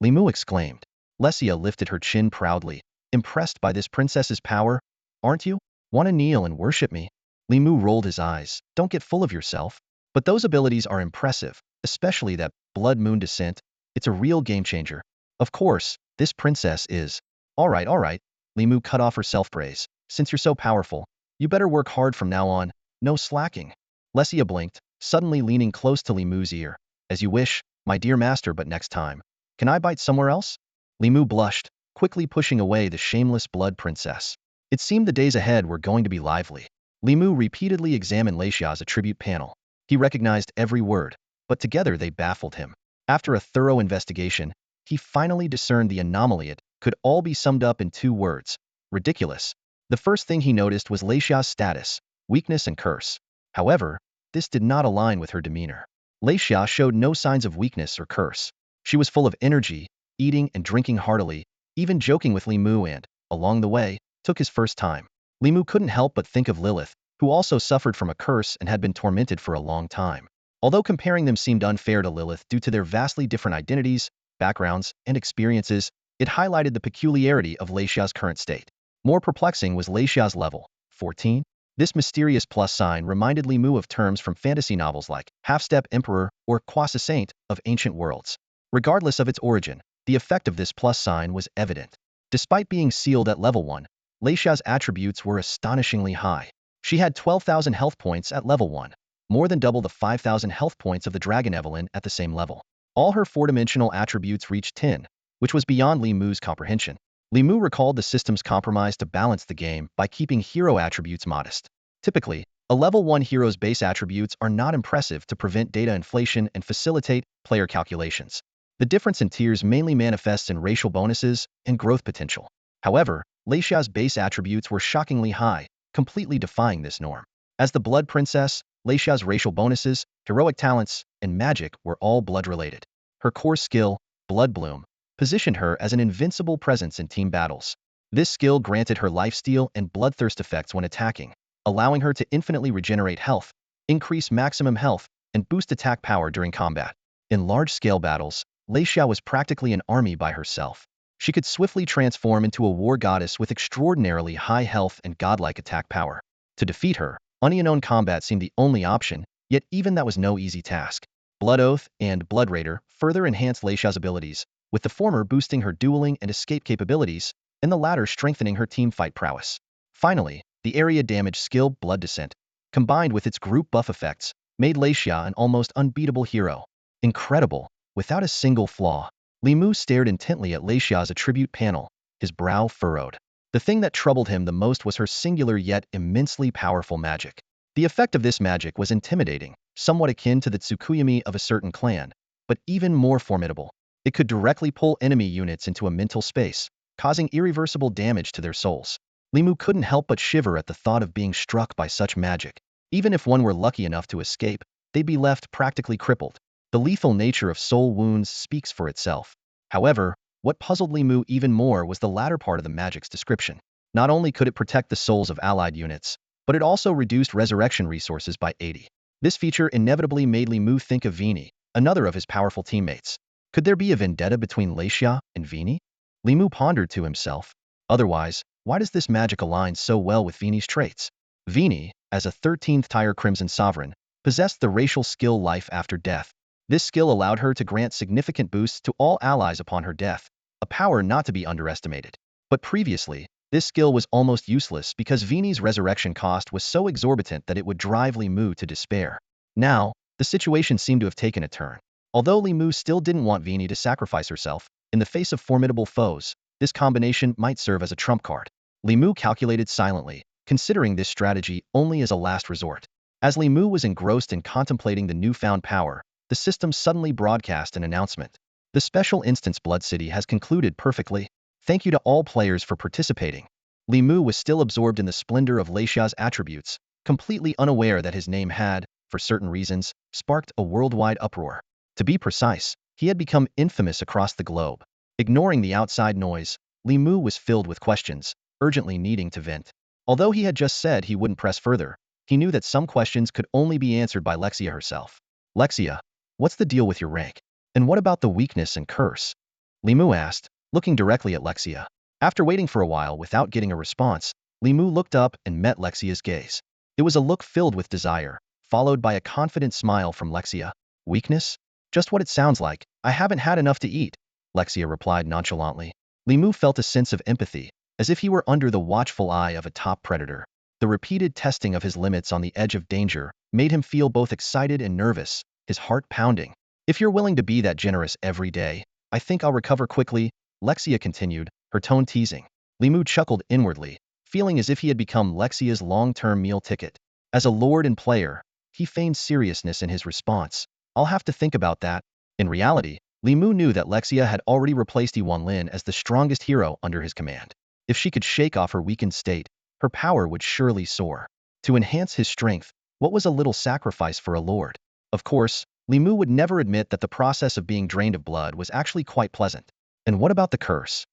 [SPEAKER 1] Li Mu exclaimed. Lesia lifted her chin proudly, impressed by this princess's power. Aren't you? Want to kneel and worship me? Li Mu rolled his eyes. Don't get full of yourself. But those abilities are impressive, especially that Blood Moon Descent. It's a real game changer. Of course, this princess is. All right. Li Mu cut off her self-praise. Since you're so powerful, you better work hard from now on. No slacking. Lesia blinked, suddenly leaning close to Li Mu's ear. As you wish, my dear master, but next time. Can I bite somewhere else? Li Mu blushed, quickly pushing away the shameless Blood Princess. It seemed the days ahead were going to be lively. Li Mu repeatedly examined Lesia's attribute panel. He recognized every word, but together they baffled him. After a thorough investigation, he finally discerned the anomaly. It could all be summed up in 2 words. Ridiculous. The first thing he noticed was Lesia's status, weakness and curse. However, this did not align with her demeanor. Lesia showed no signs of weakness or curse. She was full of energy, eating and drinking heartily, even joking with Li Mu and, along the way, took his first time. Li Mu couldn't help but think of Lilith, who also suffered from a curse and had been tormented for a long time. Although comparing them seemed unfair to Lilith due to their vastly different identities, backgrounds, and experiences, it highlighted the peculiarity of Leixia's current state. More perplexing was Leixia's level, 14. This mysterious plus sign reminded Li Mu of terms from fantasy novels like Half-Step Emperor or Quasi-Saint of ancient worlds. Regardless of its origin, the effect of this plus sign was evident. Despite being sealed at level 1, Leixia's attributes were astonishingly high. She had 12,000 health points at level 1, more than double the 5,000 health points of the Dragon Evelyn at the same level. All her four-dimensional attributes reached 10, which was beyond Li Mu's comprehension. Li Mu recalled the system's compromise to balance the game by keeping hero attributes modest. Typically, a level 1 hero's base attributes are not impressive to prevent data inflation and facilitate player calculations. The difference in tiers mainly manifests in racial bonuses and growth potential. However, Leixia's base attributes were shockingly high, completely defying this norm. As the Blood Princess, Leixia's racial bonuses, heroic talents, and magic were all blood-related. Her core skill, Blood Bloom, positioned her as an invincible presence in team battles. This skill granted her lifesteal and bloodthirst effects when attacking, allowing her to infinitely regenerate health, increase maximum health, and boost attack power during combat. In large-scale battles, Leixia was practically an army by herself. She could swiftly transform into a war goddess with extraordinarily high health and godlike attack power. To defeat her, unknown combat seemed the only option, yet even that was no easy task. Blood Oath and Blood Raider further enhanced Leixia's abilities, with the former boosting her dueling and escape capabilities, and the latter strengthening her teamfight prowess. Finally, the area damage skill Blood Descent, combined with its group buff effects, made Leixia an almost unbeatable hero. Incredible, without a single flaw. Li Mu stared intently at Leixia's attribute panel, his brow furrowed. The thing that troubled him the most was her singular yet immensely powerful magic. The effect of this magic was intimidating, somewhat akin to the Tsukuyomi of a certain clan, but even more formidable. It could directly pull enemy units into a mental space, causing irreversible damage to their souls. Li Mu couldn't help but shiver at the thought of being struck by such magic. Even if one were lucky enough to escape, they'd be left practically crippled. The lethal nature of soul wounds speaks for itself. However, what puzzled Li Mu even more was the latter part of the magic's description. Not only could it protect the souls of allied units, but it also reduced resurrection resources by 80. This feature inevitably made Li Mu think of Vini, another of his powerful teammates. Could there be a vendetta between Leixia and Vini? Li Mu pondered to himself. Otherwise, why does this magic align so well with Vini's traits? Vini, as a 13th tier Crimson Sovereign, possessed the racial skill Life After Death. This skill allowed her to grant significant boosts to all allies upon her death, a power not to be underestimated. But previously, this skill was almost useless because Vini's resurrection cost was so exorbitant that it would drive Li Mu to despair. Now, the situation seemed to have taken a turn. Although Li Mu still didn't want Vini to sacrifice herself, in the face of formidable foes, this combination might serve as a trump card. Li Mu calculated silently, considering this strategy only as a last resort. As Li Mu was engrossed in contemplating the newfound power, the system suddenly broadcast an announcement. The special instance Blood City has concluded perfectly. Thank you to all players for participating. Li Mu was still absorbed in the splendor of Leixia's attributes, completely unaware that his name had, for certain reasons, sparked a worldwide uproar. To be precise, he had become infamous across the globe. Ignoring the outside noise, Li Mu was filled with questions, urgently needing to vent. Although he had just said he wouldn't press further, he knew that some questions could only be answered by Lexia herself. Lexia, what's the deal with your rank? And what about the weakness and curse? Li Mu asked, looking directly at Lexia. After waiting for a while without getting a response, Li Mu looked up and met Lexia's gaze. It was a look filled with desire, followed by a confident smile from Lexia. Weakness? Just what it sounds like. I haven't had enough to eat, Lexia replied nonchalantly. Li Mu felt a sense of empathy, as if he were under the watchful eye of a top predator. The repeated testing of his limits on the edge of danger made him feel both excited and nervous, his heart pounding. If you're willing to be that generous every day, I think I'll recover quickly, Lexia continued, her tone teasing. Li Mu chuckled inwardly, feeling as if he had become Lexia's long-term meal ticket. As a lord and player, he feigned seriousness in his response. I'll have to think about that. In reality, Li Mu knew that Lexia had already replaced Yuanlin as the strongest hero under his command. If she could shake off her weakened state, her power would surely soar. To enhance his strength, what was a little sacrifice for a lord? Of course, Li Mu would never admit that the process of being drained of blood was actually quite pleasant. And what about the curse?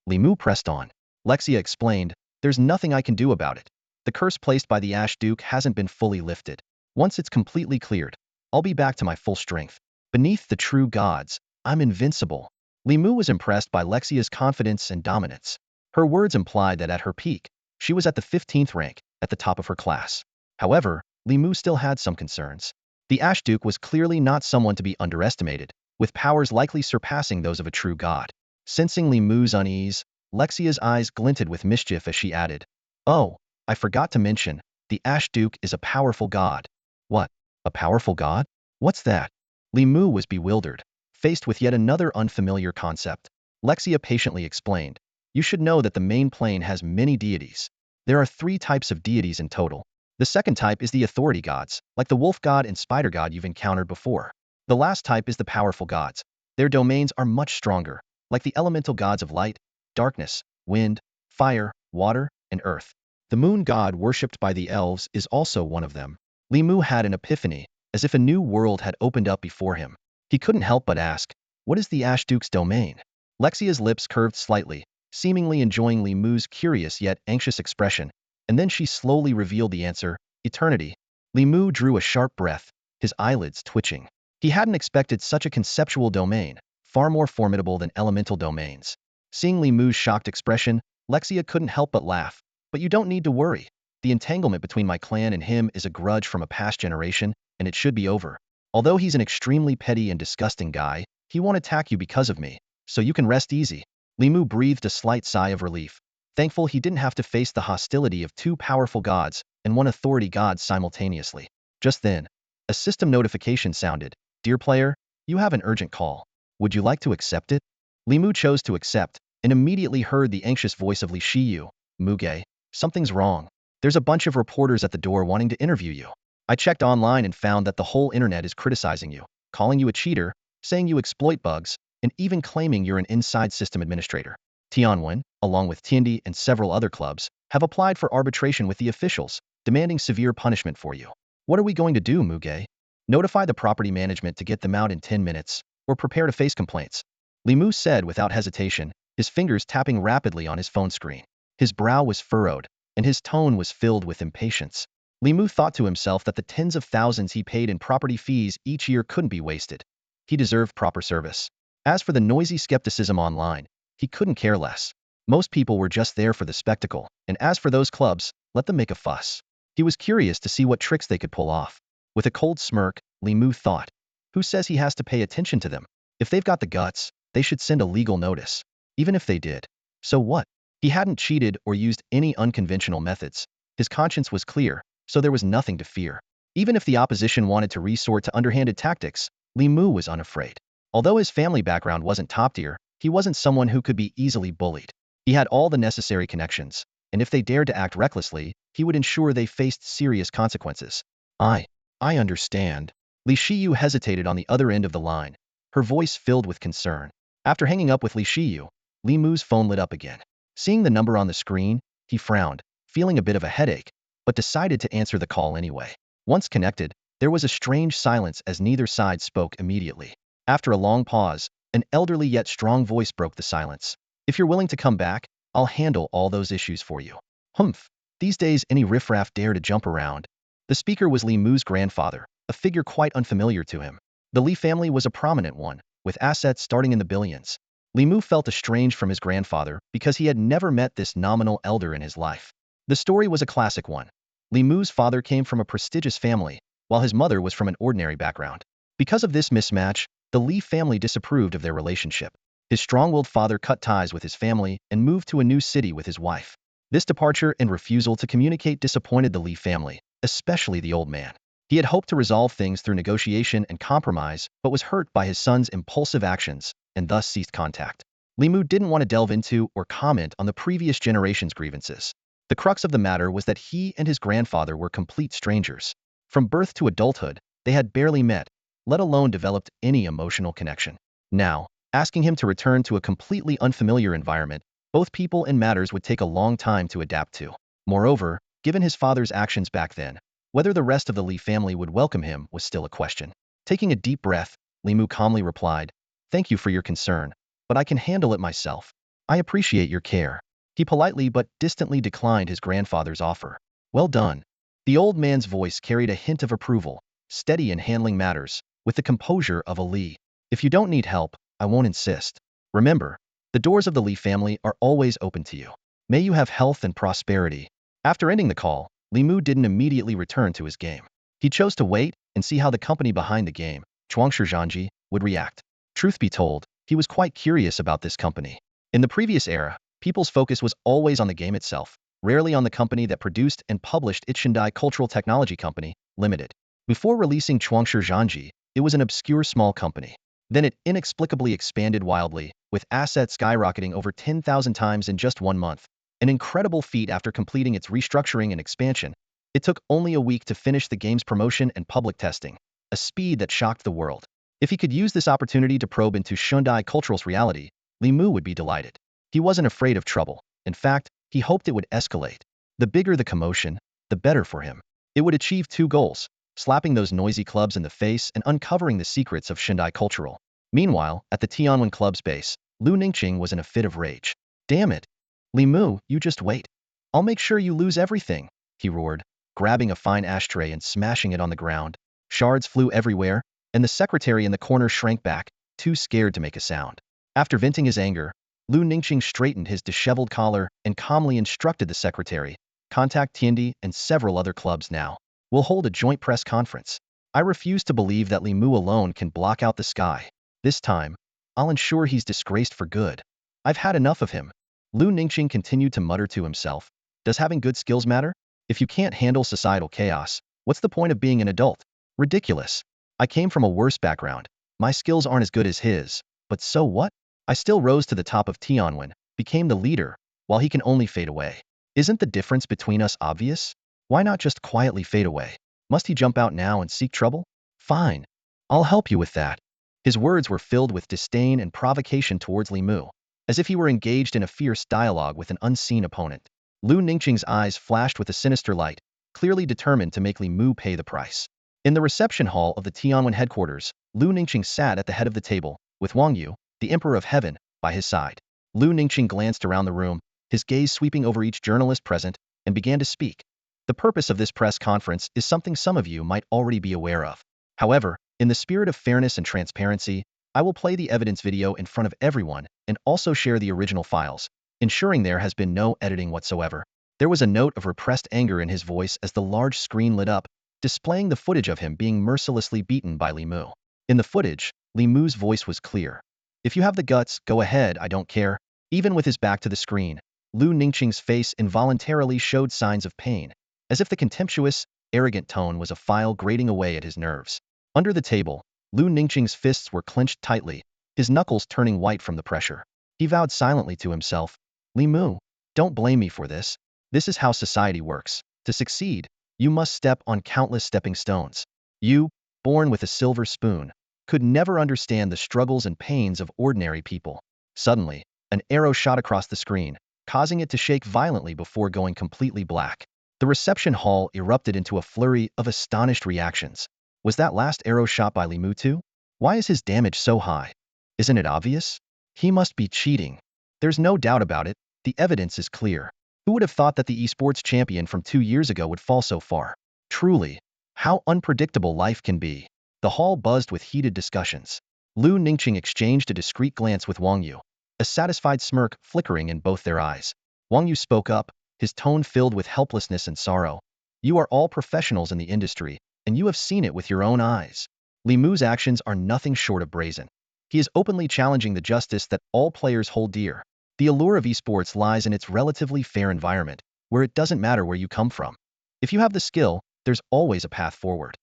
[SPEAKER 1] Li Mu pressed on. Lexia explained, there's nothing I can do about it. The curse placed by the Ash Duke hasn't been fully lifted. Once it's completely cleared, I'll be back to my full strength. Beneath the true gods, I'm invincible. Li Mu was impressed by Lexia's confidence and dominance. Her words implied that at her peak, she was at the 15th rank, at the top of her class. However, Li Mu still had some concerns. The Ash Duke was clearly not someone to be underestimated, with powers likely surpassing those of a true god. Sensing Li Mu's unease, Lexia's eyes glinted with mischief as she added, "Oh, I forgot to mention, the Ash Duke is a powerful god." "What? A powerful god? What's that?" Li Mu was bewildered, faced with yet another unfamiliar concept. Lexia patiently explained, "You should know that the main plane has many deities. There are 3 types of deities in total. The second type is the authority gods, like the wolf god and spider god you've encountered before. The last type is the powerful gods. Their domains are much stronger, like the elemental gods of light, darkness, wind, fire, water, and earth. The moon god worshipped by the elves is also one of them." Li Mu had an epiphany, as if a new world had opened up before him. He couldn't help but ask, "What is the Ash Duke's domain?" Lexia's lips curved slightly, seemingly enjoying Li Mu's curious yet anxious expression, and then she slowly revealed the answer, "Eternity." Li Mu drew a sharp breath, his eyelids twitching. He hadn't expected such a conceptual domain, far more formidable than elemental domains. Seeing Li Mu's shocked expression, Lexia couldn't help but laugh. "But you don't need to worry. The entanglement between my clan and him is a grudge from a past generation, and it should be over. Although he's an extremely petty and disgusting guy, he won't attack you because of me, so you can rest easy." Li Mu breathed a slight sigh of relief, thankful he didn't have to face the hostility of 2 powerful gods and 1 authority god simultaneously. Just then, a system notification sounded. "Dear player, you have an urgent call. Would you like to accept it?" Li Mu chose to accept, and immediately heard the anxious voice of Li Shiyu. "Muge, something's wrong. There's a bunch of reporters at the door wanting to interview you. I checked online and found that the whole internet is criticizing you, calling you a cheater, saying you exploit bugs, and even claiming you're an inside system administrator. Tianwen, along with Tiandi and several other clubs, have applied for arbitration with the officials, demanding severe punishment for you. What are we going to do, Muge? Notify the property management to get them out in 10 minutes, or prepare to face complaints." Li Mu said without hesitation, his fingers tapping rapidly on his phone screen. His brow was furrowed, and his tone was filled with impatience. Li Mu thought to himself that the tens of thousands he paid in property fees each year couldn't be wasted. He deserved proper service. As for the noisy skepticism online, he couldn't care less. Most people were just there for the spectacle, and as for those clubs, let them make a fuss. He was curious to see what tricks they could pull off. With a cold smirk, Li Mu thought, "Who says he has to pay attention to them? If they've got the guts, they should send a legal notice. Even if they did, so what?" He hadn't cheated or used any unconventional methods. His conscience was clear, so there was nothing to fear. Even if the opposition wanted to resort to underhanded tactics, Li Mu was unafraid. Although his family background wasn't top tier, he wasn't someone who could be easily bullied. He had all the necessary connections, and if they dared to act recklessly, he would ensure they faced serious consequences. I understand." Li Shiyu hesitated on the other end of the line, her voice filled with concern. After hanging up with Li Shiyu, Li Mu's phone lit up again. Seeing the number on the screen, he frowned, feeling a bit of a headache, but decided to answer the call anyway. Once connected, there was a strange silence as neither side spoke immediately. After a long pause, an elderly yet strong voice broke the silence. "If you're willing to come back, I'll handle all those issues for you." "Humph. These days any riffraff dare to jump around." The speaker was Li Mu's grandfather, a figure quite unfamiliar to him. The Li family was a prominent one, with assets starting in the billions. Li Mu felt estranged from his grandfather because he had never met this nominal elder in his life. The story was a classic one. Li Mu's father came from a prestigious family, while his mother was from an ordinary background. Because of this mismatch, the Li family disapproved of their relationship. His strong-willed father cut ties with his family and moved to a new city with his wife. This departure and refusal to communicate disappointed the Li family, especially the old man. He had hoped to resolve things through negotiation and compromise, but was hurt by his son's impulsive actions, and thus ceased contact. Li Mu didn't want to delve into or comment on the previous generation's grievances. The crux of the matter was that he and his grandfather were complete strangers. From birth to adulthood, they had barely met, let alone developed any emotional connection. Now, asking him to return to a completely unfamiliar environment, both people and matters would take a long time to adapt to. Moreover, given his father's actions back then, whether the rest of the Li family would welcome him was still a question. Taking a deep breath, Li Mu calmly replied, "Thank you for your concern, but I can handle it myself. I appreciate your care." He politely but distantly declined his grandfather's offer. Well done. The old man's voice carried a hint of approval, steady in handling matters, with the composure of a Li. If you don't need help, I won't insist. Remember, the doors of the Li family are always open to you. May you have health and prosperity. After ending the call, Li Mu didn't immediately return to his game. He chose to wait and see how the company behind the game, Chuangshi Zhangji, would react. Truth be told, he was quite curious about this company. In the previous era, people's focus was always on the game itself, rarely on the company that produced and published it. Shindai Cultural Technology Company, Limited. Before releasing Chuangshi Zhangji, it was an obscure small company. Then it inexplicably expanded wildly, with assets skyrocketing over 10,000 times in just 1 month. An incredible feat after completing its restructuring and expansion. It took only a week to finish the game's promotion and public testing, a speed that shocked the world. If he could use this opportunity to probe into Shundai Cultural's reality, Li Mu would be delighted. He wasn't afraid of trouble. In fact, he hoped it would escalate. The bigger the commotion, the better for him. It would achieve 2 goals, slapping those noisy clubs in the face and uncovering the secrets of Shindai Cultural. Meanwhile, at the Tianwen Club's base, Lu Ningqing was in a fit of rage. Damn it! Li Mu, you just wait. I'll make sure you lose everything, he roared, grabbing a fine ashtray and smashing it on the ground. Shards flew everywhere, and the secretary in the corner shrank back, too scared to make a sound. After venting his anger, Lu Ningqing straightened his disheveled collar and calmly instructed the secretary, contact Tiandi and several other clubs now. We'll hold a joint press conference. I refuse to believe that Li Mu alone can block out the sky. This time, I'll ensure he's disgraced for good. I've had enough of him. Lu Ningqing continued to mutter to himself. Does having good skills matter? If you can't handle societal chaos, what's the point of being an adult? Ridiculous. I came from a worse background. My skills aren't as good as his, but so what? I still rose to the top of Tianwen, became the leader, while he can only fade away. Isn't the difference between us obvious? Why not just quietly fade away? Must he jump out now and seek trouble? Fine. I'll help you with that. His words were filled with disdain and provocation towards Li Mu, as if he were engaged in a fierce dialogue with an unseen opponent. Lu Ningqing's eyes flashed with a sinister light, clearly determined to make Li Mu pay the price. In the reception hall of the Tianwen headquarters, Lu Ningqing sat at the head of the table, with Wang Yu, the Emperor of Heaven, by his side. Lu Ningqing glanced around the room, his gaze sweeping over each journalist present, and began to speak. The purpose of this press conference is something some of you might already be aware of. However, in the spirit of fairness and transparency, I will play the evidence video in front of everyone and also share the original files, ensuring there has been no editing whatsoever. There was a note of repressed anger in his voice as the large screen lit up, displaying the footage of him being mercilessly beaten by Li Mu. In the footage, Li Mu's voice was clear. If you have the guts, go ahead, I don't care. Even with his back to the screen, Lu Ningqing's face involuntarily showed signs of pain, as if the contemptuous, arrogant tone was a file grating away at his nerves. Under the table, Lu Ningqing's fists were clenched tightly, his knuckles turning white from the pressure. He vowed silently to himself, Li Mu, don't blame me for this. This is how society works. To succeed, you must step on countless stepping stones. You, born with a silver spoon, could never understand the struggles and pains of ordinary people. Suddenly, an arrow shot across the screen, causing it to shake violently before going completely black. The reception hall erupted into a flurry of astonished reactions. Was that last arrow shot by Li Mu too? Why is his damage so high? Isn't it obvious? He must be cheating. There's no doubt about it, the evidence is clear. Who would have thought that the esports champion from 2 years ago would fall so far? Truly, how unpredictable life can be. The hall buzzed with heated discussions. Lu Ningqing exchanged a discreet glance with Wang Yu, a satisfied smirk flickering in both their eyes. Wang Yu spoke up, his tone filled with helplessness and sorrow. You are all professionals in the industry, and you have seen it with your own eyes. Li Mu's actions are nothing short of brazen. He is openly challenging the justice that all players hold dear. The allure of esports lies in its relatively fair environment, where it doesn't matter where you come from. If you have the skill, there's always a path forward.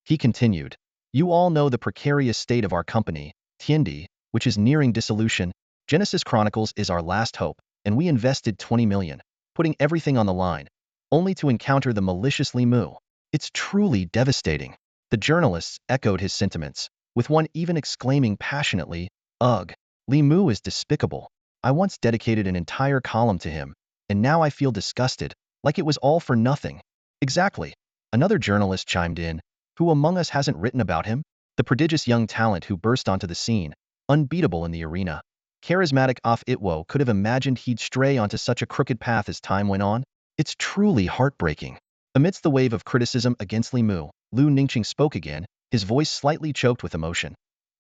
[SPEAKER 1] He continued, you all know the precarious state of our company, Tiandi, which is nearing dissolution. Genesis Chronicles is our last hope, and we invested 20 million, putting everything on the line, only to encounter the malicious Li Mu. It's truly devastating. The journalists echoed his sentiments, with one even exclaiming passionately, ugh, Li Mu is despicable. I once dedicated an entire column to him, and now I feel disgusted, like it was all for nothing. Exactly. Another journalist chimed in, who among us hasn't written about him? The prodigious young talent who burst onto the scene, unbeatable in the arena. Charismatic Off Itwo could have imagined he'd stray onto such a crooked path as time went on. It's truly heartbreaking. Amidst the wave of criticism against Li Mu, Lu Ningqing spoke again, his voice slightly choked with emotion.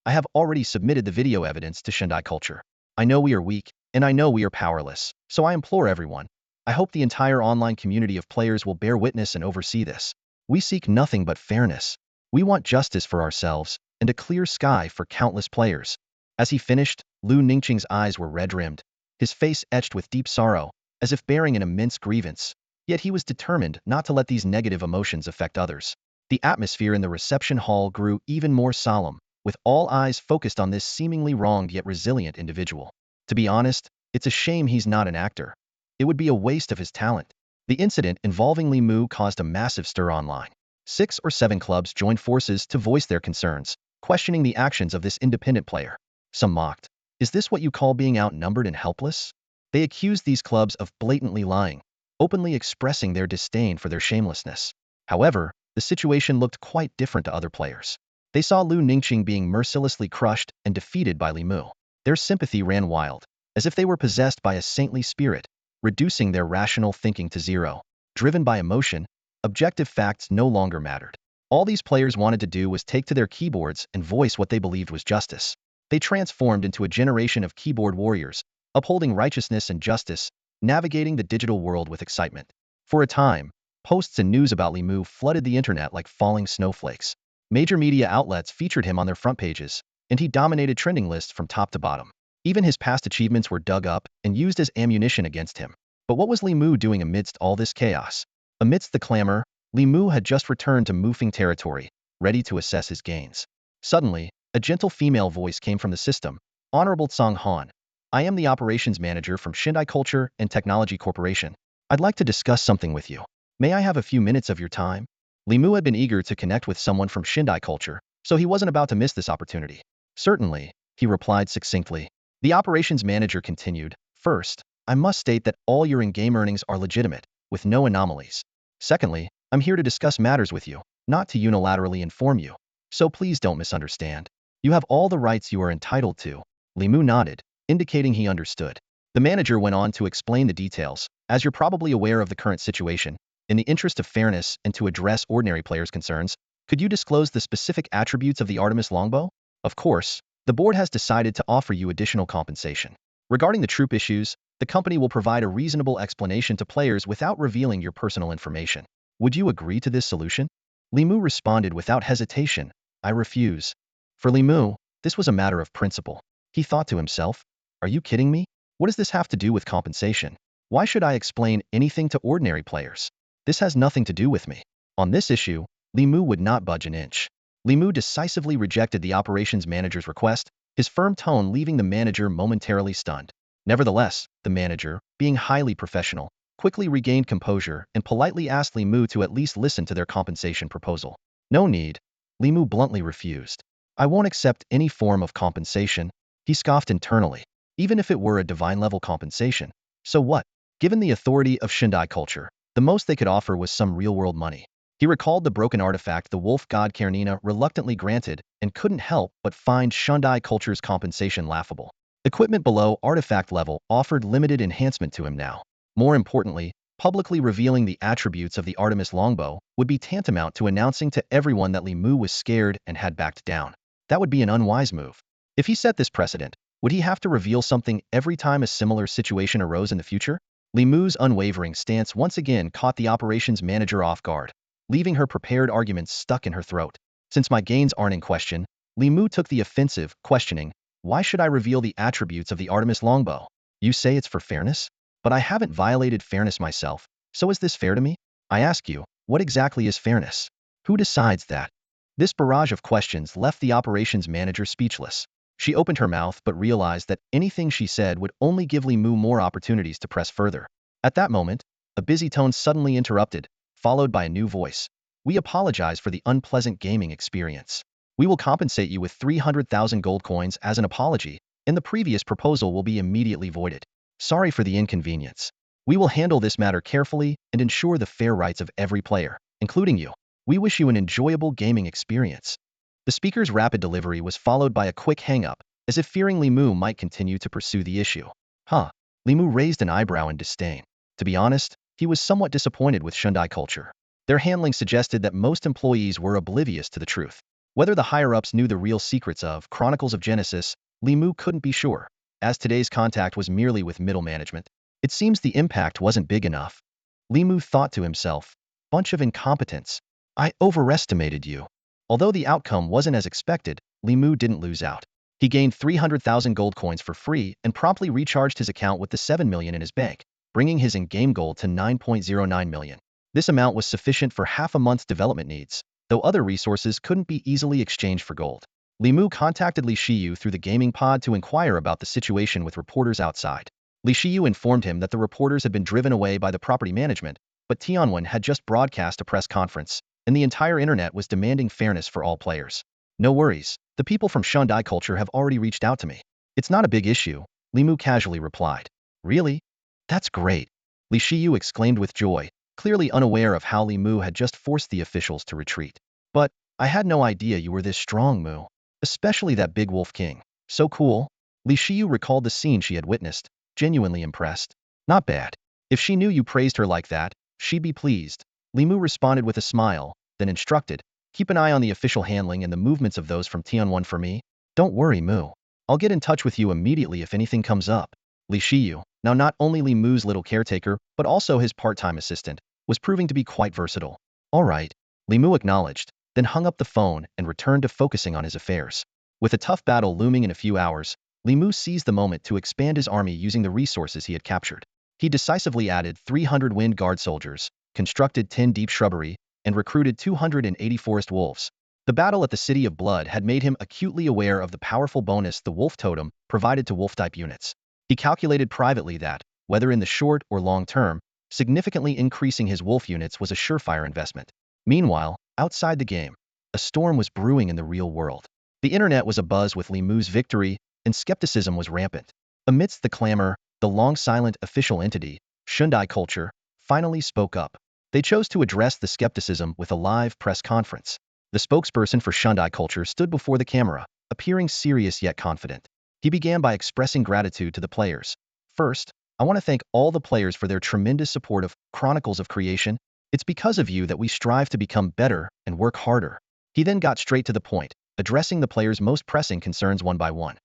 [SPEAKER 1] I have already submitted the video evidence to Shandai Culture. I know we are weak, and I know we are powerless, so I implore everyone. I hope the entire online community of players will bear witness and oversee this. We seek nothing but fairness. We want justice for ourselves, and a clear sky for countless players. As he finished, Lu Ningqing's eyes were red-rimmed, his face etched with deep sorrow, as if bearing an immense grievance. Yet he was determined not to let these negative emotions affect others. The atmosphere in the reception hall grew even more solemn, with all eyes focused on this seemingly wronged yet resilient individual. To be honest, it's a shame he's not an actor. It would be a waste of his talent. The incident involving Li Mu caused a massive stir online. 6 or 7 clubs joined forces to voice their concerns, questioning the actions of this independent player. Some mocked. Is this what you call being outnumbered and helpless? They accused these clubs of blatantly lying, openly expressing their disdain for their shamelessness. However, the situation looked quite different to other players. They saw Lu Ningqing being mercilessly crushed and defeated by Li Mu. Their sympathy ran wild, as if they were possessed by a saintly spirit, reducing their rational thinking to zero. Driven by emotion, objective facts no longer mattered. All these players wanted to do was take to their keyboards and voice what they believed was justice. They transformed into a generation of keyboard warriors, upholding righteousness and justice, navigating the digital world with excitement. For a time, posts and news about Li Mu flooded the internet like falling snowflakes. Major media outlets featured him on their front pages, and he dominated trending lists from top to bottom. Even his past achievements were dug up and used as ammunition against him. But what was Li Mu doing amidst all this chaos? Amidst the clamor, Li Mu had just returned to Mufeng territory, ready to assess his gains. Suddenly, a gentle female voice came from the system. Honorable Tsang Han, I am the operations manager from Shandai Culture and Technology Corporation. I'd like to discuss something with you. May I have a few minutes of your time? Li Mu had been eager to connect with someone from Shandai Culture, so he wasn't about to miss this opportunity. Certainly, he replied succinctly. The operations manager continued, First, I must state that all your in-game earnings are legitimate, with no anomalies. Secondly, I'm here to discuss matters with you, not to unilaterally inform you. So please don't misunderstand. You have all the rights you are entitled to. Li Mu nodded, indicating he understood. The manager went on to explain the details. As you're probably aware of the current situation, in the interest of fairness and to address ordinary players' concerns, could you disclose the specific attributes of the Artemis longbow? Of course, the board has decided to offer you additional compensation. Regarding the troop issues, the company will provide a reasonable explanation to players without revealing your personal information. Would you agree to this solution? Li Mu responded without hesitation, I refuse. For Li Mu, this was a matter of principle. He thought to himself, are you kidding me? What does this have to do with compensation? Why should I explain anything to ordinary players? This has nothing to do with me. On this issue, Li Mu would not budge an inch. Li Mu decisively rejected the operations manager's request, his firm tone leaving the manager momentarily stunned. Nevertheless, the manager, being highly professional, quickly regained composure and politely asked Li Mu to at least listen to their compensation proposal. No need. Li Mu bluntly refused. I won't accept any form of compensation, he scoffed internally. Even if it were a divine-level compensation. So what? Given the authority of Shandai Culture, the most they could offer was some real-world money. He recalled the broken artifact the wolf god Karnina reluctantly granted and couldn't help but find Shandai Culture's compensation laughable. Equipment below artifact level offered limited enhancement to him now. More importantly, publicly revealing the attributes of the Artemis longbow would be tantamount to announcing to everyone that Li Mu was scared and had backed down. That would be an unwise move. If he set this precedent, would he have to reveal something every time a similar situation arose in the future? Li Mu's unwavering stance once again caught the operations manager off guard, leaving her prepared arguments stuck in her throat. Since my gains aren't in question, Li Mu took the offensive, questioning, why should I reveal the attributes of the Artemis longbow? You say it's for fairness? But I haven't violated fairness myself, so is this fair to me? I ask you, what exactly is fairness? Who decides that? This barrage of questions left the operations manager speechless. She opened her mouth but realized that anything she said would only give Li Mu more opportunities to press further. At that moment, a busy tone suddenly interrupted, followed by a new voice. We apologize for the unpleasant gaming experience. We will compensate you with 300,000 gold coins as an apology, and the previous proposal will be immediately voided. Sorry for the inconvenience. We will handle this matter carefully and ensure the fair rights of every player, including you. We wish you an enjoyable gaming experience. The speaker's rapid delivery was followed by a quick hang-up, as if fearing Li Mu might continue to pursue the issue. Li Mu raised an eyebrow in disdain. To be honest, he was somewhat disappointed with Shandai Culture. Their handling suggested that most employees were oblivious to the truth. Whether the higher-ups knew the real secrets of Chronicles of Genesis, Li Mu couldn't be sure, as today's contact was merely with middle management. It seems the impact wasn't big enough. Li Mu thought to himself, bunch of incompetents. I overestimated you. Although the outcome wasn't as expected, Li Mu didn't lose out. He gained 300,000 gold coins for free and promptly recharged his account with the 7 million in his bank, bringing his in-game gold to 9.09 million. This amount was sufficient for half a month's development needs, though other resources couldn't be easily exchanged for gold. Li Mu contacted Li Shiyu through the gaming pod to inquire about the situation with reporters outside. Li Shiyu informed him that the reporters had been driven away by the property management, but Tianwen had just broadcast a press conference, and the entire internet was demanding fairness for all players. No worries, the people from Shundai Culture have already reached out to me. It's not a big issue, Li Mu casually replied. Really? That's great. Li Shiyu exclaimed with joy, clearly unaware of how Li Mu had just forced the officials to retreat. But, I had no idea you were this strong, Mu. Especially that big wolf king. So cool. Li Shiyu recalled the scene she had witnessed, genuinely impressed. Not bad. If she knew you praised her like that, she'd be pleased. Li Mu responded with a smile, then instructed, keep an eye on the official handling and the movements of those from Tianwen for me. Don't worry, Mu. I'll get in touch with you immediately if anything comes up. Li Shiyu, now not only Li Mu's little caretaker, but also his part-time assistant, was proving to be quite versatile. All right. Li Mu acknowledged, then hung up the phone and returned to focusing on his affairs. With a tough battle looming in a few hours, Li Mu seized the moment to expand his army using the resources he had captured. He decisively added 300 wind guard soldiers, constructed 10 deep shrubbery, and recruited 280 forest wolves. The battle at the City of Blood had made him acutely aware of the powerful bonus the wolf totem provided to wolf-type units. He calculated privately that, whether in the short or long term, significantly increasing his wolf units was a surefire investment. Meanwhile, outside the game, a storm was brewing in the real world. The internet was abuzz with Li Mu's victory, and skepticism was rampant. Amidst the clamor, the long-silent official entity, Shundai Culture, finally spoke up. They chose to address the skepticism with a live press conference. The spokesperson for Shundai Culture stood before the camera, appearing serious yet confident. He began by expressing gratitude to the players. First, I want to thank all the players for their tremendous support of Chronicles of Creation. It's because of you that we strive to become better and work harder. He then got straight to the point, addressing the players' most pressing concerns one by one.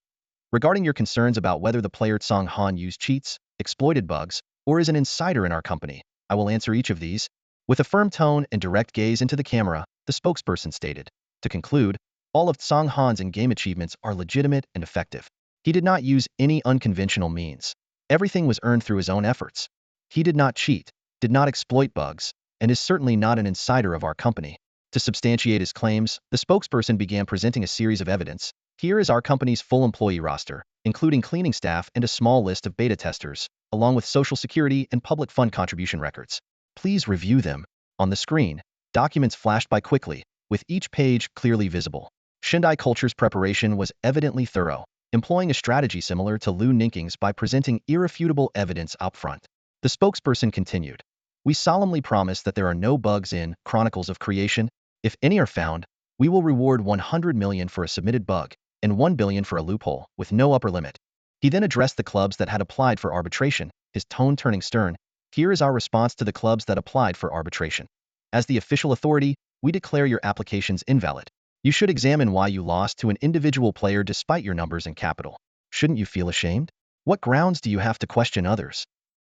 [SPEAKER 1] Regarding your concerns about whether the player Tsong Han used cheats, exploited bugs, or is an insider in our company, I will answer each of these. With a firm tone and direct gaze into the camera, the spokesperson stated. To conclude, all of Tsong Han's in-game achievements are legitimate and effective. He did not use any unconventional means. Everything was earned through his own efforts. He did not cheat, did not exploit bugs, and is certainly not an insider of our company. To substantiate his claims, the spokesperson began presenting a series of evidence. Here is our company's full employee roster, including cleaning staff and a small list of beta testers, along with social security and public fund contribution records. Please review them. On the screen, documents flashed by quickly, with each page clearly visible. Shundai Culture's preparation was evidently thorough, employing a strategy similar to Lu Ninking's by presenting irrefutable evidence up front. The spokesperson continued. We solemnly promise that there are no bugs in Chronicles of Creation. If any are found, we will reward 100 million for a submitted bug, and 1 billion for a loophole, with no upper limit. He then addressed the clubs that had applied for arbitration, his tone turning stern. Here is our response to the clubs that applied for arbitration. As the official authority, we declare your applications invalid. You should examine why you lost to an individual player despite your numbers and capital. Shouldn't you feel ashamed? What grounds do you have to question others?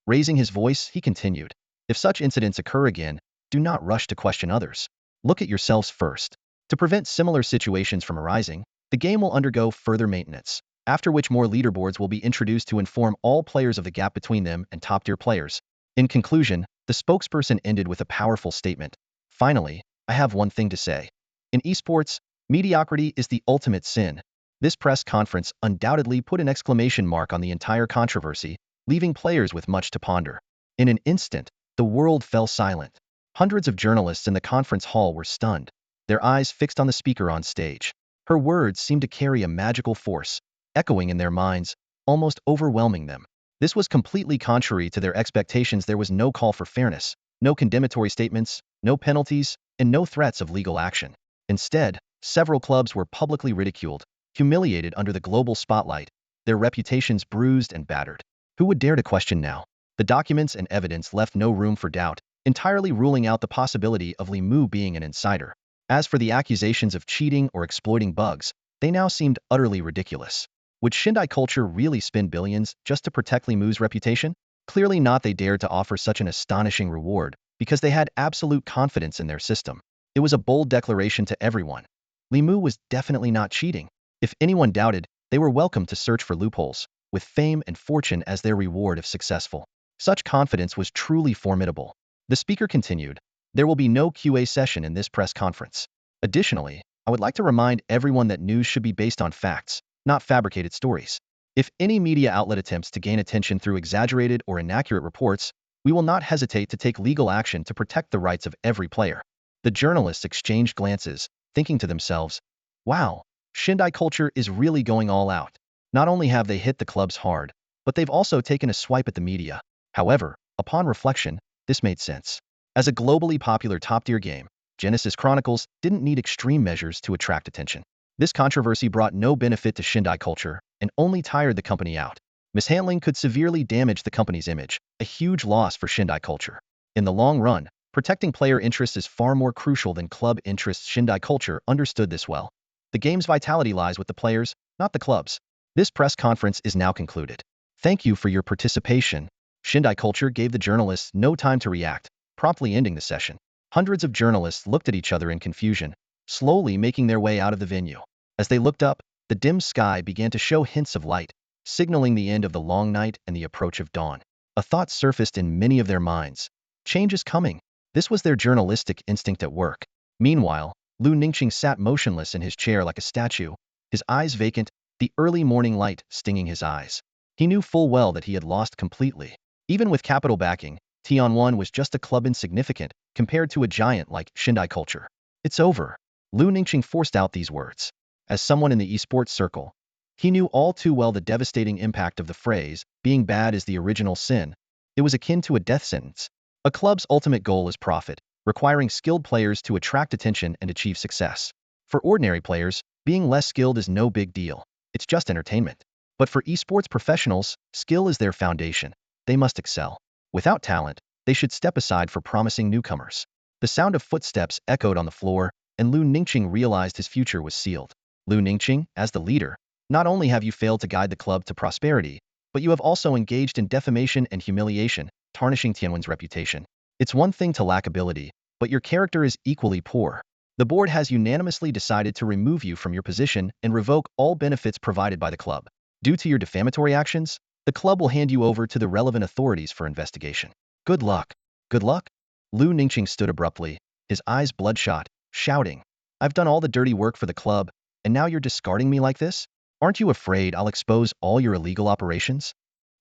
[SPEAKER 1] Raising his voice, he continued. If such incidents occur again, do not rush to question others. Look at yourselves first. To prevent similar situations from arising, the game will undergo further maintenance, after which more leaderboards will be introduced to inform all players of the gap between them and top-tier players. In conclusion, the spokesperson ended with a powerful statement. Finally, I have one thing to say. In esports, mediocrity is the ultimate sin. This press conference undoubtedly put an exclamation mark on the entire controversy, leaving players with much to ponder. In an instant, the world fell silent. Hundreds of journalists in the conference hall were stunned, their eyes fixed on the speaker on stage. Her words seemed to carry a magical force, echoing in their minds, almost overwhelming them. This was completely contrary to their expectations. There was no call for fairness, no condemnatory statements, no penalties, and no threats of legal action. Instead, several clubs were publicly ridiculed, humiliated under the global spotlight, their reputations bruised and battered. Who would dare to question now? The documents and evidence left no room for doubt. entirely ruling out the possibility of Li Mu being an insider. As for the accusations of cheating or exploiting bugs, they now seemed utterly ridiculous. Would Shindai Culture really spend billions just to protect Li Mu's reputation? Clearly not. They dared to offer such an astonishing reward because they had absolute confidence in their system. It was a bold declaration to everyone. Li Mu was definitely not cheating. If anyone doubted, they were welcome to search for loopholes, with fame and fortune as their reward if successful. Such confidence was truly formidable. The speaker continued, "There will be no QA session in this press conference. Additionally, I would like to remind everyone that news should be based on facts, not fabricated stories. If any media outlet attempts to gain attention through exaggerated or inaccurate reports, we will not hesitate to take legal action to protect the rights of every player." The journalists exchanged glances, thinking to themselves, wow, Shindai Culture is really going all out. Not only have they hit the clubs hard, but they've also taken a swipe at the media. However, upon reflection, this made sense. As a globally popular top-tier game, Genesis Chronicles didn't need extreme measures to attract attention. This controversy brought no benefit to Shindai Culture and only tired the company out. Mishandling could severely damage the company's image, a huge loss for Shindai Culture. In the long run, protecting player interests is far more crucial than club interests. Shindai Culture understood this well. The game's vitality lies with the players, not the clubs. This press conference is now concluded. Thank you for your participation. Shindai Culture gave the journalists no time to react, promptly ending the session. Hundreds of journalists looked at each other in confusion, slowly making their way out of the venue. As they looked up, the dim sky began to show hints of light, signaling the end of the long night and the approach of dawn. A thought surfaced in many of their minds. Change is coming. This was their journalistic instinct at work. Meanwhile, Lu Ningqing sat motionless in his chair like a statue, his eyes vacant, the early morning light stinging his eyes. He knew full well that he had lost completely. Even with capital backing, Tianwan was just a club insignificant compared to a giant like Shindai Culture. It's over. Lu Ningqing forced out these words. As someone in the esports circle, he knew all too well the devastating impact of the phrase, being bad is the original sin. It was akin to a death sentence. A club's ultimate goal is profit, requiring skilled players to attract attention and achieve success. For ordinary players, being less skilled is no big deal. It's just entertainment. But for esports professionals, skill is their foundation. They must excel. Without talent, they should step aside for promising newcomers. The sound of footsteps echoed on the floor, and Lu Ningqing realized his future was sealed. Lu Ningqing, as the leader, not only have you failed to guide the club to prosperity, but you have also engaged in defamation and humiliation, tarnishing Tianwen's reputation. It's one thing to lack ability, but your character is equally poor. The board has unanimously decided to remove you from your position and revoke all benefits provided by the club. Due to your defamatory actions, the club will hand you over to the relevant authorities for investigation. Good luck. Good luck? Lu Ningqing stood abruptly, his eyes bloodshot, shouting, I've done all the dirty work for the club, and now you're discarding me like this? Aren't you afraid I'll expose all your illegal operations?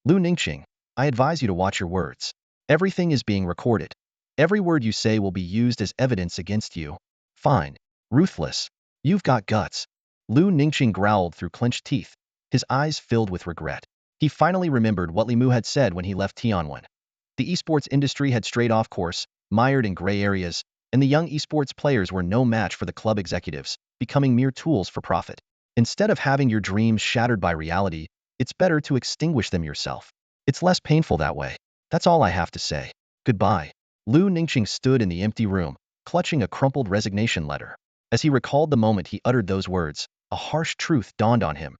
[SPEAKER 1] Lu Ningqing, I advise you to watch your words. Everything is being recorded. Every word you say will be used as evidence against you. Fine. Ruthless. You've got guts. Lu Ningqing growled through clenched teeth, his eyes filled with regret. He finally remembered what Li Mu had said when he left Tianwan. The esports industry had strayed off course, mired in gray areas, and the young esports players were no match for the club executives, becoming mere tools for profit. Instead of having your dreams shattered by reality, it's better to extinguish them yourself. It's less painful that way. That's all I have to say. Goodbye. Lu Ningqing stood in the empty room, clutching a crumpled resignation letter. As he recalled the moment he uttered those words, a harsh truth dawned on him.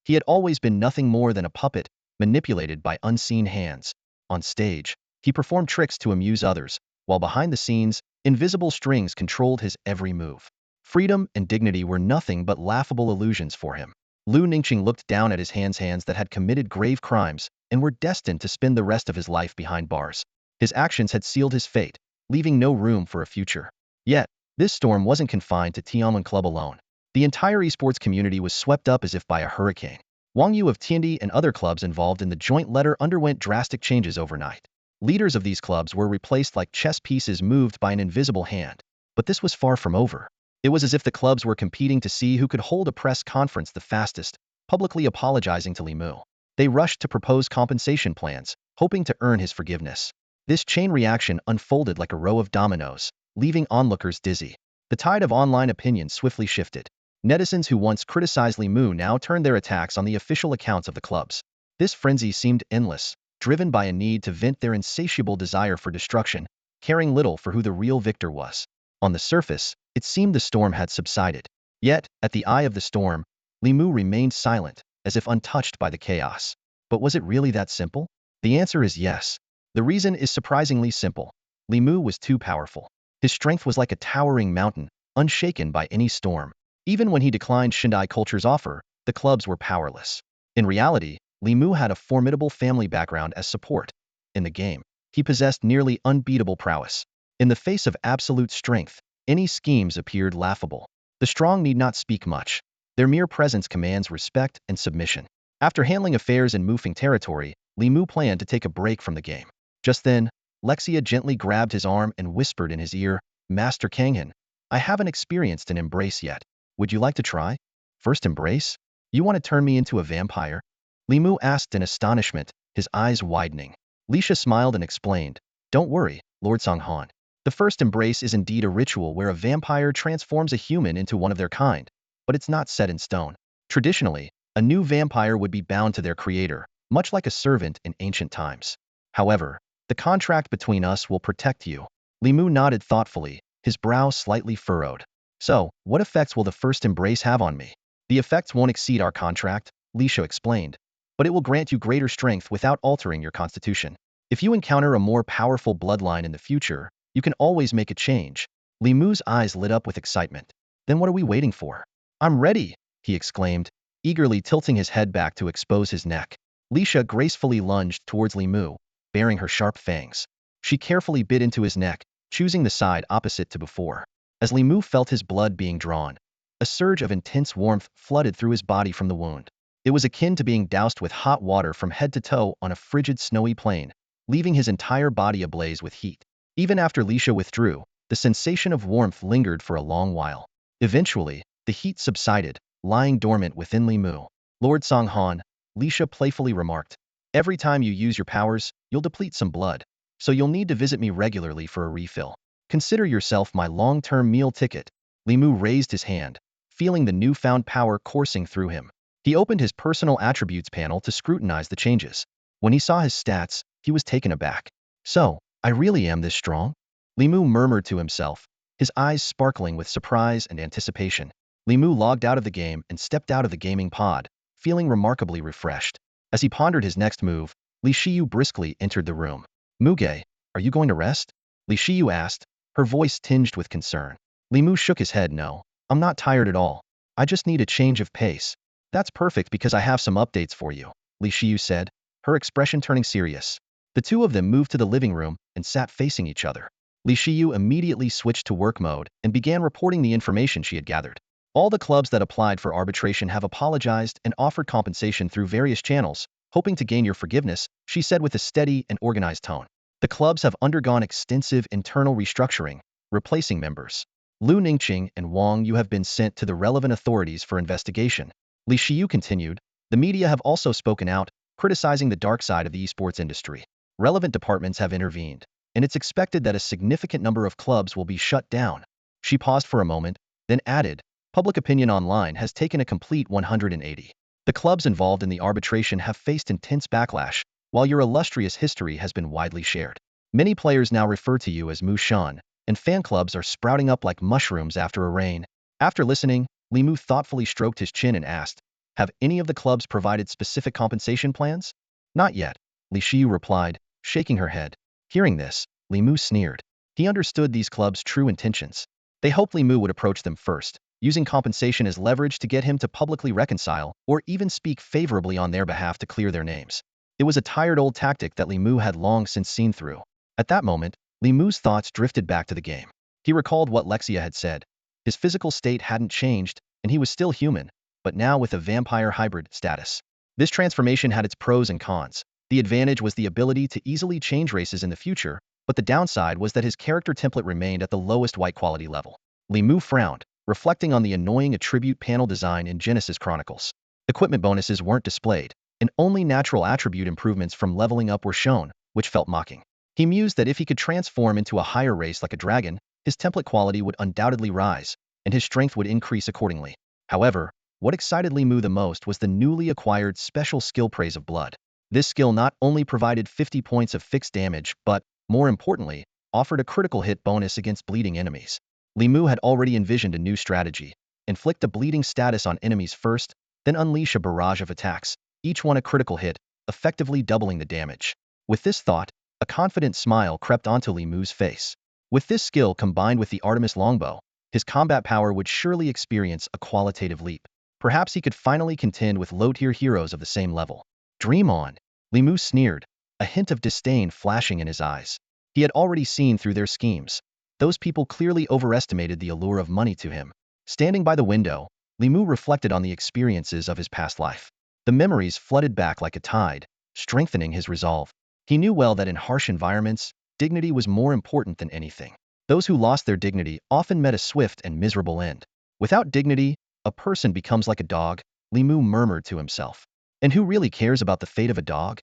[SPEAKER 1] He had always been nothing more than a puppet, manipulated by unseen hands. On stage, he performed tricks to amuse others, while behind the scenes, invisible strings controlled his every move. Freedom and dignity were nothing but laughable illusions for him. Lu Ningqing looked down at his hands that had committed grave crimes and were destined to spend the rest of his life behind bars. His actions had sealed his fate, leaving no room for a future. Yet, this storm wasn't confined to Tianwan Club alone. The entire esports community was swept up as if by a hurricane. Wang Yu of Tiandi and other clubs involved in the joint letter underwent drastic changes overnight. Leaders of these clubs were replaced like chess pieces moved by an invisible hand. But this was far from over. It was as if the clubs were competing to see who could hold a press conference the fastest, publicly apologizing to Li Mu. They rushed to propose compensation plans, hoping to earn his forgiveness. This chain reaction unfolded like a row of dominoes, leaving onlookers dizzy. The tide of online opinion swiftly shifted. Netizens who once criticized Li Mu now turned their attacks on the official accounts of the clubs. This frenzy seemed endless, driven by a need to vent their insatiable desire for destruction. caring little for who the real victor was. On the surface, it seemed the storm had subsided. Yet, at the eye of the storm, Li Mu remained silent, as if untouched by the chaos. But was it really that simple? The answer is yes. The reason is surprisingly simple. Li Mu was too powerful. His strength was like a towering mountain, unshaken by any storm. Even when he declined Shindai Culture's offer, the clubs were powerless. In reality, Li Mu had a formidable family background as support. In the game, he possessed nearly unbeatable prowess. In the face of absolute strength, any schemes appeared laughable. The strong need not speak much. Their mere presence commands respect and submission. After handling affairs in Mufeng territory, Li Mu planned to take a break from the game. Just then, Lexia gently grabbed his arm and whispered in his ear, "Master Kanghan, I haven't experienced an embrace yet. Would you like to try?" "First embrace? You want to turn me into a vampire?" Li Mu asked in astonishment, his eyes widening. Lisha smiled and explained, "Don't worry, Lord Songhan. The first embrace is indeed a ritual where a vampire transforms a human into one of their kind, but it's not set in stone. Traditionally, a new vampire would be bound to their creator, much like a servant in ancient times. However, the contract between us will protect you." Li Mu nodded thoughtfully, his brow slightly furrowed. "So, what effects will the first embrace have on me?" "The effects won't exceed our contract," Lisha explained, "but it will grant you greater strength without altering your constitution. If you encounter a more powerful bloodline in the future, you can always make a change." Li Mu's eyes lit up with excitement. "Then what are we waiting for?" "I'm ready," he exclaimed, eagerly tilting his head back to expose his neck. Lisha gracefully lunged towards Li Mu, baring her sharp fangs. She carefully bit into his neck, choosing the side opposite to before. As Li Mu felt his blood being drawn, a surge of intense warmth flooded through his body from the wound. It was akin to being doused with hot water from head to toe on a frigid snowy plain, leaving his entire body ablaze with heat. Even after Lisha withdrew, the sensation of warmth lingered for a long while. Eventually, the heat subsided, lying dormant within Li Mu. "Lord Songhan," Lisha playfully remarked, "every time you use your powers, you'll deplete some blood, so you'll need to visit me regularly for a refill. Consider yourself my long-term meal ticket." Li Mu raised his hand, feeling the newfound power coursing through him. He opened his personal attributes panel to scrutinize the changes. When he saw his stats, he was taken aback. "So, I really am this strong?" Li Mu murmured to himself, his eyes sparkling with surprise and anticipation. Li Mu logged out of the game and stepped out of the gaming pod, feeling remarkably refreshed. As he pondered his next move, Li Shiyu briskly entered the room. "Muge, are you going to rest?" Li Shiyu asked, her voice tinged with concern. Li Mu shook his head. "No, I'm not tired at all. I just need a change of pace." "That's perfect because I have some updates for you," Li Shiyu said, her expression turning serious. The two of them moved to the living room and sat facing each other. Li Shiyu immediately switched to work mode and began reporting the information she had gathered. "All the clubs that applied for arbitration have apologized and offered compensation through various channels, hoping to gain your forgiveness," she said with a steady and organized tone. "The clubs have undergone extensive internal restructuring, replacing members. Lu Ningqing and Wang Yu have been sent to the relevant authorities for investigation." Li Shiyu continued, "The media have also spoken out, criticizing the dark side of the esports industry. Relevant departments have intervened, and it's expected that a significant number of clubs will be shut down." She paused for a moment, then added, "Public opinion online has taken a complete 180. The clubs involved in the arbitration have faced intense backlash, while your illustrious history has been widely shared. Many players now refer to you as Mu Shan, and fan clubs are sprouting up like mushrooms after a rain." After listening, Li Mu thoughtfully stroked his chin and asked, "Have any of the clubs provided specific compensation plans?" "Not yet," Li Shiyu replied, shaking her head. Hearing this, Li Mu sneered. He understood these clubs' true intentions. They hoped Li Mu would approach them first, using compensation as leverage to get him to publicly reconcile or even speak favorably on their behalf to clear their names. It was a tired old tactic that Li Mu had long since seen through. At that moment, Li Mu's thoughts drifted back to the game. He recalled what Lexia had said. His physical state hadn't changed, and he was still human, but now with a vampire hybrid status. This transformation had its pros and cons. The advantage was the ability to easily change races in the future, but the downside was that his character template remained at the lowest white quality level. Li Mu frowned, reflecting on the annoying attribute panel design in Genesis Chronicles. Equipment bonuses weren't displayed, and only natural attribute improvements from leveling up were shown, which felt mocking. He mused that if he could transform into a higher race like a dragon, his template quality would undoubtedly rise, and his strength would increase accordingly. However, what excited Li Mu the most was the newly acquired special skill Praise of Blood. This skill not only provided 50 points of fixed damage, but, more importantly, offered a critical hit bonus against bleeding enemies. Li Mu had already envisioned a new strategy: inflict a bleeding status on enemies first, then unleash a barrage of attacks, each one a critical hit, effectively doubling the damage. With this thought, a confident smile crept onto Li Mu's face. With this skill combined with the Artemis longbow, his combat power would surely experience a qualitative leap. Perhaps he could finally contend with low-tier heroes of the same level. Dream on, Li Mu sneered, a hint of disdain flashing in his eyes. He had already seen through their schemes. Those people clearly overestimated the allure of money to him. Standing by the window, Li Mu reflected on the experiences of his past life. The memories flooded back like a tide, strengthening his resolve. He knew well that in harsh environments, dignity was more important than anything. Those who lost their dignity often met a swift and miserable end. Without dignity, a person becomes like a dog, Li Mu murmured to himself. And who really cares about the fate of a dog?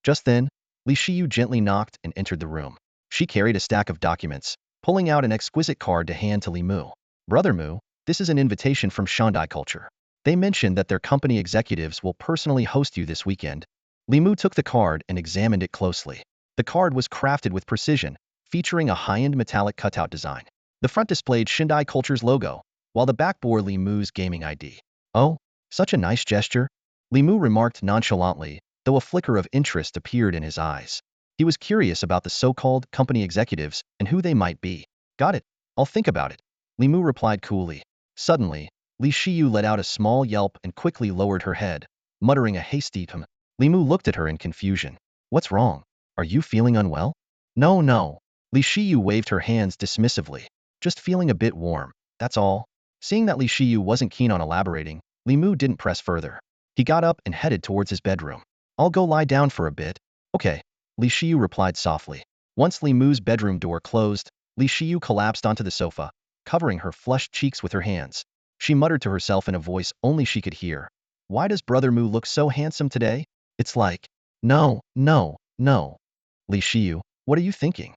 [SPEAKER 1] Just then, Li Shiyu gently knocked and entered the room. She carried a stack of documents, pulling out an exquisite card to hand to Li Mu. Brother Mu, this is an invitation from Shandai Culture. They mentioned that their company executives will personally host you this weekend. Li Mu took the card and examined it closely. The card was crafted with precision, featuring a high-end metallic cutout design. The front displayed Shandai Culture's logo, while the back bore Li Mu's gaming ID. Oh, such a nice gesture, Li Mu remarked nonchalantly, though a flicker of interest appeared in his eyes. He was curious about the so-called company executives and who they might be. Got it, I'll think about it, Li Mu replied coolly. Suddenly, Li Shiyu let out a small yelp and quickly lowered her head, muttering a hasty "hm." Li Mu looked at her in confusion. What's wrong? Are you feeling unwell? No, no. Li Shiyu waved her hands dismissively. Just feeling a bit warm, that's all. Seeing that Li Shiyu wasn't keen on elaborating, Li Mu didn't press further. He got up and headed towards his bedroom. I'll go lie down for a bit. Okay, Li Shiyu replied softly. Once Li Mu's bedroom door closed, Li Shiyu collapsed onto the sofa, covering her flushed cheeks with her hands. She muttered to herself in a voice only she could hear. Why does Brother Mu look so handsome today? It's like, no, no, no. Li Shiyu, what are you thinking?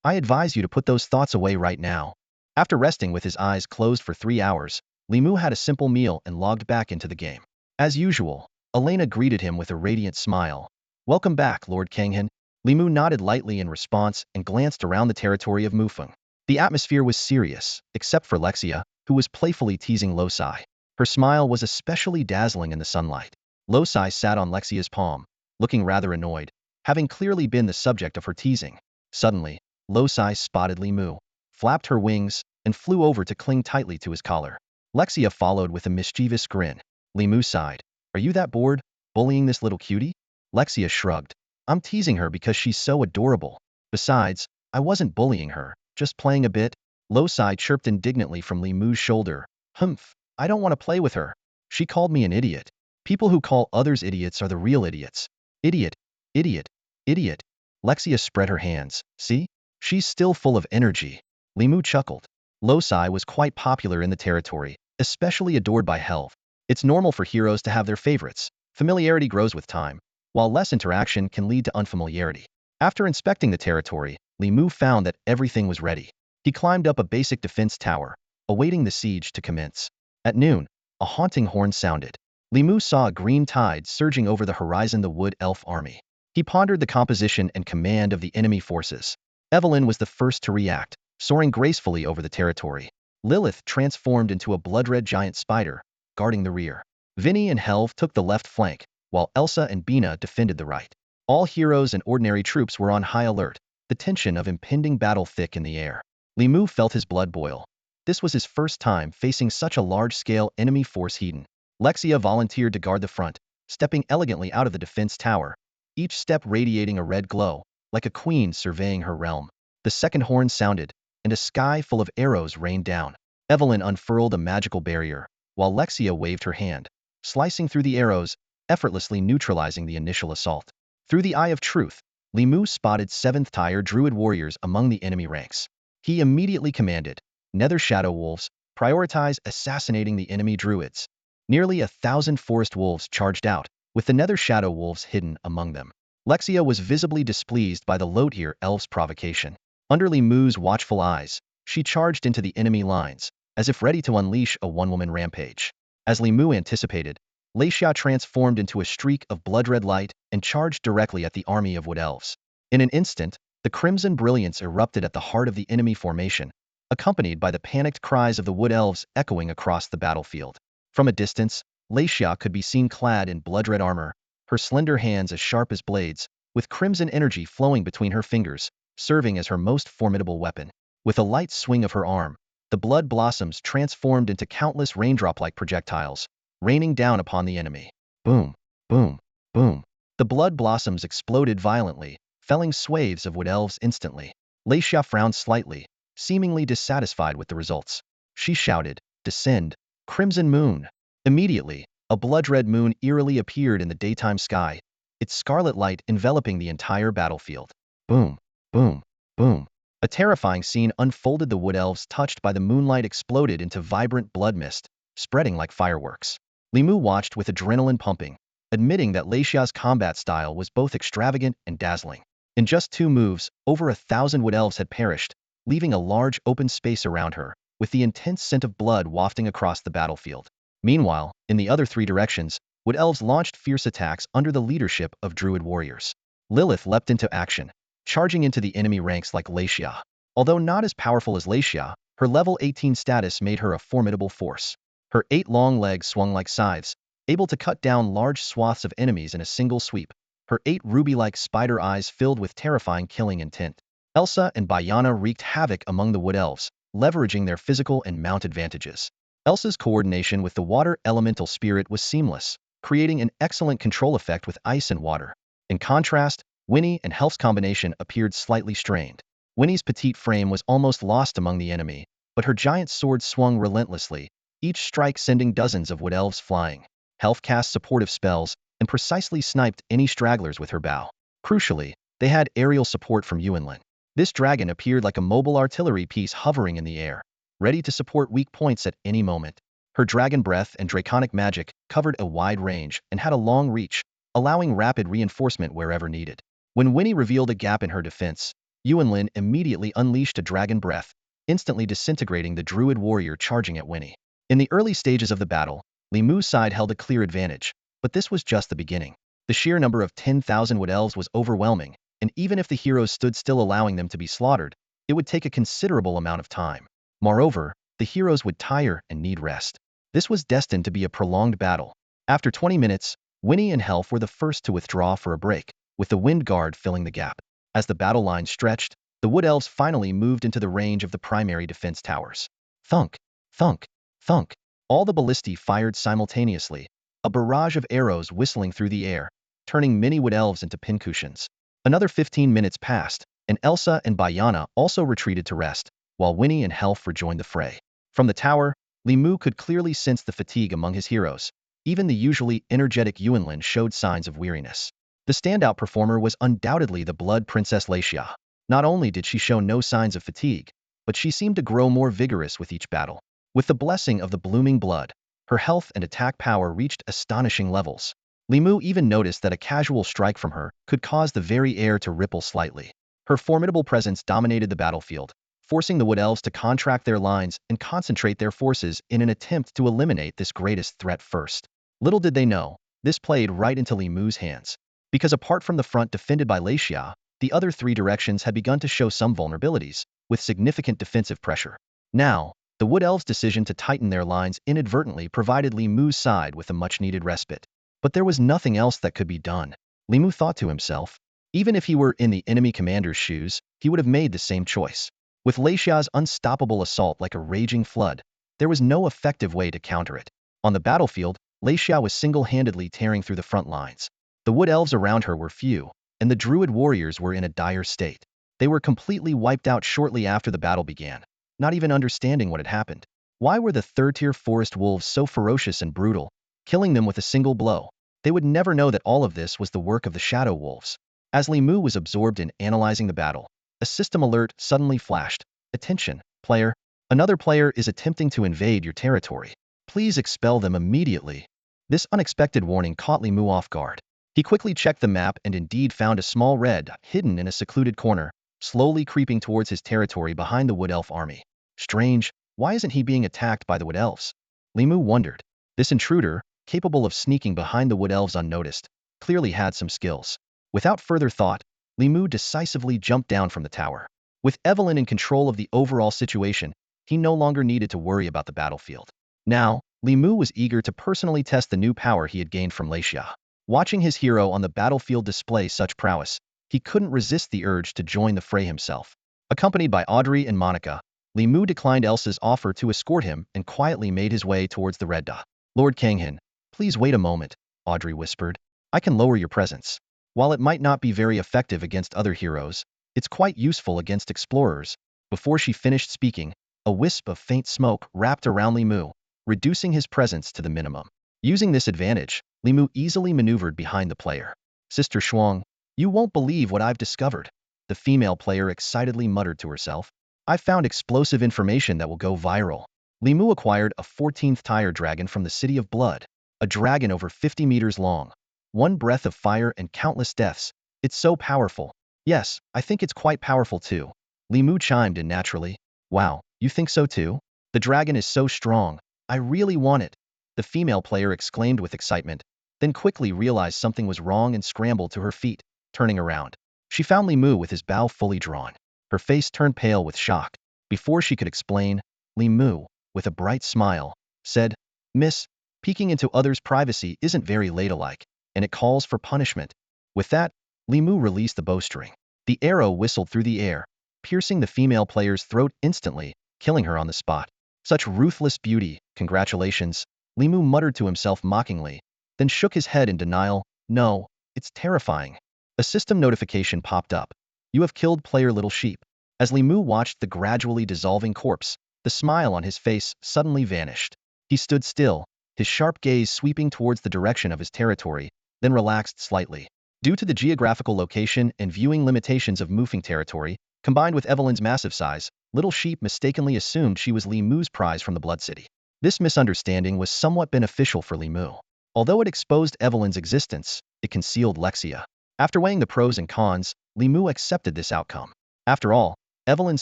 [SPEAKER 1] I advise you to put those thoughts away right now. After resting with his eyes closed for 3 hours, Li Mu had a simple meal and logged back into the game. As usual, Elena greeted him with a radiant smile. Welcome back, Lord Kanghan. Li Mu nodded lightly in response and glanced around the territory of Mufeng. The atmosphere was serious, except for Lexia, who was playfully teasing Losai. Her smile was especially dazzling in the sunlight. Losai sat on Lexia's palm, looking rather annoyed, having clearly been the subject of her teasing. Suddenly, Losai spotted Li Mu, flapped her wings, and flew over to cling tightly to his collar. Lexia followed with a mischievous grin. Li Mu sighed. Are you that bored, bullying this little cutie? Lexia shrugged. I'm teasing her because she's so adorable. Besides, I wasn't bullying her, just playing a bit. Losai chirped indignantly from Li Mu's shoulder. Humph, I don't want to play with her. She called me an idiot. People who call others idiots are the real idiots. Idiot, idiot, idiot. Lexia spread her hands. See? She's still full of energy. Li Mu chuckled. Losai was quite popular in the territory, especially adored by Helve. It's normal for heroes to have their favorites. Familiarity grows with time, while less interaction can lead to unfamiliarity. After inspecting the territory, Li Mu found that everything was ready. He climbed up a basic defense tower, awaiting the siege to commence. At noon, a haunting horn sounded. Li Mu saw a green tide surging over the horizon, the wood elf army. He pondered the composition and command of the enemy forces. Evelyn was the first to react, soaring gracefully over the territory. Lilith transformed into a blood-red giant spider, guarding the rear. Vinny and Helve took the left flank, while Elsa and Bina defended the right. All heroes and ordinary troops were on high alert, the tension of impending battle thick in the air. Li Mu felt his blood boil. This was his first time facing such a large-scale enemy force hidden. Lexia volunteered to guard the front, stepping elegantly out of the defense tower, each step radiating a red glow, like a queen surveying her realm. The second horn sounded, and a sky full of arrows rained down. Evelyn unfurled a magical barrier, while Lexia waved her hand, slicing through the arrows, effortlessly neutralizing the initial assault. Through the eye of truth, Li Mu spotted 7th tier druid warriors among the enemy ranks. He immediately commanded, Nether Shadow Wolves, prioritize assassinating the enemy druids. Nearly 1,000 forest wolves charged out, with the Nether Shadow Wolves hidden among them. Lexia was visibly displeased by the low-tier elf's provocation. Under Li Mu's watchful eyes, she charged into the enemy lines, as if ready to unleash a one-woman rampage. As Li Mu anticipated, Lexia transformed into a streak of blood-red light and charged directly at the army of wood elves. In an instant, The crimson brilliance erupted at the heart of the enemy formation, accompanied by the panicked cries of the wood elves echoing across the battlefield. From a distance, Leixia could be seen clad in blood-red armor, her slender hands as sharp as blades, with crimson energy flowing between her fingers, serving as her most formidable weapon. With a light swing of her arm, the blood blossoms transformed into countless raindrop-like projectiles, raining down upon the enemy. Boom, boom, boom. The blood blossoms exploded violently, felling swathes of wood elves instantly. Leixia frowned slightly, seemingly dissatisfied with the results. She shouted, "Descend, Crimson Moon!" Immediately, a blood-red moon eerily appeared in the daytime sky, its scarlet light enveloping the entire battlefield. Boom, boom, boom. A terrifying scene unfolded. The wood elves, touched by the moonlight, exploded into vibrant blood mist, spreading like fireworks. Li Mu watched with adrenaline pumping, admitting that Leixia's combat style was both extravagant and dazzling. In just 2 moves, over 1,000 wood elves had perished, leaving a large open space around her, with the intense scent of blood wafting across the battlefield. Meanwhile, in the other 3 directions, wood elves launched fierce attacks under the leadership of druid warriors. Lilith leapt into action, charging into the enemy ranks like Leixia. Although not as powerful as Leixia, her level 18 status made her a formidable force. Her 8 long legs swung like scythes, able to cut down large swaths of enemies in a single sweep. Her 8 ruby-like spider eyes filled with terrifying killing intent. Elsa and Bayana wreaked havoc among the wood elves, leveraging their physical and mount advantages. Elsa's coordination with the water elemental spirit was seamless, creating an excellent control effect with ice and water. In contrast, Winnie and Helf's combination appeared slightly strained. Winnie's petite frame was almost lost among the enemy, but her giant sword swung relentlessly, each strike sending dozens of wood elves flying. Helf cast supportive spells and precisely sniped any stragglers with her bow. Crucially, they had aerial support from Yuanlin. This dragon appeared like a mobile artillery piece hovering in the air, ready to support weak points at any moment. Her dragon breath and draconic magic covered a wide range and had a long reach, allowing rapid reinforcement wherever needed. When Winnie revealed a gap in her defense, Yuanlin immediately unleashed a dragon breath, instantly disintegrating the druid warrior charging at Winnie. In the early stages of the battle, Li Mu's side held a clear advantage, but this was just the beginning. The sheer number of 10,000 wood elves was overwhelming, and even if the heroes stood still allowing them to be slaughtered, it would take a considerable amount of time. Moreover, the heroes would tire and need rest. This was destined to be a prolonged battle. After 20 minutes, Winnie and Helf were the first to withdraw for a break, with the Wind Guard filling the gap. As the battle line stretched, the wood elves finally moved into the range of the primary defense towers. Thunk, thunk, thunk. All the ballistae fired simultaneously, a barrage of arrows whistling through the air, turning many wood elves into pincushions. Another 15 minutes passed, and Elsa and Bayana also retreated to rest, while Winnie and Helf rejoined the fray. From the tower, Li Mu could clearly sense the fatigue among his heroes. Even the usually energetic Yuanlin showed signs of weariness. The standout performer was undoubtedly the Blood Princess Leixia. Not only did she show no signs of fatigue, but she seemed to grow more vigorous with each battle. With the blessing of the blooming blood, her health and attack power reached astonishing levels. Li Mu even noticed that a casual strike from her could cause the very air to ripple slightly. Her formidable presence dominated the battlefield, forcing the wood elves to contract their lines and concentrate their forces in an attempt to eliminate this greatest threat first. Little did they know, this played right into Li Mu's hands. Because apart from the front defended by Leixia, the other 3 directions had begun to show some vulnerabilities, with significant defensive pressure. Now, the wood elves' decision to tighten their lines inadvertently provided Li Mu's side with a much-needed respite. But there was nothing else that could be done. Li Mu thought to himself. Even if he were in the enemy commander's shoes, he would have made the same choice. With Leixia's unstoppable assault like a raging flood, there was no effective way to counter it. On the battlefield, Leixia was single-handedly tearing through the front lines. The wood elves around her were few, and the druid warriors were in a dire state. They were completely wiped out shortly after the battle began, not even understanding what had happened. Why were the third-tier forest wolves so ferocious and brutal, killing them with a single blow? They would never know that all of this was the work of the shadow wolves. As Li Mu was absorbed in analyzing the battle, a system alert suddenly flashed. Attention, player. Another player is attempting to invade your territory. Please expel them immediately. This unexpected warning caught Li Mu off guard. He quickly checked the map and indeed found a small red dot hidden in a secluded corner, slowly creeping towards his territory behind the wood elf army. Strange, why isn't he being attacked by the wood elves? Li Mu wondered. This intruder, capable of sneaking behind the wood elves unnoticed, clearly had some skills. Without further thought, Li Mu decisively jumped down from the tower. With Evelyn in control of the overall situation, he no longer needed to worry about the battlefield. Now, Li Mu was eager to personally test the new power he had gained from Lei Xia. Watching his hero on the battlefield display such prowess, he couldn't resist the urge to join the fray himself. Accompanied by Audrey and Monica, Li Mu declined Elsa's offer to escort him and quietly made his way towards the Red Dot. Lord Kanghan, please wait a moment, Audrey whispered. I can lower your presence. While it might not be very effective against other heroes, it's quite useful against explorers. Before she finished speaking, a wisp of faint smoke wrapped around Li Mu, reducing his presence to the minimum. Using this advantage, Li Mu easily maneuvered behind the player. Sister Shuang, you won't believe what I've discovered, the female player excitedly muttered to herself. I've found explosive information that will go viral. Li Mu acquired a 14th tier dragon from the City of Blood, a dragon over 50 meters long. One breath of fire and countless deaths. It's so powerful. Yes, I think it's quite powerful too. Li Mu chimed in naturally. Wow, you think so too? The dragon is so strong. I really want it. The female player exclaimed with excitement, then quickly realized something was wrong and scrambled to her feet, turning around. She found Li Mu with his bow fully drawn. Her face turned pale with shock. Before she could explain, Li Mu, with a bright smile, said, Miss, peeking into others' privacy isn't very ladylike, and it calls for punishment. With that, Li Mu released the bowstring. The arrow whistled through the air, piercing the female player's throat instantly, killing her on the spot. Such ruthless beauty, congratulations, Li Mu muttered to himself mockingly, then shook his head in denial. No, it's terrifying. A system notification popped up. You have killed player Little Sheep. As Li Mu watched the gradually dissolving corpse, the smile on his face suddenly vanished. He stood still, his sharp gaze sweeping towards the direction of his territory, then relaxed slightly. Due to the geographical location and viewing limitations of Mufeng territory, combined with Evelyn's massive size, Little Sheep mistakenly assumed she was Li Mu's prize from the Blood City. This misunderstanding was somewhat beneficial for Li Mu. Although it exposed Evelyn's existence, it concealed Lexia. After weighing the pros and cons, Li Mu accepted this outcome. After all, Evelyn's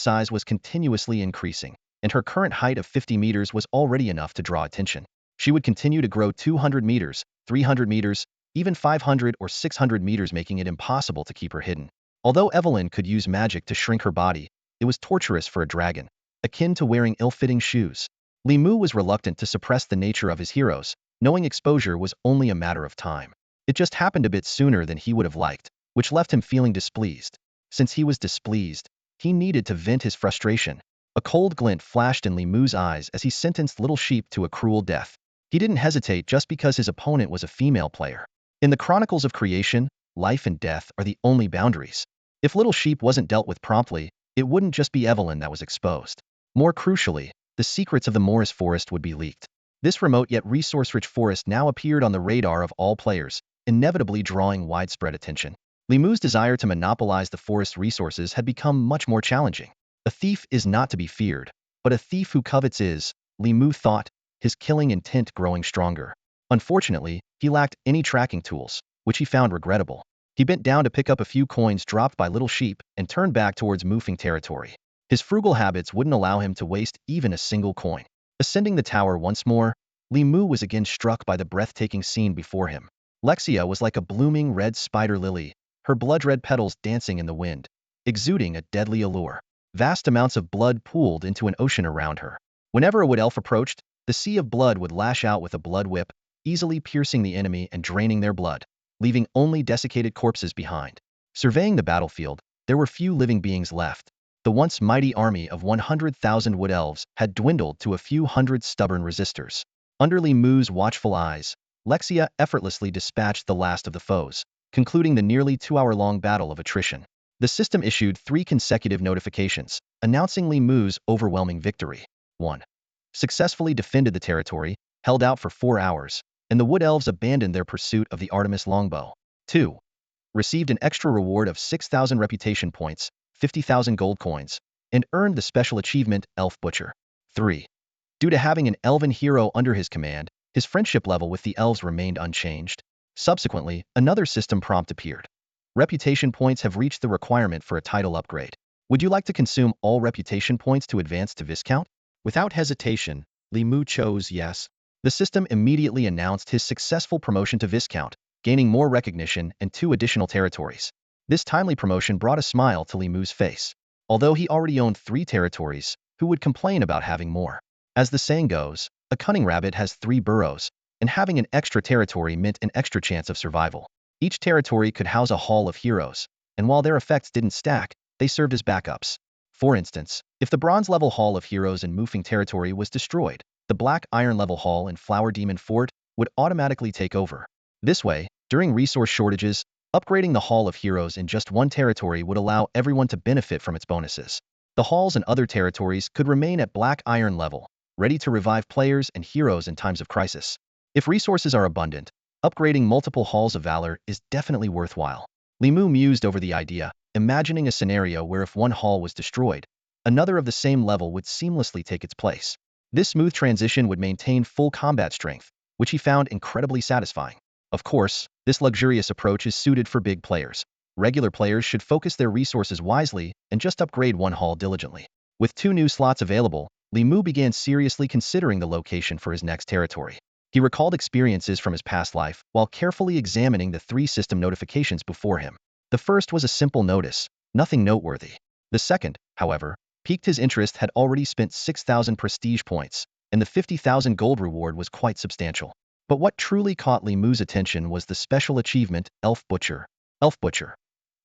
[SPEAKER 1] size was continuously increasing, and her current height of 50 meters was already enough to draw attention. She would continue to grow 200 meters, 300 meters, even 500 or 600 meters, making it impossible to keep her hidden. Although Evelyn could use magic to shrink her body, it was torturous for a dragon, akin to wearing ill-fitting shoes. Li Mu was reluctant to suppress the nature of his heroes, knowing exposure was only a matter of time. It just happened a bit sooner than he would have liked, which left him feeling displeased. Since he was displeased, he needed to vent his frustration. A cold glint flashed in Li Mu's eyes as he sentenced Little Sheep to a cruel death. He didn't hesitate just because his opponent was a female player. In the Chronicles of Creation, life and death are the only boundaries. If Little Sheep wasn't dealt with promptly, it wouldn't just be Evelyn that was exposed. More crucially, the secrets of the Morris Forest would be leaked. This remote yet resource-rich forest now appeared on the radar of all players, inevitably drawing widespread attention. Li Mu's desire to monopolize the forest's resources had become much more challenging. A thief is not to be feared, but a thief who covets is, Li Mu thought, his killing intent growing stronger. Unfortunately, he lacked any tracking tools, which he found regrettable. He bent down to pick up a few coins dropped by Little Sheep and turned back towards Mufeng territory. His frugal habits wouldn't allow him to waste even a single coin. Ascending the tower once more, Li Mu was again struck by the breathtaking scene before him. Lexia was like a blooming red spider lily, her blood-red petals dancing in the wind, exuding a deadly allure. Vast amounts of blood pooled into an ocean around her. Whenever a wood elf approached, the sea of blood would lash out with a blood whip, easily piercing the enemy and draining their blood, leaving only desiccated corpses behind. Surveying the battlefield, there were few living beings left. The once mighty army of 100,000 wood elves had dwindled to a few hundred stubborn resistors. Under Li Mu's watchful eyes, Lexia effortlessly dispatched the last of the foes, concluding the nearly 2-hour-long battle of attrition. The system issued 3 consecutive notifications, announcing Li Mu's overwhelming victory. 1. Successfully defended the territory, held out for 4 hours, and the Wood Elves abandoned their pursuit of the Artemis longbow. 2. Received an extra reward of 6,000 reputation points, 50,000 gold coins, and earned the special achievement Elf Butcher. 3. Due to having an elven hero under his command, his friendship level with the elves remained unchanged. Subsequently, another system prompt appeared. Reputation points have reached the requirement for a title upgrade. Would you like to consume all reputation points to advance to Viscount? Without hesitation, Li Mu chose yes. The system immediately announced his successful promotion to Viscount, gaining more recognition and 2 additional territories. This timely promotion brought a smile to Li Mu's face. Although he already owned 3 territories, who would complain about having more? As the saying goes, a cunning rabbit has 3 burrows, and having an extra territory meant an extra chance of survival. Each territory could house a hall of heroes, and while their effects didn't stack, they served as backups. For instance, if the bronze-level Hall of Heroes in Mufeng territory was destroyed, the black iron-level hall in Flower Demon Fort would automatically take over. This way, during resource shortages, upgrading the Hall of Heroes in just one territory would allow everyone to benefit from its bonuses. The halls in other territories could remain at black iron level, ready to revive players and heroes in times of crisis. If resources are abundant, upgrading multiple halls of valor is definitely worthwhile. Li Mu mused over the idea, imagining a scenario where if one hall was destroyed, another of the same level would seamlessly take its place. This smooth transition would maintain full combat strength, which he found incredibly satisfying. Of course, this luxurious approach is suited for big players. Regular players should focus their resources wisely and just upgrade one hall diligently. With 2 new slots available, Li Mu began seriously considering the location for his next territory. He recalled experiences from his past life while carefully examining the 3 system notifications before him. The first was a simple notice, nothing noteworthy. The second, however, piqued his interest. Had already spent 6,000 prestige points, and the 50,000 gold reward was quite substantial. But what truly caught Li Mu's attention was the special achievement, Elf Butcher. Elf Butcher.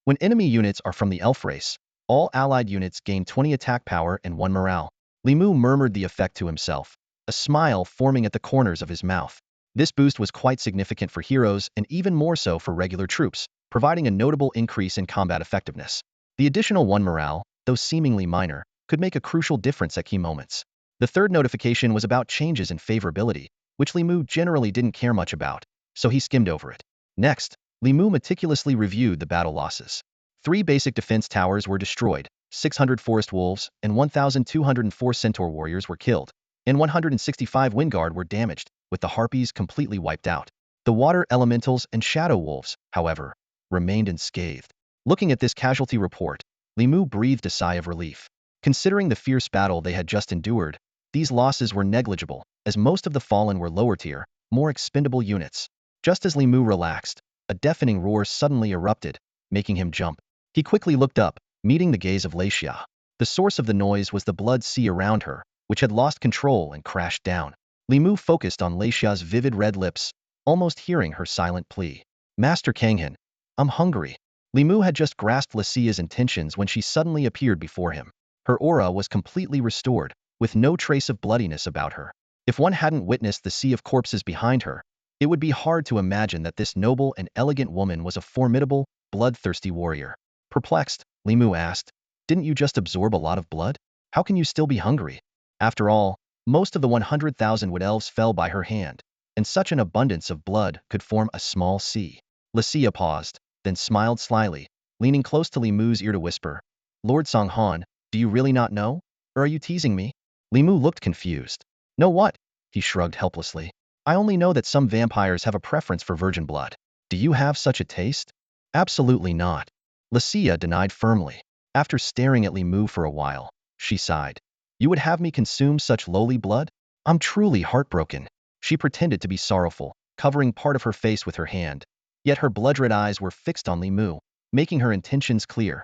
[SPEAKER 1] When enemy units are from the elf race, all allied units gain 20 attack power and 1 morale. Li Mu murmured the effect to himself, a smile forming at the corners of his mouth. This boost was quite significant for heroes and even more so for regular troops, providing a notable increase in combat effectiveness. The additional 1 morale, though seemingly minor, could make a crucial difference at key moments. The third notification was about changes in favorability, which Li Mu generally didn't care much about, so he skimmed over it. Next, Li Mu meticulously reviewed the battle losses. 3 basic defense towers were destroyed, 600 forest wolves and 1,204 centaur warriors were killed, and 165 windguard were damaged, with the harpies completely wiped out. The water elementals and shadow wolves, however, remained unscathed. Looking at this casualty report, Li Mu breathed a sigh of relief. Considering the fierce battle they had just endured, these losses were negligible, as most of the fallen were lower-tier, more expendable units. Just as Li Mu relaxed, a deafening roar suddenly erupted, making him jump. He quickly looked up, meeting the gaze of Leixia. The source of the noise was the blood sea around her, which had lost control and crashed down. Li Mu focused on Leixia's vivid red lips, almost hearing her silent plea. Master Kanghan, I'm hungry. Li Mu had just grasped Leixia's intentions when she suddenly appeared before him. Her aura was completely restored, with no trace of bloodiness about her. If one hadn't witnessed the sea of corpses behind her, it would be hard to imagine that this noble and elegant woman was a formidable, bloodthirsty warrior. Perplexed, Li Mu asked, didn't you just absorb a lot of blood? How can you still be hungry? After all, most of the 100,000 wood elves fell by her hand, and such an abundance of blood could form a small sea. Leixia paused, then smiled slyly, leaning close to Li Mu's ear to whisper, Lord Songhan, do you really not know? Or are you teasing me? Li Mu looked confused. Know what? He shrugged helplessly. I only know that some vampires have a preference for virgin blood. Do you have such a taste? Absolutely not. Leixia denied firmly. After staring at Li Mu for a while, she sighed. You would have me consume such lowly blood? I'm truly heartbroken. She pretended to be sorrowful, covering part of her face with her hand. Yet her blood-red eyes were fixed on Li Mu, making her intentions clear.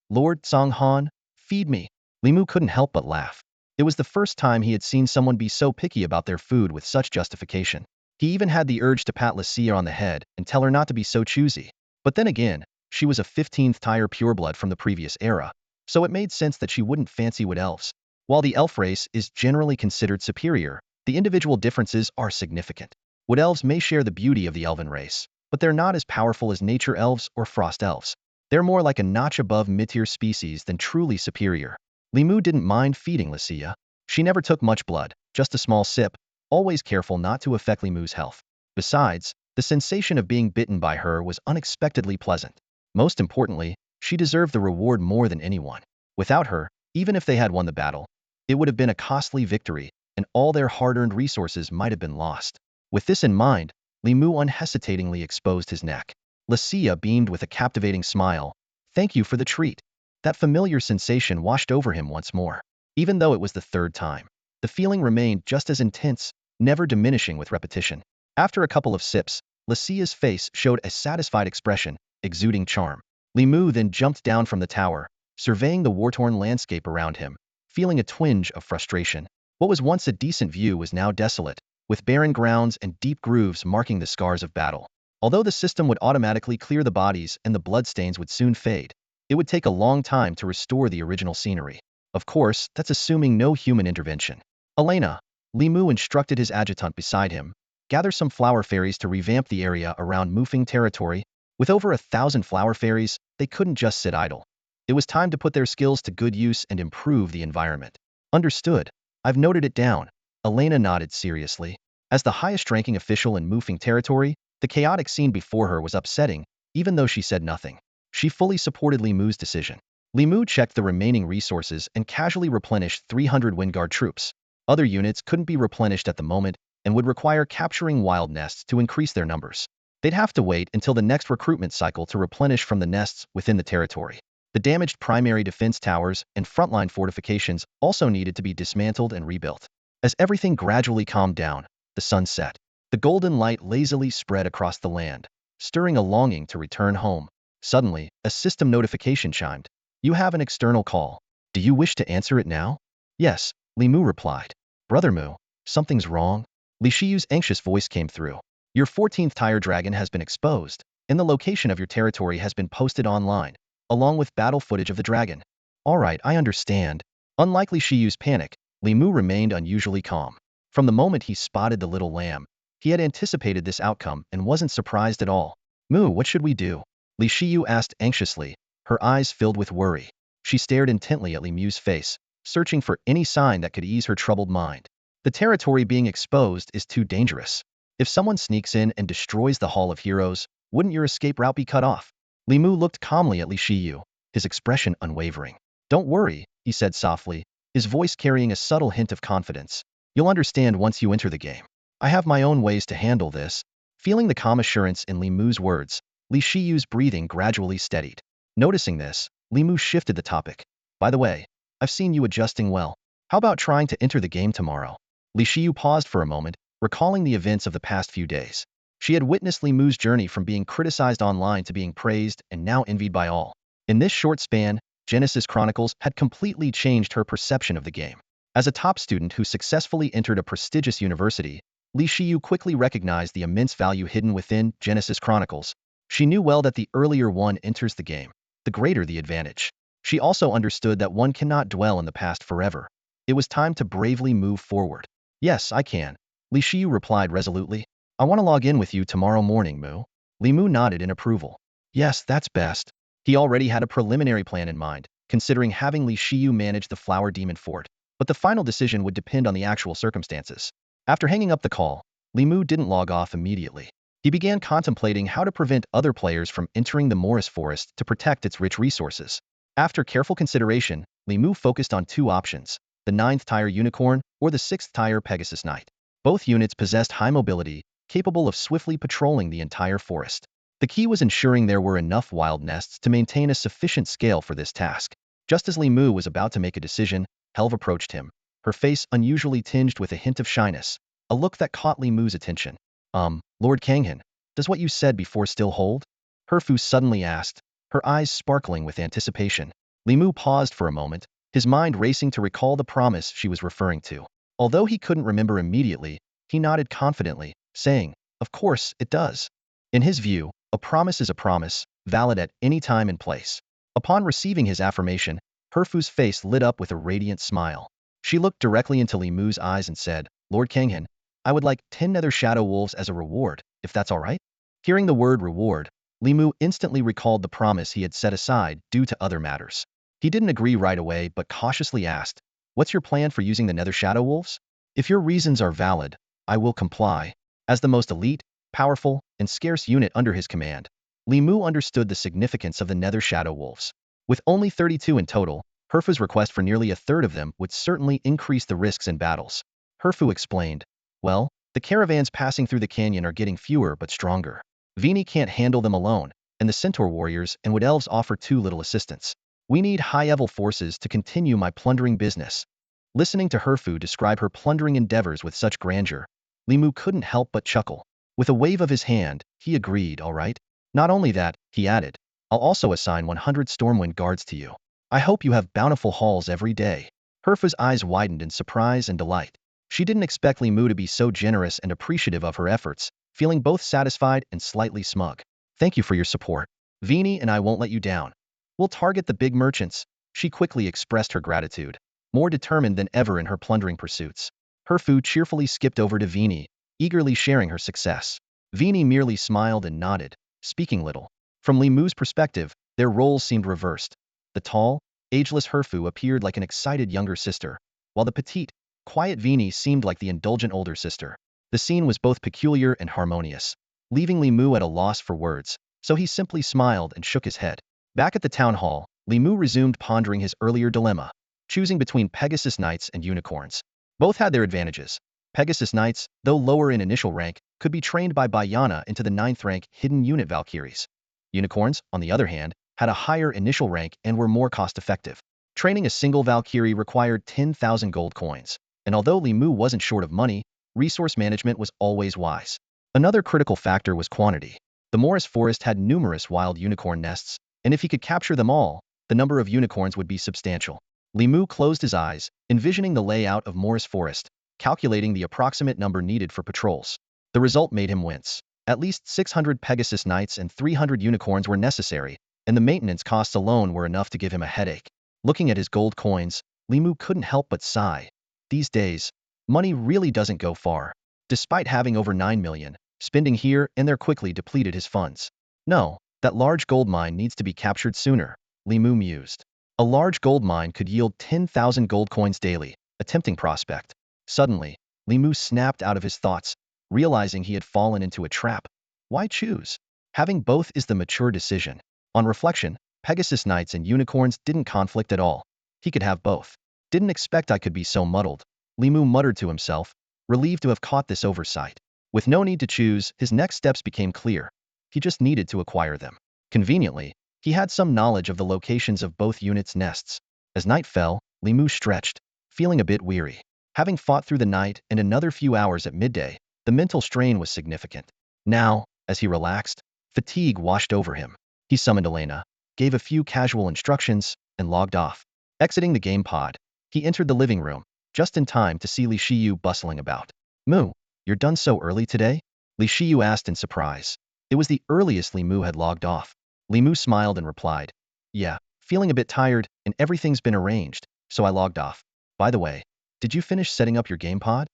[SPEAKER 1] Lord Songhan, feed me. Li Mu couldn't help but laugh. It was the first time he had seen someone be so picky about their food with such justification. He even had the urge to pat Leixia on the head and tell her not to be so choosy. But then again, she was a 15th tier pureblood from the previous era, so it made sense that she wouldn't fancy wood elves. While the elf race is generally considered superior, the individual differences are significant. Wood elves may share the beauty of the elven race, but they're not as powerful as nature elves or frost elves. They're more like a notch above mid-tier species than truly superior. Li Mu didn't mind feeding Leixia. She never took much blood, just a small sip, always careful not to affect Li Mu's health. Besides, the sensation of being bitten by her was unexpectedly pleasant. Most importantly, she deserved the reward more than anyone. Without her, even if they had won the battle, it would have been a costly victory, and all their hard-earned resources might have been lost. With this in mind, Li Mu unhesitatingly exposed his neck. Leixia beamed with a captivating smile. Thank you for the treat. That familiar sensation washed over him once more. Even though it was the 3rd time, the feeling remained just as intense, never diminishing with repetition. After a couple of sips, Leixia's face showed a satisfied expression, exuding charm. Li Mu then jumped down from the tower, surveying the war-torn landscape around him, feeling a twinge of frustration. What was once a decent view was now desolate, with barren grounds and deep grooves marking the scars of battle. Although the system would automatically clear the bodies and the bloodstains would soon fade, it would take a long time to restore the original scenery. Of course, that's assuming no human intervention. Elena, Li Mu instructed his adjutant beside him, gather some flower fairies to revamp the area around Mufeng territory. With over 1,000 flower fairies, they couldn't just sit idle. It was time to put their skills to good use and improve the environment. Understood. I've noted it down. Elena nodded seriously. As the highest-ranking official in Mufeng territory, the chaotic scene before her was upsetting, even though she said nothing. She fully supported Li Mu's decision. Li Mu checked the remaining resources and casually replenished 300 Windguard troops. Other units couldn't be replenished at the moment and would require capturing wild nests to increase their numbers. They'd have to wait until the next recruitment cycle to replenish from the nests within the territory. The damaged primary defense towers and frontline fortifications also needed to be dismantled and rebuilt. As everything gradually calmed down, the sun set. The golden light lazily spread across the land, stirring a longing to return home. Suddenly, a system notification chimed. You have an external call. Do you wish to answer it now? Yes, Li Mu replied. Brother Mu, something's wrong? Li Shiyu's anxious voice came through. Your 14th tire dragon has been exposed, and the location of your territory has been posted online, along with battle footage of the dragon. Alright, I understand. Unlike Li Shiyu's panic, Li Mu remained unusually calm. From the moment he spotted the little lamb, he had anticipated this outcome and wasn't surprised at all. Mu, what should we do? Li Shiyu asked anxiously, her eyes filled with worry. She stared intently at Li Mu's face, searching for any sign that could ease her troubled mind. The territory being exposed is too dangerous. If someone sneaks in and destroys the Hall of Heroes, wouldn't your escape route be cut off? Li Mu looked calmly at Li Shiyu, his expression unwavering. Don't worry, he said softly, his voice carrying a subtle hint of confidence. You'll understand once you enter the game. I have my own ways to handle this. Feeling the calm assurance in Li Mu's words, Li Shiyu's breathing gradually steadied. Noticing this, Li Mu shifted the topic. By the way, I've seen you adjusting well. How about trying to enter the game tomorrow? Li Shiyu paused for a moment, recalling the events of the past few days. She had witnessed Li Mu's journey from being criticized online to being praised and now envied by all. In this short span, Genesis Chronicles had completely changed her perception of the game. As a top student who successfully entered a prestigious university, Li Shiyu quickly recognized the immense value hidden within Genesis Chronicles. She knew well that the earlier one enters the game, the greater the advantage. She also understood that one cannot dwell in the past forever. It was time to bravely move forward. Yes, I can. Li Shiyu replied resolutely. I want to log in with you tomorrow morning, Mu. Li Mu nodded in approval. Yes, that's best. He already had a preliminary plan in mind, considering having Li Shiyu manage the Flower Demon Fort, but the final decision would depend on the actual circumstances. After hanging up the call, Li Mu didn't log off immediately. He began contemplating how to prevent other players from entering the Morris Forest to protect its rich resources. After careful consideration, Li Mu focused on two options, the 9th Tire Unicorn or the 6th Tire Pegasus Knight. Both units possessed high mobility, capable of swiftly patrolling the entire forest. The key was ensuring there were enough wild nests to maintain a sufficient scale for this task. Just as Li Mu was about to make a decision, Helve approached him, her face unusually tinged with a hint of shyness, a look that caught Li Mu's attention. Lord Kanghan, does what you said before still hold? Herfu suddenly asked, her eyes sparkling with anticipation. Li Mu paused for a moment, his mind racing to recall the promise she was referring to. Although he couldn't remember immediately, he nodded confidently, saying, of course, it does. In his view, a promise is a promise, valid at any time and place. Upon receiving his affirmation, Herfu's face lit up with a radiant smile. She looked directly into Li Mu's eyes and said, Lord Kanghan, I would like 10 Nether Shadow Wolves as a reward, if that's all right? Hearing the word reward, Li Mu instantly recalled the promise he had set aside due to other matters. He didn't agree right away but cautiously asked, what's your plan for using the Nether Shadow Wolves? If your reasons are valid, I will comply. As the most elite, powerful, and scarce unit under his command, Li Mu understood the significance of the Nether Shadow Wolves. With only 32 in total, Herfu's request for nearly a third of them would certainly increase the risks in battles. Herfu explained, well, the caravans passing through the canyon are getting fewer but stronger. Vini can't handle them alone, and the Centaur warriors and Wood Elves offer too little assistance. We need high-level forces to continue my plundering business. Listening to Herfu describe her plundering endeavors with such grandeur, Li Mu couldn't help but chuckle. With a wave of his hand, he agreed, all right. Not only that, he added, I'll also assign 100 Stormwind guards to you. I hope you have bountiful hauls every day. Herfu's eyes widened in surprise and delight. She didn't expect Li Mu to be so generous and appreciative of her efforts, feeling both satisfied and slightly smug. Thank you for your support. Vini and I won't let you down. We'll target the big merchants. She quickly expressed her gratitude, more determined than ever in her plundering pursuits. Herfu cheerfully skipped over to Vini, eagerly sharing her success. Vini merely smiled and nodded, speaking little. From Li Mu's perspective, their roles seemed reversed. The tall, ageless Herfu appeared like an excited younger sister, while the petite, quiet Vini seemed like the indulgent older sister. The scene was both peculiar and harmonious, leaving Li Mu at a loss for words, so he simply smiled and shook his head. Back at the town hall, Li Mu resumed pondering his earlier dilemma, choosing between Pegasus Knights and Unicorns. Both had their advantages. Pegasus Knights, though lower in initial rank, could be trained by Bayana into the 9th rank hidden unit Valkyries. Unicorns, on the other hand, had a higher initial rank and were more cost-effective. Training a single Valkyrie required 10,000 gold coins, and although Li Mu wasn't short of money, resource management was always wise. Another critical factor was quantity. The Morris Forest had numerous wild unicorn nests, and if he could capture them all, the number of unicorns would be substantial. Li Mu closed his eyes, envisioning the layout of Morris Forest, calculating the approximate number needed for patrols. The result made him wince. At least 600 Pegasus Knights and 300 unicorns were necessary, and the maintenance costs alone were enough to give him a headache. Looking at his gold coins, Li Mu couldn't help but sigh. These days, money really doesn't go far. Despite having over 9 million, spending here and there quickly depleted his funds. No, that large gold mine needs to be captured sooner, Li Mu mused. A large gold mine could yield 10,000 gold coins daily, a tempting prospect. Suddenly, Li Mu snapped out of his thoughts, realizing he had fallen into a trap. Why choose? Having both is the mature decision. On reflection, Pegasus Knights and Unicorns didn't conflict at all. He could have both. Didn't expect I could be so muddled, Li Mu muttered to himself, relieved to have caught this oversight. With no need to choose, his next steps became clear. He just needed to acquire them. Conveniently, he had some knowledge of the locations of both units' nests. As night fell, Li Mu stretched, feeling a bit weary. Having fought through the night and another few hours at midday, the mental strain was significant. Now, as he relaxed, fatigue washed over him. He summoned Elena, gave a few casual instructions, and logged off. Exiting the game pod, he entered the living room, just in time to see Li Shiyu bustling about. Mu, you're done so early today? Li Shiyu asked in surprise. It was the earliest Li Mu had logged off. Li Mu smiled and replied, yeah, feeling a bit tired, and everything's been arranged, so I logged off. By the way, did you finish setting up your game pod?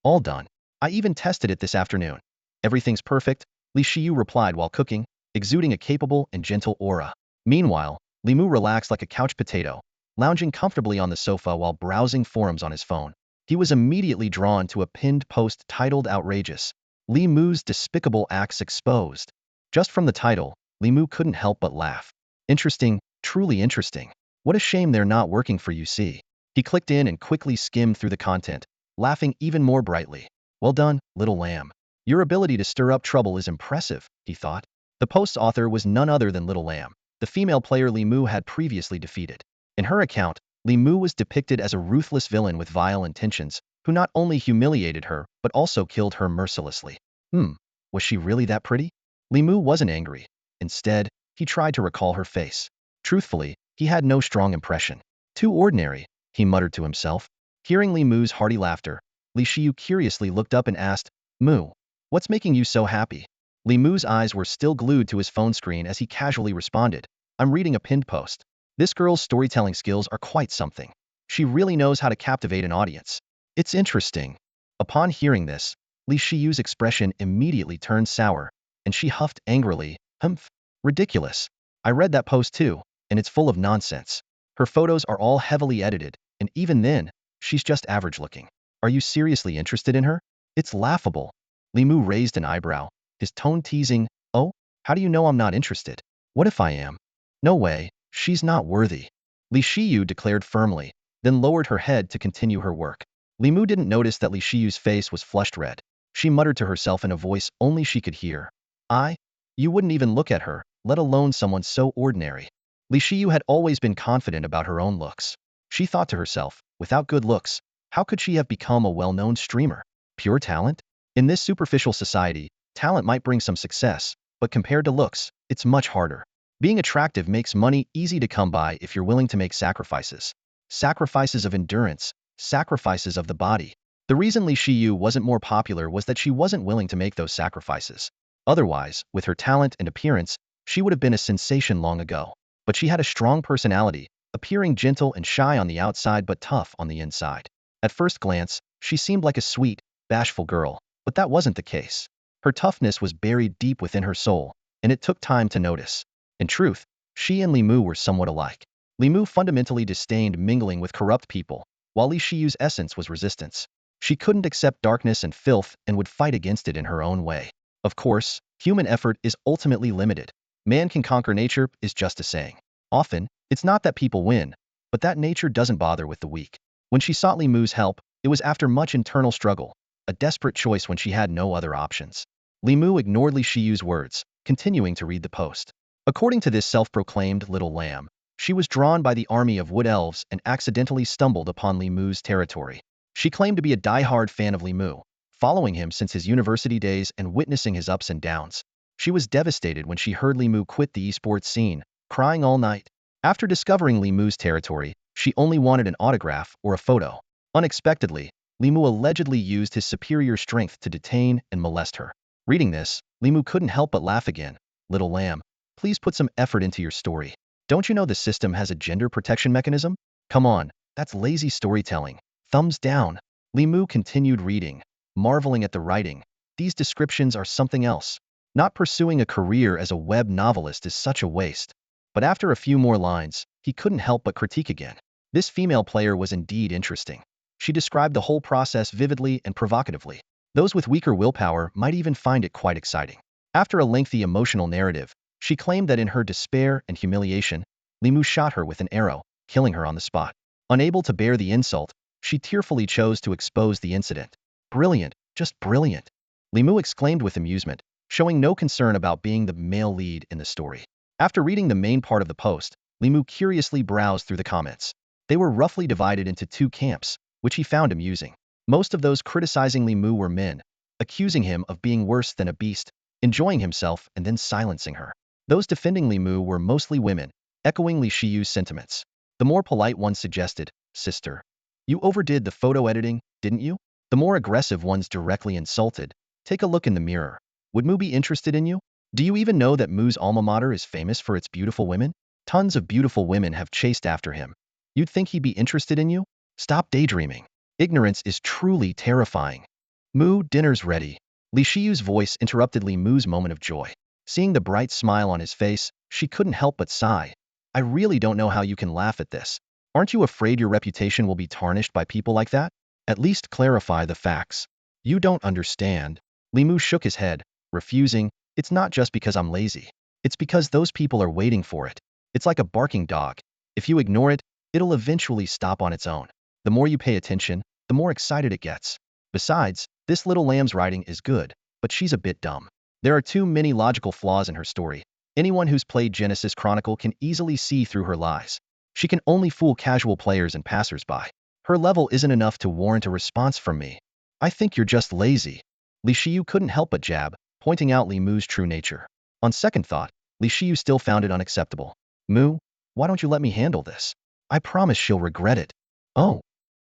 [SPEAKER 1] All done. I even tested it this afternoon. Everything's perfect, Li Shiyu replied while cooking, exuding a capable and gentle aura. Meanwhile, Li Mu relaxed like a couch potato, lounging comfortably on the sofa while browsing forums on his phone. He was immediately drawn to a pinned post titled Outrageous. Li Mu's despicable acts exposed. Just from the title, Li Mu couldn't help but laugh. Interesting, truly interesting. What a shame they're not working for UC. He clicked in and quickly skimmed through the content, laughing even more brightly. Well done, little lamb. Your ability to stir up trouble is impressive, he thought. The post's author was none other than Little Lamb, the female player Li Mu had previously defeated. In her account, Li Mu was depicted as a ruthless villain with vile intentions, who not only humiliated her, but also killed her mercilessly. Was she really that pretty? Li Mu wasn't angry. Instead, he tried to recall her face. Truthfully, he had no strong impression. Too ordinary, he muttered to himself. Hearing Li Mu's hearty laughter, Li Shiyu curiously looked up and asked, Mu, what's making you so happy? Li Mu's eyes were still glued to his phone screen as he casually responded, I'm reading a pinned post. This girl's storytelling skills are quite something. She really knows how to captivate an audience. It's interesting. Upon hearing this, Li Shiyu's expression immediately turned sour, and she huffed angrily, Humph. Ridiculous. I read that post too, and it's full of nonsense. Her photos are all heavily edited, and even then, she's just average looking. Are you seriously interested in her? It's laughable. Li Mu raised an eyebrow, his tone teasing, oh, how do you know I'm not interested? What if I am? No way, she's not worthy. Li Shiyu declared firmly, then lowered her head to continue her work. Li Mu didn't notice that Li Shiyu's face was flushed red. She muttered to herself in a voice only she could hear. You wouldn't even look at her, let alone someone so ordinary. Li Shiyu had always been confident about her own looks. She thought to herself, without good looks, how could she have become a well-known streamer? Pure talent? In this superficial society, talent might bring some success, but compared to looks, it's much harder. Being attractive makes money easy to come by if you're willing to make sacrifices. Sacrifices of endurance, sacrifices of the body. The reason Li Shiyu wasn't more popular was that she wasn't willing to make those sacrifices. Otherwise, with her talent and appearance, she would have been a sensation long ago. But she had a strong personality, appearing gentle and shy on the outside but tough on the inside. At first glance, she seemed like a sweet, bashful girl, but that wasn't the case. Her toughness was buried deep within her soul, and it took time to notice. In truth, she and Li Mu were somewhat alike. Li Mu fundamentally disdained mingling with corrupt people, while Li Shiyu's essence was resistance. She couldn't accept darkness and filth and would fight against it in her own way. Of course, human effort is ultimately limited. Man can conquer nature is just a saying. Often, it's not that people win, but that nature doesn't bother with the weak. When she sought Li Mu's help, it was after much internal struggle, a desperate choice when she had no other options. Li Mu ignored Li Shiyu's words, continuing to read the post. According to this self-proclaimed little lamb, she was drawn by the army of wood elves and accidentally stumbled upon Li Mu's territory. She claimed to be a die-hard fan of Li Mu, following him since his university days and witnessing his ups and downs. She was devastated when she heard Li Mu quit the esports scene, crying all night. After discovering Li Mu's territory, she only wanted an autograph or a photo. Unexpectedly, Li Mu allegedly used his superior strength to detain and molest her. Reading this, Li Mu couldn't help but laugh again. Little lamb, please put some effort into your story. Don't you know the system has a gender protection mechanism? Come on, that's lazy storytelling. Thumbs down. Li Mu continued reading, marveling at the writing. These descriptions are something else. Not pursuing a career as a web novelist is such a waste. But after a few more lines, he couldn't help but critique again. This female player was indeed interesting. She described the whole process vividly and provocatively. Those with weaker willpower might even find it quite exciting. After a lengthy emotional narrative, she claimed that in her despair and humiliation, Li Mu shot her with an arrow, killing her on the spot. Unable to bear the insult, she tearfully chose to expose the incident. Brilliant, just brilliant. Li Mu exclaimed with amusement, showing no concern about being the male lead in the story. After reading the main part of the post, Li Mu curiously browsed through the comments. They were roughly divided into two camps, which he found amusing. Most of those criticizing Li Mu were men, accusing him of being worse than a beast, enjoying himself and then silencing her. Those defending Li Mu were mostly women, echoing Li Shiyu's sentiments. The more polite ones suggested, "Sister, you overdid the photo editing, didn't you?" The more aggressive ones directly insulted, "Take a look in the mirror. Would Mu be interested in you? Do you even know that Mu's alma mater is famous for its beautiful women? Tons of beautiful women have chased after him. You'd think he'd be interested in you? Stop daydreaming. Ignorance is truly terrifying. Mu, dinner's ready." Li Shiyu's voice interrupted Li Mu's moment of joy. Seeing the bright smile on his face, she couldn't help but sigh. "I really don't know how you can laugh at this. Aren't you afraid your reputation will be tarnished by people like that? At least clarify the facts." "You don't understand." Li Mu shook his head, refusing. "It's not just because I'm lazy. It's because those people are waiting for it. It's like a barking dog. If you ignore it, it'll eventually stop on its own. The more you pay attention, the more excited it gets. Besides, this little lamb's writing is good, but she's a bit dumb. There are too many logical flaws in her story. Anyone who's played Genesis Chronicle can easily see through her lies. She can only fool casual players and passersby. Her level isn't enough to warrant a response from me. I think you're just lazy." Li Shiyu couldn't help but jab, pointing out Li Mu's true nature. On second thought, Li Shiyu still found it unacceptable. "Mu, why don't you let me handle this? I promise she'll regret it." "Oh."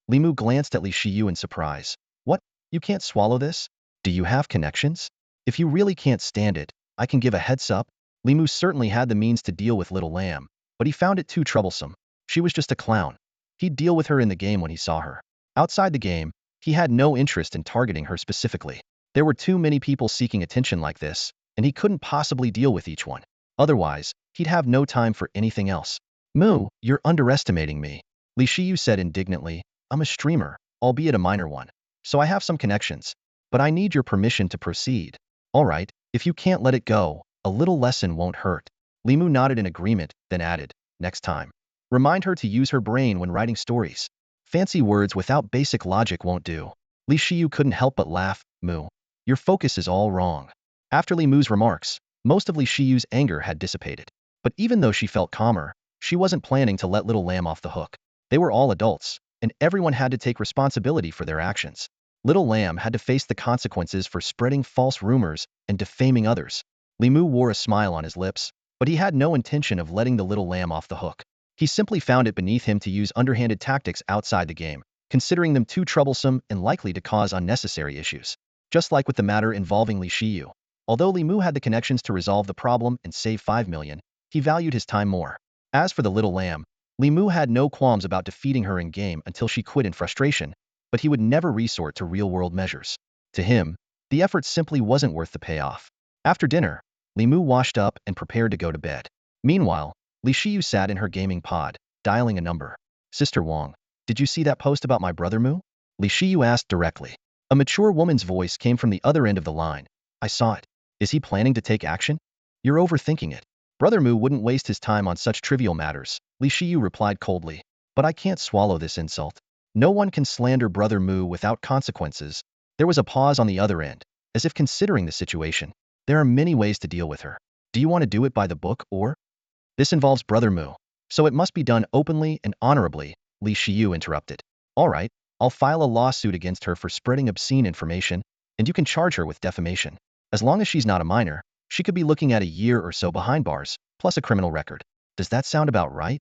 [SPEAKER 1] Li Mu glanced at Li Shiyu in surprise. "What? You can't swallow this? Do you have connections? If you really can't stand it, I can give a heads up." Li Mu certainly had the means to deal with Little Lamb, but he found it too troublesome. She was just a clown. He'd deal with her in the game when he saw her. Outside the game, he had no interest in targeting her specifically. There were too many people seeking attention like this, and he couldn't possibly deal with each one. Otherwise, he'd have no time for anything else. "Mu, you're underestimating me," Li Shiyu said indignantly. "I'm a streamer, albeit a minor one, so I have some connections. But I need your permission to proceed." "All right, if you can't let it go, a little lesson won't hurt." Li Mu nodded in agreement, then added, "Next time, remind her to use her brain when writing stories. Fancy words without basic logic won't do." Li Shiyu couldn't help but laugh. "Mu, your focus is all wrong." After Li Mu's remarks, most of Li Shiyu's anger had dissipated. But even though she felt calmer, she wasn't planning to let Little Lamb off the hook. They were all adults, and everyone had to take responsibility for their actions. Little Lamb had to face the consequences for spreading false rumors and defaming others. Li Mu wore a smile on his lips. but he had no intention of letting the little lamb off the hook. He simply found it beneath him to use underhanded tactics outside the game, considering them too troublesome and likely to cause unnecessary issues. Just like with the matter involving Li Shiyu. Although Li Mu had the connections to resolve the problem and save 5 million, he valued his time more. As for the little lamb, Li Mu had no qualms about defeating her in-game until she quit in frustration, but he would never resort to real-world measures. To him, the effort simply wasn't worth the payoff. After dinner, Li Mu washed up and prepared to go to bed. Meanwhile, Li Shiyu sat in her gaming pod, dialing a number. Sister Wang, did you see that post about my brother Mu? Li Shiyu asked directly. A mature woman's voice came from the other end of the line. I saw it. Is he planning to take action? You're overthinking it. Brother Mu wouldn't waste his time on such trivial matters, Li Shiyu replied coldly. But I can't swallow this insult. No one can slander Brother Mu without consequences. There was a pause on the other end, as if considering the situation. There are many ways to deal with her. Do you want to do it by the book or? This involves Brother Mu, so it must be done openly and honorably, Li Shiyu interrupted. All right, I'll file a lawsuit against her for spreading obscene information, and you can charge her with defamation. As long as she's not a minor, she could be looking at a year or so behind bars, plus a criminal record. Does that sound about right?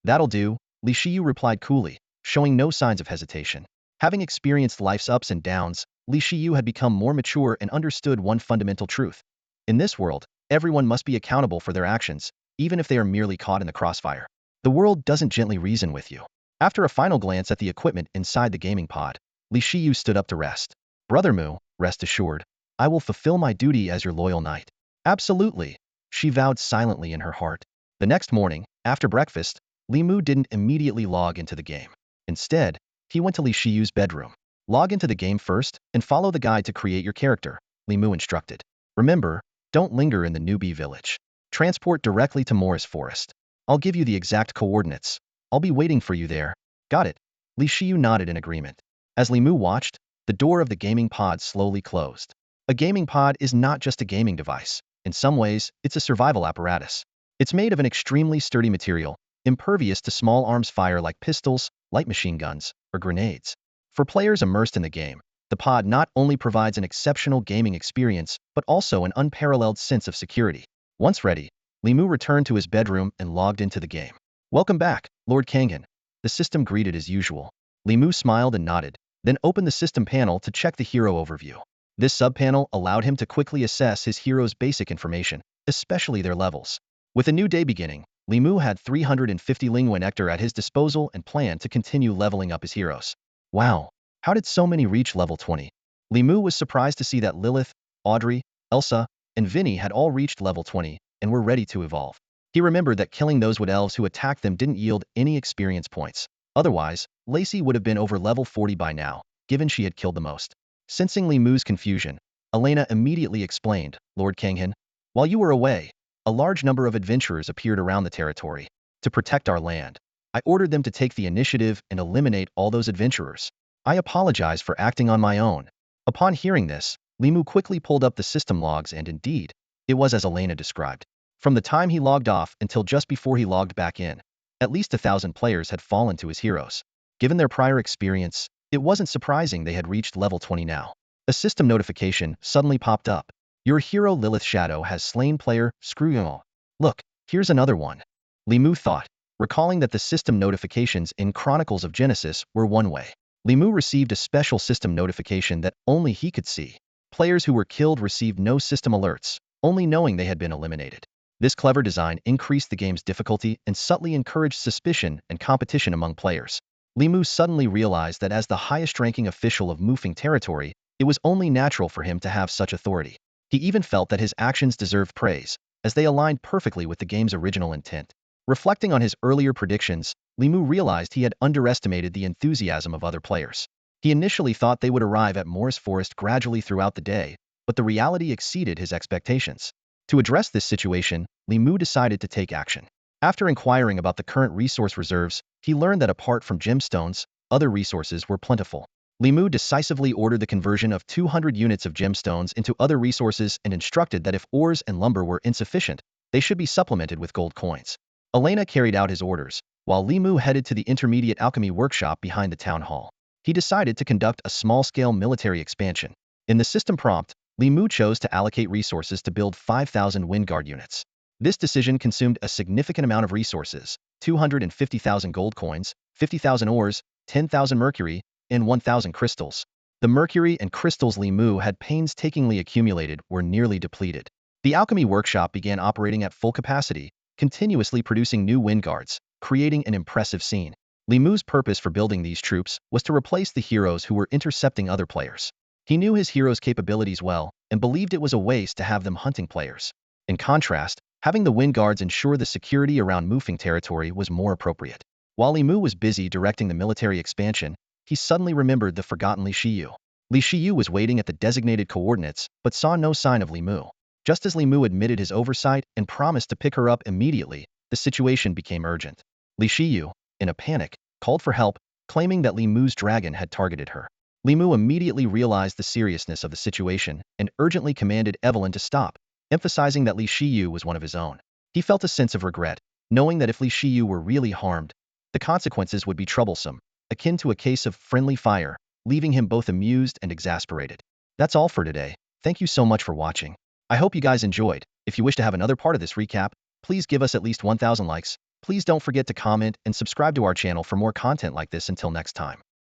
[SPEAKER 1] That'll do, Li Shiyu replied coolly, showing no signs of hesitation. Having experienced life's ups and downs, Li Shiyu had become more mature and understood one fundamental truth. In this world, everyone must be accountable for their actions, even if they are merely caught in the crossfire. The world doesn't gently reason with you. After a final glance at the equipment inside the gaming pod, Li Shiyu stood up to rest. Brother Mu, rest assured, I will fulfill my duty as your loyal knight. Absolutely, she vowed silently in her heart. The next morning, after breakfast, Li Mu didn't immediately log into the game. Instead, he went to Li Shiyu's bedroom. Log into the game first and follow the guide to create your character, Li Mu instructed. Remember, don't linger in the newbie village. Transport directly to Morris Forest. I'll give you the exact coordinates. I'll be waiting for you there. Got it. Li Shiyu nodded in agreement. As Li Mu watched, the door of the gaming pod slowly closed. A gaming pod is not just a gaming device. In some ways, it's a survival apparatus. It's made of an extremely sturdy material, impervious to small arms fire like pistols, light machine guns, or grenades. For players immersed in the game, the pod not only provides an exceptional gaming experience, but also an unparalleled sense of security. Once ready, Li Mu returned to his bedroom and logged into the game. Welcome back, Lord Kanghan. The system greeted as usual. Li Mu smiled and nodded, then opened the system panel to check the hero overview. This subpanel allowed him to quickly assess his hero's basic information, especially their levels. With a new day beginning, Li Mu had 350 Lingwen Nectar at his disposal and planned to continue leveling up his heroes. Wow, how did so many reach level 20? Li Mu was surprised to see that Lilith, Audrey, Elsa, and Vinny had all reached level 20 and were ready to evolve. He remembered that killing those wood elves who attacked them didn't yield any experience points. Otherwise, Lacey would have been over level 40 by now, given she had killed the most. Sensing Li Mu's confusion, Elena immediately explained, Lord Kanghan, while you were away, a large number of adventurers appeared around the territory. To protect our land, I ordered them to take the initiative and eliminate all those adventurers. I apologize for acting on my own. Upon hearing this, Li Mu quickly pulled up the system logs and indeed, it was as Elena described. From the time he logged off until just before he logged back in, at least 1,000 players had fallen to his heroes. Given their prior experience, it wasn't surprising they had reached level 20 now. A system notification suddenly popped up. Your hero Lilith Shadow has slain player Screw. Look, here's another one. Li Mu thought, recalling that the system notifications in Chronicles of Genesis were one way. Li Mu received a special system notification that only he could see. Players who were killed received no system alerts, only knowing they had been eliminated. This clever design increased the game's difficulty and subtly encouraged suspicion and competition among players. Li Mu suddenly realized that as the highest-ranking official of Mufeng territory, it was only natural for him to have such authority. He even felt that his actions deserved praise, as they aligned perfectly with the game's original intent. Reflecting on his earlier predictions, Li Mu realized he had underestimated the enthusiasm of other players. He initially thought they would arrive at Morris Forest gradually throughout the day, but the reality exceeded his expectations. To address this situation, Li Mu decided to take action. After inquiring about the current resource reserves, he learned that apart from gemstones, other resources were plentiful. Li Mu decisively ordered the conversion of 200 units of gemstones into other resources and instructed that if ores and lumber were insufficient, they should be supplemented with gold coins. Elena carried out his orders, while Li Mu headed to the intermediate alchemy workshop behind the town hall. He decided to conduct a small-scale military expansion. In the system prompt, Li Mu chose to allocate resources to build 5,000 Windguard units. This decision consumed a significant amount of resources: 250,000 gold coins, 50,000 ores, 10,000 mercury, and 1,000 crystals. The mercury and crystals Li Mu had painstakingly accumulated were nearly depleted. The alchemy workshop began operating at full capacity, continuously producing new wind guards, creating an impressive scene. Li Mu's purpose for building these troops was to replace the heroes who were intercepting other players. He knew his heroes' capabilities well and believed it was a waste to have them hunting players. In contrast, having the wind guards ensure the security around Mufeng territory was more appropriate. While Li Mu was busy directing the military expansion, he suddenly remembered the forgotten Li Shiyu. Li Shiyu was waiting at the designated coordinates but saw no sign of Li Mu. Just as Li Mu admitted his oversight and promised to pick her up immediately, the situation became urgent. Li Shiyu, in a panic, called for help, claiming that Li Mu's dragon had targeted her. Li Mu immediately realized the seriousness of the situation and urgently commanded Evelyn to stop, emphasizing that Li Shiyu was one of his own. He felt a sense of regret, knowing that if Li Shiyu were really harmed, the consequences would be troublesome, akin to a case of friendly fire, leaving him both amused and exasperated. That's all for today. Thank you so much for watching. I hope you guys enjoyed. If you wish to have another part of this recap, please give us at least 1,000 likes. Please don't forget to comment and subscribe to our channel for more content like this. Until next time.